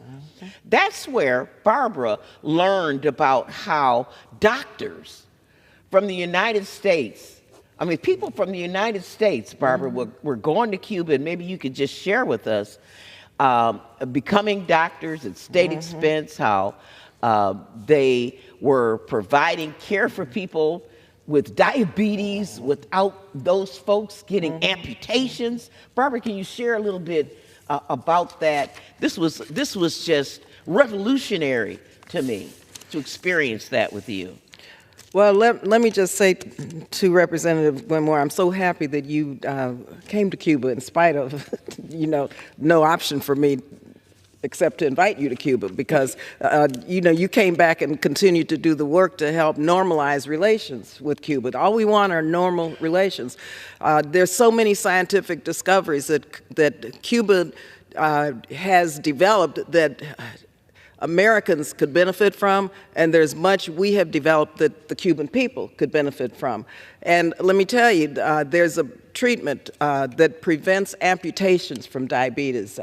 That's where Barbara learned about how doctors from the United States, people from the United States, Barbara, were going to Cuba, and maybe you could just share with us, becoming doctors at state expense, how they were providing care for people with diabetes without those folks getting amputations. Barbara, can you share a little bit about that. This was just revolutionary to me to experience that with you.
Well, let me just say to Representative Gilmore, I'm so happy that you came to Cuba in spite of, no option for me except to invite you to Cuba, because, you came back and continued to do the work to help normalize relations with Cuba. All we want are normal relations. There's so many scientific discoveries that Cuba has developed that Americans could benefit from, and there's much we have developed that the Cuban people could benefit from. And let me tell you, there's a treatment that prevents amputations from diabetes.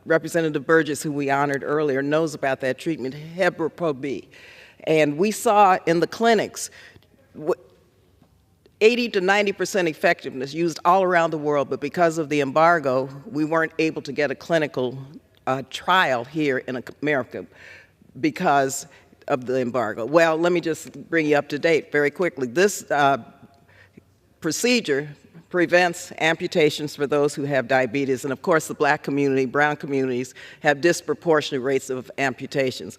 Representative Burgess, who we honored earlier, knows about that treatment, Hebra-Pro-B. And we saw in the clinics 80 to 90% effectiveness used all around the world, but because of the embargo, we weren't able to get a clinical trial here in America because of the embargo. Well, let me just bring you up to date very quickly. This procedure prevents amputations for those who have diabetes, and of course the black community, brown communities have disproportionate rates of amputations.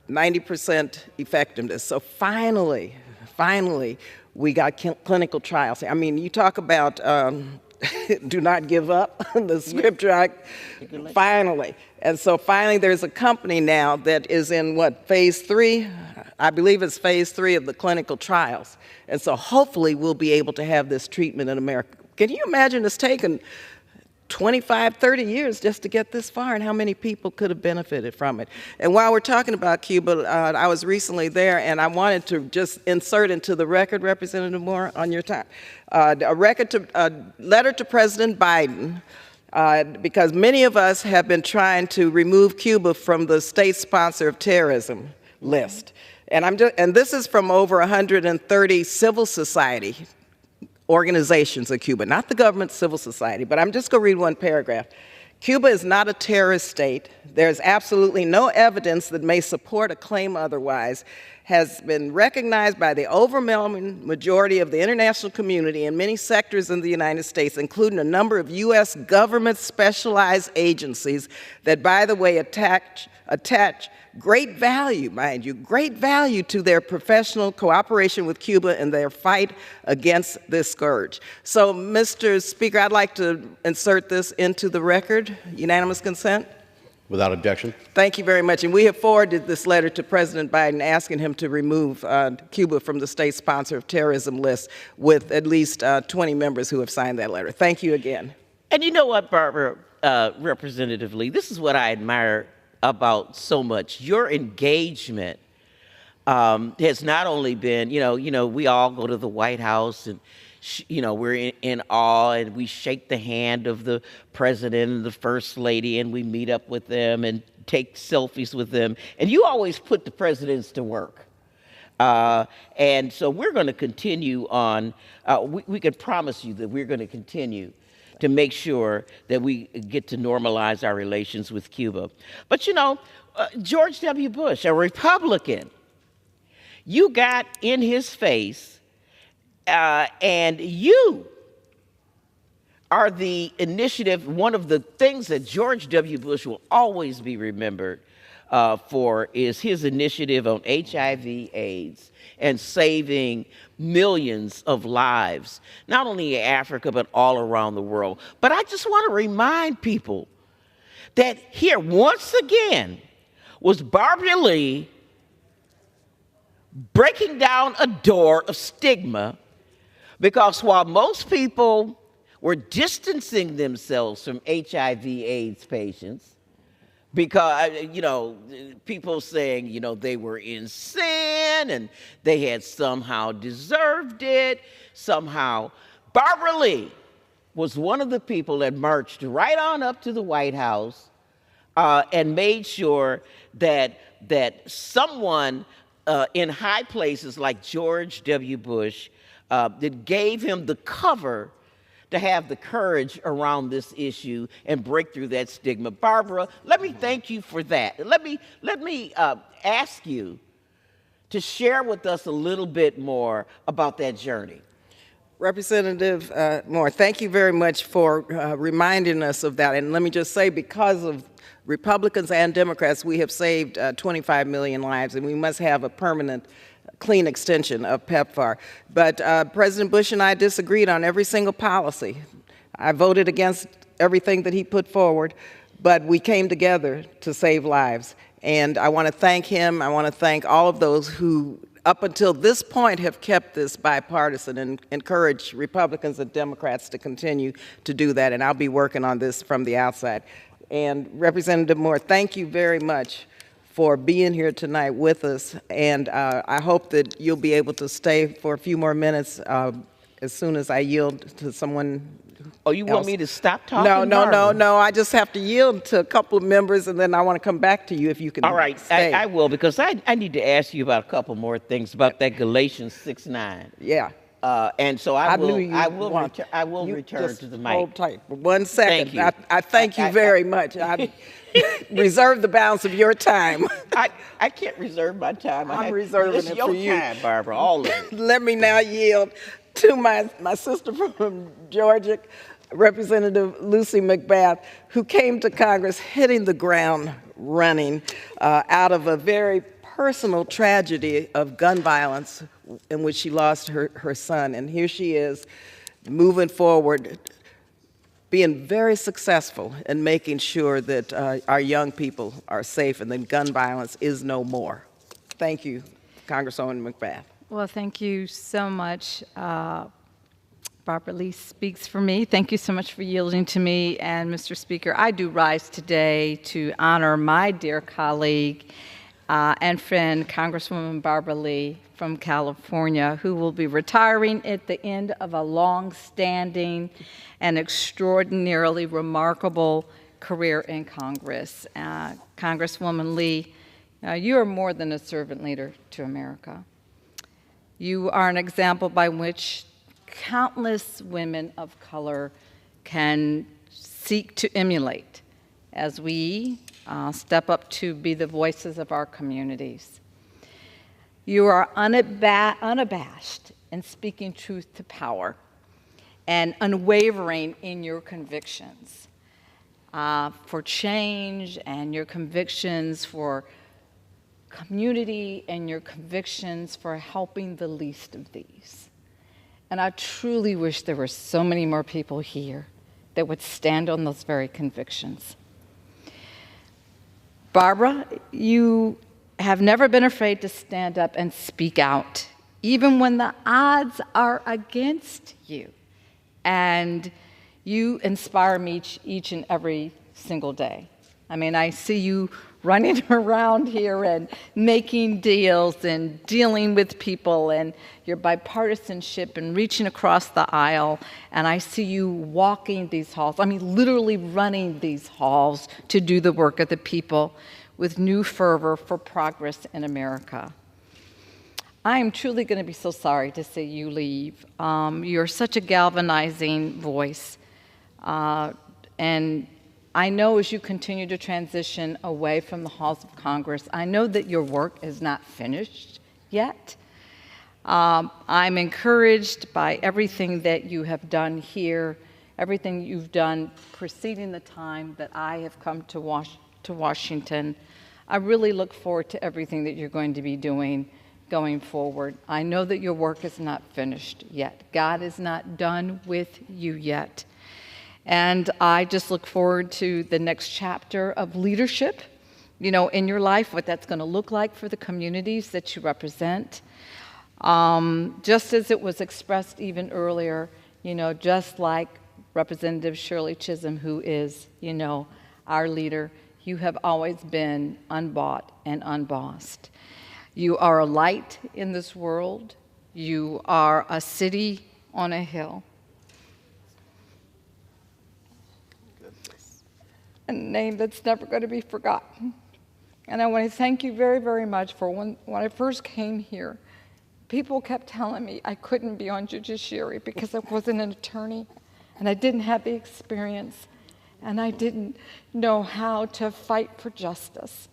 90% effectiveness. So finally, we got clinical trials. I mean, you talk about do not give up, the scripture, finally. And so finally there's a company now that is in phase 3? I believe it's phase 3 of the clinical trials. And so hopefully we'll be able to have this treatment in America. Can you imagine it's taken 25, 30 years just to get this far, and how many people could have benefited from it? And while we're talking about Cuba, I was recently there, and I wanted to just insert into the record, Representative Moore, on your time, a letter to President Biden, because many of us have been trying to remove Cuba from the state sponsor of terrorism list. And this is from over 130 civil society organizations in Cuba, not the government, civil society, but I'm just going to read one paragraph. Cuba is not a terrorist state. There's absolutely no evidence that may support a claim otherwise, has been recognized by the overwhelming majority of the international community in many sectors in the United States, including a number of U.S. government specialized agencies that, by the way, attach great value, mind you, great value to their professional cooperation with Cuba in their fight against this scourge. So, Mr. Speaker, I'd like to insert this into the record. Unanimous consent?
Without objection.
Thank you very much. And we have forwarded this letter to President Biden asking him to remove Cuba from the state sponsor of terrorism list, with at least 20 members who have signed that letter. Thank you again.
And you know what, Barbara, Representative Lee, this is what I admire about so much. Your engagement has not only been, we all go to the White House and, we're in awe, and we shake the hand of the president and the first lady, and we meet up with them and take selfies with them. And you always put the presidents to work. And so we're going to continue on. We can promise you that we're going to continue to make sure that we get to normalize our relations with Cuba. But George W. Bush, a Republican, you got in his face, and you are the initiative. One of the things that George W. Bush will always be remembered for is his initiative on HIV/AIDS and saving millions of lives, not only in Africa, but all around the world. But I just want to remind people that here, once again, was Barbara Lee breaking down a door of stigma, because while most people were distancing themselves from HIV/AIDS patients, because, people saying, they were in sin and they had somehow deserved it, somehow. Barbara Lee was one of the people that marched right on up to the White House and made sure that someone in high places like George W. Bush that gave him the cover to have the courage around this issue and break through that stigma. Barbara, let me thank you for that. Let me ask you to share with us a little bit more about that journey.
Representative Moore, thank you very much for reminding us of that. And let me just say, because of Republicans and Democrats, we have saved 25 million lives, and we must have a permanent clean extension of PEPFAR. But President Bush and I disagreed on every single policy. I voted against everything that he put forward, but we came together to save lives. And I want to thank him. I want to thank all of those who, up until this point, have kept this bipartisan and encourage Republicans and Democrats to continue to do that. And I'll be working on this from the outside. And Representative Moore, thank you very much for being here tonight with us. And I hope that you'll be able to stay for a few more minutes as soon as I yield to someone.
Oh, you want me to stop talking?
No. I just have to yield to a couple of members, and then I want to come back to you if you can.
All right, I will, because I need to ask you about a couple more things about that Galatians 6:9.
Yeah.
And so I will return to the mic.
Hold tight for 1 second.
Thank you.
I thank you very much. I reserve the balance of your time.
I can't reserve my time.
I'm reserving it for you.
It's your time, Barbara, all of it.
Let me now yield to my sister from Georgia, Representative Lucy McBath, who came to Congress hitting the ground running out of a very personal tragedy of gun violence in which she lost her son. And here she is moving forward, being very successful in making sure that our young people are safe and that gun violence is no more. Thank you, Congresswoman McBath.
Well, thank you so much. Barbara Lee speaks for me. Thank you so much for yielding to me. And Mr. Speaker, I do rise today to honor my dear colleague and friend, Congresswoman Barbara Lee from California, who will be retiring at the end of a long-standing and extraordinarily remarkable career in Congress. Congresswoman Lee, you are more than a servant leader to America. You are an example by which countless women of color can seek to emulate as we step up to be the voices of our communities. You are unabashed in speaking truth to power and unwavering in your convictions for change and your convictions for community and your convictions for helping the least of these. And I truly wish there were so many more people here that would stand on those very convictions. Barbara, you have never been afraid to stand up and speak out, even when the odds are against you. And you inspire me each and every single day. I mean, I see you running around here and making deals and dealing with people and your bipartisanship and reaching across the aisle. And I see you walking these halls, I mean, literally running these halls to do the work of the people with new fervor for progress in America. I am truly going to be so sorry to see you leave. You're such a galvanizing voice. And I know as you continue to transition away from the halls of Congress, I know that your work is not finished yet. I'm encouraged by everything that you have done here, everything you've done preceding the time that I have come to Washington. I really look forward to everything that you're going to be doing going forward. I know that your work is not finished yet. God is not done with you yet. And I just look forward to the next chapter of leadership, you know, in your life, what that's going to look like for the communities that you represent. Just as it was expressed even earlier, you know, just like Representative Shirley Chisholm, who is, you know, our leader, you have always been unbought and unbossed. You are a light in this world. You are a city on a hill. A name that's never going to be forgotten. And I want to thank you very, very much for when I first came here, people kept telling me I couldn't be on judiciary because I wasn't an attorney and I didn't have the experience and I didn't know how to fight for justice.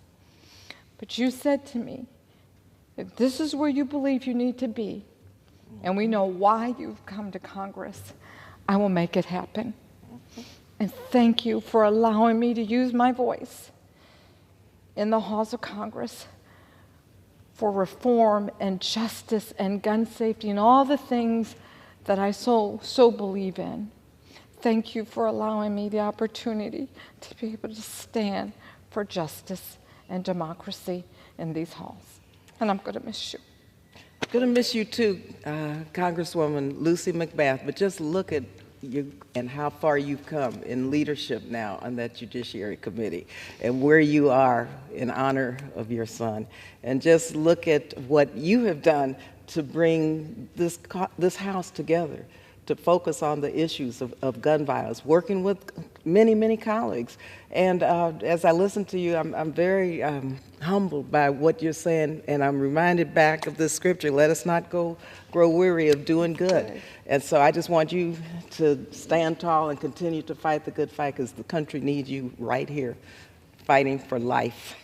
But you said to me, if this is where you believe you need to be,
and we know why you've come to Congress, I will make it happen. And thank you for allowing me to use my voice in the halls of Congress for reform and justice and gun safety and all the things that I so believe in. Thank you for allowing me the opportunity to be able to stand for justice and democracy in these halls. And I'm going to miss you.
I'm going to miss you too, Congresswoman Lucy McBath, but just look at you and how far you've come in leadership now on that Judiciary Committee and where you are in honor of your son. And just look at what you have done to bring this House together, to focus on the issues of gun violence, working with many, many colleagues. And as I listen to you, I'm very humbled by what you're saying, and I'm reminded back of this scripture, let us not grow weary of doing good. And so I just want you to stand tall and continue to fight the good fight, because the country needs you right here, fighting for life.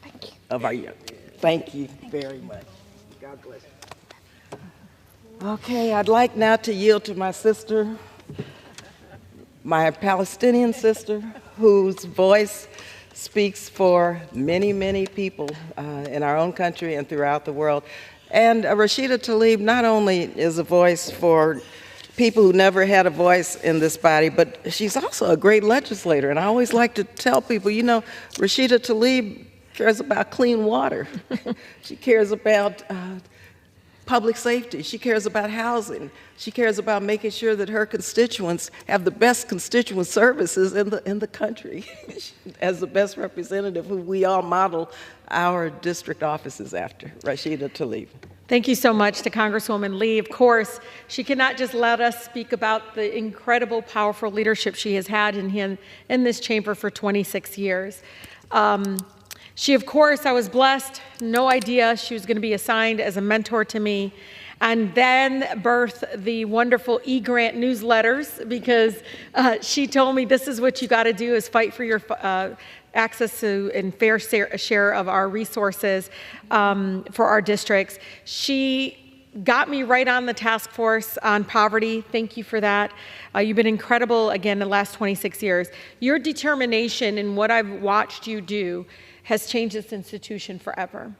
Thank you. Of our young. Thank you very much. God bless you. Okay, I'd like now to yield to my sister, my Palestinian sister, whose voice speaks for many, many people in our own country and throughout the world. And Rashida Tlaib not only is a voice for people who never had a voice in this body, but she's also a great legislator. And I always like to tell people, you know, Rashida Tlaib cares about clean water. She cares about public safety. She cares about housing. She cares about making sure that her constituents have the best constituent services in the country. As the best representative who we all model our district offices after, Rashida Tlaib.
Thank you so much to Congresswoman Lee. Of course, she cannot just let us speak about the incredible, powerful leadership she has had in this chamber for 26 years. She, of course, I was blessed, no idea she was going to be assigned as a mentor to me, and then birthed the wonderful E-Grant newsletters, because she told me this is what you got to do, is fight for your access to and fair share of our resources for our districts. She got me right on the task force on poverty. Thank you for that. You've been incredible, again, the last 26 years. Your determination in what I've watched you do has changed this institution forever.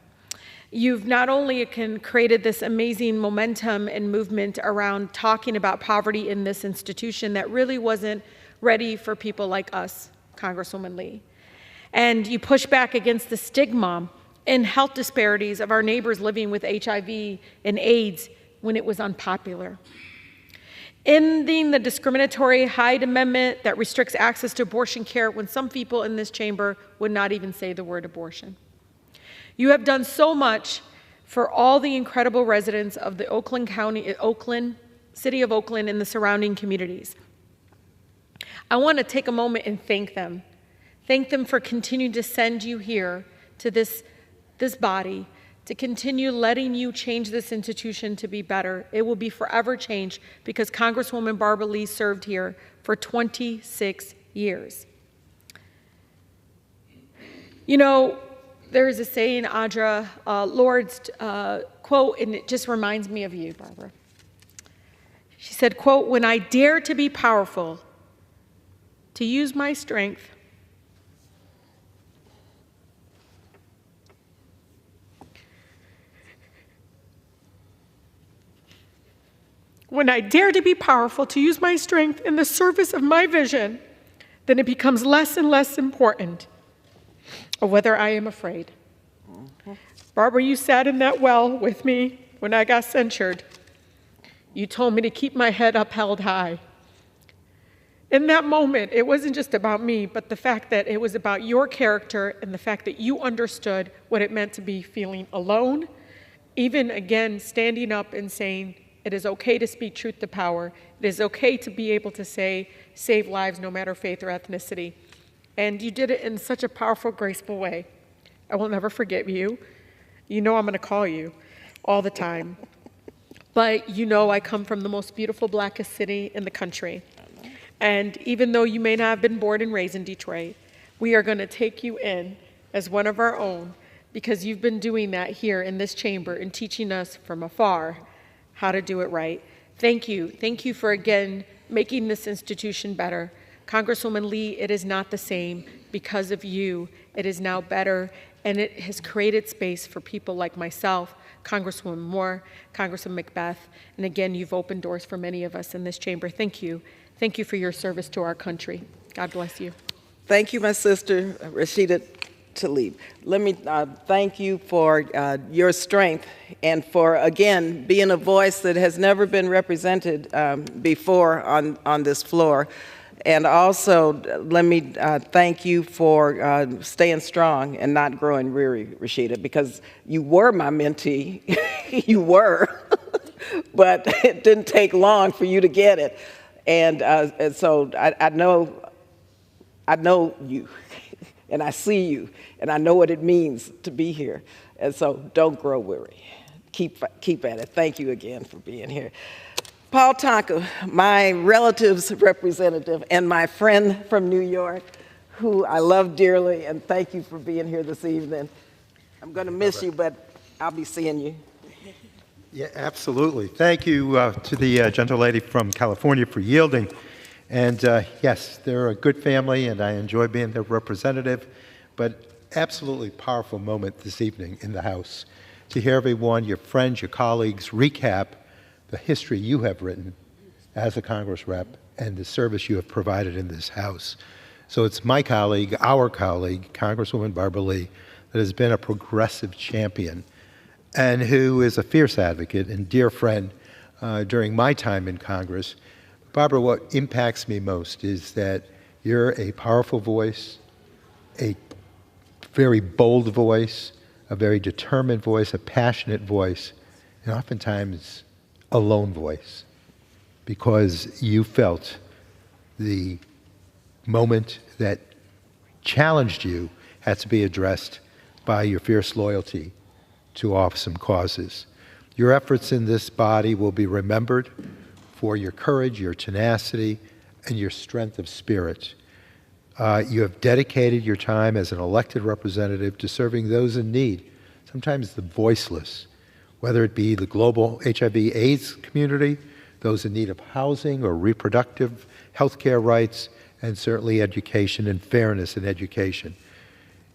You've not only created this amazing momentum and movement around talking about poverty in this institution that really wasn't ready for people like us, Congresswoman Lee. And you push back against the stigma and health disparities of our neighbors living with HIV and AIDS when it was unpopular. Ending the discriminatory Hyde Amendment that restricts access to abortion care when some people in this chamber would not even say the word abortion. You have done so much for all the incredible residents of the city of Oakland and the surrounding communities. I want to take a moment and thank them. Thank them for continuing to send you here to this body, to continue letting you change this institution to be better. It will be forever changed because Congresswoman Barbara Lee served here for 26 years. You know, there is a saying, Audra Lorde's quote, and it just reminds me of you, Barbara. She said, quote, "When I dare to be powerful, to use my strength, when I dare to be powerful, to use my strength in the service of my vision, then it becomes less and less important of whether I am afraid." Barbara, you sat in that well with me when I got censured. You told me to keep my head up held high. In that moment, it wasn't just about me, but the fact that it was about your character and the fact that you understood what it meant to be feeling alone, even again, standing up and saying, it is okay to speak truth to power. It is okay to be able to say, save lives no matter faith or ethnicity. And you did it in such a powerful, graceful way. I will never forget you. You know I'm going to call you all the time. But you know I come from the most beautiful, blackest city in the country. And even though you may not have been born and raised in Detroit, we are going to take you in as one of our own, because you've been doing that here in this chamber and teaching us from afar how to do it right. Thank you. Thank you for, again, making this institution better. Congresswoman Lee, it is not the same. Because of you, it is now better, and it has created space for people like myself, Congresswoman Moore, Congresswoman Macbeth, and again, you've opened doors for many of us in this chamber. Thank you. Thank you for your service to our country. God bless you.
Thank you, my sister, Rashida Tlaib. Let me thank you for your strength and for, again, being a voice that has never been represented before on this floor. And also, let me thank you for staying strong and not growing weary, Rashida, because you were my mentee. You were. But it didn't take long for you to get it. And so I know you, and I see you, and I know what it means to be here. And so don't grow weary. Keep at it. Thank you again for being here. Paul Tonka, my relative's representative and my friend from New York, who I love dearly, and thank you for being here this evening. I'm going to miss you, but I'll be seeing you.
Yeah, absolutely. Thank you to the gentlelady from California for yielding. And yes, they're a good family, and I enjoy being their representative, but absolutely powerful moment this evening in the House to hear everyone, your friends, your colleagues, recap the history you have written as a Congress rep and the service you have provided in this House. So it's my colleague, our colleague, Congresswoman Barbara Lee, that has been a progressive champion and who is a fierce advocate and dear friend during my time in Congress. Barbara, what impacts me most is that you're a powerful voice, a very bold voice, a very determined voice, a passionate voice, and oftentimes a lone voice, because you felt the moment that challenged you had to be addressed by your fierce loyalty to awesome causes. Your efforts in this body will be remembered for your courage, your tenacity, and your strength of spirit. You have dedicated your time as an elected representative to serving those in need, sometimes the voiceless, whether it be the global HIV/AIDS community, those in need of housing or reproductive health care rights, and certainly education and fairness in education.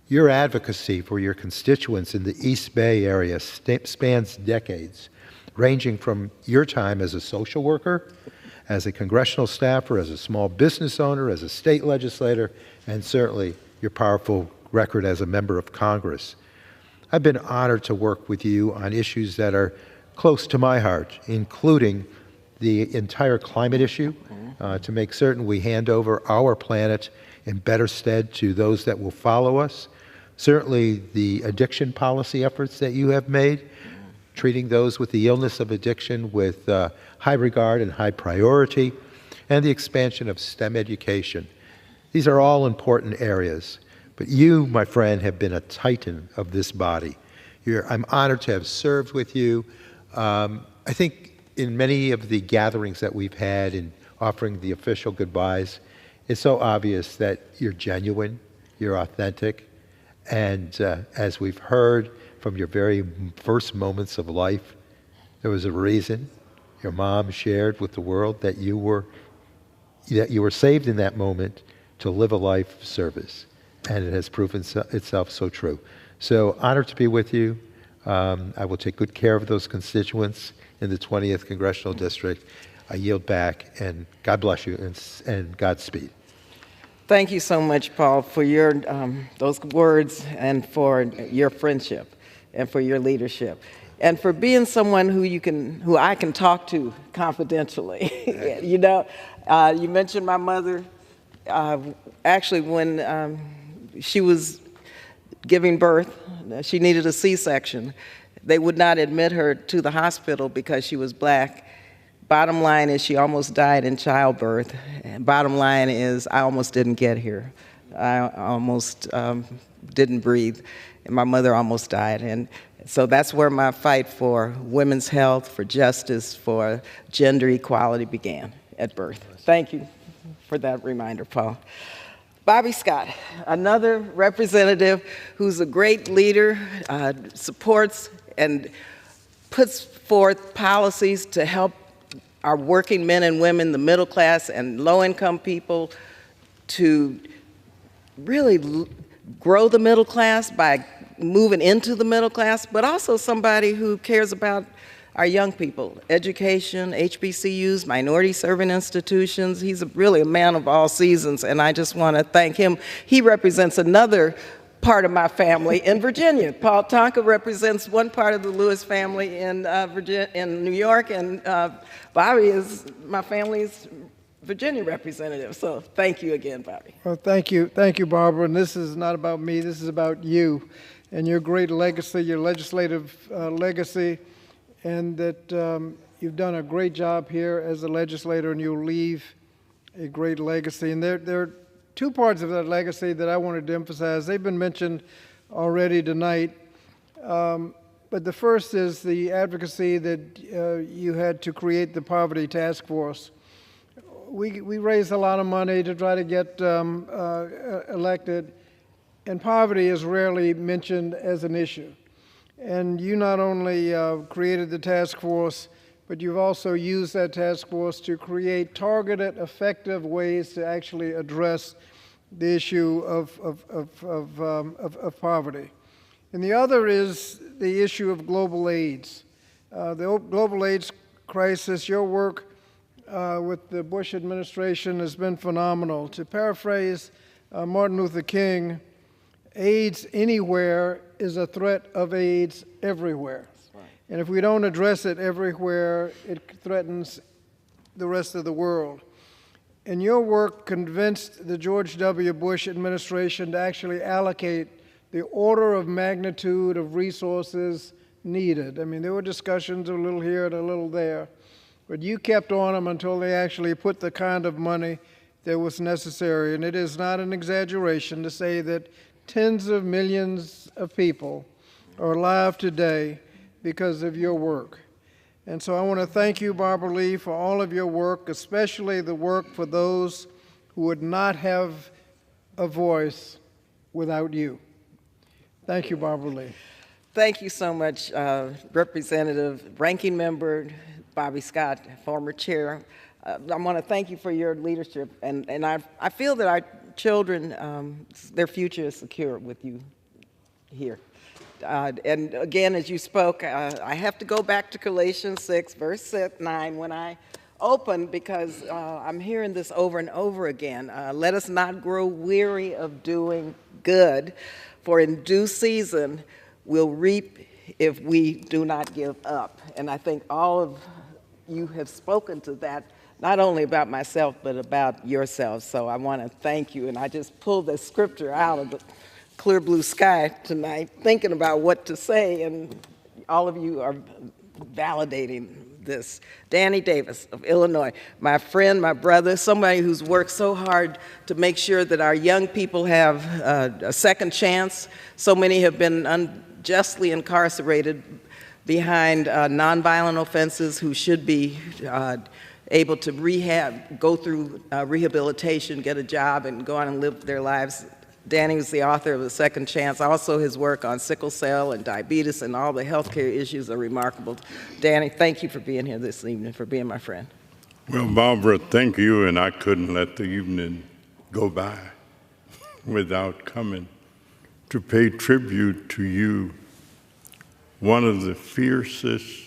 Your advocacy for your constituents in the East Bay area spans decades, ranging from your time as a social worker, as a congressional staffer, as a small business owner, as a state legislator, and certainly your powerful record as a member of Congress. I've been honored to work with you on issues that are close to my heart, including the entire climate issue, to make certain we hand over our planet in better stead to those that will follow us. Certainly the addiction policy efforts that you have made, treating those with the illness of addiction with high regard and high priority, and the expansion of STEM education. These are all important areas. But you, my friend, have been a titan of this body. I'm honored to have served with you. I think in many of the gatherings that we've had in offering the official goodbyes, it's so obvious that you're genuine, you're authentic, and as we've heard from your very first moments of life, there was a reason your mom shared with the world that you were saved in that moment to live a life of service. And it has proven itself so true. So honored to be with you. I will take good care of those constituents in the 20th Congressional District. I yield back, and God bless you, and Godspeed.
Thank you so much, Paul, for your those words and for your friendship and for your leadership and for being someone who I can talk to confidentially. You know, you mentioned my mother. Actually, when she was giving birth, she needed a C-section. They would not admit her to the hospital because she was black. Bottom line is she almost died in childbirth. And bottom line is I almost didn't get here. I almost didn't breathe. And my mother almost died. And so that's where my fight for women's health, for justice, for gender equality began, at birth. Thank you for that reminder, Paul. Bobby Scott, another representative who's a great leader, supports and puts forth policies to help our working men and women, the middle class and low-income people, to really grow the middle class by moving into the middle class, but also somebody who cares about our young people, education, HBCUs, minority serving institutions. He's really a man of all seasons, and I just want to thank him. He represents another part of my family in Virginia. Paul Tonka represents one part of the Lewis family in New York, and Bobby is my family's Virginia representative. So thank you again, Bobby.
Well, thank you, Barbara. And this is not about me. This is about you and your great legacy, your legislative legacy, and that you've done a great job here as a legislator, and you'll leave a great legacy. And there are two parts of that legacy that I wanted to emphasize. They've been mentioned already tonight. But the first is the advocacy that you had to create the Poverty Task Force. We raised a lot of money to try to get elected, and poverty is rarely mentioned as an issue. And you not only created the task force, but you've also used that task force to create targeted, effective ways to actually address the issue of poverty. And the other is the issue of global AIDS. The global AIDS crisis, your work with the Bush administration has been phenomenal. To paraphrase Martin Luther King, AIDS anywhere is a threat of AIDS everywhere. Right. And if we don't address it everywhere, it threatens the rest of the world. And your work convinced the George W. Bush administration to actually allocate the order of magnitude of resources needed. I mean, there were discussions a little here and a little there, but you kept on them until they actually put the kind of money that was necessary. And it is not an exaggeration to say that tens of millions of people are alive today because of your work. And so I want to thank you, Barbara Lee, for all of your work, especially the work for those who would not have a voice without you. Thank you, Barbara Lee.
Thank you so much, Representative, Ranking Member Bobby Scott, former chair. I want to thank you for your leadership, and I feel that our children, their future is secure with you here. And again, as you spoke, I have to go back to Galatians 6, verse 9, when I opened, because I'm hearing this over and over again. Let us not grow weary of doing good, for in due season we'll reap if we do not give up. And I think all of you have spoken to that, not only about myself, but about yourselves. So I want to thank you. And I just pulled the scripture out of the clear blue sky tonight, thinking about what to say, and all of you are validating this. Danny Davis of Illinois, my friend, my brother, somebody who's worked so hard to make sure that our young people have a second chance. So many have been unjustly incarcerated behind nonviolent offenses who should be able to go through rehabilitation, get a job, and go on and live their lives. Danny was the author of The Second Chance. Also, his work on sickle cell and diabetes and all the healthcare issues are remarkable. Danny, thank you for being here this evening, for being my friend.
Well, Barbara, thank you, and I couldn't let the evening go by without coming to pay tribute to you, one of the fiercest,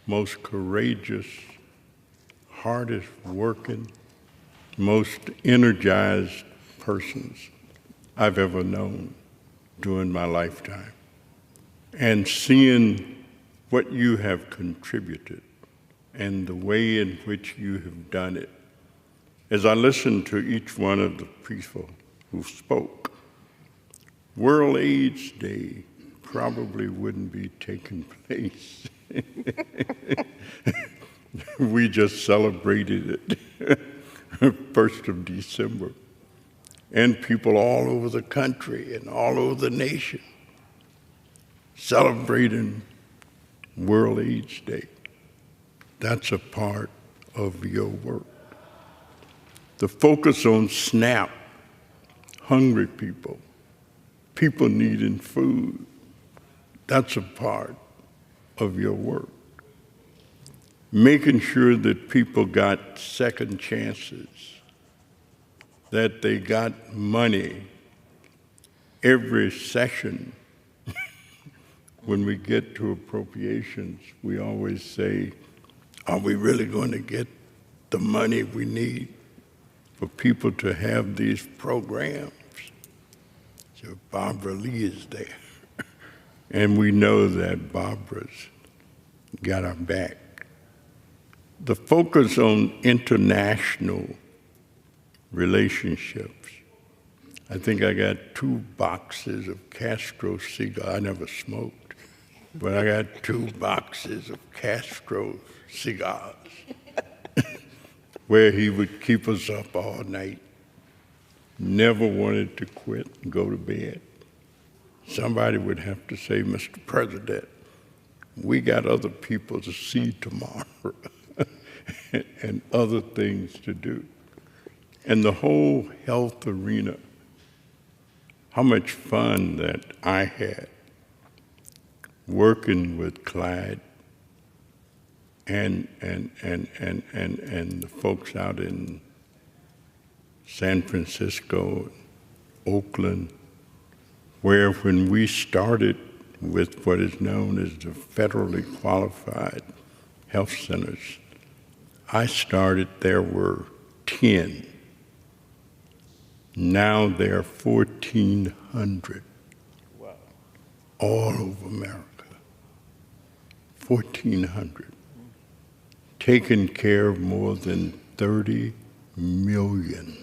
most courageous, hardest working, most energized persons I've ever known during my lifetime. And seeing what you have contributed and the way in which you have done it, as I listened to each one of the people who spoke, World AIDS Day probably wouldn't be taking place. We just celebrated it 1st of December. And people all over the country and all over the nation celebrating World AIDS Day. That's a part of your work. The focus on SNAP, hungry people, people needing food, that's a part of your work, making sure that people got second chances, that they got money every session. When we get to appropriations, we always say, are we really going to get the money we need for people to have these programs? So Barbara Lee is there. And we know that Barbara's got our back. The focus on international relationships. I think I got 2 boxes of Castro cigars. I never smoked, but I got 2 boxes of Castro cigars where he would keep us up all night. Never wanted to quit and go to bed. Somebody would have to say, Mr. President, we got other people to see tomorrow and other things to do. And the whole health arena, how much fun that I had working with Clyde and the folks out in San Francisco, Oakland, where when we started with what is known as the federally qualified health centers, I started, there were 10. Now there are 1,400 all over America. 1,400. Taking care of more than 30 million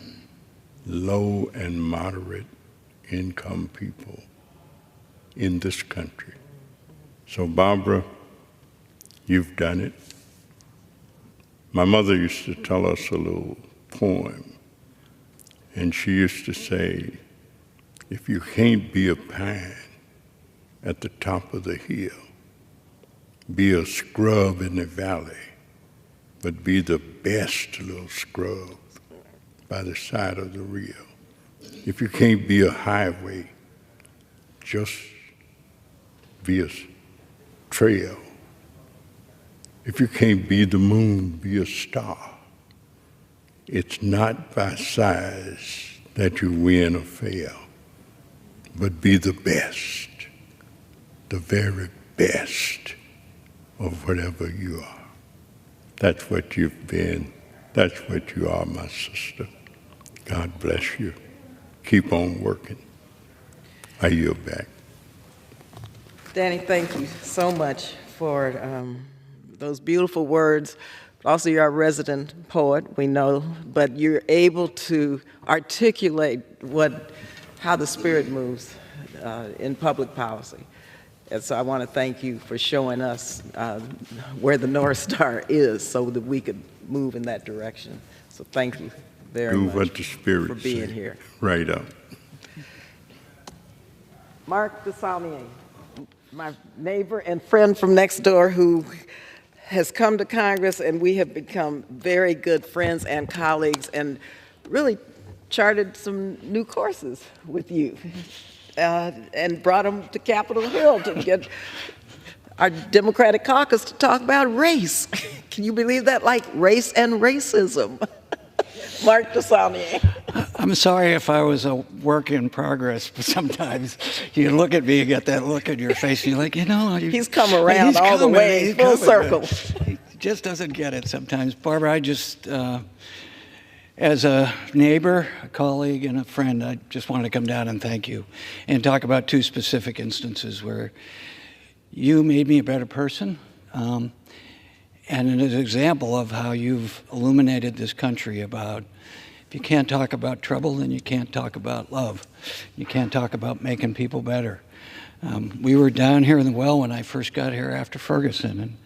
low and moderate income people in this country. So Barbara, you've done it. My mother used to tell us a little poem, and she used to say, if you can't be a pine at the top of the hill, be a scrub in the valley, but be the best little scrub by the side of the river. If you can't be a highway, just be a trail. If you can't be the moon, be a star. It's not by size that you win or fail, but be the best, the very best of whatever you are. That's what you've been. That's what you are, my sister. God bless you. Keep on working. I yield back.
Danny, thank you so much for those beautiful words. Also, you're our resident poet, we know, but you're able to articulate how the spirit moves in public policy. And so I want to thank you for showing us where the North Star is so that we could move in that direction. So thank you very
Do
much
what the Spirit
for being
say.
here.
Right up.
Mark Desaulnier, my neighbor and friend from next door who has come to Congress, and we have become very good friends and colleagues and really charted some new courses with you and brought them to Capitol Hill to get our Democratic caucus to talk about race. Can you believe that? Like race and racism. Mark Desaulnier.
I'm sorry if I was a work in progress, but sometimes you look at me, you get that look in your face, and you're like,
He's come around all the way, full circle.
He just doesn't get it sometimes. Barbara, I just, as a neighbor, a colleague, and a friend, I just wanted to come down and thank you and talk about 2 specific instances where you made me a better person. And an example of how you've illuminated this country about if you can't talk about trouble, then you can't talk about love. You can't talk about making people better. We were down here in the well when I first got here after Ferguson, and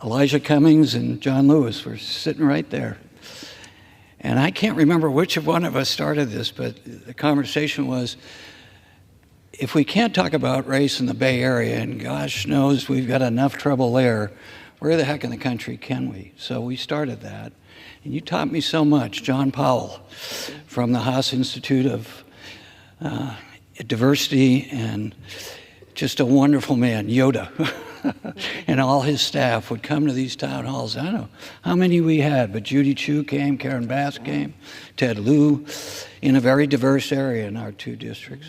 Elijah Cummings and John Lewis were sitting right there. And I can't remember which of one of us started this, but the conversation was, if we can't talk about race in the Bay Area, and gosh knows we've got enough trouble there, where the heck in the country can we? So we started that. And you taught me so much. John Powell from the Haas Institute of Diversity, and just a wonderful man, Yoda. and all his staff would come to these town halls. I don't know how many we had, but Judy Chu came, Karen Bass came, Ted Lieu, in a very diverse area in our 2 districts.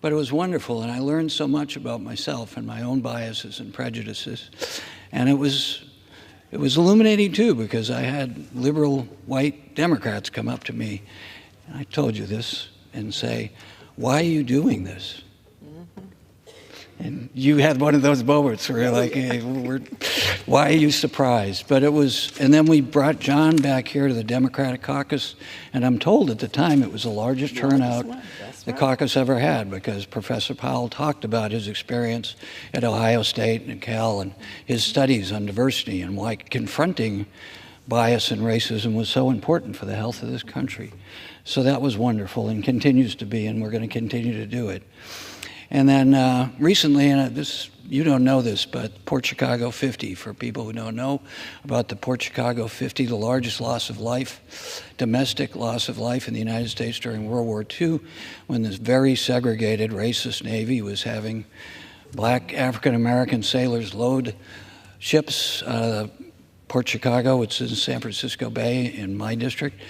But it was wonderful, and I learned so much about myself and my own biases and prejudices. And it was illuminating, too, because I had liberal white Democrats come up to me, and I told you this, and say, "Why are you doing this?" And you had one of those moments where you're like, hey, why are you surprised? But it was, and then we brought John back here to the Democratic caucus, and I'm told at the time it was the largest turnout the caucus ever had, because Professor Powell talked about his experience at Ohio State and Cal and his studies on diversity and why confronting bias and racism was so important for the health of this country. So that was wonderful and continues to be, and we're going to continue to do it. And then recently, and this, you don't know this, but Port Chicago 50, for people who don't know about the Port Chicago 50, the largest loss of life, domestic loss of life in the United States during World War II, when this very segregated racist Navy was having black African-American sailors load ships out of Port Chicago, which is in San Francisco Bay in my district,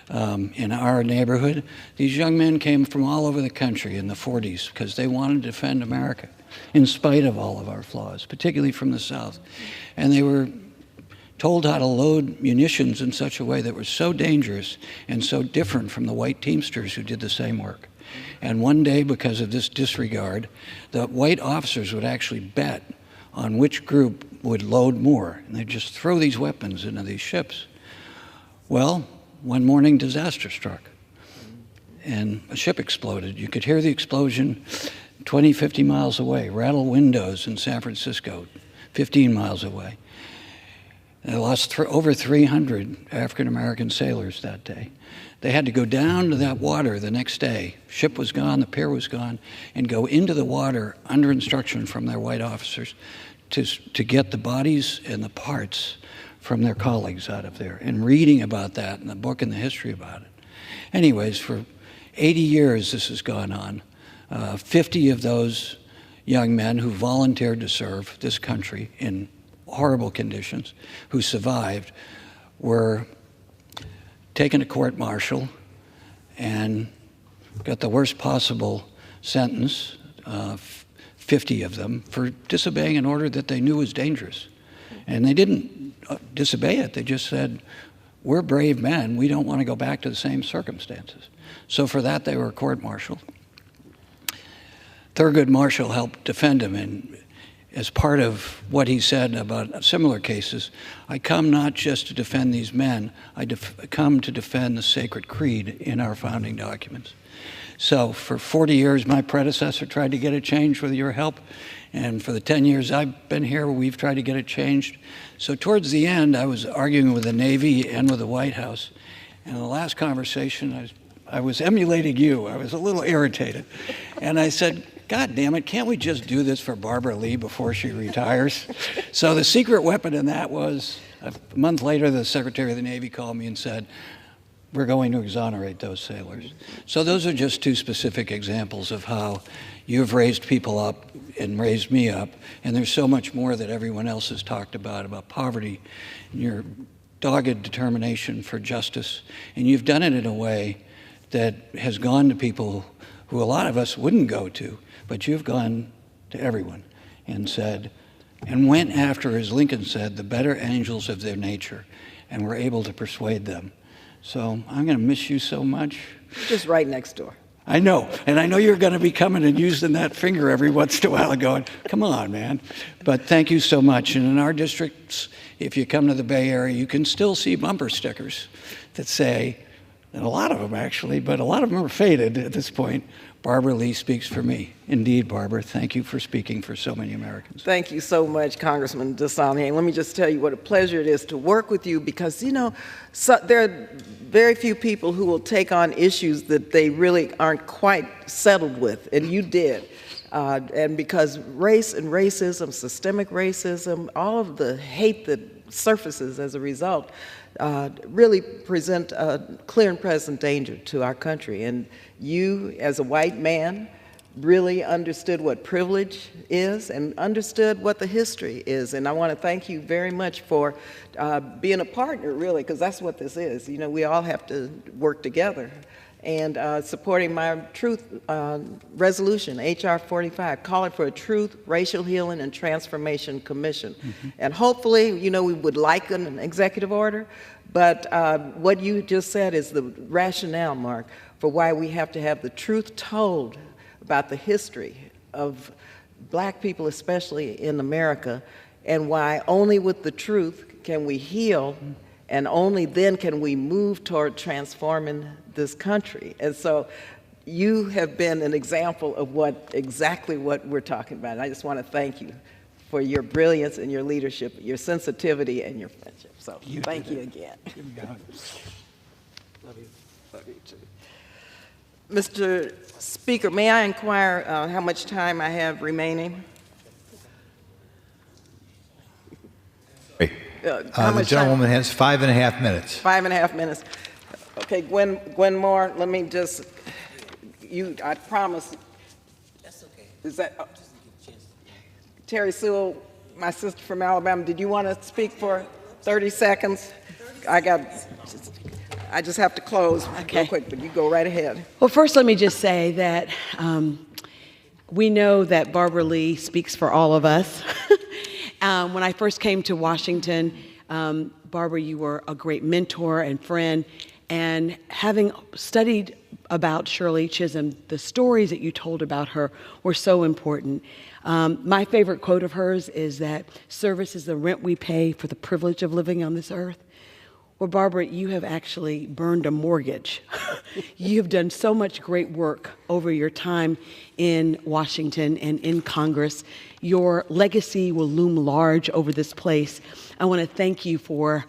in our neighborhood. These young men came from all over the country in the 40s because they wanted to defend America in spite of all of our flaws, particularly from the South. And they were told how to load munitions in such a way that was so dangerous and so different from the white Teamsters who did the same work. And one day, because of this disregard, the white officers would actually bet on which group would load more, and they'd just throw these weapons into these ships. Well, one morning, disaster struck, and a ship exploded. You could hear the explosion 20, 50 miles away, rattle windows in San Francisco, 15 miles away. They lost over 300 African-American sailors that day. They had to go down to that water the next day. Ship was gone, the pier was gone, and go into the water under instruction from their white officers to get the bodies and the parts from their colleagues out of there, and reading about that in the book and the history about it. Anyways, for 80 years this has gone on. 50 of those young men who volunteered to serve this country in horrible conditions, who survived, were taken to court-martial and got the worst possible sentence, 50 of them, for disobeying an order that they knew was dangerous. And they didn't disobey it. They just said, we're brave men. We don't want to go back to the same circumstances. So for that, they were court-martialed. Thurgood Marshall helped defend him, and as part of what he said about similar cases, I come not just to defend these men, I come to defend the sacred creed in our founding documents. So for 40 years, my predecessor tried to get it changed with your help. And for the 10 years I've been here, we've tried to get it changed. So towards the end, I was arguing with the Navy and with the White House. And in the last conversation, I was emulating you. I was a little irritated. And I said, God damn it, can't we just do this for Barbara Lee before she retires? So the secret weapon in that was, a month later, the Secretary of the Navy called me and said, we're going to exonerate those sailors. So those are just 2 specific examples of how you've raised people up and raised me up. And there's so much more that everyone else has talked about poverty, and your dogged determination for justice. And you've done it in a way that has gone to people who a lot of us wouldn't go to, but you've gone to everyone and said, and went after, as Lincoln said, the better angels of their nature, and were able to persuade them. So I'm going to miss you so much.
Just right next door.
I know, and I know you're going to be coming and using that finger every once in a while and going, come on, man. But thank you so much. And in our districts, if you come to the Bay Area, you can still see bumper stickers that say, and a lot of them actually, but a lot of them are faded at this point, Barbara Lee speaks for me. Indeed, Barbara, thank you for speaking for so many Americans.
Thank you so much, Congressman DeSaulnier. Let me just tell you what a pleasure it is to work with you, because, you know, there are very few people who will take on issues that they really aren't quite settled with, and you did. And because race and racism, systemic racism, all of the hate that surfaces as a result, really present a clear and present danger to our country. And you, as a white man, really understood what privilege is and understood what the history is. And I want to thank you very much for being a partner, really, because that's what this is. You know, we all have to work together. And supporting my truth resolution, H.R. 45, calling for a Truth, Racial Healing, and Transformation Commission. Mm-hmm. And hopefully, you know, we would like an executive order, but what you just said is the rationale, Mark, for why we have to have the truth told about the history of Black people, especially in America, and why only with the truth can we heal, and only then can we move toward transforming this country. And so you have been an example of exactly what we're talking about. And I just want to thank you for your brilliance and your leadership, your sensitivity and your friendship. So thank you again. Love you. Love you too. Mr. Speaker, may I inquire how much time I have remaining?
The gentlewoman has 5.5 minutes.
5.5 minutes. Okay, Gwen Moore, let me just, I promise. That's okay. Is that, Terry Sewell, my sister from Alabama, did you want to speak for 30 seconds? I just have to close real quick, but you go right ahead.
Well, first let me just say that we know that Barbara Lee speaks for all of us. When I first came to Washington, Barbara, you were a great mentor and friend, and having studied about Shirley Chisholm, the stories that you told about her were so important. My favorite quote of hers is that service is the rent we pay for the privilege of living on this earth. Well, Barbara, you have actually burned a mortgage. You have done so much great work over your time in Washington and in Congress. Your legacy will loom large over this place. I want to thank you for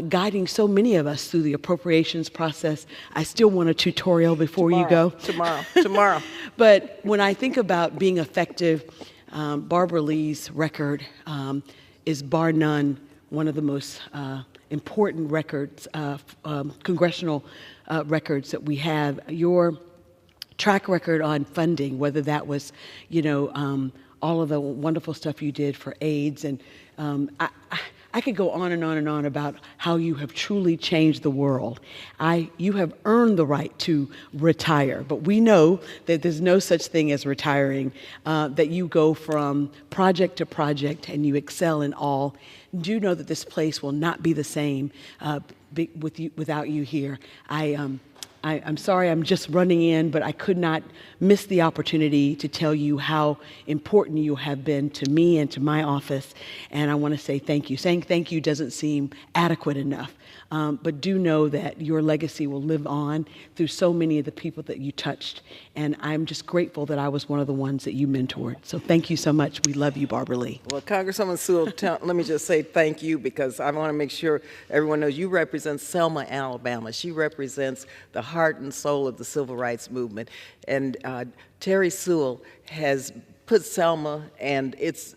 guiding so many of us through the appropriations process. I still want a tutorial before you go.
Tomorrow.
But when I think about being effective, Barbara Lee's record is bar none one of the most important records, congressional records that we have. Your track record on funding, whether that was, all of the wonderful stuff you did for AIDS, and I could go on and on and on about how you have truly changed the world. You have earned the right to retire, but we know that there's no such thing as retiring, that you go from project to project and you excel in all. Do know that this place will not be the same without you here. I'm sorry I'm just running in, but I could not miss the opportunity to tell you how important you have been to me and to my office, and I want to say thank you. Saying thank you doesn't seem adequate enough, but do know that your legacy will live on through so many of the people that you touched, and I'm just grateful that I was one of the ones that you mentored. So thank you so much. We love you, Barbara Lee.
Well, Congresswoman Sewell, let me just say thank you, because I want to make sure everyone knows you represent Selma, Alabama. She represents the heart and soul of the civil rights movement. And Terry Sewell has put Selma and its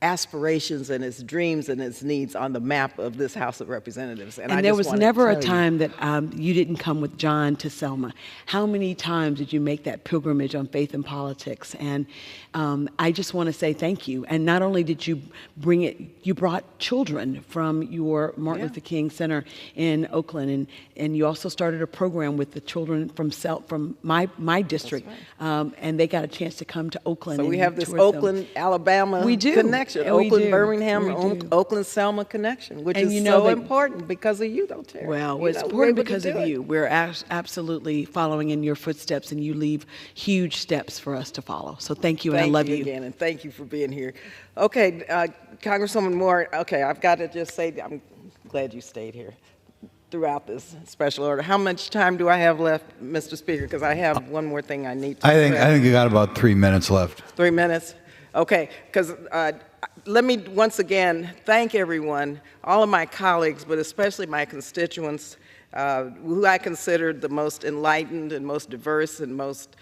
aspirations and its dreams and its needs on the map of this House of Representatives.
And there was never a time that you didn't come with John to Selma. How many times did you make that pilgrimage on Faith and Politics? And I just want to say thank you. And not only did you bring it, you brought children from your Martin Luther King Center in Oakland, and you also started a program with the children from my district, and they got a chance to come to Oakland.
So we have this Oakland, Alabama connection. Oakland, Birmingham, Oakland, Selma connection, which is so important because of you, though, Terry.
Well, it's important because of you. We're absolutely following in your footsteps, and you leave huge steps for us to follow. So thank you, and I love you.
Again, and thank you for being here. Okay, Congresswoman Moore, okay, I've got to just say I'm glad you stayed here throughout this special order. How much time do I have left, Mr. Speaker? Because I have one more thing I need to say.
I think you got about 3 minutes left.
3 minutes? Okay, because let me once again thank everyone, all of my colleagues, but especially my constituents, who I considered the most enlightened and most diverse and most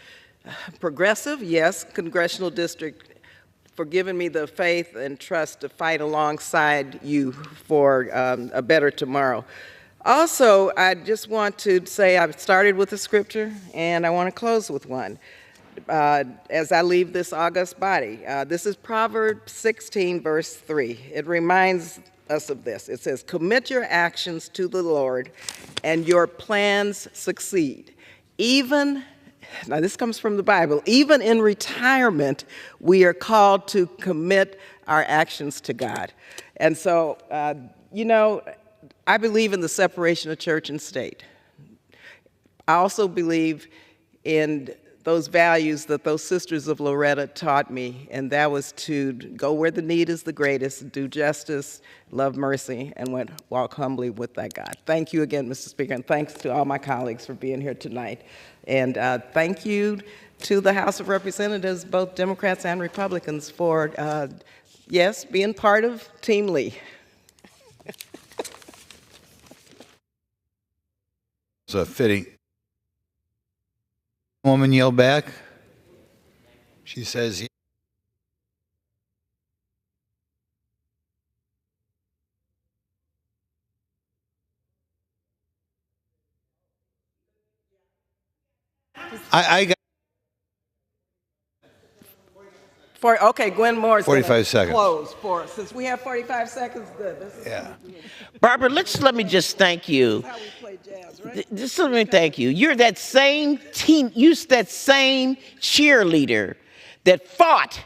progressive, yes, congressional district, for giving me the faith and trust to fight alongside you for a better tomorrow. Also, I just want to say I've started with a scripture, and I want to close with one. as I leave this august body. This is Proverbs 16, verse 3. It reminds us of this. It says, "Commit your actions to the Lord, and your plans succeed." Now this comes from the Bible, even in retirement, we are called to commit our actions to God. And so, I believe in the separation of church and state. I also believe in those values that those sisters of Loretta taught me, and that was to go where the need is the greatest, do justice, love mercy, and walk humbly with thy God. Thank you again, Mr. Speaker, and thanks to all my colleagues for being here tonight. And thank you to the House of Representatives, both Democrats and Republicans, for, yes, being part of Team Lee.
So fitting. Woman yelled back. She says, I got
Okay, Gwen Moore is
45 seconds.
Close for us. Since we have 45 seconds, good.
Yeah.
Barbara, let me just thank you.
That's how we play jazz, right?
Just let me thank you. You're that same team, you're that same cheerleader that fought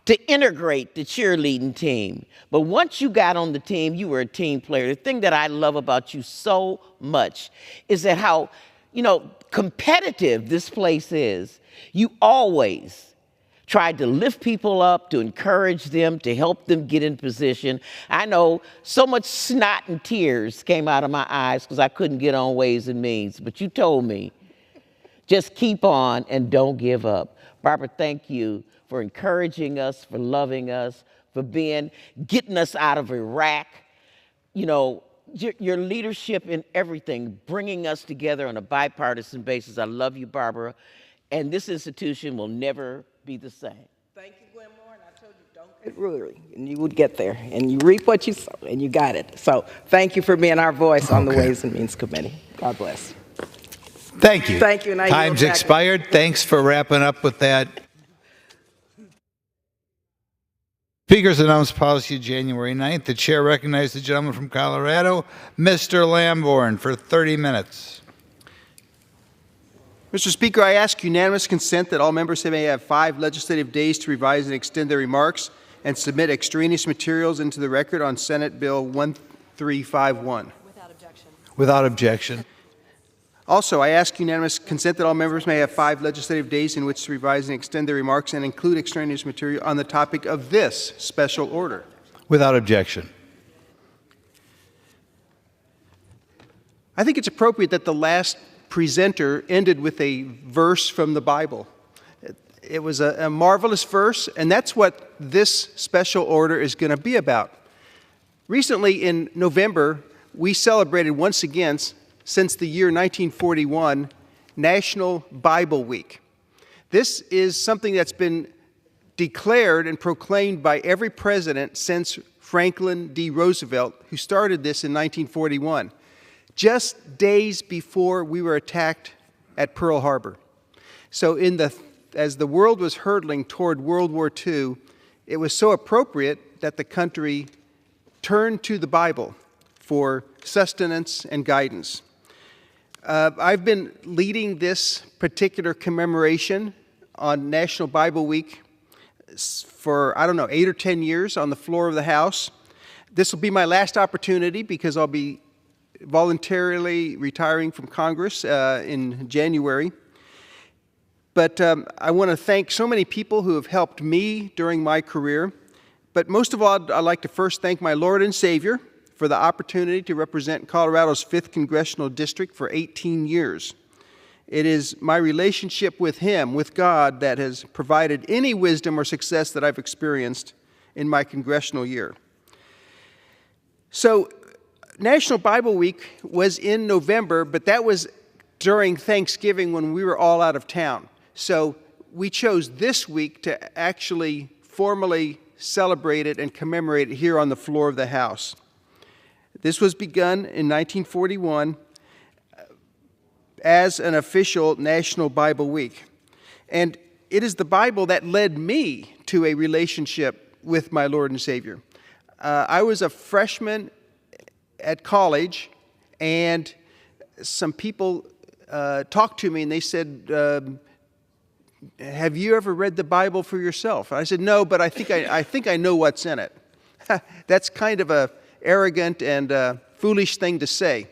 to integrate the cheerleading team. But once you got on the team, you were a team player. The thing that I love about you so much is that how, competitive this place is. You always tried to lift people up, to encourage them, to help them get in position. I know so much snot and tears came out of my eyes because I couldn't get on Ways and Means, but you told me, just keep on and don't give up. Barbara, thank you for encouraging us, for loving us, for getting us out of Iraq. Your leadership in everything, bringing us together on a bipartisan basis. I love you, Barbara. And this institution will never be the same.
Thank you, Gwen Moore, and I told you don't get weary, and you would get there, and you reap what you sow, and you got it. So thank you for being our voice on the Ways and Means Committee. God bless.
Thank you.
Thank you. And I
Time's expired. Thanks for wrapping up with that. Speakers announced policy January 9th. The chair recognized the gentleman from Colorado, Mr. Lamborn, for 30 minutes.
Mr. Speaker, I ask unanimous consent that all members may have 5 legislative days to revise and extend their remarks and submit extraneous materials into the record on Senate Bill 1351.
Without objection. Without objection.
Also, I ask unanimous consent that all members may have 5 legislative days in which to revise and extend their remarks and include extraneous material on the topic of this special order.
Without objection.
I think it's appropriate that the last presenter ended with a verse from the Bible. It was a marvelous verse, and that's what this special order is going to be about. Recently, in November, we celebrated once again, since the year 1941, National Bible Week. This is something that's been declared and proclaimed by every president since Franklin D. Roosevelt, who started this in 1941. Just days before we were attacked at Pearl Harbor. So as the world was hurtling toward World War II, it was so appropriate that the country turned to the Bible for sustenance and guidance. I've been leading this particular commemoration on National Bible Week for, 8 or 10 years on the floor of the House. This will be my last opportunity because I'll be voluntarily retiring from Congress in January. But I want to thank so many people who have helped me during my career. But most of all, I'd like to first thank my Lord and Savior for the opportunity to represent Colorado's 5th Congressional District for 18 years. It is my relationship with Him, with God, that has provided any wisdom or success that I've experienced in my congressional year. So, National Bible Week was in November, but that was during Thanksgiving when we were all out of town. So we chose this week to actually formally celebrate it and commemorate it here on the floor of the House. This was begun in 1941 as an official National Bible Week. And it is the Bible that led me to a relationship with my Lord and Savior. I was a freshman at college, and some people talked to me, and they said, have you ever read the Bible for yourself? I said, no, but I think I know what's in it. That's kind of a arrogant and foolish thing to say,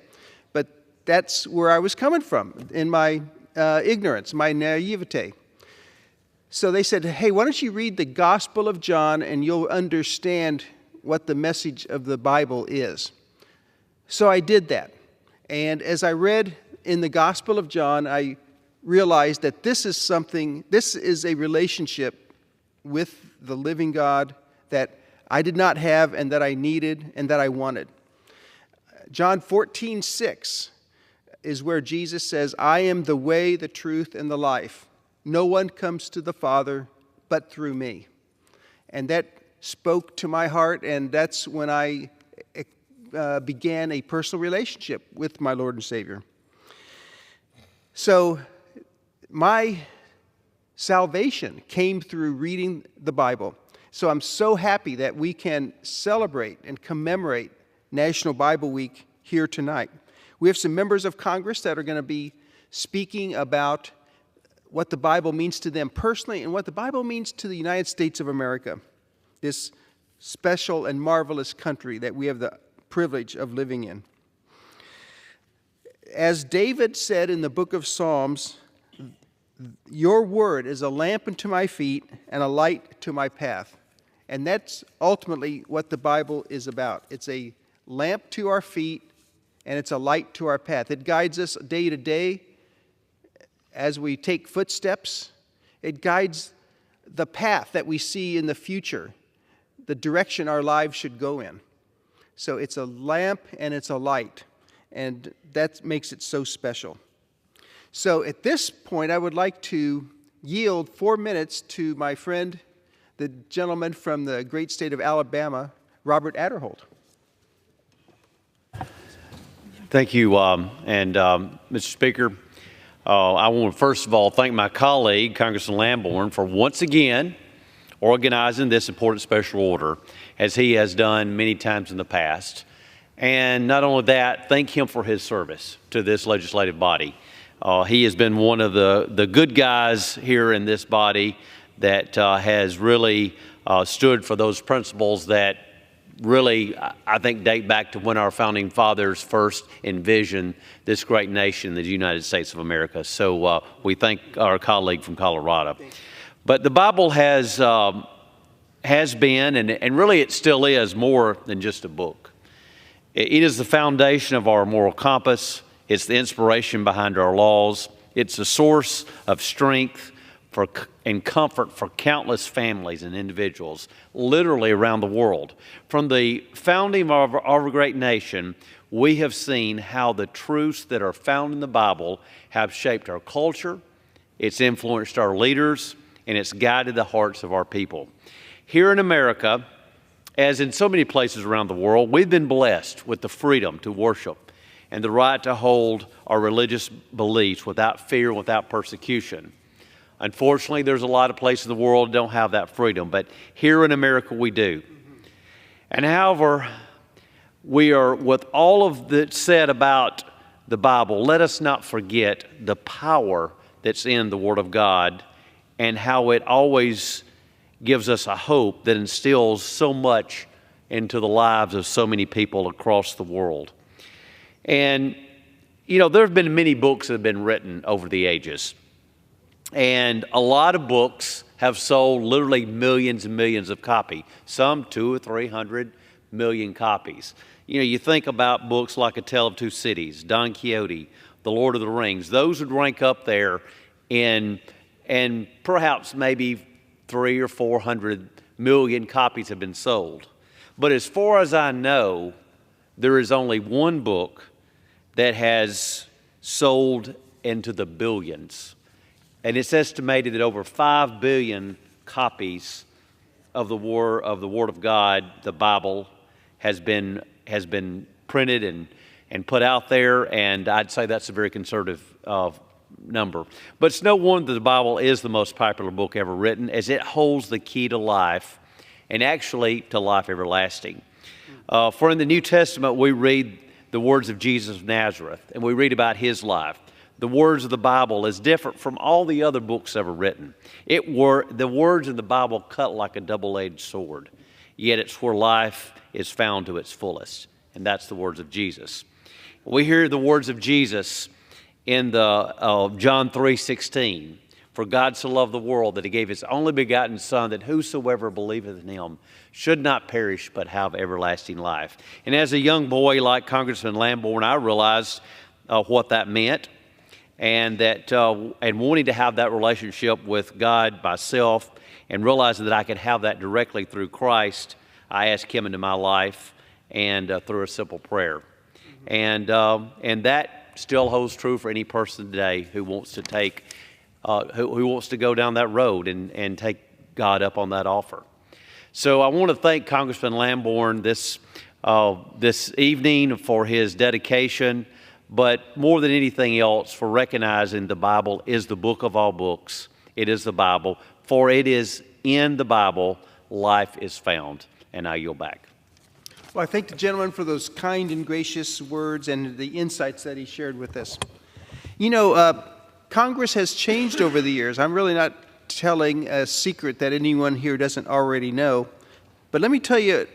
but that's where I was coming from in my ignorance, my naivete. So they said, hey, why don't you read the Gospel of John and you'll understand what the message of the Bible is. So I did that. And as I read in the Gospel of John, I realized that this is a relationship with the living God that I did not have and that I needed and that I wanted. John 14:6 is where Jesus says, I am the way, the truth, and the life. No one comes to the Father but through me. And that spoke to my heart, and that's when I began a personal relationship with my Lord and Savior. So my salvation came through reading the Bible. So I'm so happy that we can celebrate and commemorate National Bible Week here tonight. We have some members of Congress that are going to be speaking about what the Bible means to them personally and what the Bible means to the United States of America, this special and marvelous country that we have the privilege of living in. As David said in the book of Psalms, your word is a lamp unto my feet and a light to my path. And that's ultimately what the Bible is about. It's a lamp to our feet and it's a light to our path. It guides us day to day as we take footsteps. It guides the path that we see in the future, the direction our lives should go in. So it's a lamp and it's a light, and that makes it so special. So at this point, I would like to yield 4 minutes to my friend, the gentleman from the great state of Alabama, Robert Aderholt.
Thank you, Mr. Speaker. I want to first of all thank my colleague, Congressman Lamborn, for once again organizing this important special order, as he has done many times in the past. And not only that, thank him for his service to this legislative body. He has been one of the good guys here in this body that has really stood for those principles that really, I think, date back to when our founding fathers first envisioned this great nation, the United States of America. So we thank our colleague from Colorado. But the Bible has been, and really it still is, more than just a book. It is the foundation of our moral compass. It's the inspiration behind our laws. It's a source of strength and comfort for countless families and individuals, literally around the world. From the founding of our great nation, we have seen how the truths that are found in the Bible have shaped our culture, it's influenced our leaders, and it's guided the hearts of our people. Here in America, as in so many places around the world, we've been blessed with the freedom to worship and the right to hold our religious beliefs without fear, without persecution. Unfortunately, there's a lot of places in the world that don't have that freedom, but here in America we do. And however, we are, with all of that said about the Bible, let us not forget the power that's in the Word of God and how it always gives us a hope that instills so much into the lives of so many people across the world. And, you know, there have been many books that have been written over the ages. And a lot of books have sold literally millions and millions of copies, some 200 or 300 million copies. You know, you think about books like A Tale of Two Cities, Don Quixote, The Lord of the Rings. Those would rank up there in, and perhaps maybe 300 or 400 million copies have been sold. But as far as I know, there is only one book that has sold into the billions. And it's estimated that over 5 billion copies of the Word of God, the Bible, has been printed and put out there. And I'd say that's a very conservative number. But it's no wonder the Bible is the most popular book ever written, as it holds the key to life, and actually to life everlasting. For in the New Testament, we read the words of Jesus of Nazareth, and we read about his life. The words of the Bible is different from all the other books ever written. The words in the Bible cut like a double-edged sword, yet it's where life is found to its fullest, and that's the words of Jesus. We hear the words of Jesus in the John 3:16. For God so loved the world that he gave his only begotten Son, that whosoever believeth in him should not perish but have everlasting life. And as a young boy like Congressman Lamborn, I realized what that meant, and that and wanting to have that relationship with God myself, and realizing that I could have that directly through Christ, I asked him into my life, and through a simple prayer. And that still holds true for any person today who wants to take, who wants to go down that road and take God up on that offer. So I want to thank Congressman Lamborn this evening for his dedication, but more than anything else for recognizing the Bible is the book of all books. It is the Bible, for it is in the Bible life is found. And I yield back.
Well, I thank the gentleman for those kind and gracious words and the insights that he shared with us. You know, Congress has changed over the years. I'm really not telling a secret that anyone here doesn't already know. But let me tell you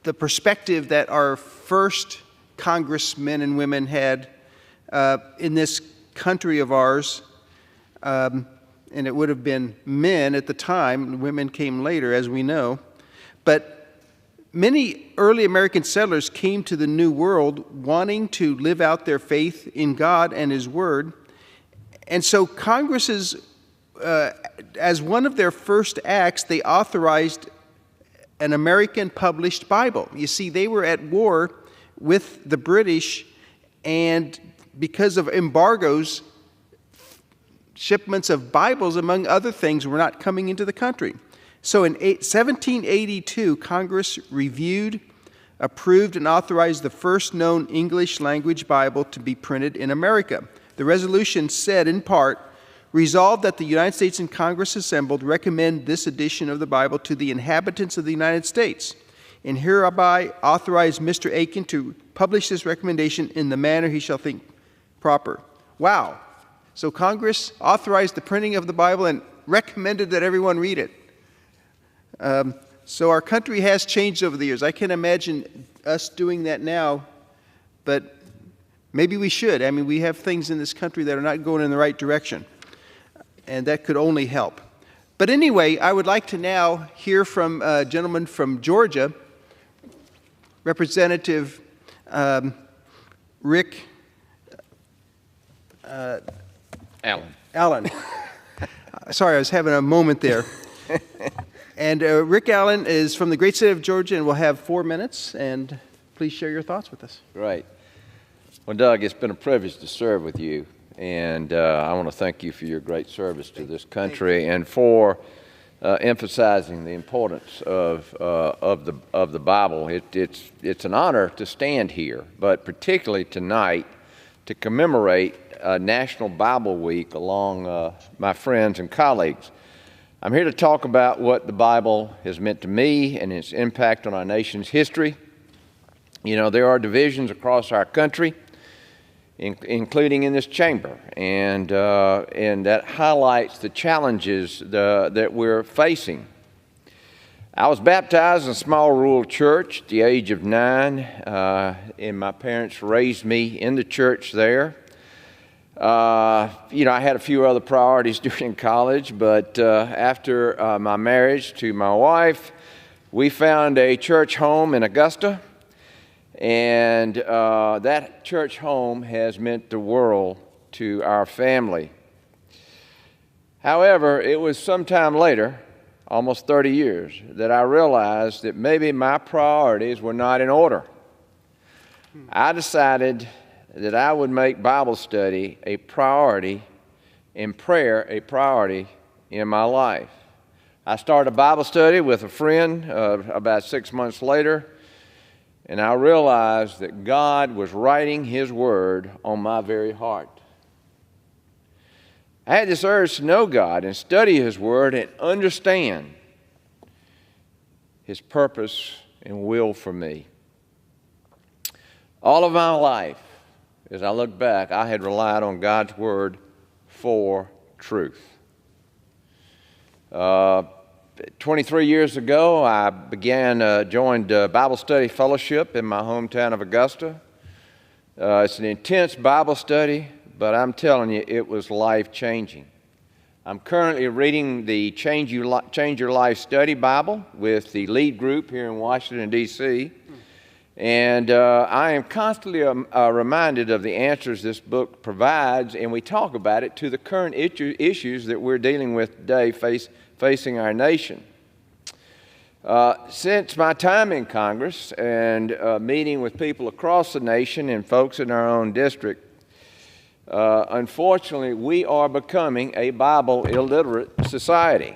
the perspective that our first congressmen and women had in this country of ours. And it would have been men at the time. Women came later, as we know. But many early American settlers came to the New World wanting to live out their faith in God and His Word. And so Congress's, as one of their first acts, they authorized an American published Bible. You see, they were at war with the British, and because of embargoes, shipments of Bibles, among other things, were not coming into the country. So in 1782, Congress reviewed, approved, and authorized the first known English language Bible to be printed in America. The resolution said, in part, resolved that the United States and Congress assembled recommend this edition of the Bible to the inhabitants of the United States, and hereby authorize Mr. Aiken to publish this recommendation in the manner he shall think proper. Wow. So Congress authorized the printing of the Bible and recommended that everyone read it. So our country has changed over the years. I can imagine us doing that now, but maybe we should. I mean, we have things in this country that are not going in the right direction, and that could only help. But anyway, I would like to now hear from a gentleman from Georgia, Representative Rick Allen. Sorry, I was having a moment there. And Rick Allen is from the great state of Georgia, and will have 4 minutes. And please share your thoughts with us.
Great. Well, Doug, it's been a privilege to serve with you, and I want to thank you for your great service to this country and for emphasizing the importance of the Bible. It's an honor to stand here, but particularly tonight to commemorate National Bible Week along my friends and colleagues. I'm here to talk about what the Bible has meant to me and its impact on our nation's history. You know, there are divisions across our country, including in this chamber, and that highlights the challenges that we're facing. I was baptized in a small rural church at the age of 9, and my parents raised me in the church there. You know, I had a few other priorities during college, but after my marriage to my wife, we found a church home in Augusta, and that church home has meant the world to our family. However, it was sometime later, almost 30 years, that I realized that maybe my priorities were not in order. I decided that I would make Bible study a priority and prayer a priority in my life. I started a Bible study with a friend about 6 months later, and I realized that God was writing His Word on my very heart. I had this urge to know God and study His Word and understand His purpose and will for me. All of my life, as I look back, I had relied on God's Word for truth. 23 years ago, I joined Bible Study Fellowship in my hometown of Augusta. It's an intense Bible study, but I'm telling you, it was life-changing. I'm currently reading the Change Your Life Study Bible with the lead group here in Washington, D.C., and I am constantly reminded of the answers this book provides, and we talk about it to the current issues that we're dealing with today facing our nation. Since my time in Congress and meeting with people across the nation and folks in our own district, unfortunately, we are becoming a Bible illiterate society.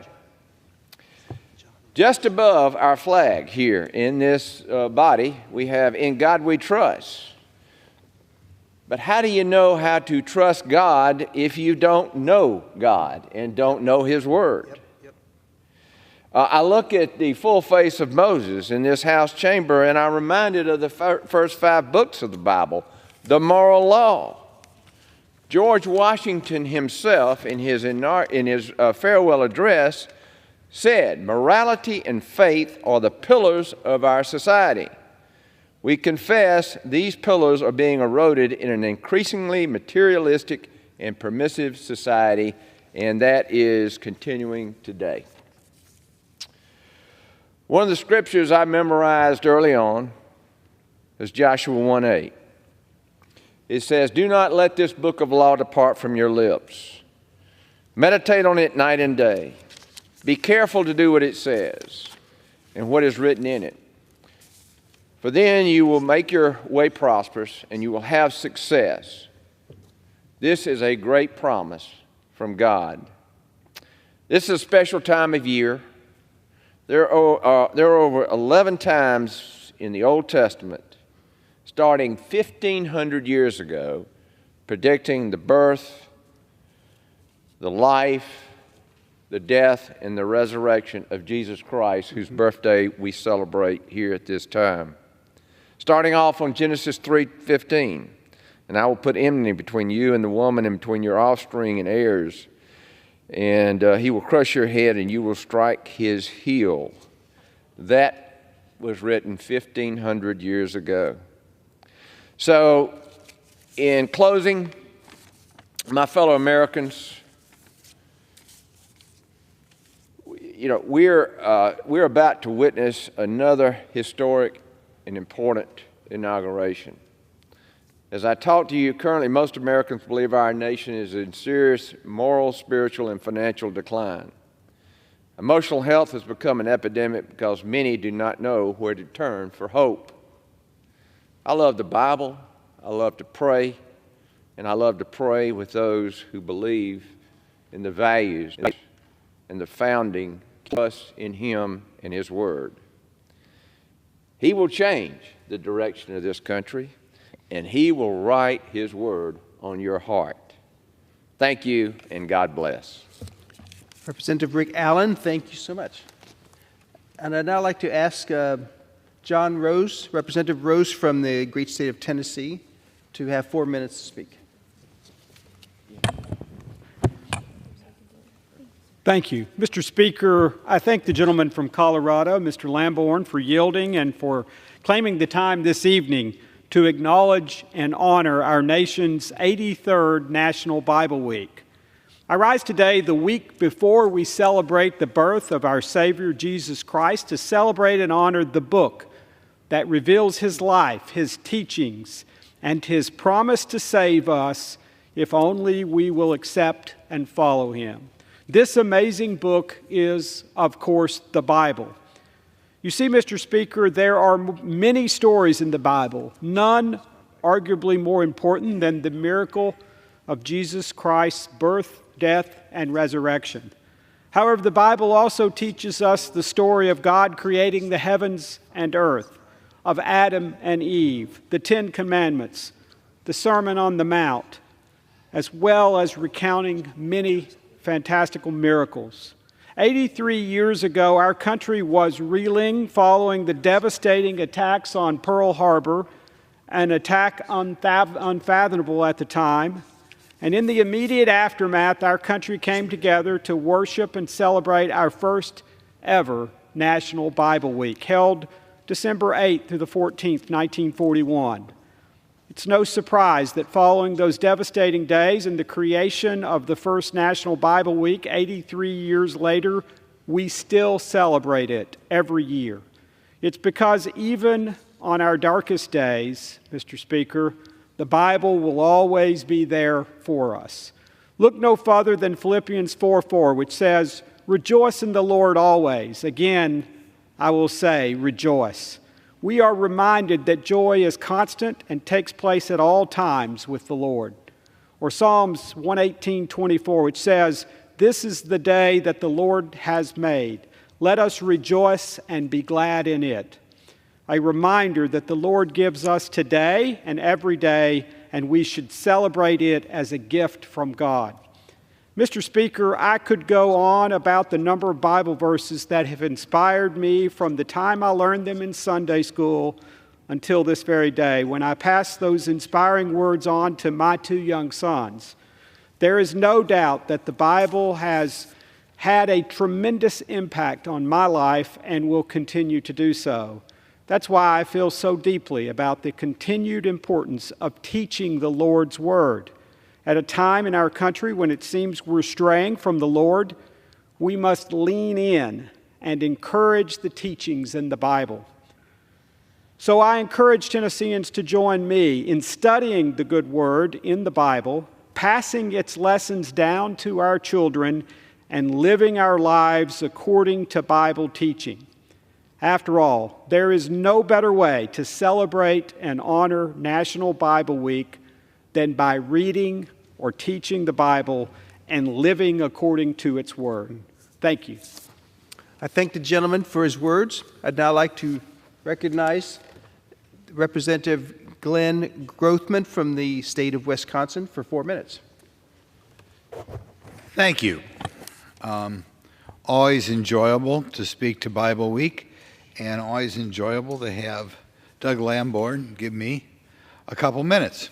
Just above our flag here in this body, we have "In God We Trust." But how do you know how to trust God if you don't know God and don't know His Word? I look at the full face of Moses in this house chamber, and I'm reminded of the first 5 books of the Bible, the moral law. George Washington himself, in his farewell address, said, "Morality and faith are the pillars of our society. We confess these pillars are being eroded in an increasingly materialistic and permissive society," and that is continuing today. One of the scriptures I memorized early on is Joshua 1:8. It says, "Do not let this book of law depart from your lips. Meditate on it night and day. Be careful to do what it says and what is written in it. For then you will make your way prosperous and you will have success." This is a great promise from God. This is a special time of year. There are over 11 times in the Old Testament, starting 1,500 years ago, predicting the birth, the life, the death, and the resurrection of Jesus Christ, whose birthday we celebrate here at this time. Starting off on Genesis 3:15, "And I will put enmity between you and the woman, and between your offspring and heirs. And he will crush your head, and you will strike his heel." That was written 1,500 years ago. So, in closing, my fellow Americans, we're about to witness another historic and important inauguration. As I talk to you, currently most Americans believe our nation is in serious moral, spiritual, and financial decline. Emotional health has become an epidemic because many do not know where to turn for hope. I love the Bible, I love to pray, and I love to pray with those who believe in the values and the founding trust in Him and His Word. He will change the direction of this country, and He will write His Word on your heart. Thank you, and God bless.
Representative Rick Allen, thank you so much. And I'd now like to ask John Rose, Representative Rose from the great state of Tennessee, to have 4 minutes to speak.
Thank you. Mr. Speaker, I thank the gentleman from Colorado, Mr. Lamborn, for yielding and for claiming the time this evening to acknowledge and honor our nation's 83rd National Bible Week. I rise today, the week before we celebrate the birth of our Savior, Jesus Christ, to celebrate and honor the book that reveals His life, His teachings, and His promise to save us if only we will accept and follow Him. This amazing book is, of course, the Bible. You see, Mr. Speaker, there are many stories in the Bible, none arguably more important than the miracle of Jesus Christ's birth, death, and resurrection. However, the Bible also teaches us the story of God creating the heavens and earth, of Adam and Eve, the Ten Commandments, the Sermon on the Mount, as well as recounting many fantastical miracles. 83 years ago, our country was reeling following the devastating attacks on Pearl Harbor, an attack unfathomable at the time. And in the immediate aftermath, our country came together to worship and celebrate our first ever National Bible Week, held December 8th through the 14th, 1941. It's no surprise that following those devastating days and the creation of the first National Bible Week 83 years later, we still celebrate it every year. It's because even on our darkest days, Mr. Speaker, the Bible will always be there for us. Look no further than Philippians 4:4, which says, "Rejoice in the Lord always." Again, I will say, rejoice. We are reminded that joy is constant and takes place at all times with the Lord. Or Psalms 118:24, which says, "This is the day that the Lord has made. Let us rejoice and be glad in it." A reminder that the Lord gives us today and every day, and we should celebrate it as a gift from God. Mr. Speaker, I could go on about the number of Bible verses that have inspired me from the time I learned them in Sunday school until this very day, when I pass those inspiring words on to my two young sons. There is no doubt that the Bible has had a tremendous impact on my life and will continue to do so. That's why I feel so deeply about the continued importance of teaching the Lord's Word. At a time in our country when it seems we're straying from the Lord, we must lean in and encourage the teachings in the Bible. So I encourage Tennesseans to join me in studying the good word in the Bible, passing its lessons down to our children, and living our lives according to Bible teaching. After all, there is no better way to celebrate and honor National Bible Week than by reading or teaching the Bible and living according to its word. Thank you.
I thank the gentleman for his words. I'd now like to recognize Representative Glenn Grothman from the state of Wisconsin for 4 minutes.
Thank you. Always enjoyable to speak to Bible Week, and always enjoyable to have Doug Lamborn give me a couple minutes.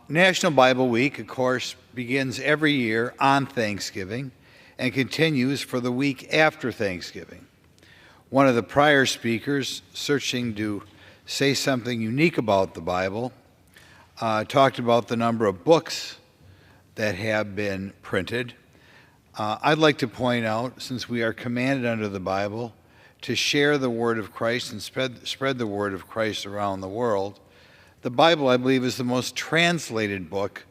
National Bible Week, of course, begins every year on Thanksgiving and continues for the week after Thanksgiving. One of the prior speakers, searching to say something unique about the Bible, talked about the number of books that have been printed. I'd like to point out, since we are commanded under the Bible to share the word of Christ and spread the word of Christ around the world, the Bible, I believe, is the most translated book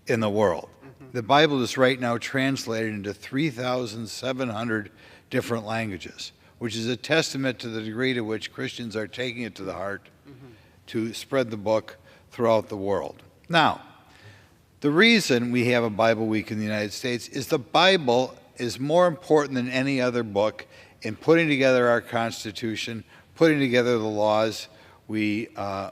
in the world. The Bible is right now translated into 3,700 different languages, which is a testament to the degree to which Christians are taking it to the heart to spread the book throughout the world. Now, the reason we have a Bible Week in the United States is the Bible is more important than any other book in putting together our Constitution, putting together the laws we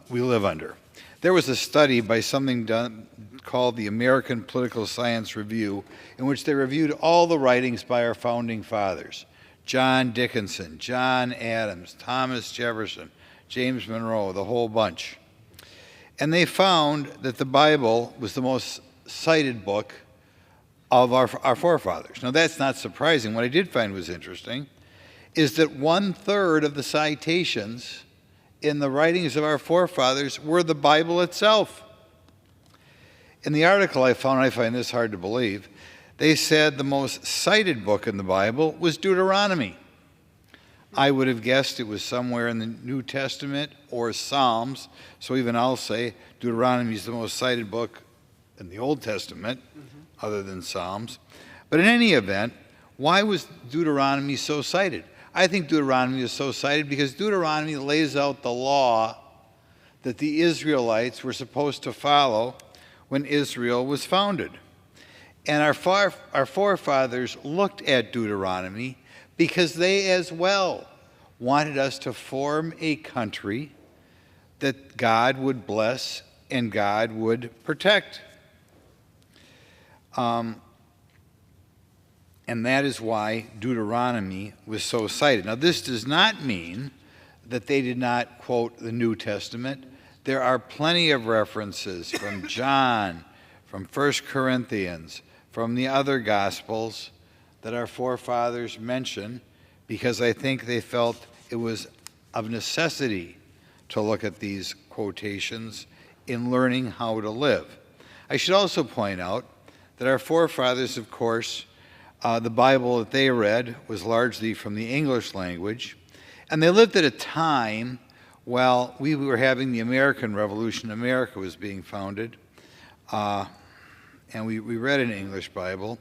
live under. There was a study by something done called the American Political Science Review, in which they reviewed all the writings by our founding fathers: John Dickinson, John Adams, Thomas Jefferson, James Monroe, the whole bunch. And they found that the Bible was the most cited book of our forefathers. Now, that's not surprising. What I did find was interesting is that 1/3 of the citations in the writings of our forefathers were the Bible itself. In the article I find this hard to believe, they said the most cited book in the Bible was Deuteronomy. I would have guessed it was somewhere in the New Testament or Psalms, so even I'll say Deuteronomy is the most cited book in the Old Testament, other than Psalms. But in any event, why was Deuteronomy so cited? I think Deuteronomy is so cited because Deuteronomy lays out the law that the Israelites were supposed to follow when Israel was founded. And our forefathers looked at Deuteronomy because they as well wanted us to form a country that God would bless and God would protect. And that is why Deuteronomy was so cited. Now, this does not mean that they did not quote the New Testament. There are plenty of references from John, from 1 Corinthians, from the other Gospels that our forefathers mention, because I think they felt it was of necessity to look at these quotations in learning how to live. I should also point out that our forefathers, of course, the Bible that they read was largely from the English language, and they lived at a time while we were having the American Revolution. America was being founded, and we read an English Bible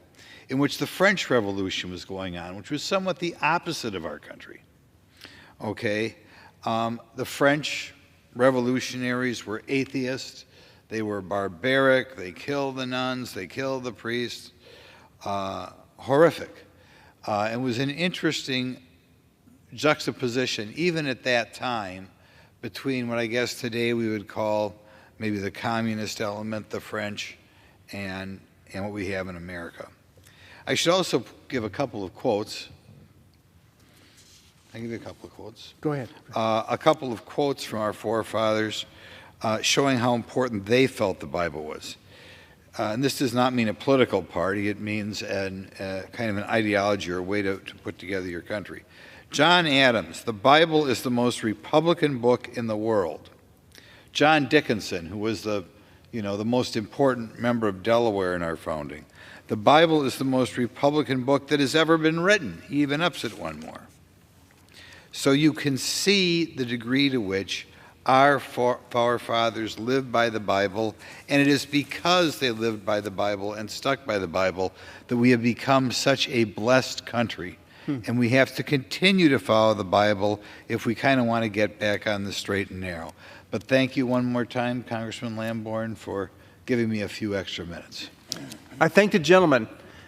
in which the French Revolution was going on, which was somewhat the opposite of our country. Okay, the French revolutionaries were atheists. They were barbaric. They killed the nuns. They killed the priests. Horrific. It was an interesting juxtaposition, even at that time, between what I guess today we would call maybe the communist element, the French, and what we have in America. I should also give a couple of quotes. I'll give you a couple of quotes.
Go ahead.
A couple of quotes from our forefathers showing how important they felt the Bible was. And this does not mean a political party. It means kind of an ideology or a way to put together your country. John Adams, the Bible is the most Republican book in the world. John Dickinson, who was the most important member of Delaware in our founding, the Bible is the most Republican book that has ever been written. He even ups it one more. So you can see the degree to which our forefathers lived by the Bible, and it is because they lived by the Bible and stuck by the Bible that we have become such a blessed country. And we have to continue to follow the Bible if we kind of want to get back on the straight and narrow. But thank you one more time, Congressman Lamborn, for giving me a few extra minutes.
I thank the gentleman.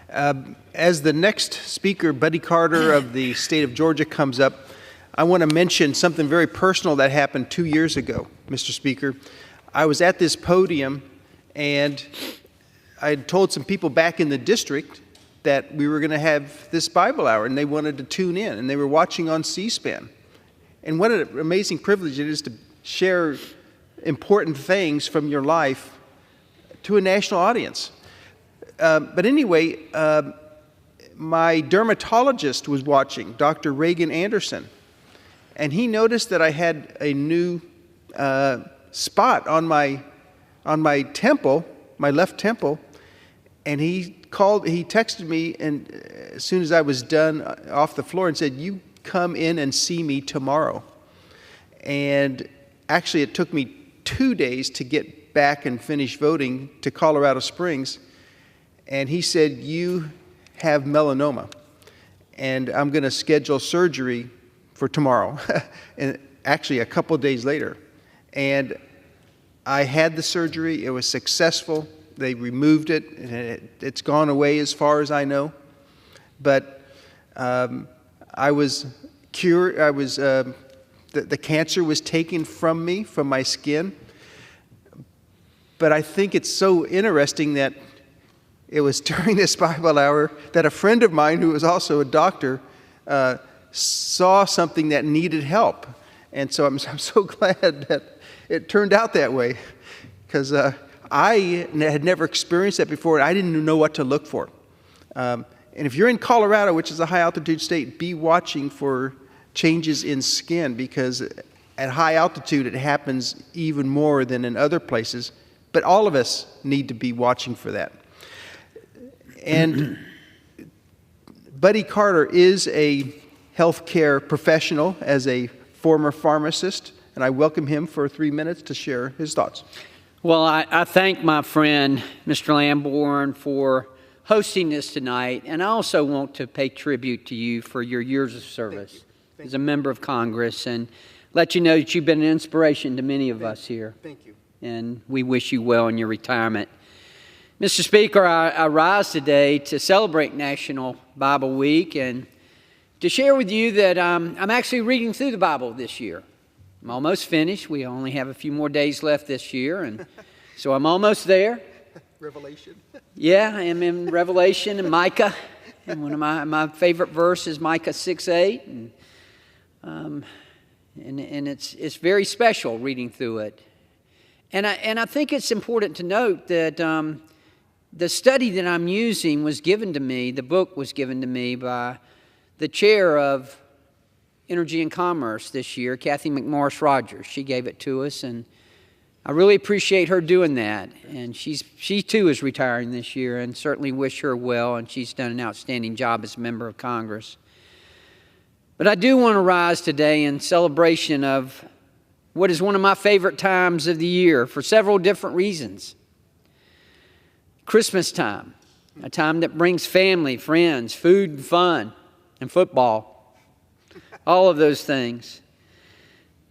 As the next speaker, Buddy Carter of the state of Georgia, comes up, I want to mention something very personal that happened 2 years ago, Mr. Speaker. I was at this podium, and I had told some people back in the district that we were going to have this Bible hour, and they wanted to tune in, and they were watching on C-SPAN. And what an amazing privilege it is to share important things from your life to a national audience. But anyway, my dermatologist was watching, Dr. Reagan Anderson, and he noticed that I had a new spot on my temple, my left temple, and he texted me, and as soon as I was done off the floor, and said, "You come in and see me tomorrow." And actually, it took me 2 days to get back and finish voting to Colorado Springs, and he said, "You have melanoma, and I'm going to schedule surgery for tomorrow," and actually a couple of days later. And I had the surgery. It was successful. They removed it, and it's gone away as far as I know. But I was cured. The cancer was taken from me, from my skin. But I think it's so interesting that it was during this Bible hour that a friend of mine, who was also a doctor, saw something that needed help. And so I'm so glad that it turned out that way, because I had never experienced that before, and I didn't know what to look for. And if you're in Colorado, which is a high-altitude state, be watching for changes in skin, because at high altitude it happens even more than in other places. But all of us need to be watching for that. And Buddy Carter is a healthcare professional, as a former pharmacist, and I welcome him for 3 minutes to share his thoughts.
Well, I thank my friend, Mr. Lamborn, for hosting this tonight, and I also want to pay tribute to you for your years of service as a member of Congress, and let you know that you've been an inspiration to many of us here.
Thank you.
And we wish you well in your retirement. Mr. Speaker, I rise today to celebrate National Bible Week and to share with you that I'm actually reading through the Bible this year. I'm almost finished. We only have a few more days left this year, and so I'm almost there.
Revelation.
Yeah, I am in Revelation and Micah. And one of my favorite verse is Micah 6:8. And it's very special reading through it. And I think it's important to note that the study that I'm using was given to me, the book was given to me by the chair of Energy and Commerce this year, Kathy McMorris Rogers. She gave it to us, and I really appreciate her doing that. And she too is retiring this year, and certainly wish her well, and she's done an outstanding job as a member of Congress. But I do want to rise today in celebration of what is one of my favorite times of the year for several different reasons. Christmas time, a time that brings family, friends, food and fun, and football, all of those things.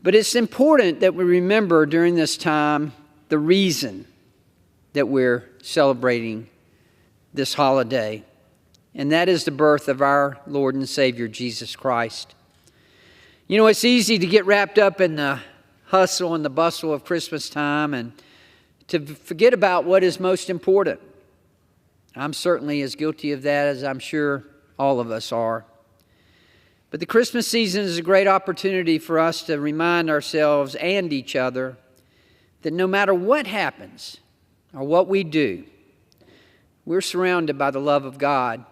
But it's important that we remember during this time the reason that we're celebrating this holiday, and that is the birth of our Lord and Savior, Jesus Christ. You know, it's easy to get wrapped up in the hustle and the bustle of Christmas time and to forget about what is most important. I'm certainly as guilty of that as I'm sure all of us are. But the Christmas season is a great opportunity for us to remind ourselves and each other that no matter what happens or what we do, we're surrounded by the love of God.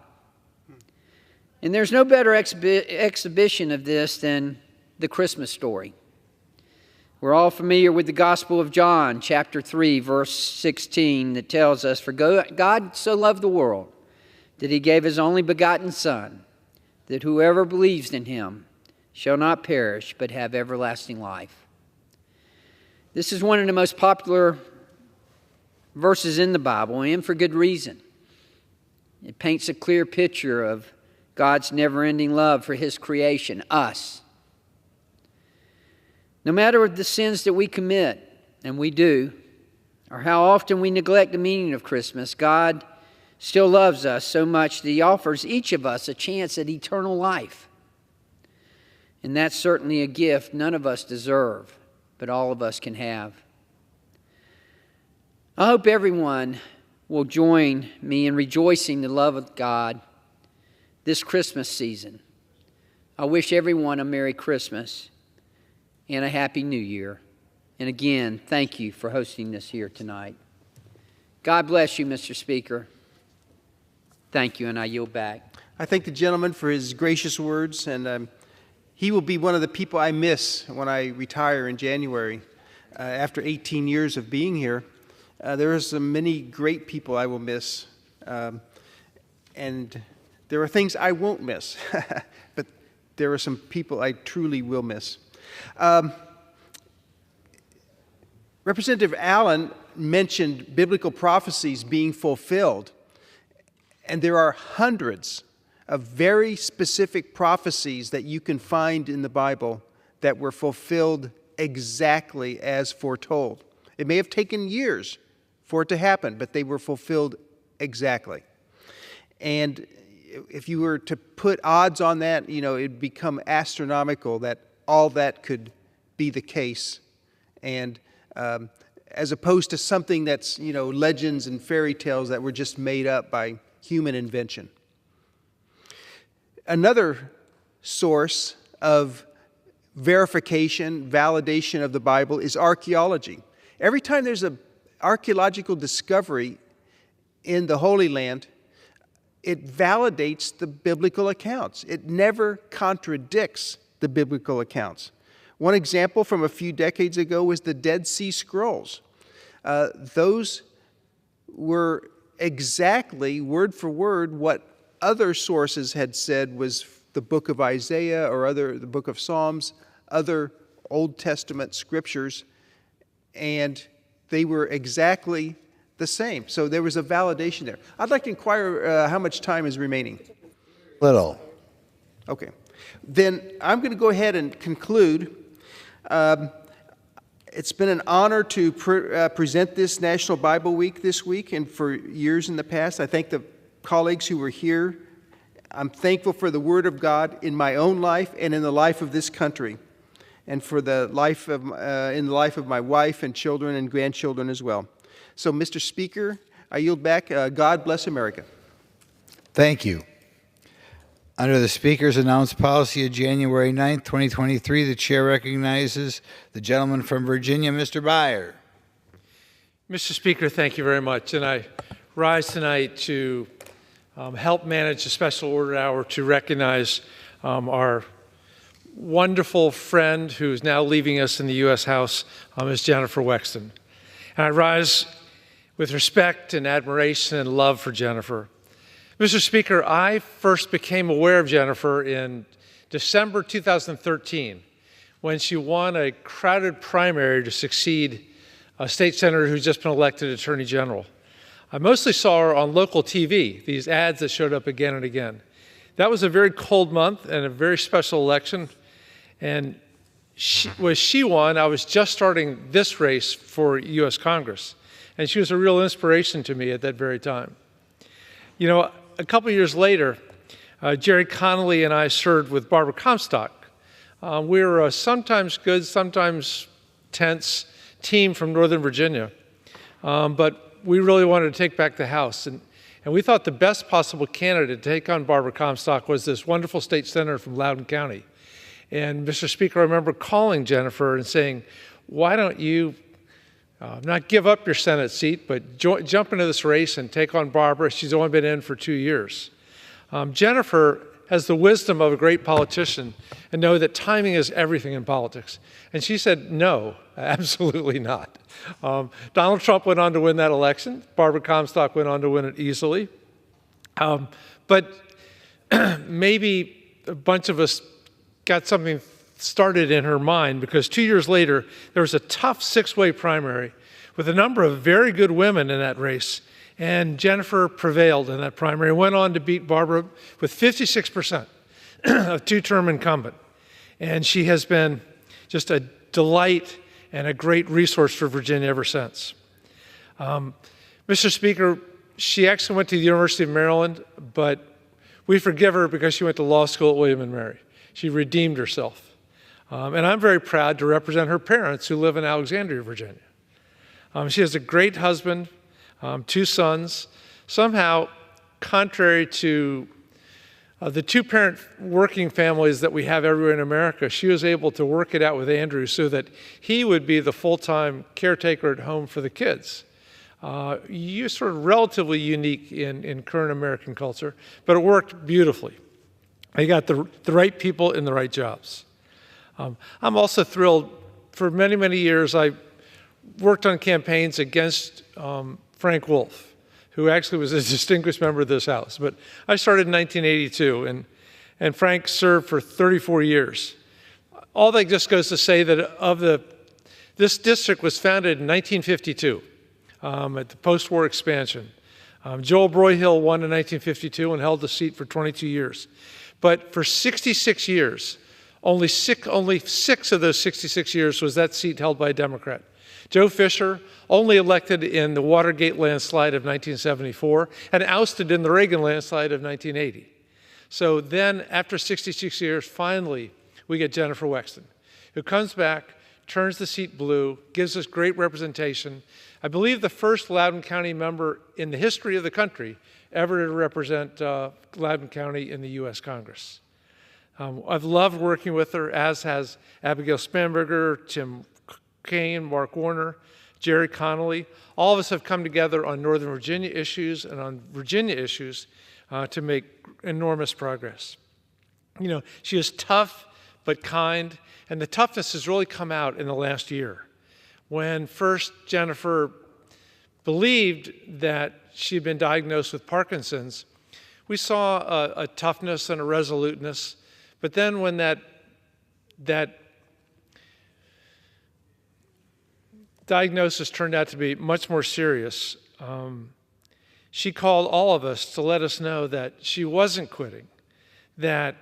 And there's no better exhibition of this than the Christmas story. We're all familiar with the Gospel of John, chapter 3, verse 16, that tells us, "For God so loved the world that he gave his only begotten Son, that whoever believes in him shall not perish but have everlasting life." This is one of the most popular verses in the Bible, and for good reason. It paints a clear picture of God's never-ending love for his creation, us. No matter the sins that we commit, and we do, or how often we neglect the meaning of Christmas, God still loves us so much that he offers each of us a chance at eternal life. And that's certainly a gift none of us deserve, but all of us can have. I hope everyone will join me in rejoicing the love of God this Christmas season. I wish everyone a Merry Christmas and a Happy New Year. And again, thank you for hosting this here tonight. God bless you, Mr. Speaker. Thank you, and I yield back.
I thank the gentleman for his gracious words, and he will be one of the people I miss when I retire in January. After 18 years of being here, there are so many great people I will miss, and there are things I won't miss, but there are some people I truly will miss. Representative Allen mentioned biblical prophecies being fulfilled, and there are hundreds of very specific prophecies that you can find in the Bible that were fulfilled exactly as foretold. It may have taken years for it to happen, but they were fulfilled exactly. And if you were to put odds on that, you know, it'd become astronomical that all that could be the case. And as opposed to something that's, you know, legends and fairy tales that were just made up by human invention. Another source of verification, validation of the Bible is archaeology. Every time there's an archaeological discovery in the Holy Land, it validates the biblical accounts. It never contradicts the biblical accounts. One example from a few decades ago was the Dead Sea Scrolls. Those were exactly, word for word, what other sources had said was the book of Isaiah or the book of Psalms, other Old Testament scriptures, and they were exactly the same. So there was a validation there. I'd like to inquire how much time is remaining.
Little.
Okay. Then I'm going to go ahead and conclude. It's been an honor to present this National Bible Week this week and for years in the past. I thank the colleagues who were here. I'm thankful for the Word of God in my own life and in the life of this country, and for the life of in the life of my wife and children and grandchildren as well. So, Mr. Speaker, I yield back. God bless America.
Thank you. Under the Speaker's announced policy of January 9th, 2023, the Chair recognizes the gentleman from Virginia, Mr. Byer.
Mr. Speaker, thank you very much. And I rise tonight to help manage the special order hour to recognize our wonderful friend who is now leaving us in the U.S. House, Ms. Jennifer Wexton. And I rise with respect and admiration and love for Jennifer. Mr. Speaker, I first became aware of Jennifer in December 2013 when she won a crowded primary to succeed a state senator who's just been elected Attorney General. I mostly saw her on local TV, these ads that showed up again and again. That was a very cold month and a very special election. And when she won, I was just starting this race for U.S. Congress. And she was a real inspiration to me at that very time. You know, a couple of years later, Jerry Connolly and I served with Barbara Comstock. We were a sometimes good, sometimes tense team from Northern Virginia. But we really wanted to take back the House. And we thought the best possible candidate to take on Barbara Comstock was this wonderful state senator from Loudoun County. And Mr. Speaker, I remember calling Jennifer and saying, why don't you not give up your Senate seat, but jump into this race and take on Barbara. She's only been in for 2 years. Jennifer has the wisdom of a great politician and know that timing is everything in politics. And she said, no, absolutely not. Donald Trump went on to win that election. Barbara Comstock went on to win it easily. But maybe a bunch of us got something started in her mind, because 2 years later, there was a tough six-way primary with a number of very good women in that race. And Jennifer prevailed in that primary and went on to beat Barbara with 56% of two-term incumbent. And she has been just a delight and a great resource for Virginia ever since. Mr. Speaker, she actually went to the University of Maryland, but we forgive her because she went to law school at William & Mary. She redeemed herself. And I'm very proud to represent her parents who live in Alexandria, Virginia. She has a great husband, 2 sons. Somehow, contrary to the 2-parent working families that we have everywhere in America, she was able to work it out with Andrew so that he would be the full-time caretaker at home for the kids. You're sort of relatively unique in current American culture, but it worked beautifully. They got the right people in the right jobs. I'm also thrilled. For many, many years, I worked on campaigns against Frank Wolf, who actually was a distinguished member of this House. But I started in 1982, and Frank served for 34 years. All that just goes to say that this district was founded in 1952 at the post-war expansion. Joel Broyhill won in 1952 and held the seat for 22 years. But for 66 years, only six of those 66 years was that seat held by a Democrat. Joe Fisher, only elected in the Watergate landslide of 1974 and ousted in the Reagan landslide of 1980. So then, after 66 years, finally, we get Jennifer Wexton, who comes back, turns the seat blue, gives us great representation. I believe the first Loudoun County member in the history of the country ever to represent Loudoun County in the U.S. Congress. I've loved working with her, as has Abigail Spanberger, Tim Kaine, Mark Warner, Jerry Connolly. All of us have come together on Northern Virginia issues and on Virginia issues to make enormous progress. You know, she is tough but kind, and the toughness has really come out in the last year. When first Jennifer believed that she had been diagnosed with Parkinson's, we saw a toughness and a resoluteness. But then when that diagnosis turned out to be much more serious, she called all of us to let us know that she wasn't quitting, that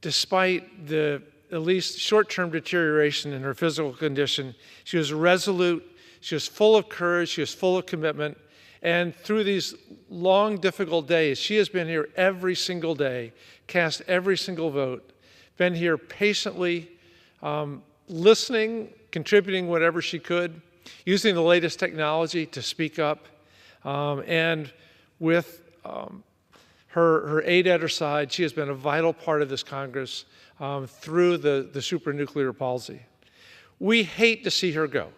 despite the at least short-term deterioration in her physical condition, she was resolute, she was full of courage, she was full of commitment, and through these long, difficult days, she has been here every single day, cast every single vote, been here patiently, listening, contributing whatever she could, using the latest technology to speak up. And with her aide at her side, she has been a vital part of this Congress through the supranuclear policy. We hate to see her go.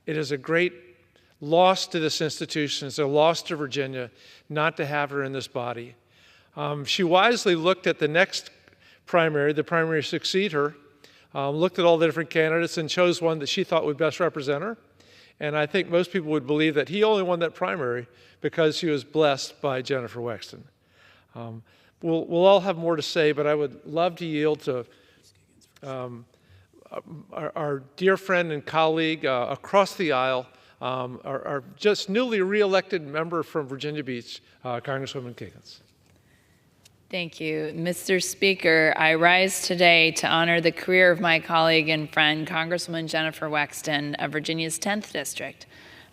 It is a great loss to this institution. It's a loss to Virginia not to have her in this body. She wisely looked at the next primary, the primary to succeed her, looked at all the different candidates and chose one that she thought would best represent her. And I think most people would believe that he only won that primary because he was blessed by Jennifer Wexton. We'll all have more to say, but I would love to yield to our dear friend and colleague across the aisle, our just newly re-elected member from Virginia Beach, Congresswoman Kiggins.
Thank you. Mr. Speaker, I rise today to honor the career of my colleague and friend, Congresswoman Jennifer Wexton of Virginia's 10th District.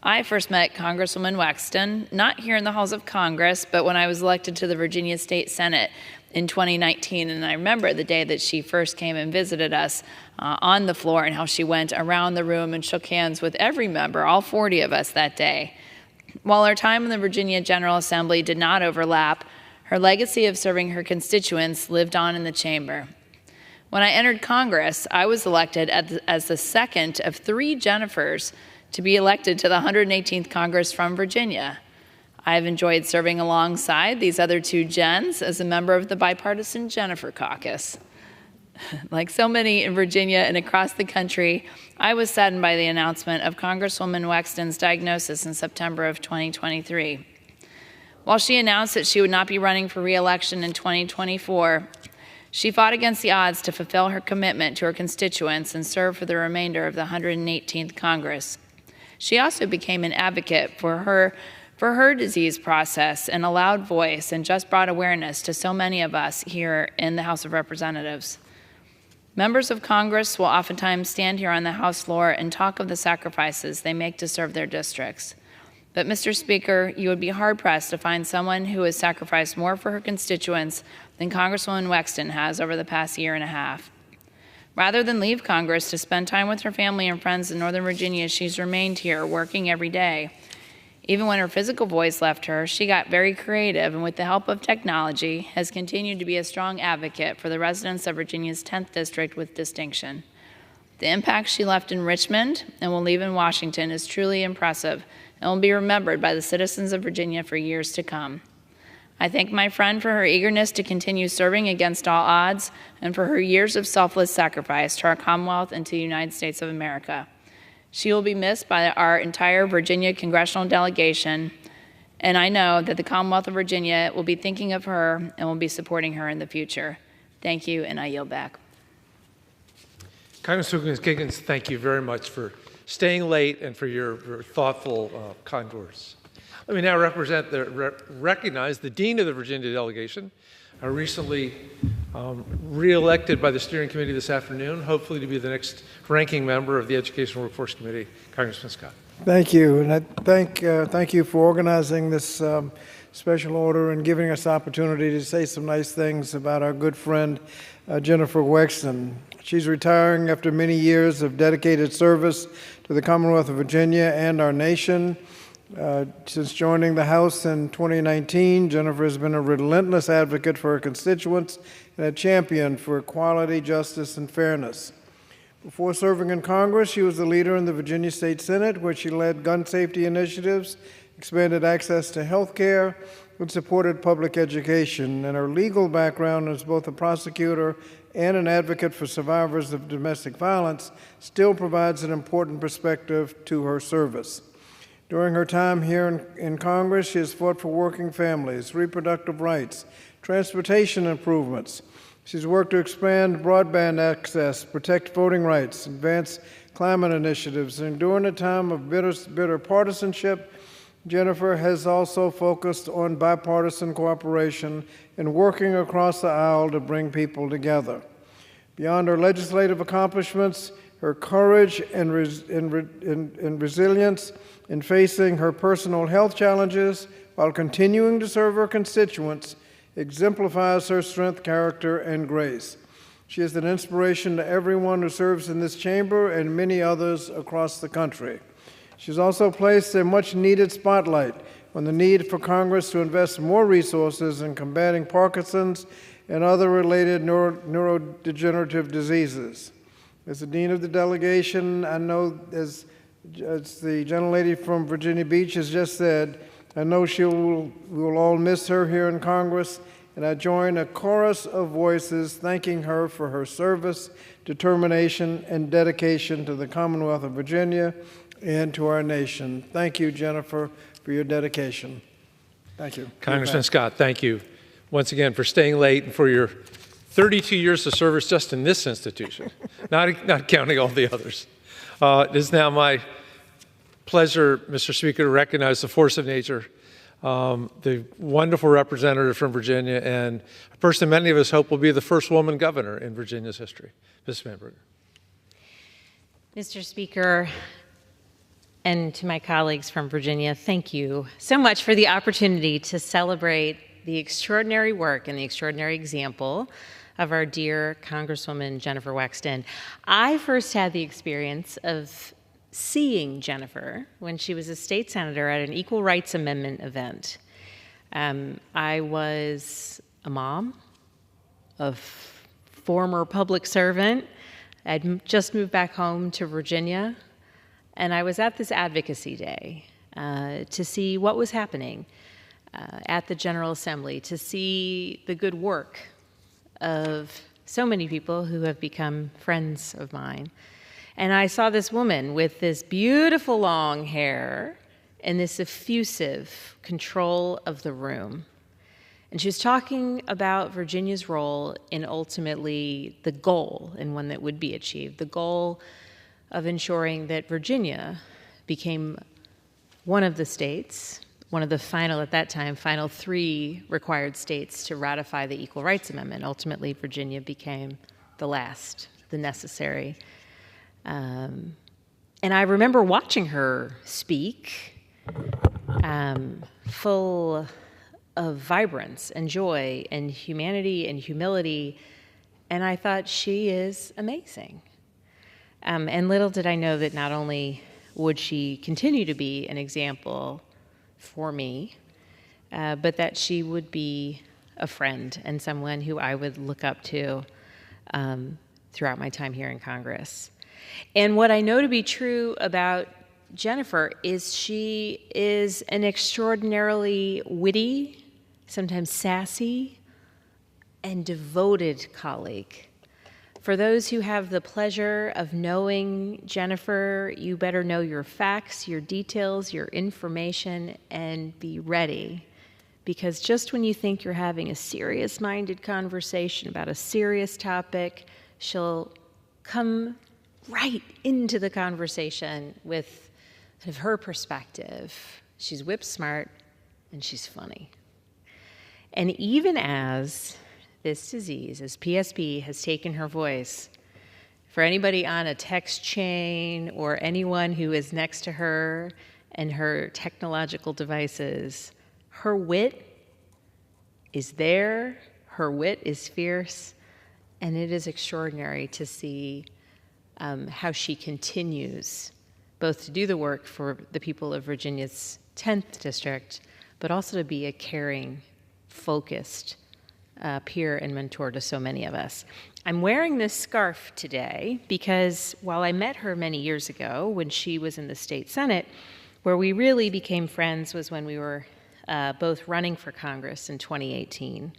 I first met Congresswoman Wexton, not here in the halls of Congress, but when I was elected to the Virginia State Senate in 2019, and I remember the day that she first came and visited us on the floor and how she went around the room and shook hands with every member, all 40 of us that day. While our time in the Virginia General Assembly did not overlap, her legacy of serving her constituents lived on in the chamber. When I entered Congress, I was elected as the second of 3 Jennifers to be elected to the 118th Congress from Virginia. I've enjoyed serving alongside these other 2 Jens as a member of the bipartisan Jennifer Caucus. Like so many in Virginia and across the country, I was saddened by the announcement of Congresswoman Wexton's diagnosis in September of 2023. While she announced that she would not be running for re-election in 2024, she fought against the odds to fulfill her commitment to her constituents and serve for the remainder of the 118th Congress. She also became an advocate for her disease process and a loud voice, and just brought awareness to so many of us here in the House of Representatives. Members of Congress will oftentimes stand here on the House floor and talk of the sacrifices they make to serve their districts. But, Mr. Speaker, you would be hard-pressed to find someone who has sacrificed more for her constituents than Congresswoman Wexton has over the past year and a half. Rather than leave Congress to spend time with her family and friends in Northern Virginia, she's remained here working every day. Even when her physical voice left her, she got very creative and with the help of technology has continued to be a strong advocate for the residents of Virginia's 10th District with distinction. The impact she left in Richmond and will leave in Washington is truly impressive and will be remembered by the citizens of Virginia for years to come. I thank my friend for her eagerness to continue serving against all odds and for her years of selfless sacrifice to our Commonwealth and to the United States of America. She will be missed by our entire Virginia congressional delegation, and I know that the Commonwealth of Virginia will be thinking of her and will be supporting her in the future. Thank you, and I yield back.
Congresswoman Kiggins, thank you very much for staying late and for your thoughtful kind words. Let me now recognize the Dean of the Virginia delegation, recently re-elected by the steering committee this afternoon, hopefully to be the next ranking member of the Education Workforce Committee, Congressman Scott.
Thank you, and I thank you for organizing this special order and giving us the opportunity to say some nice things about our good friend Jennifer Wexton. She's retiring after many years of dedicated service to the Commonwealth of Virginia and our nation. Since joining the House in 2019, Jennifer has been a relentless advocate for her constituents and a champion for equality, justice, and fairness. Before serving in Congress, she was the leader in the Virginia State Senate, where she led gun safety initiatives, expanded access to health care, and supported public education. And her legal background as both a prosecutor and an advocate for survivors of domestic violence still provides an important perspective to her service. During her time here in Congress, she has fought for working families, reproductive rights, transportation improvements. She's worked to expand broadband access, protect voting rights, advance climate initiatives, and during a time of bitter partisanship, Jennifer has also focused on bipartisan cooperation and working across the aisle to bring people together. Beyond her legislative accomplishments, her courage and resilience in facing her personal health challenges while continuing to serve her constituents exemplifies her strength, character, and grace. She is an inspiration to everyone who serves in this chamber and many others across the country. She's also placed a much-needed spotlight on the need for Congress to invest more resources in combating Parkinson's and other related neurodegenerative diseases. As the dean of the delegation, I know, as the gentlelady from Virginia Beach has just said, I know we will all miss her here in Congress, and I join a chorus of voices thanking her for her service, determination, and dedication to the Commonwealth of Virginia and to our nation. Thank you, Jennifer, for your dedication. Thank you.
Congressman Scott, thank you once again for staying late and for your 32 years of service just in this institution, not counting all the others. It is now my pleasure, Mr. Speaker, to recognize the force of nature, the wonderful representative from Virginia, and a person many of us hope will be the first woman governor in Virginia's history. Ms. Spanberger.
Mr. Speaker, and to my colleagues from Virginia, thank you so much for the opportunity to celebrate the extraordinary work and the extraordinary example of our dear Congresswoman Jennifer Wexton. I first had the experience of seeing Jennifer when she was a state senator at an Equal Rights Amendment event. I was a mom, a former public servant. I'd just moved back home to Virginia, and I was at this advocacy day to see what was happening at the General Assembly, to see the good work of so many people who have become friends of mine. And I saw this woman with this beautiful long hair and this effusive control of the room. And she was talking about Virginia's role in ultimately the goal, and one that would be achieved, the goal of ensuring that Virginia became one of the states, one of the final, at that time, final 3 required states to ratify the Equal Rights Amendment. Ultimately, Virginia became the last, the necessary. And I remember watching her speak, full of vibrance and joy and humanity and humility, and I thought, she is amazing. And little did I know that not only would she continue to be an example for me, but that she would be a friend and someone who I would look up to throughout my time here in Congress. And what I know to be true about Jennifer is she is an extraordinarily witty, sometimes sassy, and devoted colleague. For those who have the pleasure of knowing Jennifer, you better know your facts, your details, your information, and be ready. Because just when you think you're having a serious-minded conversation about a serious topic, she'll come right into the conversation with kind of her perspective. She's whip smart and she's funny. And even as this disease, as PSP has taken her voice, for anybody on a text chain or anyone who is next to her and her technological devices, her wit is there, her wit is fierce, and it is extraordinary to see how she continues both to do the work for the people of Virginia's 10th district, but also to be a caring, focused peer and mentor to so many of us. I'm wearing this scarf today because while I met her many years ago when she was in the state Senate, where we really became friends was when we were both running for Congress in 2018.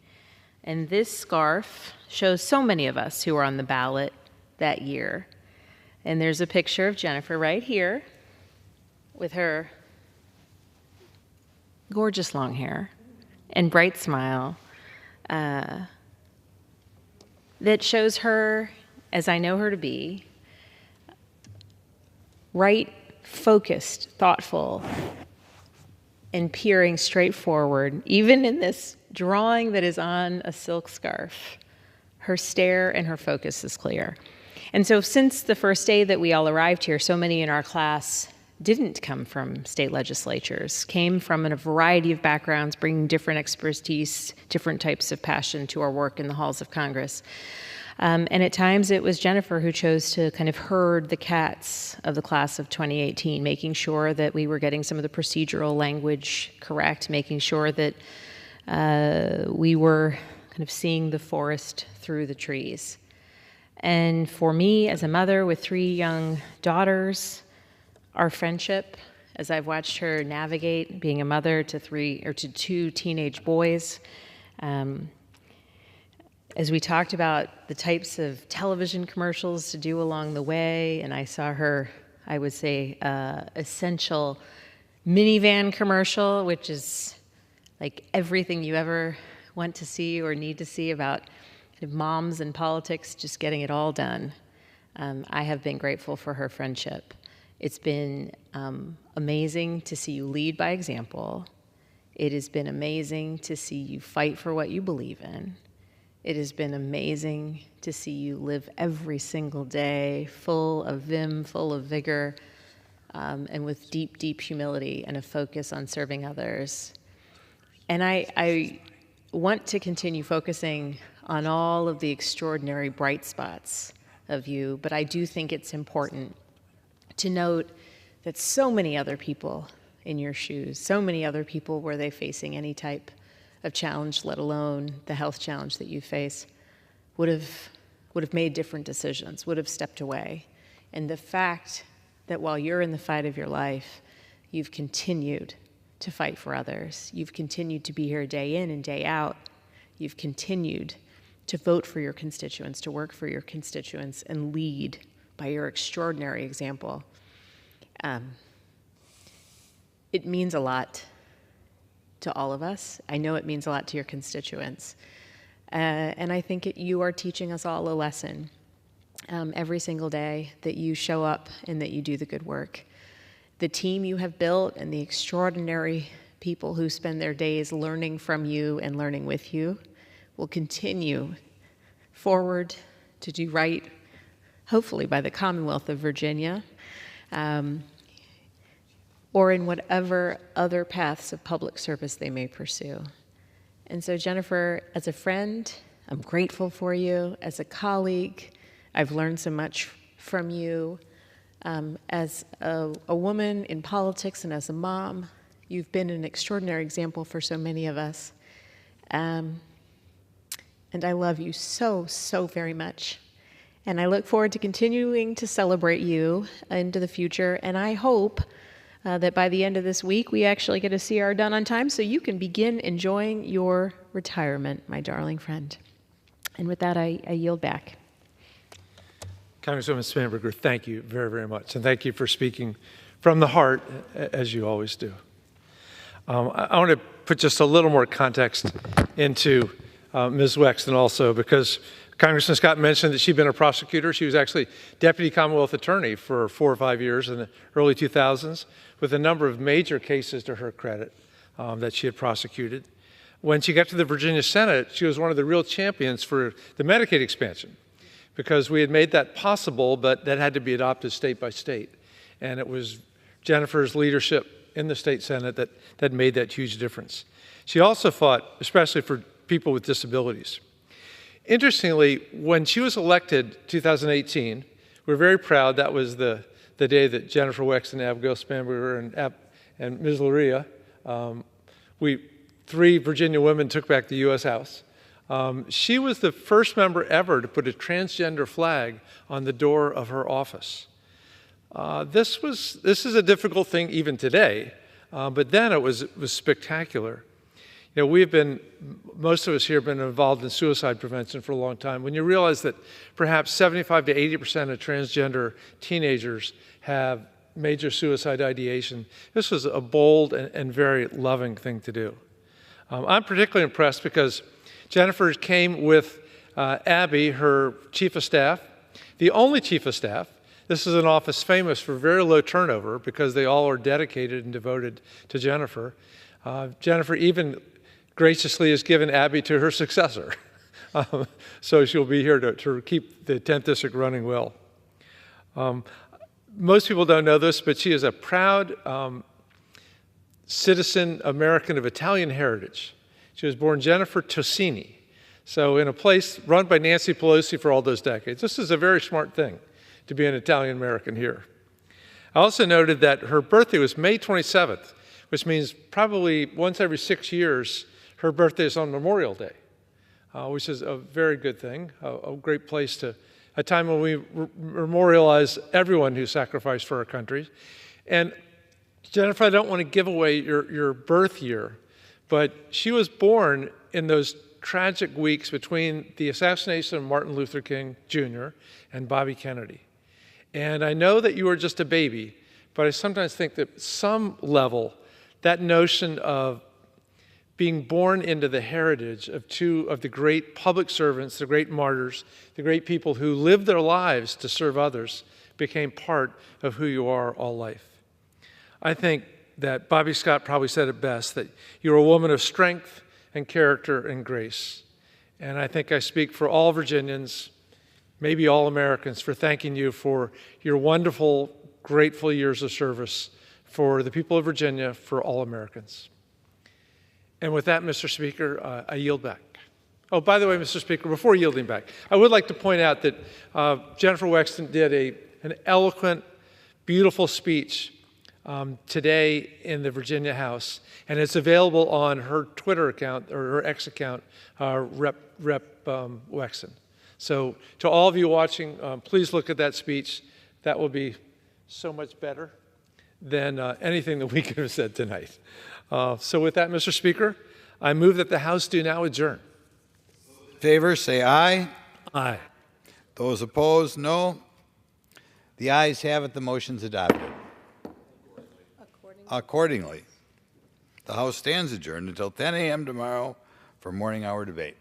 And this scarf shows so many of us who were on the ballot that year. And there's a picture of Jennifer right here with her gorgeous long hair and bright smile that shows her, as I know her to be, right, focused, thoughtful, and peering straight forward, even in this drawing that is on a silk scarf. Her stare and her focus is clear. And so since the first day that we all arrived here, so many in our class didn't come from state legislatures, came from a variety of backgrounds, bringing different expertise, different types of passion to our work in the halls of Congress. And at times it was Jennifer who chose to kind of herd the cats of the class of 2018, making sure that we were getting some of the procedural language correct, making sure that we were kind of seeing the forest through the trees. And for me, as a mother with 3 young daughters, our friendship, as I've watched her navigate being a mother to 2 teenage boys, as we talked about the types of television commercials to do along the way, and I saw her, I would say, essential minivan commercial, which is like everything you ever want to see or need to see about kind of moms and politics, just getting it all done. I have been grateful for her friendship. It's been amazing to see you lead by example. It has been amazing to see you fight for what you believe in. It has been amazing to see you live every single day full of vim, full of vigor, and with deep, deep humility and a focus on serving others. And I want to continue focusing on all of the extraordinary bright spots of you, but I do think it's important to note that so many other people in your shoes, so many other people were they facing any type of challenge, let alone the health challenge that you face, would have made different decisions, would have stepped away. And the fact that while you're in the fight of your life, you've continued to fight for others. You've continued to be here day in and day out. You've continued to vote for your constituents, to work for your constituents, and lead by your extraordinary example. It means a lot to all of us. I know it means a lot to your constituents. And I think you are teaching us all a lesson every single day, that you show up and that you do the good work. The team you have built and the extraordinary people who spend their days learning from you and learning with you will continue forward to do right, hopefully by the Commonwealth of Virginia, or in whatever other paths of public service they may pursue. And so, Jennifer, as a friend, I'm grateful for you. As a colleague, I've learned so much from you. As a woman in politics and as a mom, you've been an extraordinary example for so many of us. And I love you so, so very much. And I look forward to continuing to celebrate you into the future. And I hope that by the end of this week, we actually get a CR done on time so you can begin enjoying your retirement, my darling friend. And with that, I yield back.
Congresswoman Spanberger, thank you very, very much. And thank you for speaking from the heart, as you always do. I want to put just a little more context into Ms. Wexton also, because Congressman Scott mentioned that she'd been a prosecutor. She was actually Deputy Commonwealth Attorney for 4 or 5 years in the early 2000s, with a number of major cases to her credit that she had prosecuted. When she got to the Virginia Senate, she was one of the real champions for the Medicaid expansion, because we had made that possible, but that had to be adopted state by state. And it was Jennifer's leadership in the state Senate that made that huge difference. She also fought, especially for people with disabilities. Interestingly, when she was elected 2018, we're very proud. That was the day that Jennifer Wexton, Abigail Spanberger, and Ms. Luria, 3 Virginia women took back the U.S. House. She was the first member ever to put a transgender flag on the door of her office. This is a difficult thing even today, but then it was spectacular. You know, most of us here have been involved in suicide prevention for a long time. When you realize that perhaps 75 to 80% of transgender teenagers have major suicide ideation, this was a bold and very loving thing to do. I'm particularly impressed because Jennifer came with Abby, her chief of staff, the only chief of staff. This is an office famous for very low turnover because they all are dedicated and devoted to Jennifer. Jennifer even graciously has given Abby to her successor. So she'll be here to keep the 10th District running well. Most people don't know this, but she is a proud citizen American of Italian heritage. She was born Jennifer Tossini. So in a place run by Nancy Pelosi for all those decades, this is a very smart thing to be an Italian American here. I also noted that her birthday was May 27th, which means probably once every 6 years, her birthday is on Memorial Day, which is a very good thing, a great place to, a time when we memorialize everyone who sacrificed for our country. And Jennifer, I don't want to give away your birth year, but she was born in those tragic weeks between the assassination of Martin Luther King Jr. and Bobby Kennedy. And I know that you were just a baby, but I sometimes think that at some level, that notion of being born into the heritage of two of the great public servants, the great martyrs, the great people who lived their lives to serve others, became part of who you are all life. I think that Bobby Scott probably said it best, that you're a woman of strength and character and grace. And I think I speak for all Virginians, maybe all Americans, for thanking you for your wonderful, grateful years of service for the people of Virginia, for all Americans. And with that, Mr. Speaker, I yield back. Oh, by the way, Mr. Speaker, before yielding back, I would like to point out that Jennifer Wexton did an eloquent, beautiful speech today in the Virginia House, and it's available on her Twitter account, or her X account, Rep. Wexton. So to all of you watching, please look at that speech. That will be so much better than anything that we could have said tonight. So with that, Mr. Speaker, I move that the House do now adjourn.
In favor, say aye.
Aye.
Those opposed, no. The ayes have it. The motion's adopted. Accordingly, the House stands adjourned until 10 a.m. tomorrow for morning hour debate.